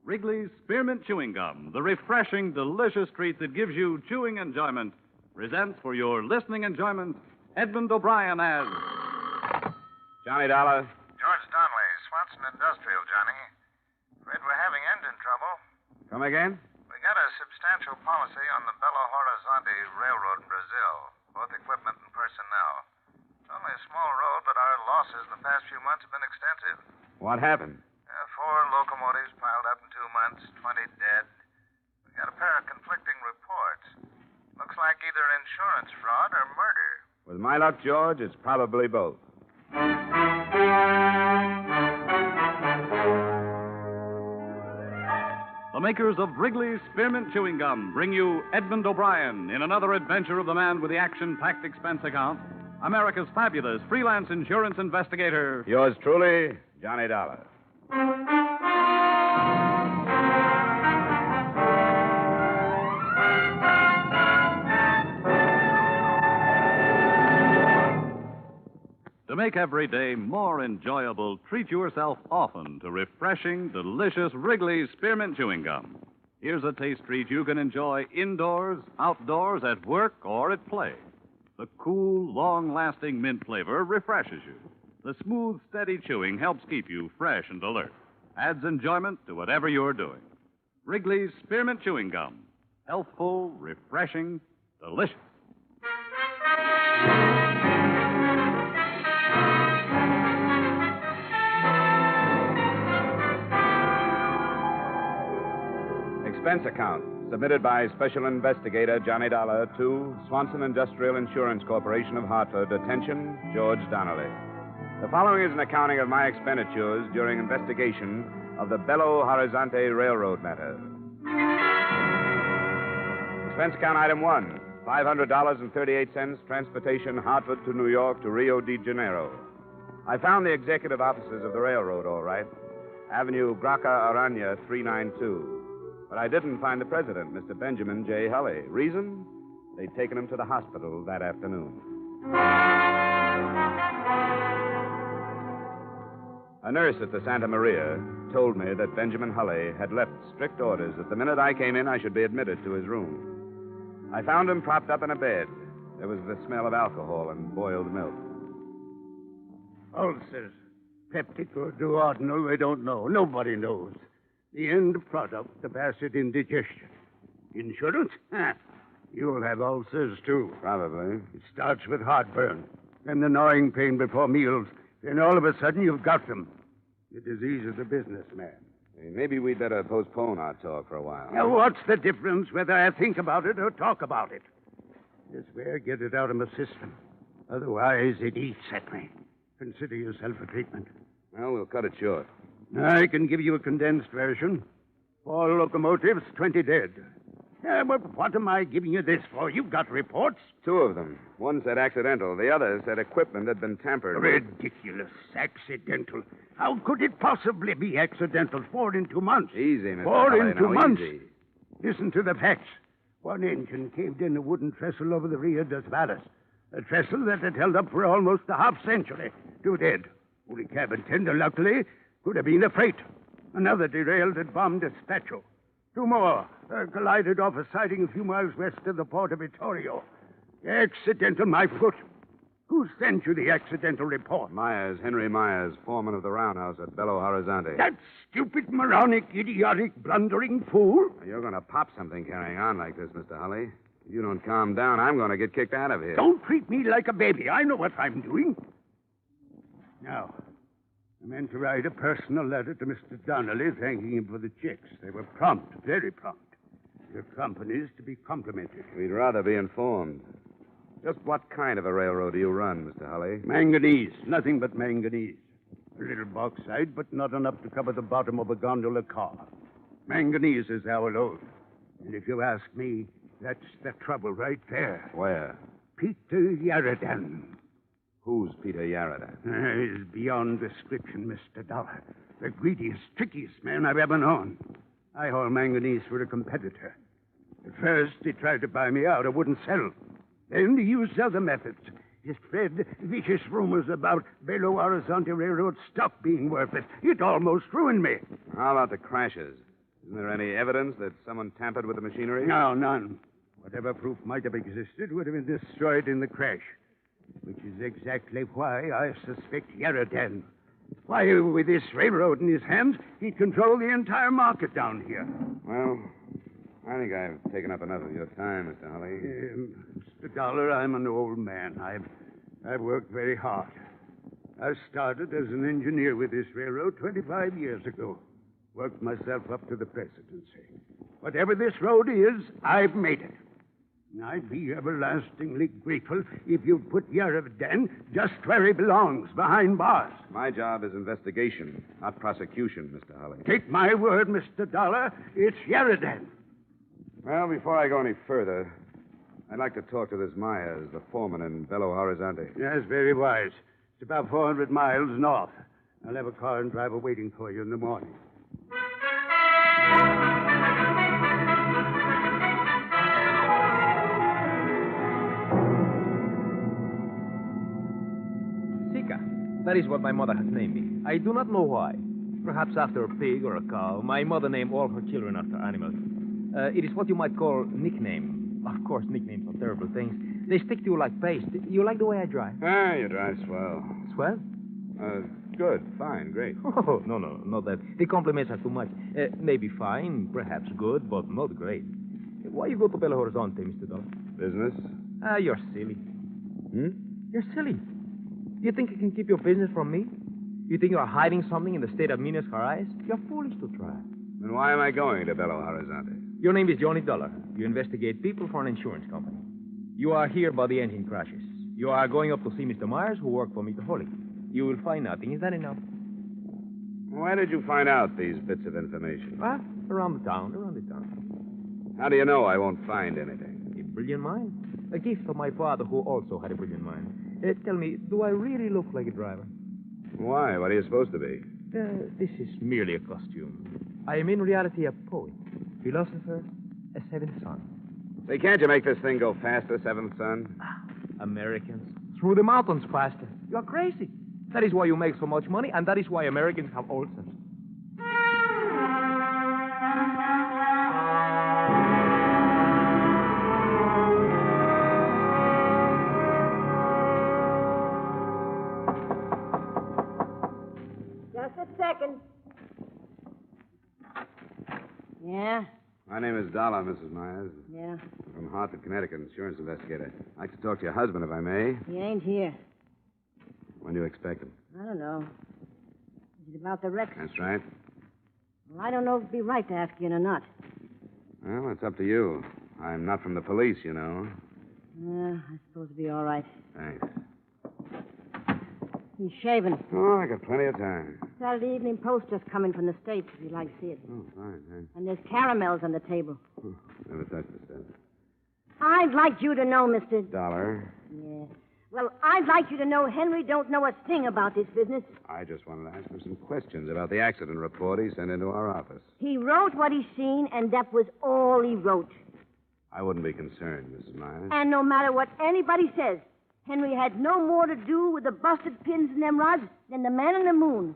Wrigley's Wrigley's Spearmint Chewing Gum, the refreshing, delicious treat that gives you chewing enjoyment, presents for your listening enjoyment Edmund O'Brien as Johnny Dollar. George Donnelly, Swanson Industrial, Johnny. Afraid we're having engine trouble. Come again? We got a substantial policy on the Belo-Horizonte Railroad in Brazil, both equipment and personnel. It's only a small road, but our losses in the past few months have been extensive. What happened? 4 locomotives piled up in 2 months, 20 dead. We got a pair of conflicting reports. Looks like either insurance fraud or murder. With my luck, George, it's probably both. The makers of Wrigley's Spearmint Chewing Gum bring you Edmund O'Brien in another adventure of the man with the action-packed expense account, America's fabulous freelance insurance investigator. Yours truly, Johnny Dollar. To make every day more enjoyable, treat yourself often to refreshing, delicious Wrigley's Spearmint Chewing Gum. Here's a taste treat you can enjoy indoors, outdoors, at work, or at play. The cool, long-lasting mint flavor refreshes you. The smooth, steady chewing helps keep you fresh and alert. Adds enjoyment to whatever you're doing. Wrigley's Spearmint Chewing Gum. Healthful, refreshing, delicious. Expense account submitted by Special Investigator Johnny Dollar to Swanson Industrial Insurance Corporation of Hartford. Attention, George Donnelly. The following is an accounting of my expenditures during investigation of the Belo-Horizonte Railroad matter. Expense account item 1, $500.38, transportation Hartford to New York to Rio de Janeiro. I found the executive offices of the railroad, all right. Avenue Graca Arana, 392. But I didn't find the president, Mr. Benjamin J. Hulley. Reason? They'd taken him to the hospital that afternoon. A nurse at the Santa Maria told me that Benjamin Hulley had left strict orders that the minute I came in, I should be admitted to his room. I found him propped up in a bed. There was the smell of alcohol and boiled milk. Ulcers. Peptic or duodenal, we don't know. Nobody knows. The end product, the acid indigestion. Insurance? You'll have ulcers, too. Probably. It starts with heartburn, then the gnawing pain before meals. Then all of a sudden, you've got them. The disease of the businessman. Hey, maybe we'd better postpone our talk for a while. Now, what's the difference whether I think about it or talk about it? This way, get it out of my system. Otherwise, it eats at me. Consider yourself a treatment. Well, we'll cut it short. I can give you a condensed version. 4 locomotives, 20 dead. But what am I giving you this for? You've got reports. 2 of them. One said accidental. The other said equipment had been tampered with. Ridiculous. Accidental. How could it possibly be accidental? 4 in 2 months. Easy, Mr. 4 Hulley, in 2 now, months. Easy. Listen to the facts. One engine caved in a wooden trestle over the Rio das Valles. A trestle that had held up for almost a half-century. 2 dead. Only cabin tender, luckily. Could have been a freight. Another derailed at Bomb Despacho. 2 more collided off a siding a few miles west of the port of Vittorio. Accidental, my foot. Who sent you the accidental report? Myers, Henry Myers, foreman of the roundhouse at Belo-Horizonte. That stupid, moronic, idiotic, blundering fool? You're going to pop something carrying on like this, Mr. Hulley. If you don't calm down, I'm going to get kicked out of here. Don't treat me like a baby. I know what I'm doing. Now, I meant to write a personal letter to Mr. Donnelly thanking him for the checks. They were prompt, very prompt. Your company's to be complimented. We'd rather be informed. Just what kind of a railroad do you run, Mr. Hulley? Manganese. Nothing but manganese. A little bauxite, but not enough to cover the bottom of a gondola car. Manganese is our load. And if you ask me, that's the trouble right there. Where? Peter Yaradan. Who's Peter Yaradan? He's beyond description, Mr. Dollar. The greediest, trickiest man I've ever known. I haul manganese for a competitor. At first, he tried to buy me out. I wouldn't sell. Then he used other methods. He spread vicious rumors about Belo-Horizonte Railroad stock being worthless. It almost ruined me. How about the crashes? Isn't there any evidence that someone tampered with the machinery? No, none. Whatever proof might have existed would have been destroyed in the crash, which is exactly why I suspect Sheridan. Why, with this railroad in his hands, he'd control the entire market down here. Well, I think I've taken up enough of your time, Mr. Holly. Mr. Dollar, I'm an old man. I've worked very hard. I started as an engineer with this railroad 25 years ago. Worked myself up to the presidency. Whatever this road is, I've made it. I'd be everlastingly grateful if you'd put Sheridan just where he belongs, behind bars. My job is investigation, not prosecution, Mr. Holly. Take my word, Mr. Dollar, it's Sheridan. Well, before I go any further, I'd like to talk to this Myers, the foreman in Belo-Horizonte. Yes, very wise. It's about 400 miles north. I'll have a car and driver waiting for you in the morning. That is what my mother has named me. I do not know why. Perhaps after a pig or a cow. My mother named all her children after animals. It is what you might call nickname. Of course, nicknames are terrible things. They stick to you like paste. You like the way I drive? You drive swell. Swell? Good, fine, great. Oh, no, not that. The compliments are too much. Maybe fine, perhaps good, but not great. Why you go to Belo-Horizonte, Mr. Dollar? Business? You're silly. You're silly. You think you can keep your business from me? You think you are hiding something in the state of Minas Gerais? You're foolish to try. Then why am I going to Belo-Horizonte? Your name is Johnny Dollar. You investigate people for an insurance company. You are here by the engine crashes. You are going up to see Mr. Myers, who worked for Mr. Holly. You will find nothing. Is that enough? Why did you find out these bits of information? What? Around the town. How do you know I won't find anything? A brilliant mind. A gift of my father, who also had a brilliant mind. Tell me, do I really look like a driver? Why? What are you supposed to be? This is merely a costume. I am in reality a poet, philosopher, a seventh son. Say, can't you make this thing go faster, seventh son? Americans. Through the mountains faster. You're crazy. That is why you make so much money, and that is why Americans have ulcers. Second. Yeah? My name is Dollar, Mrs. Myers. Yeah. I'm from Hartford, Connecticut, insurance investigator. I'd like to talk to your husband, if I may. He ain't here. When do you expect him? I don't know. Is it about the wreck? That's right. Well, I don't know if it'd be right to ask you or not. Well, it's up to you. I'm not from the police, you know. Yeah, I suppose it'd be all right. Thanks. He's shaving. Oh, I got plenty of time. Saturday Evening Post just come in from the States, if you'd like to see it. Oh, fine, thanks. And there's caramels on the table. Never touched the stuff. I'd like you to know, Mr. Dollar. Yeah. Well, I'd like you to know Henry don't know a thing about this business. I just wanted to ask him some questions about the accident report he sent into our office. He wrote what he seen, and that was all he wrote. I wouldn't be concerned, Mrs. Myers. And no matter what anybody says, Henry had no more to do with the busted pins in them rods than the man on the moon.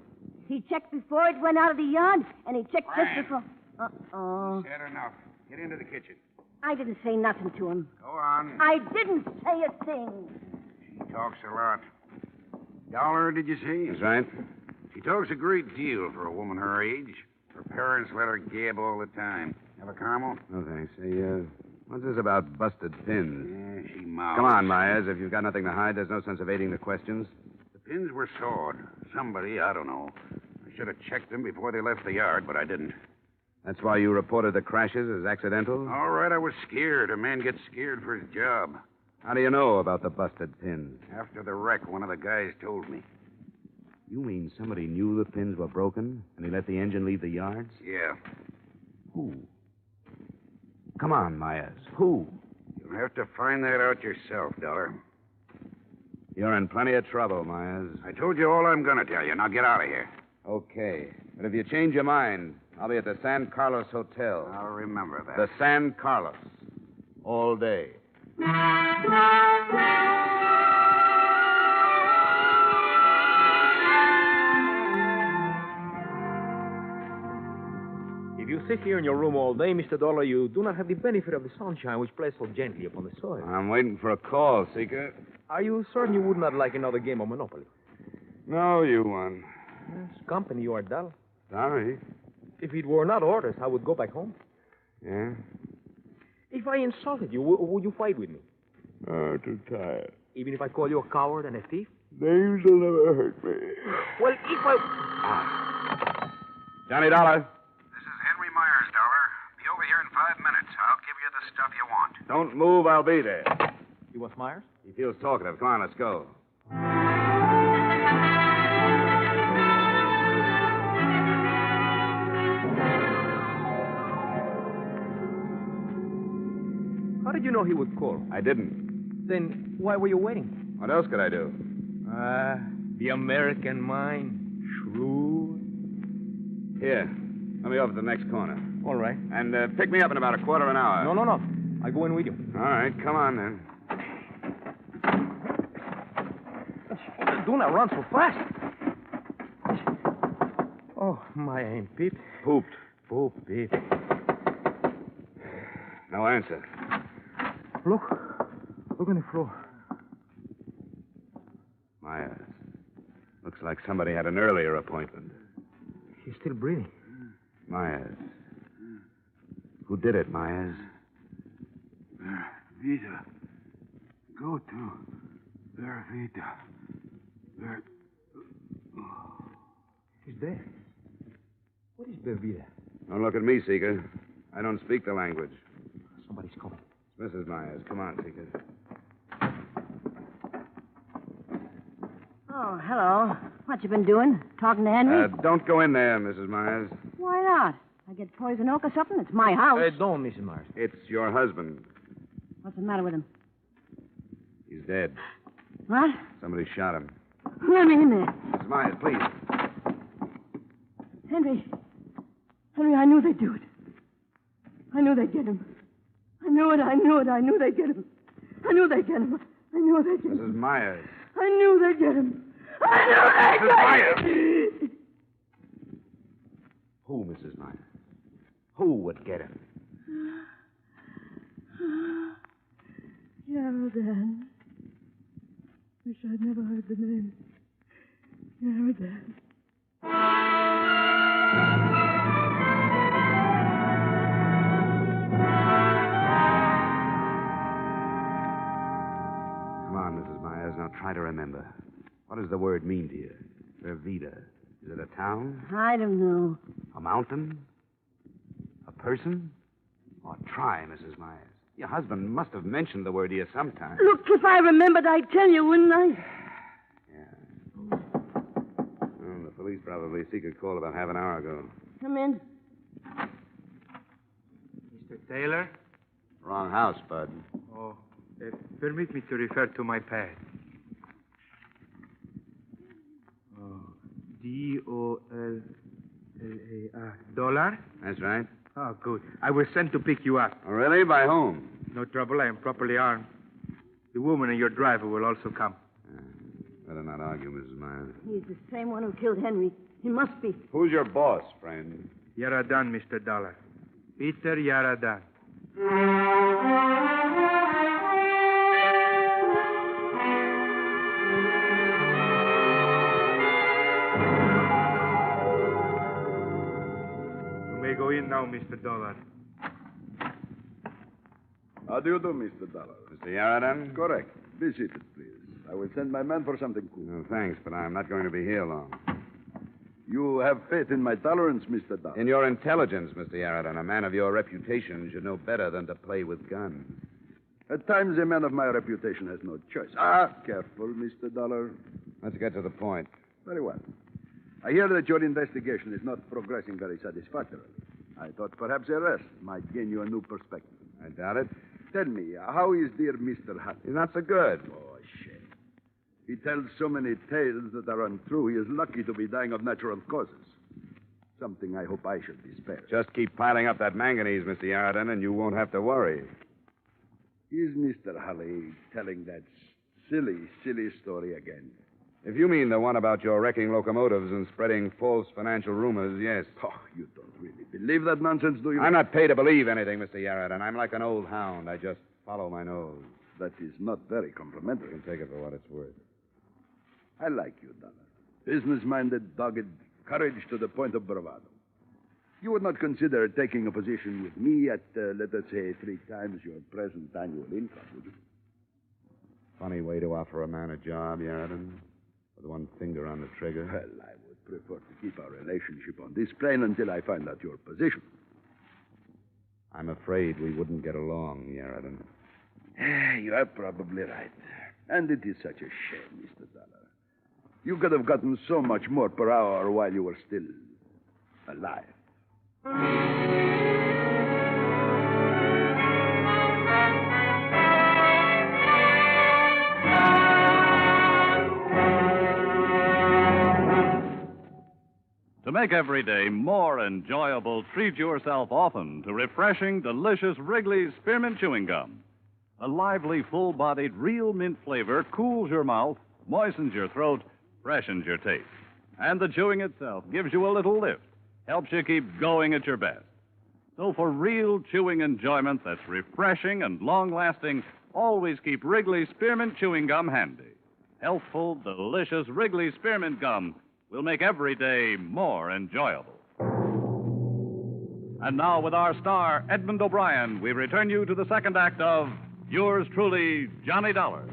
He checked before it went out of the yard, and he checked just before... Uh-oh. Said enough. Get into the kitchen. I didn't say nothing to him. Go on. I didn't say a thing. She talks a lot. Dollar, did you see? That's right. She talks a great deal for a woman her age. Her parents let her gab all the time. Have a caramel? No, thanks. Hey, what's this about busted pins? Yeah, she mouths. Come on, Myers. If you've got nothing to hide, there's no sense evading the questions. The pins were sawed. Somebody, I don't know. I should have checked them before they left the yard, but I didn't. That's why you reported the crashes as accidental? All right, I was scared. A man gets scared for his job. How do you know about the busted pins? After the wreck, one of the guys told me. You mean somebody knew the pins were broken, and he let the engine leave the yards? Yeah. Who? Come on, Myers. Who? You'll have to find that out yourself, Dollar. You're in plenty of trouble, Myers. I told you all I'm going to tell you. Now get out of here. Okay. But if you change your mind, I'll be at the San Carlos Hotel. I'll remember that. The San Carlos. All day. If you You sit here in your room all day, Mr. Dollar. You do not have the benefit of the sunshine which plays so gently upon the soil. I'm waiting for a call, Seeker. Are you certain you would not like another game of Monopoly? No, you won. Yes, company, you are dull. Sorry. If it were not orders, I would go back home. Yeah? If I insulted you, would you fight with me? Oh, too tired. Even if I call you a coward and a thief? Names will never hurt me. Well, if I... Johnny Dollar. This is Henry Myers, Dollar. Be over here in 5 minutes. I'll give you the stuff you want. Don't move, I'll be there. You want Myers? He feels talkative. Come on, let's go. How did you know he would call? I didn't. Then why were you waiting? What else could I do? The American mind. Shrewd. Here. Let me over to the next corner. All right. And pick me up in about a quarter of an hour. No. I'll go in with you. All right, come on then. Do not run so fast. Oh, my ain't Pete. Pooped. Poop, Pete. No answer. Look on the floor. Myers. Looks like somebody had an earlier appointment. He's still breathing. Myers. Who did it, Myers? Vida. Go to Ver Vida. Ver... He's dead. What is Bervida? Don't look at me, Seeker. I don't speak the language. Somebody's coming. It's Mrs. Myers. Come on, Seeker. Oh, hello. What you been doing? Talking to Henry? Don't go in there, Mrs. Myers. Why not? I get poison oak or something? It's my house. Don't, Mrs. Myers. It's your husband. What's the matter with him? He's dead. What? Somebody shot him. Let me in there. Mrs. Myers, please. Henry, I knew they'd do it. I knew they'd get him. I knew it. I knew they'd get him. I knew they'd get him. Mrs. Myers. I knew they'd get him. Mrs. Myers! Who, Mrs. Myers? Who would get him? Yaradan. Wish I'd never heard the name. Yaradan. Come on, Mrs. Myers. Now try to remember. What does the word mean to you? Vervida. Is it a town? I don't know. A mountain? A person? Oh, try, Mrs. Myers. Your husband must have mentioned the word to you sometime. Look, if I remembered, I'd tell you, wouldn't I? Yeah. Well, the police probably Seeker called about half an hour ago. Come in. Mr. Taylor? Wrong house, Bud. Oh, permit me to refer to my pad. Oh, D-O-L-L-A-R. Dollar? That's right. Oh, good. I was sent to pick you up. Oh, really? By whom? No trouble. I am properly armed. The woman and your driver will also come. Better not argue, Mrs. Myers. He's the same one who killed Henry. He must be. Who's your boss, friend? Yaradan, Mr. Dollar. Peter Yaradan. You may go in now, Mr. Dollar. How do you do, Mr. Dollar? Mr. Yaradan? Correct. Be seated, please. I will send my man for something cool. No, thanks, but I'm not going to be here long. You have faith in my tolerance, Mr. Dollar. In your intelligence, Mr. Yaradan. A man of your reputation should know better than to play with guns. At times, a man of my reputation has no choice. Careful, Mr. Dollar. Let's get to the point. Very well. I hear that your investigation is not progressing very satisfactorily. I thought perhaps arrest might gain you a new perspective. I doubt it. Tell me, how is dear Mr. Hutt? He's not so good. Oh, shame. He tells so many tales that are untrue. He is lucky to be dying of natural causes. Something I hope I should be spared. Just keep piling up that manganese, Mr. Yaradan, and you won't have to worry. Is Mr. Hulley telling that silly story again? If you mean the one about your wrecking locomotives and spreading false financial rumors, yes. Oh, you don't really believe that nonsense, do you? I'm not paid to believe anything, Mr. Yarradin. I'm like an old hound. I just follow my nose. That is not very complimentary. You can take it for what it's worth. I like you, Dollar. Business-minded, dogged, courage to the point of bravado. You would not consider taking a position with me at, let us say, 3 times your present annual income, would you? Funny way to offer a man a job, Yarradin. With one finger on the trigger. Well, I would prefer to keep our relationship on this plane until I find out your position. I'm afraid we wouldn't get along, Yarradin. You are probably right. And it is such a shame, Mr. Dollar. You could have gotten so much more per hour while you were still alive. To make every day more enjoyable, treat yourself often to refreshing, delicious Wrigley's Spearmint Chewing Gum. A lively, full-bodied, real mint flavor cools your mouth, moistens your throat, freshens your taste. And the chewing itself gives you a little lift, helps you keep going at your best. So for real chewing enjoyment that's refreshing and long-lasting, always keep Wrigley's Spearmint Chewing Gum handy. Healthful, delicious Wrigley's Spearmint Gum will make every day more enjoyable. And now, with our star, Edmund O'Brien, we return you to the second act of Yours Truly, Johnny Dollar.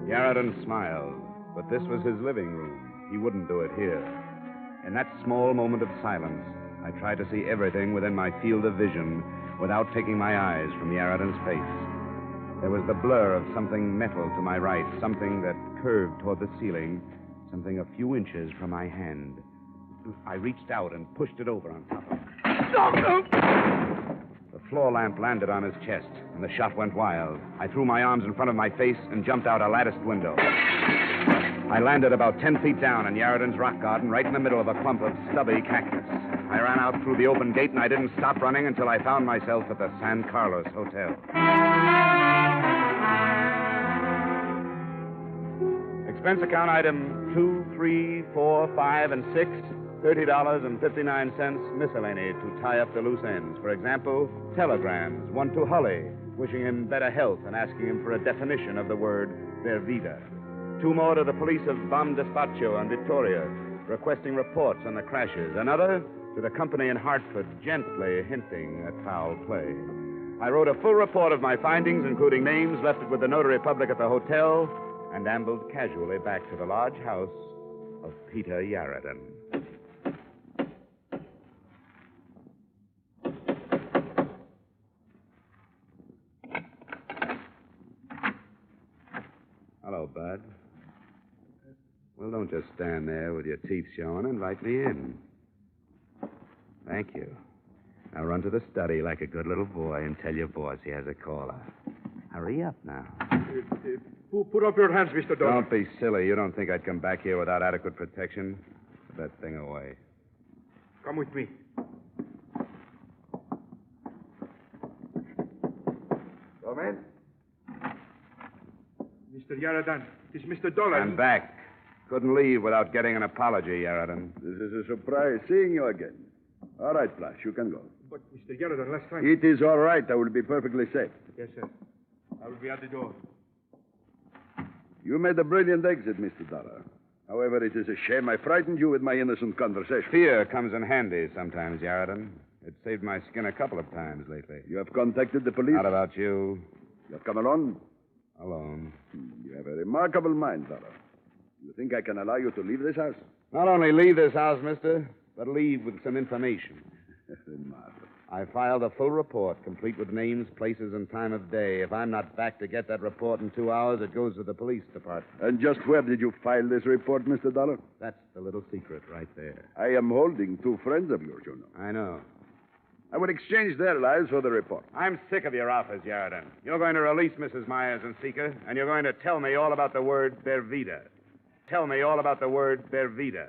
Yarradin smiled, but this was his living room. He wouldn't do it here. In that small moment of silence, I tried to see everything within my field of vision without taking my eyes from Yarradin's face. There was the blur of something metal to my right, something that curved toward the ceiling, something a few inches from my hand. I reached out and pushed it over on top of him. The floor lamp landed on his chest, and the shot went wild. I threw my arms in front of my face and jumped out a latticed window. I landed about 10 feet down in Yarradin's rock garden, right in the middle of a clump of stubby cactus. I ran out through the open gate, and I didn't stop running until I found myself at the San Carlos Hotel. Expense account item 2, 3, 4, 5, and 6, $30.59 miscellany to tie up the loose ends. For example, telegrams, one to Holly, wishing him better health and asking him for a definition of the word Vervida. 2 more to the police of Bam Despacho and Victoria, requesting reports on the crashes. Another to the company in Hartford, gently hinting at foul play. I wrote a full report of my findings, including names, left it with the notary public at the hotel, and ambled casually back to the large house of Peter Yarradin. Hello, Bud. Well, don't just stand there with your teeth showing. Invite me in. Thank you. Now run to the study like a good little boy and tell your boss he has a caller. Hurry up now. Put up your hands, Mr. Dollar. Don't be silly. You don't think I'd come back here without adequate protection? Put that thing away. Come with me. Come in. Mr. Yarradin, it is Mr. Dollar. I'm back. Couldn't leave without getting an apology, Yarradin. This is a surprise seeing you again. All right, Flash, you can go. But, Mr. Yarradin, last time... It is all right. I will be perfectly safe. Yes, sir. I will be at the door. You made a brilliant exit, Mr. Dollar. However, it is a shame I frightened you with my innocent conversation. Fear comes in handy sometimes, Yarradin. It saved my skin a couple of times lately. You have contacted the police? Not about you. You have come alone? Alone. You have a remarkable mind, Dollar. You think I can allow you to leave this house? Not only leave this house, mister, but leave with some information. Marvelous. I filed a full report, complete with names, places, and time of day. If I'm not back to get that report in 2 hours, it goes to the police department. And just where did you file this report, Mr. Dollar? That's the little secret right there. I am holding 2 friends of yours, you know. I know. I would exchange their lives for the report. I'm sick of your offers, Yarradin. You're going to release Mrs. Myers and Seeker, and you're going to tell me all about the word Bervida. Tell me all about the word Bervida.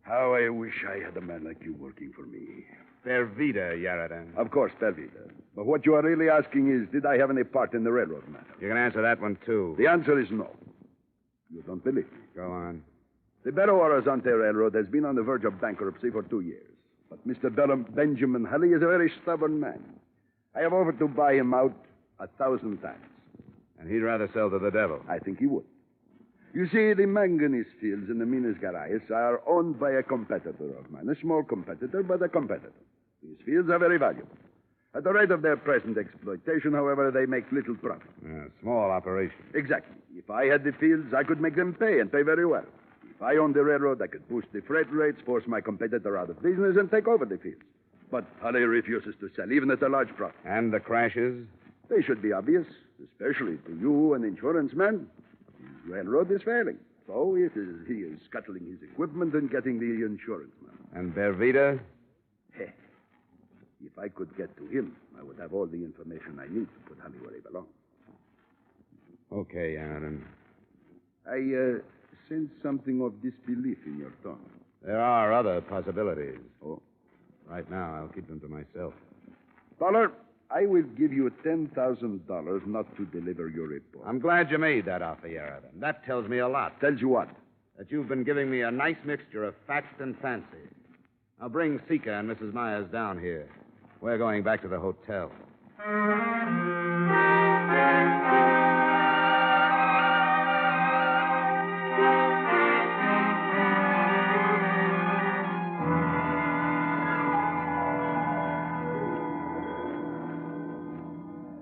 How I wish I had a man like you working for me. Pervita, Yaradan. Of course, Pervita. But what you are really asking is, did I have any part in the railroad matter? You can answer that one, too. The answer is no. You don't believe me. Go on. The Belo-Horizonte Railroad has been on the verge of bankruptcy for 2 years. But Mr. Benjamin Hulley is a very stubborn man. I have offered to buy him out 1,000 times. And he'd rather sell to the devil. I think he would. You see, the manganese fields in the Minas Gerais are owned by a competitor of mine. A small competitor, but a competitor. These fields are very valuable. At the rate of their present exploitation, however, they make little profit. Small operation. Exactly. If I had the fields, I could make them pay, and pay very well. If I owned the railroad, I could boost the freight rates, force my competitor out of business, and take over the fields. But Hulley refuses to sell, even at a large profit. And the crashes? They should be obvious, especially to you, an insurance man. His railroad is failing. So he is scuttling his equipment and getting the insurance money. And Pervita? If I could get to him, I would have all the information I need to put Hulley where he belongs. Okay, Aaron. I sense something of disbelief in your tone. There are other possibilities. Oh? Right now, I'll keep them to myself. Dollar, I will give you $10,000 not to deliver your report. I'm glad you made that offer, Aaron. That tells me a lot. Tells you what? That you've been giving me a nice mixture of fact and fancy. Now bring Sika and Mrs. Myers down here. We're going back to the hotel.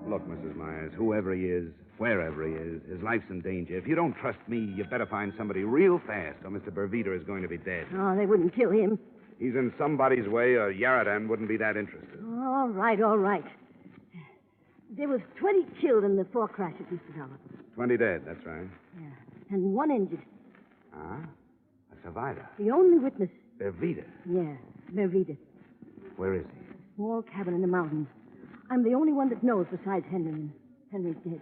Look, Mrs. Myers, whoever he is, wherever he is, his life's in danger. If you don't trust me, you better find somebody real fast, or Mr. Pervita is going to be dead. Oh, they wouldn't kill him. He's in somebody's way, or Yaradan wouldn't be that interested. All right, all right. There was 20 killed in the 4 crashes, Mr. Dollar. 20 dead, that's right. Yeah. And 1 injured. Ah? A survivor. The only witness. Pervita. Yeah, Pervita. Where is he? Small cabin in the mountains. I'm the only one that knows besides Henry, and Henry's dead.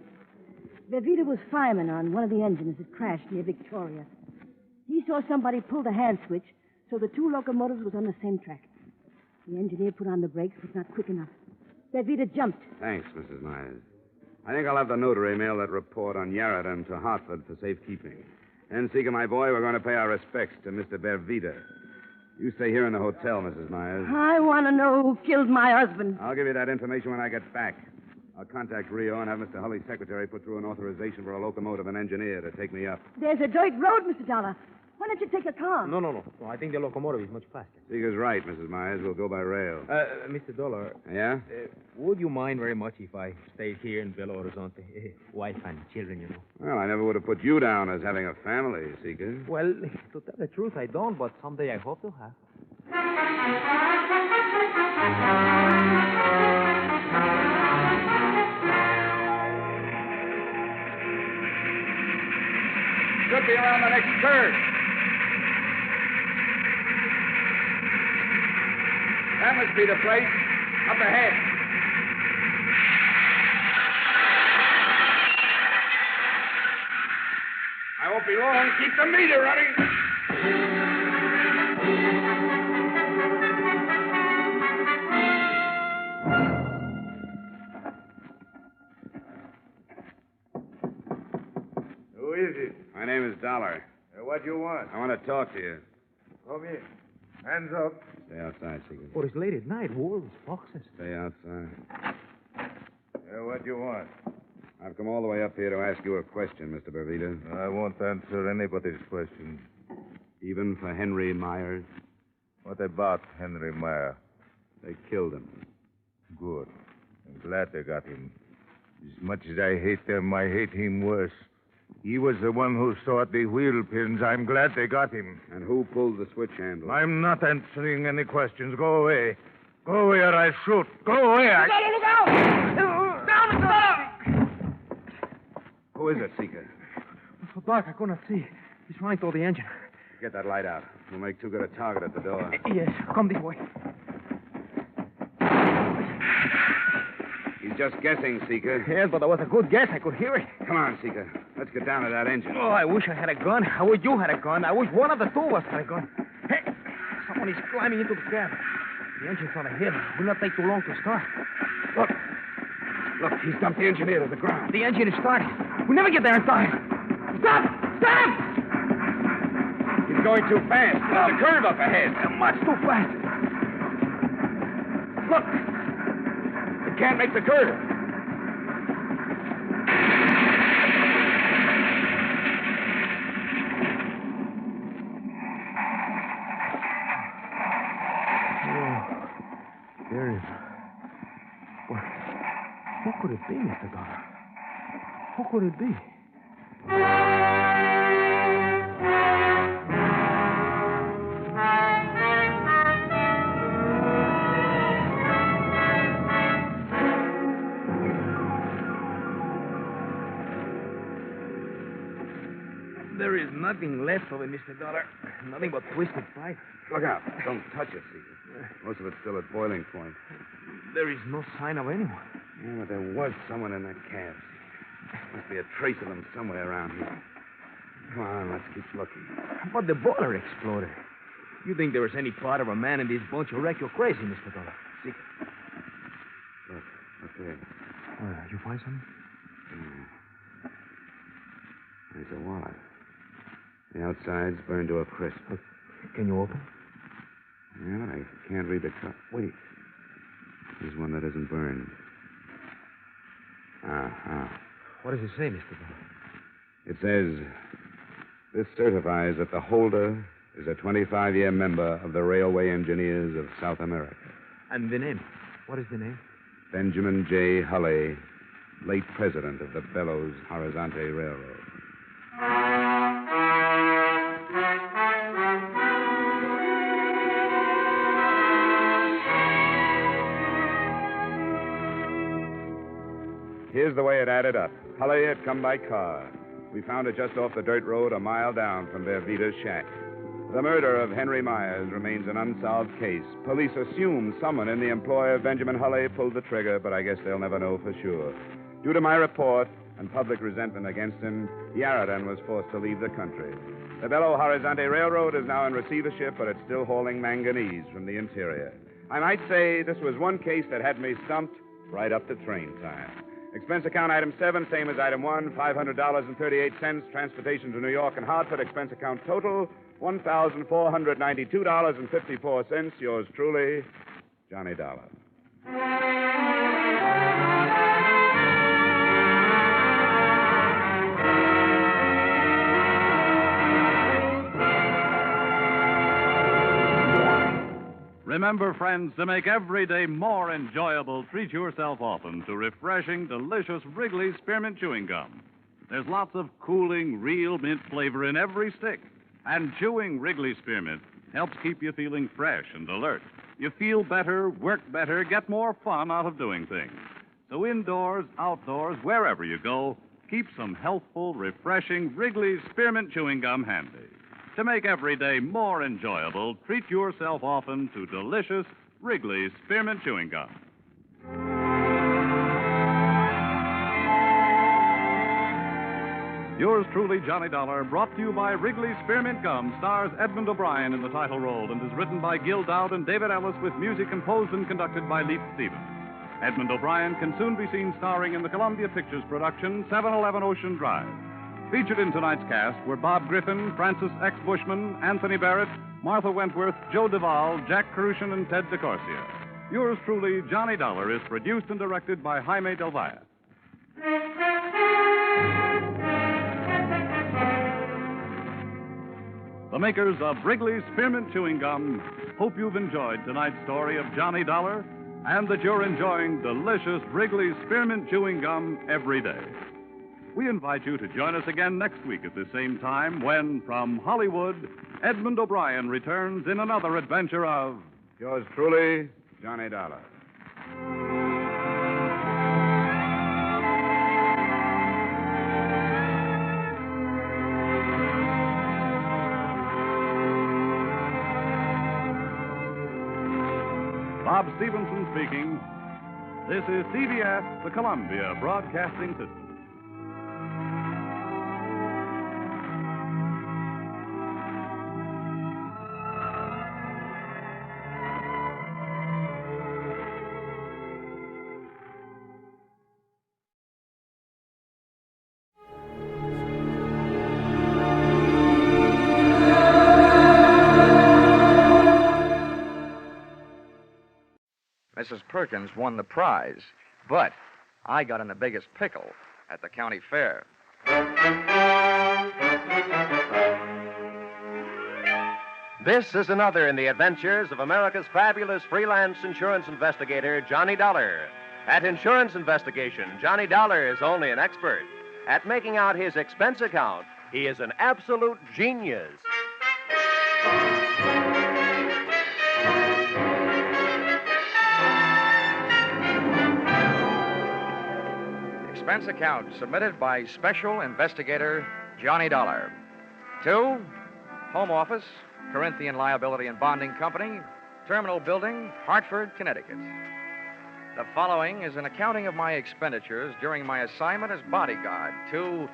Pervita was fireman on one of the engines that crashed near Victoria. He saw somebody pull the hand switch, so the 2 locomotives was on the same track. The engineer put on the brakes, but not quick enough. Pervita jumped. Thanks, Mrs. Myers. I think I'll have the notary mail that report on Yaradan to Hartford for safekeeping. And, Sika, my boy, we're going to pay our respects to Mr. Pervita. You stay here in the hotel, Mrs. Myers. I want to know who killed my husband. I'll give you that information when I get back. I'll contact Rio and have Mr. Hulley's secretary put through an authorization for a locomotive and engineer to take me up. There's a dirt road, Mr. Dollar. Why don't you take a car? No. I think the locomotive is much faster. Sika's right, Mrs. Myers. We'll go by rail. Mr. Dollar. Yeah? Would you mind very much if I stayed here in Belo-Horizonte? Wife and children, you know. Well, I never would have put you down as having a family, Sika. Well, to tell the truth, I don't, but someday I hope to have. Should be around the next curve. That must be the place. Up ahead. I won't be long. Keep the meter running. Who is it? My name is Dollar. What do you want? I want to talk to you. Come in. Hands up. Stay outside, Sika. Oh, it's late at night. Wolves, foxes. Stay outside. What do you want? I've come all the way up here to ask you a question, Mr. Pervita. I won't answer anybody's questions. Even for Henry Myers? What about Henry Meyer? They killed him. Good. I'm glad they got him. As much as I hate them, I hate him worse. He was the one who sought the wheel pins. I'm glad they got him. And who pulled the switch handle? I'm not answering any questions. Go away. Go away or I shoot. Go away. Look out! Down, Mr. Dollar! Who is it, Sika? It's so dark I couldn't see. He's running toward the engine. Get that light out. We'll make too good a target at the door. Yes, come this way. He's just guessing, Sika. Yes, but that was a good guess. I could hear it. Come on, Sika. Let's get down to that engine. Oh, I wish I had a gun. I wish you had a gun. I wish one of the 2 of us had a gun. Hey, Someone is climbing into the cab. The engine's on a hill. Will not take too long to start. Look. Look, he's dumped the engineer to the ground. The engine is starting. We'll never get there in time. Stop! Stop! He's going too fast. There's a curve up ahead. Much too fast. Look! He can't make the curve. There is. What? Who could it be, Mr. Dollar? Who could it be? There is nothing left of it, Mr. Dollar. Nothing but twisted pipe. Look out. Don't touch it, Caesar. Most of it's still at boiling point. There is no sign of anyone. Yeah, but there was someone in that cab. Must be a trace of them somewhere around here. Come on, let's keep looking. But the boiler exploded. You think there was any part of a man in this bunch who wrecked you crazy, Mr. Dollar? See? Look there. You find something? Yeah. There's a wallet. The outside's burned to a crisp. Can you open? Yeah, but I can't read the cut. Wait. There's one that isn't burned. What does it say, Mr. Dollar? It says, this certifies that the holder is a 25-year member of the Railway Engineers of South America. And the name? What is the name? Benjamin J. Hulley, late president of the Belo-Horizonte Railroad. Here's the way it added up. Hulley had come by car. We found it just off the dirt road a mile down from Vervita's shack. The murder of Henry Myers remains an unsolved case. Police assume someone in the employ of Benjamin Hulley pulled the trigger, but I guess they'll never know for sure. Due to my report and public resentment against him, Yarradan was forced to leave the country. The Belo-Horizonte Railroad is now in receivership, but it's still hauling manganese from the interior. I might say this was one case that had me stumped right up to train time. Expense account item 7, same as item 1, $500.38. Transportation to New York and Hartford. Expense account total, $1,492.54. Yours truly, Johnny Dollar. Remember, friends, to make every day more enjoyable, treat yourself often to refreshing, delicious Wrigley's Spearmint Chewing Gum. There's lots of cooling, real mint flavor in every stick. And chewing Wrigley's Spearmint helps keep you feeling fresh and alert. You feel better, work better, get more fun out of doing things. So indoors, outdoors, wherever you go, keep some healthful, refreshing Wrigley's Spearmint Chewing Gum handy. To make every day more enjoyable, treat yourself often to delicious Wrigley's Spearmint Chewing Gum. Yours truly, Johnny Dollar, brought to you by Wrigley's Spearmint Gum, stars Edmund O'Brien in the title role and is written by Gil Dowd and David Ellis with music composed and conducted by Leith Stevens. Edmund O'Brien can soon be seen starring in the Columbia Pictures production 711 Ocean Drive. Featured in tonight's cast were Bob Griffin, Francis X. Bushman, Anthony Barrett, Martha Wentworth, Joe Duvall, Jack Carushin, and Ted DeCorsia. Yours truly, Johnny Dollar, is produced and directed by Jaime Del Valle. The makers of Wrigley's Spearmint Chewing Gum hope you've enjoyed tonight's story of Johnny Dollar and that you're enjoying delicious Wrigley's Spearmint Chewing Gum every day. We invite you to join us again next week at the same time when, from Hollywood, Edmund O'Brien returns in another adventure of... Yours truly, Johnny Dollar. Bob Stevenson speaking. This is CBS, the Columbia Broadcasting System. Mrs. Perkins won the prize, but I got in the biggest pickle at the county fair. This is another in the adventures of America's fabulous freelance insurance investigator, Johnny Dollar. At insurance investigation, Johnny Dollar is only an expert. At making out his expense account, he is an absolute genius. Expense account submitted by Special Investigator Johnny Dollar. To Home Office, Corinthian Liability and Bonding Company, Terminal Building, Hartford, Connecticut. The following is an accounting of my expenditures during my assignment as bodyguard to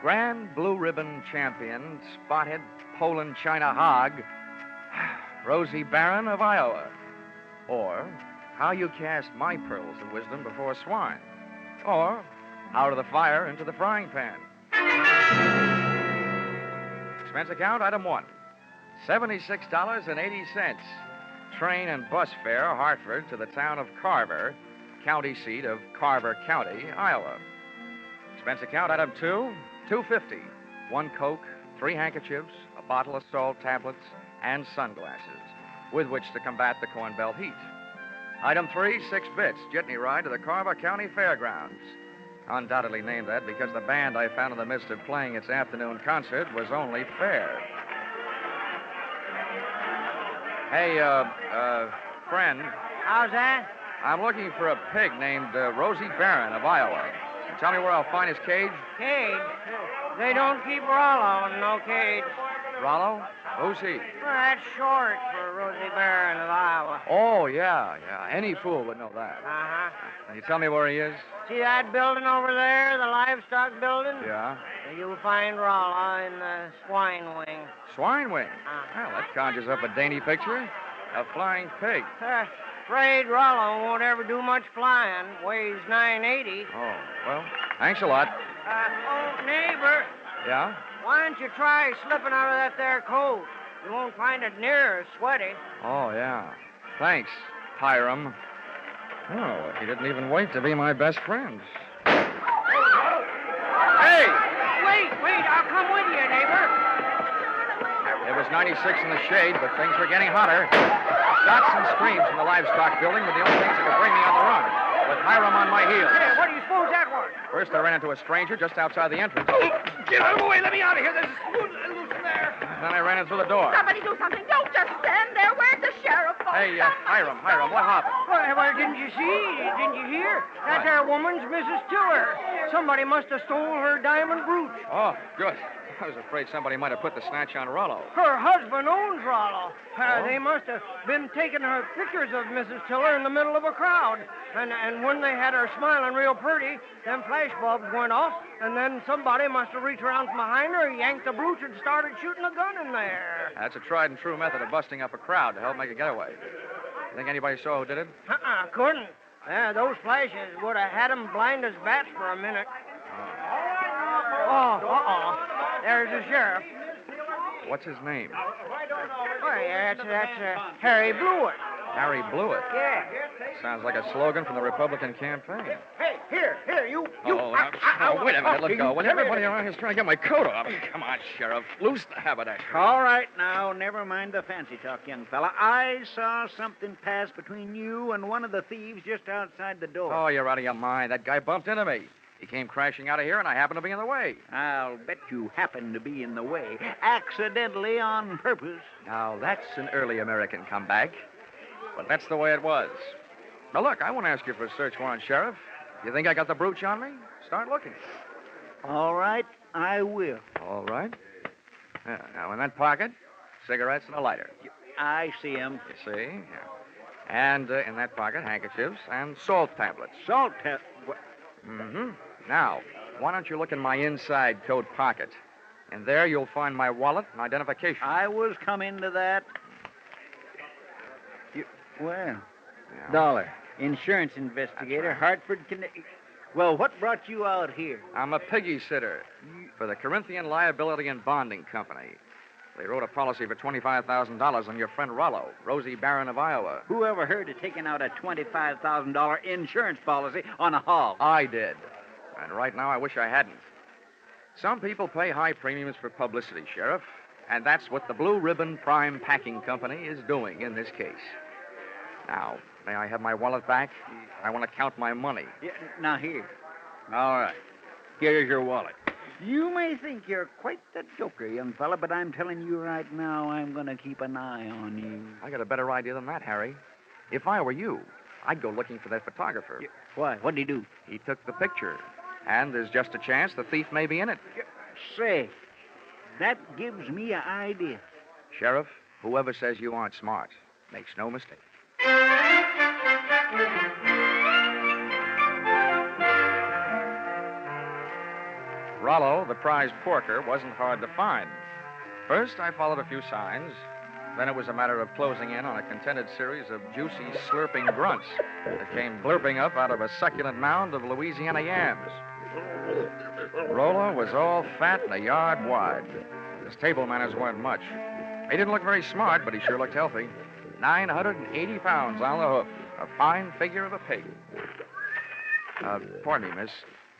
Grand Blue Ribbon Champion, Spotted Poland China Hog, Rosie Barron of Iowa. Or How You Cast My Pearls of Wisdom Before Swine. Or Out of the Fire into the Frying Pan. Expense account, item 1. $76.80. Train and bus fare, Hartford, to the town of Carver, county seat of Carver County, Iowa. Expense account, item 2. $2.50. 1 Coke, 3 handkerchiefs, a bottle of salt tablets, and sunglasses, with which to combat the Corn Belt heat. Item 3, 6 bits, jitney ride to the Carver County Fairgrounds. Undoubtedly named that because the band I found in the midst of playing its afternoon concert was only fair. Hey, friend. How's that? I'm looking for a pig named Rosie Barron of Iowa. Can you tell me where I'll find his cage? Cage? They don't keep Rollo in no cage. Rollo? Who's he? Well, that's short for Rosie Barron of Iowa. Oh, yeah. Any fool would know that. Uh-huh. Can you tell me where he is? See that building over there, the livestock building? Yeah. You'll find Rollo in the swine wing. Swine wing? Well, that conjures up a dainty picture. A flying pig. Afraid Rollo won't ever do much flying. Weighs 980. Oh, well, thanks a lot. Neighbor. Yeah? Why don't you try slipping out of that there coat? You won't find it near as sweaty. Oh, yeah. Thanks, Hiram. Oh, he didn't even wait to be my best friend. Hey! Wait, I'll come with you, neighbor. It was 96 in the shade, but things were getting hotter. Shots and screams from the livestock building were the only things that could bring me on the run, with Hiram on my heels. Hey, what do you suppose that was? First, I ran into a stranger just outside the entrance. Get out of the way. Let me out of here. There's loose in there. Then I ran in through the door. Somebody do something. Don't just stand there. Where's the sheriff? Hey, Hiram, what happened? Well, didn't you see? Didn't you hear? That there woman's Mrs. Tiller. Somebody must have stole her diamond brooch. Oh, good. I was afraid somebody might have put the snatch on Rollo. Her husband owns Rollo. They must have been taking her pictures of Mrs. Tiller in the middle of a crowd. And when they had her smiling real pretty, them flash bulbs went off, and then somebody must have reached around from behind her, yanked the brooch, and started shooting a gun in there. That's a tried and true method of busting up a crowd to help make a getaway. You think anybody saw who did it? Couldn't. Those flashes would have had them blind as bats for a minute. There's the sheriff. What's his name? Why, that's Harry Blewett. Harry Blewett? Yeah. Sounds like a slogan from the Republican campaign. Hey, here, you. Wait a minute, let go. When everybody around here's trying to get my coat off. Come on, Sheriff. Loose the haberdasher. All right, now, never mind the fancy talk, young fella. I saw something pass between you and one of the thieves just outside the door. Oh, you're out of your mind. That guy bumped into me. He came crashing out of here, and I happened to be in the way. I'll bet you happened to be in the way. Accidentally on purpose. Now, that's an early American comeback. But that's the way it was. Now, look, I won't ask you for a search warrant, Sheriff. You think I got the brooch on me? Start looking. All right, I will. All right. Now, in that pocket, cigarettes and a lighter. I see 'em. You see? Yeah. And in that pocket, handkerchiefs and salt tablets. Salt tablets? Mm-hmm. Now, why don't you look in my inside coat pocket? And there you'll find my wallet and identification. I was coming to that. Yeah. Dollar. Insurance investigator, right. Hartford, Connecticut. Well, what brought you out here? I'm a piggy sitter for the Corinthian Liability and Bonding Company. They wrote a policy for $25,000 on your friend Rollo, Rosie Barron of Iowa. Who ever heard of taking out a $25,000 insurance policy on a hog? I did. And right now I wish I hadn't. Some people pay high premiums for publicity, Sheriff. And that's what the Blue Ribbon Prime Packing Company is doing in this case. Now, may I have my wallet back? I want to count my money. Yeah, now, here. All right. Here's your wallet. You may think you're quite the joker, young fella, but I'm telling you right now, I'm going to keep an eye on you. I got a better idea than that, Harry. If I were you, I'd go looking for that photographer. Yeah. Why? What'd he do? He took the picture. And there's just a chance the thief may be in it. Say, that gives me an idea. Sheriff, whoever says you aren't smart makes no mistake. Rollo, the prize porker, wasn't hard to find. First, I followed a few signs. Then it was a matter of closing in on a contented series of juicy, slurping grunts that came blurping up out of a succulent mound of Louisiana yams. Rollo was all fat and a yard wide. His table manners weren't much. He didn't look very smart, but he sure looked healthy. 980 pounds on the hoof. A fine figure of a pig. Pardon me, miss.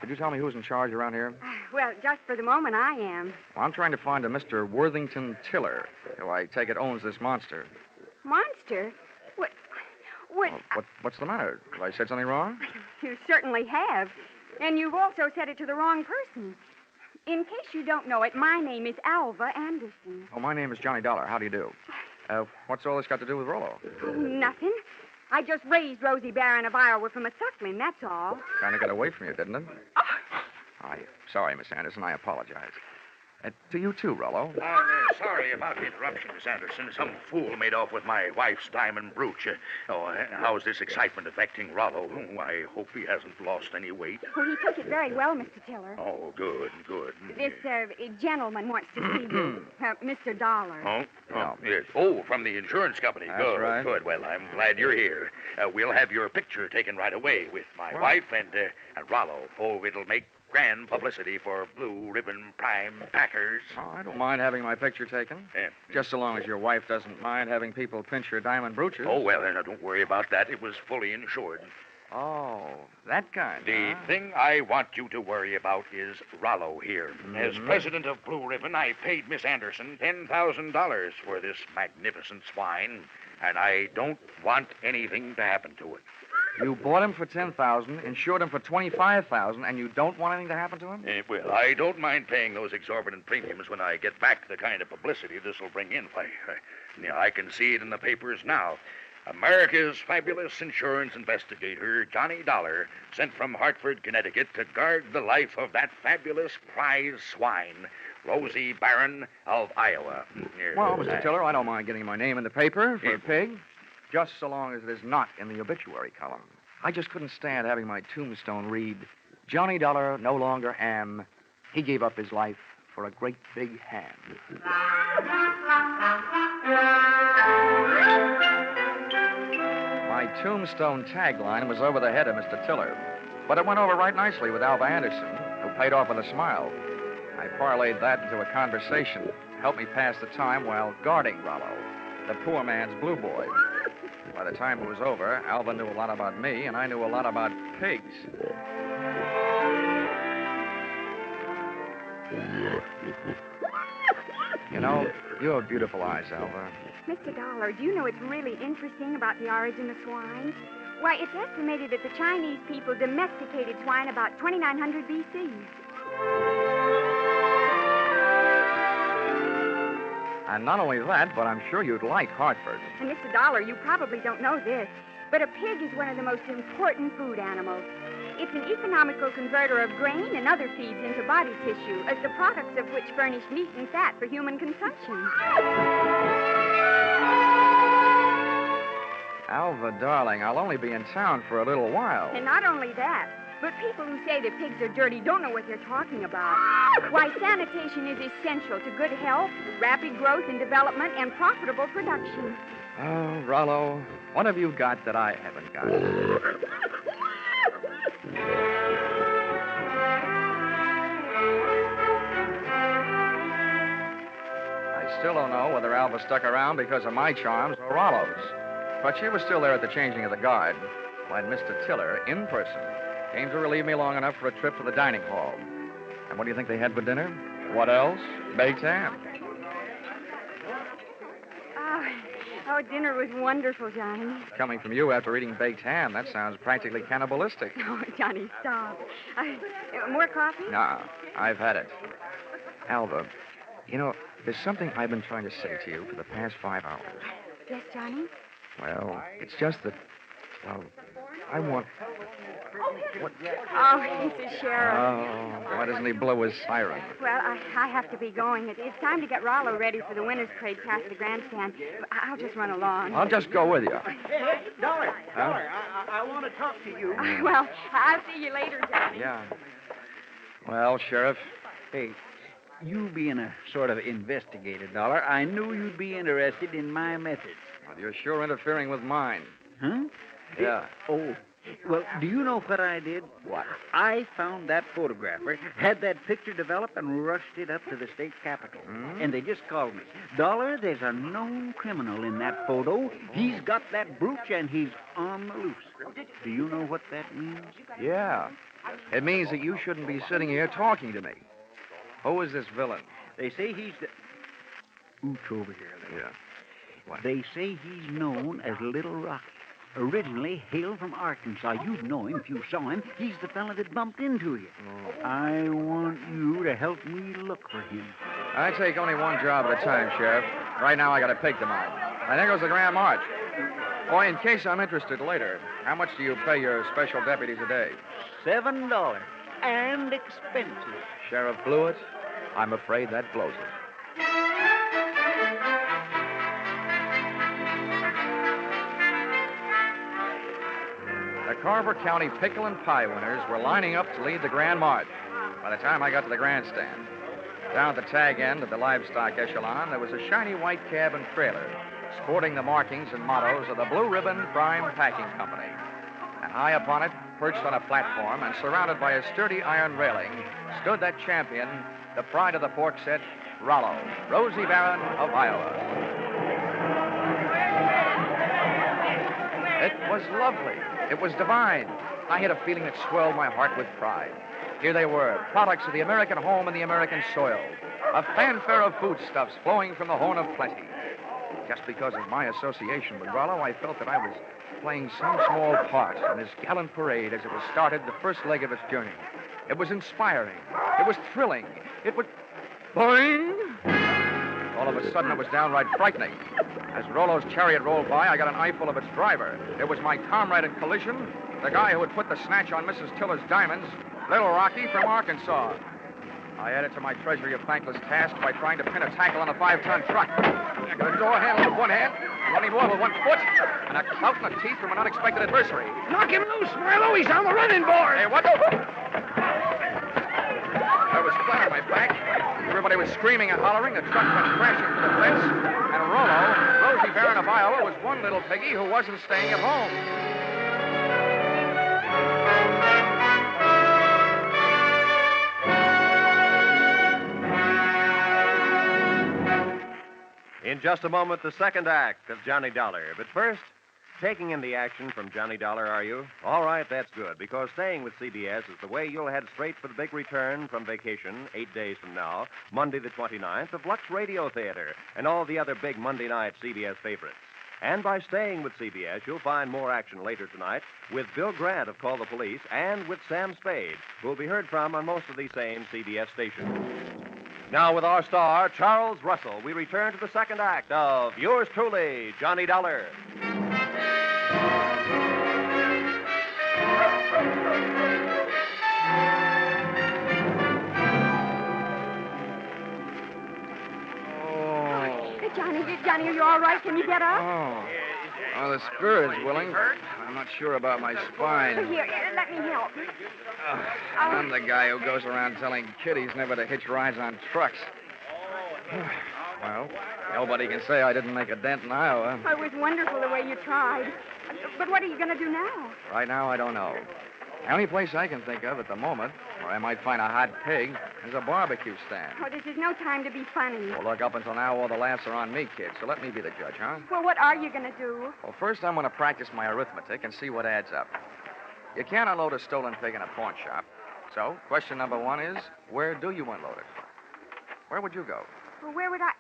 Could you tell me who's in charge around here? Well, just for the moment, I am. Well, I'm trying to find a Mr. Worthington Tiller, who I take it owns this monster. Monster? What? What's the matter? Have I said something wrong? You certainly have. And you've also said it to the wrong person. In case you don't know it, my name is Alva Anderson. Oh, my name is Johnny Dollar. How do you do? What's all this got to do with Rollo? Nothing. I just raised Rosie Barron of Iowa from a suckling, that's all. Kind of got away from you, didn't it? I'm sorry, Miss Anderson. I apologize. To you, too, Rollo. I'm sorry about the interruption, Miss Anderson. Some fool made off with my wife's diamond brooch. How's this excitement affecting Rollo? I hope he hasn't lost any weight. Well, he took it very well, Mr. Tiller. Oh, good. This gentleman wants to see you, Mr. Dollar. Oh? Yes. Oh, from the insurance company. That's good, right. Good. Well, I'm glad you're here. We'll have your picture taken right away with my wife and Rollo. Oh, it'll make grand publicity for Blue Ribbon Prime Packers. Oh, I don't mind having my picture taken. Just so long as your wife doesn't mind having people pinch her diamond brooches. Oh, well, now, don't worry about that. It was fully insured. Oh, that kind, The thing I want you to worry about is Rollo here. As president of Blue Ribbon, I paid Miss Anderson $10,000 for this magnificent swine, and I don't want anything to happen to it. You bought him for $10,000, insured him for $25,000, and you don't want anything to happen to him? Well, I don't mind paying those exorbitant premiums when I get back the kind of publicity this will bring in. I can see it in the papers now. America's fabulous insurance investigator, Johnny Dollar, sent from Hartford, Connecticut to guard the life of that fabulous prize swine, Rosie Barron of Iowa. Well, Mr. Tiller, I don't mind getting my name in the paper for a pig, just so long as it is not in the obituary column. I just couldn't stand having my tombstone read, Johnny Dollar no longer am. He gave up his life for a great big ham. My tombstone tagline was over the head of Mr. Tiller, but it went over right nicely with Alva Anderson, who paid off with a smile. I parlayed that into a conversation to help me pass the time while guarding Rollo, the poor man's blue boy. By the time it was over, Alva knew a lot about me, and I knew a lot about pigs. You know, you have beautiful eyes, Alva. Mr. Dollar, do you know what's really interesting about the origin of swine? Why, it's estimated that the Chinese people domesticated swine about 2900 B.C. And not only that, but I'm sure you'd like Hartford. And, Mr. Dollar, you probably don't know this, but a pig is one of the most important food animals. It's an economical converter of grain and other feeds into body tissue, as the products of which furnish meat and fat for human consumption. Alva, darling, I'll only be in town for a little while. And not only that, but people who say that pigs are dirty don't know what they're talking about. Why, sanitation is essential to good health, rapid growth and development, and profitable production. Oh, Rollo, what have you got that I haven't got? I still don't know tell whether Alva stuck around because of my charms or Rollo's. But she was still there at the changing of the guard when Mr. Tiller, in person, came to relieve me long enough for a trip to the dining hall. And what do you think they had for dinner? What else? Baked ham. Oh, dinner was wonderful, Johnny. Coming from you after eating baked ham, that sounds practically cannibalistic. Oh, Johnny, stop. More coffee? Nah, I've had it. Alva, you know, there's something I've been trying to say to you for the past 5 hours. Yes, Johnny? Well, it's just that, well, I want... What? Oh, he's the sheriff. Oh, why doesn't he blow his siren? Well, I have to be going. It's time to get Rollo ready for the winner's parade past the grandstand. I'll just run along. I'll just go with you. Hey, Dollar, I want to talk to you. Well, I'll see you later, Johnny. Yeah. Well, Sheriff. Hey, you being a sort of investigator, Dollar, I knew you'd be interested in my methods. Well, you're sure interfering with mine. Huh? Yeah. Oh, well, do you know what I did? What? I found that photographer, had that picture developed, and rushed it up to the state capitol. And they just called me. Dollar, there's a known criminal in that photo. He's got that brooch, and he's on the loose. Do you know what that means? Yeah. It means that you shouldn't be sitting here talking to me. Who is this villain? They say he's the... Ooch over here. Yeah. What? They say he's known as Little Rocky. Originally hailed from Arkansas. You'd know him if you saw him. He's the fella that bumped into you. Oh. I want you to help me look for him. I take only one job at a time, Sheriff. Right now, I got a pig to mind. And there goes the Grand March. Boy, in case I'm interested later, how much do you pay your special deputies a day? $7 and expenses. Sheriff Blewett, I'm afraid that blows it. The Carver County Pickle and Pie winners were lining up to lead the Grand March. By the time I got to the grandstand, down at the tag end of the livestock echelon, there was a shiny white cab and trailer, sporting the markings and mottos of the Blue Ribbon Prime Packing Company. And high upon it, perched on a platform and surrounded by a sturdy iron railing, stood that champion, the pride of the pork set, Rollo, Rosie Barron of Iowa. It was lovely. It was divine. I had a feeling that swelled my heart with pride. Here they were, products of the American home and the American soil. A fanfare of foodstuffs flowing from the horn of plenty. Just because of my association with Rollo, I felt that I was playing some small part in this gallant parade as it was started the first leg of its journey. It was inspiring. It was thrilling. It was... Boing! All of a sudden, it was downright frightening. As Rollo's chariot rolled by, I got an eyeful of its driver. It was my comrade in collision, the guy who had put the snatch on Mrs. Tiller's diamonds, Little Rocky from Arkansas. I added to my treasury of thankless tasks by trying to pin a tackle on a 5-ton truck. I got a door handle with one hand, running more with one foot, and a clout in the teeth from an unexpected adversary. Knock him loose, Marlowe. He's on the running board. Hey, what the... I was flat on my back. Everybody was screaming and hollering. The truck went crashing to the fence. And Rollo, Rosie Barron of Iowa, was one little piggy who wasn't staying at home. In just a moment, the second act of Johnny Dollar. But first, taking in the action from Johnny Dollar, are you? All right, that's good, because staying with CBS is the way you'll head straight for the big return from vacation 8 days from now, Monday the 29th, of Lux Radio Theater and all the other big Monday night CBS favorites. And by staying with CBS, you'll find more action later tonight with Bill Grant of Call the Police and with Sam Spade, who'll be heard from on most of these same CBS stations. Now, with our star, Charles Russell, we return to the second act of yours truly, Johnny Dollar. Johnny, are you all right? Can you get up? Oh, the spirit's willing. I'm not sure about my spine. Here, let me help. I'm the guy who goes around telling kiddies never to hitch rides on trucks. Well, nobody can say I didn't make a dent in Iowa. It was wonderful the way you tried. But what are you going to do now? Right now, I don't know. The only place I can think of at the moment where I might find a hot pig is a barbecue stand. Oh, this is no time to be funny. Well, look, up until now, all the laughs are on me, kid, so let me be the judge, huh? Well, what are you going to do? Well, first I'm going to practice my arithmetic and see what adds up. You can't unload a stolen pig in a pawn shop. So, question number one is, where do you unload it? Where would you go? Well, where would I...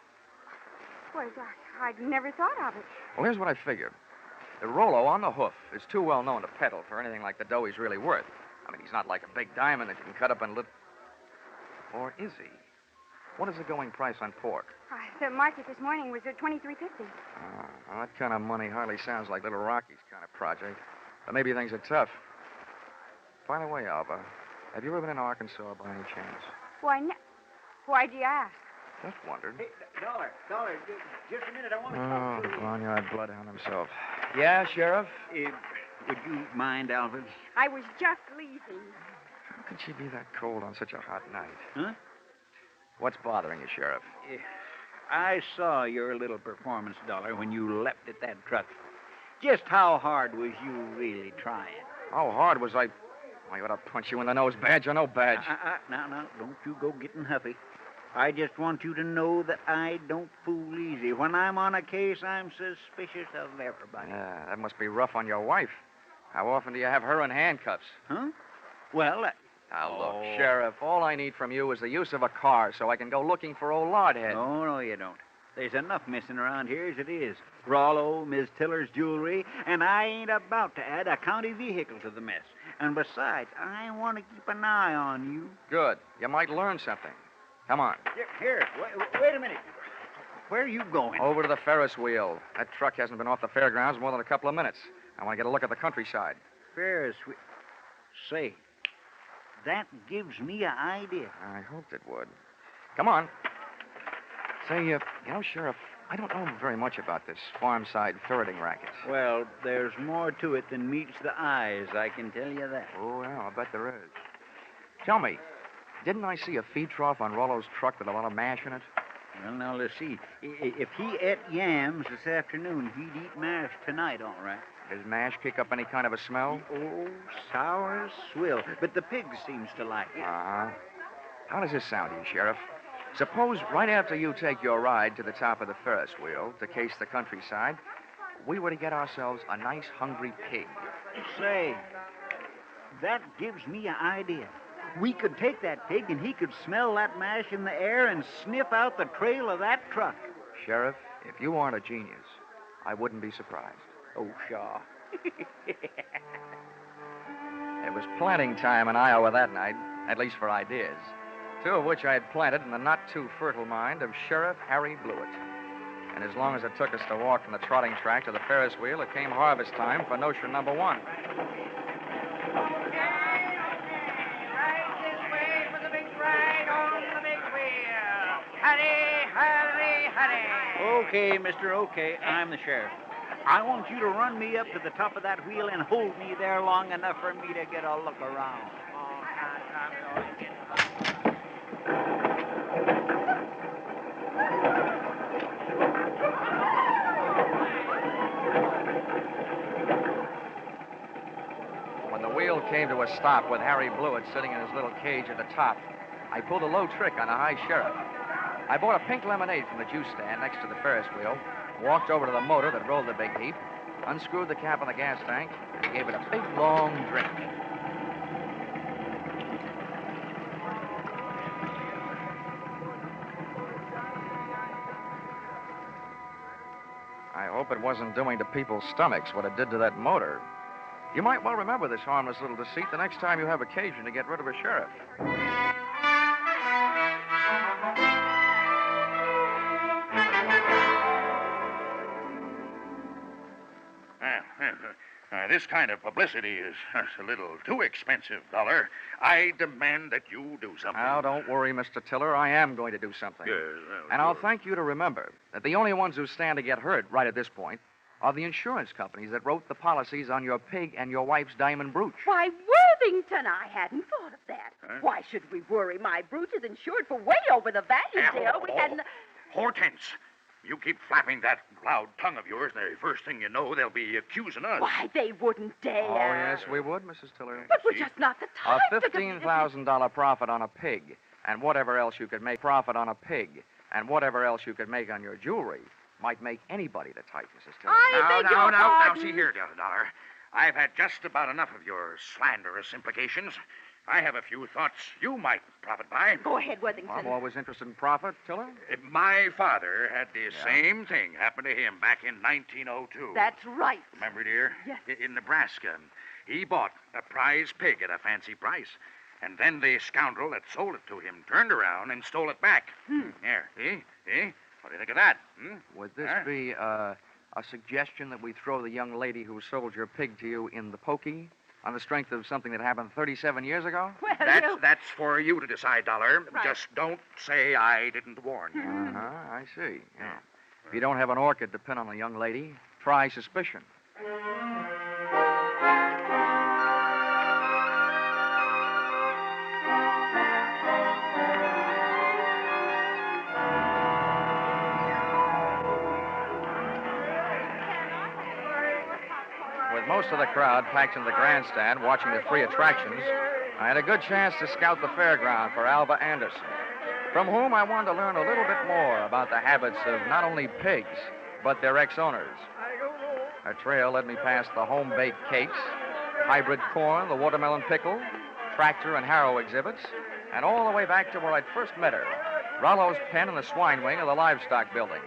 Well, I'd never thought of it. Well, here's what I figured. The Rollo on the hoof is too well known to peddle for anything like the dough he's really worth. I mean, he's not like a big diamond that you can cut up and Or is he? What is the going price on pork? The market this morning was at $23.50. Well, that kind of money hardly sounds like Little Rocky's kind of project. But maybe things are tough. By the way, Alva, have you ever been in Arkansas by any chance? Why do you ask? Just wondered. Hey, Dollar, just a minute. I want to talk to you. Barnyard bloodhound himself. Yeah, Sheriff? Would you mind, Alfred? I was just leaving. How could she be that cold on such a hot night? Huh? What's bothering you, Sheriff? I saw your little performance, Dollar, when you leapt at that truck. Just how hard was you really trying? How hard was I... I ought to punch you in the nose, badge or no badge. Now, don't you go getting huffy. I just want you to know that I don't fool easy. When I'm on a case, I'm suspicious of everybody. Yeah, that must be rough on your wife. How often do you have her in handcuffs? Huh? Well, Now, look, Sheriff, all I need from you is the use of a car so I can go looking for old Lardhead. No, you don't. There's enough missing around here as it is. Rollo, Miss Tiller's jewelry, and I ain't about to add a county vehicle to the mess. And besides, I want to keep an eye on you. Good. You might learn something. Come on. Here, wait a minute. Where are you going? Over to the Ferris wheel. That truck hasn't been off the fairgrounds more than a couple of minutes. I want to get a look at the countryside. Ferris wheel. Say, that gives me an idea. I hoped it would. Come on. Say, you know, Sheriff, I don't know very much about this farm-side ferreting racket. Well, there's more to it than meets the eyes, I can tell you that. Oh, yeah, I bet there is. Tell me, didn't I see a feed trough on Rollo's truck with a lot of mash in it? Well, now, let's see. If he ate yams this afternoon, he'd eat mash tonight, all right. Does mash kick up any kind of a smell? Oh, sour swill. But the pig seems to like it. Uh-huh. How does this sound to you, Sheriff? Suppose right after you take your ride to the top of the Ferris wheel to case the countryside, we were to get ourselves a nice hungry pig. Say, that gives me an idea. We could take that pig and he could smell that mash in the air and sniff out the trail of that truck. Sheriff, if you aren't a genius, I wouldn't be surprised. Oh, Shaw. It was planting time in Iowa that night, at least for ideas. Two of which I had planted in the not-too-fertile mind of Sheriff Harry Blewett. And as long as it took us to walk from the trotting track to the Ferris wheel, it came harvest time for notion number one. Right this way for the big ride on the big wheel. Hurry, hurry, hurry. Okay, mister, okay. I'm the sheriff. I want you to run me up to the top of that wheel and hold me there long enough for me to get a look around. When the wheel came to a stop with Harry Blewett sitting in his little cage at the top, I pulled a low trick on a high sheriff. I bought a pink lemonade from the juice stand next to the Ferris wheel, walked over to the motor that rolled the big heap, unscrewed the cap on the gas tank, and gave it a big, long drink. I hope it wasn't doing to people's stomachs what it did to that motor. You might well remember this harmless little deceit the next time you have occasion to get rid of a sheriff. This kind of publicity is a little too expensive, Dollar. I demand that you do something. Now, don't worry, Mr. Tiller. I am going to do something. Yes, well, and I'll thank you to remember that the only ones who stand to get hurt right at this point are the insurance companies that wrote the policies on your pig and your wife's diamond brooch. Why, Worthington, I hadn't thought of that. Huh? Why should we worry? My brooch is insured for way over the value, dear. We hadn't... Hortense, You keep flapping that loud tongue of yours, and the first thing you know, they'll be accusing us. Why, they wouldn't dare. Oh, yes, we would, Mrs. Tiller. But we're just not the A type. $15,000 profit on a pig, and whatever else you could make profit on a pig, and whatever else you could make on your jewelry, might make anybody the type, Mrs. Tiller. Now, see here, Dollar. I've had just about enough of your slanderous implications. I have a few thoughts you might profit by. Go ahead, Worthington. I'm always interested in profit, Tiller. My father had the same thing happen to him back in 1902. That's right. Remember, dear? Yes. In Nebraska. He bought a prize pig at a fancy price. And then the scoundrel that sold it to him turned around and stole it back. There, see? What do you think of that? Would this be a suggestion that we throw the young lady who sold your pig to you in the pokey on the strength of something that happened 37 years ago? Well, That's for you to decide, Dollar. Right. Just don't say I didn't warn you. I see. Yeah. If you don't have an orchid to pin on a young lady, try suspicion. With most of the crowd packed in the grandstand watching the free attractions, I had a good chance to scout the fairground for Alva Anderson, from whom I wanted to learn a little bit more about the habits of not only pigs, but their ex-owners. Our trail led me past the home-baked cakes, hybrid corn, the watermelon pickle, tractor and harrow exhibits, and all the way back to where I'd first met her, Rollo's pen in the swine wing of the livestock building.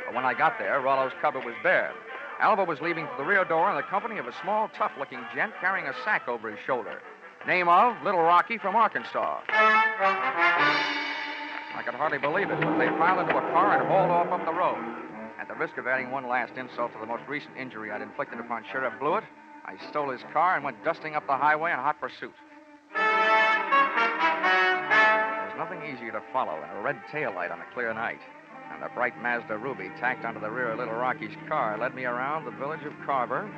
But when I got there, Rollo's cupboard was bare. Alva was leaving for the rear door in the company of a small, tough-looking gent carrying a sack over his shoulder. Name of Little Rocky from Arkansas. I could hardly believe it, but they piled into a car and hauled off up the road. At the risk of adding one last insult to the most recent injury I'd inflicted upon Sheriff Blewett, I stole his car and went dusting up the highway in hot pursuit. There's nothing easier to follow than a red taillight on a clear night. And the bright Mazda Ruby tacked onto the rear of Little Rocky's car led me around the village of Carver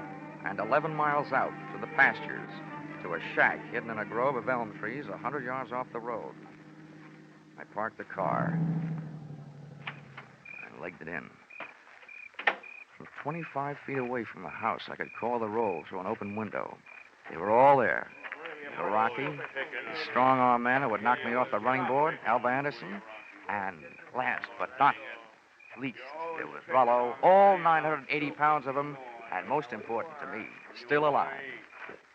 and 11 miles out to the pastures, to a shack hidden in a grove of elm trees 100 yards off the road. I parked the car and legged it in. From 25 feet away from the house, I could call the roll through an open window. They were all there. Little Rocky, the strong-arm man who would knock me off the running board, Alva Anderson, and last but not least, there was Rollo, all 980 pounds of him, and most important to me, still alive.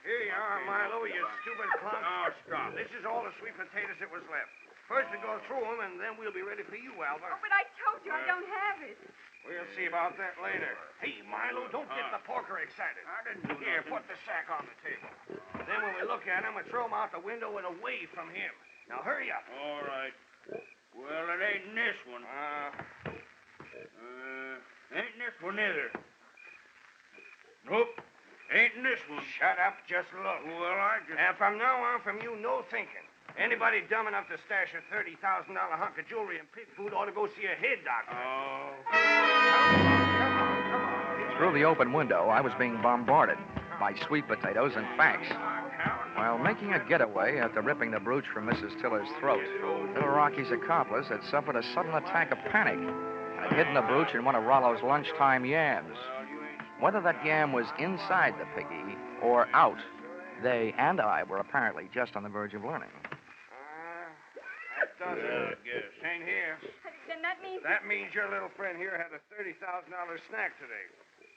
Here you are, Milo, you stupid clown. Oh, stop. This is all the sweet potatoes that was left. First we go through them, and then we'll be ready for you, Alva. Oh, but I told you I don't have it. We'll see about that later. Hey, Milo, don't get the porker excited. I didn't do Here, put the sack on the table. Then when we look at him, we throw him out the window and away from him. Now, hurry up. All right. Well, it ain't in this one. Ain't in this one either. Nope. Ain't in this one. Shut up, just look. Well, I just... And from now on, from you, no thinking. Anybody dumb enough to stash a $30,000 hunk of jewelry and pig food ought to go see a head doctor. Oh. Come on. Through the open window, I was being bombarded by sweet potatoes and facts. While making a getaway after ripping the brooch from Mrs. Tiller's throat, Little Rocky's accomplice had suffered a sudden attack of panic and had hidden the brooch in one of Rollo's lunchtime yams. Whether that yam was inside the piggy or out, they and I were apparently just on the verge of learning. That does it, I guess. Ain't here. Then that means... That means your little friend here had a $30,000 snack today,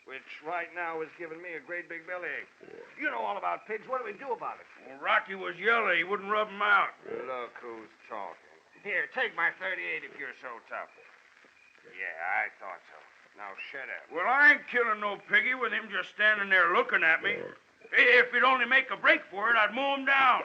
which right now is giving me a great big bellyache. You know all about pigs. What do we do about it? Well, Rocky was yellow. He wouldn't rub him out. Look who's talking. Here, take my 38 if you're so tough. Yeah, I thought so. Now, shut up. Well, I ain't killing no piggy with him just standing there looking at me. If he'd only make a break for it, I'd mow him down.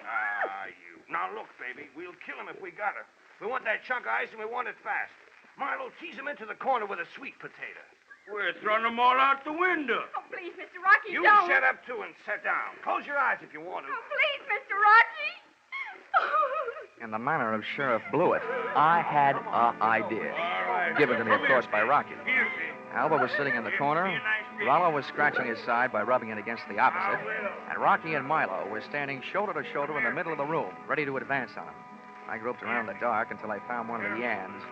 You. Now, look, baby, we'll kill him if we got her. We want that chunk of ice, and we want it fast. Marlowe, tease him into the corner with a sweet potato. We're throwing them all out the window. Oh, please, Mr. Rocky, You don't. shut up, too, and sit down. Close your eyes if you want to. Oh, please, Mr. Rocky. In the manner of Sheriff Blewett, I had an idea. Given to me, of course, by Rocky. Alva was sitting in the corner, Rollo was scratching his side by rubbing it against the opposite, and Rocky and Milo were standing shoulder to shoulder in the middle of the room, ready to advance on him. I groped around in the dark until I found one of the yams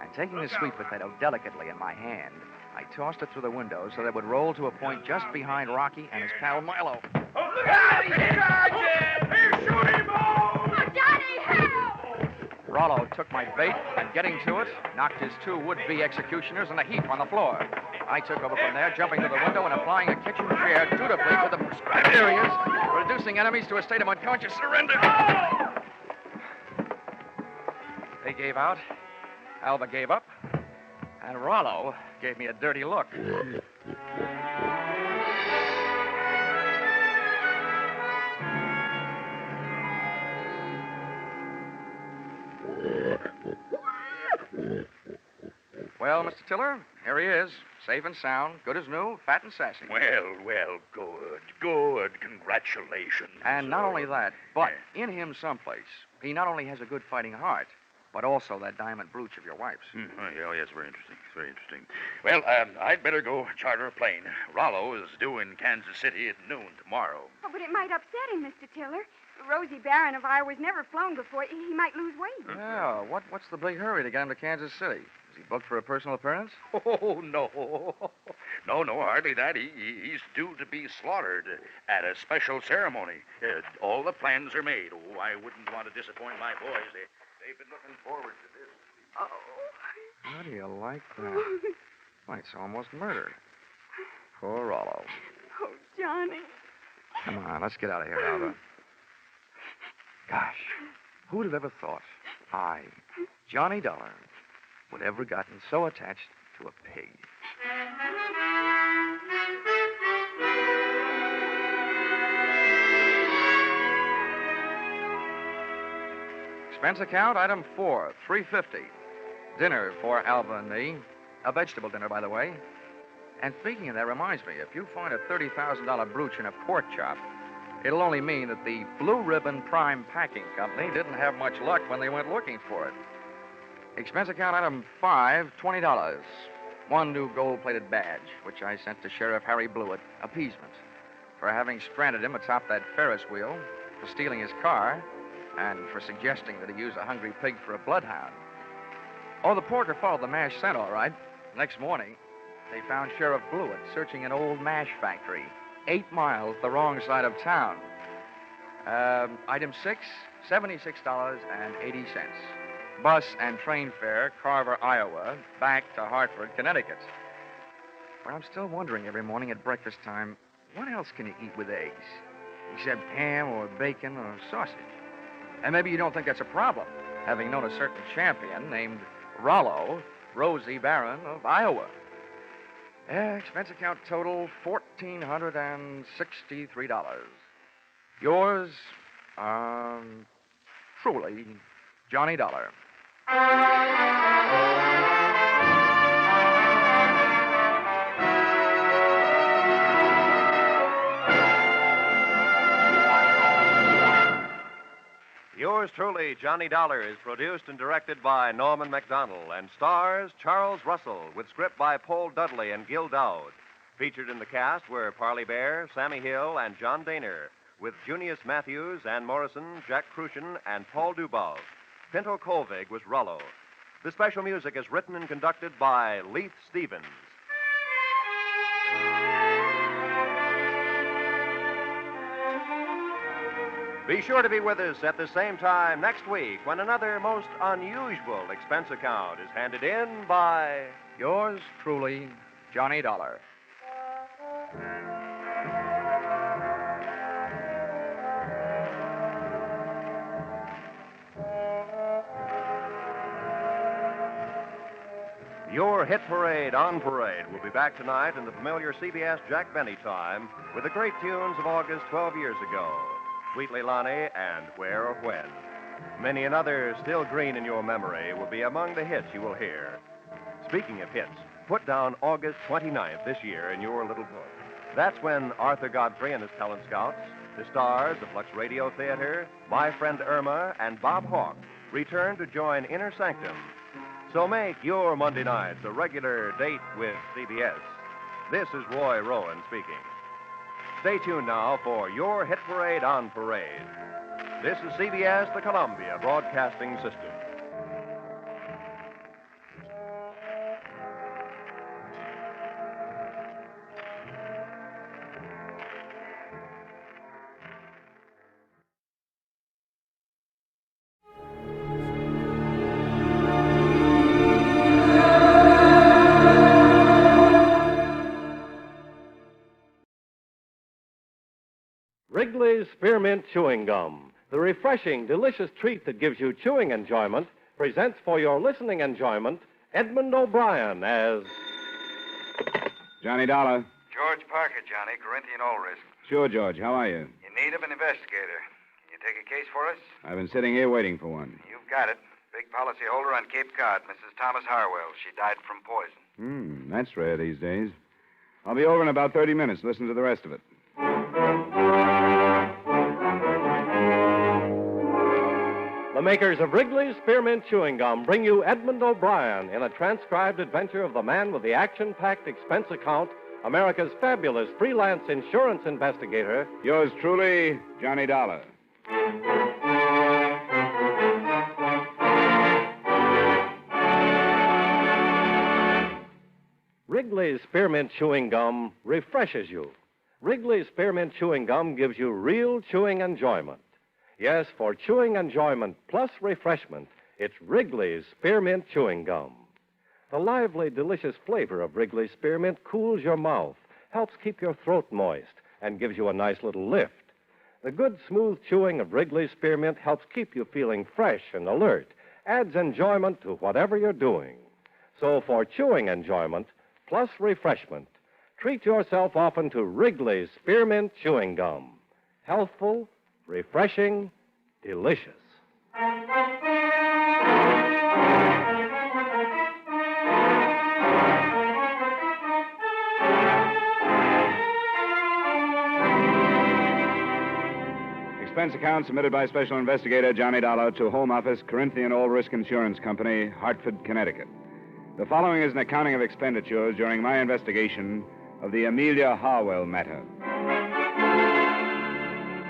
and And taking the sweet potato delicately in my hand, I tossed it through the window so that it would roll to a point just behind Rocky and his pal Milo. Oh, look out! He's charging! He's shooting, Oh, Johnny, help! Rollo took my bait and, getting to it, knocked his two would-be executioners in a heap on the floor. I took over from there, jumping to the window and applying a kitchen chair dutifully to the prescribed areas, reducing enemies to a state of unconscious surrender. They gave out, Alva gave up, and Rollo gave me a dirty look. Well, Mr. Tiller, here he is, safe and sound, good as new, fat and sassy. Well, good. Congratulations. And not only that, but in him someplace, he not only has a good fighting heart, but also that diamond brooch of your wife's. Oh, yes, very interesting. Very interesting. Well, I'd better go charter a plane. Rollo is due in Kansas City at noon tomorrow. Oh, but it might upset him, Mr. Tiller. Rosie Barron of Iowa's never flown before. He might lose weight. Yeah, what's the big hurry to get him to Kansas City? Is he booked for a personal appearance? Oh, no. No, hardly that. He's due to be slaughtered at a special ceremony. All the plans are made. Oh, I wouldn't want to disappoint my boys. They've been looking forward to this. Oh. How do you like that? Why, it's almost murder. Poor Rollo. Oh, Johnny. Come on, let's get out of here, Alva. Gosh, who would have ever thought I, Johnny Dollar, would ever gotten so attached to a pig? Expense account, item 4, $3.50. Dinner for Alva and me. A vegetable dinner, by the way. And speaking of that, reminds me, if you find a $30,000 brooch in a pork chop, it'll only mean that the Blue Ribbon Prime Packing Company didn't have much luck when they went looking for it. Expense account item 5, $20. One new gold-plated badge, which I sent to Sheriff Harry Blewett, appeasement, for having stranded him atop that Ferris wheel, for stealing his car, and for suggesting that he use a hungry pig for a bloodhound. Oh, the porker followed the mash scent, all right. Next morning, they found Sheriff Blewett searching an old mash factory 8 miles the wrong side of town. Item 6, $76.80. Bus and train fare, Carver, Iowa, back to Hartford, Connecticut. But I'm still wondering every morning at breakfast time, what else can you eat with eggs? Except ham or bacon or sausage. And maybe you don't think that's a problem, having known a certain champion named Rollo, Rosie Barron of Iowa. Expense account total, $1,463. Yours, truly, Johnny Dollar. Yours truly, Johnny Dollar, is produced and directed by Norman MacDonald and stars Charles Russell with script by Paul Dudley and Gil Dowd. Featured in the cast were Parley Bear, Sammy Hill, and John Daner, with Junius Matthews, Ann Morrison, Jack Crucian, and Paul Dubov. Pinto Colvig was Rollo. The special music is written and conducted by Leith Stevens. Be sure to be with us at the same time next week when another most unusual expense account is handed in by Yours truly, Johnny Dollar. Your Hit Parade on Parade will be back tonight in the familiar CBS Jack Benny time with the great tunes of August 12 years ago. Sweet Leilani and Where or When. Many another still green in your memory will be among the hits you will hear. Speaking of hits, put down August 29th this year in your little book. That's when Arthur Godfrey and his talent scouts, the stars of Lux Radio Theater, My Friend Irma, and Bob Hawke return to join Inner Sanctum. So make your Monday nights a regular date with CBS. This is Roy Rowan speaking. Stay tuned now for Your Hit Parade on Parade. This is CBS, the Columbia Broadcasting System. Wrigley's Spearmint Chewing Gum, the refreshing, delicious treat that gives you chewing enjoyment, presents for your listening enjoyment Edmund O'Brien as Johnny Dollar. George Parker, Johnny, Corinthian Ulrisk. Sure, George. How are you? In need of an investigator. Can you take a case for us? I've been sitting here waiting for one. You've got it. Big policyholder on Cape Cod, Mrs. Thomas Harwell. She died from poison. That's rare these days. I'll be over in about 30 minutes. Listen to the rest of it. the makers of Wrigley's Spearmint Chewing Gum bring you Edmund O'Brien in a transcribed adventure of the man with the action-packed expense account, America's fabulous freelance insurance investigator. Yours truly, Johnny Dollar. Wrigley's Spearmint Chewing Gum refreshes you. Wrigley's Spearmint Chewing Gum gives you real chewing enjoyment. Yes, for chewing enjoyment plus refreshment, it's Wrigley's Spearmint Chewing Gum. The lively, delicious flavor of Wrigley's Spearmint cools your mouth, helps keep your throat moist, and gives you a nice little lift. The good, smooth chewing of Wrigley's Spearmint helps keep you feeling fresh and alert, adds enjoyment to whatever you're doing. So for chewing enjoyment plus refreshment, treat yourself often to Wrigley's Spearmint Chewing Gum. Healthful, refreshing, delicious. Expense account submitted by Special Investigator Johnny Dollar to Home Office, Corinthian All Risk Insurance Company, Hartford, Connecticut. The following is an accounting of expenditures during my investigation of the Amelia Harwell matter.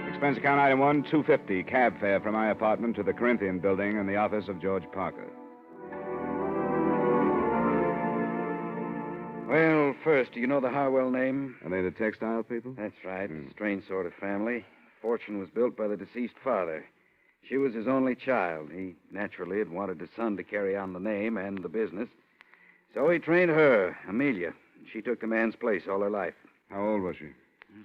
Expense account item 1, $250, cab fare from my apartment to the Corinthian building in the office of George Parker. Well, first, do you know the Harwell name? Are they the textile people? That's right. Strange sort of family. Fortune was built by the deceased father. She was his only child. He naturally had wanted his son to carry on the name and the business. So he trained her, Amelia. She took the man's place all her life. How old was she?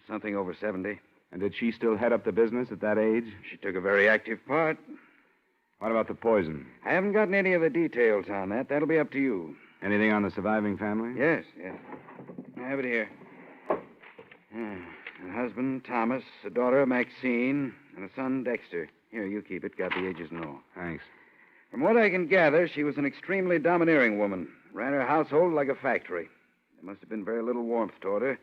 Something over 70. And did she still head up the business at that age? She took a very active part. What about the poison? I haven't gotten any of the details on that. That'll be up to you. Anything on the surviving family? Yes. I have it here. A husband, Thomas, a daughter, Maxine, and a son, Dexter. Here, you keep it. Got the ages and all. Thanks. From what I can gather, she was an extremely domineering woman. Ran her household like a factory. There must have been very little warmth toward her.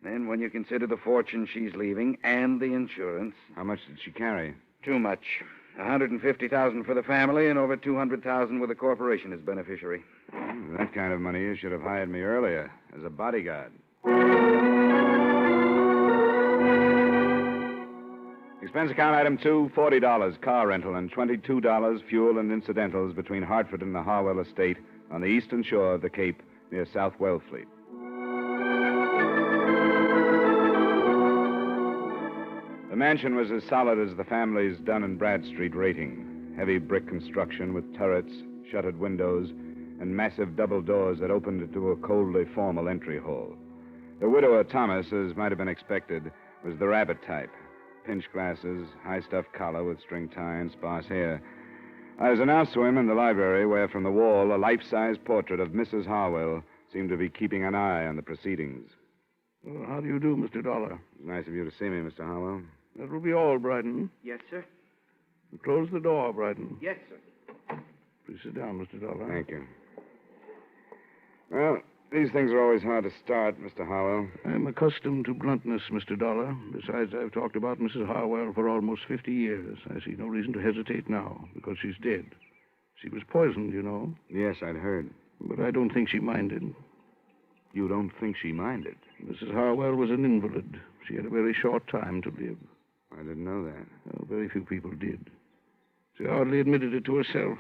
Then, when you consider the fortune she's leaving and the insurance... How much did she carry? Too much. $150,000 for the family and over $200,000 with the corporation as beneficiary. That kind of money, you should have hired me earlier as a bodyguard. Expense account item 2, $40, car rental, and $22 fuel and incidentals between Hartford and the Harwell estate on the eastern shore of the Cape near South Wellfleet. The mansion was as solid as the family's Dun and Bradstreet rating. Heavy brick construction with turrets, shuttered windows, and massive double doors that opened into a coldly formal entry hall. The widower, Thomas, as might have been expected, was the rabbit type. Pinch glasses, high-stuffed collar with string tie and sparse hair. I was announced to him in the library where, from the wall, a life-size portrait of Mrs. Harwell seemed to be keeping an eye on the proceedings. Well, how do you do, Mr. Dollar? It's nice of you to see me, Mr. Harwell. That will be all, Bryden. Yes, sir. Close the door, Bryden. Yes, sir. Please sit down, Mr. Dollar. Thank you. Well, these things are always hard to start, Mr. Harwell. I'm accustomed to bluntness, Mr. Dollar. Besides, I've talked about Mrs. Harwell for almost 50 years. I see no reason to hesitate now, because she's dead. She was poisoned, you know. Yes, I'd heard. But I don't think she minded. You don't think she minded? Mrs. Harwell was an invalid. She had a very short time to live. I didn't know that. Well, very few people did. She hardly admitted it to herself.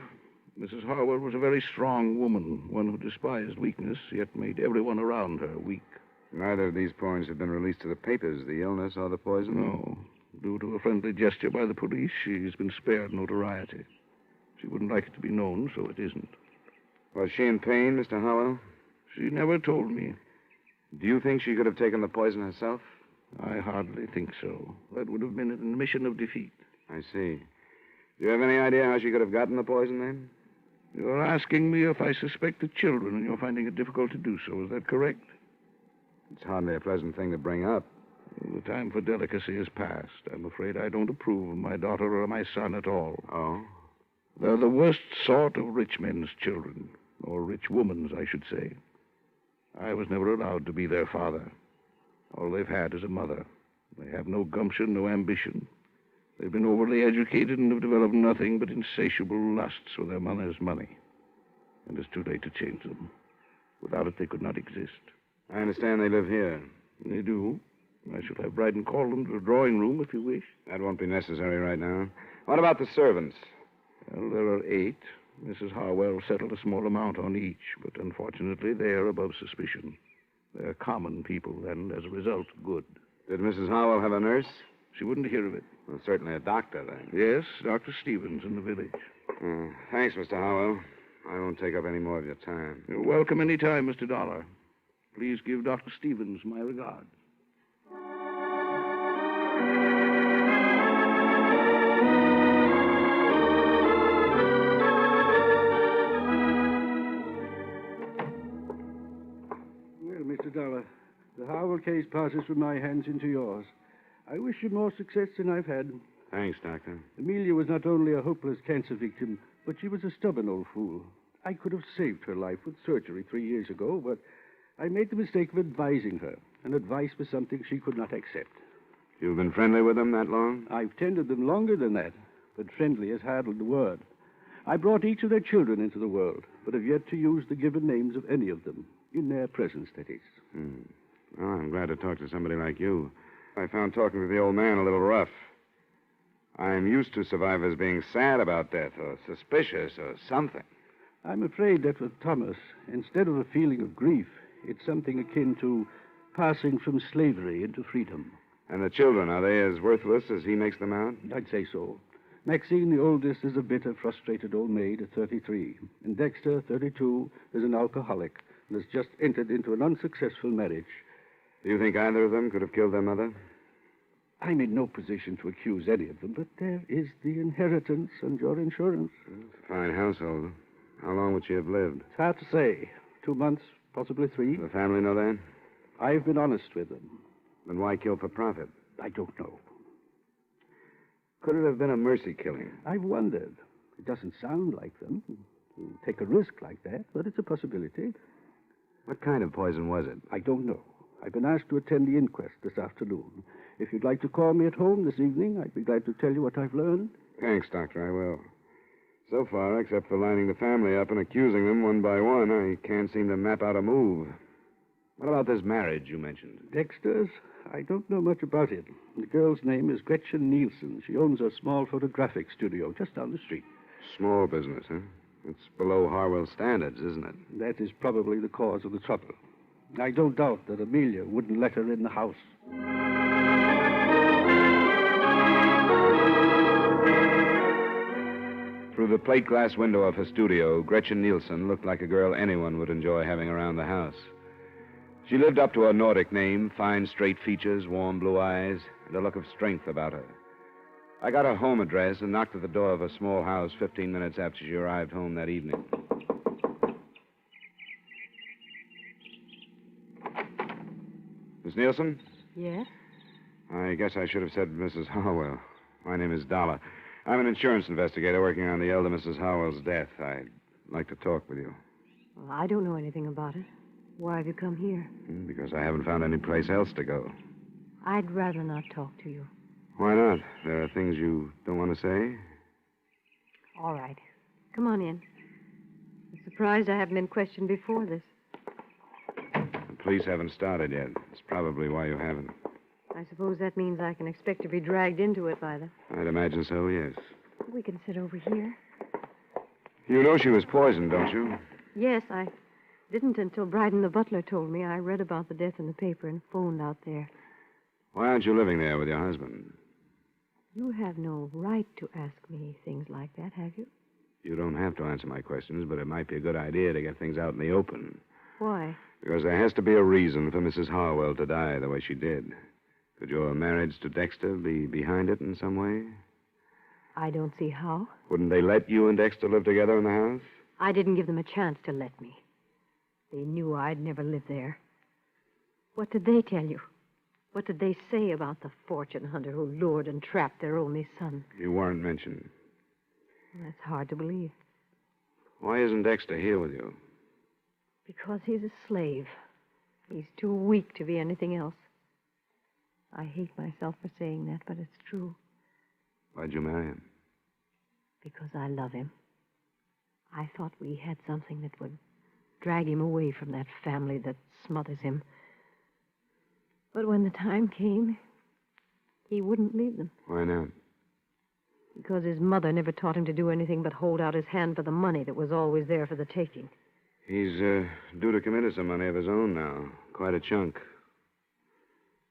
Mrs. Harwell was a very strong woman, one who despised weakness, yet made everyone around her weak. Neither of these points have been released to the papers, the illness or the poison? No. Due to a friendly gesture by the police, she's been spared notoriety. She wouldn't like it to be known, so it isn't. Was she in pain, Mr. Harwell? She never told me. Do you think she could have taken the poison herself? I hardly think so. That would have been an admission of defeat. I see. Do you have any idea how she could have gotten the poison, then? You're asking me if I suspect the children, and you're finding it difficult to do so. Is that correct? It's hardly a pleasant thing to bring up. The time for delicacy has passed. I'm afraid I don't approve of my daughter or my son at all. Oh? They're the worst sort of rich men's children, or rich women's, I should say. I was never allowed to be their father. All they've had is a mother. They have no gumption, no ambition. They've been overly educated and have developed nothing but insatiable lusts for their mother's money. And it's too late to change them. Without it, they could not exist. I understand they live here. They do. I shall have Bryden call them to the drawing room if you wish. That won't be necessary right now. What about the servants? Well, there are 8. Mrs. Harwell settled a small amount on each, but unfortunately they are above suspicion. They're common people, and as a result, good. Did Mrs. Harwell have a nurse? She wouldn't hear of it. Well, certainly a doctor, then. Yes, Dr. Stevens in the village. Thanks, Mr. Harwell. I won't take up any more of your time. You're welcome any time, Mr. Dollar. Please give Dr. Stevens my regards. Well, Mr. Dollar, the Harwell case passes from my hands into yours. I wish you more success than I've had. Thanks, Doctor. Amelia was not only a hopeless cancer victim, but she was a stubborn old fool. I could have saved her life with surgery 3 years ago, but I made the mistake of advising her, and advice was something she could not accept. You've been friendly with them that long? I've tended them longer than that, but friendly is hardly the word. I brought each of their children into the world, but have yet to use the given names of any of them, in their presence, that is. Well, I'm glad to talk to somebody like you. I found talking to the old man a little rough. I'm used to survivors being sad about death or suspicious or something. I'm afraid that with Thomas, instead of a feeling of grief, it's something akin to passing from slavery into freedom. And the children, are they as worthless as he makes them out? I'd say so. Maxine, the oldest, is a bitter, frustrated old maid at 33. And Dexter, 32, is an alcoholic and has just entered into an unsuccessful marriage. Do you think either of them could have killed their mother? I'm in no position to accuse any of them, but there is the inheritance and your insurance. It's a fine household. How long would she have lived? It's hard to say. 2 months, possibly 3. The family know that? I've been honest with them. Then why kill for profit? I don't know. Could it have been a mercy killing? I've wondered. It doesn't sound like them to take a risk like that, but it's a possibility. What kind of poison was it? I don't know. I've been asked to attend the inquest this afternoon. If you'd like to call me at home this evening, I'd be glad to tell you what I've learned. Thanks, Doctor, I will. So far, except for lining the family up and accusing them one by one, I can't seem to map out a move. What about this marriage you mentioned? Dexter's? I don't know much about it. The girl's name is Gretchen Nielsen. She owns a small photographic studio just down the street. Small business, huh? It's below Harwell standards, isn't it? That is probably the cause of the trouble. I don't doubt that Amelia wouldn't let her in the house. Through the plate glass window of her studio, Gretchen Nielsen looked like a girl anyone would enjoy having around the house. She lived up to her Nordic name, fine straight features, warm blue eyes, and a look of strength about her. I got her home address and knocked at the door of her small house 15 minutes after she arrived home that evening. Miss Nielsen? Yes? I guess I should have said Mrs. Harwell. My name is Dollar. I'm an insurance investigator working on the elder Mrs. Harwell's death. I'd like to talk with you. Well, I don't know anything about it. Why have you come here? Because I haven't found any place else to go. I'd rather not talk to you. Why not? There are things you don't want to say? All right. Come on in. I'm surprised I haven't been questioned before this. The police haven't started yet. It's probably why you haven't. I suppose that means I can expect to be dragged into it by them. I'd imagine so, yes. We can sit over here. You know she was poisoned, don't you? Yes, I didn't until Bryden the butler told me. I read about the death in the paper and phoned out there. Why aren't you living there with your husband? You have no right to ask me things like that, have you? You don't have to answer my questions, but it might be a good idea to get things out in the open. Why? Because there has to be a reason for Mrs. Harwell to die the way she did. Could your marriage to Dexter be behind it in some way? I don't see how. Wouldn't they let you and Dexter live together in the house? I didn't give them a chance to let me. They knew I'd never live there. What did they tell you? What did they say about the fortune hunter who lured and trapped their only son? You weren't mentioned. That's hard to believe. Why isn't Dexter here with you? Because he's a slave. He's too weak to be anything else. I hate myself for saying that, but it's true. Why'd you marry him? Because I love him. I thought we had something that would drag him away from that family that smothers him. But when the time came, he wouldn't leave them. Why not? Because his mother never taught him to do anything but hold out his hand for the money that was always there for the taking. He's due to come into some money of his own now. Quite a chunk.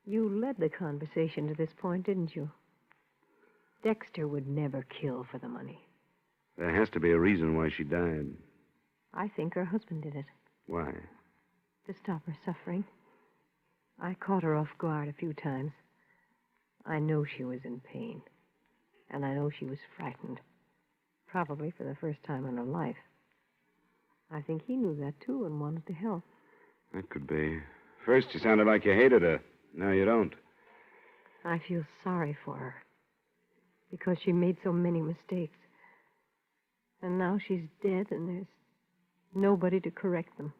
You led the conversation to this point, didn't you? Dexter would never kill for the money. There has to be a reason why she died. I think her husband did it. Why? To stop her suffering. I caught her off guard a few times. I know she was in pain. And I know she was frightened. Probably for the first time in her life. I think he knew that, too, and wanted to help. That could be. First, you sounded like you hated her. Now you don't. I feel sorry for her. Because she made so many mistakes. And now she's dead, and there's nobody to correct them.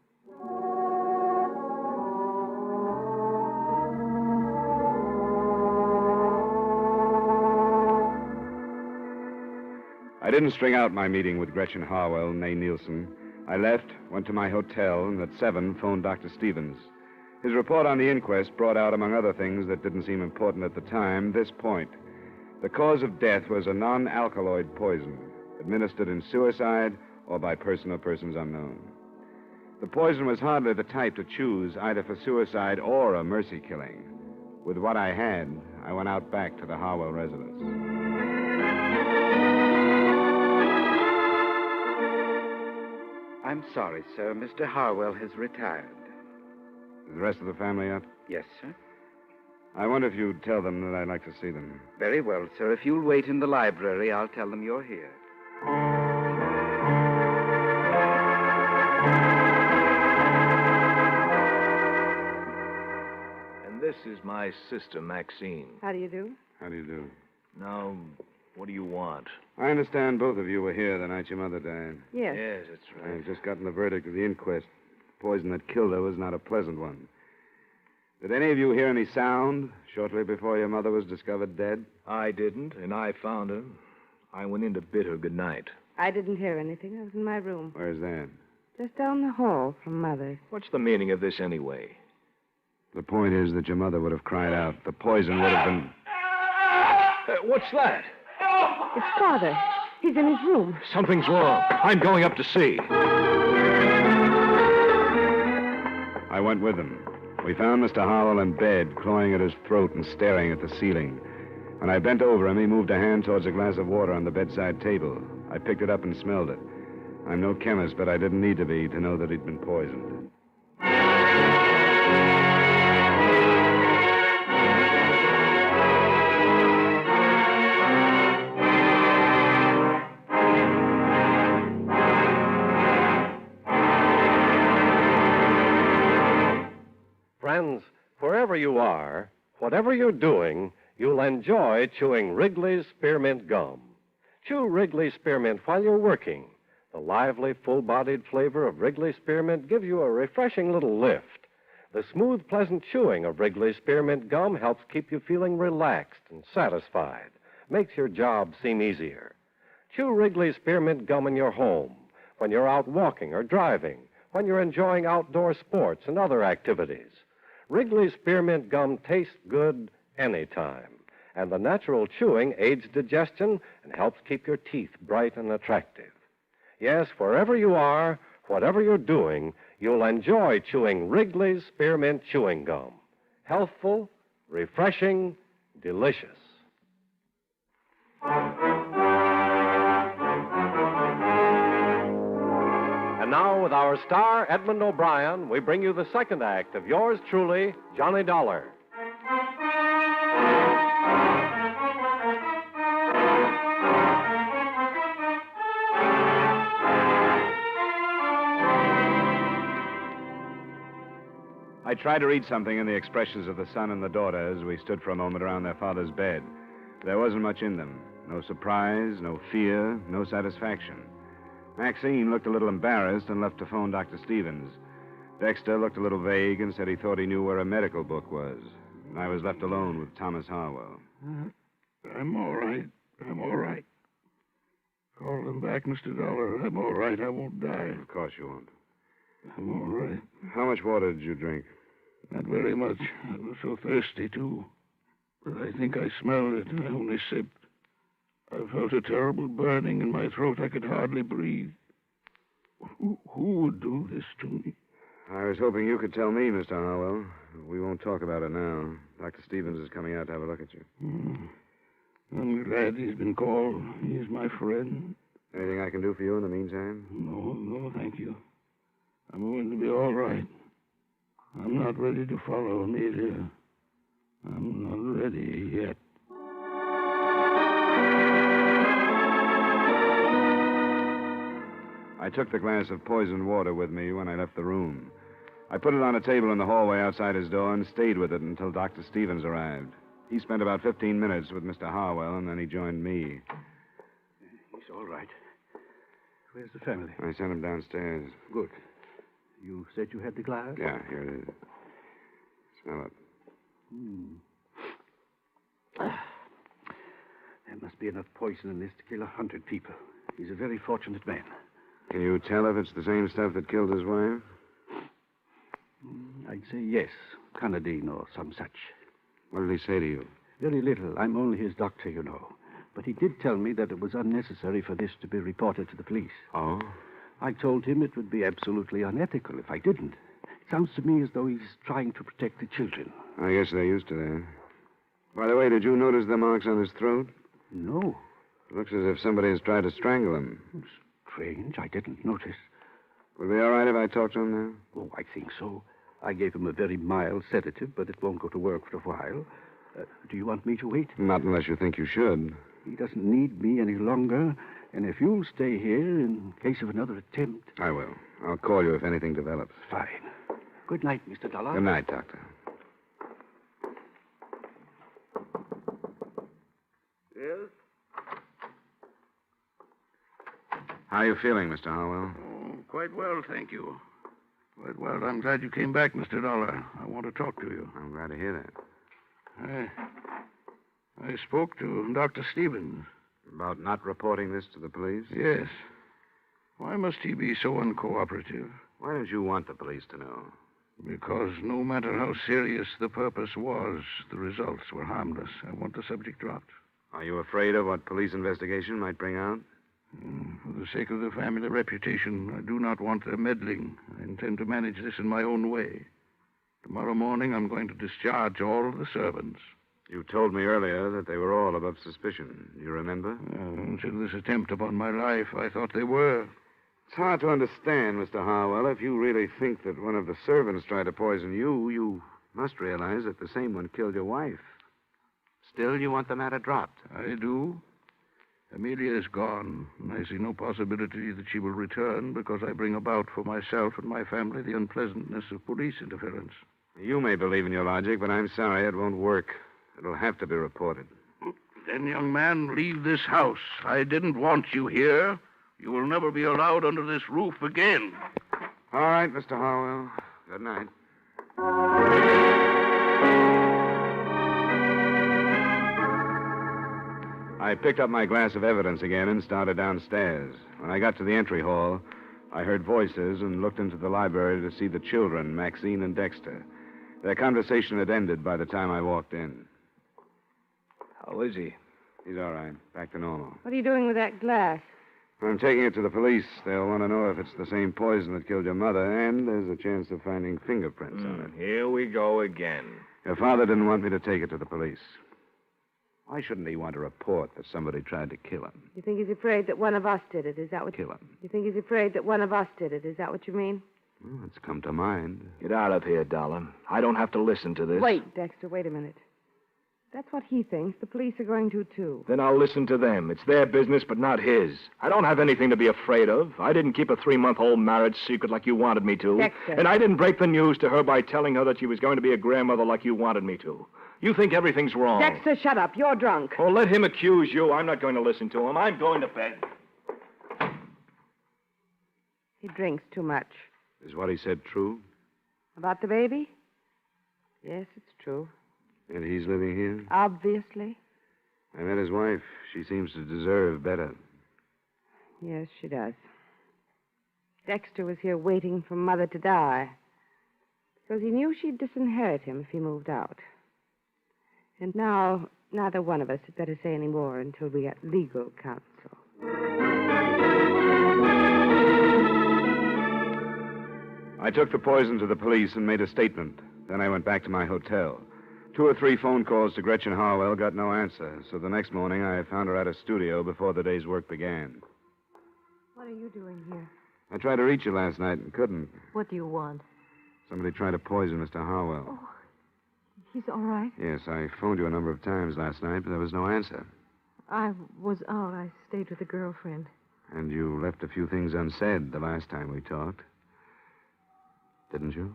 I didn't string out my meeting with Gretchen Harwell, née Nielsen. I left, went to my hotel, and at 7 phoned Dr. Stevens. His report on the inquest brought out, among other things that didn't seem important at the time, this point. The cause of death was a non-alkaloid poison, administered in suicide or by person or persons unknown. The poison was hardly the type to choose either for suicide or a mercy killing. With what I had, I went out back to the Harwell residence. I'm sorry, sir. Mr. Harwell has retired. Is the rest of the family up? Yes, sir. I wonder if you'd tell them that I'd like to see them. Very well, sir. If you'll wait in the library, I'll tell them you're here. And this is my sister, Maxine. How do you do? How do you do? Now, what do you want? I understand both of you were here the night your mother died. Yes. Yes, that's right. I've just gotten the verdict of the inquest. The poison that killed her was not a pleasant one. Did any of you hear any sound shortly before your mother was discovered dead? I didn't, and I found her. I went in to bid her good night. I didn't hear anything. I was in my room. Where's that? Just down the hall from Mother's. What's the meaning of this anyway? The point is that your mother would have cried out. The poison would have been... What's that? It's Father. He's in his room. Something's wrong. I'm going up to see. I went with him. We found Mr. Harwell in bed, clawing at his throat and staring at the ceiling. When I bent over him, he moved a hand towards a glass of water on the bedside table. I picked it up and smelled it. I'm no chemist, but I didn't need to be to know that he'd been poisoned. Friends, wherever you are, whatever you're doing, you'll enjoy chewing Wrigley's Spearmint Gum. Chew Wrigley's Spearmint while you're working. The lively, full-bodied flavor of Wrigley's Spearmint gives you a refreshing little lift. The smooth, pleasant chewing of Wrigley's Spearmint Gum helps keep you feeling relaxed and satisfied, makes your job seem easier. Chew Wrigley's Spearmint Gum in your home, when you're out walking or driving, when you're enjoying outdoor sports and other activities. Wrigley's Spearmint Gum tastes good anytime, and the natural chewing aids digestion and helps keep your teeth bright and attractive. Yes, wherever you are, whatever you're doing, you'll enjoy chewing Wrigley's Spearmint Chewing Gum. Healthful, refreshing, delicious. And now, with our star, Edmund O'Brien, we bring you the second act of yours truly, Johnny Dollar. I tried to read something in the expressions of the son and the daughter as we stood for a moment around their father's bed. There wasn't much in them. No surprise, no fear, no satisfaction. Maxine looked a little embarrassed and left to phone Dr. Stevens. Dexter looked a little vague and said he thought he knew where a medical book was. And I was left alone with Thomas Harwell. I'm all right. I'm all right. Call them back, Mr. Dollar. I'm all right. I won't die. Of course you won't. I'm all right. How much water did you drink? Not very much. I was so thirsty, too. But I think I smelled it. I only sipped. I felt a terrible burning in my throat. I could hardly breathe. Who would do this to me? I was hoping you could tell me, Mr. Harwell. We won't talk about it now. Dr. Stevens is coming out to have a look at you. I'm glad he's been called. He's my friend. Anything I can do for you in the meantime? No, thank you. I'm going to be all right. I'm not ready to follow Amelia. I'm not ready yet. I took the glass of poisoned water with me when I left the room. I put it on a table in the hallway outside his door and stayed with it until Dr. Stevens arrived. He spent about 15 minutes with Mr. Harwell, and then he joined me. He's all right. Where's the family? I sent him downstairs. Good. You said you had the glass? Yeah, here it is. Smell it. There must be enough poison in this to kill 100 people. He's a very fortunate man. Can you tell if it's the same stuff that killed his wife? I'd say yes. Carnation or some such. What did he say to you? Very little. I'm only his doctor, you know. But he did tell me that it was unnecessary for this to be reported to the police. Oh? I told him it would be absolutely unethical if I didn't. It sounds to me as though he's trying to protect the children. I guess they're used to that. By the way, did you notice the marks on his throat? No. It looks as if somebody has tried to strangle him. Strange. I didn't notice. Would it be all right if I talked to him now? Oh, I think so. I gave him a very mild sedative, but it won't go to work for a while. Do you want me to wait? Not unless you think you should. He doesn't need me any longer, and if you'll stay here in case of another attempt... I will. I'll call you if anything develops. Fine. Good night, Mr. Dollar. Good night, Doctor. Yes? How are you feeling, Mr. Harwell? Oh, quite well, thank you. Quite well. I'm glad you came back, Mr. Dollar. I want to talk to you. I'm glad to hear that. I spoke to Dr. Stevens. About not reporting this to the police? Yes. Why must he be so uncooperative? Why don't you want the police to know? Because no matter how serious the purpose was, the results were harmless. I want the subject dropped. Are you afraid of what police investigation might bring out? For the sake of the family reputation, I do not want their meddling. I intend to manage this in my own way. Tomorrow morning, I'm going to discharge all of the servants. You told me earlier that they were all above suspicion. Do you remember? Until this attempt upon my life, I thought they were. It's hard to understand, Mr. Harwell. If you really think that one of the servants tried to poison you, you must realize that the same one killed your wife. Still, you want the matter dropped. I do. Amelia is gone, and I see no possibility that she will return because I bring about for myself and my family the unpleasantness of police interference. You may believe in your logic, but I'm sorry it won't work. It'll have to be reported. Then, young man, leave this house. I didn't want you here. You will never be allowed under this roof again. All right, Mr. Harwell. Good night. I picked up my glass of evidence again and started downstairs. When I got to the entry hall, I heard voices and looked into the library to see the children, Maxine and Dexter. Their conversation had ended by the time I walked in. How is he? He's all right. Back to normal. What are you doing with that glass? I'm taking it to the police. They'll want to know if it's the same poison that killed your mother, and there's a chance of finding fingerprints on it. Here we go again. Your father didn't want me to take it to the police. Why shouldn't he want to report that somebody tried to kill him? You think he's afraid that one of us did it? Is that what... Kill him. You think he's afraid that one of us did it? Is that what you mean? Well, it's come to mind. Get out of here, Dollar. I don't have to listen to this. Wait, Dexter, wait a minute. That's what he thinks. The police are going to, too. Then I'll listen to them. It's their business, but not his. I don't have anything to be afraid of. I didn't keep a 3-month-old marriage secret like you wanted me to. Dexter. And I didn't break the news to her by telling her that she was going to be a grandmother like you wanted me to. You think everything's wrong. Dexter, shut up. You're drunk. Oh, let him accuse you. I'm not going to listen to him. I'm going to bed. He drinks too much. Is what he said true? About the baby? Yes, it's true. And he's living here? Obviously. I met his wife. She seems to deserve better. Yes, she does. Dexter was here waiting for Mother to die. Because he knew she'd disinherit him if he moved out. And now, neither one of us had better say any more until we get legal counsel. I took the poison to the police and made a statement. Then I went back to my hotel. 2 or 3 phone calls to Gretchen Harwell got no answer, so the next morning I found her at a studio before the day's work began. What are you doing here? I tried to reach you last night and couldn't. What do you want? Somebody tried to poison Mr. Harwell. Oh, he's all right. Yes, I phoned you a number of times last night, but there was no answer. I was out. I stayed with a girlfriend. And you left a few things unsaid the last time we talked. Didn't you?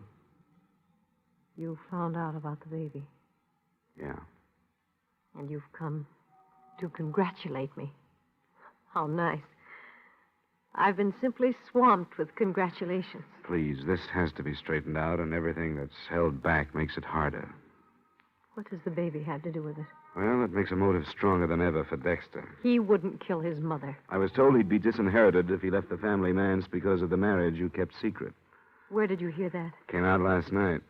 You found out about the baby. Yeah. And you've come to congratulate me. How nice. I've been simply swamped with congratulations. Please, this has to be straightened out, and everything that's held back makes it harder. What does the baby have to do with it? Well, it makes a motive stronger than ever for Dexter. He wouldn't kill his mother. I was told he'd be disinherited if he left the family manse because of the marriage you kept secret. Where did you hear that? Came out last night.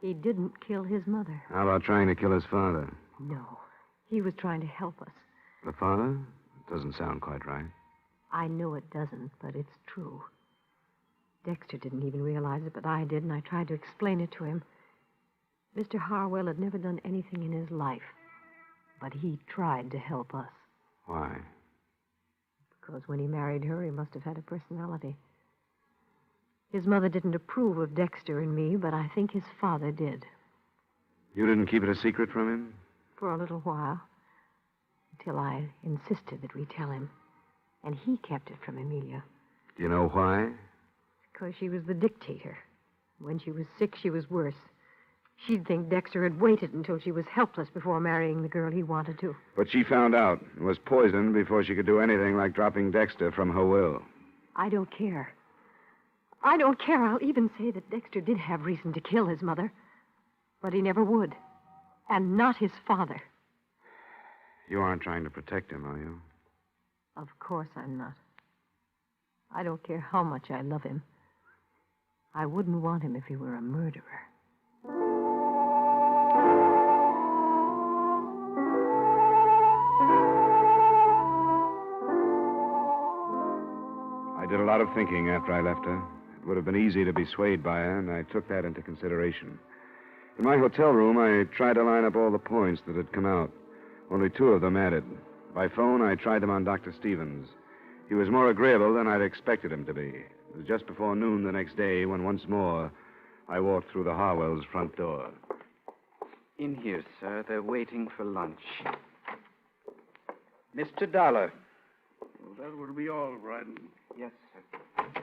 He didn't kill his mother. How about trying to kill his father? No. He was trying to help us. The father? Doesn't sound quite right. I know it doesn't, but it's true. Dexter didn't even realize it, but I did, and I tried to explain it to him. Mr. Harwell had never done anything in his life, but he tried to help us. Why? Because when he married her, he must have had a personality. His mother didn't approve of Dexter and me, but I think his father did. You didn't keep it a secret from him? For a little while. Until I insisted that we tell him. And he kept it from Amelia. Do you know why? Because she was the dictator. When she was sick, she was worse. She'd think Dexter had waited until she was helpless before marrying the girl he wanted to. But she found out and was poisoned before she could do anything like dropping Dexter from her will. I don't care. I don't care. I'll even say that Dexter did have reason to kill his mother. But he never would. And not his father. You aren't trying to protect him, are you? Of course I'm not. I don't care how much I love him. I wouldn't want him if he were a murderer. I did a lot of thinking after I left her. It would have been easy to be swayed by her, and I took that into consideration. In my hotel room, I tried to line up all the points that had come out. Only 2 of them added. By phone, I tried them on Dr. Stevens. He was more agreeable than I'd expected him to be. It was just before noon the next day when once more I walked through the Harwells' front door. In here, sir. They're waiting for lunch. Mr. Dollar. Well, that will be all, Bryden. Yes, sir.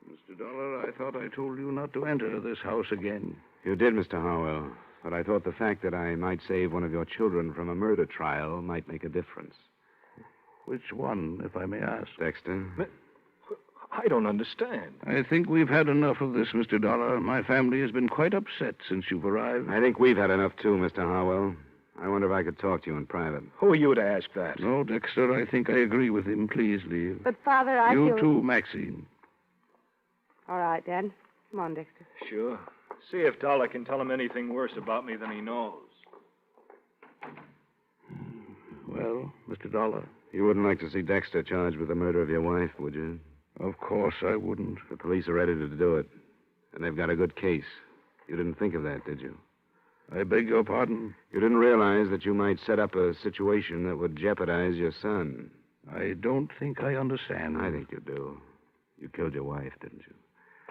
Mr. Dollar, I thought I told you not to enter this house again. You did, Mr. Harwell. But I thought the fact that I might save one of your children from a murder trial might make a difference. Which one, if I may ask? Dexter. I don't understand. I think we've had enough of this, Mr. Dollar. My family has been quite upset since you've arrived. I think we've had enough, too, Mr. Harwell. I wonder if I could talk to you in private. Who are you to ask that? No, Dexter, I think I agree with him. Please leave. But, Father, I You feel... too, Maxine. All right, Dad. Come on, Dexter. Sure. See if Dollar can tell him anything worse about me than he knows. Well, Mr. Dollar? You wouldn't like to see Dexter charged with the murder of your wife, would you? Of course I wouldn't. The police are ready to do it. And they've got a good case. You didn't think of that, did you? I beg your pardon? You didn't realize that you might set up a situation that would jeopardize your son. I don't think I understand. I think you do. You killed your wife, didn't you?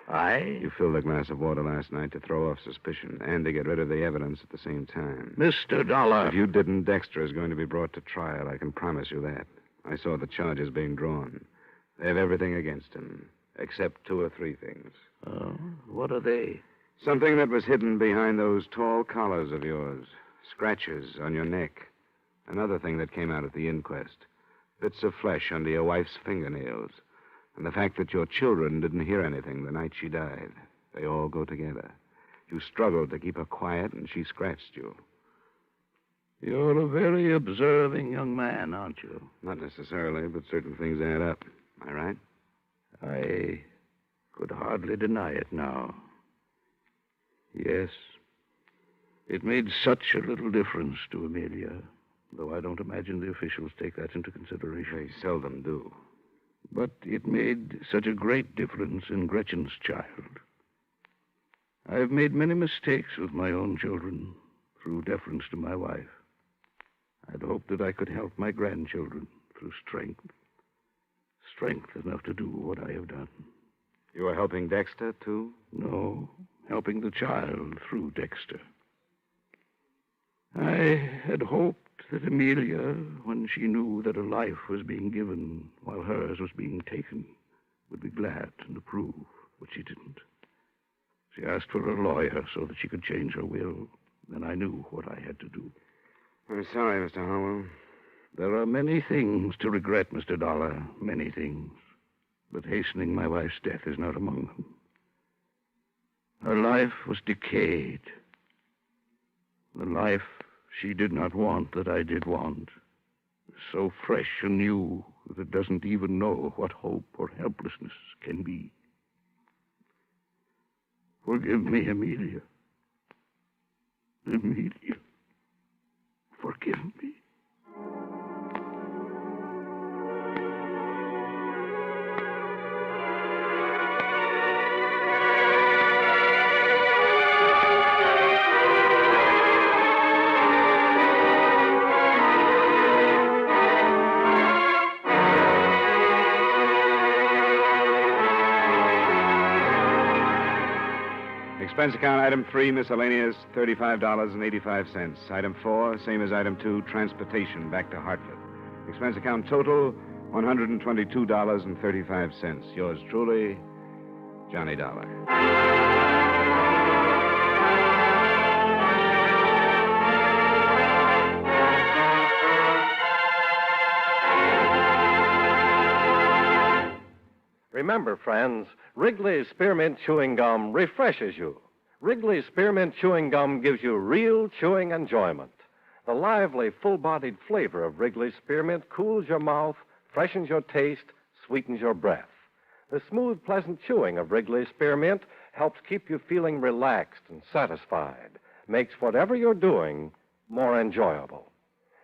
You filled a glass of water last night to throw off suspicion and to get rid of the evidence at the same time. Mr. Dollar. If you didn't, Dexter is going to be brought to trial. I can promise you that. I saw the charges being drawn. They have everything against him, except 2 or 3 things. Oh, what are they? Something that was hidden behind those tall collars of yours. Scratches on your neck. Another thing that came out at the inquest. Bits of flesh under your wife's fingernails. And the fact that your children didn't hear anything the night she died. They all go together. You struggled to keep her quiet, and she scratched you. You're a very observing young man, aren't you? Not necessarily, but certain things add up. Am I right? I could hardly deny it now. Yes. It made such a little difference to Amelia, though I don't imagine the officials take that into consideration. They seldom do. But it made such a great difference in Gretchen's child. I've made many mistakes with my own children through deference to my wife. I'd hoped that I could help my grandchildren through strength. Strength enough to do what I have done. You were helping Dexter, too? No, helping the child through Dexter. I had hoped that Amelia, when she knew that a life was being given while hers was being taken, would be glad and approve, but she didn't. She asked for a lawyer so that she could change her will. Then I knew what I had to do. I'm sorry, Mr. Harwell. There are many things to regret, Mr. Dollar, many things. But hastening my wife's death is not among them. Her life was decayed. The life she did not want that I did want. So fresh and new that it doesn't even know what hope or helplessness can be. Forgive me, Amelia. Amelia. Forgive me. Expense account item 3, miscellaneous, $35.85. Item 4, same as item 2, transportation back to Hartford. Expense account total, $122.35. Yours truly, Johnny Dollar. Remember, friends, Wrigley's Spearmint Chewing Gum refreshes you. Wrigley's Spearmint Chewing Gum gives you real chewing enjoyment. The lively, full-bodied flavor of Wrigley's Spearmint cools your mouth, freshens your taste, sweetens your breath. The smooth, pleasant chewing of Wrigley's Spearmint helps keep you feeling relaxed and satisfied, makes whatever you're doing more enjoyable.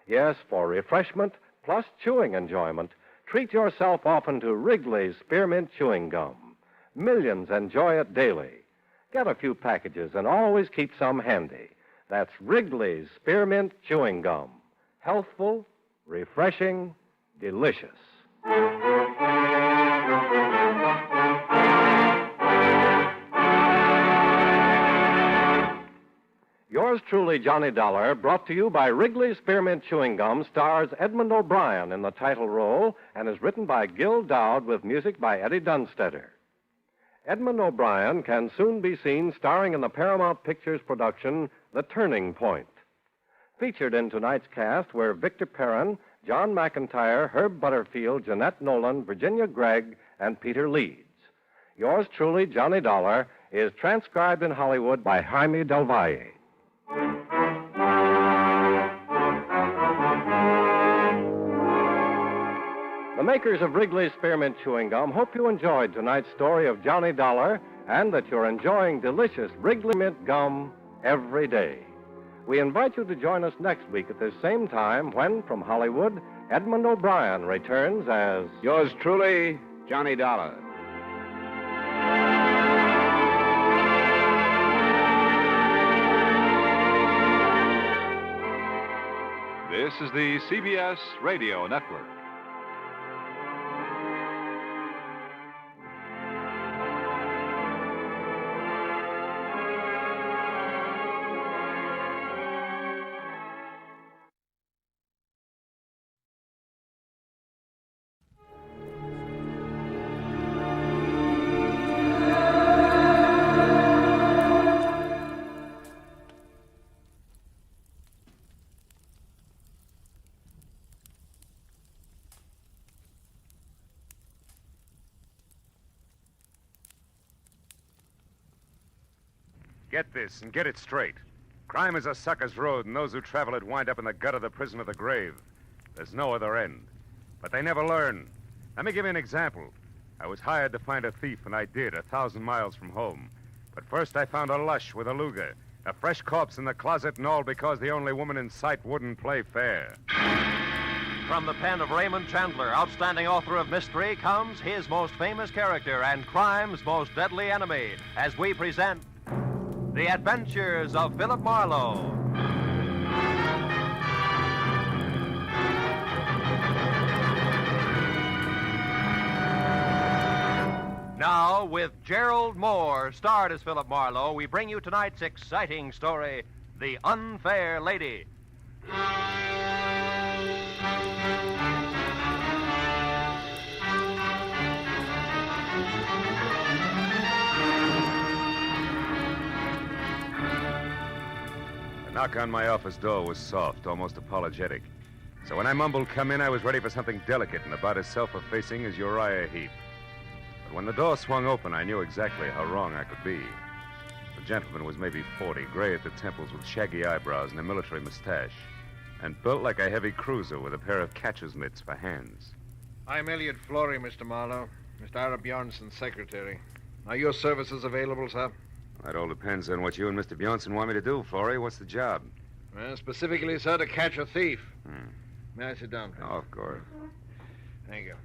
Yes, for refreshment plus chewing enjoyment, treat yourself often to Wrigley's Spearmint Chewing Gum. Millions enjoy it daily. Get a few packages and always keep some handy. That's Wrigley's Spearmint Chewing Gum. Healthful, refreshing, delicious. Yours truly, Johnny Dollar, brought to you by Wrigley's Spearmint Chewing Gum, stars Edmund O'Brien in the title role and is written by Gil Dowd with music by Eddie Dunstetter. Edmund O'Brien can soon be seen starring in the Paramount Pictures production, The Turning Point. Featured in tonight's cast were Victor Perrin, John McIntyre, Herb Butterfield, Jeanette Nolan, Virginia Gregg, and Peter Leeds. Yours truly, Johnny Dollar, is transcribed in Hollywood by Jaime Del Valle. The makers of Wrigley's Spearmint Chewing Gum hope you enjoyed tonight's story of Johnny Dollar and that you're enjoying delicious Wrigley Mint Gum every day. We invite you to join us next week at this same time when, from Hollywood, Edmund O'Brien returns as... Yours truly, Johnny Dollar. This is the CBS Radio Network. Get this and get it straight. Crime is a sucker's road, and those who travel it wind up in the gut of the prison of the grave. There's no other end. But they never learn. Let me give you an example. I was hired to find a thief, and I did, 1,000 miles from home. But first I found a lush with a Luger, a fresh corpse in the closet, and all because the only woman in sight wouldn't play fair. From the pen of Raymond Chandler, outstanding author of mystery, comes his most famous character and crime's most deadly enemy, as we present The Adventures of Philip Marlowe. Now, with Gerald Moore, starred as Philip Marlowe, we bring you tonight's exciting story, The Unfair Lady. The knock on my office door was soft, almost apologetic. So when I mumbled, "Come in," I was ready for something delicate and about as self-effacing as Uriah Heep. But when the door swung open, I knew exactly how wrong I could be. The gentleman was maybe 40, gray at the temples with shaggy eyebrows and a military mustache, and built like a heavy cruiser with a pair of catcher's mitts for hands. I'm Elliot Flory, Mr. Marlowe. Mr. Ara Bjornson's secretary. Are your services available, sir? That all depends on what you and Mr. Bjornson want me to do, Flory. What's the job? Well, specifically, sir, to catch a thief. May I sit down, please? Oh, of course. Thank you.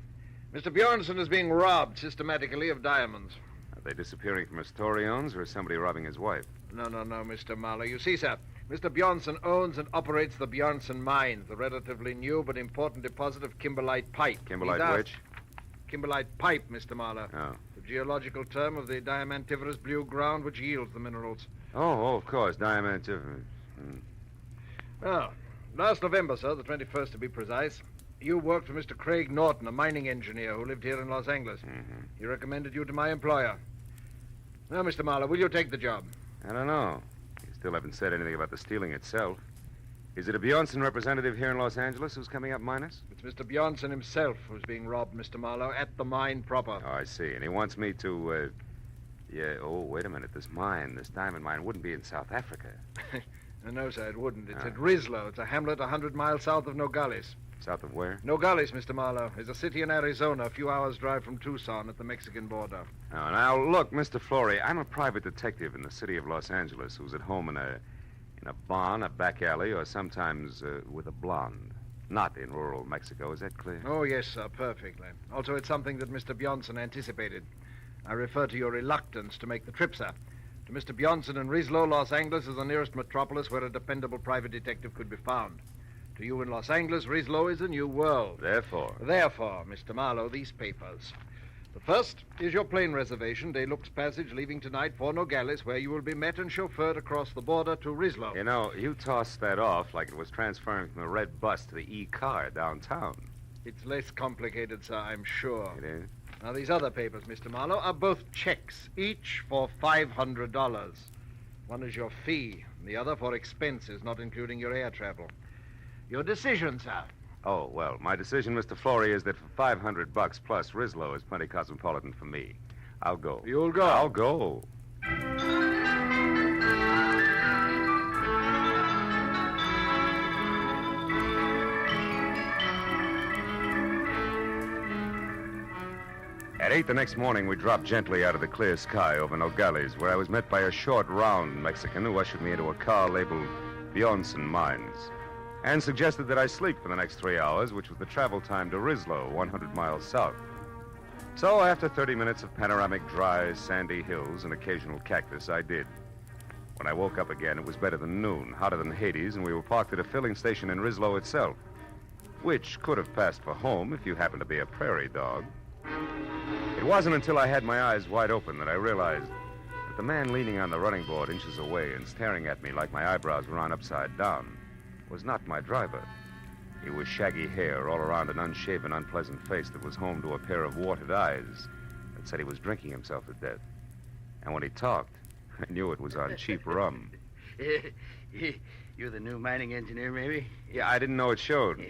Mr. Bjornson is being robbed systematically of diamonds. Are they disappearing from a store he owns, or is somebody robbing his wife? No, Mr. Marlowe. You see, sir, Mr. Bjornson owns and operates the Bjornson Mines, the relatively new but important deposit of kimberlite pipe. Kimberlite which? Kimberlite pipe, Mr. Marlowe. Oh. The geological term of the diamantiferous blue ground which yields the minerals. Oh, of course, diamantiferous. Well, last November, sir, the 21st to be precise, you worked for Mr. Craig Norton, a mining engineer who lived here in Los Angeles. He recommended you to my employer. Now, Mr. Marlowe, will you take the job? I don't know. You still haven't said anything about the stealing itself. Is it a Bjornson representative here in Los Angeles who's coming up minus? It's Mr. Bjornson himself who's being robbed, Mr. Marlowe, at the mine proper. Oh, I see. And he wants me to, wait a minute. This diamond mine wouldn't be in South Africa. No, sir, it wouldn't. It's at Rislo. It's a hamlet 100 miles south of Nogales. South of where? Nogales, Mr. Marlowe, is a city in Arizona, a few hours' drive from Tucson at the Mexican border. Oh, now, look, Mr. Flory, I'm a private detective in the city of Los Angeles who's at home in a barn, a back alley, or sometimes with a blonde. Not in rural Mexico. Is that clear? Oh, yes, sir, perfectly. Also, it's something that Mr. Bjornson anticipated. I refer to your reluctance to make the trip, sir. To Mr. Bjornson in Rislo, Los Angeles is the nearest metropolis where a dependable private detective could be found. To you in Los Angeles, Rislo is a new world. Therefore, Mr. Marlowe, these papers. The first is your plane reservation, De Luxe Passage, leaving tonight for Nogales, where you will be met and chauffeured across the border to Rislo. You know, you tossed that off like it was transferring from the red bus to the E-car downtown. It's less complicated, sir, I'm sure. It is? Now, these other papers, Mr. Marlowe, are both checks, each for $500. One is your fee, and the other for expenses, not including your air travel. Your decision, sir. Oh, well, my decision, Mr. Flory, is that for $500 plus, Rislo is plenty cosmopolitan for me. I'll go. You'll go? I'll go. At 8 the next morning, we dropped gently out of the clear sky over Nogales, where I was met by a short, round Mexican who ushered me into a car labeled Bjornson Mines, and suggested that I sleep for the next 3 hours, which was the travel time to Rislo, 100 miles south. So after 30 minutes of panoramic, dry, sandy hills and occasional cactus, I did. When I woke up again, it was better than noon, hotter than Hades, and we were parked at a filling station in Rislo itself, which could have passed for home if you happened to be a prairie dog. It wasn't until I had my eyes wide open that I realized that the man leaning on the running board inches away and staring at me like my eyebrows were on upside down was not my driver. He was shaggy hair all around an unshaven, unpleasant face that was home to a pair of watered eyes that said he was drinking himself to death. And when he talked, I knew it was on cheap rum. You're the new mining engineer, maybe? Yeah, I didn't know it showed.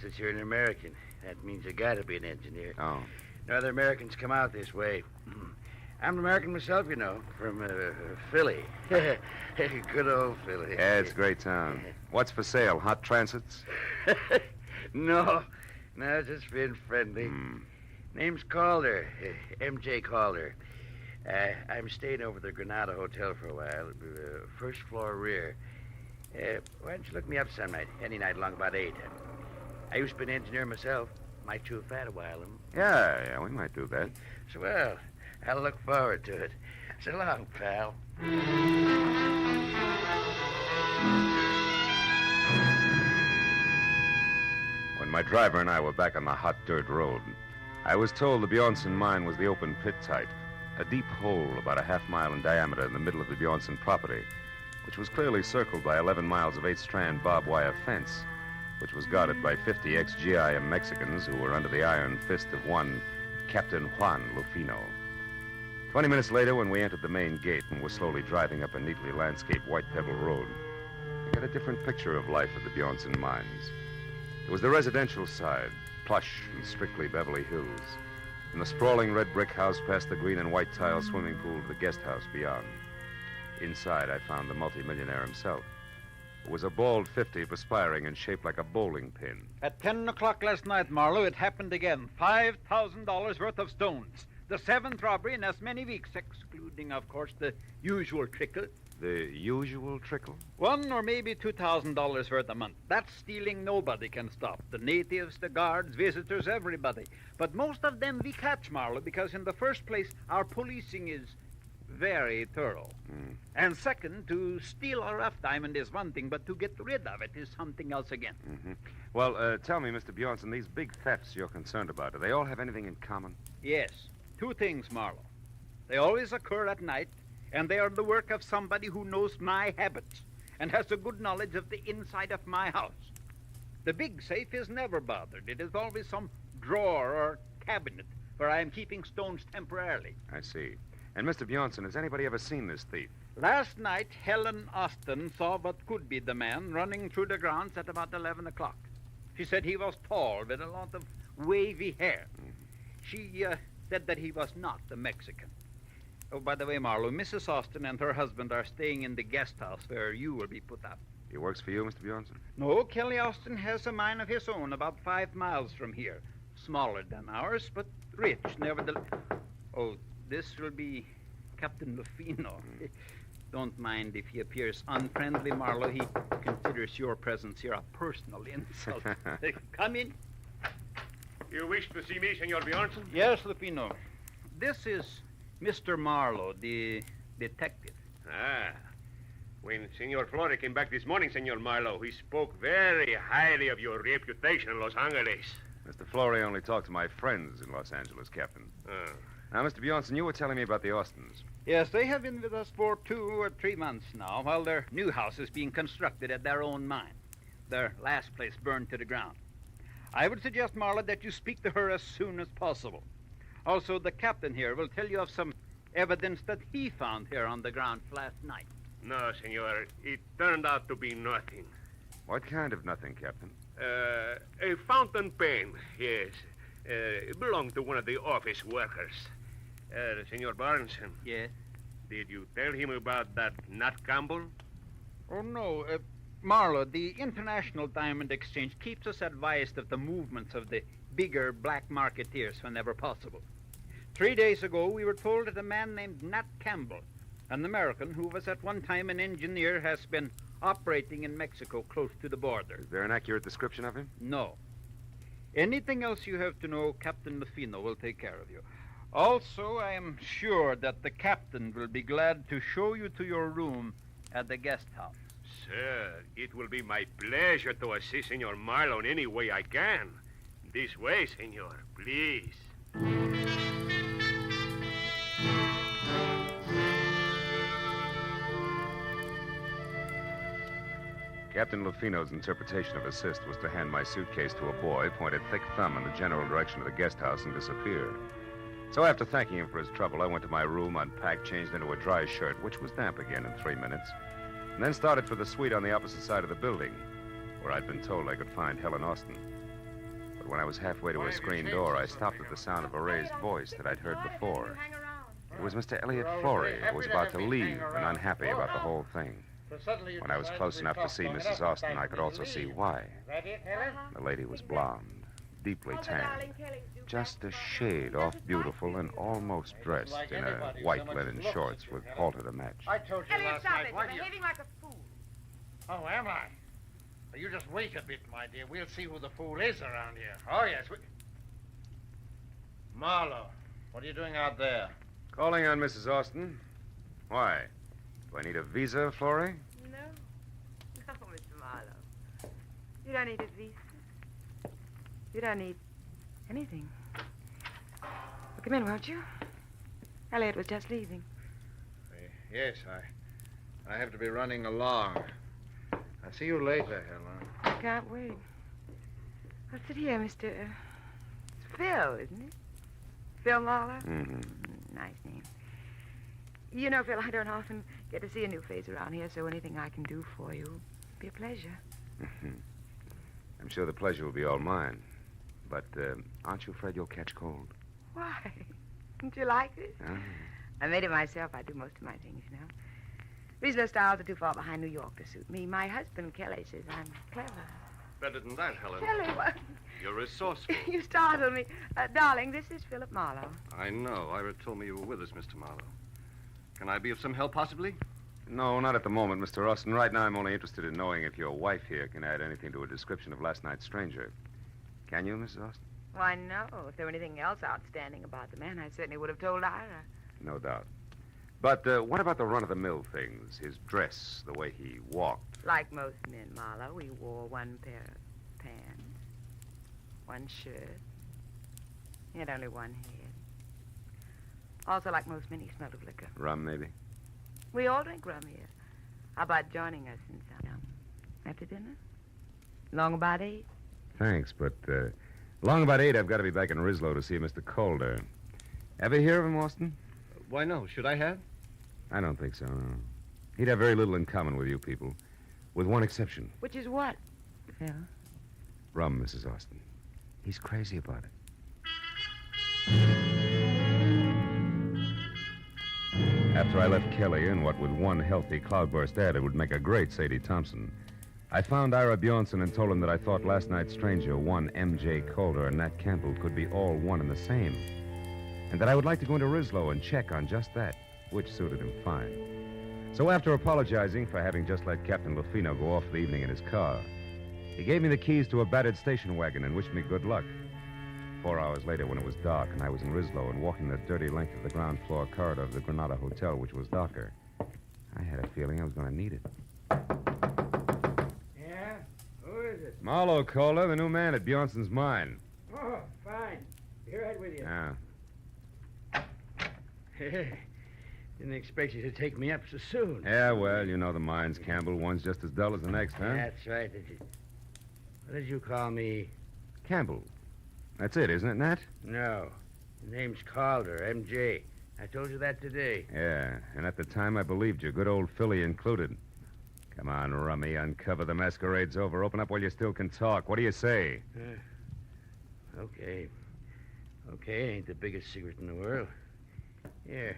Since you're an American, that means you gotta be an engineer. Oh. No other Americans come out this way. I'm an American myself, you know, from Philly. Good old Philly. Yeah, it's a great town. What's for sale? Hot transits? No, just being friendly. Name's Calder, M.J. Calder. I'm staying over at the Granada Hotel for a while, first floor rear. Why don't you look me up some night, any night along about 8? I used to be an engineer myself. Might chew fat a while. Yeah, we might do that. So, well, I'll look forward to it. So long, pal. When my driver and I were back on the hot dirt road, I was told the Bjornson mine was the open pit type, a deep hole about a half-mile in diameter in the middle of the Bjornson property, which was clearly circled by 11 miles of 8-strand barbed wire fence, which was guarded by 50 ex-GIM Mexicans who were under the iron fist of one Captain Juan Lufino. 20 minutes later, when we entered the main gate and were slowly driving up a neatly landscaped white pebble road, I got a different picture of life at the Bjornson mines. It was the residential side, plush and strictly Beverly Hills, and the sprawling red brick house past the green and white tile swimming pool to the guest house beyond. Inside, I found the multimillionaire himself. It was a bald 50, perspiring and shaped like a bowling pin. At 10 o'clock last night, Marlowe, it happened again. $5,000 worth of stones. The 7th robbery in as many weeks, excluding, of course, the usual trickle. The usual trickle? $1,000 or maybe $2,000 worth a month. That stealing nobody can stop. The natives, the guards, visitors, everybody. But most of them we catch, Marlowe, because in the first place, our policing is very thorough. And second, to steal a rough diamond is one thing, but to get rid of it is something else again. Well, tell me, Mr. Bjornson, these big thefts you're concerned about, do they all have anything in common? Yes. 2 things, Marlowe. They always occur at night, and they are the work of somebody who knows my habits and has a good knowledge of the inside of my house. The big safe is never bothered. It is always some drawer or cabinet where I am keeping stones temporarily. I see. And, Mr. Bjornson, has anybody ever seen this thief? Last night, Helen Austin saw what could be the man running through the grounds at about 11 o'clock. She said he was tall with a lot of wavy hair. She said that he was not a Mexican. Oh, by the way, Marlowe, Mrs. Austin and her husband are staying in the guest house where you will be put up. He works for you, Mr. Bjornson? No, Kelly Austin has a mine of his own about 5 miles from here. Smaller than ours, but rich, nevertheless. Oh, this will be Captain Lufino. Don't mind if he appears unfriendly, Marlowe. He considers your presence here a personal insult. Come in. You wish to see me, Senor Bjornson? Yes, Lupino. This is Mr. Marlowe, the detective. Ah. When Senor Flore came back this morning, Senor Marlowe, he spoke very highly of your reputation in Los Angeles. Mr. Flore only talked to my friends in Los Angeles, Captain. Now, Mr. Bjornson, you were telling me about the Austins. Yes, they have been with us for 2 or 3 months now, while their new house is being constructed at their own mine. Their last place burned to the ground. I would suggest, Marlowe, that you speak to her as soon as possible. Also, the captain here will tell you of some evidence that he found here on the ground last night. No, Senor. It turned out to be nothing. What kind of nothing, Captain? A fountain pen, yes. It belonged to one of the office workers. Senor Barneson. Yes? Did you tell him about that Nat Campbell? Oh, no. Marlowe, the International Diamond Exchange keeps us advised of the movements of the bigger black marketeers whenever possible. 3 days ago, we were told that a man named Nat Campbell, an American who was at one time an engineer, has been operating in Mexico close to the border. Is there an accurate description of him? No. Anything else you have to know, Captain Lufino will take care of you. Also, I am sure that the captain will be glad to show you to your room at the guest house. Sir, it will be my pleasure to assist Senor Marlowe in any way I can. This way, Senor, please. Captain Lufino's interpretation of assist was to hand my suitcase to a boy, point a thick thumb in the general direction of the guest house, and disappear. So after thanking him for his trouble, I went to my room, unpacked, changed into a dry shirt, which was damp again in 3 minutes, and then started for the suite on the opposite side of the building, where I'd been told I could find Helen Austin. But when I was halfway to a screen door, I stopped at the sound of a raised voice that I'd heard before. It was Mr. Elliot Florey, who was about to leave and unhappy about the whole thing. When I was close enough to see Mrs. Austin, I could also see why. The lady was blonde, deeply tanned, just a shade off beautiful and almost dressed in a white linen shorts with halter to match. I told you Elliot, last stop night. it. Why You're do you... behaving like a fool. Oh, am I? Well, you just wait a bit, my dear. We'll see who the fool is around here. Oh, yes. Marlowe, what are you doing out there? Calling on Mrs. Austin. Why? Do I need a visa, Florey? No. No, Mr. Marlowe. You don't need a visa. You don't need anything. Well, come in, won't you? Elliot was just leaving. Yes, I have to be running along. I'll see you later, Helen. I can't wait. Well, sit here, Mr. It's Phil, isn't it? Phil Marlowe? Mm-hmm. Nice name. You know, Phil, I don't often get to see a new face around here, so anything I can do for you would be a pleasure. I'm sure the pleasure will be all mine. But aren't you afraid you'll catch cold? Why? Don't you like it? Oh. I made it myself. I do most of my things, you know. Regional styles are too far behind New York to suit me. My husband, Kelly, says I'm clever. Better than that, Helen. Kelly, what? You're resourceful. You startled me. Darling, this is Philip Marlowe. I know. Ira told me you were with us, Mr. Marlowe. Can I be of some help, possibly? No, not at the moment, Mr. Austin. Right now, I'm only interested in knowing if your wife here can add anything to a description of last night's stranger. Can you, Mrs. Austin? Why, no. If there were anything else outstanding about the man, I certainly would have told Ira. No doubt. But what about the run-of-the-mill things? His dress, the way he walked. Like most men, Marlowe, he wore one pair of pants, one shirt. He had only one head. Also, like most men, he smelled of liquor. Rum, maybe? We all drink rum here. How about joining us in some after dinner? Long about 8? Thanks, but along about 8, I've got to be back in Rislow to see Mr. Calder. Ever hear of him, Austin? Why, no. Should I have? I don't think so, no. He'd have very little in common with you people, with one exception. Which is what, Phil? Rum, Mrs. Austin. He's crazy about it. After I left Kelly in what with one healthy cloudburst ad, it would make a great Sadie Thompson, I found Ira Bjornson and told him that I thought last night's stranger, one M.J. Calder and Nat Campbell, could be all one and the same, and that I would like to go into Rislow and check on just that, which suited him fine. So after apologizing for having just let Captain Lufino go off for the evening in his car, he gave me the keys to a battered station wagon and wished me good luck. 4 hours later, when it was dark and I was in Rislow and walking the dirty length of the ground floor corridor of the Granada Hotel, which was darker, I had a feeling I was going to need it. Yeah? Who is it? Marlowe, Calder, the new man at Bjornson's mine. Oh, fine. Be right with you. Yeah. Hey, didn't expect you to take me up so soon. Yeah, well, you know the mines, Campbell. One's just as dull as the next, huh? That's right. What did you call me? Campbell. That's it, isn't it, Nat? No. The name's Calder, M.J. I told you that today. Yeah, and at the time I believed you, good old Philly included. Come on, Rummy, uncover the masquerade's over. Open up while you still can talk. What do you say? Okay. Okay, ain't the biggest secret in the world. Here,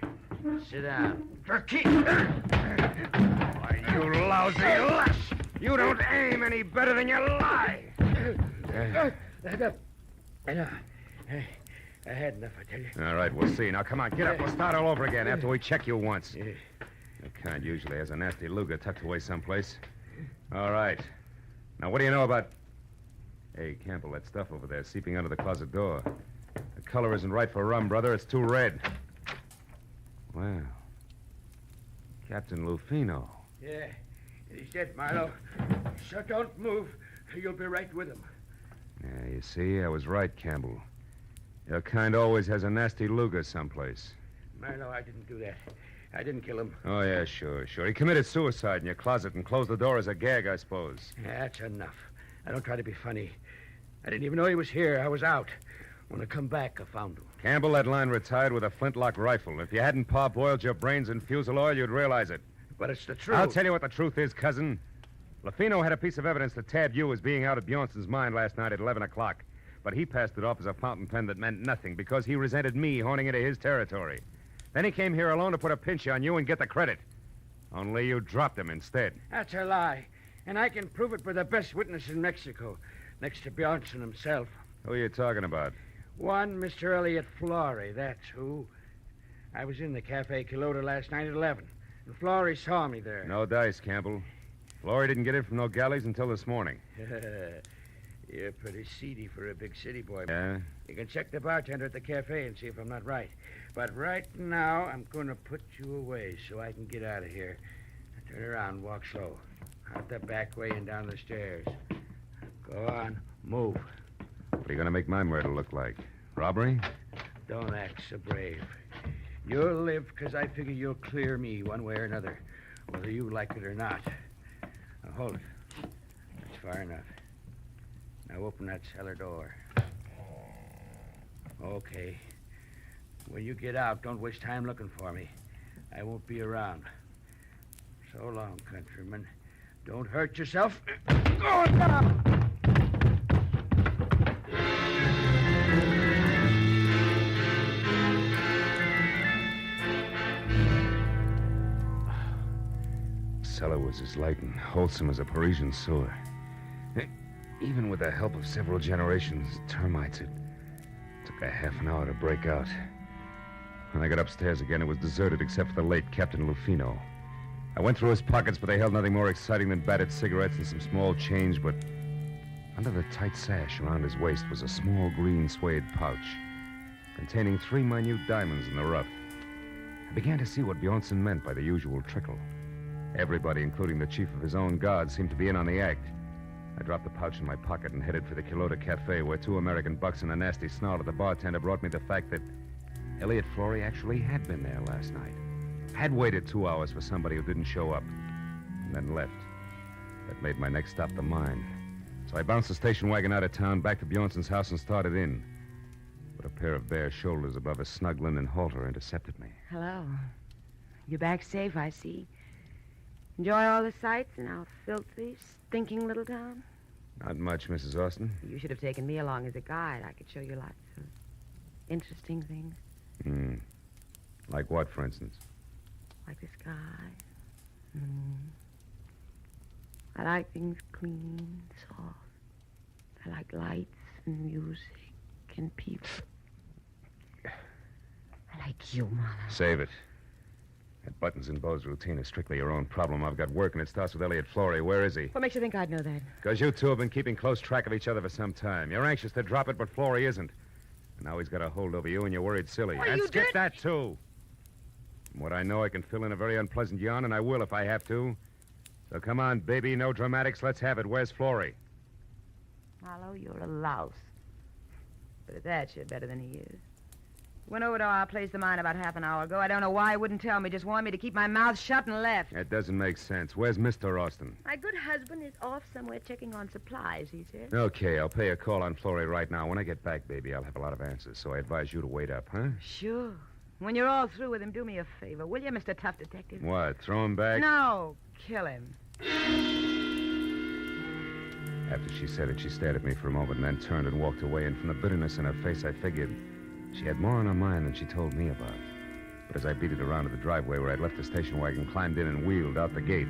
sit down. For keep. Why, you lousy lush! You don't aim any better than you lie! I had enough, I tell you. All right, we'll see. Now, come on, get up. We'll start all over again after we check you once. Your kind usually has a nasty Luger tucked away someplace. All right. Now, what do you know about... Hey, Campbell, that stuff over there seeping under the closet door. The color isn't right for rum, brother. It's too red. Well, Captain Lufino. Yeah, he's dead, Marlowe. So don't move. You'll be right with him. Yeah, you see, I was right, Campbell. Your kind always has a nasty Luger someplace. Marlowe, I didn't do that. I didn't kill him. Oh, yeah, sure. He committed suicide in your closet and closed the door as a gag, I suppose. Yeah, that's enough. I don't try to be funny. I didn't even know he was here. I was out. When I come back, I found him. Campbell, that line retired with a flintlock rifle. If you hadn't parboiled your brains in fusel oil, you'd realize it. But it's the truth. I'll tell you what the truth is, cousin. Lufino had a piece of evidence that tabbed you as being out of Bjornson's mine last night at 11 o'clock. But he passed it off as a fountain pen that meant nothing because he resented me horning into his territory. Then he came here alone to put a pinch on you and get the credit. Only you dropped him instead. That's a lie. And I can prove it by the best witness in Mexico, next to Bjornson himself. Who are you talking about? One Mr. Elliot Flory, that's who. I was in the Cafe Quilota last night at 11, and Flory saw me there. No dice, Campbell. Flory didn't get in from no galleys until this morning. You're pretty seedy for a big city boy. Yeah? You can check the bartender at the cafe and see if I'm not right. But right now, I'm going to put you away so I can get out of here. Turn around, walk slow. Out the back way and down the stairs. Go on, move. What are you going to make my murder look like? Robbery? Don't act so brave. You'll live because I figure you'll clear me one way or another, whether you like it or not. Now, hold it. That's far enough. Now open that cellar door. Okay. When you get out, don't waste time looking for me. I won't be around. So long, countryman. Don't hurt yourself. Go down! The cellar was as light and wholesome as a Parisian sewer. Even with the help of several generations of termites, it took a half an hour to break out. When I got upstairs again, it was deserted except for the late Captain Lufino. I went through his pockets, but they held nothing more exciting than battered cigarettes and some small change, but under the tight sash around his waist was a small green suede pouch containing 3 minute diamonds in the rough. I began to see what Bjornson meant by the usual trickle. Everybody, including the chief of his own guard, seemed to be in on the act. I dropped the pouch in my pocket and headed for the Quilota Cafe, where 2 American bucks and a nasty snarl at the bartender brought me the fact that Elliot Flory actually had been there last night. Had waited 2 hours for somebody who didn't show up, and then left. That made my next stop the mine. So I bounced the station wagon out of town, back to Bjornson's house, and started in. But a pair of bare shoulders above a snug linen halter intercepted me. Hello. You're back safe, I see. Enjoy all the sights in our filthy, stinking little town? Not much, Mrs. Austin. You should have taken me along as a guide. I could show you lots of interesting things. Like what, for instance? Like the sky and the moon. I like things clean, soft. I like lights and music and people. I like you, Marlowe. Save it. That Buttons and Bo's routine is strictly your own problem. I've got work, and it starts with Elliot Flory. Where is he? What makes you think I'd know that? Because you two have been keeping close track of each other for some time. You're anxious to drop it, but Flory isn't. And now he's got a hold over you, and you're worried silly. Well, and you skip did... that, too. From what I know, I can fill in a very unpleasant yarn, and I will if I have to. So come on, baby, no dramatics. Let's have it. Where's Flory? Marlowe, you're a louse. But at that, you're better than he is. Went over to our place of mine about half an hour ago. I don't know why he wouldn't tell me. Just warned me to keep my mouth shut and left. That doesn't make sense. Where's Mr. Austin? My good husband is off somewhere checking on supplies, he said. Okay, I'll pay a call on Flory right now. When I get back, baby, I'll have a lot of answers, so I advise you to wait up, huh? Sure. When you're all through with him, do me a favor, will you, Mr. Tough Detective? What, throw him back? No, kill him. After she said it, she stared at me for a moment and then turned and walked away, and from the bitterness in her face, I figured she had more on her mind than she told me about. But as I beat it around to the driveway where I'd left the station wagon, climbed in and wheeled out the gate,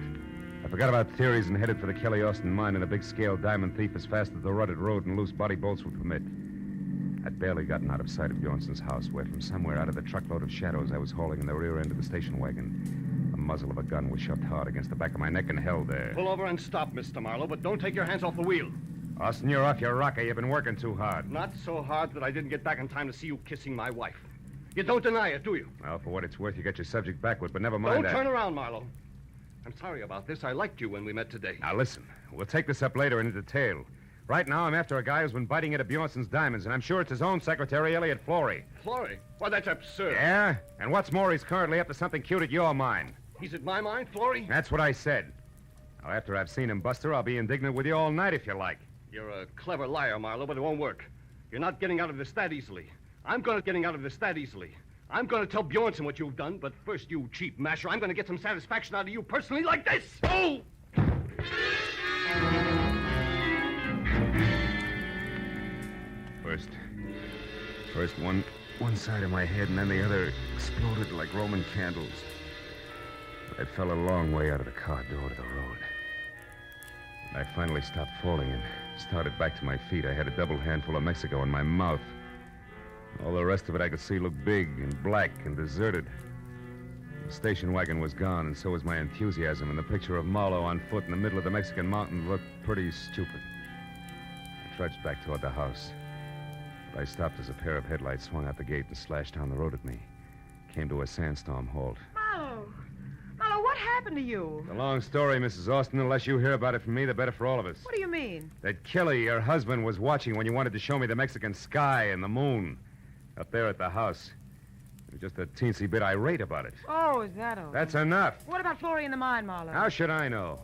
I forgot about theories and headed for the Kelly Austin mine and a big-scale diamond thief as fast as the rutted road and loose body bolts would permit. I'd barely gotten out of sight of Bjornson's house, where from somewhere out of the truckload of shadows I was hauling in the rear end of the station wagon, the muzzle of a gun was shoved hard against the back of my neck and held there. Pull over and stop, Mr. Marlowe, but don't take your hands off the wheel. Austin, you're off your rocker. You've been working too hard. Not so hard that I didn't get back in time to see you kissing my wife. You don't deny it, do you? Well, for what it's worth, you got your subject backward, but never mind Don't that. turn around, Marlowe. I'm sorry about this. I liked you when we met today. Now, listen. We'll take this up later in detail. Right now, I'm after a guy who's been biting into Bjornson's diamonds, and I'm sure it's his own secretary, Elliot Flory. Flory? Why, that's absurd. Yeah? And what's more, he's currently up to something cute at your mine. He's at my mine, Flory? That's what I said. Now, after I've seen him, Buster, I'll be indignant with you all night if you like. You're a clever liar, Marlowe, but it won't work. You're not getting out of this that easily. I'm getting out of this that easily. I'm going to tell Bjornson what you've done, but first, you cheap masher, I'm going to get some satisfaction out of you personally like this. Oh! First, one side of my head, and then the other exploded like Roman candles. I fell a long way out of the car door to the road. I finally stopped falling and started back to my feet. I had a double handful of Mexico in my mouth. All the rest of it I could see looked big and black and deserted. The station wagon was gone, and so was my enthusiasm, and the picture of Marlowe on foot in the middle of the Mexican mountain looked pretty stupid. I trudged back toward the house. But I stopped as a pair of headlights swung out the gate and slashed down the road at me. Came to a sandstorm halt. Marlowe, what happened to you? It's a long story, Mrs. Austin. The less you hear about it from me, the better for all of us. What do you mean? That Kelly, your husband, was watching when you wanted to show me the Mexican sky and the moon. Up there at the house. He was just a teensy bit irate about it. Oh, is that all? That's enough. What about Florrie in the mine, Marlowe? How should I know?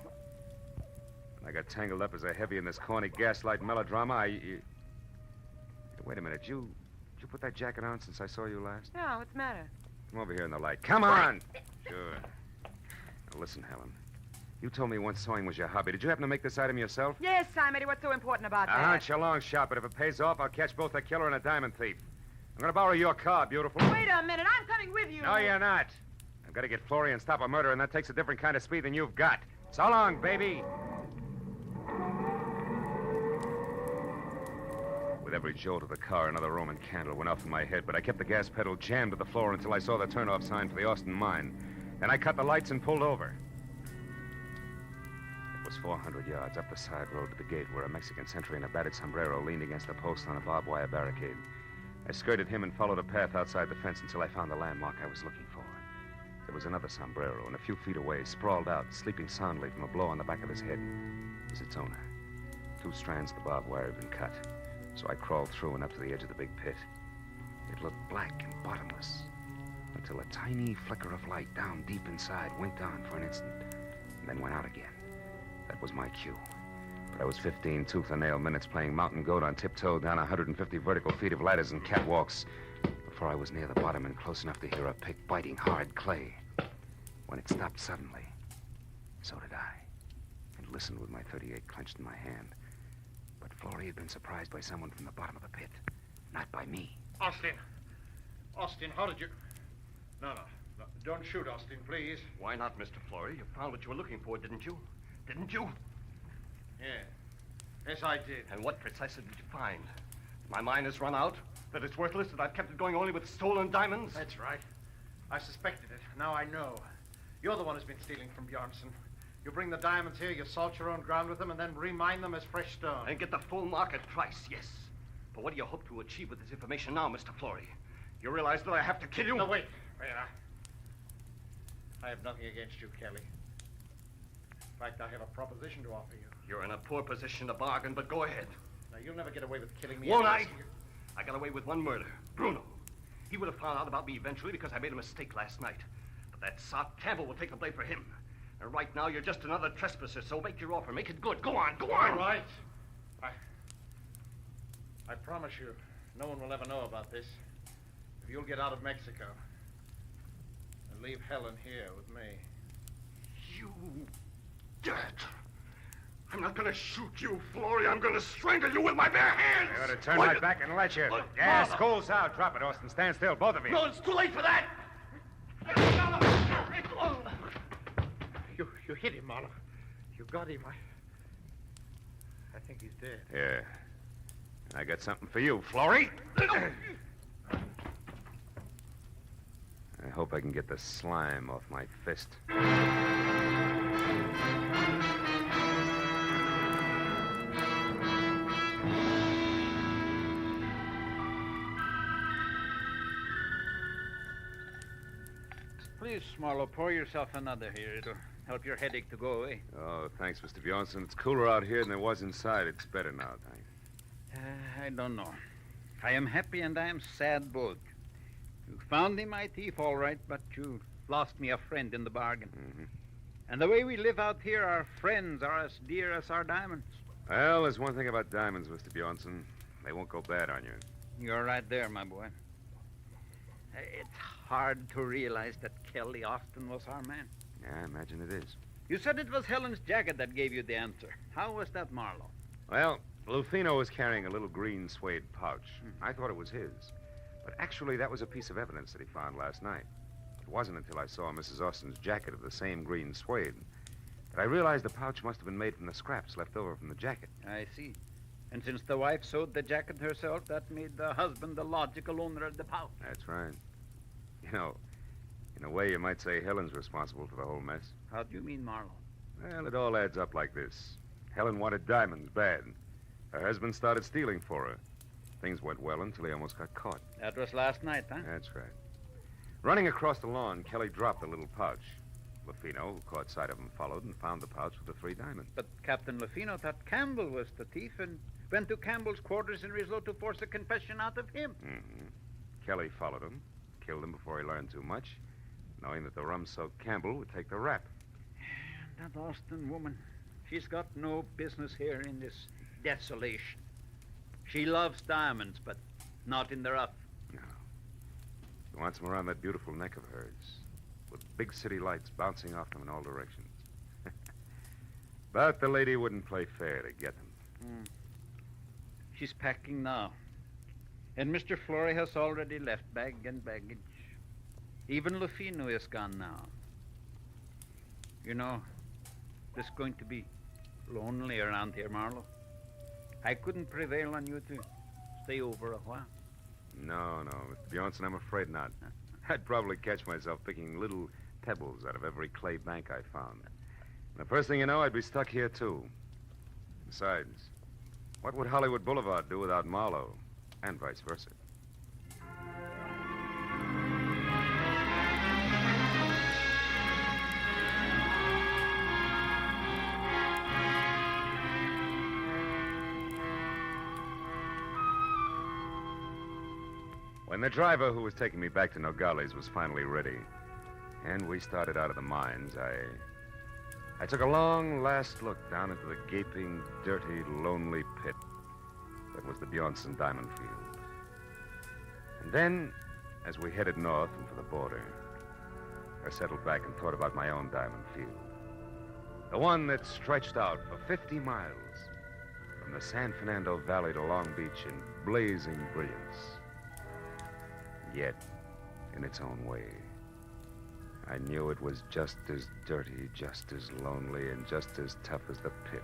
When I got tangled up as a heavy in this corny gaslight melodrama, Wait a minute. Did you put that jacket on since I saw you last? No, what's the matter? Come over here in the light. Come on! Sure. Now, listen, Helen. You told me once sewing was your hobby. Did you happen to make this item yourself? Yes, Simon. What's so important about that? Hunt your long shot, but if it pays off, I'll catch both a killer and a diamond thief. I'm going to borrow your car, beautiful. Wait a minute. I'm coming with you. No, you're not. I've got to get Florrie and stop a murder, and that takes a different kind of speed than you've got. So long, baby. With every jolt of the car, another Roman candle went off in my head, but I kept the gas pedal jammed to the floor until I saw the turn-off sign for the Austin mine. Then I cut the lights and pulled over. It was 400 yards up the side road to the gate where a Mexican sentry in a battered sombrero leaned against a post on a barbed wire barricade. I skirted him and followed a path outside the fence until I found the landmark I was looking for. There was another sombrero, and a few feet away, sprawled out, sleeping soundly from a blow on the back of his head, was its owner. 2 strands of the barbed wire had been cut. So I crawled through and up to the edge of the big pit. It looked black and bottomless until a tiny flicker of light down deep inside winked on for an instant and then went out again. That was my cue. But I was 15 tooth-and-nail minutes playing mountain goat on tiptoe down 150 vertical feet of ladders and catwalks before I was near the bottom and close enough to hear a pick biting hard clay. When it stopped suddenly, so did I, and listened with my .38 clenched in my hand. But Florrie had been surprised by someone from the bottom of the pit, not by me. Austin, how did you... No. Don't shoot, Austin, please. Why not, Mr. Florrie? You found what you were looking for, didn't you? Didn't you? Yeah. Yes, I did. And what precisely did you find? My mine has run out? That it's worthless? That I've kept it going only with stolen diamonds? That's right. I suspected it. Now I know. You're the one who's been stealing from Bjornson. You bring the diamonds here, you salt your own ground with them, and then remine them as fresh stone. And get the full market price, yes. But what do you hope to achieve with this information now, Mr. Florrie? You realize that I have to kill you? No, wait. I have nothing against you, Kelly. In fact, I have a proposition to offer you. You're in a poor position to bargain, but go ahead. Now, you'll never get away with killing me. Won't I? I got away with one murder. Bruno. He would have found out about me eventually because I made a mistake last night. But that sot Campbell will take the blame for him. And right now, you're just another trespasser, so make your offer. Make it good. Go on. All right. I promise you, no one will ever know about this. If you'll get out of Mexico and leave Helen here with me. You dirt. I'm not going to shoot you, Florrie. I'm going to strangle you with my bare hands. I ought to turn right back and let you. Gas, cool's out. Drop it, Austin. Stand still, both of you. No, it's too late for that. You hit him, Marlowe. You got him. I think he's dead. Yeah. I got something for you, Florrie. I hope I can get the slime off my fist. Please, Marlowe, pour yourself another here. It'll help your headache to go away. Oh, thanks, Mr. Bjornson. It's cooler out here than it was inside. It's better now, thanks. I don't know. I am happy and I am sad both. You found me my thief, all right, but you lost me a friend in the bargain. Mm-hmm. And the way we live out here, our friends are as dear as our diamonds. Well, there's one thing about diamonds, Mr. Bjornson. They won't go bad on you. You're right there, my boy. It's hard to realize that Kelly Austin was our man. Yeah, I imagine it is. You said it was Helen's jacket that gave you the answer. How was that, Marlowe? Well, Lufino was carrying a little green suede pouch. I thought it was his. But actually, that was a piece of evidence that he found last night. It wasn't until I saw Mrs. Austin's jacket of the same green suede that I realized the pouch must have been made from the scraps left over from the jacket. I see. And since the wife sewed the jacket herself, that made the husband the logical owner of the pouch. That's right. You know, in a way, you might say Helen's responsible for the whole mess. How do you mean, Marlowe? Well, it all adds up like this. Helen wanted diamonds bad. Her husband started stealing for her. Things went well until he almost got caught. That was last night, huh? That's right. Running across the lawn, Kelly dropped the little pouch. Lafino, who caught sight of him, followed and found the pouch with the 3 diamonds. But Captain Lafino thought Campbell was the thief and went to Campbell's quarters in Rislo to force a confession out of him. Mm-hmm. Kelly followed him, killed him before he learned too much, knowing that the rum-soaked Campbell would take the rap. That Austin woman, she's got no business here in this desolation. She loves diamonds, but not in the rough. No. She wants them around that beautiful neck of hers, with big city lights bouncing off them in all directions. But the lady wouldn't play fair to get them. She's packing now. And Mr. Flory has already left bag and baggage. Even Lufino is gone now. You know, it's going to be lonely around here, Marlowe. I couldn't prevail on you to stay over a while. No, Mr. Bjornson, I'm afraid not. I'd probably catch myself picking little pebbles out of every clay bank I found. The first thing you know, I'd be stuck here, too. Besides, what would Hollywood Boulevard do without Marlowe? And vice versa. When the driver who was taking me back to Nogales was finally ready, and we started out of the mines, I took a long last look down into the gaping, dirty, lonely pit that was the Bjornson diamond field. And then, as we headed north and for the border, I settled back and thought about my own diamond field. The one that stretched out for 50 miles from the San Fernando Valley to Long Beach in blazing brilliance. Yet, in its own way, I knew it was just as dirty, just as lonely, and just as tough as the pit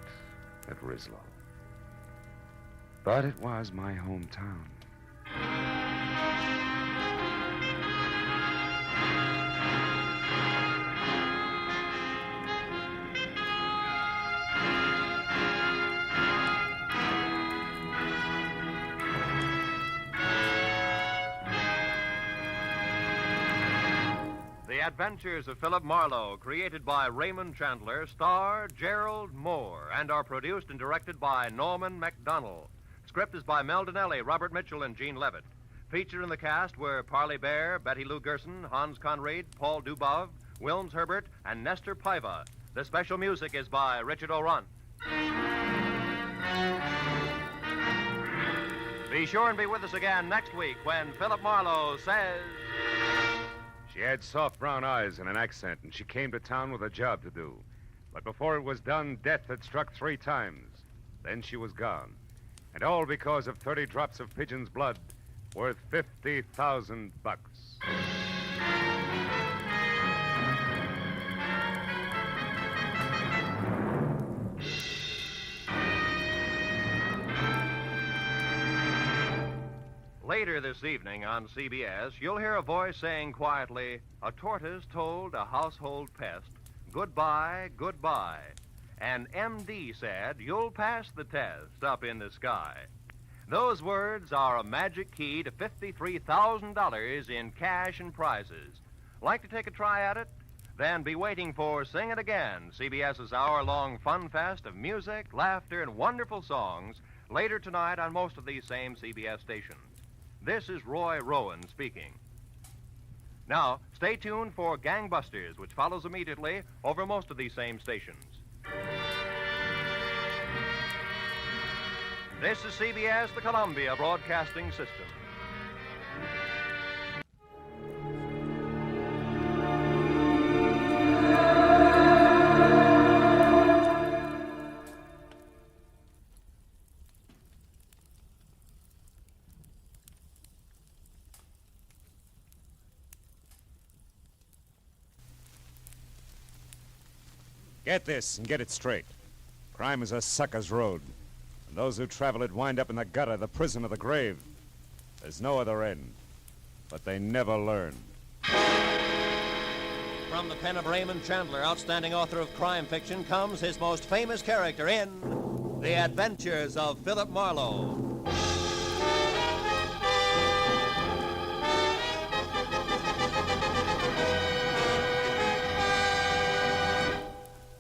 at Rislo. But it was my hometown. The Adventures of Philip Marlowe, created by Raymond Chandler, star Gerald Moore, and are produced and directed by Norman MacDonald. Script is by Mel Donnelly, Robert Mitchell, and Gene Levitt. Featured in the cast were Parley Bear, Betty Lou Gerson, Hans Conried, Paul Dubov, Wilms Herbert, and Nestor Paiva. The special music is by Richard O'Runt. Be sure and be with us again next week when Philip Marlowe says... She had soft brown eyes and an accent, and she came to town with a job to do. But before it was done, death had struck 3 times. Then she was gone. And all because of 30 drops of pigeon's blood worth $50,000. Later this evening on CBS, you'll hear a voice saying quietly, "A tortoise told a household pest, goodbye, goodbye." And MD said, "You'll pass the test up in the sky." Those words are a magic key to $53,000 in cash and prizes. Like to take a try at it? Then be waiting for Sing It Again, CBS's hour-long fun fest of music, laughter, and wonderful songs later tonight on most of these same CBS stations. This is Roy Rowan speaking. Now, stay tuned for Gangbusters, which follows immediately over most of these same stations. This is CBS, the Columbia Broadcasting System. Get this and get it straight. Crime is a sucker's road. And those who travel it wind up in the gutter, the prison, or the grave. There's no other end. But they never learn. From the pen of Raymond Chandler, outstanding author of crime fiction, comes his most famous character in The Adventures of Philip Marlowe.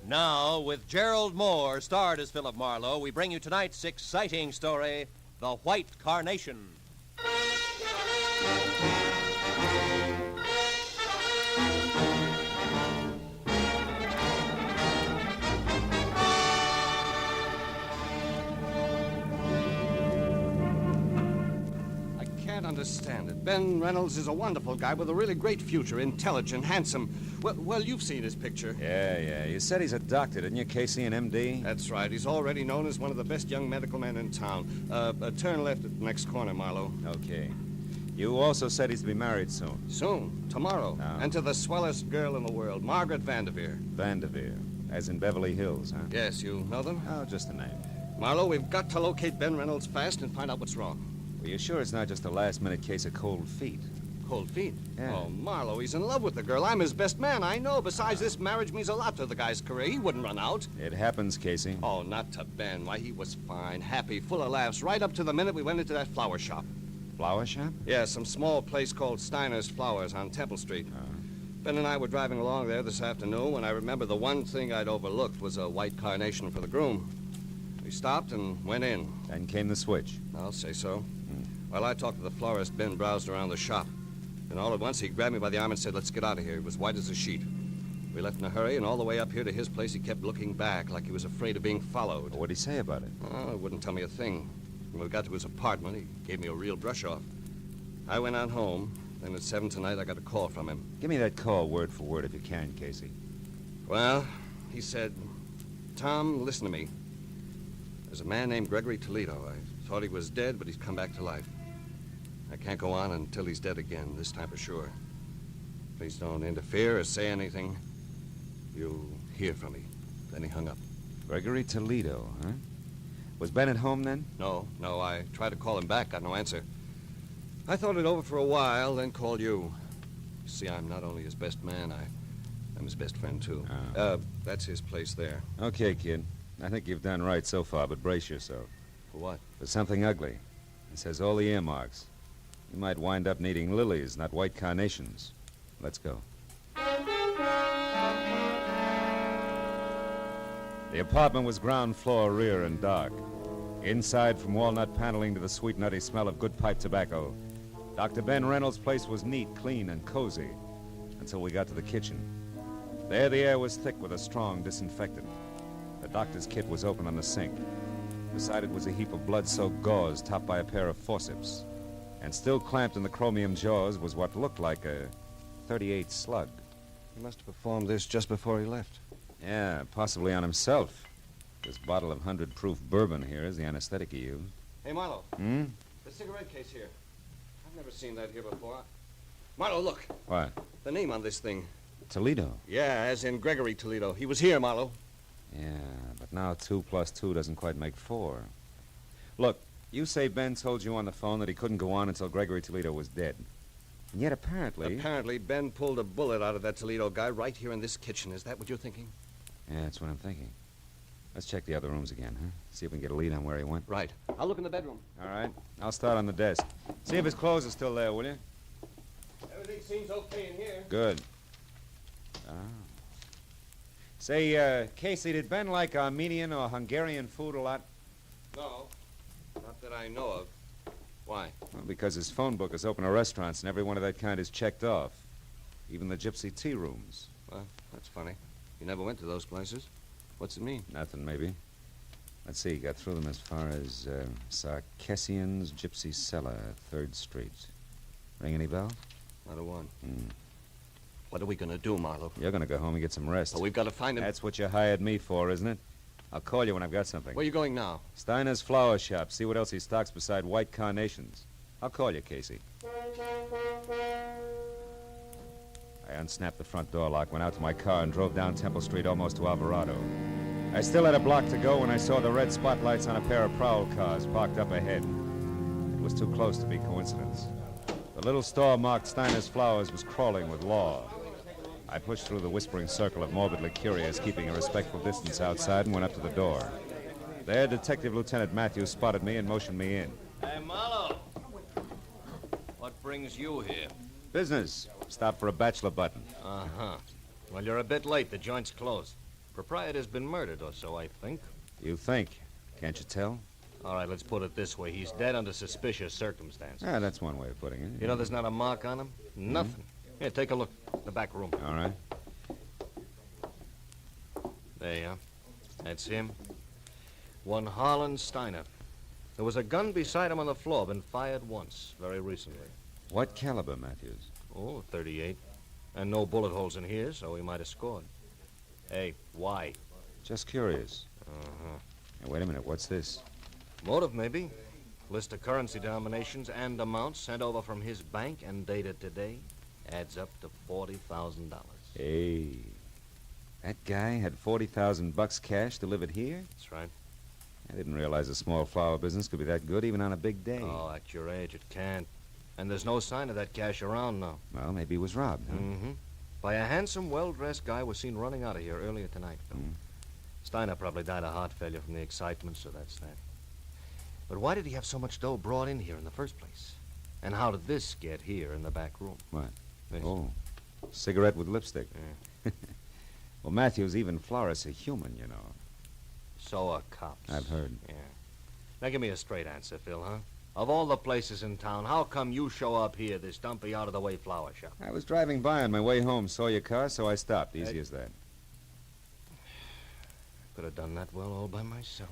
Now, with Gerald Moore, starred as Philip Marlowe, we bring you tonight's exciting story, The White Carnation. I can't understand it. Ben Reynolds is a wonderful guy with a really great future, intelligent, handsome. Well, you've seen his picture. Yeah. You said he's a doctor, didn't you, Casey, an MD? That's right. He's already known as one of the best young medical men in town. Turn left at the next corner, Marlowe. Okay. You also said he's to be married soon. Soon. Tomorrow. Oh. And to the swellest girl in the world, Margaret Vanderveer. Vanderveer. As in Beverly Hills, huh? Yes, you know them? Oh, just a name. Marlowe, we've got to locate Ben Reynolds fast and find out what's wrong. Well, you sure it's not just a last-minute case of cold feet? Cold feet? Yeah. Oh, Marlowe, he's in love with the girl. I'm his best man, I know. Besides, this marriage means a lot to the guy's career. He wouldn't run out. It happens, Casey. Oh, not to Ben. Why, he was fine, happy, full of laughs, right up to the minute we went into that flower shop. Flower shop? Yeah, some small place called Steiner's Flowers on Temple Street. Ben and I were driving along there this afternoon when I remember the one thing I'd overlooked was a white carnation for the groom. We stopped and went in. Then came the switch. I'll say so. While I talked to the florist, Ben browsed around the shop. Then all at once, he grabbed me by the arm and said, "Let's get out of here." He was white as a sheet. We left in a hurry, and all the way up here to his place, he kept looking back like he was afraid of being followed. What'd he say about it? Oh, he wouldn't tell me a thing. When we got to his apartment, he gave me a real brush-off. I went on home. Then at 7 tonight, I got a call from him. Give me that call word for word if you can, Casey. Well, he said, "Tom, listen to me. There's a man named Gregory Toledo. I thought he was dead, but he's come back to life. I can't go on until he's dead again, this time for sure. Please don't interfere or say anything. You'll hear from me." Then he hung up. Gregory Toledo, huh? Was Ben at home then? No. I tried to call him back, got no answer. I thought it over for a while, then called you. You see, I'm not only his best man, I'm his best friend, too. Oh. That's his place there. Okay, kid. I think you've done right so far, but brace yourself. For what? For something ugly. It says all the earmarks. You might wind up needing lilies, not white carnations. Let's go. The apartment was ground floor, rear, and dark. Inside, from walnut paneling to the sweet, nutty smell of good pipe tobacco, Dr. Ben Reynolds' place was neat, clean, and cozy until we got to the kitchen. There, the air was thick with a strong disinfectant. The doctor's kit was open on the sink. Beside it was a heap of blood-soaked gauze topped by a pair of forceps. And still clamped in the chromium jaws was what looked like a .38 slug. He must have performed this just before he left. Yeah, possibly on himself. This bottle of 100-proof bourbon here is the anesthetic he used. Hey, Marlowe. The cigarette case here. I've never seen that here before. Marlowe, look. What? The name on this thing. Toledo. Yeah, as in Gregory Toledo. He was here, Marlowe. Yeah, but now 2 + 2 doesn't quite make 4. Look, you say Ben told you on the phone that he couldn't go on until Gregory Toledo was dead. And yet apparently... Apparently, Ben pulled a bullet out of that Toledo guy right here in this kitchen. Is that what you're thinking? Yeah, that's what I'm thinking. Let's check the other rooms again, huh? See if we can get a lead on where he went. Right. I'll look in the bedroom. All right. I'll start on the desk. See if his clothes are still there, will you? Everything seems okay in here. Good. Oh. Say, Casey, did Ben like Armenian or Hungarian food a lot? No. Not that I know of. Why? Well, because his phone book is open to restaurants, and every one of that kind is checked off. Even the gypsy tea rooms. Well, that's funny. You never went to those places. What's it mean? Nothing, maybe. Let's see, got through them as far as Sarkessian's Gypsy Cellar, 3rd Street. Ring any bells? Not a one. What are we going to do, Marlowe? You're going to go home and get some rest. Well, we've got to find him. That's what you hired me for, isn't it? I'll call you when I've got something. Where are you going now? Steiner's Flower Shop. See what else he stocks beside white carnations. I'll call you, Casey. I unsnapped the front door lock, went out to my car, and drove down Temple Street almost to Alvarado. I still had a block to go when I saw the red spotlights on a pair of prowl cars parked up ahead. It was too close to be coincidence. The little store marked Steiner's Flowers was crawling with law. I pushed through the whispering circle of morbidly curious, keeping a respectful distance outside, and went up to the door. There, Detective Lieutenant Matthews spotted me and motioned me in. Hey, Marlowe. What brings you here? Business. Stop for a bachelor button. Uh-huh. Well, you're a bit late. The joint's closed. Proprietor's been murdered or so, I think. You think? Can't you tell? All right, let's put it this way. He's dead under suspicious circumstances. Ah, that's one way of putting it. You know there's not a mark on him? Nothing. Here, take a look. The back room. All right. There you are. That's him. One Harlan Steiner. There was a gun beside him on the floor, been fired once, very recently. What caliber, Matthews? Oh, 38. And no bullet holes in here, so he might have scored. Hey, why? Just curious. Uh-huh. Now, wait a minute, what's this? Motive, maybe. List of currency denominations and amounts sent over from his bank and dated today adds up to $40,000. Hey, that guy had $40,000 cash delivered here? That's right. I didn't realize a small flower business could be that good even on a big day. Oh, at your age, it can't. And there's no sign of that cash around now. Well, maybe he was robbed, huh? Mm-hmm. By a handsome, well-dressed guy was seen running out of here earlier tonight, Phil. Steiner probably died of heart failure from the excitement, so that's that. But why did he have so much dough brought in here in the first place? And how did this get here in the back room? What? This. Oh, cigarette with lipstick. Yeah. Well, Matthews, even florists are human, you know. So are cops. I've heard. Yeah. Now give me a straight answer, Phil, huh? Of all the places in town, how come you show up here, this dumpy, out-of-the-way flower shop? I was driving by on my way home, saw your car, so I stopped. Easy as that. Could have done that well all by myself.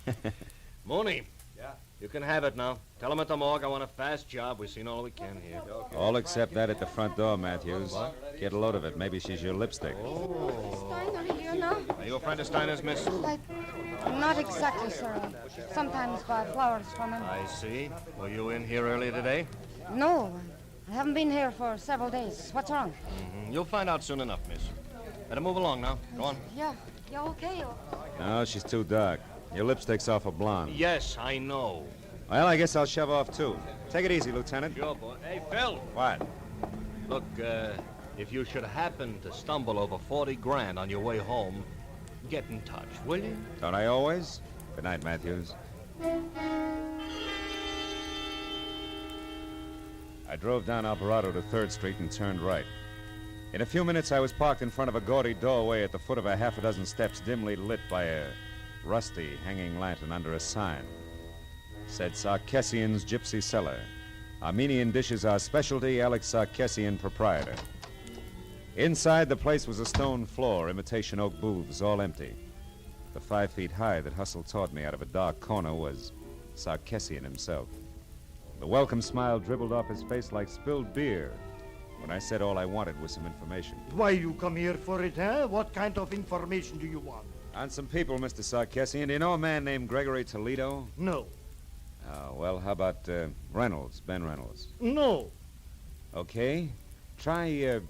Mooney. Yeah? You can have it now. Tell him at the morgue I want a fast job. We've seen all we can here. Okay. All except that at the front door, Matthews. What? Get a load of it. Maybe she's your lipstick. Oh. Steiner here now? Are you a friend of Steiner's, miss? Not exactly, sir. Sometimes buy flowers from him. I see. Were you in here earlier today? No, I haven't been here for several days. What's wrong? Mm-hmm. You'll find out soon enough, miss. Better move along now. Go on. Yeah, okay. No, she's too dark. Your lipstick's awful blonde. Yes, I know. Well, I guess I'll shove off, too. Take it easy, Lieutenant. Sure, boy. Hey, Phil. What? Look, if you should happen to stumble over 40 grand on your way home, get in touch, will you? Don't I always? Good night, Matthews. I drove down Alvarado to 3rd Street and turned right. In a few minutes, I was parked in front of a gaudy doorway at the foot of a half a dozen steps dimly lit by a rusty hanging lantern under a sign. Said Sarkessian's Gypsy Cellar. Armenian dishes are specialty, Alec Sarkessian, proprietor. Inside, the place was a stone floor, imitation oak booths, all empty. The 5 feet high that hustled toward me out of a dark corner was Sarkessian himself. The welcome smile dribbled off his face like spilled beer when I said all I wanted was some information. Why you come here for it, huh? What kind of information do you want? On some people, Mr. Sarkessian. Do you know a man named Gregory Toledo? No. Well, how about Reynolds, Ben Reynolds? No. Okay. Try, never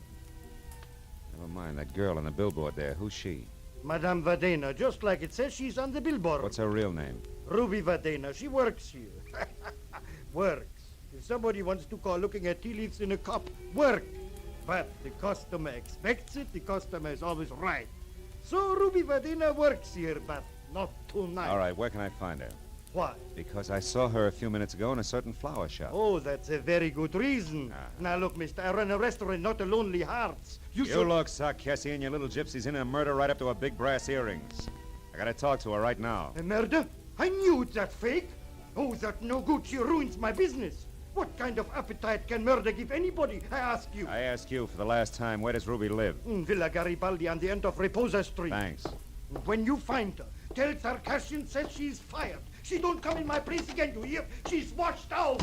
mind, that girl on the billboard there. Who's she? Madame Vadena, just like it says, she's on the billboard. What's her real name? Ruby Vadena. She works here. Works. If somebody wants to call looking at tea leaves in a cup, work. But the customer expects it. The customer is always right. So Ruby Vadena works here, but not tonight. All right, where can I find her? Why? Because I saw her a few minutes ago in a certain flower shop. Oh, that's a very good reason. Now, look, mister, I run a restaurant, not a Lonely Hearts. You look, Sarkessian, your little gypsy's in a murder right up to her big brass earrings. I gotta talk to her right now. A murder? I knew it's that fake. Oh, that no good. She ruins my business. What kind of appetite can murder give anybody, I ask you? I ask you for the last time, where does Ruby live? In Villa Garibaldi on the end of Reposa Street. Thanks. When you find her, tell Sarkessian says she's fired. She don't come in my place again, you hear? She's washed out.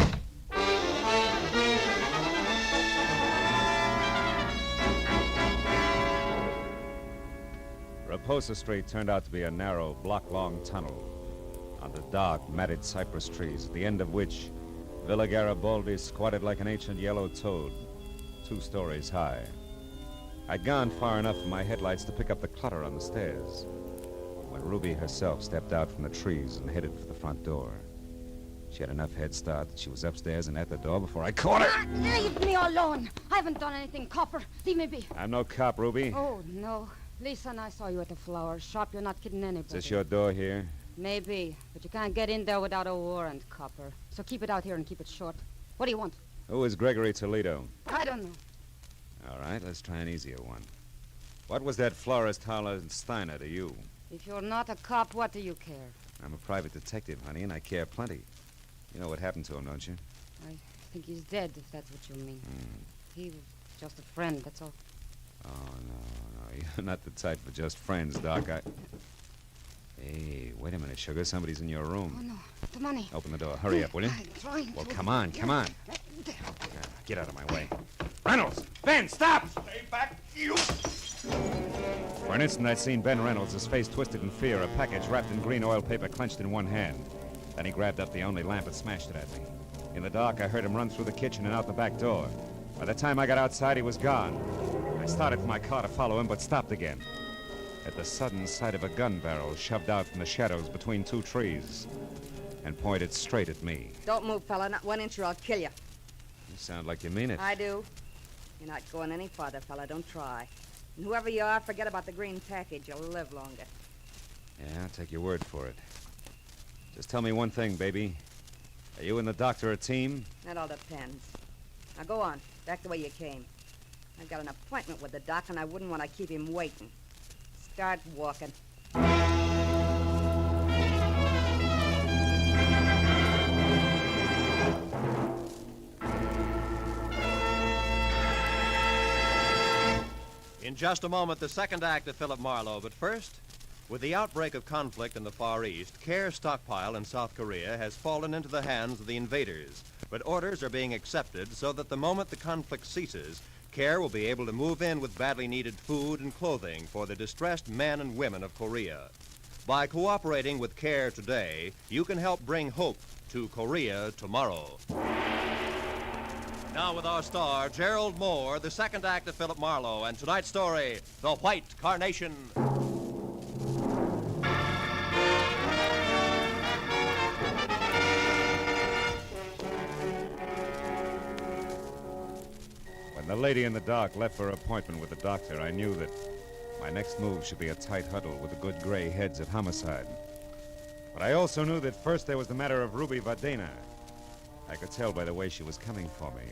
Reposa Street turned out to be a narrow, block-long tunnel under dark, matted cypress trees, at the end of which Villa Garibaldi squatted like an ancient yellow toad, 2 stories high. I'd gone far enough for my headlights to pick up the clutter on the stairs when Ruby herself stepped out from the trees and headed for the front door. She had enough head start that she was upstairs and at the door before I caught her. Leave me alone. I haven't done anything, Copper. Leave me be. I'm no cop, Ruby. Oh, no. Lisa and I saw you at the flower shop. You're not kidding anybody. Is this your door here? Maybe, but you can't get in there without a warrant, Copper. So keep it out here and keep it short. What do you want? Who is Gregory Toledo? I don't know. All right, let's try an easier one. What was that florist Harlan Steiner to you? If you're not a cop, what do you care? I'm a private detective, honey, and I care plenty. You know what happened to him, don't you? I think he's dead, if that's what you mean. He was just a friend, that's all. Oh, no. You're not the type for just friends, Doc. Hey, wait a minute, sugar. Somebody's in your room. Oh, no. The money. Open the door. Hurry up, will you? I'm trying Well, to. come on. Get out of my way. Reynolds! Ben, stop! Stay back, you! For an instant, I'd seen Ben Reynolds, his face twisted in fear, a package wrapped in green oil paper clenched in one hand. Then he grabbed up the only lamp and smashed it at me. In the dark, I heard him run through the kitchen and out the back door. By the time I got outside, he was gone. I started for my car to follow him, but stopped again at the sudden sight of a gun barrel shoved out from the shadows between two trees and pointed straight at me. Don't move, fella. Not 1 inch or I'll kill you. You sound like you mean it. I do. You're not going any farther, fella. Don't try. And whoever you are, forget about the green package. You'll live longer. Yeah, I'll take your word for it. Just tell me one thing, baby. Are you and the doctor a team? That all depends. Now go on. Back the way you came. I've got an appointment with the doc, and I wouldn't want to keep him waiting. Start walking. In just a moment, the second act of Philip Marlowe. But first, with the outbreak of conflict in the Far East, CARE's stockpile in South Korea has fallen into the hands of the invaders. But orders are being accepted so that the moment the conflict ceases, CARE will be able to move in with badly needed food and clothing for the distressed men and women of Korea. By cooperating with CARE today, you can help bring hope to Korea tomorrow. Now with our star, Gerald Moore, the second act of Philip Marlowe, and tonight's story, The White Carnation. When the lady in the dark left for her appointment with the doctor, I knew that my next move should be a tight huddle with the good gray heads of Homicide. But I also knew that first there was the matter of Ruby Vadena. I could tell by the way she was coming for me.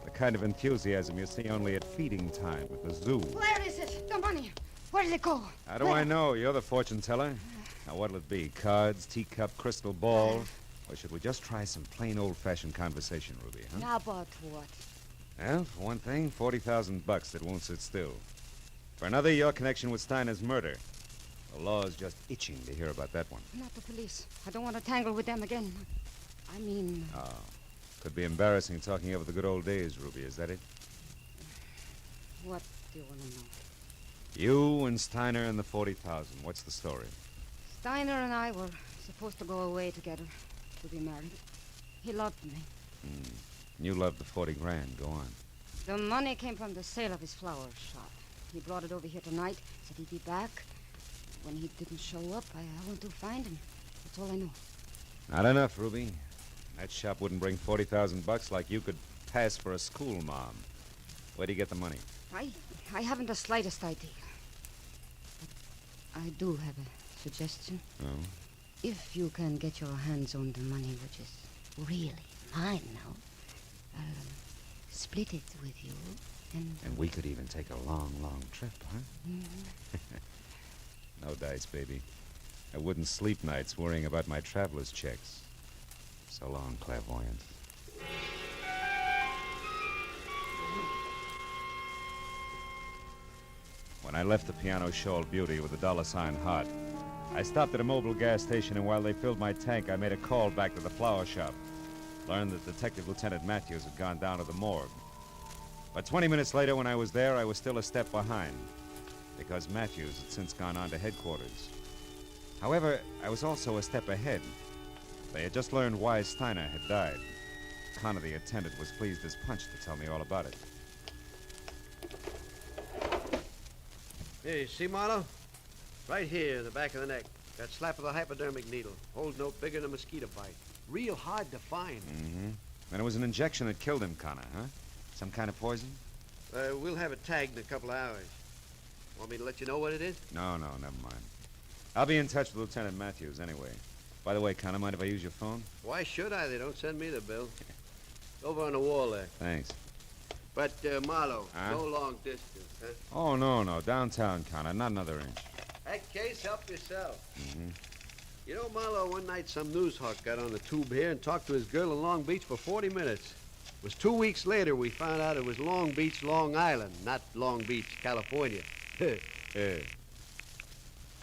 The kind of enthusiasm you see only at feeding time at the zoo. Where is it? The money. Where did it go? How do I know? You're the fortune teller. Now, what'll it be? Cards, teacup, crystal ball? Or should we just try some plain old-fashioned conversation, Ruby, huh? Now about what? Well, for one thing, $40,000 that won't sit still. For another, your connection with Steiner's murder. The law's just itching to hear about that one. Not the police. I don't want to tangle with them again. I mean... Oh. Could be embarrassing talking over the good old days, Ruby. Is that it? What do you want to know? You and Steiner and the 40,000. What's the story? Steiner and I were supposed to go away together to be married. He loved me. You loved the 40 grand. Go on. The money came from the sale of his flower shop. He brought it over here tonight, said he'd be back. When he didn't show up, I went to find him. That's all I know. Not enough, Ruby. That shop wouldn't bring $40,000 like you could pass for a school mom. Where'd you get the money? I haven't the slightest idea. But I do have a suggestion. Oh? If you can get your hands on the money, which is really mine now, I'll split it with you, And we could even take a long, long trip, huh? No dice, baby. I wouldn't sleep nights worrying about my traveler's checks. So long, clairvoyant. When I left the piano shawl beauty with the $sign heart, I stopped at a mobile gas station, and while they filled my tank, I made a call back to the flower shop. Learned that Detective Lieutenant Matthews had gone down to the morgue. But 20 minutes later, when I was there, I was still a step behind, because Matthews had since gone on to headquarters. However, I was also a step ahead. They had just learned why Steiner had died. Connor, the attendant, was pleased as punch to tell me all about it. Hey, see, Marlowe? Right here, the back of the neck. That slap of the hypodermic needle. Hole's no bigger than a mosquito bite. Real hard to find. Mm-hmm. And it was an injection that killed him, Connor, huh? Some kind of poison? We'll have it tagged in a couple of hours. Want me to let you know what it is? No, never mind. I'll be in touch with Lieutenant Matthews anyway. By the way, Connor, mind if I use your phone? Why should I? They don't send me the bill. Over on the wall there. Thanks. But, Marlowe, Huh? no long distance, huh? Oh, no. Downtown, Connor. Not another inch. That case, help yourself. Mm-hmm. You know, Marlowe, one night some news hawk got on the tube here and talked to his girl in Long Beach for 40 minutes. It was 2 weeks later we found out it was Long Beach, Long Island, not Long Beach, California.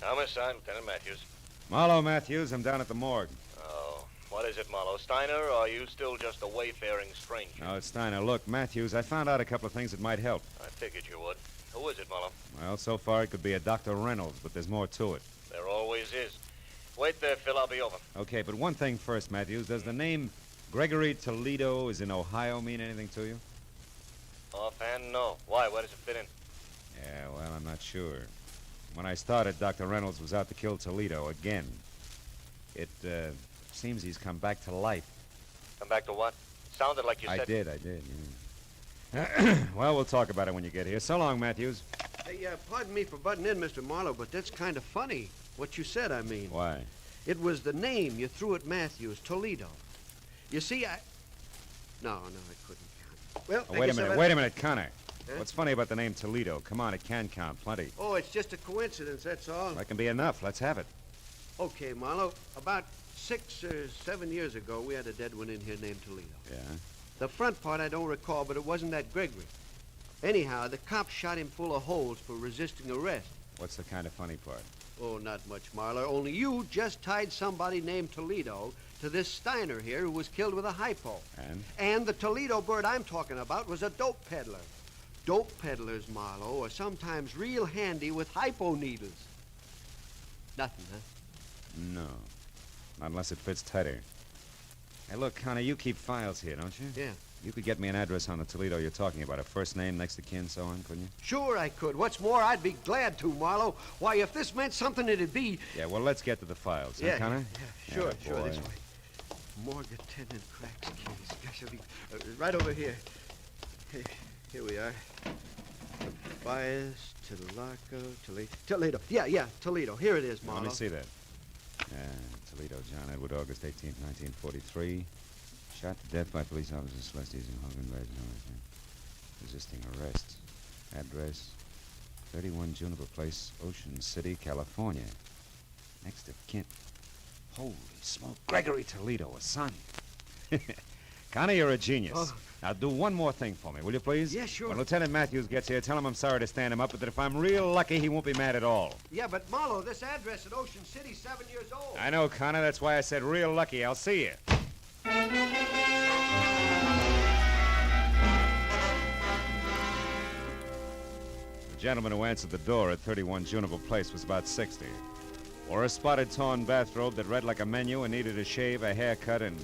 Homicide, Lieutenant Matthews. Marlowe Matthews, I'm down at the morgue. Oh, what is it, Marlowe? Steiner, or are you still just a wayfaring stranger? No, it's Steiner. Look, Matthews, I found out a couple of things that might help. I figured you would. Who is it, Marlowe? Well, so far it could be a Dr. Reynolds, but there's more to it. There always is. Wait there, Phil. I'll be over. Okay, but one thing first, Matthews. Does the name Gregory Toledo is in Ohio mean anything to you? Offhand, no. Why? Where does it fit in? Yeah, well, I'm not sure. When I started, Dr. Reynolds was out to kill Toledo again. It seems he's come back to life. Come back to what? Sounded like you said... I did, yeah. Well, we'll talk about it when you get here. So long, Matthews. Hey, pardon me for butting in, Mr. Marlowe, but that's kind of funny. What you said, I mean. Why? It was the name you threw at Matthews, Toledo. You see, No, I couldn't count. Well, Oh, wait a minute, Connor. Huh? What's funny about the name Toledo? Come on, it can count plenty. Oh, it's just a coincidence, that's all. That can be enough. Let's have it. Okay, Marlowe. About 6 or 7 years ago, we had a dead one in here named Toledo. Yeah? The front part I don't recall, but it wasn't that Gregory. Anyhow, the cops shot him full of holes for resisting arrest. What's the kind of funny part? Oh, not much, Marlowe. Only you just tied somebody named Toledo to this Steiner here who was killed with a hypo. And? And the Toledo bird I'm talking about was a dope peddler. Dope peddlers, Marlowe, are sometimes real handy with hypo needles. Nothing, huh? No. Not unless it fits tighter. Hey, look, Connor, you keep files here, don't you? Yeah. You could get me an address on the Toledo you're talking about, a first name, next of kin, so on, couldn't you? Sure I could. What's more, I'd be glad to, Marlowe. Why, if this meant something, it'd be... Yeah, well, let's get to the files, huh, Yeah, Connor? yeah, sure, Yeah, this boy. way. Morgue attendant cracks case. Specialty... right over here. Here we are. Bias, Toledo. Yeah, Toledo. Here it is, Now, Marlowe. let me see that. Toledo, John Edward, August 18th, 1943. Shot to death by police officers Celestes and Hogan Badge. Resisting arrest. Address, 31 Juniper Place, Ocean City, California. Next of kin. Holy smoke. Gregory Toledo, a son. Connor, you're a genius. Oh. Now, do one more thing for me, will you, please? Yeah, sure. When Lieutenant Matthews gets here, tell him I'm sorry to stand him up, but that if I'm real lucky, he won't be mad at all. Yeah, but Marlowe, this address at Ocean City's 7 years old. I know, Connor. That's why I said real lucky. I'll see you. The gentleman who answered the door at 31 Juniper Place was about 60. Wore a spotted torn bathrobe that read like a menu and needed a shave, a haircut, and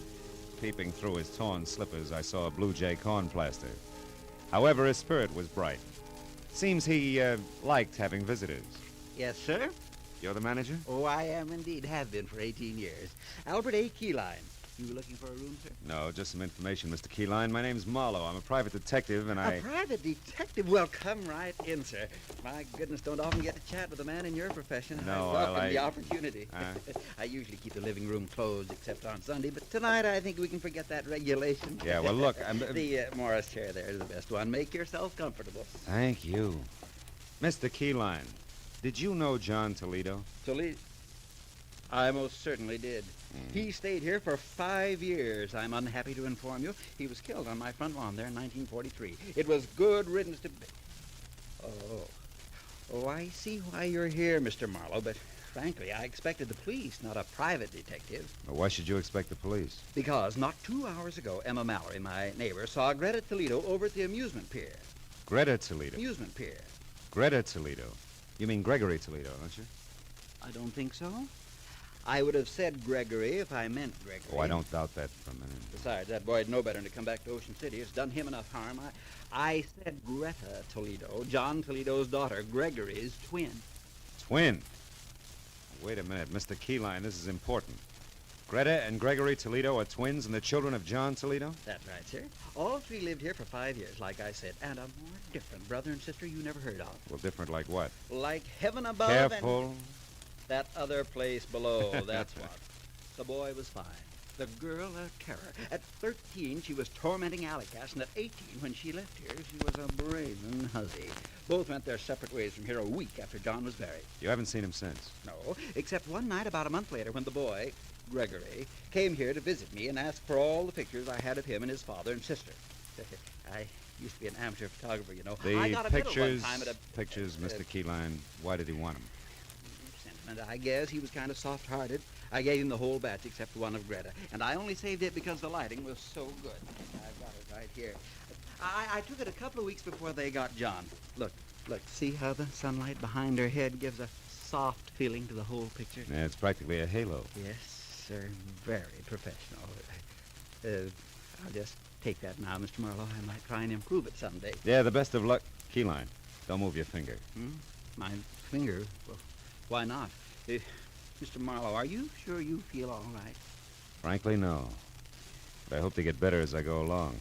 peeping through his torn slippers, I saw a Blue Jay corn plaster. However, his spirit was bright. Seems he liked having visitors. Yes, sir? You're the manager? Oh, I am indeed. Have been for 18 years. Albert A. Keyline. You were looking for a room, sir? No, just some information, Mr. Keyline. My name's Marlowe. I'm a private detective, and I... A private detective? Well, come right in, sir. My goodness, don't often get to chat with a man in your profession. No, I welcome I the opportunity. I usually keep the living room closed except on Sunday, but tonight I think we can forget that regulation. Yeah, well, look, The Morris chair there is the best one. Make yourself comfortable. Thank you. Mr. Keyline, did you know John Toledo? Toledo? I most certainly did. He stayed here for 5 years. I'm unhappy to inform you. He was killed on my front lawn there in 1943. It was good riddance to... Oh, I see why you're here, Mr. Marlowe, but frankly, I expected the police, not a private detective. Well, why should you expect the police? Because not 2 hours ago, Emma Mallory, my neighbor, saw Greta Toledo over at the amusement pier. Greta Toledo? Amusement pier. Greta Toledo? You mean Gregory Toledo, don't you? I don't think so. I would have said Gregory if I meant Gregory. Oh, I don't doubt that for a minute. Besides, that boy'd know better than to come back to Ocean City. It's done him enough harm. I said Greta Toledo, John Toledo's daughter, Gregory's twin. Twin? Wait a minute, Mr. Keyline, this is important. Greta and Gregory Toledo are twins and the children of John Toledo? That's right, sir. All three lived here for 5 years, like I said, and a more different brother and sister you never heard of. Well, different like what? Like heaven above Careful. and that other place below, that's what. The boy was fine. The girl a terror. At 13, she was tormenting Alec, and at 18, when she left here, she was a brazen hussy. Both went their separate ways from here a week after John was buried. You haven't seen him since? No, except one night about a month later when the boy, Gregory, came here to visit me and asked for all the pictures I had of him and his father and sister. I used to be an amateur photographer, you know. I got a pictures, medal one time at pictures, Mr. Keyline, why did he want them? Sentiment, I guess. He was kind of soft-hearted. I gave him the whole batch except one of Greta, and I only saved it because the lighting was so good. I've got it right here. I took it a couple of weeks before they got John. Look, see how the sunlight behind her head gives a soft feeling to the whole picture? Yeah, it's practically a halo. Yes, sir. Very professional. I'll just take that now, Mr. Marlowe. I might try and improve it someday. Yeah, the best of luck. Keyline, don't move your finger. My finger? Well, why not? Mr. Marlowe, are you sure you feel all right? Frankly, no. But I hope to get better as I go along.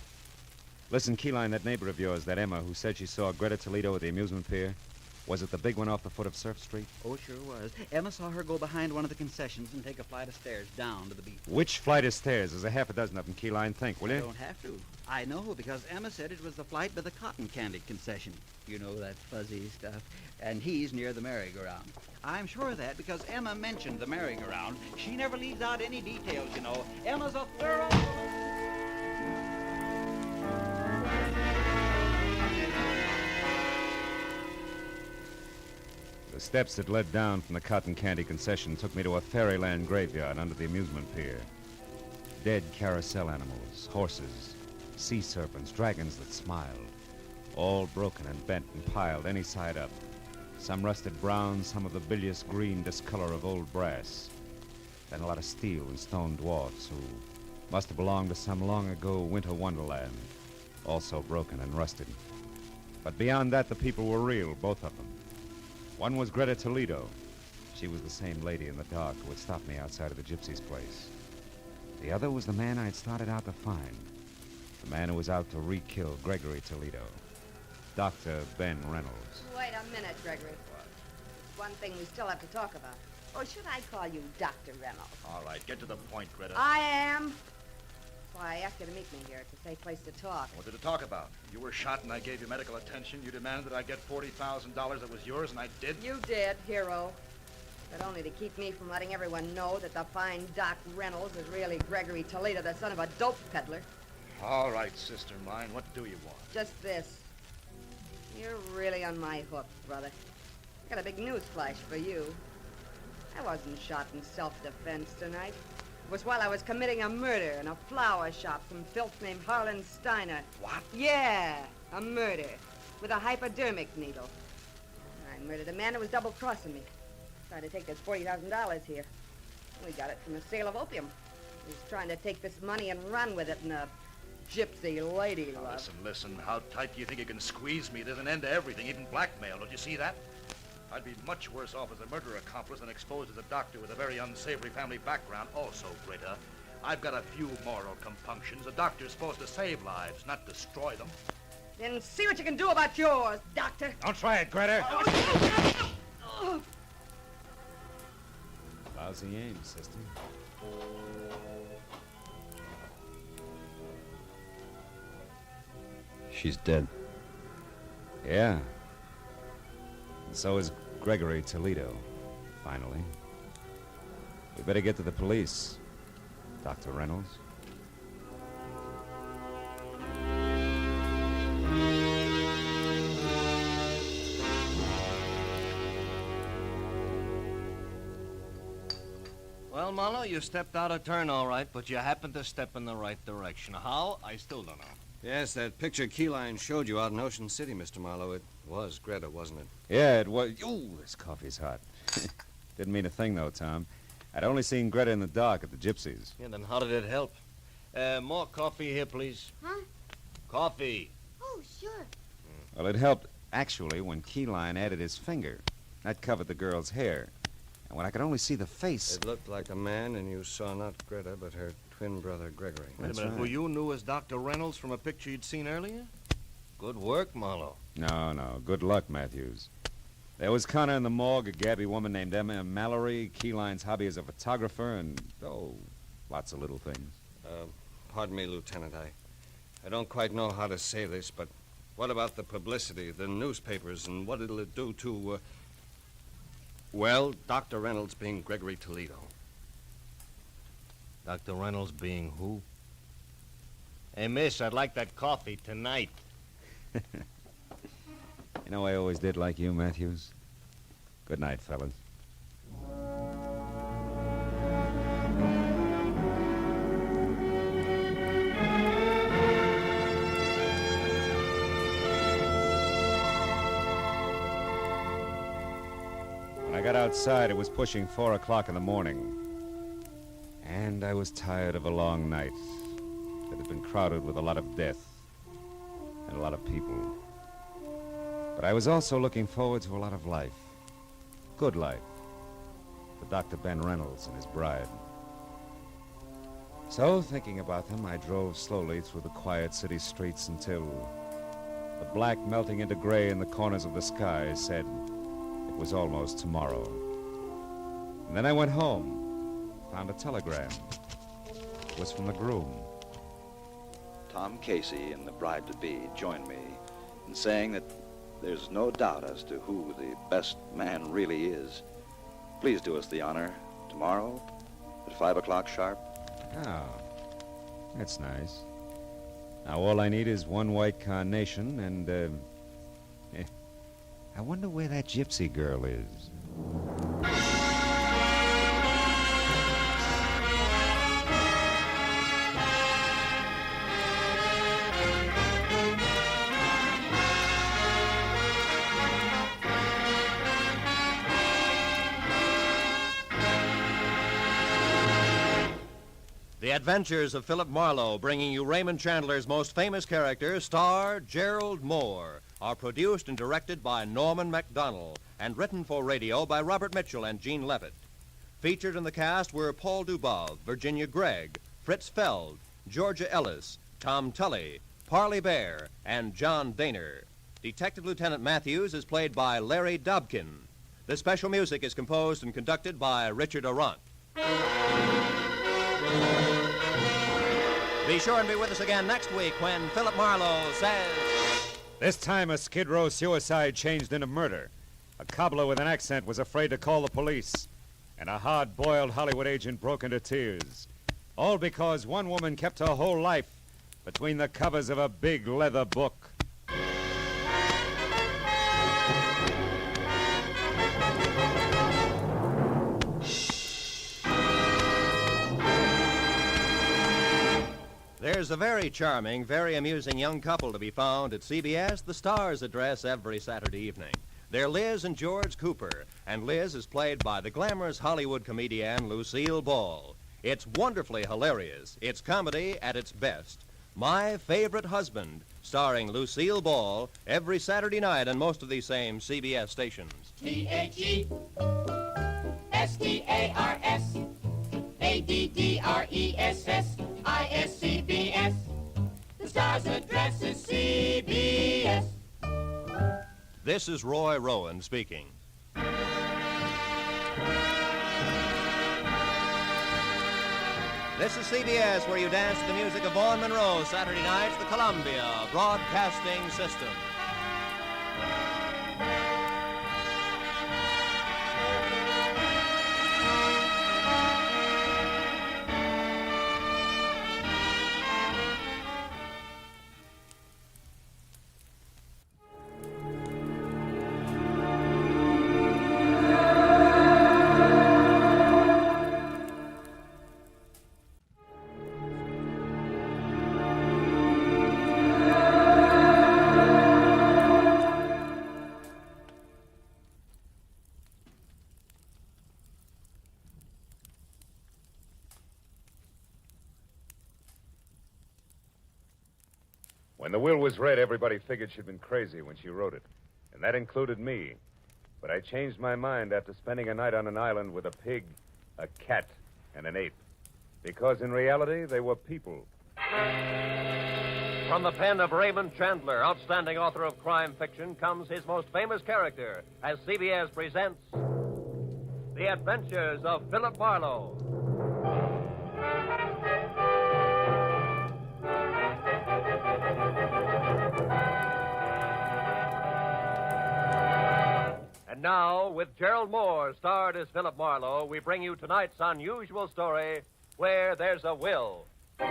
Listen, Keyline, that neighbor of yours, that Emma, who said she saw Greta Toledo at the amusement pier, was it the big one off the foot of Surf Street? Oh, sure was. Emma saw her go behind one of the concessions and take a flight of stairs down to the beach. Which flight of stairs? There's a half a dozen of them, Keyline. Think, will you? You don't have to. I know, because Emma said it was the flight by the cotton candy concession. You know, that fuzzy stuff. And he's near the merry-go-round. I'm sure of that because Emma mentioned the merry-go-round. She never leaves out any details, you know. Emma's a thorough... The steps that led down from the cotton candy concession took me to a fairyland graveyard under the amusement pier. Dead carousel animals, horses, sea serpents, dragons that smiled. All broken and bent and piled any side up. Some rusted brown, some of the bilious green discolor of old brass. Then a lot of steel and stone dwarfs who must have belonged to some long ago winter wonderland. Also broken and rusted. But beyond that, the people were real, both of them. One was Greta Toledo. She was the same lady in the dark who had stopped me outside of the gypsy's place. The other was the man I'd started out to find. The man who was out to re-kill Gregory Toledo. Dr. Ben Reynolds. Wait a minute, Gregory. One thing we still have to talk about. Or should I call you Dr. Reynolds? All right, get to the point, Greta. I am. That's why I asked you to meet me here. It's a safe place to talk. What did it talk about? You were shot and I gave you medical attention. You demanded that I get $40,000 that was yours, and I did? You did, hero. But only to keep me from letting everyone know that the fine Doc Reynolds is really Gregory Toledo, the son of a dope peddler. All right, sister mine. What do you want? Just this. You're really on my hook, brother. I got a big news flash for you. I wasn't shot in self-defense tonight. It was while I was committing a murder in a flower shop, some filth named Harlan Steiner. What? Yeah, a murder. With a hypodermic needle. I murdered a man who was double-crossing me. Tried to take this $40,000 here. We got it from a sale of opium. He's trying to take this money and run with it in a gypsy lady Now, love. Listen. How tight do you think you can squeeze me? There's an end to everything, even blackmail. Don't you see that? I'd be much worse off as a murder accomplice than exposed as a doctor with a very unsavory family background. Also, Greta, I've got a few moral compunctions. A doctor's supposed to save lives, not destroy them. Then see what you can do about yours, Doctor. Don't try it, Greta. Lousy aim, sister. She's dead. Yeah. And so is Gregory Toledo, finally. We better get to the police, Dr. Reynolds. Well, Marlowe, you stepped out of turn all right, but you happened to step in the right direction. How? I still don't know. Yes, that picture Keyline showed you out in Ocean City, Mr. Marlowe. It was Greta, wasn't it? Yeah, it was. Ooh, this coffee's hot. Didn't mean a thing, though, Tom. I'd only seen Greta in the dark at the Gypsies. Yeah, then how did it help? More coffee here, please. Huh? Coffee. Oh, sure. Well, it helped, actually, when Keyline added his finger. That covered the girl's hair. And when I could only see the face... It looked like a man, and you saw not Greta, but her twin brother, Gregory. Wait a minute. Who you knew as Dr. Reynolds from a picture you'd seen earlier? Good work, Marlowe. No. Good luck, Matthews. There was Connor in the morgue, a Gabby woman named Emma Mallory, Keyline's hobby as a photographer, and, lots of little things. Pardon me, Lieutenant. I don't quite know how to say this, but what about the publicity, the newspapers, and what it'll do to, well, Dr. Reynolds being Gregory Toledo. Dr. Reynolds being who? Hey, miss, I'd like that coffee tonight. You know, I always did like you, Matthews. Good night, fellas. When I got outside, it was pushing 4 o'clock in the morning. And I was tired of a long night that had been crowded with a lot of death and a lot of people. But I was also looking forward to a lot of life. Good life. For Dr. Ben Reynolds and his bride. So, thinking about them, I drove slowly through the quiet city streets until the black melting into gray in the corners of the sky said it was almost tomorrow. And then I went home, found a telegram. It was from the groom. Tom Casey and the bride-to-be joined me in saying that there's no doubt as to who the best man really is. Please do us the honor tomorrow at 5 o'clock sharp. Oh, that's nice. Now, all I need is one white carnation and, I wonder where that gypsy girl is. The Adventures of Philip Marlowe, bringing you Raymond Chandler's most famous character, star Gerald Moore, are produced and directed by Norman MacDonald and written for radio by Robert Mitchell and Gene Levitt. Featured in the cast were Paul Dubov, Virginia Gregg, Fritz Feld, Georgia Ellis, Tom Tully, Parley Bear, and John Daner. Detective Lieutenant Matthews is played by Larry Dobkin. The special music is composed and conducted by Richard Arant. Be sure and be with us again next week when Philip Marlowe says... This time a Skid Row suicide changed into murder. A cobbler with an accent was afraid to call the police. And a hard-boiled Hollywood agent broke into tears. All because one woman kept her whole life between the covers of a big leather book. There's a very charming, very amusing young couple to be found at CBS, the Star's address every Saturday evening. They're Liz and George Cooper, and Liz is played by the glamorous Hollywood comedian Lucille Ball. It's wonderfully hilarious. It's comedy at its best. My Favorite Husband, starring Lucille Ball, every Saturday night on most of these same CBS stations. THESTARSADDRESSISCBS. The Star's address is CBS. This is Roy Rowan speaking. This is CBS, where you dance to the music of Vaughn Monroe, Saturday nights, the Columbia Broadcasting System. When the will was read, everybody figured she'd been crazy when she wrote it. And that included me. But I changed my mind after spending a night on an island with a pig, a cat, and an ape. Because in reality, they were people. From the pen of Raymond Chandler, outstanding author of crime fiction, comes his most famous character as CBS presents The Adventures of Philip Marlowe. And now, with Gerald Moore starred as Philip Marlowe, we bring you tonight's unusual story, Where There's a Will. I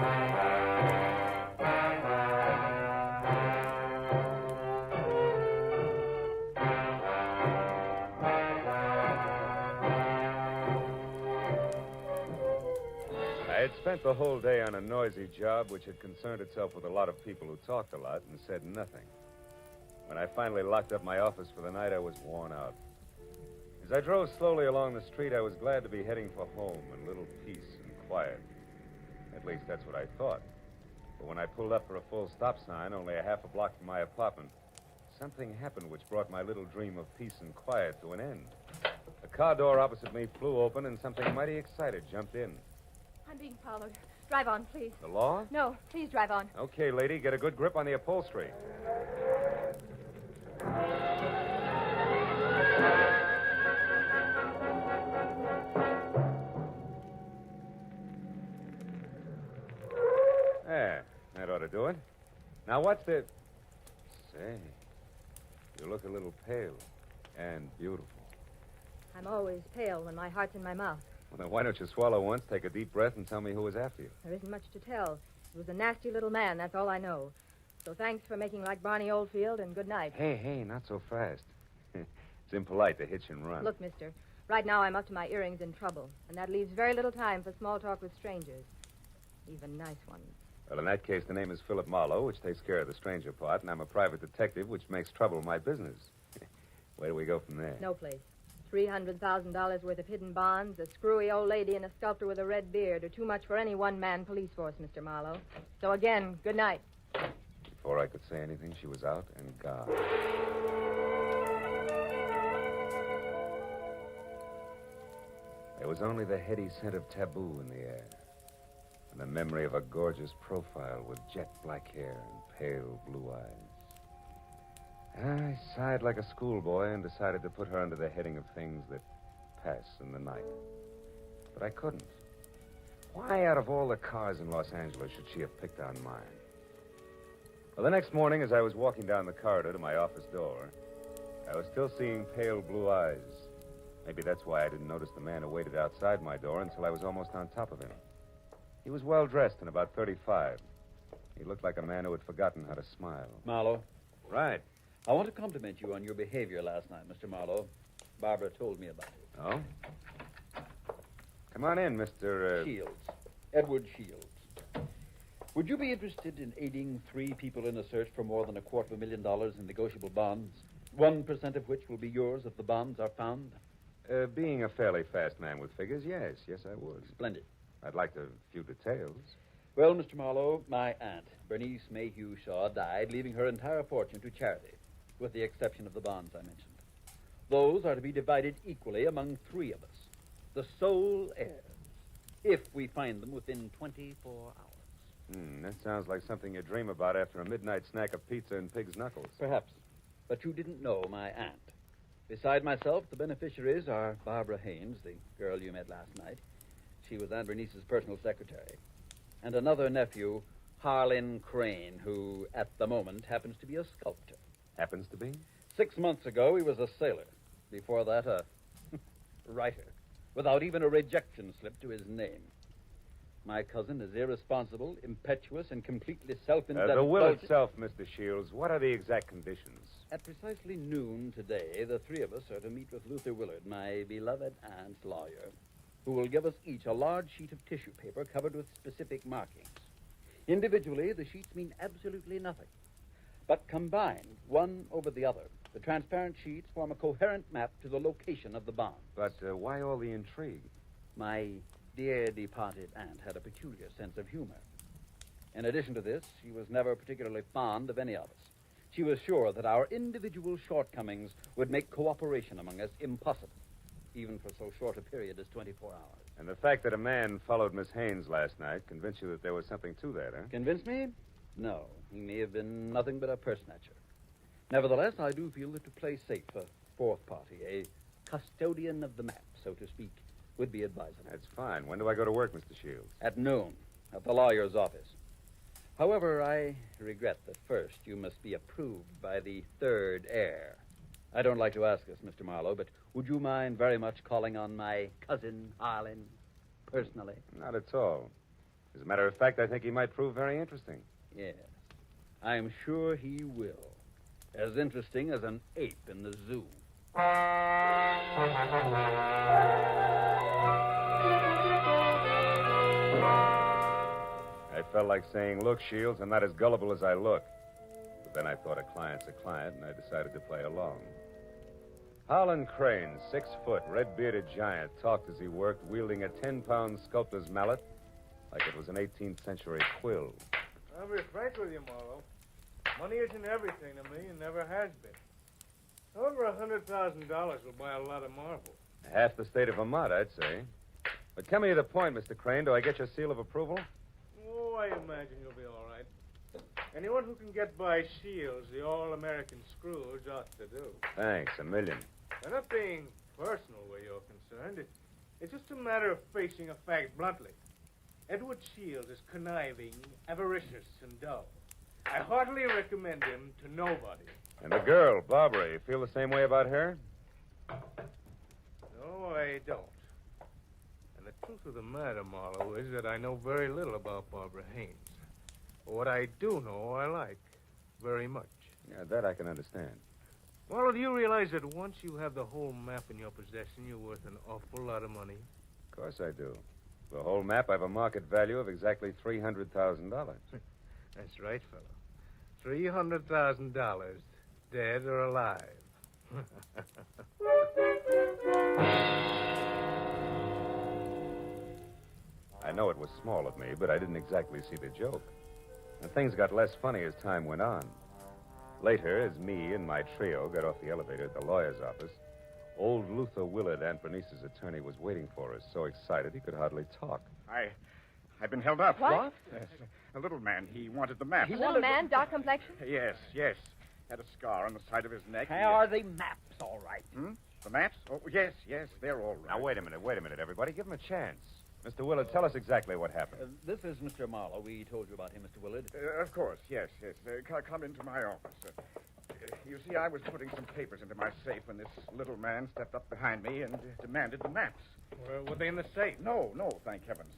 had spent the whole day on a noisy job which had concerned itself with a lot of people who talked a lot and said nothing. When I finally locked up my office for the night, I was worn out. As I drove slowly along the street, I was glad to be heading for home and a little peace and quiet. At least that's what I thought. But when I pulled up for a full stop sign, only a half a block from my apartment, something happened which brought my little dream of peace and quiet to an end. The car door opposite me flew open, and something mighty excited jumped in. I'm being followed. Drive on, please. The law? No, please drive on. Okay, lady, get a good grip on the upholstery. There, that ought to do it. Now, what's the... Say, you look a little pale and beautiful. I'm always pale when my heart's in my mouth. Well, then why don't you swallow once, take a deep breath, and tell me who was after you? There isn't much to tell. It was a nasty little man, that's all I know. So thanks for making like Barney Oldfield, and good night. Hey, not so fast. It's impolite to hitch and run. Look, mister, right now I'm up to my earrings in trouble, and that leaves very little time for small talk with strangers. Even nice ones. Well, in that case, the name is Philip Marlowe, which takes care of the stranger part, and I'm a private detective, which makes trouble my business. Where do we go from there? No place. $300,000 worth of hidden bonds, a screwy old lady, and a sculptor with a red beard are too much for any one-man police force, Mr. Marlowe. So again, good night. Before I could say anything, she was out and gone. There was only the heady scent of taboo in the air, and the memory of a gorgeous profile with jet black hair and pale blue eyes. I sighed like a schoolboy and decided to put her under the heading of things that pass in the night. But I couldn't. Why, out of all the cars in Los Angeles, should she have picked on mine? Well, the next morning, as I was walking down the corridor to my office door, I was still seeing pale blue eyes. Maybe that's why I didn't notice the man who waited outside my door until I was almost on top of him. He was well-dressed and about 35. He looked like a man who had forgotten how to smile. Marlowe. Right. I want to compliment you on your behavior last night, Mr. Marlowe. Barbara told me about it. Oh? Come on in, Mr. Shields. Edward Shields. Would you be interested in aiding 3 people in a search for more than $250,000 in negotiable bonds? 1% of which will be yours if the bonds are found? Being a fairly fast man with figures, yes, I would. Splendid. I'd like a few details. Well, Mr. Marlowe, my aunt, Bernice Mayhew Shaw, died, leaving her entire fortune to charity, with the exception of the bonds I mentioned. Those are to be divided equally among 3 of us, the sole heirs, if we find them within 24 hours. That sounds like something you dream about after a midnight snack of pizza and pig's knuckles. Perhaps. But you didn't know my aunt. Beside myself, the beneficiaries are Barbara Haynes, the girl you met last night. She was Aunt Bernice's personal secretary. And another nephew, Harlan Crane, who, at the moment, happens to be a sculptor. Happens to be? 6 months ago, he was a sailor. Before that, a writer, without even a rejection slip to his name. My cousin is irresponsible, impetuous, and completely self-indulgent. The will itself, Mr. Shields, what are the exact conditions? At precisely noon today, the 3 of us are to meet with Luther Willard, my beloved aunt's lawyer, who will give us each a large sheet of tissue paper covered with specific markings. Individually, the sheets mean absolutely nothing. But combined, one over the other, the transparent sheets form a coherent map to the location of the bond. But why all the intrigue? My dear departed aunt had a peculiar sense of humor. In addition to this, she was never particularly fond of any of us. She was sure that our individual shortcomings would make cooperation among us impossible, even for so short a period as 24 hours. And the fact that a man followed Miss Haynes last night convinced you that there was something to that, huh? Convinced me? No. He may have been nothing but a personature. Nevertheless, I do feel that to play safe, a fourth party, a custodian of the map, so to speak, would be advisable. That's fine. When do I go to work, Mr. Shields? At noon, at the lawyer's office. However, I regret that first you must be approved by the third heir. I don't like to ask this, Mr. Marlowe, but would you mind very much calling on my cousin, Harlan, personally? Not at all. As a matter of fact, I think he might prove very interesting. Yes. I'm sure he will. As interesting as an ape in the zoo. I felt like saying, look, Shields, I'm not as gullible as I look. But then I thought a client's a client, and I decided to play along. Harlan Crane, 6 foot, red-bearded giant, talked as he worked, wielding a 10-pound sculptor's mallet like it was an 18th century quill. I'll be frank with you, Marlowe. Money isn't everything to me and never has been. Over $100,000 will buy a lot of marble. Half the state of Vermont, I'd say. But come to the point, Mr. Crane. Do I get your seal of approval? Oh, I imagine you'll be all right. Anyone who can get by Shields, the all-American Scrooge, ought to do. Thanks, $1 million. I'm not being personal where you're concerned. It's just a matter of facing a fact bluntly. Edward Shields is conniving, avaricious, and dull. I heartily recommend him to nobody. And the girl, Barbara, you feel the same way about her? No, I don't. And the truth of the matter, Marlowe, is that I know very little about Barbara Haynes. But what I do know, I like very much. Yeah, that I can understand. Marlowe, do you realize that once you have the whole map in your possession, you're worth an awful lot of money? Of course I do. The whole map, I have a market value of exactly $300,000. That's right, fellow. $300,000, dead or alive. I know it was small of me, but I didn't exactly see the joke. And things got less funny as time went on. Later, as me and my trio got off the elevator at the lawyer's office, old Luther Willard, Aunt Bernice's attorney, was waiting for us, so excited he could hardly talk. I've been held up. What? Yes. A little man. He wanted the map. Little man, dark complexion? Yes. Had a scar on the side of his neck. Are the maps all right? The maps? Oh, yes, they're all right. Now, wait a minute, everybody. Give him a chance. Mr. Willard, tell us exactly what happened. This is Mr. Marlowe. We told you about him, Mr. Willard. Of course, yes. Come into my office. You see, I was putting some papers into my safe when this little man stepped up behind me and demanded the maps. Were they in the safe? No, thank heavens.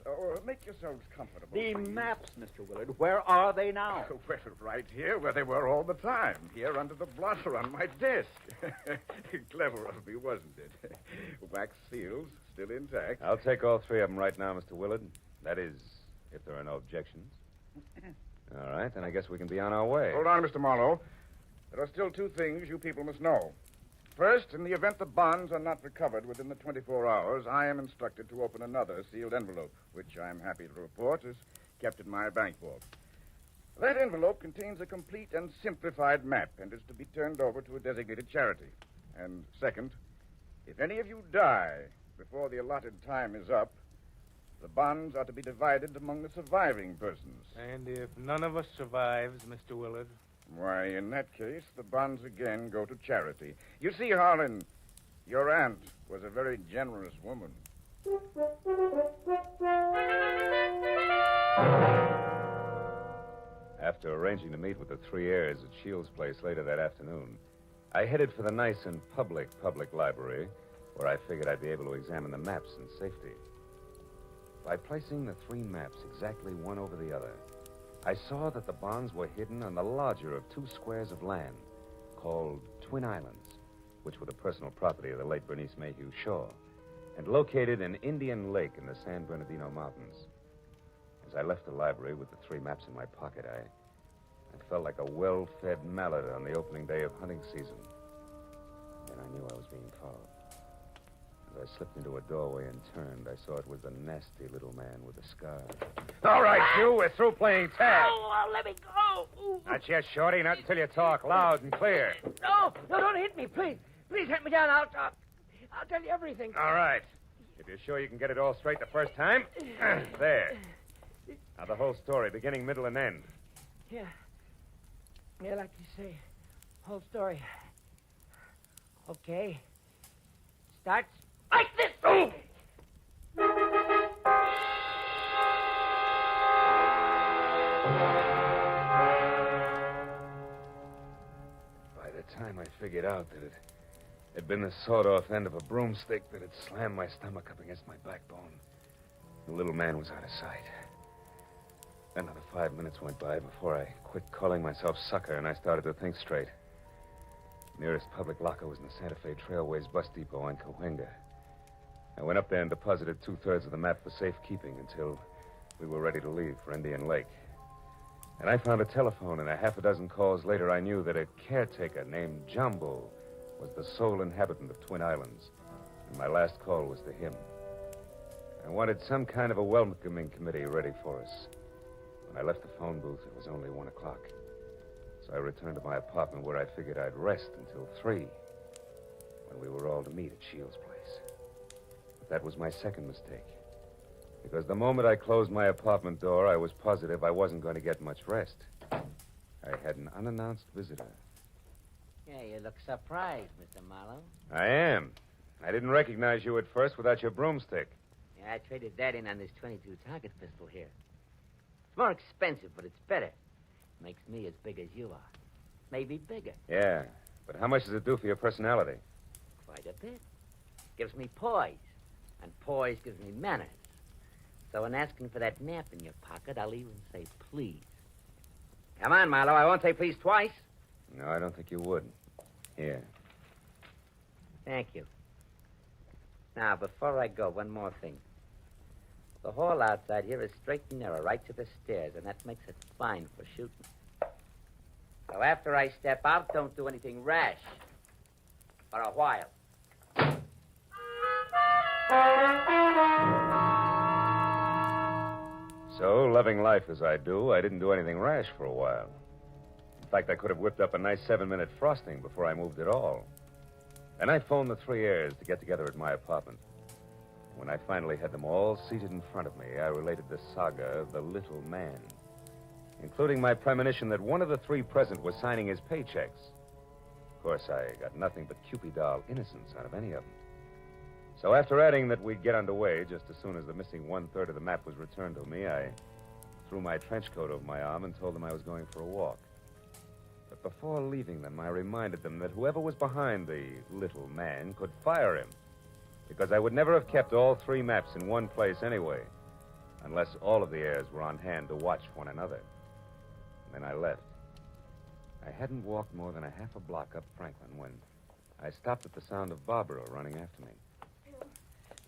Make yourselves comfortable. The please. maps, Mr. Willard. Where are they now? Well, right here, where they were all the time. Here under the blotter on my desk. Clever of me, wasn't it? Wax seals, still intact. I'll take all 3 of them right now, Mr. Willard. That is, if there are no objections. All right, then I guess we can be on our way. Hold on, Mr. Marlowe. There are still 2 things you people must know. First, in the event the bonds are not recovered within the 24 hours, I am instructed to open another sealed envelope, which I'm happy to report is kept in my bank vault. That envelope contains a complete and simplified map and is to be turned over to a designated charity. And second, if any of you die before the allotted time is up, the bonds are to be divided among the surviving persons. And if none of us survives, Mr. Willard? Why, in that case, the bonds again go to charity. You see, Harlan, your aunt was a very generous woman. After arranging to meet with the 3 heirs at Shields' place later that afternoon, I headed for the nice and public library, where I figured I'd be able to examine the maps in safety. By placing the 3 maps exactly one over the other, I saw that the bonds were hidden on the larger of 2 squares of land called Twin Islands, which were the personal property of the late Bernice Mayhew Shaw, and located in Indian Lake in the San Bernardino Mountains. As I left the library with the 3 maps in my pocket, I felt like a well-fed mallard on the opening day of hunting season. And I knew I was being followed. As I slipped into a doorway and turned, I saw it was the nasty little man with the scar. All right, you, we're through playing tag. Let me go. Ooh. Not yet, Shorty. Not until you talk loud and clear. No, don't hit me, please. Please hit me down. I'll tell you everything. All right. If you're sure you can get it all straight the first time, there. Now, the whole story, beginning, middle, and end. Yeah. Yeah, like you say. Whole story. Okay. Starts like this. Oh! By the time I figured out that it had been the sawed-off end of a broomstick that had slammed my stomach up against my backbone, the little man was out of sight. Another 5 minutes went by before I quit calling myself sucker and I started to think straight. The nearest public locker was in the Santa Fe Trailways bus depot on Cahuenga. I went up there and deposited 2/3 of the map for safekeeping until we were ready to leave for Indian Lake. And I found a telephone, and a half a dozen calls later, I knew that a caretaker named Jumbo was the sole inhabitant of Twin Islands. And my last call was to him. I wanted some kind of a welcoming committee ready for us. When I left the phone booth, it was only 1 o'clock. So I returned to my apartment where I figured I'd rest until 3, when we were all to meet at Shields' place. But that was my second mistake. Because the moment I closed my apartment door, I was positive I wasn't going to get much rest. I had an unannounced visitor. Yeah, you look surprised, Mr. Marlowe. I am. I didn't recognize you at first without your broomstick. Yeah, I traded that in on this .22 target pistol here. It's more expensive, but it's better. Makes me as big as you are. Maybe bigger. Yeah, but how much does it do for your personality? Quite a bit. Gives me poise. And poise gives me manners. So in asking for that map in your pocket, I'll even say please. Come on, Marlowe. I won't say please twice. No, I don't think you would. Here. Thank you. Now, before I go, one more thing. The hall outside here is straight and narrow, right to the stairs, and that makes it fine for shooting. So after I step out, don't do anything rash. For a while. So, loving life as I do, I didn't do anything rash for a while. In fact, I could have whipped up a nice 7-minute frosting before I moved at all. And I phoned the 3 heirs to get together at my apartment. When I finally had them all seated in front of me, I related the saga of the little man, including my premonition that one of the 3 present was signing his paychecks. Of course, I got nothing but Cupid doll innocence out of any of them. So after adding that we'd get underway just as soon as the missing 1/3 of the map was returned to me, I threw my trench coat over my arm and told them I was going for a walk. But before leaving them, I reminded them that whoever was behind the little man could fire him, because I would never have kept all 3 maps in one place anyway, unless all of the heirs were on hand to watch one another. And then I left. I hadn't walked more than a half a block up Franklin when I stopped at the sound of Barbara running after me.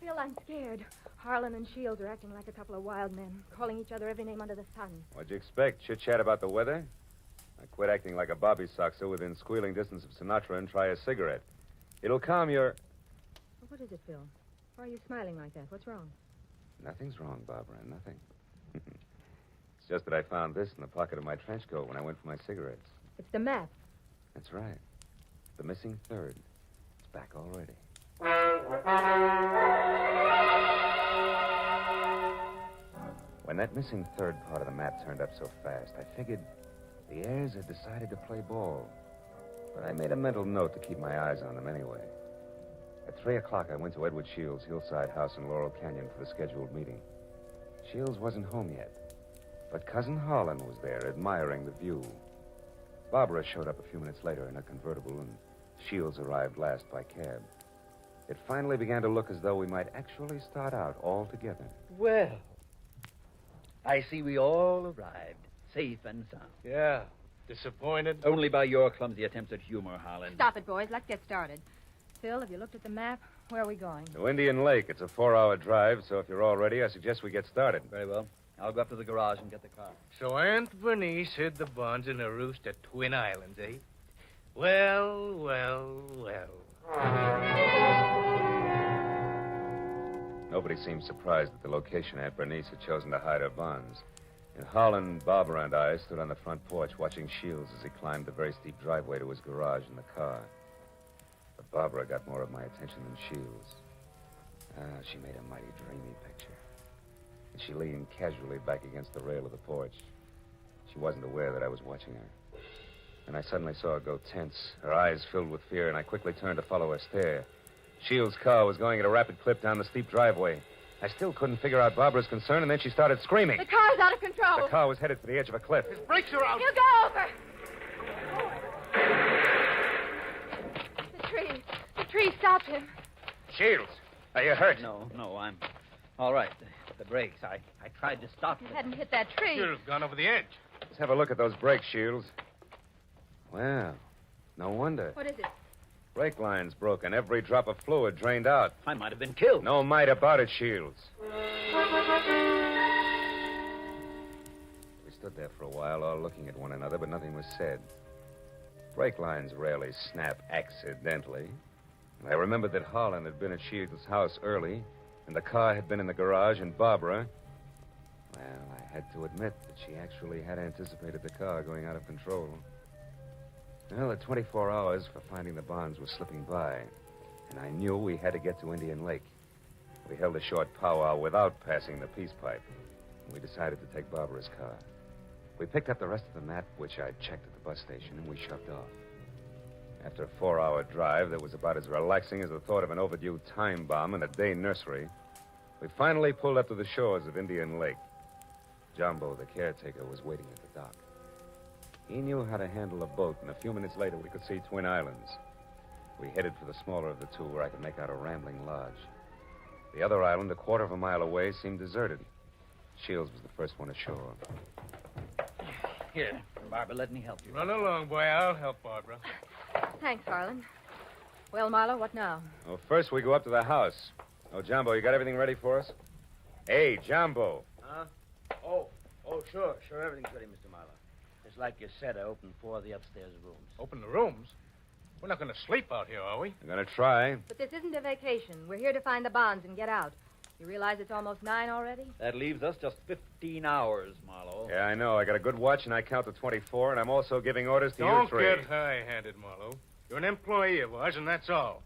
Phil, I'm scared. Harlan and Shields are acting like a couple of wild men, calling each other every name under the sun. What'd you expect? Chit-chat about the weather? I quit acting like a bobby soxer within squealing distance of Sinatra and try a cigarette. It'll calm your... What is it, Phil? Why are you smiling like that? What's wrong? Nothing's wrong, Barbara, nothing. It's just that I found this in the pocket of my trench coat when I went for my cigarettes. It's the map. That's right. The missing 3rd. It's back already. When that missing 3rd part of the map turned up so fast, I figured the heirs had decided to play ball. But I made a mental note to keep my eyes on them anyway. At 3 o'clock, I went to Edward Shields' hillside house in Laurel Canyon for the scheduled meeting. Shields wasn't home yet, but Cousin Harlan was there, admiring the view. Barbara showed up a few minutes later in a convertible, and Shields arrived last by cab. It finally began to look as though we might actually start out all together. Well, I see we all arrived, safe and sound. Yeah. Disappointed? Only by your clumsy attempts at humor, Harlan. Stop it, boys. Let's get started. Phil, have you looked at the map? Where are we going? To Indian Lake. It's a 4-hour drive, so if you're all ready, I suggest we get started. Very well. I'll go up to the garage and get the car. So Aunt Bernice hid the bonds in a roost at Twin Islands, eh? Well, well, well. Nobody seemed surprised at the location Aunt Bernice had chosen to hide her bonds. And Holland, Barbara, and I stood on the front porch watching Shields as he climbed the very steep driveway to his garage in the car. But Barbara got more of my attention than Shields. She made a mighty dreamy picture. And she leaned casually back against the rail of the porch. She wasn't aware that I was watching her. And I suddenly saw her go tense, her eyes filled with fear, and I quickly turned to follow her stare. Shields' car was going at a rapid clip down the steep driveway. I still couldn't figure out Barbara's concern, and then she started screaming. The car's out of control. The car was headed for the edge of a cliff. His brakes are out. You go over. The tree stopped him. Shields, are you hurt? No, I'm all right. The brakes. I tried to stop You them. hadn't hit that tree. Should have gone over the edge. Let's have a look at those brakes, Shields. Well, no wonder. What is it? Brake line's broken. Every drop of fluid drained out. I might have been killed. No might about it, Shields. We stood there for a while, all looking at one another, but nothing was said. Brake lines rarely snap accidentally. And I remembered that Harlan had been at Shields' house early, and the car had been in the garage, and Barbara... Well, I had to admit that she actually had anticipated the car going out of control. Well, the 24 hours for finding the bonds was slipping by, and I knew we had to get to Indian Lake. We held a short powwow without passing the peace pipe, and we decided to take Barbara's car. We picked up the rest of the map, which I'd checked at the bus station, and we shoved off. After a 4-hour drive that was about as relaxing as the thought of an overdue time bomb in a day nursery, we finally pulled up to the shores of Indian Lake. Jumbo, the caretaker, was waiting at the dock. He knew how to handle a boat, and a few minutes later we could see Twin Islands. We headed for the smaller of the two, where I could make out a rambling lodge. The other island, a quarter of a mile away, seemed deserted. Shields was the first one ashore. Here, Barbara, let me help you. Run along, boy. I'll help Barbara. Thanks, Harlan. Well, Marlowe, what now? Well, first we go up to the house. Oh, Jumbo, you got everything ready for us? Hey, Jumbo. Huh? Oh, sure. Everything's ready, Mr. Marlowe. Just like you said, I opened 4 of the upstairs rooms. Open the rooms? We're not going to sleep out here, are we? I'm going to try. But this isn't a vacation. We're here to find the bonds and get out. You realize it's almost 9 already? That leaves us just 15 hours, Marlowe. Yeah, I know. I got a good watch, and I count to 24, and I'm also giving orders to Don't you 3. get high-handed, Marlowe. You're an employee of ours, and that's all.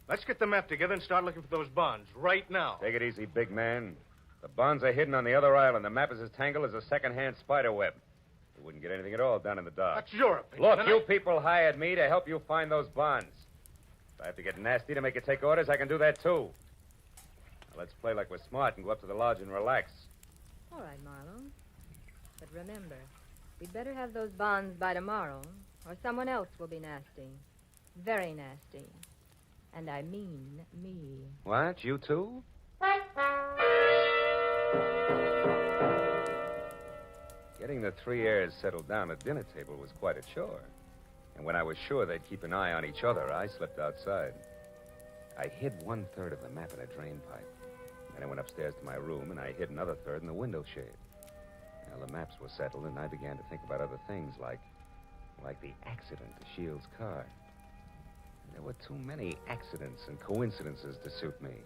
Let's get the map together and start looking for those bonds right now. Take it easy, big man. The bonds are hidden on the other island. The map is as tangled as a second-hand spider web. We wouldn't get anything at all down in the dark. That's your opinion. Look, you people hired me to help you find those bonds. If I have to get nasty to make you take orders, I can do that, too. Now, let's play like we're smart and go up to the lodge and relax. All right, Marlowe. But remember, we'd better have those bonds by tomorrow, or someone else will be nasty. Very nasty. And I mean me. What? You too? Getting the 3 heirs settled down at dinner table was quite a chore. And when I was sure they'd keep an eye on each other, I slipped outside. I hid 1/3 of the map in a drain pipe. Then I went upstairs to my room, and I hid another 1/3 in the window shade. Now, the maps were settled, and I began to think about other things, like the accident to Shields' car. There were too many accidents and coincidences to suit me.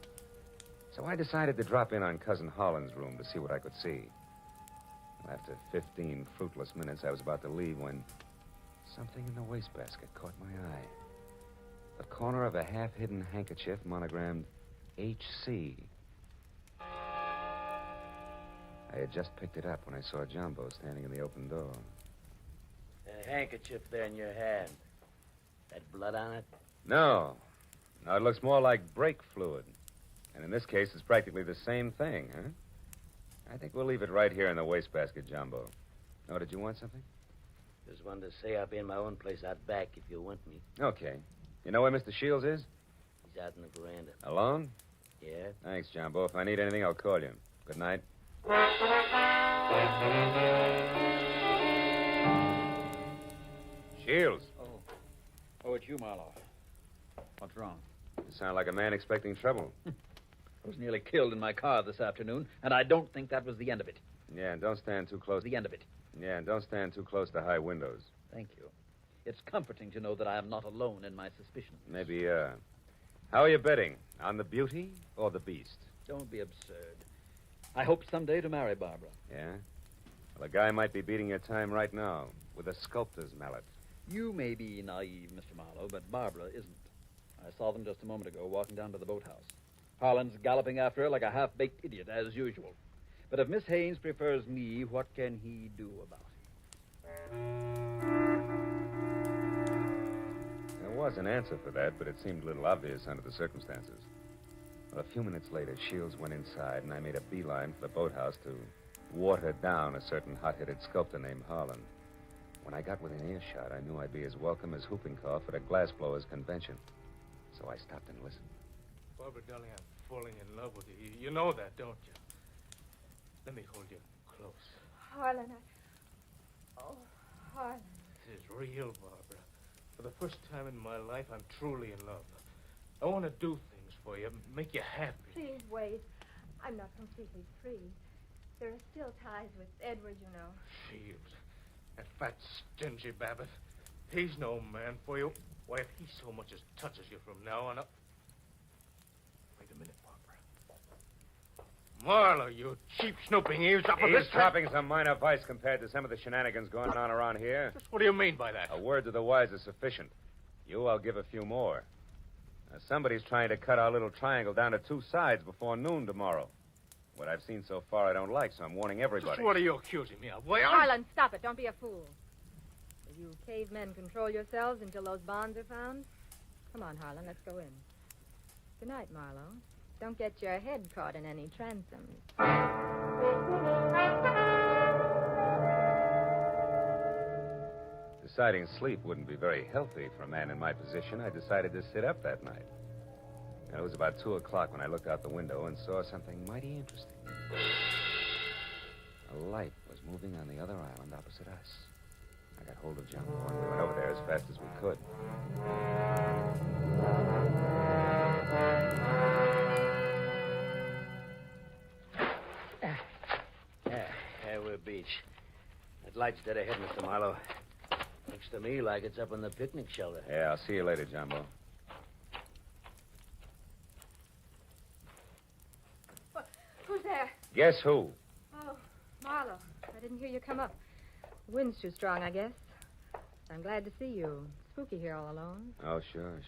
So I decided to drop in on Cousin Holland's room to see what I could see. Well, after 15 fruitless minutes, I was about to leave when something in the wastebasket caught my eye. The corner of a half-hidden handkerchief monogrammed H.C. I had just picked it up when I saw Jumbo standing in the open door. That handkerchief there in your hand. That blood on it? No. No, it looks more like brake fluid. And in this case, it's practically the same thing, huh? I think we'll leave it right here in the wastebasket, Jumbo. Oh, did you want something? Just wanted to say I'll be in my own place out back if you want me. Okay. You know where Mr. Shields is? He's out in the veranda. Alone? Yeah? Thanks, Jumbo. If I need anything, I'll call you. Good night. Shields. Oh, it's you, Marlowe. What's wrong? You sound like a man expecting trouble. I was nearly killed in my car this afternoon, and I don't think that was the end of it. Yeah, and don't stand too close. The end of it. Yeah, and don't stand too close to high windows. Thank you. It's comforting to know that I am not alone in my suspicions. Maybe, How are you betting? On the beauty or the beast? Don't be absurd. I hope someday to marry Barbara. Yeah? Well, a guy might be beating your time right now with a sculptor's mallet. You may be naive, Mr. Marlowe, but Barbara isn't. I saw them just a moment ago walking down to the boathouse. Harlan's galloping after her like a half-baked idiot, as usual. But if Miss Haynes prefers me, what can he do about it? There was an answer for that, but it seemed a little obvious under the circumstances. Well, a few minutes later, Shields went inside, and I made a beeline for the boathouse to water down a certain hot-headed sculptor named Harlan. When I got within earshot, I knew I'd be as welcome as whooping cough at a glassblower's convention. So I stopped and listened. Barbara, darling, I'm falling in love with you. You know that, don't you? Let me hold you close. Harlan, Oh, Harlan. This is real, Barbara. For the first time in my life, I'm truly in love. I want to do things for you, make you happy. Please wait. I'm not completely free. There are still ties with Edward, you know. Shields. That fat, stingy Babbitt. He's no man for you. Why, if he so much as touches you from now on up... Wait a minute, Barbara. Marlowe, you cheap snooping eavesdropper. Eavesdropping's a minor vice compared to some of the shenanigans going on around here. Just what do you mean by that? A word to the wise is sufficient. You, I'll give a few more. Now, somebody's trying to cut our little triangle down to two sides before noon tomorrow. What I've seen so far I don't like, so I'm warning everybody. Just what are you accusing me of? Why, Harlan, stop it. Don't be a fool. Will you cavemen control yourselves until those bonds are found? Come on, Harlan, let's go in. Good night, Marlowe. Don't get your head caught in any transoms. Deciding sleep wouldn't be very healthy for a man in my position, I decided to sit up that night. And it was about 2 o'clock when I looked out the window and saw something mighty interesting. A light was moving on the other island opposite us. I got hold of Jumbo and we went over there as fast as we could. Yeah, we're beach. That light's dead ahead, Mr. Marlowe. Looks to me like it's up on the picnic shelter. Yeah, I'll see you later, Jumbo. Who's there? Guess who? Oh, Marlowe. I didn't hear you come up. The wind's too strong, I guess. I'm glad to see you. Spooky here all alone. Oh, sure.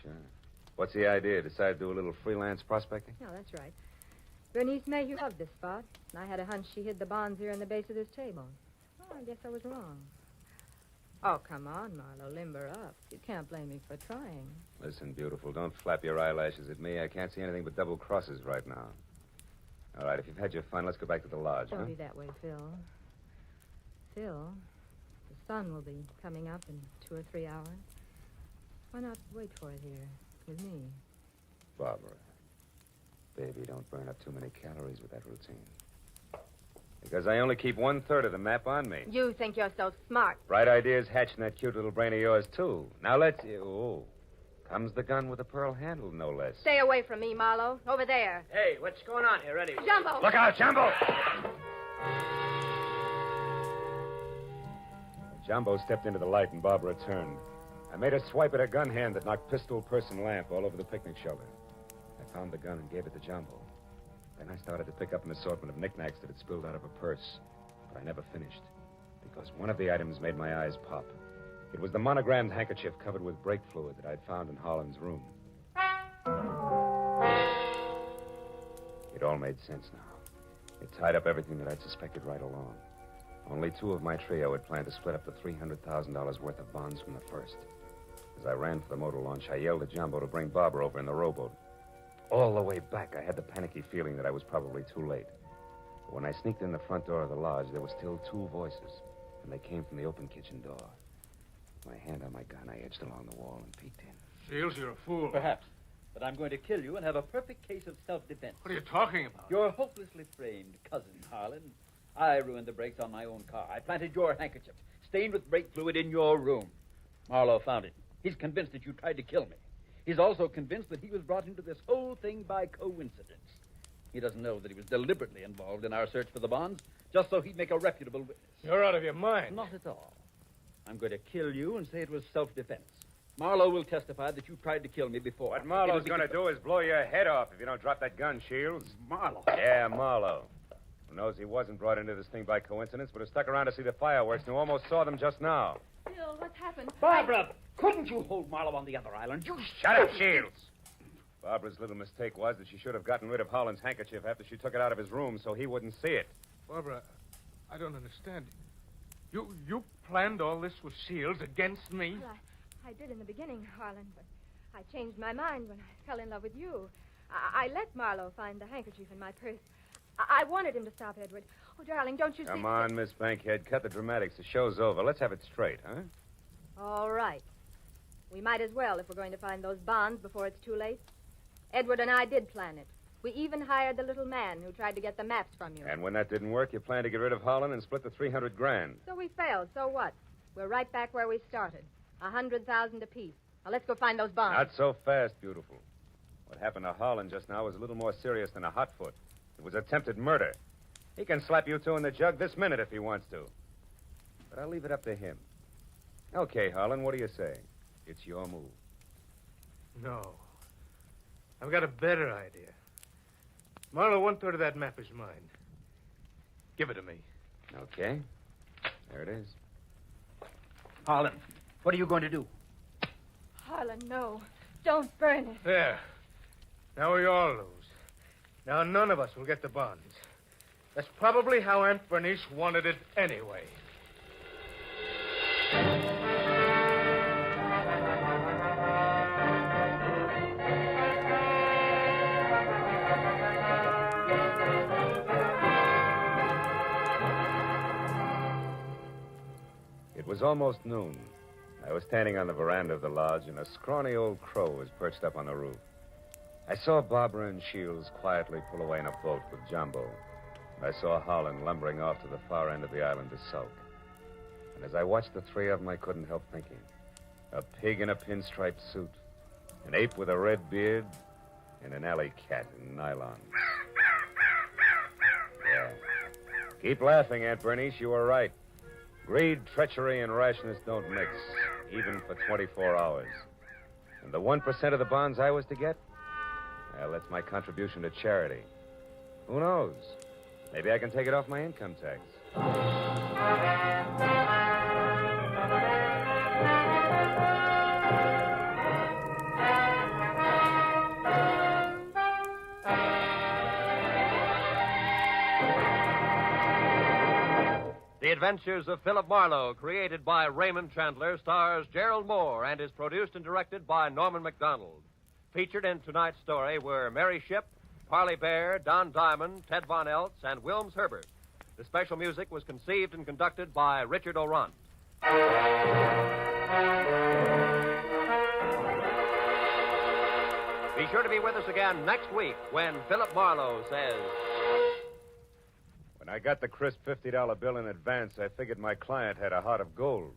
What's the idea? Decide to do a little freelance prospecting? No, that's right. Bernice Mayhew loved this spot, and I had a hunch she hid the bonds here in the base of this table. Oh, I guess I was wrong. Oh, come on, Marlowe. Limber up. You can't blame me for trying. Listen, beautiful, don't flap your eyelashes at me. I can't see anything but double crosses right now. All right, if you've had your fun, let's go back to the lodge, Don't huh? be that way, Phil. Phil, the sun will be coming up in 2 or 3 hours. Why not wait for it here with me? Barbara, baby, don't burn up too many calories with that routine. Because I only keep 1/3 of the map on me. You think you're so smart. Bright ideas hatch in that cute little brain of yours, too. Now let's... Oh, comes the gun with a pearl handle, no less. Stay away from me, Marlowe. Over there. Hey, what's going on here, Eddie? Jumbo! Look out, Jumbo! Jumbo stepped into the light and Barbara turned. I made a swipe at her gun hand that knocked pistol, purse, and lamp all over the picnic shelter. I found the gun and gave it to Jumbo. Then I started to pick up an assortment of knickknacks that had spilled out of a purse. But I never finished, because one of the items made my eyes pop. It was the monogrammed handkerchief covered with brake fluid that I'd found in Harlan's room. It all made sense now. It tied up everything that I'd suspected right along. Only 2 of my trio had planned to split up the $300,000 worth of bonds from the first. As I ran for the motor launch, I yelled at Jumbo to bring Barbara over in the rowboat. All the way back, I had the panicky feeling that I was probably too late. But when I sneaked in the front door of the lodge, there were still 2 voices, and they came from the open kitchen door. With my hand on my gun, I edged along the wall and peeked in. Shields, you're a fool. Perhaps. But I'm going to kill you and have a perfect case of self-defense. What are you talking about? Your hopelessly framed cousin, Harlan. I ruined the brakes on my own car. I planted your handkerchief, stained with brake fluid, in your room. Marlowe found it. He's convinced that you tried to kill me. He's also convinced that he was brought into this whole thing by coincidence. He doesn't know that he was deliberately involved in our search for the bonds, just so he'd make a reputable witness. You're out of your mind. Not at all. I'm going to kill you and say it was self-defense. Marlowe will testify that you tried to kill me before. What Marlowe's going to do is blow your head off if you don't drop that gun, Shields. Marlowe. Yeah, Marlowe. Who knows he wasn't brought into this thing by coincidence, but has stuck around to see the fireworks and who almost saw them just now. Bill, what's happened? Barbara, couldn't you hold Marlowe on the other island? You Shut up, Shields. Barbara's little mistake was that she should have gotten rid of Holland's handkerchief after she took it out of his room so he wouldn't see it. Barbara, I don't understand. You planned all this with Shields against me? Well, I did in the beginning, Harlan, but I changed my mind when I fell in love with you. I let Marlowe find the handkerchief in my purse. I wanted him to stop Edward. Oh, darling, don't you see... Come on, Miss Bankhead. Cut the dramatics. The show's over. Let's have it straight, huh? All right. We might as well if we're going to find those bonds before it's too late. Edward and I did plan it. We even hired the little man who tried to get the maps from you. And when that didn't work, you planned to get rid of Holland and split the $300,000. So we failed. So what? We're right back where we started. 100,000 apiece. Now let's go find those bonds. Not so fast, beautiful. What happened to Holland just now was a little more serious than a hot foot. It was attempted murder. He can slap you two in the jug this minute if he wants to. But I'll leave it up to him. Okay, Holland, what do you say? It's your move. No. I've got a better idea. Marlowe, 1/3 of that map is mine. Give it to me. Okay. There it is. Harlan, what are you going to do? Harlan, no. Don't burn it. There. Now we all lose. Now none of us will get the bonds. That's probably how Aunt Bernice wanted it anyway. It was almost noon. I was standing on the veranda of the lodge, and a scrawny old crow was perched up on the roof. I saw Barbara and Shields quietly pull away in a boat with Jumbo. And I saw Holland lumbering off to the far end of the island to sulk. And as I watched the three of them, I couldn't help thinking. A pig in a pinstriped suit, an ape with a red beard, and an alley cat in nylon. Yeah. Keep laughing, Aunt Bernice. You were right. Greed, treachery, and rashness don't mix, even for 24 hours. And the 1% of the bonds I was to get? Well, that's my contribution to charity. Who knows? Maybe I can take it off my income tax. The Adventures of Philip Marlowe, created by Raymond Chandler, stars Gerald Moore and is produced and directed by Norman MacDonald. Featured in tonight's story were Mary Shipp, Parley Bear, Don Diamond, Ted Von Eltz, and Wilms Herbert. The special music was conceived and conducted by Richard Orant. Be sure to be with us again next week when Philip Marlowe says... When I got the crisp $50 bill in advance, I figured my client had a heart of gold.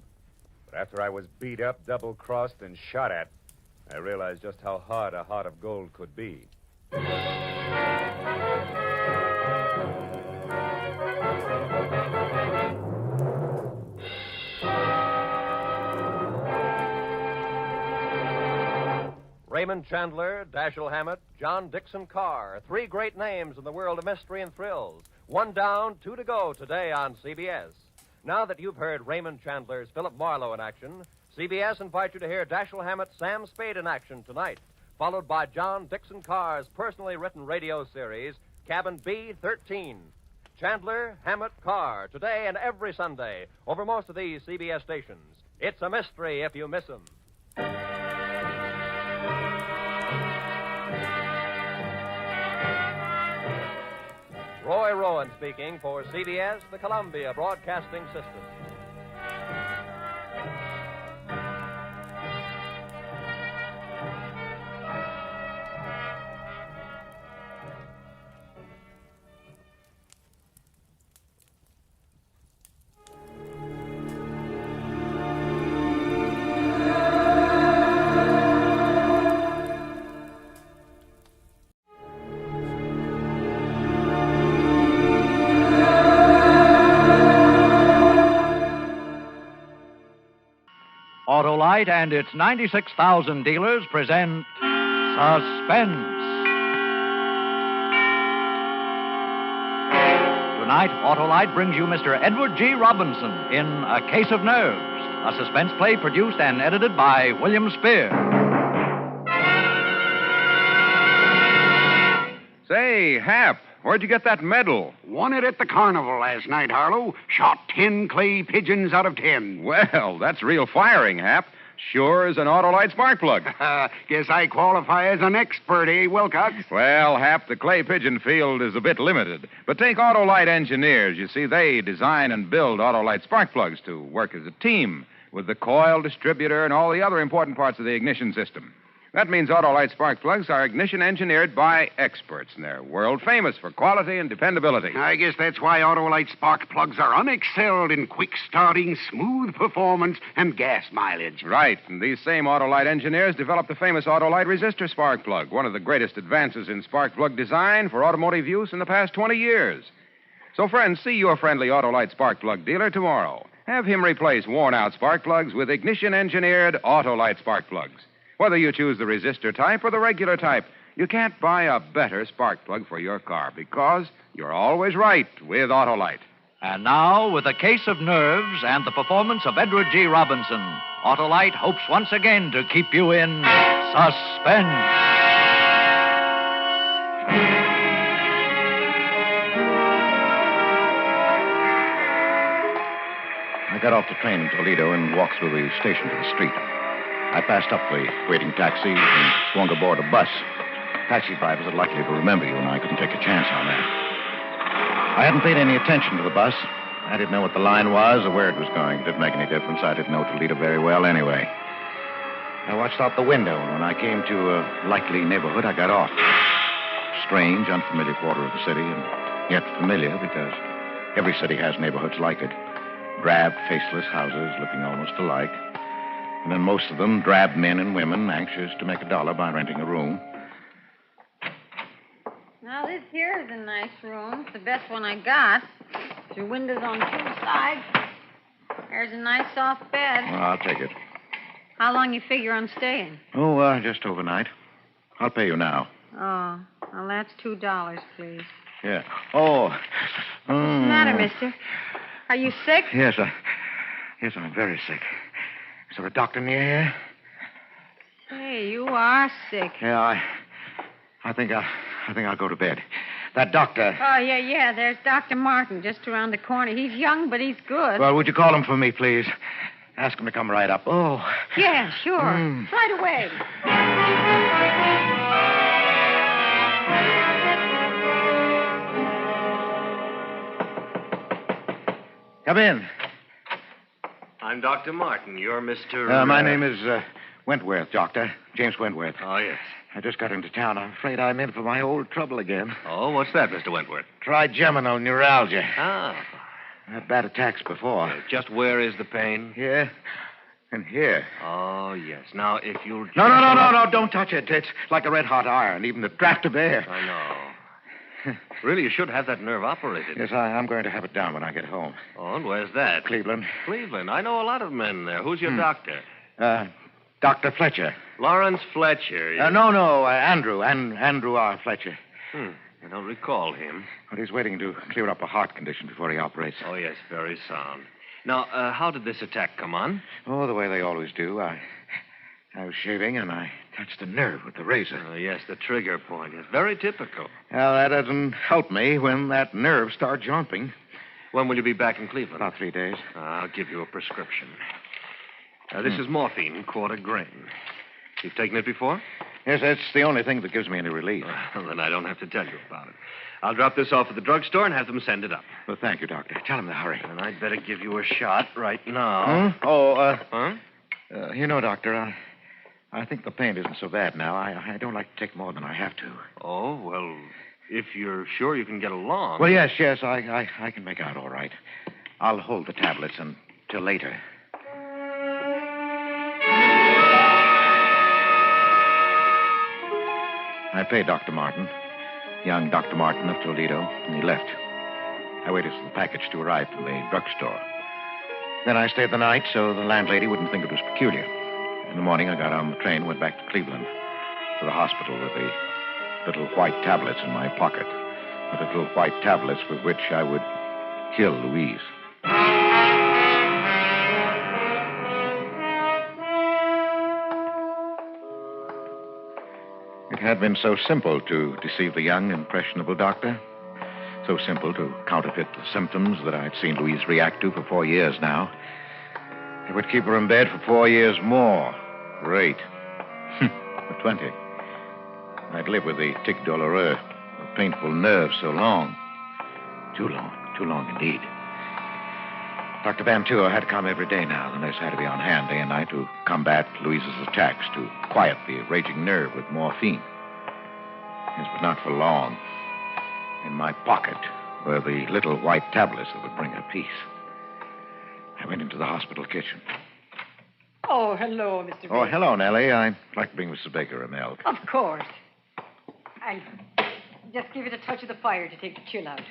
But after I was beat up, double-crossed, and shot at, I realized just how hard a heart of gold could be. Raymond Chandler, Dashiell Hammett, John Dixon Carr. 3 great names in the world of mystery and thrills. 1 down, 2 to go today on CBS. Now that you've heard Raymond Chandler's Philip Marlowe in action, CBS invites you to hear Dashiell Hammett's Sam Spade in action tonight, followed by John Dixon Carr's personally written radio series, Cabin B-13. Chandler, Hammett, Carr, today and every Sunday, over most of these CBS stations. It's a mystery if you miss them. Roy Rowan speaking for CBS, the Columbia Broadcasting System. Autolite and its 96,000 dealers present Suspense. Tonight, Autolite brings you Mr. Edward G. Robinson in A Case of Nerves, a suspense play produced and edited by William Spear. Say, Hap, where'd you get that medal? Won it at the carnival last night, Harlow. Shot 10 clay pigeons out of 10. Well, that's real firing, Hap. Sure as an Autolite spark plug. Guess I qualify as an expert, eh, Wilcox? Well, Hap, the clay pigeon field is a bit limited. But take Autolite engineers. You see, they design and build Autolite spark plugs to work as a team with the coil, distributor, and all the other important parts of the ignition system. That means Autolite spark plugs are ignition engineered by experts, and they're world famous for quality and dependability. I guess that's why Autolite spark plugs are unexcelled in quick starting, smooth performance, and gas mileage. Right, and these same Autolite engineers developed the famous Autolite resistor spark plug, one of the greatest advances in spark plug design for automotive use in the past 20 years. So, friends, see your friendly Autolite spark plug dealer tomorrow. Have him replace worn-out spark plugs with ignition-engineered Autolite spark plugs. Whether you choose the resistor type or the regular type, you can't buy a better spark plug for your car because you're always right with Autolite. And now, with A Case of Nerves and the performance of Edward G. Robinson, Autolite hopes once again to keep you in suspense. I got off the train in Toledo and walked through the station to the street. I passed up the waiting taxi and swung aboard a bus. Taxi drivers are likely to remember you, and I couldn't take a chance on that. I hadn't paid any attention to the bus. I didn't know what the line was or where it was going. It didn't make any difference. I didn't know Toledo very well anyway. I watched out the window, and when I came to a likely neighborhood, I got off. Strange, unfamiliar quarter of the city, and yet familiar because every city has neighborhoods like it. Drab, faceless houses looking almost alike. And then most of them drab men and women anxious to make a dollar by renting a room. Now, this here is a nice room. It's the best one I got. Your windows on two sides. There's a nice soft bed. Well, I'll take it. How long you figure on staying? Oh, just overnight. I'll pay you now. Oh, well, that's $2, please. Yeah. Oh. What's the matter, mister? Are you sick? Yes, I'm very sick. Is there a doctor near here? Say, you are sick. Yeah, I think I'll go to bed. That doctor. Oh, yeah. There's Dr. Martin just around the corner. He's young, but he's good. Well, would you call him for me, please? Ask him to come right up. Oh. Yeah, sure. Right away. Come in. I'm Dr. Martin. You're Mr. My name is Wentworth, Doctor. James Wentworth. Oh, yes. I just got into town. I'm afraid I'm in for my old trouble again. Oh, what's that, Mr. Wentworth? Trigeminal neuralgia. Ah. I had bad attacks before. Just where is the pain? Here. And here. Oh, yes. Now, if you'll... No, don't touch it. It's like a red-hot iron, even the draft of air. I know. Really, you should have that nerve operated. Yes, I'm going to have it done when I get home. Oh, and where's that? Cleveland. Cleveland. I know a lot of men there. Who's your doctor? Dr. Fletcher. Lawrence Fletcher. Yes. No, Andrew. Andrew R. Fletcher. I don't recall him. Well, he's waiting to clear up a heart condition before he operates. Oh, yes, very sound. Now, how did this attack come on? Oh, the way they always do. I was shaving, and I touched the nerve with the razor. Oh, yes, the trigger point. It's very typical. Well, that doesn't help me when that nerve starts jumping. When will you be back in Cleveland? About 3 days. I'll give you a prescription. This is morphine, quarter grain. You've taken it before? Yes, that's the only thing that gives me any relief. Well, then I don't have to tell you about it. I'll drop this off at the drugstore and have them send it up. Well, thank you, Doctor. Tell him to hurry. And I'd better give you a shot right now. Huh? You know, Doctor, I think the pain isn't so bad now. I don't like to take more than I have to. Oh, well, if you're sure you can get along. Well, yes, I can make out all right. I'll hold the tablets until later. I paid Dr. Martin, young Dr. Martin of Toledo, and he left. I waited for the package to arrive from the drugstore. Then I stayed the night so the landlady wouldn't think it was peculiar. In the morning, I got on the train, went back to Cleveland, to the hospital with the little white tablets in my pocket. The little white tablets with which I would kill Louise. It had been so simple to deceive the young, impressionable doctor. So simple to counterfeit the symptoms that I'd seen Louise react to for 4 years now. It would keep her in bed for 4 years more. Great. For 20. I'd live with the tic douloureux, a painful nerve so long. Too long indeed. Dr. Bantua had to come every day now. The nurse had to be on hand day and night to combat Louise's attacks, to quiet the raging nerve with morphine. Yes, but not for long. In my pocket were the little white tablets that would bring her peace. I went into the hospital kitchen. Oh, hello, Mr. Baker. Oh, hello, Nellie. I'd like to bring Mrs. Baker a milk. Of course. I'll just give it a touch of the fire to take the chill out.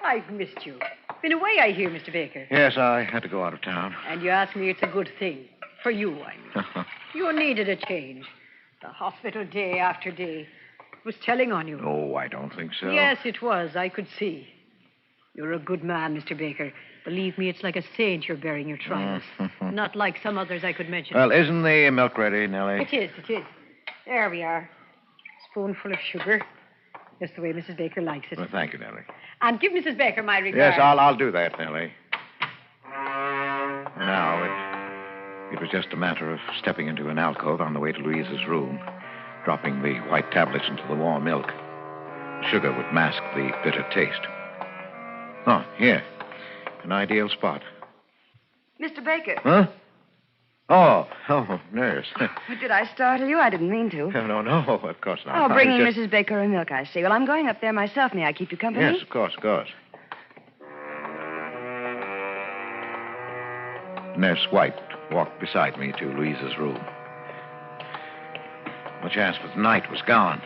I've missed you. Been away, I hear, Mr. Baker. Yes, I had to go out of town. And you ask me it's a good thing. For you, I mean. You needed a change. The hospital day after day was telling on you. No, I don't think so. Yes, it was. I could see. You're a good man, Mr. Baker. Believe me, it's like a saint you're bearing your trials. Not like some others I could mention. Well, isn't the milk ready, Nellie? It is. There we are. Spoonful of sugar. Just the way Mrs. Baker likes it. Well, thank you, Nellie. And give Mrs. Baker my regards. Yes, I'll do that, Nellie. Now, it was just a matter of stepping into an alcove on the way to Louise's room, dropping the white tablets into the warm milk. Sugar would mask the bitter taste. Oh, here. An ideal spot. Mr. Baker. Huh? Oh, nurse. Did I startle you? I didn't mean to. No, of course not. Oh, bringing I was Mrs. Baker a milk, I see. Well, I'm going up there myself. May I keep you company? Yes, of course. Nurse White walked beside me to Louise's room. The chance for the night was gone.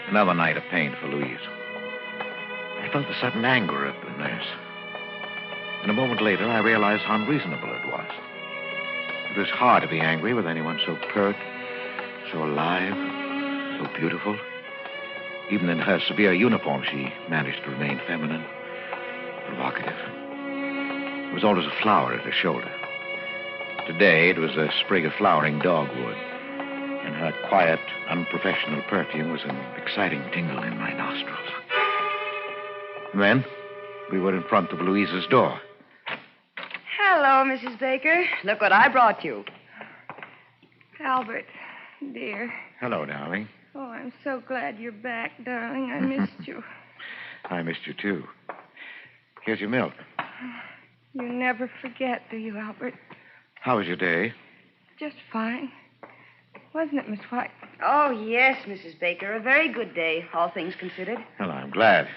Another night of pain for Louise. I felt the sudden anger of the nurse. And a moment later, I realized how unreasonable it was. It was hard to be angry with anyone so pert, so alive, so beautiful. Even in her severe uniform, she managed to remain feminine, provocative. There was always a flower at her shoulder. Today, it was a sprig of flowering dogwood. And her quiet, unprofessional perfume was an exciting tingle in my nostrils. And then, we were in front of Louise's door. Hello, Mrs. Baker. Look what I brought you. Albert, dear. Hello, darling. Oh, I'm so glad you're back, darling. I missed you. I missed you, too. Here's your milk. You never forget, do you, Albert? How was your day? Just fine. Wasn't it, Miss White? Oh, yes, Mrs. Baker. A very good day, all things considered. Well, I'm glad.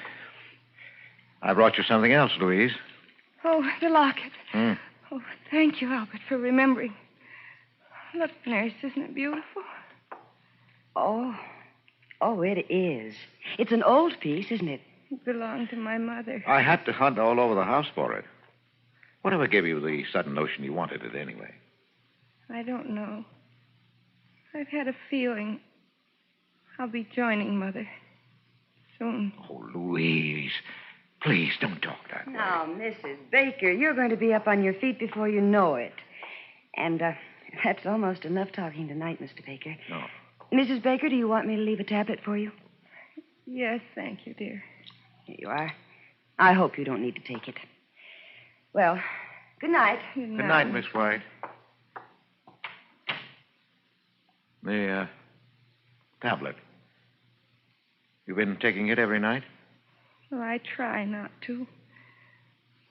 I brought you something else, Louise. Oh, the locket. Hmm. Oh, thank you, Albert, for remembering. Look, nurse, isn't it beautiful? Oh, it is. It's an old piece, isn't it? It belonged to my mother. I had to hunt all over the house for it. Whatever gave you the sudden notion you wanted it anyway? I don't know. I've had a feeling I'll be joining Mother soon. Oh, Louise, please don't talk that way. Now, Mrs. Baker, you're going to be up on your feet before you know it. And that's almost enough talking tonight, Mr. Baker. No. Mrs. Baker, do you want me to leave a tablet for you? Yes, thank you, dear. Here you are. I hope you don't need to take it. Well, good night. Good night, Miss White. The tablet. You've been taking it every night? Well, I try not to.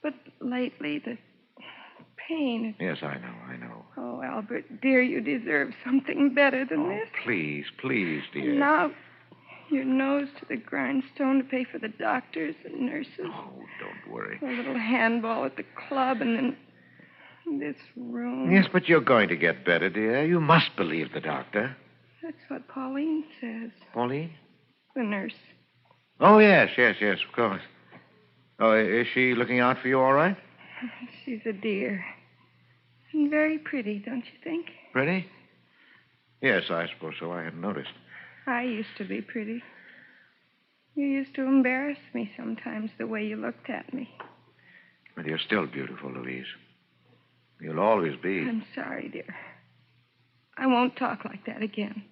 But lately, the pain... Yes, I know. Oh, Albert, dear, you deserve something better than this. Please, dear. Now, your nose to the grindstone to pay for the doctors and nurses. Oh, don't worry. A little handball at the club, and then this room. Yes, but you're going to get better, dear. You must believe the doctor. That's what Pauline says. Pauline? The nurse. Oh, yes, of course. Oh, is she looking out for you all right? She's a dear. And very pretty, don't you think? Pretty? Yes, I suppose so. I hadn't noticed. I used to be pretty. You used to embarrass me sometimes the way you looked at me. But you're still beautiful, Louise. You'll always be. I'm sorry, dear. I won't talk like that again.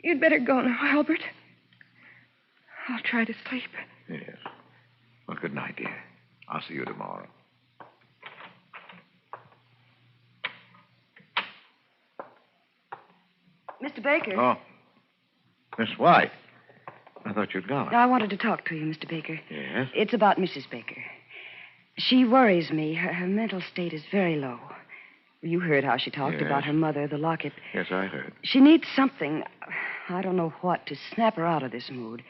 You'd better go now, Albert. I'll try to sleep. Yes. Well, good night, dear. I'll see you tomorrow. Mr. Baker. Oh. Miss White. I thought you'd gone. I wanted to talk to you, Mr. Baker. Yes? It's about Mrs. Baker. She worries me. Her mental state is very low. You heard how she talked Yes. about her mother, the locket. Yes, I heard. She needs something, I don't know what, to snap her out of this mood.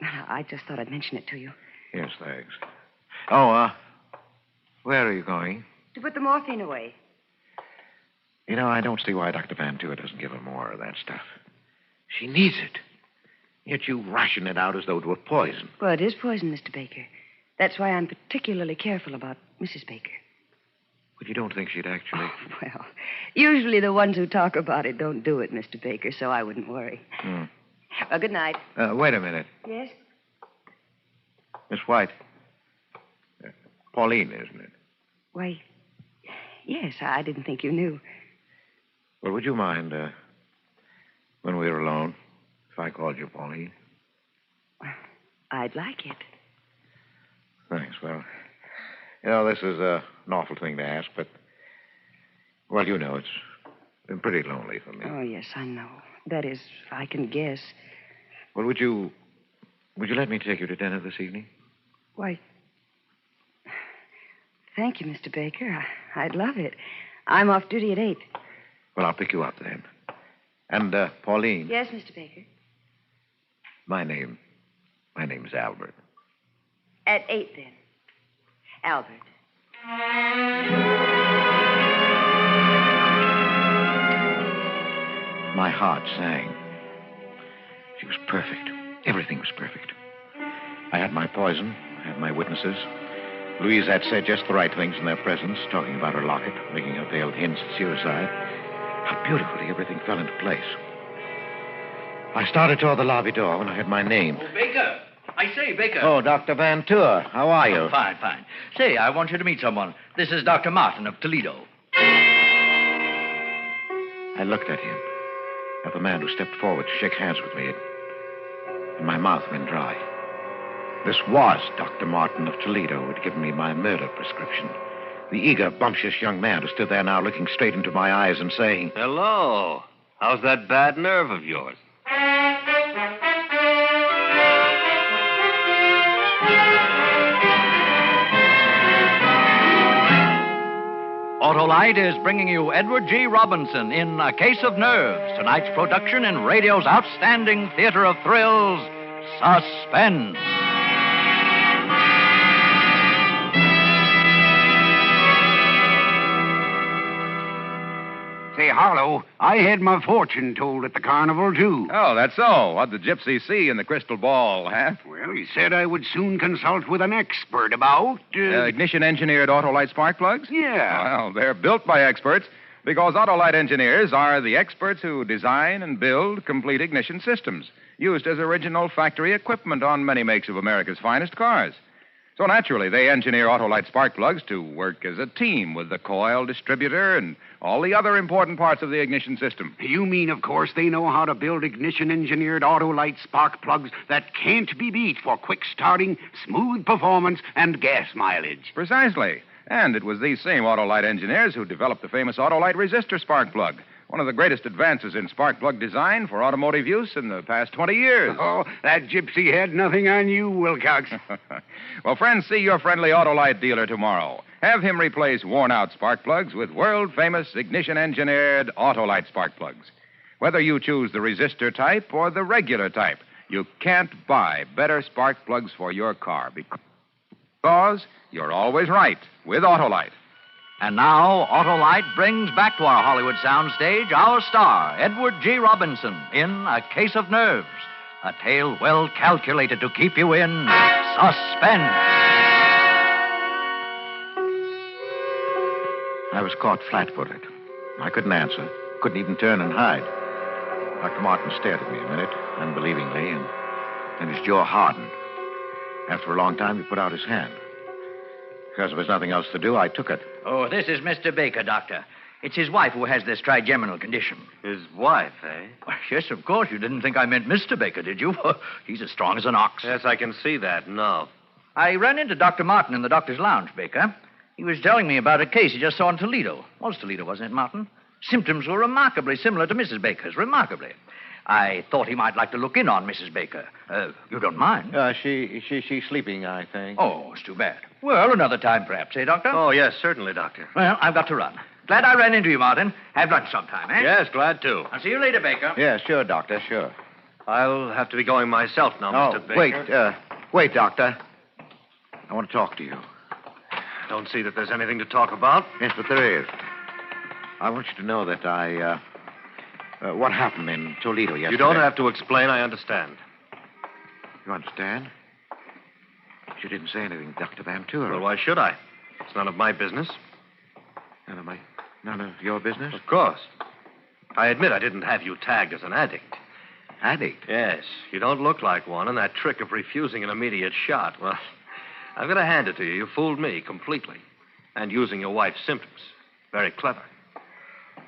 I just thought I'd mention it to you. Yes, thanks. Oh, where are you going? To put the morphine away. You know, I don't see why Dr. Van Tour doesn't give her more of that stuff. She needs it. Yet you ration it out as though it were poison. Well, it is poison, Mr. Baker. That's why I'm particularly careful about Mrs. Baker. But you don't think she'd actually... Oh, well, usually the ones who talk about it don't do it, Mr. Baker, so I wouldn't worry. Hmm. Well, good night. Wait a minute. Yes? Miss White. Pauline, isn't it? Why, yes, I didn't think you knew. Well, would you mind, when we were alone, if I called you Pauline? I'd like it. Thanks. Well, you know, this is an awful thing to ask, but, well, you know, it's been pretty lonely for me. Oh, yes, I know. That is, I can guess. Well, would you let me take you to dinner this evening? Why, thank you, Mr. Baker. I'd love it. I'm off duty at 8. Well, I'll pick you up then. And, Pauline. Yes, Mr. Baker. My name's Albert. At 8, then. Albert. My heart sang. She was perfect. Everything was perfect. I had my poison. I had my witnesses. Louise had said just the right things in their presence, talking about her locket, making her veiled hints at suicide. How beautifully everything fell into place. I started toward the lobby door when I heard my name. Oh, Baker. I say, Baker. Oh, Dr. Van Tour. How are you? Oh, fine, fine. Say, I want you to meet someone. This is Dr. Martin of Toledo. I looked at him, at the man who stepped forward to shake hands with me, and my mouth went dry. This was Dr. Martin of Toledo who had given me my murder prescription. The eager, bumptious young man who stood there now looking straight into my eyes and saying, Hello. How's that bad nerve of yours? Autolite is bringing you Edward G. Robinson in A Case of Nerves, tonight's production in radio's outstanding theater of thrills, Suspense. Say, Harlowe, I had my fortune told at the carnival, too. Oh, that's so. What'd the gypsy see in the crystal ball, huh? Well, he said I would soon consult with an expert about... Ignition-engineered Autolite spark plugs? Yeah. Well, they're built by experts because Autolite engineers are the experts who design and build complete ignition systems used as original factory equipment on many makes of America's finest cars. So naturally, they engineer Autolite spark plugs to work as a team with the coil, distributor, and all the other important parts of the ignition system. You mean, of course, they know how to build ignition-engineered Autolite spark plugs that can't be beat for quick starting, smooth performance, and gas mileage. Precisely. And it was these same Autolite engineers who developed the famous Autolite resistor spark plug, one of the greatest advances in spark plug design for automotive use in the past 20 years. Oh, that gypsy had nothing on you, Wilcox. Well, friends, see your friendly Autolite dealer tomorrow. Have him replace worn-out spark plugs with world-famous ignition-engineered Autolite spark plugs. Whether you choose the resistor type or the regular type, you can't buy better spark plugs for your car because you're always right with Autolite. And now, Autolite brings back to our Hollywood soundstage our star, Edward G. Robinson, in A Case of Nerves, a tale well calculated to keep you in suspense. I was caught flat-footed. I couldn't answer, couldn't even turn and hide. Dr. Martin stared at me a minute, unbelievingly, and then his jaw hardened. After a long time, he put out his hand. Because there was nothing else to do, I took it. Oh, this is Mr. Baker, Doctor. It's his wife who has this trigeminal condition. His wife, eh? Well, yes, of course. You didn't think I meant Mr. Baker, did you? He's as strong as an ox. Yes, I can see that. No. I ran into Dr. Martin in the doctor's lounge, Baker. He was telling me about a case he just saw in Toledo. Was Toledo, wasn't it, Martin? Symptoms were remarkably similar to Mrs. Baker's. Remarkably. I thought he might like to look in on Mrs. Baker. You don't mind? She's sleeping, I think. Oh, it's too bad. Well, another time, perhaps, eh, Doctor? Oh, yes, certainly, Doctor. Well, I've got to run. Glad I ran into you, Martin. Have lunch sometime, eh? Yes, glad to. I'll see you later, Baker. Yeah, sure, Doctor, sure. I'll have to be going myself now, Mr. Baker. Wait, Doctor. I want to talk to you. Don't see that there's anything to talk about. Yes, but there is. I want you to know that what happened in Toledo yesterday. You don't have to explain. I understand. You understand? You didn't say anything, Dr. Van Tour. Well, why should I? It's none of my business. None of your business? Of course. I admit I didn't have you tagged as an addict. Addict? Yes. You don't look like one, and that trick of refusing an immediate shot, well, I've got to hand it to you. You fooled me completely. And using your wife's symptoms. Very clever.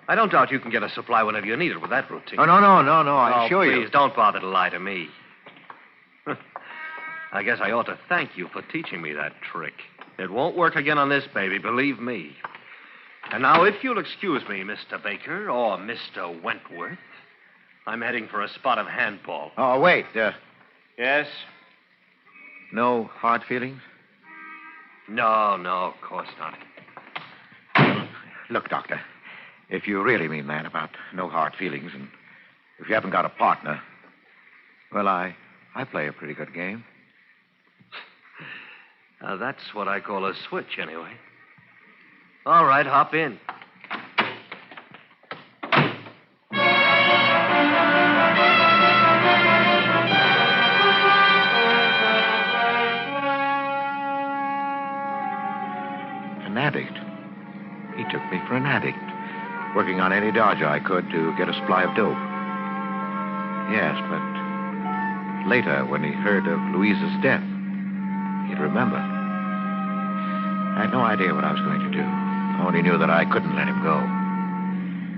I don't doubt you can get a supply whenever you need it with that routine. Oh, no. I assure you. Please, don't bother to lie to me. I guess I ought to thank you for teaching me that trick. It won't work again on this baby, believe me. And now, if you'll excuse me, Mr. Baker, or Mr. Wentworth, I'm heading for a spot of handball. Oh, wait. Yes? No hard feelings? No, of course not. Look, Doctor, if you really mean that about no hard feelings, and if you haven't got a partner, well, I play a pretty good game. That's what I call a switch, anyway. All right, hop in. An addict. He took me for an addict, working on any dodge I could to get a supply of dope. Yes, but later, when he heard of Louise's death, he'd remember. I had no idea what I was going to do. I only knew that I couldn't let him go.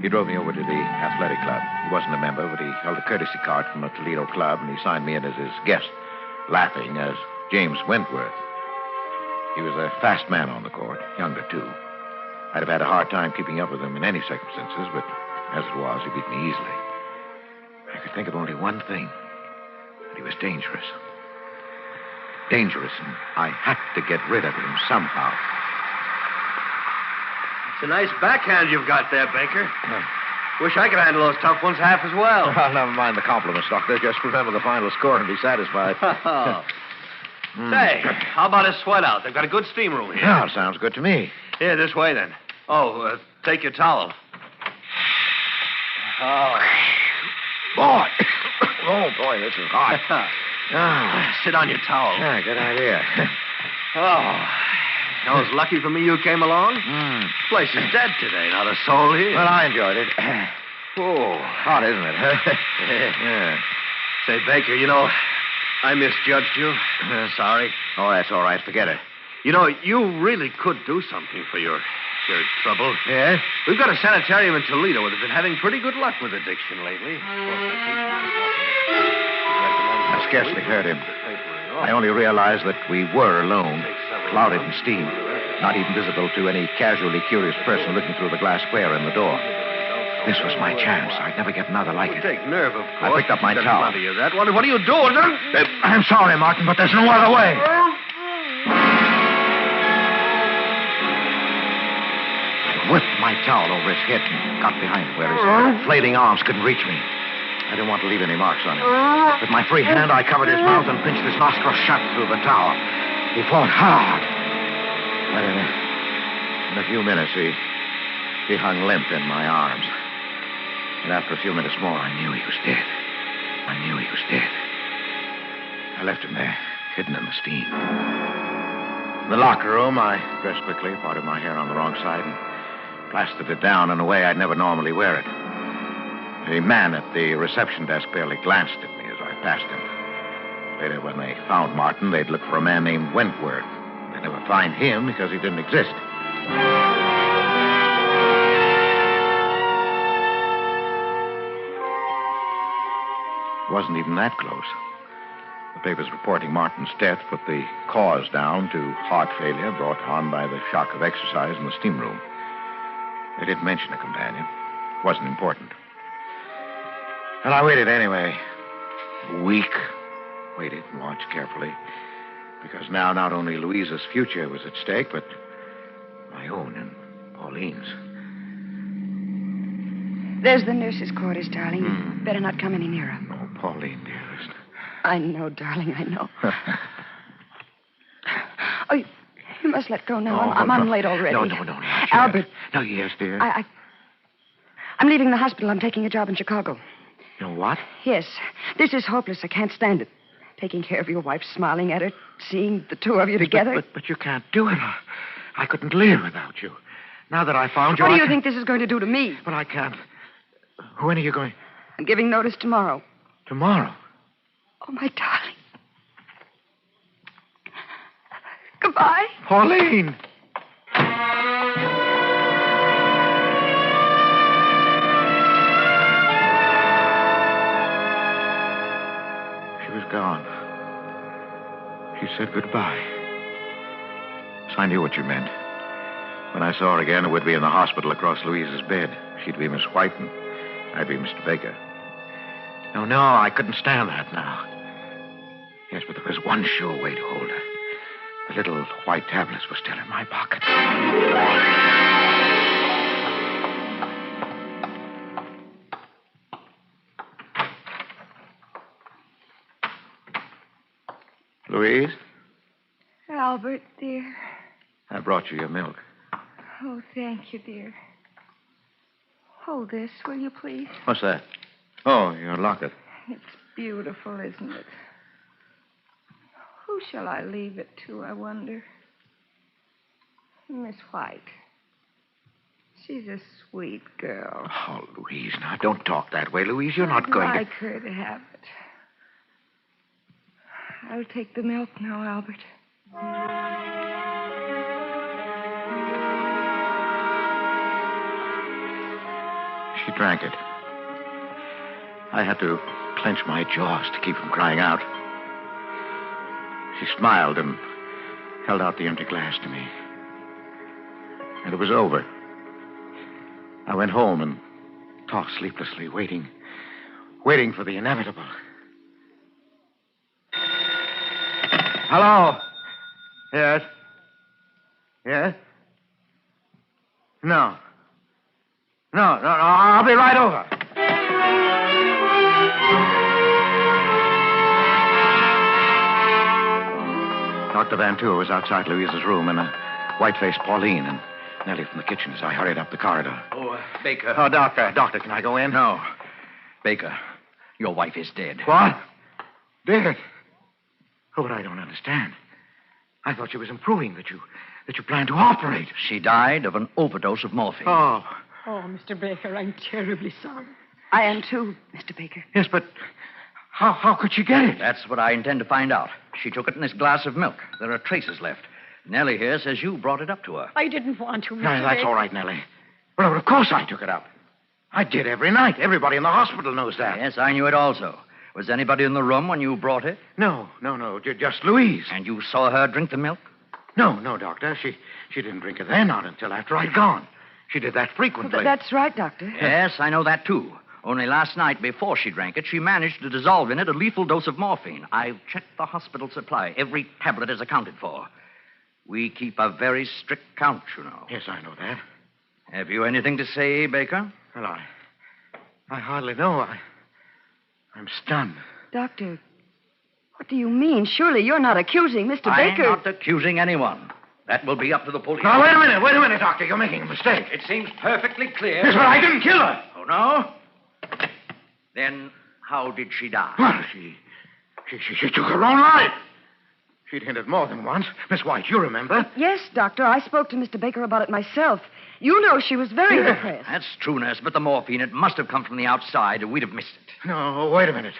He drove me over to the athletic club. He wasn't a member, but he held a courtesy card from a Toledo club, and he signed me in as his guest, laughing as James Wentworth. He was a fast man on the court, younger, too. I'd have had a hard time keeping up with him in any circumstances, but as it was, he beat me easily. I could think of only one thing, that he was dangerous. Dangerous, and I had to get rid of him somehow. It's a nice backhand you've got there, Baker. Wish I could handle those tough ones half as well. Well, never mind the compliments, Doctor. Just remember the final score and be satisfied. Say, how about a sweat out? They've got a good steam room here. Yeah, sounds good to me. Here, this way, then. Oh, take your towel. Oh. Boy. Oh, boy, this is hot. Sit on your towel. Yeah, good idea. That was lucky for me you came along. This place is dead today, not a soul here. Well, I enjoyed it. Oh, hot, isn't it? Yeah. Say, Baker, you know, I misjudged you. Sorry. Oh, that's all right. Forget it. You know, you really could do something for your trouble. Yes? We've got a sanitarium in Toledo that have been having pretty good luck with addiction lately. I scarcely heard him. I only realized that we were alone, clouded in steam, not even visible to any casually curious person looking through the glass square in the door. This was my chance. I'd never get another like it. Take nerve, of course. I picked up my towel. What are you doing? I'm sorry, Martin, but there's no other way. I whipped my towel over his head and got behind him where his flailing arms couldn't reach me. I didn't want to leave any marks on him. With my free hand, I covered his mouth and pinched his nostrils shut through the towel. He fought hard. But in a few minutes, he hung limp in my arms. And after a few minutes more, I knew he was dead. I left him there, hidden in the steam. In the locker room, I dressed quickly, parted my hair on the wrong side, and plastered it down in a way I'd never normally wear it. The man at the reception desk barely glanced at me as I passed him. Later, when they found Martin, they'd look for a man named Wentworth. They'd never find him because he didn't exist. It wasn't even that close. The papers reporting Martin's death put the cause down to heart failure brought on by the shock of exercise in the steam room. They didn't mention a companion. It wasn't important. And I waited anyway. A week. Waited and watched carefully. Because now not only Louisa's future was at stake, but my own and Pauline's. There's the nurse's quarters, darling. Better not come any nearer. Oh, Pauline, dearest. I know, darling, I know. Oh, you must let go now. I'm late already. No, not yet. Albert. No, yes, dear. I'm leaving the hospital. I'm taking a job in Chicago. You know what? Yes. This is hopeless. I can't stand it. Taking care of your wife, smiling at her, seeing the two of you together. But you can't do it. I couldn't live without you. Now that I found you, What do you think this is going to do to me? But I can't. When are you going? I'm giving notice tomorrow. Tomorrow? Oh, my darling. Goodbye. Pauline! She was gone. She said goodbye. So I knew what you meant. When I saw her again, it would be in the hospital across Louisa's bed. She'd be Miss White, and I'd be Mr. Baker. No, I couldn't stand that now. Yes, but there was one sure way to hold her. The little white tablets were still in my pocket. Louise, Albert, dear. I brought you your milk. Oh, thank you, dear. Hold this, will you, please? What's that? Oh, your locket. It's beautiful, isn't it? Who shall I leave it to, I wonder? Miss White. She's a sweet girl. Oh, Louise, now don't talk that way. Louise, you're not going I'd like her to have it. I'll take the milk now, Albert. She drank it. I had to clench my jaws to keep from crying out. She smiled and held out the empty glass to me. And it was over. I went home and tossed sleeplessly, waiting for the inevitable. Hello? Yes? Yes? No, I'll be right over. Dr. Van Tour was outside Louisa's room, and a white-faced Pauline and Nellie from the kitchen as I hurried up the corridor. Oh, Baker. Oh, Doctor, can I go in? No. Baker, your wife is dead. What? Dead? Oh, but I don't understand. I thought she was improving, that you planned to operate. She died of an overdose of morphine. Oh. Oh, Mr. Baker, I'm terribly sorry. I am too, Mr. Baker. Yes, but how could she get it? That's what I intend to find out. She took it in this glass of milk. There are traces left. Nellie here says you brought it up to her. I didn't want to, Mr. No, that's Baker. all right, Nellie. Well, of course I took it up. I did every night. Everybody in the hospital knows that. Yes, I knew it also. Was anybody in the room when you brought it? No. Just Louise. And you saw her drink the milk? No, Doctor. She didn't drink it then, not until after I'd gone. She did that frequently. Well, that's right, Doctor. Yes, I know that, too. Only last night, before she drank it, she managed to dissolve in it a lethal dose of morphine. I've checked the hospital supply. Every tablet is accounted for. We keep a very strict count, you know. Yes, I know that. Have you anything to say, Baker? Well, I hardly know. I'm stunned. Doctor, what do you mean? Surely you're not accusing Mr. I'm Baker. not accusing anyone. That will be up to the police. Now, wait a minute, Doctor. You're making a mistake. It seems perfectly clear. Yes, but I didn't kill her. Oh, no? Then how did she die? Well, she took her own life. She'd hinted more than once. Miss White, you remember? Yes, Doctor. I spoke to Mr. Baker about it myself. You know she was very depressed. That's true, nurse, but the morphine, it must have come from the outside, or we'd have missed it. No, wait a minute.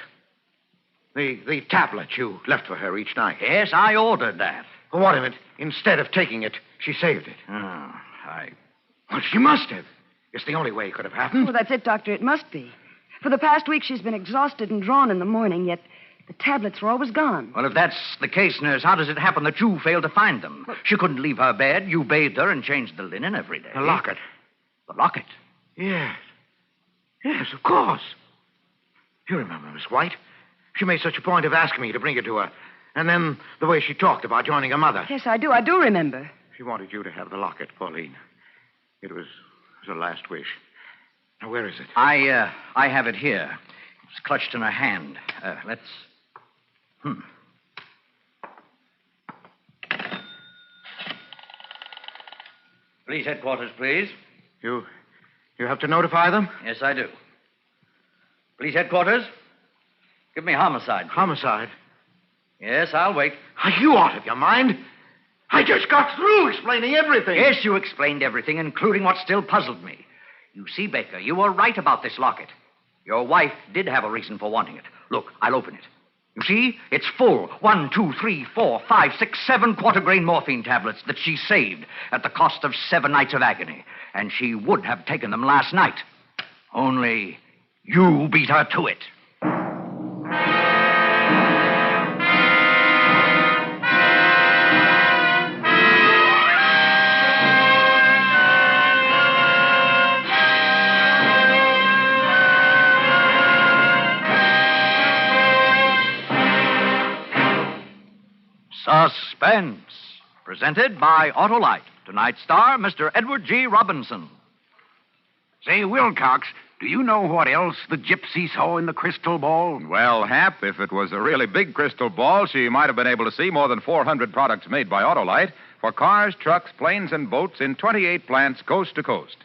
The tablet you left for her each night. Yes, I ordered that. Well, what of it? Instead of taking it, she saved it. Well, she must have. It's the only way it could have happened. Well, that's it, Doctor. It must be. For the past week, she's been exhausted and drawn in the morning, yet the tablets were always gone. Well, if that's the case, nurse, how does it happen that you failed to find them? She couldn't leave her bed. You bathed her and changed the linen every day. The locket. The locket? Yes. Yes, of course. You remember, Miss White? She made such a point of asking me to bring it to her. And then the way she talked about joining her mother. Yes, I do. I do remember. She wanted you to have the locket, Pauline. It was her last wish. Now, where is it? I have it here. It's clutched in her hand. Let's... Police headquarters, please. You have to notify them? Yes, I do. Police headquarters, give me homicide. Homicide? Yes, I'll wait. Are you out of your mind? I just got through explaining everything. Yes, you explained everything, including what still puzzled me. You see, Baker, you were right about this locket. Your wife did have a reason for wanting it. Look, I'll open it. You see, it's full. 1, 2, 3, 4, 5, 6, 7 quarter-grain morphine tablets that she saved at the cost of 7 nights of agony. And she would have taken them last night. Only you beat her to it. Suspense, presented by Autolite. Tonight's star, Mr. Edward G. Robinson. Say, Wilcox, do you know what else the gypsy saw in the crystal ball? Well, Hap, if it was a really big crystal ball, she might have been able to see more than 400 products made by Autolite for cars, trucks, planes, and boats in 28 plants coast to coast.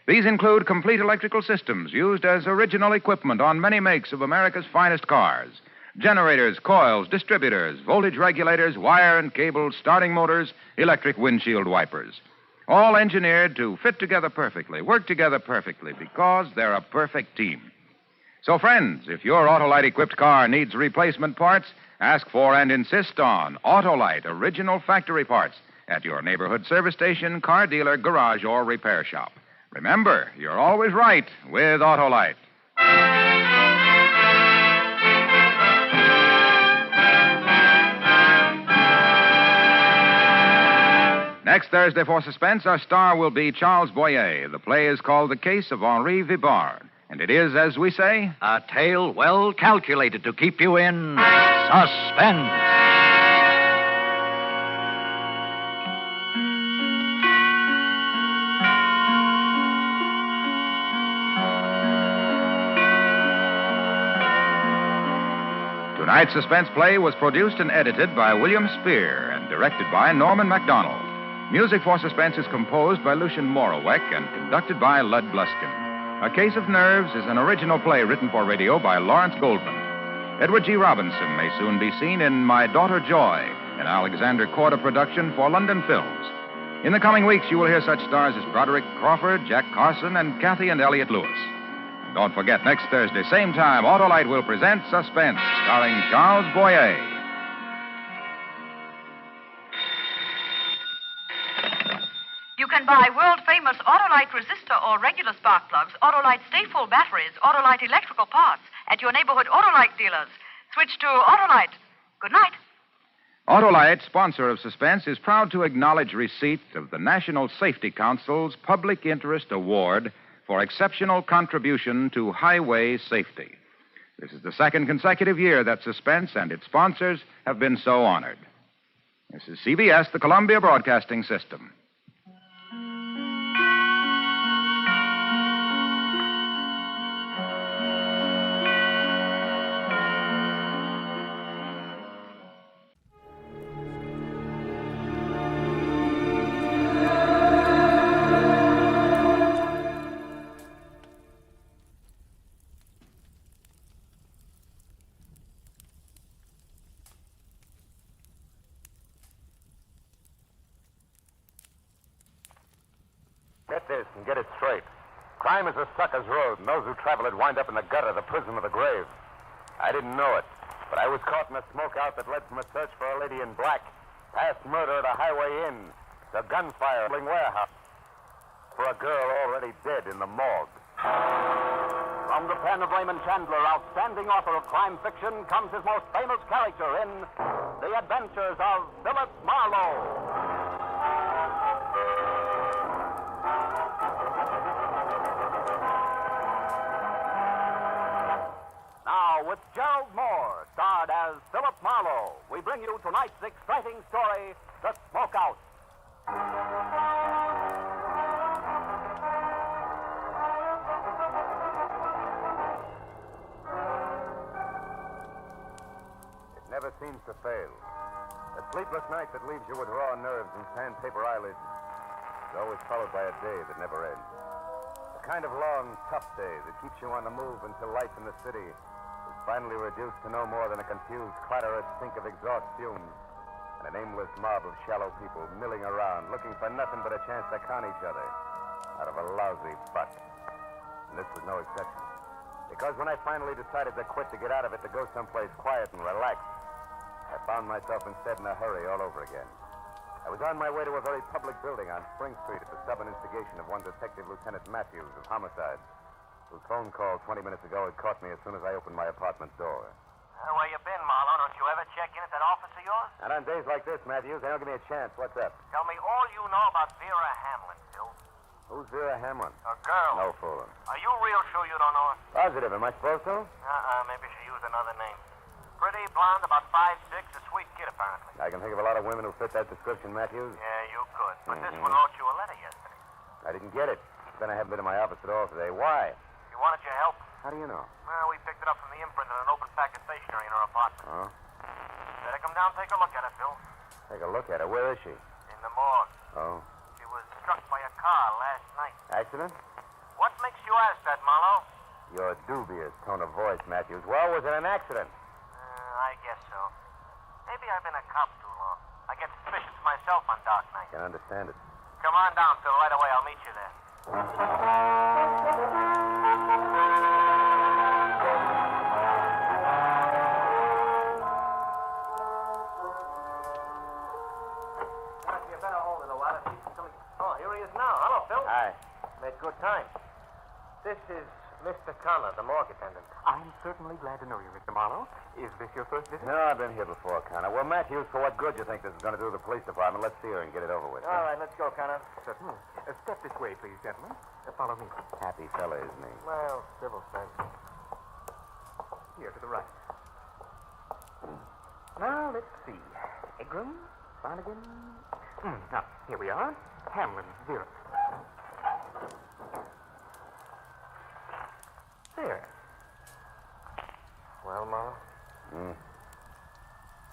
These include complete electrical systems used as original equipment on many makes of America's finest cars. Generators, coils, distributors, voltage regulators, wire and cable, starting motors, electric windshield wipers. All engineered to fit together perfectly, work together perfectly, because they're a perfect team. So, friends, if your Autolite-equipped car needs replacement parts, ask for and insist on Autolite original factory parts at your neighborhood service station, car dealer, garage, or repair shop. Remember, you're always right with Autolite. Next Thursday for Suspense, our star will be Charles Boyer. The play is called The Case of Henri Vibard. And it is, as we say, a tale well calculated to keep you in suspense. Tonight's suspense play was produced and edited by William Spear and directed by Norman MacDonald. Music for Suspense is composed by Lucian Moraweck and conducted by Lud Bluskin. A Case of Nerves is an original play written for radio by Lawrence Goldman. Edward G. Robinson may soon be seen in My Daughter Joy, an Alexander Korda production for London Films. In the coming weeks, you will hear such stars as Broderick Crawford, Jack Carson, and Kathy and Elliot Lewis. And don't forget, next Thursday, same time, Autolite will present Suspense, starring Charles Boyer. You can buy world-famous Autolite resistor or regular spark plugs, Autolite stay-full batteries, Autolite electrical parts at your neighborhood Autolite dealers. Switch to Autolite. Good night. Autolite, sponsor of Suspense, is proud to acknowledge receipt of the National Safety Council's Public Interest Award for exceptional contribution to highway safety. This is the second consecutive year that Suspense and its sponsors have been so honored. This is CBS, the Columbia Broadcasting System. this and get it straight. Crime is a sucker's road, and those who travel it wind up in the gutter, the prison, or the grave. I didn't know it, but I was caught in a smokeout that led from a search for a lady in black, past murder at a highway inn, to gunfire at a warehouse, for a girl already dead in the morgue. From the pen of Raymond Chandler, outstanding author of crime fiction, comes his most famous character in The Adventures of Philip Marlowe. Now, with Gerald Moore, starred as Philip Marlowe, we bring you tonight's exciting story, The Smokeout. Never seems to fail. A sleepless night that leaves you with raw nerves and sandpaper eyelids is always followed by a day that never ends. A kind of long, tough day that keeps you on the move until life in the city is finally reduced to no more than a confused clatter and stink of exhaust fumes and an aimless mob of shallow people milling around looking for nothing but a chance to con each other out of a lousy butt. And this was no exception. Because when I finally decided to quit, to get out of it, to go someplace quiet and relaxed, I found myself instead in a hurry all over again. I was on my way to a very public building on Spring Street at the stubborn instigation of one Detective Lieutenant Matthews of Homicide, whose phone call 20 minutes ago had caught me as soon as I opened my apartment door. Where you been, Marlowe? Don't you ever check in at that office of yours? And on days like this, Matthews, they don't give me a chance. What's up? Tell me all you know about Vera Hamlin, Phil. Who's Vera Hamlin? A girl. No fooling. Are you real sure you don't know her? Positive. Am I supposed to? Maybe she used another name. Pretty, blonde, about 5'6", a sweet kid, apparently. I can think of a lot of women who fit that description, Matthews. Yeah, you could. But this one wrote you a letter yesterday. I didn't get it. Then I haven't been to my office at all today. Why? She wanted your help. How do you know? Well, we picked it up from the imprint in an open pack of stationery in her apartment. Oh? Better come down and take a look at her, Phil. Take a look at her. Where is she? In the morgue. Oh. She was struck by a car last night. Accident? What makes you ask that, Marlowe? Your dubious tone of voice, Matthews. Well, was it an accident? I guess so. Maybe I've been a cop too long. I get suspicious myself on dark nights. Can understand it. Come on down, Phil. Right away. I'll meet you there. You better hold it a while. Oh, here he is now. Hello, Phil. Hi. Made good time. This is Mr. Connor, the morgue attendant. I'm certainly glad to know you, Mr. Marlowe. Is this your first visit? No, I've been here before, Connor. Well, Matthews, for what good do you think this is going to do to the police department? Let's see her and get it over with. All right, let's go, Connor. Certainly. Step this way, please, gentlemen. Follow me. Happy fella, isn't he? Well, civil sense. Here to the right. Now, let's see. Egram, Barnigan. Now, here we are. Hamlin, Vera. There. Well, Marlowe? Hmm.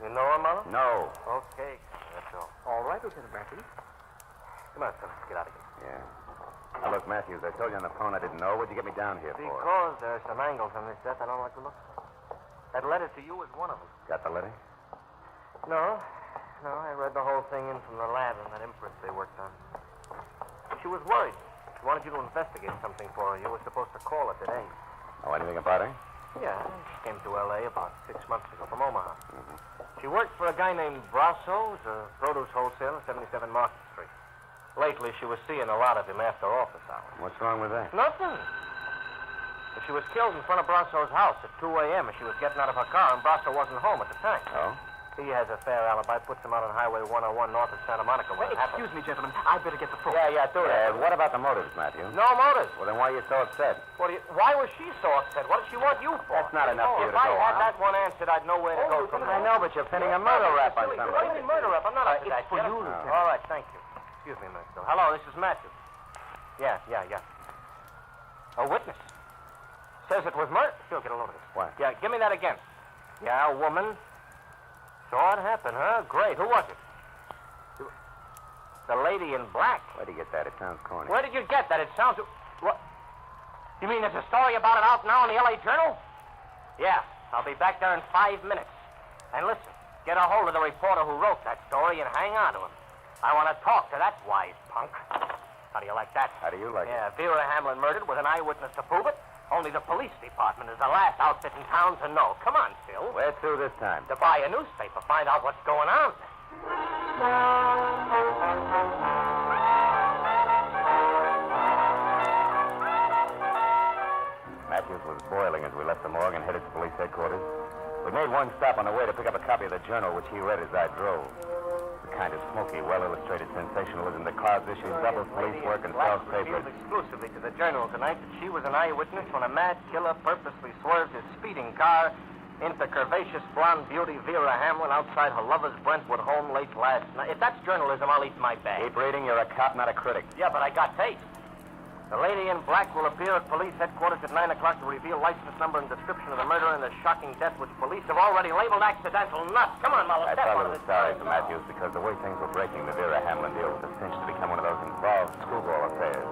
You know her, Marlowe? No. Okay, that's all. All right, Lieutenant Matthews. Come on, Phil. Let's get out of here. Yeah. Now, look, Matthews, I told you on the phone I didn't know. What'd you get me down here for? Because there's some angles on this death I don't like to look at. That letter to you was one of them. Got the letter? No, I read the whole thing in from the lab and that imprint they worked on. She was worried. She wanted you to investigate something for her. You were supposed to call her today. Know anything about her? Yeah, she came to L.A. about 6 months ago from Omaha. Mm-hmm. She worked for a guy named Brasso, who's a produce wholesaler, 77 Market Street. Lately, she was seeing a lot of him after office hours. What's wrong with that? Nothing. She was killed in front of Brasso's house at 2 a.m. and she was getting out of her car, and Brasso wasn't home at the time. Oh? He has a fair alibi, puts him out on Highway 101 north of Santa Monica when it happened. Excuse me, gentlemen. I'd better get the phone. Yeah, do that. What about the motives, Matthew? No motives. Well, then why are you so upset? Why was she so upset? What did she want you for? That's not enough for you to If I go had on. that one answered, I'd know where to go from there. I know, but you're pinning a murder rap on What do somebody. you mean murder rap? I'm not up to that. It's for yet. you, Lieutenant. All right, thank you. Excuse me a minute, Phil. Hello, this is Matthew. Yeah. A witness. Says it was murder. Phil, get a load of this. What? Yeah, give me that again. Yeah, a woman. Saw it happen, huh? Great. Who was it? The lady in black. Where'd you get that? It sounds corny. Where did you get that? It sounds... What? You mean there's a story about it out now in the L.A. Journal? Yeah, I'll be back there in 5 minutes. And listen, get a hold of the reporter who wrote that story and hang on to him. I want to talk to that wise punk. How do you like that? How do you like Yeah, Vera Hamlin murdered with an eyewitness to prove it. Only the police department is the last outfit in town to know. Come on, Phil. Where to this time? To buy a newspaper, find out what's going on. Matthews was boiling as we left the morgue and headed to police headquarters. We made one stop on the way to pick up a copy of the Journal, which he read as I drove. The kind of smoky, well-illustrated sensationalism that clouds issues, doubles police work, and sells papers. Revealed exclusively to the Journal tonight that she was an eyewitness when a mad killer purposely swerved his speeding car into curvaceous blonde beauty Vera Hamlin outside her lover's Brentwood home late last night. If that's journalism, I'll eat my bag. Keep reading. You're a cop, not a critic. Yeah, but I got taste. The lady in black will appear at police headquarters at 9 o'clock to reveal license number and description of the murder and the shocking death, which police have already labeled accidental. Nuts. Come on, Marlowe. I felt a little sorry for Matthews because the way things were breaking, the Vera Hamlin deal was a cinch to become one of those involved screwball affairs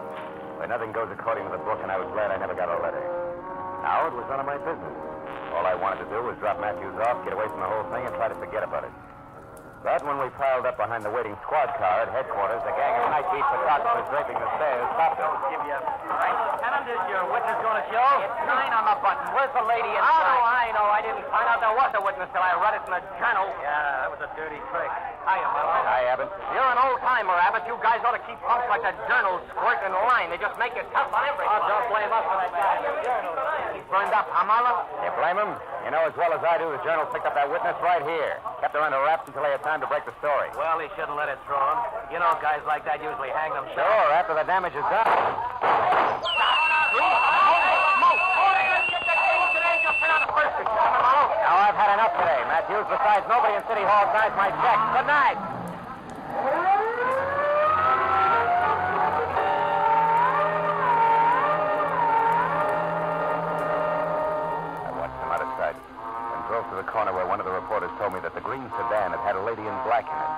where nothing goes according to the book, and I was glad I never got a letter. Now it was none of my business. All I wanted to do was drop Matthews off, get away from the whole thing, and try to forget about it. But when we piled up behind the waiting squad car at headquarters, a gang of high-speed photographers draping the stairs stopped us. Give you Lieutenant, is your witness going to show? It's 9 on the button. Where's the lady inside? How do I know? I didn't find out there was a witness till I read it in the Journal. Yeah, that was a dirty trick. Hiya, Marlowe. Hi, Abbott. You're an old-timer, Abbott. You guys ought to keep punks like the Journal squirt in line. They just make it tough on everyone. Oh, don't blame us for that guy. He's burned up, huh, Marlowe? You blame him? You know as well as I do, the Journal picked up that witness right here. Kept her under wraps until they had time to break the story. Well, he shouldn't let it through him. You know, guys like that usually hang themselves. Sure, after the damage is done. Now, I've had enough today, Matthews. Besides, nobody in City Hall signs my check. Good night. I watched him out of sight and drove to the corner where one of the reporters told me that the green sedan had a lady in black in it.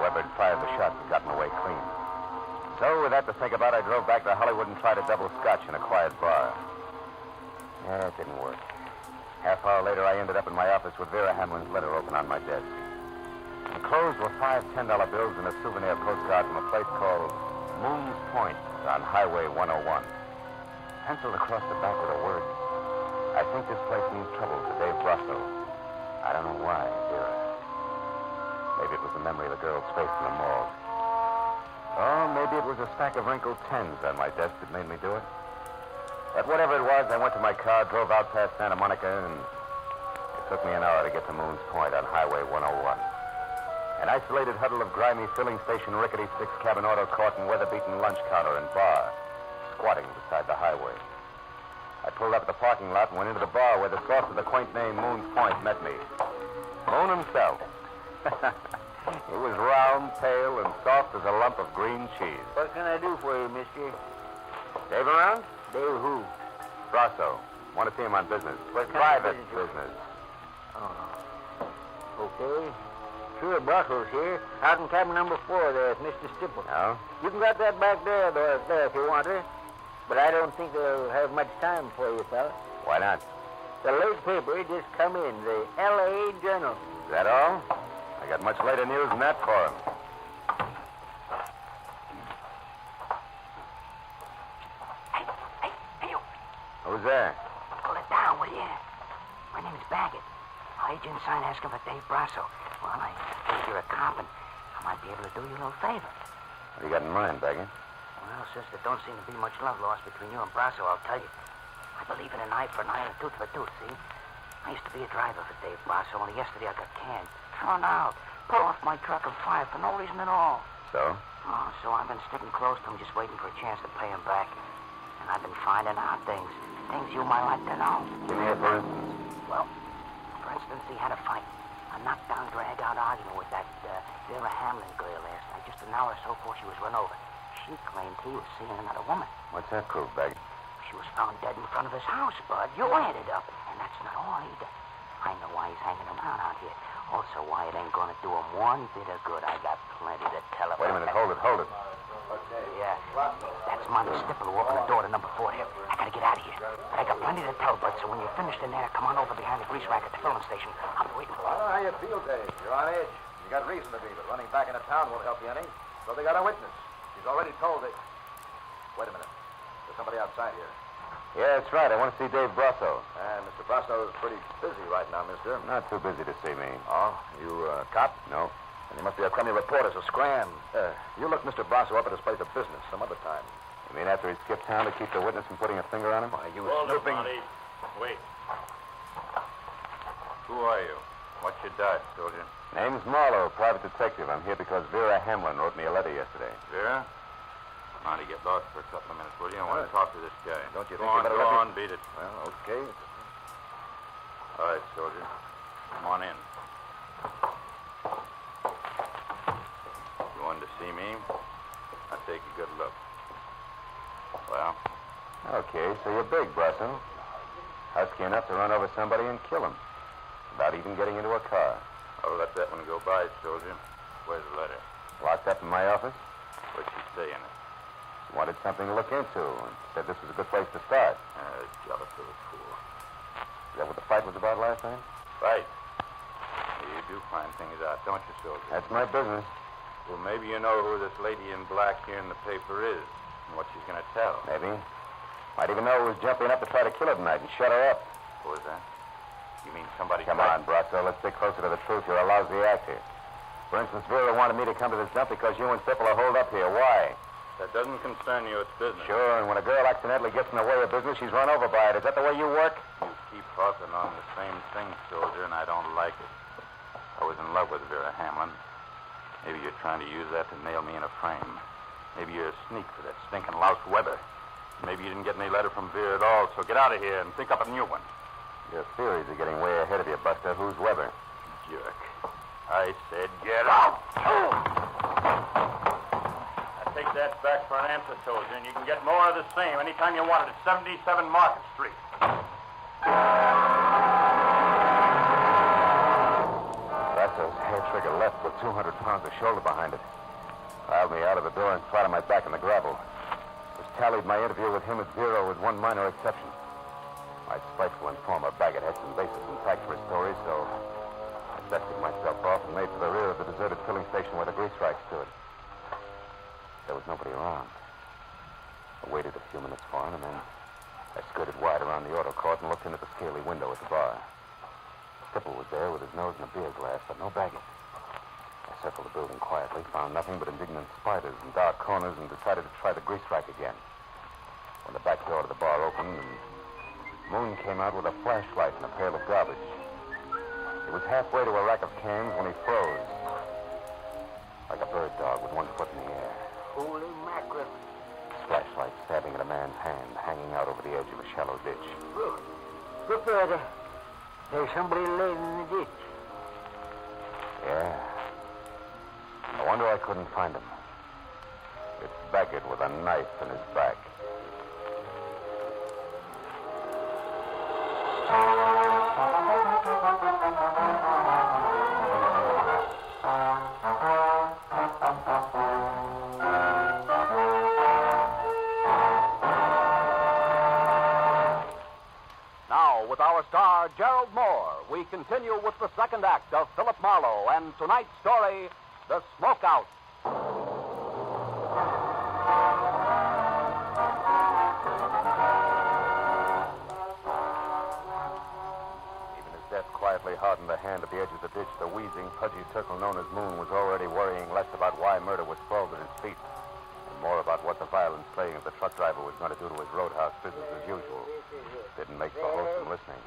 Whoever had fired the shot had gotten away clean. So, with that to think about, I drove back to Hollywood and tried a double scotch in a quiet bar. Yeah, it didn't work. Half hour later, I ended up in my office with Vera Hamlin's letter open on my desk. Enclosed were 5 $10 bills and a souvenir postcard from a place called Moon's Point on Highway 101. Penciled across the back with a word. I think this place means trouble to Dave Brasso. I don't know why, Vera. Maybe it was the memory of the girl's face in the morgue. Or maybe it was a stack of wrinkled tens on my desk that made me do it. But whatever it was, I went to my car, drove out past Santa Monica, and it took me an hour to get to Moon's Point on Highway 101. An isolated huddle of grimy filling station, rickety 6-cabin auto court, and weather-beaten lunch counter and bar, squatting beside the highway. I pulled up at the parking lot and went into the bar where the source of the quaint name Moon's Point met me. Moon himself. He was round, pale, and soft as a lump of green cheese. What can I do for you, mister? Dave around? Dave who? Brasso. Want to see him on business. What kind Private of business. Oh. Okay. Sure, Brasso's here. Out in cabin number 4 there with Mr. Stipple. Oh? You can get that back there if you want her. But I don't think they'll have much time for you, fella. Why not? The late paper just come in, the L.A. Journal. Is that all? I got much later news than that for him. Hey, you. Who's there? Pull it down, will you? My name's Baggett. Agent sign asking for Dave Brasso. Well, I think you're a cop, and I might be able to do you a little favor. What do you got in mind, Baggett? Well, since there don't seem to be much love lost between you and Brasso, I'll tell you. I believe in an eye for an eye and a tooth for a tooth, see? I used to be a driver for Dave Brasso, only yesterday I got canned. Thrown out. Pull off my truck and fired for no reason at all. So? Oh, so I've been sticking close to him, just waiting for a chance to pay him back. And I've been finding out things you might like to know. Give me a for instance. Well, for instance, he had a fight. A knockdown, drag-out argument with that Vera Hamlin girl last night, just an hour or so before she was run over. She claimed he was seeing another woman. What's that proof, Baggett? She was found dead in front of his house, Bud. You added up. And that's not all either. I know why he's hanging around out here. Also, why it ain't gonna do him one bit of good. I got plenty to tell him. Wait a minute, hold it. Okay. Yeah. That's Monty Stipple who opened the door to number 4 here. I gotta get out of here. But I got plenty to tell, Bud, so when you're finished in there, come on over behind the grease rack at the filling station. I'll be waiting for you. I don't know how you feel, Dave. You're on edge. You got reason to be, but running back into town won't help you any. So they got a witness. She's already told it. Wait a minute. There's somebody outside here. Yeah, that's right. I want to see Dave Brasso. And Mr. Brasso is pretty busy right now, mister. Not too busy to see me. Oh, you cop? No. And you must be a crummy reporter, so scram. You look Mr. Brasso up at his place of business some other time. You mean after he skipped town to keep the witness from putting a finger on him? Why, you Hold it, snooping... Monty. Wait. Who are you? What's your dive, soldier? Name's Marlowe, private detective. I'm here because Vera Hamlin wrote me a letter yesterday. Vera? Monty, get lost for a couple of minutes, will you? I want to talk to this guy. Don't you Go think you on, better go let me- on, beat it. Well, okay. All right, soldier. Come on in. You wanted to see me? I'll take a good look. Well? Okay, so you're big, Brasso. Husky enough to run over somebody and kill him without even getting into a car. I'll let that one go by, soldier. Where's the letter? Locked up in my office. What'd she say in it? She wanted something to look into and said this was a good place to start. Jealous little fool. Is that what the fight was about last night? Right. You do find things out, don't you, soldier? That's my business. Well, maybe you know who this lady in black here in the paper is and what she's going to tell. Maybe. Might even know who was jumping up to try to kill her tonight and shut her up. Who was that? You mean somebody... Come on, Brasso. Let's stick closer to the truth. You're a lousy actor. For instance, Vera wanted me to come to this dump because you and Sipple are holed up here. Why? That doesn't concern you. It's business. Sure, and when a girl accidentally gets in the way of business, she's run over by it. Is that the way you work? You keep talking on the same thing, soldier, and I don't like it. I was in love with Vera Hamlin. Maybe you're trying to use that to nail me in a frame. Maybe you're a sneak for that stinking louse Weber. Maybe you didn't get any letter from Vera at all, so get out of here and think up a new one. Your theories are getting way ahead of you, Buster. Who's Weber? Jerk. I said get out. I take that back for an answer, soldier, and you can get more of the same anytime you want it at 77 Market Street. Brasso's hair trigger left with 200 pounds of shoulder behind it. Piled me out of the door and flat on my back in the gravel. Which tallied my interview with him at 0 with one minor exception. My spiteful informer, Baggett, had some basis intact for his story, so I dusted myself off and made for the rear of the deserted filling station where the grease rack stood. There was nobody around. I waited a few minutes for him, and then I skirted wide around the auto court and looked in at the scaly window at the bar. Stipple was there with his nose in a beer glass, but no Baggett. I circled the building quietly, found nothing but indignant spiders and dark corners, and decided to try the grease rack again. When the back door to the bar opened, and Moon came out with a flashlight and a pail of garbage. He was halfway to a rack of cans when he froze. Like a bird dog with one foot in the air. Holy mackerel. His flashlight stabbing at a man's hand, hanging out over the edge of a shallow ditch. Look there. There's somebody laid in the ditch. Yeah. No wonder I couldn't find him. It's Baggett with a knife in his back. Now, with our star, Gerald Moore, we continue with the second act of Philip Marlowe and tonight's story, The Smokeout. Even as death quietly hardened the hand at the edge of the ditch, the wheezing, pudgy circle known as Moon was already worrying less about why murder was sprawled at his feet and more about what the violent slaying of the truck driver was going to do to his roadhouse business as usual. Didn't make for wholesome listening.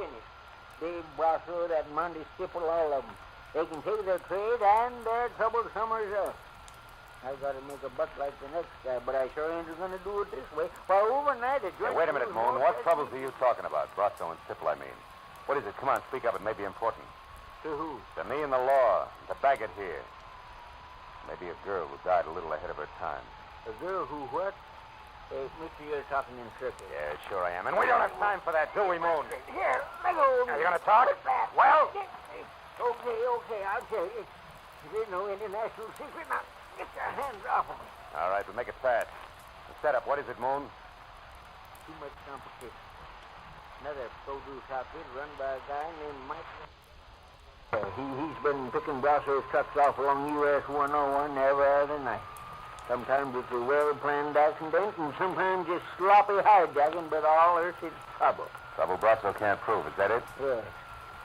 Dave Brasso, that Monday Stipple, all of them. They can take their trade and their trouble somewheres else. I've got to make a buck like the next guy, but I sure ain't going to do it this way. Why, overnight a Hey, wait a minute, Moon. What troubles are you talking about? Brasso and Stipple, I mean. What is it? Come on, speak up. It may be important. To who? To me and the law. To Baggett here. Maybe a girl who died a little ahead of her time. A girl who what? Hey, mister, you're talking in circles. Yeah, sure I am. And we don't have time for that, do we, Moon? Here, let go. Are you going to talk? Well? Okay, I'll tell you. There's no international secret. Now, get your hands off of me. All right, we'll make it fast. The setup, what is it, Moon? Too much competition. Another produce outfit run by a guy named Mike. He's been picking Brasso's trucks off along US 101 every other night. Sometimes it's a well-planned accident, and sometimes just sloppy hijacking, but all earth is trouble. Trouble Brasso can't prove. Is that it? Yes.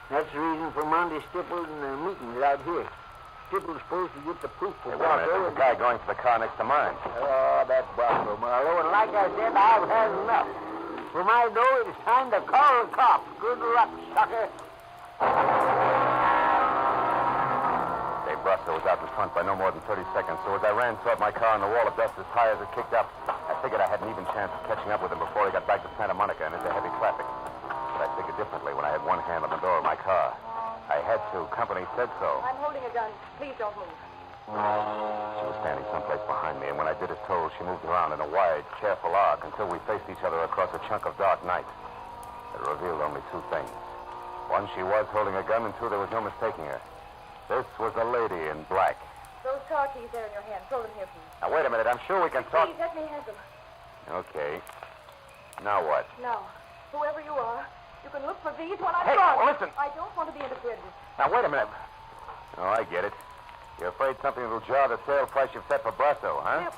That's the reason for Monday Stipple and the meetings out here. Stipple's supposed to get the proof for Brasso. There's a guy going to the car next to mine. Oh, that's Brasso, Marlowe. And like I said, I've had enough. For my dough, it's time to call the cops. Good luck, sucker. Dave Brasso was out in front by no more than 30 seconds, so as I ran toward my car on the wall of dust, his tires had kicked up. I figured I had an even chance of catching up with him before he got back to Santa Monica and into heavy traffic. But I figured differently when I had one hand on the door of my car. I had to. Company said so. I'm holding a gun. Please don't move. She was standing someplace behind me, and when I did as told, she moved around in a wide, careful arc until we faced each other across a chunk of dark night. It revealed only two things. One, she was holding a gun, and two, there was no mistaking her. This was a lady in black. Those car keys there in your hand. Throw them here, please. Now, wait a minute. I'm sure we can talk. Please, let me have them. Okay. Now what? Now, whoever you are, you can look for these when I'm Hey, gone. listen. I don't want to be interfered with. Now, wait a minute. Oh, I get it. You're afraid something will jar the sale price you've set for Brasso, huh? Yep.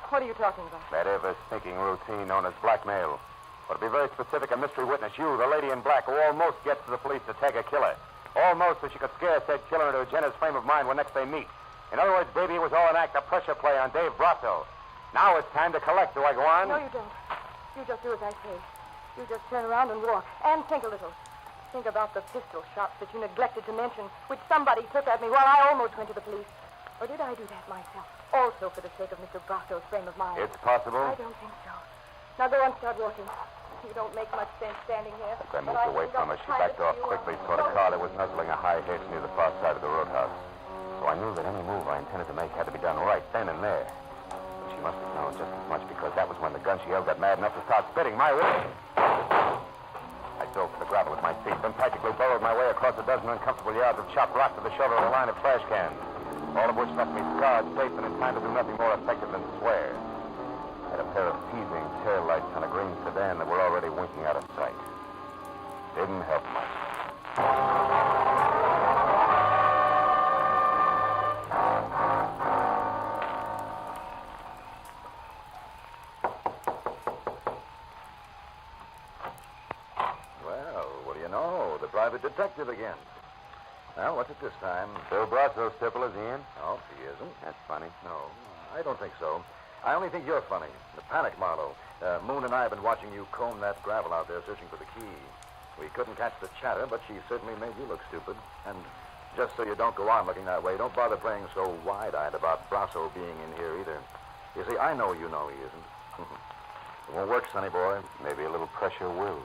What are you talking about? That ever-stinking routine known as blackmail. But to be very specific, a mystery witness, you, the lady in black, who almost gets to the police to tag a killer. Almost so she could scare said killer into Jenna's frame of mind when next they meet. In other words, baby, it was all an act of pressure play on Dave Brasso. Now it's time to collect. Do I go on? No, you don't. You just do as I say. You just turn around and walk. And think a little. Think about the pistol shots that you neglected to mention, which somebody took at me while I almost went to the police. Or did I do that myself? Also for the sake of Mr. Brasso's frame of mind. It's possible. I don't think so. Now go on, start walking. You don't make much sense standing here. As I moved away from her, she backed off quickly toward a car that was nuzzling a high hedge near the far side of the roadhouse. So I knew that any move I intended to make had to be done right then and there. But she must have known just as much because that was when the gun she held got mad enough to start spitting my way. I dove for the gravel at my feet, then practically burrowed my way across a dozen uncomfortable yards of chopped rock to the shoulder of a line of trash cans, all of which left me scarred, safe, and in time to do nothing more effective than swear. I had a pair of teasing tail lights on a green sedan that were already winking out of sight. Didn't help much. Well, what do you know? The private detective again. Well, what's it this time? Bill Brasso, Stipple, is he in? Oh, he isn't. That's funny. No, I don't think so. I only think you're funny. The panic, Marlowe. Moon and I have been watching you comb that gravel out there searching for the key. We couldn't catch the chatter, but she certainly made you look stupid. And just so you don't go on looking that way, don't bother playing so wide-eyed about Brasso being in here either. You see, I know you know he isn't. It won't work, sonny boy. Maybe a little pressure will.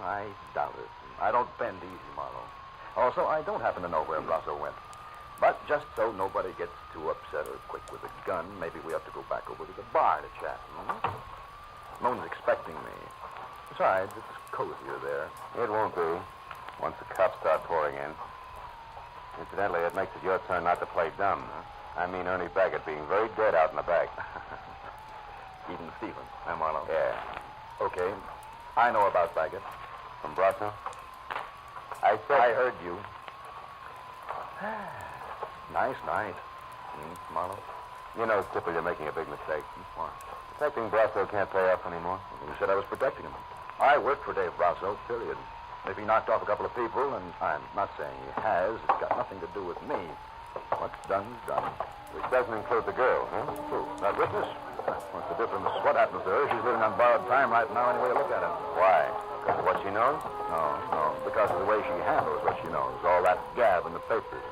I doubt it. I don't bend easy, Marlowe. Also, I don't happen to know where Brasso went. But just so nobody gets too upset or quick with a gun, maybe we have to go back over to the bar to chat. Moon's expecting me. Besides, it's cozier there. It won't be. Once the cops start pouring in. Incidentally, it makes it your turn not to play dumb. I mean Ernie Baggett being very dead out in the back. Even Stephen, Marlowe? Yeah. Okay. I know about Baggett. From Brasso? I heard you. Nice night. Marlowe? You know, Stipple, you're making a big mistake. What? Protecting Brasso can't pay off anymore. You said I was protecting him. I worked for Dave Brasso, period. If he knocked off a couple of people, and I'm not saying he has, it's got nothing to do with me. What's done's done. Which doesn't include the girl, huh? Who? That witness? What's the difference? What happens to her? She's living on borrowed time right now, any way you look at it. Why? Because of what she knows? No. Because of the way she handles what she knows. All that gab in the papers.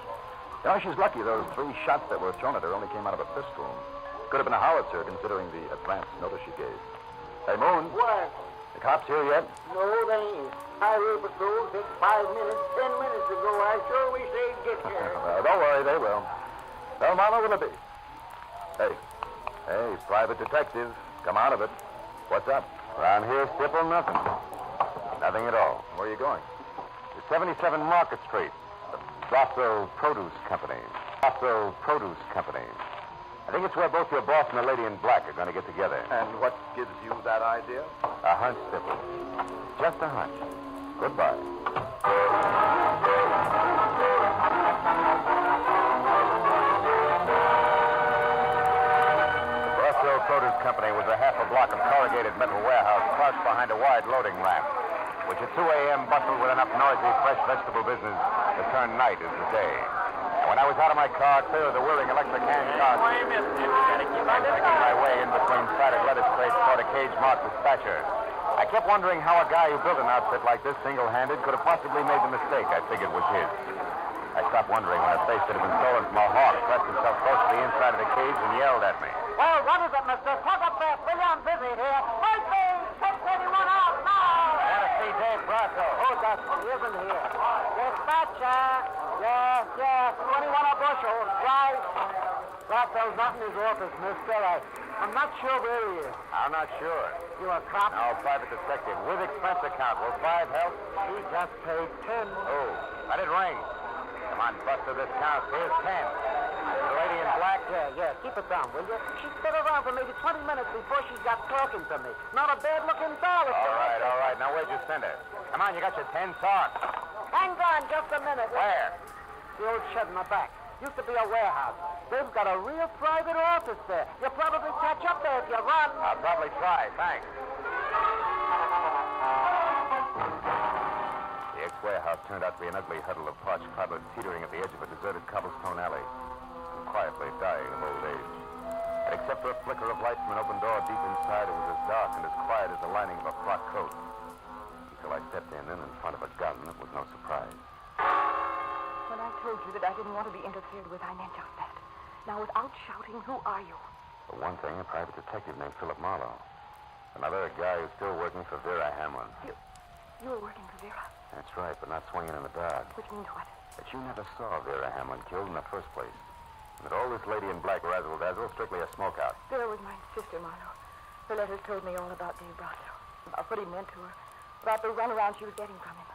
You know, she's lucky those 3 shots that were thrown at her only came out of a pistol. Could have been a howitzer, considering the advance notice she gave. Hey, Moon. What? The cops here yet? No, they ain't. Highway patrol took 5 minutes, 10 minutes ago. I sure wish they'd get here. Don't worry, they will. Well, Marlowe, will it be? Hey, private detective. Come out of it. What's up? Around here, Stipple, nothing. Nothing at all. Where are you going? To 77 Market Street. The Brasso Produce Company. Brasso Produce Company. I think it's where both your boss and the lady in black are going to get together. And what gives you that idea? A hunch, Stipple. Just a hunch. Goodbye. company was a half a block of corrugated metal warehouse crouched behind a wide loading ramp, which at 2 a.m. bustled with enough noisy, fresh vegetable business to turn night into day. And when I was out of my car, clear of the whirring electric hand carts, and making my way in between sided lettuce crates toward a cage marked dispatcher, I kept wondering how a guy who built an outfit like this single-handed could have possibly made the mistake I figured was his. I stopped wondering when a face that had been stolen from a hawk pressed itself close to the inside of the cage and yelled at me. Well, what is it, mister? Talk up fast, will you? I'm busy here. Wait, please. 681 out now. I want to see Dave Brasso. Who's that? He isn't here. Dispatcher. Yes. 21 a bushel. Right. Brasso's not in his office, mister. I'm not sure where he is. I'm not sure. You a cop? No, private detective. With expense account. Will 5 help? He just paid 10. Oh, let it ring. Come on, Buster, this counts. Here's 10. The lady in black? Yeah. Keep it down, will you? She stood around for maybe 20 minutes before she got talking to me. Not a bad-looking doll. All right. Now, where'd you send her? Come on, you got your 10 talk. Hang on just a minute. Where? The old shed in the back. Used to be a warehouse. They've got a real private office there. You'll probably catch up there if you run. I'll probably try. Thanks. The ex-warehouse turned out to be an ugly huddle of parched cobblers teetering at the edge of a deserted cobblestone alley, and quietly dying of old age. And except for a flicker of light from an open door deep inside, it was as dark and as quiet as the lining of a frock coat. Until I stepped in front of a gun, it was no surprise. When I told you that I didn't want to be interfered with, I meant just that. Now, without shouting, who are you? For one thing, a private detective named Philip Marlowe. Another, a guy who's still working for Vera Hamlin. You were working for Vera? That's right, but not swinging in the dark. Which means what? That you never saw Vera Hamlin killed in the first place. And that all this lady in black razzle-dazzle strictly a smokeout. Vera was my sister, Marlowe. Her letters told me all about Dave Brasso, about what he meant to her, about the runaround she was getting from him.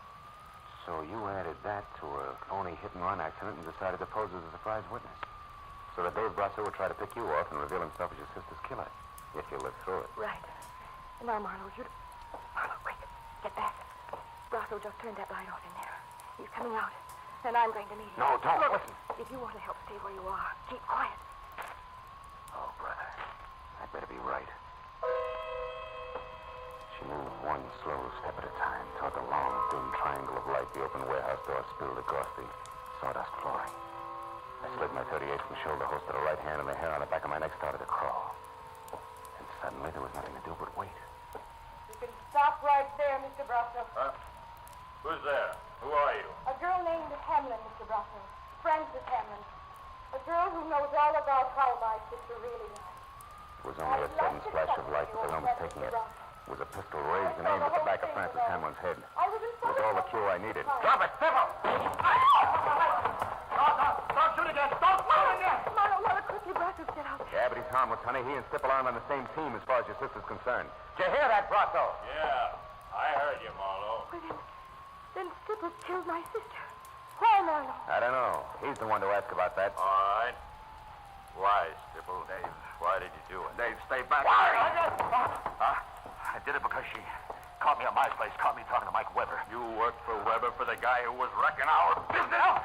So you added that to a phony hit-and-run accident and decided to pose as a surprise witness. So that Dave Brasso would try to pick you off and reveal himself as your sister's killer, if you lived through it. Right. And now, Marlowe, Marlowe, quick. Get back. Brasso just turned that light off in there. He's coming out, and I'm going to meet him. No, don't. Look, Listen. If you want to help, stay where you are. Keep quiet. Oh, brother. I'd better be right. She moved one slow step at a time toward the long, thin triangle of light the open warehouse door spilled across the sawdust flooring. I slid my .38 from shoulder holster to the right hand, and the hair on the back of my neck started to crawl. And suddenly there was nothing to do but wait. You can stop right there, Mr. Brasso. Huh? Who's there? Who are you? A girl named Hamlin, Mr. Brasso. Frances Hamlin. A girl who knows all about how my sister really died. It was only a sudden flash of light, but the gun was taking it. It was a pistol raised and aimed at the back of Frances Hamlin's head. It was all the cue I needed. Drop it, Stefano! Don't shoot again! Don't shoot again! Marlowe, quickly, Brasso's get out. Yeah, but he's harmless, honey. He and Stipple aren't on the same team as far as your sister's concerned. Did you hear that, Brasso? Yeah, I heard you, Marlowe. Well, then Stipple killed my sister. Why, Marlowe? I don't know. He's the one to ask about that. All right. Why, Stipple? Dave, why did you do it? Dave, stay back. Why? I did it because she caught me at my place, caught me talking to Mike Weber. You worked for Weber for the guy who was wrecking our business?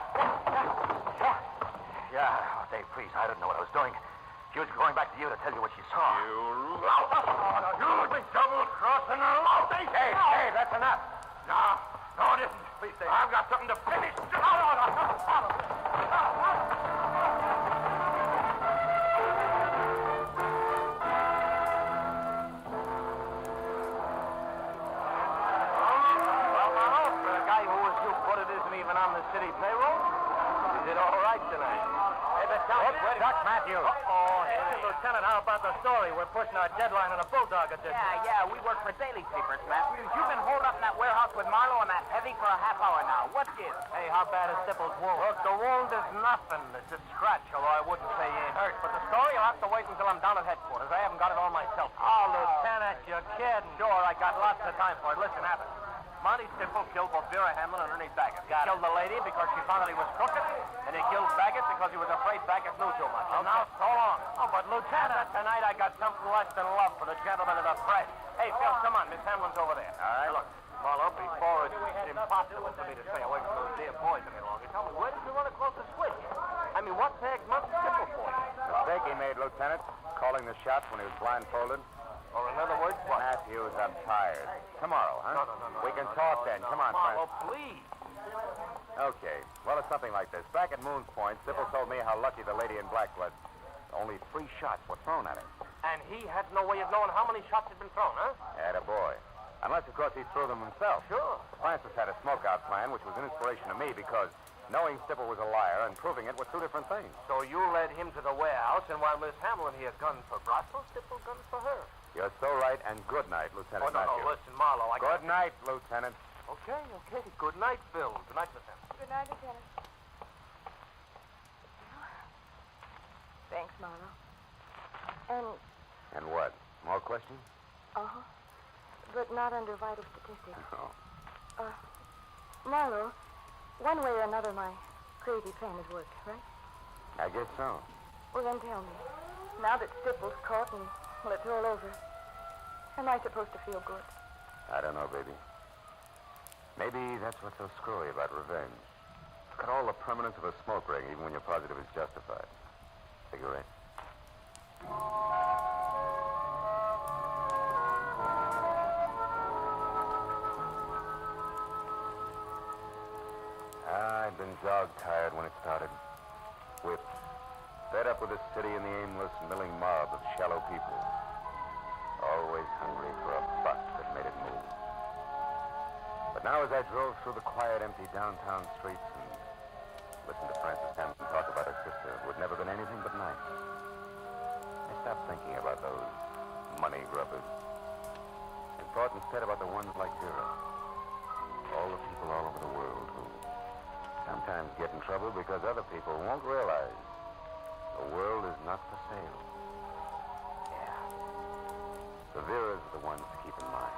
Yeah, oh, Dave, please, I didn't know what I was doing. She was going back to you to tell you what she saw. You been double-crossing her. Dave, that's enough. No, it isn't. Please, Dave. I've got something to finish. On the city payroll? You did all right tonight. Hey, but Doc Matthews. Hey, Lieutenant, how about the story? We're pushing our deadline on a bulldog edition. Yeah, we work for daily papers, Matthews. You've been holed up in that warehouse with Marlowe and that heavy for a half hour now. What gives? Hey, how bad is Stipple's wound? Look, the wound is nothing. It's a scratch, although I wouldn't say he ain't hurt. But the story will have to wait until I'm down at headquarters. I haven't got it all myself. Oh, Lieutenant, you're kidding. Sure, I got lots of time for it. Listen, Abbott. Monty Stipple killed both Vera Hamlin and Ernie Baggett. He killed the lady because she found that he was crooked, and he killed Baggett because he was afraid Baggett knew too much. And now, so long. Oh, but Lieutenant, tonight I got something less than love for the gentlemen of the press. Hey, Phil, come on. Miss Hamlin's over there. All right. Look, Marlowe, before it's impossible for me to stay away from those dear boys any longer, tell me, where did you run across the switch? I mean, what tagged Monty Stipple for? Mistake he made, Lieutenant. calling the shots when he was blindfolded? Or in other words, what? Matthews, I'm tired. Tomorrow, huh? No. We can talk then. Come on, Marlowe, Frank. please. Okay. Well, it's something like this. Back at Moon's Point, Sybil told me how lucky the lady in black was. Only 3 shots were thrown at him. And he had no way of knowing how many shots had been thrown, huh? Attaboy. Unless, of course, he threw them himself. Sure. Francis had a smokeout plan, which was an inspiration to me because knowing Stipple was a liar and proving it were 2 different things. So you led him to the warehouse, and while Miss Hamlin here gunned for Brasso, Stipple gunned for her. You're so right, and good night, Lieutenant Matthews. Listen, Marlowe, Good night, Lieutenant. Okay. Good night, Phil. Good night, Lieutenant. Good night, Lieutenant. Thanks, Marlowe. And what? More questions? Uh-huh. But not under vital statistics. Oh. Marlowe, one way or another, my crazy plan has worked, right? I guess so. Well, then tell me. Now that Stipple's caught and, well, it's all over, am I supposed to feel good? I don't know, baby. Maybe that's what's so screwy about revenge. It's got all the permanence of a smoke ring, even when you're positive it's justified. Cigarette? I'd been dog-tired when it started. Whipped. Fed up with the city and the aimless, milling mob of shallow people. Always hungry for a buck that made it move. But now as I drove through the quiet, empty downtown streets and listened to Francis Hampton talk about her sister, who had never been anything but nice, I stopped thinking about those money grubbers and thought instead about the ones like Vera. All the people all over the world who sometimes get in trouble because other people won't realize the world is not for sale. Yeah. The Veras are the ones to keep in mind.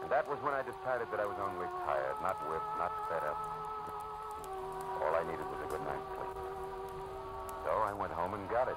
And that was when I decided that I was only tired, not whipped, not fed up. All I needed was a good night's sleep. So I went home and got it.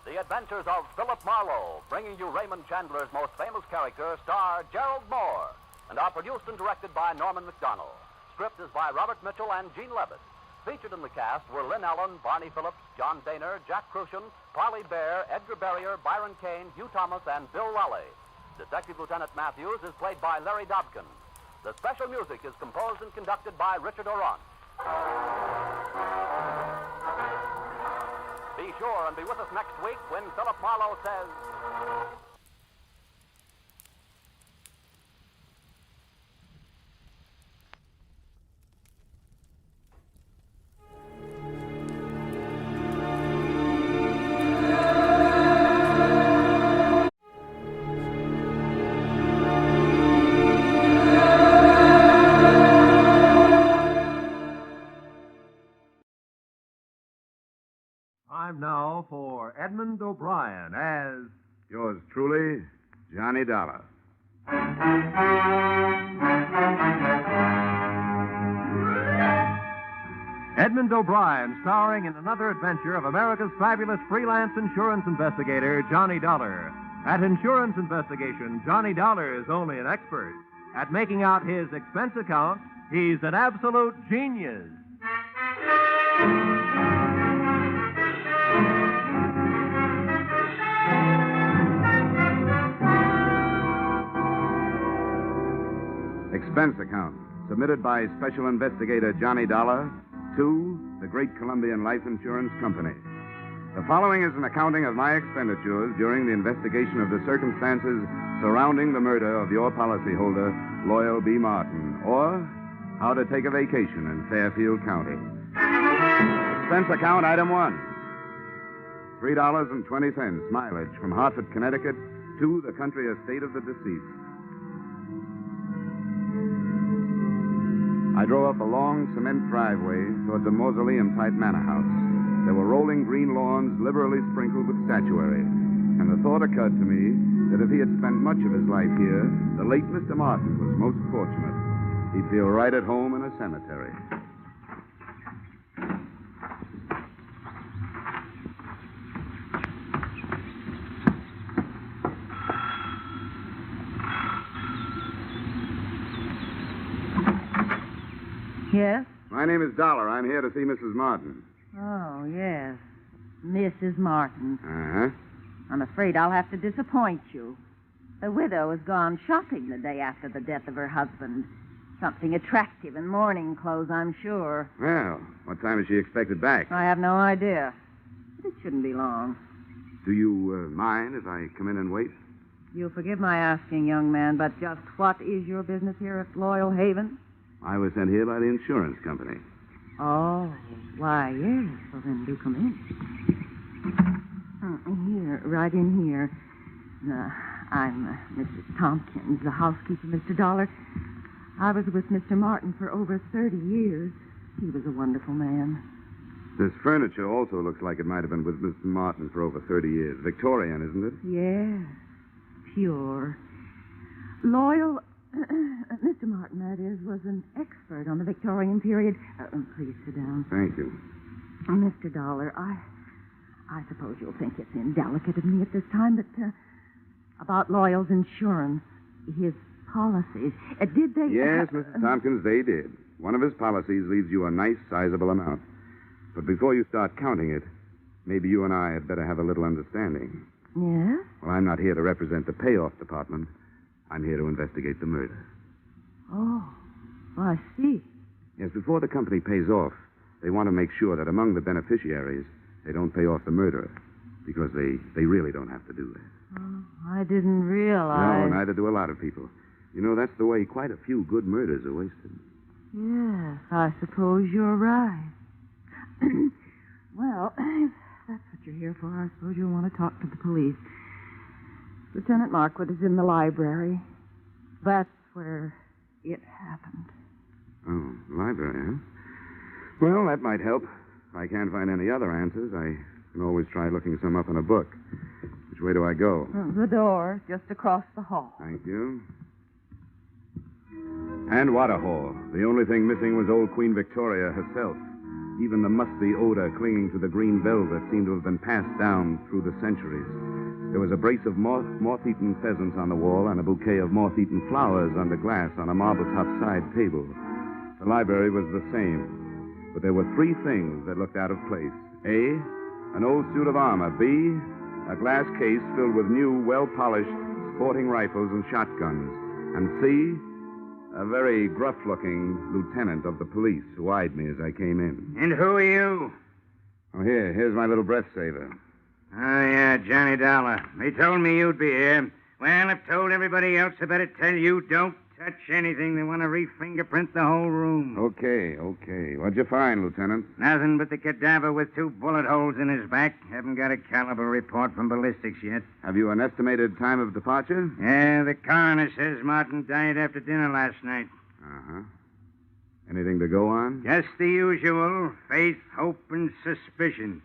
The Adventures of Philip Marlowe, bringing you Raymond Chandler's most famous character, star Gerald Moore, and are produced and directed by Norman McDonald. Script is by Robert Mitchell and Gene Levitt. Featured in the cast were Lynn Allen, Barney Phillips, John Daner, Jack Crucian, Parley Bear, Edgar Barrier, Byron Kane, Hugh Thomas, and Bill Raleigh. Detective Lieutenant Matthews is played by Larry Dobkin. The special music is composed and conducted by Richard Oron. Be sure and be with us next week when Philip Marlowe says... Time now for Edmund O'Brien as... Yours truly, Johnny Dollar. Edmund O'Brien, starring in another adventure of America's fabulous freelance insurance investigator, Johnny Dollar. At insurance investigation, Johnny Dollar is only an expert. At making out his expense account, he's an absolute genius. Expense account, submitted by Special Investigator Johnny Dollar to the Great Columbian Life Insurance Company. The following is an accounting of my expenditures during the investigation of the circumstances surrounding the murder of your policyholder, Loyal B. Martin, or how to take a vacation in Fairfield County. Expense account, item 1. $3.20 mileage from Hartford, Connecticut to the country estate of the deceased. I drove up a long cement driveway towards a mausoleum-type manor house. There were rolling green lawns liberally sprinkled with statuary, and the thought occurred to me that if he had spent much of his life here, the late Mr. Martin was most fortunate. He'd feel right at home in a cemetery. Yes? My name is Dollar. I'm here to see Mrs. Martin. Oh, yes. Mrs. Martin. Uh-huh. I'm afraid I'll have to disappoint you. The widow has gone shopping the day after the death of her husband. Something attractive in mourning clothes, I'm sure. Well, what time is she expected back? I have no idea. But it shouldn't be long. Do you mind if I come in and wait? You'll forgive my asking, young man, but just what is your business here at Loyal Haven? I was sent here by the insurance company. Oh, why, yes. Well, then do come in. Here, right in here. I'm Mrs. Tompkins, the housekeeper, Mr. Dollar. I was with Mr. Martin for over 30 years. He was a wonderful man. This furniture also looks like it might have been with Mr. Martin for over 30 years. Victorian, isn't it? Yes, pure. Loyal, Mr. Martin, that is, was an expert on the Victorian period. Please sit down. Thank you. Mr. Dollar, I suppose you'll think it's indelicate of me at this time, but about Loyal's insurance, his policies, did they... Yes, Mrs. Tompkins, they did. One of his policies leaves you a nice, sizable amount. But before you start counting it, maybe you and I had better have a little understanding. Yes? Well, I'm not here to represent the payoff department. I'm here to investigate the murder. Oh, I see. Yes, before the company pays off, they want to make sure that among the beneficiaries, they don't pay off the murderer, because they really don't have to do that. Oh, I didn't realize... No, neither do a lot of people. You know, that's the way quite a few good murders are wasted. Yes, I suppose you're right. Well, if that's what you're here for, I suppose you'll want to talk to the police. Lieutenant Markwood is in the library. That's where it happened. Oh, library, huh? Well, that might help. If I can't find any other answers, I can always try looking some up in a book. Which way do I go? The door, just across the hall. Thank you. And what a hall. The only thing missing was old Queen Victoria herself. Even the musty odor clinging to the green velvet seemed to have been passed down through the centuries. There was a brace of moth-eaten pheasants on the wall and a bouquet of moth-eaten flowers under glass on a marble-top side table. The library was the same, but there were three things that looked out of place. A, an old suit of armor. B, a glass case filled with new, well-polished sporting rifles and shotguns. And C, a very gruff-looking lieutenant of the police who eyed me as I came in. And who are you? Oh, here's my little breath saver. Oh, yeah, Johnny Dollar. They told me you'd be here. Well, I've told everybody else I better tell you don't touch anything. They want to re-fingerprint the whole room. Okay. What'd you find, Lieutenant? Nothing but the cadaver with 2 bullet holes in his back. Haven't got a caliber report from ballistics yet. Have you an estimated time of departure? Yeah, the coroner says Martin died after dinner last night. Uh-huh. Anything to go on? Just the usual. Faith, hope, and suspicion.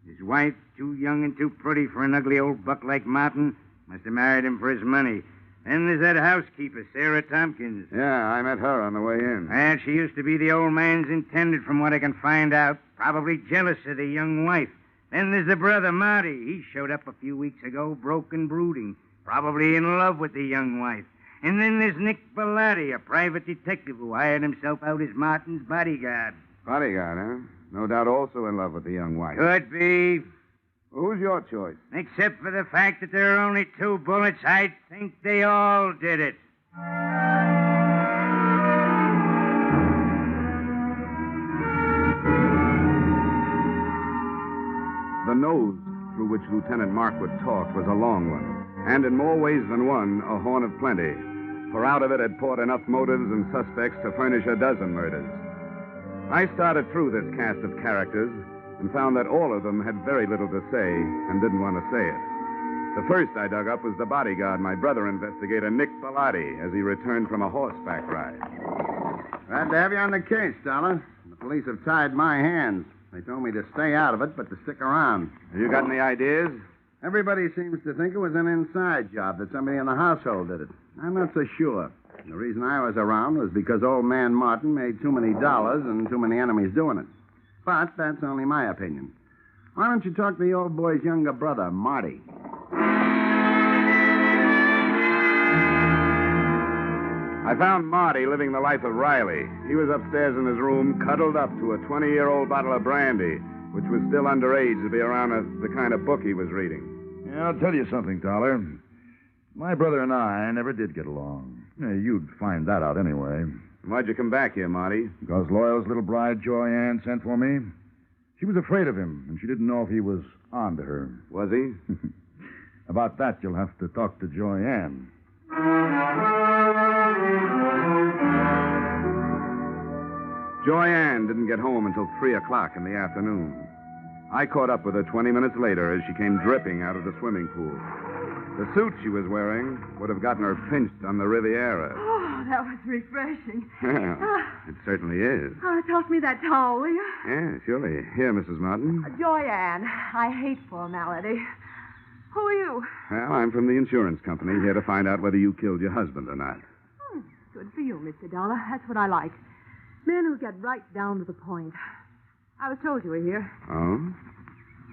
His wife, too young and too pretty for an ugly old buck like Martin, must have married him for his money. Then there's that housekeeper, Sarah Tompkins. Yeah, I met her on the way in. Well, she used to be the old man's intended, from what I can find out. Probably jealous of the young wife. Then there's the brother, Marty. He showed up a few weeks ago, broke and brooding. Probably in love with the young wife. And then there's Nick Bellotti, a private detective who hired himself out as Martin's bodyguard. Bodyguard, huh? No doubt also in love with the young wife. Could be. Who's your choice? Except for the fact that there are only 2 bullets, I think they all did it. The nose through which Lieutenant Markwood talked was a long one, and in more ways than one, a horn of plenty, for out of it had poured enough motives and suspects to furnish a dozen murders. I started through this cast of characters and found that all of them had very little to say and didn't want to say it. The first I dug up was the bodyguard, my brother investigator, Nick Bellotti, as he returned from a horseback ride. Glad to have you on the case, Dollar. The police have tied my hands. They told me to stay out of it, but to stick around. Have you got any ideas? Everybody seems to think it was an inside job, that somebody in the household did it. I'm not so sure. The reason I was around was because old man Martin made too many dollars and too many enemies doing it. But that's only my opinion. Why don't you talk to the old boy's younger brother, Marty? I found Marty living the life of Riley. He was upstairs in his room, cuddled up to a 20-year-old bottle of brandy, which was still underage to be around the kind of book he was reading. Yeah, I'll tell you something, Dollar. My brother and I never did get along. Yeah, you'd find that out anyway. Why'd you come back here, Marty? Because Loyal's little bride, Joyanne, sent for me. She was afraid of him, and she didn't know if he was on to her. Was he? About that, you'll have to talk to Joyanne. Joyanne didn't get home until 3 o'clock in the afternoon. I caught up with her 20 minutes later as she came dripping out of the swimming pool. The suit she was wearing would have gotten her pinched on the Riviera. Oh, that was refreshing. It certainly is. Toss me that towel, will you? Yeah, surely. Here, Mrs. Martin. Joyanne, I hate formality. Who are you? Well, I'm from the insurance company, here to find out whether you killed your husband or not. Good for you, Mr. Dollar. That's what I like. Men who get right down to the point. I was told you were here. Oh?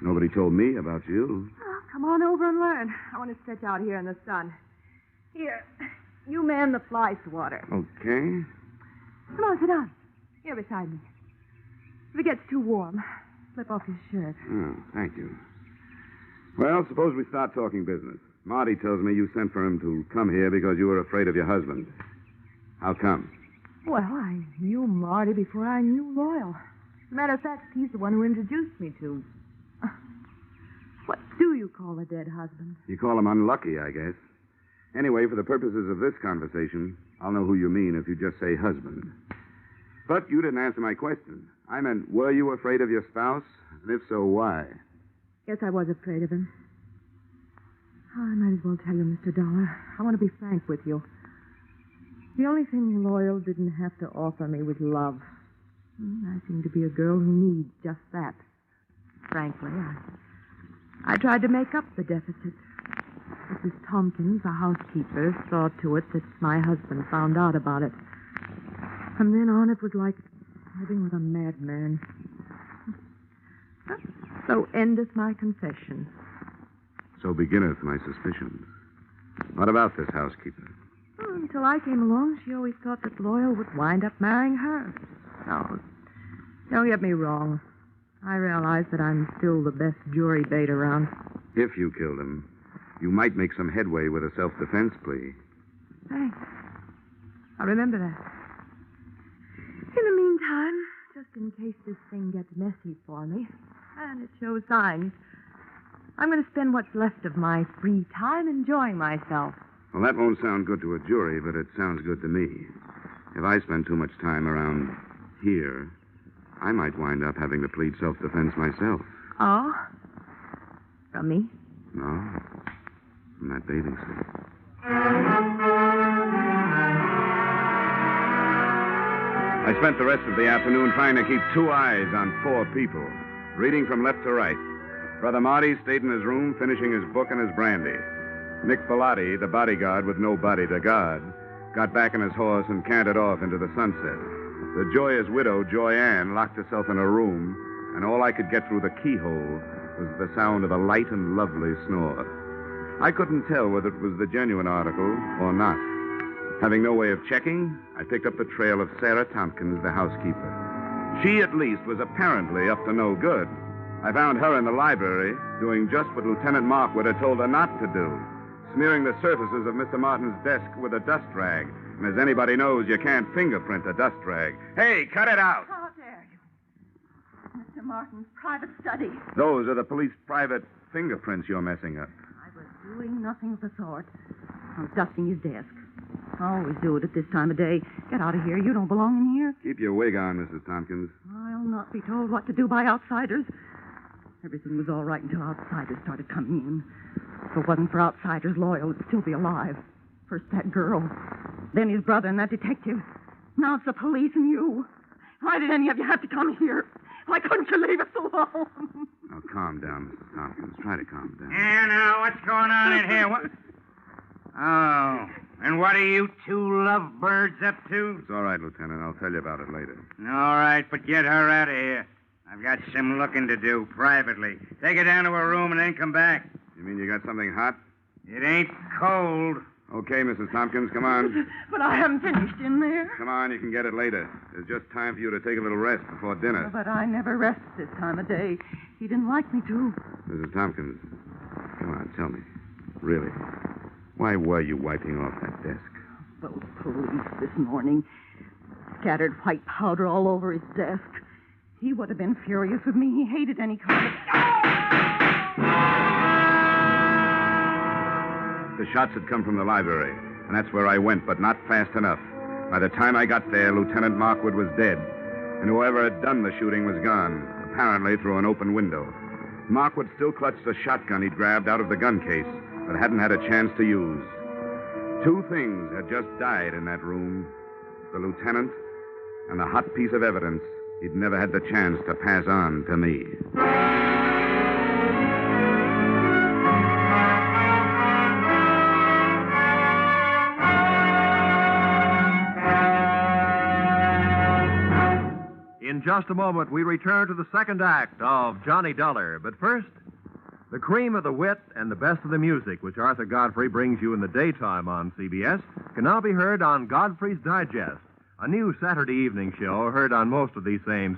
Nobody told me about you. Oh, come on over and learn. I want to stretch out here in the sun. Here, you man the fly swatter. Okay. Come on, sit down. Here beside me. If it gets too warm, slip off your shirt. Oh, thank you. Well, suppose we start talking business. Marty tells me you sent for him to come here because you were afraid of your husband. How come? Well, I knew Marty before I knew Loyal. Matter of fact, he's the one who introduced me to... What do you call a dead husband? You call him unlucky, I guess. Anyway, for the purposes of this conversation, I'll know who you mean if you just say husband. But you didn't answer my question. I meant, were you afraid of your spouse? And if so, why? Yes, I was afraid of him. Oh, I might as well tell you, Mr. Dollar. I want to be frank with you. The only thing Loyal didn't have to offer me was love. I seem to be a girl who needs just that. Frankly, I tried to make up the deficit. Mrs. Tompkins, the housekeeper, saw to it that my husband found out about it. From then on, it was like living with a madman. So endeth my confession. So beginneth my suspicions. What about this housekeeper? Until I came along, she always thought that Loyal would wind up marrying her. No, don't get me wrong. I realize that I'm still the best jury bait around. If you killed him, you might make some headway with a self-defense plea. Thanks. I'll remember that. In the meantime, just in case this thing gets messy for me, and it shows signs, I'm going to spend what's left of my free time enjoying myself. Well, that won't sound good to a jury, but it sounds good to me. If I spend too much time around here, I might wind up having to plead self-defense myself. Oh? From me? No. From that bathing suit. I spent the rest of the afternoon trying to keep 2 eyes on 4 people, reading from left to right. Brother Marty stayed in his room, finishing his book and his brandy. Nick Bellotti, the bodyguard with no body to guard, got back on his horse and cantered off into the sunset. The joyous widow, Joyanne, locked herself in her room, and all I could get through the keyhole was the sound of a light and lovely snore. I couldn't tell whether it was the genuine article or not. Having no way of checking, I picked up the trail of Sarah Tompkins, the housekeeper. She, at least, was apparently up to no good. I found her in the library doing just what Lieutenant Markwood had told her not to do, smearing the surfaces of Mr. Martin's desk with a dust rag. And as anybody knows, you can't fingerprint a dust rag. Hey, cut it out! How dare you? Mr. Martin's private study. Those are the police private fingerprints you're messing up. I was doing nothing of the sort. I was dusting his desk. I always do it at this time of day. Get out of here. You don't belong in here. Keep your wig on, Mrs. Tompkins. I'll not be told what to do by outsiders. Everything was all right until outsiders started coming in. If it wasn't for outsiders, Loyal would still be alive. First that girl, then his brother and that detective. Now it's the police and you. Why did any of you have to come here? Why couldn't you leave us alone? Now, calm down, Mrs. Tompkins. Try to calm down. Yeah, now, what's going on in here? What? Oh, and what are you 2 lovebirds up to? It's all right, Lieutenant. I'll tell you about it later. All right, but get her out of here. I've got some looking to do privately. Take her down to her room and then come back. You mean you got something hot? It ain't cold. Okay, Mrs. Tompkins, come on. But I haven't finished in there. Come on, you can get it later. There's just time for you to take a little rest before dinner. But I never rest this time of day. He didn't like me to. Mrs. Tompkins, come on, tell me. Really, why were you wiping off that desk? Those police this morning scattered white powder all over his desk. He would have been furious with me. He hated any kind of... The shots had come from the library, and that's where I went, but not fast enough. By the time I got there, Lieutenant Markwood was dead, and whoever had done the shooting was gone, apparently through an open window. Markwood still clutched a shotgun he'd grabbed out of the gun case, but hadn't had a chance to use. Two things had just died in that room: the lieutenant and the hot piece of evidence he'd never had the chance to pass on to me. In just a moment, we return to the second act of Johnny Dollar. But first, the cream of the wit and the best of the music, which Arthur Godfrey brings you in the daytime on CBS, can now be heard on Godfrey's Digest, a new Saturday evening show heard on most of these same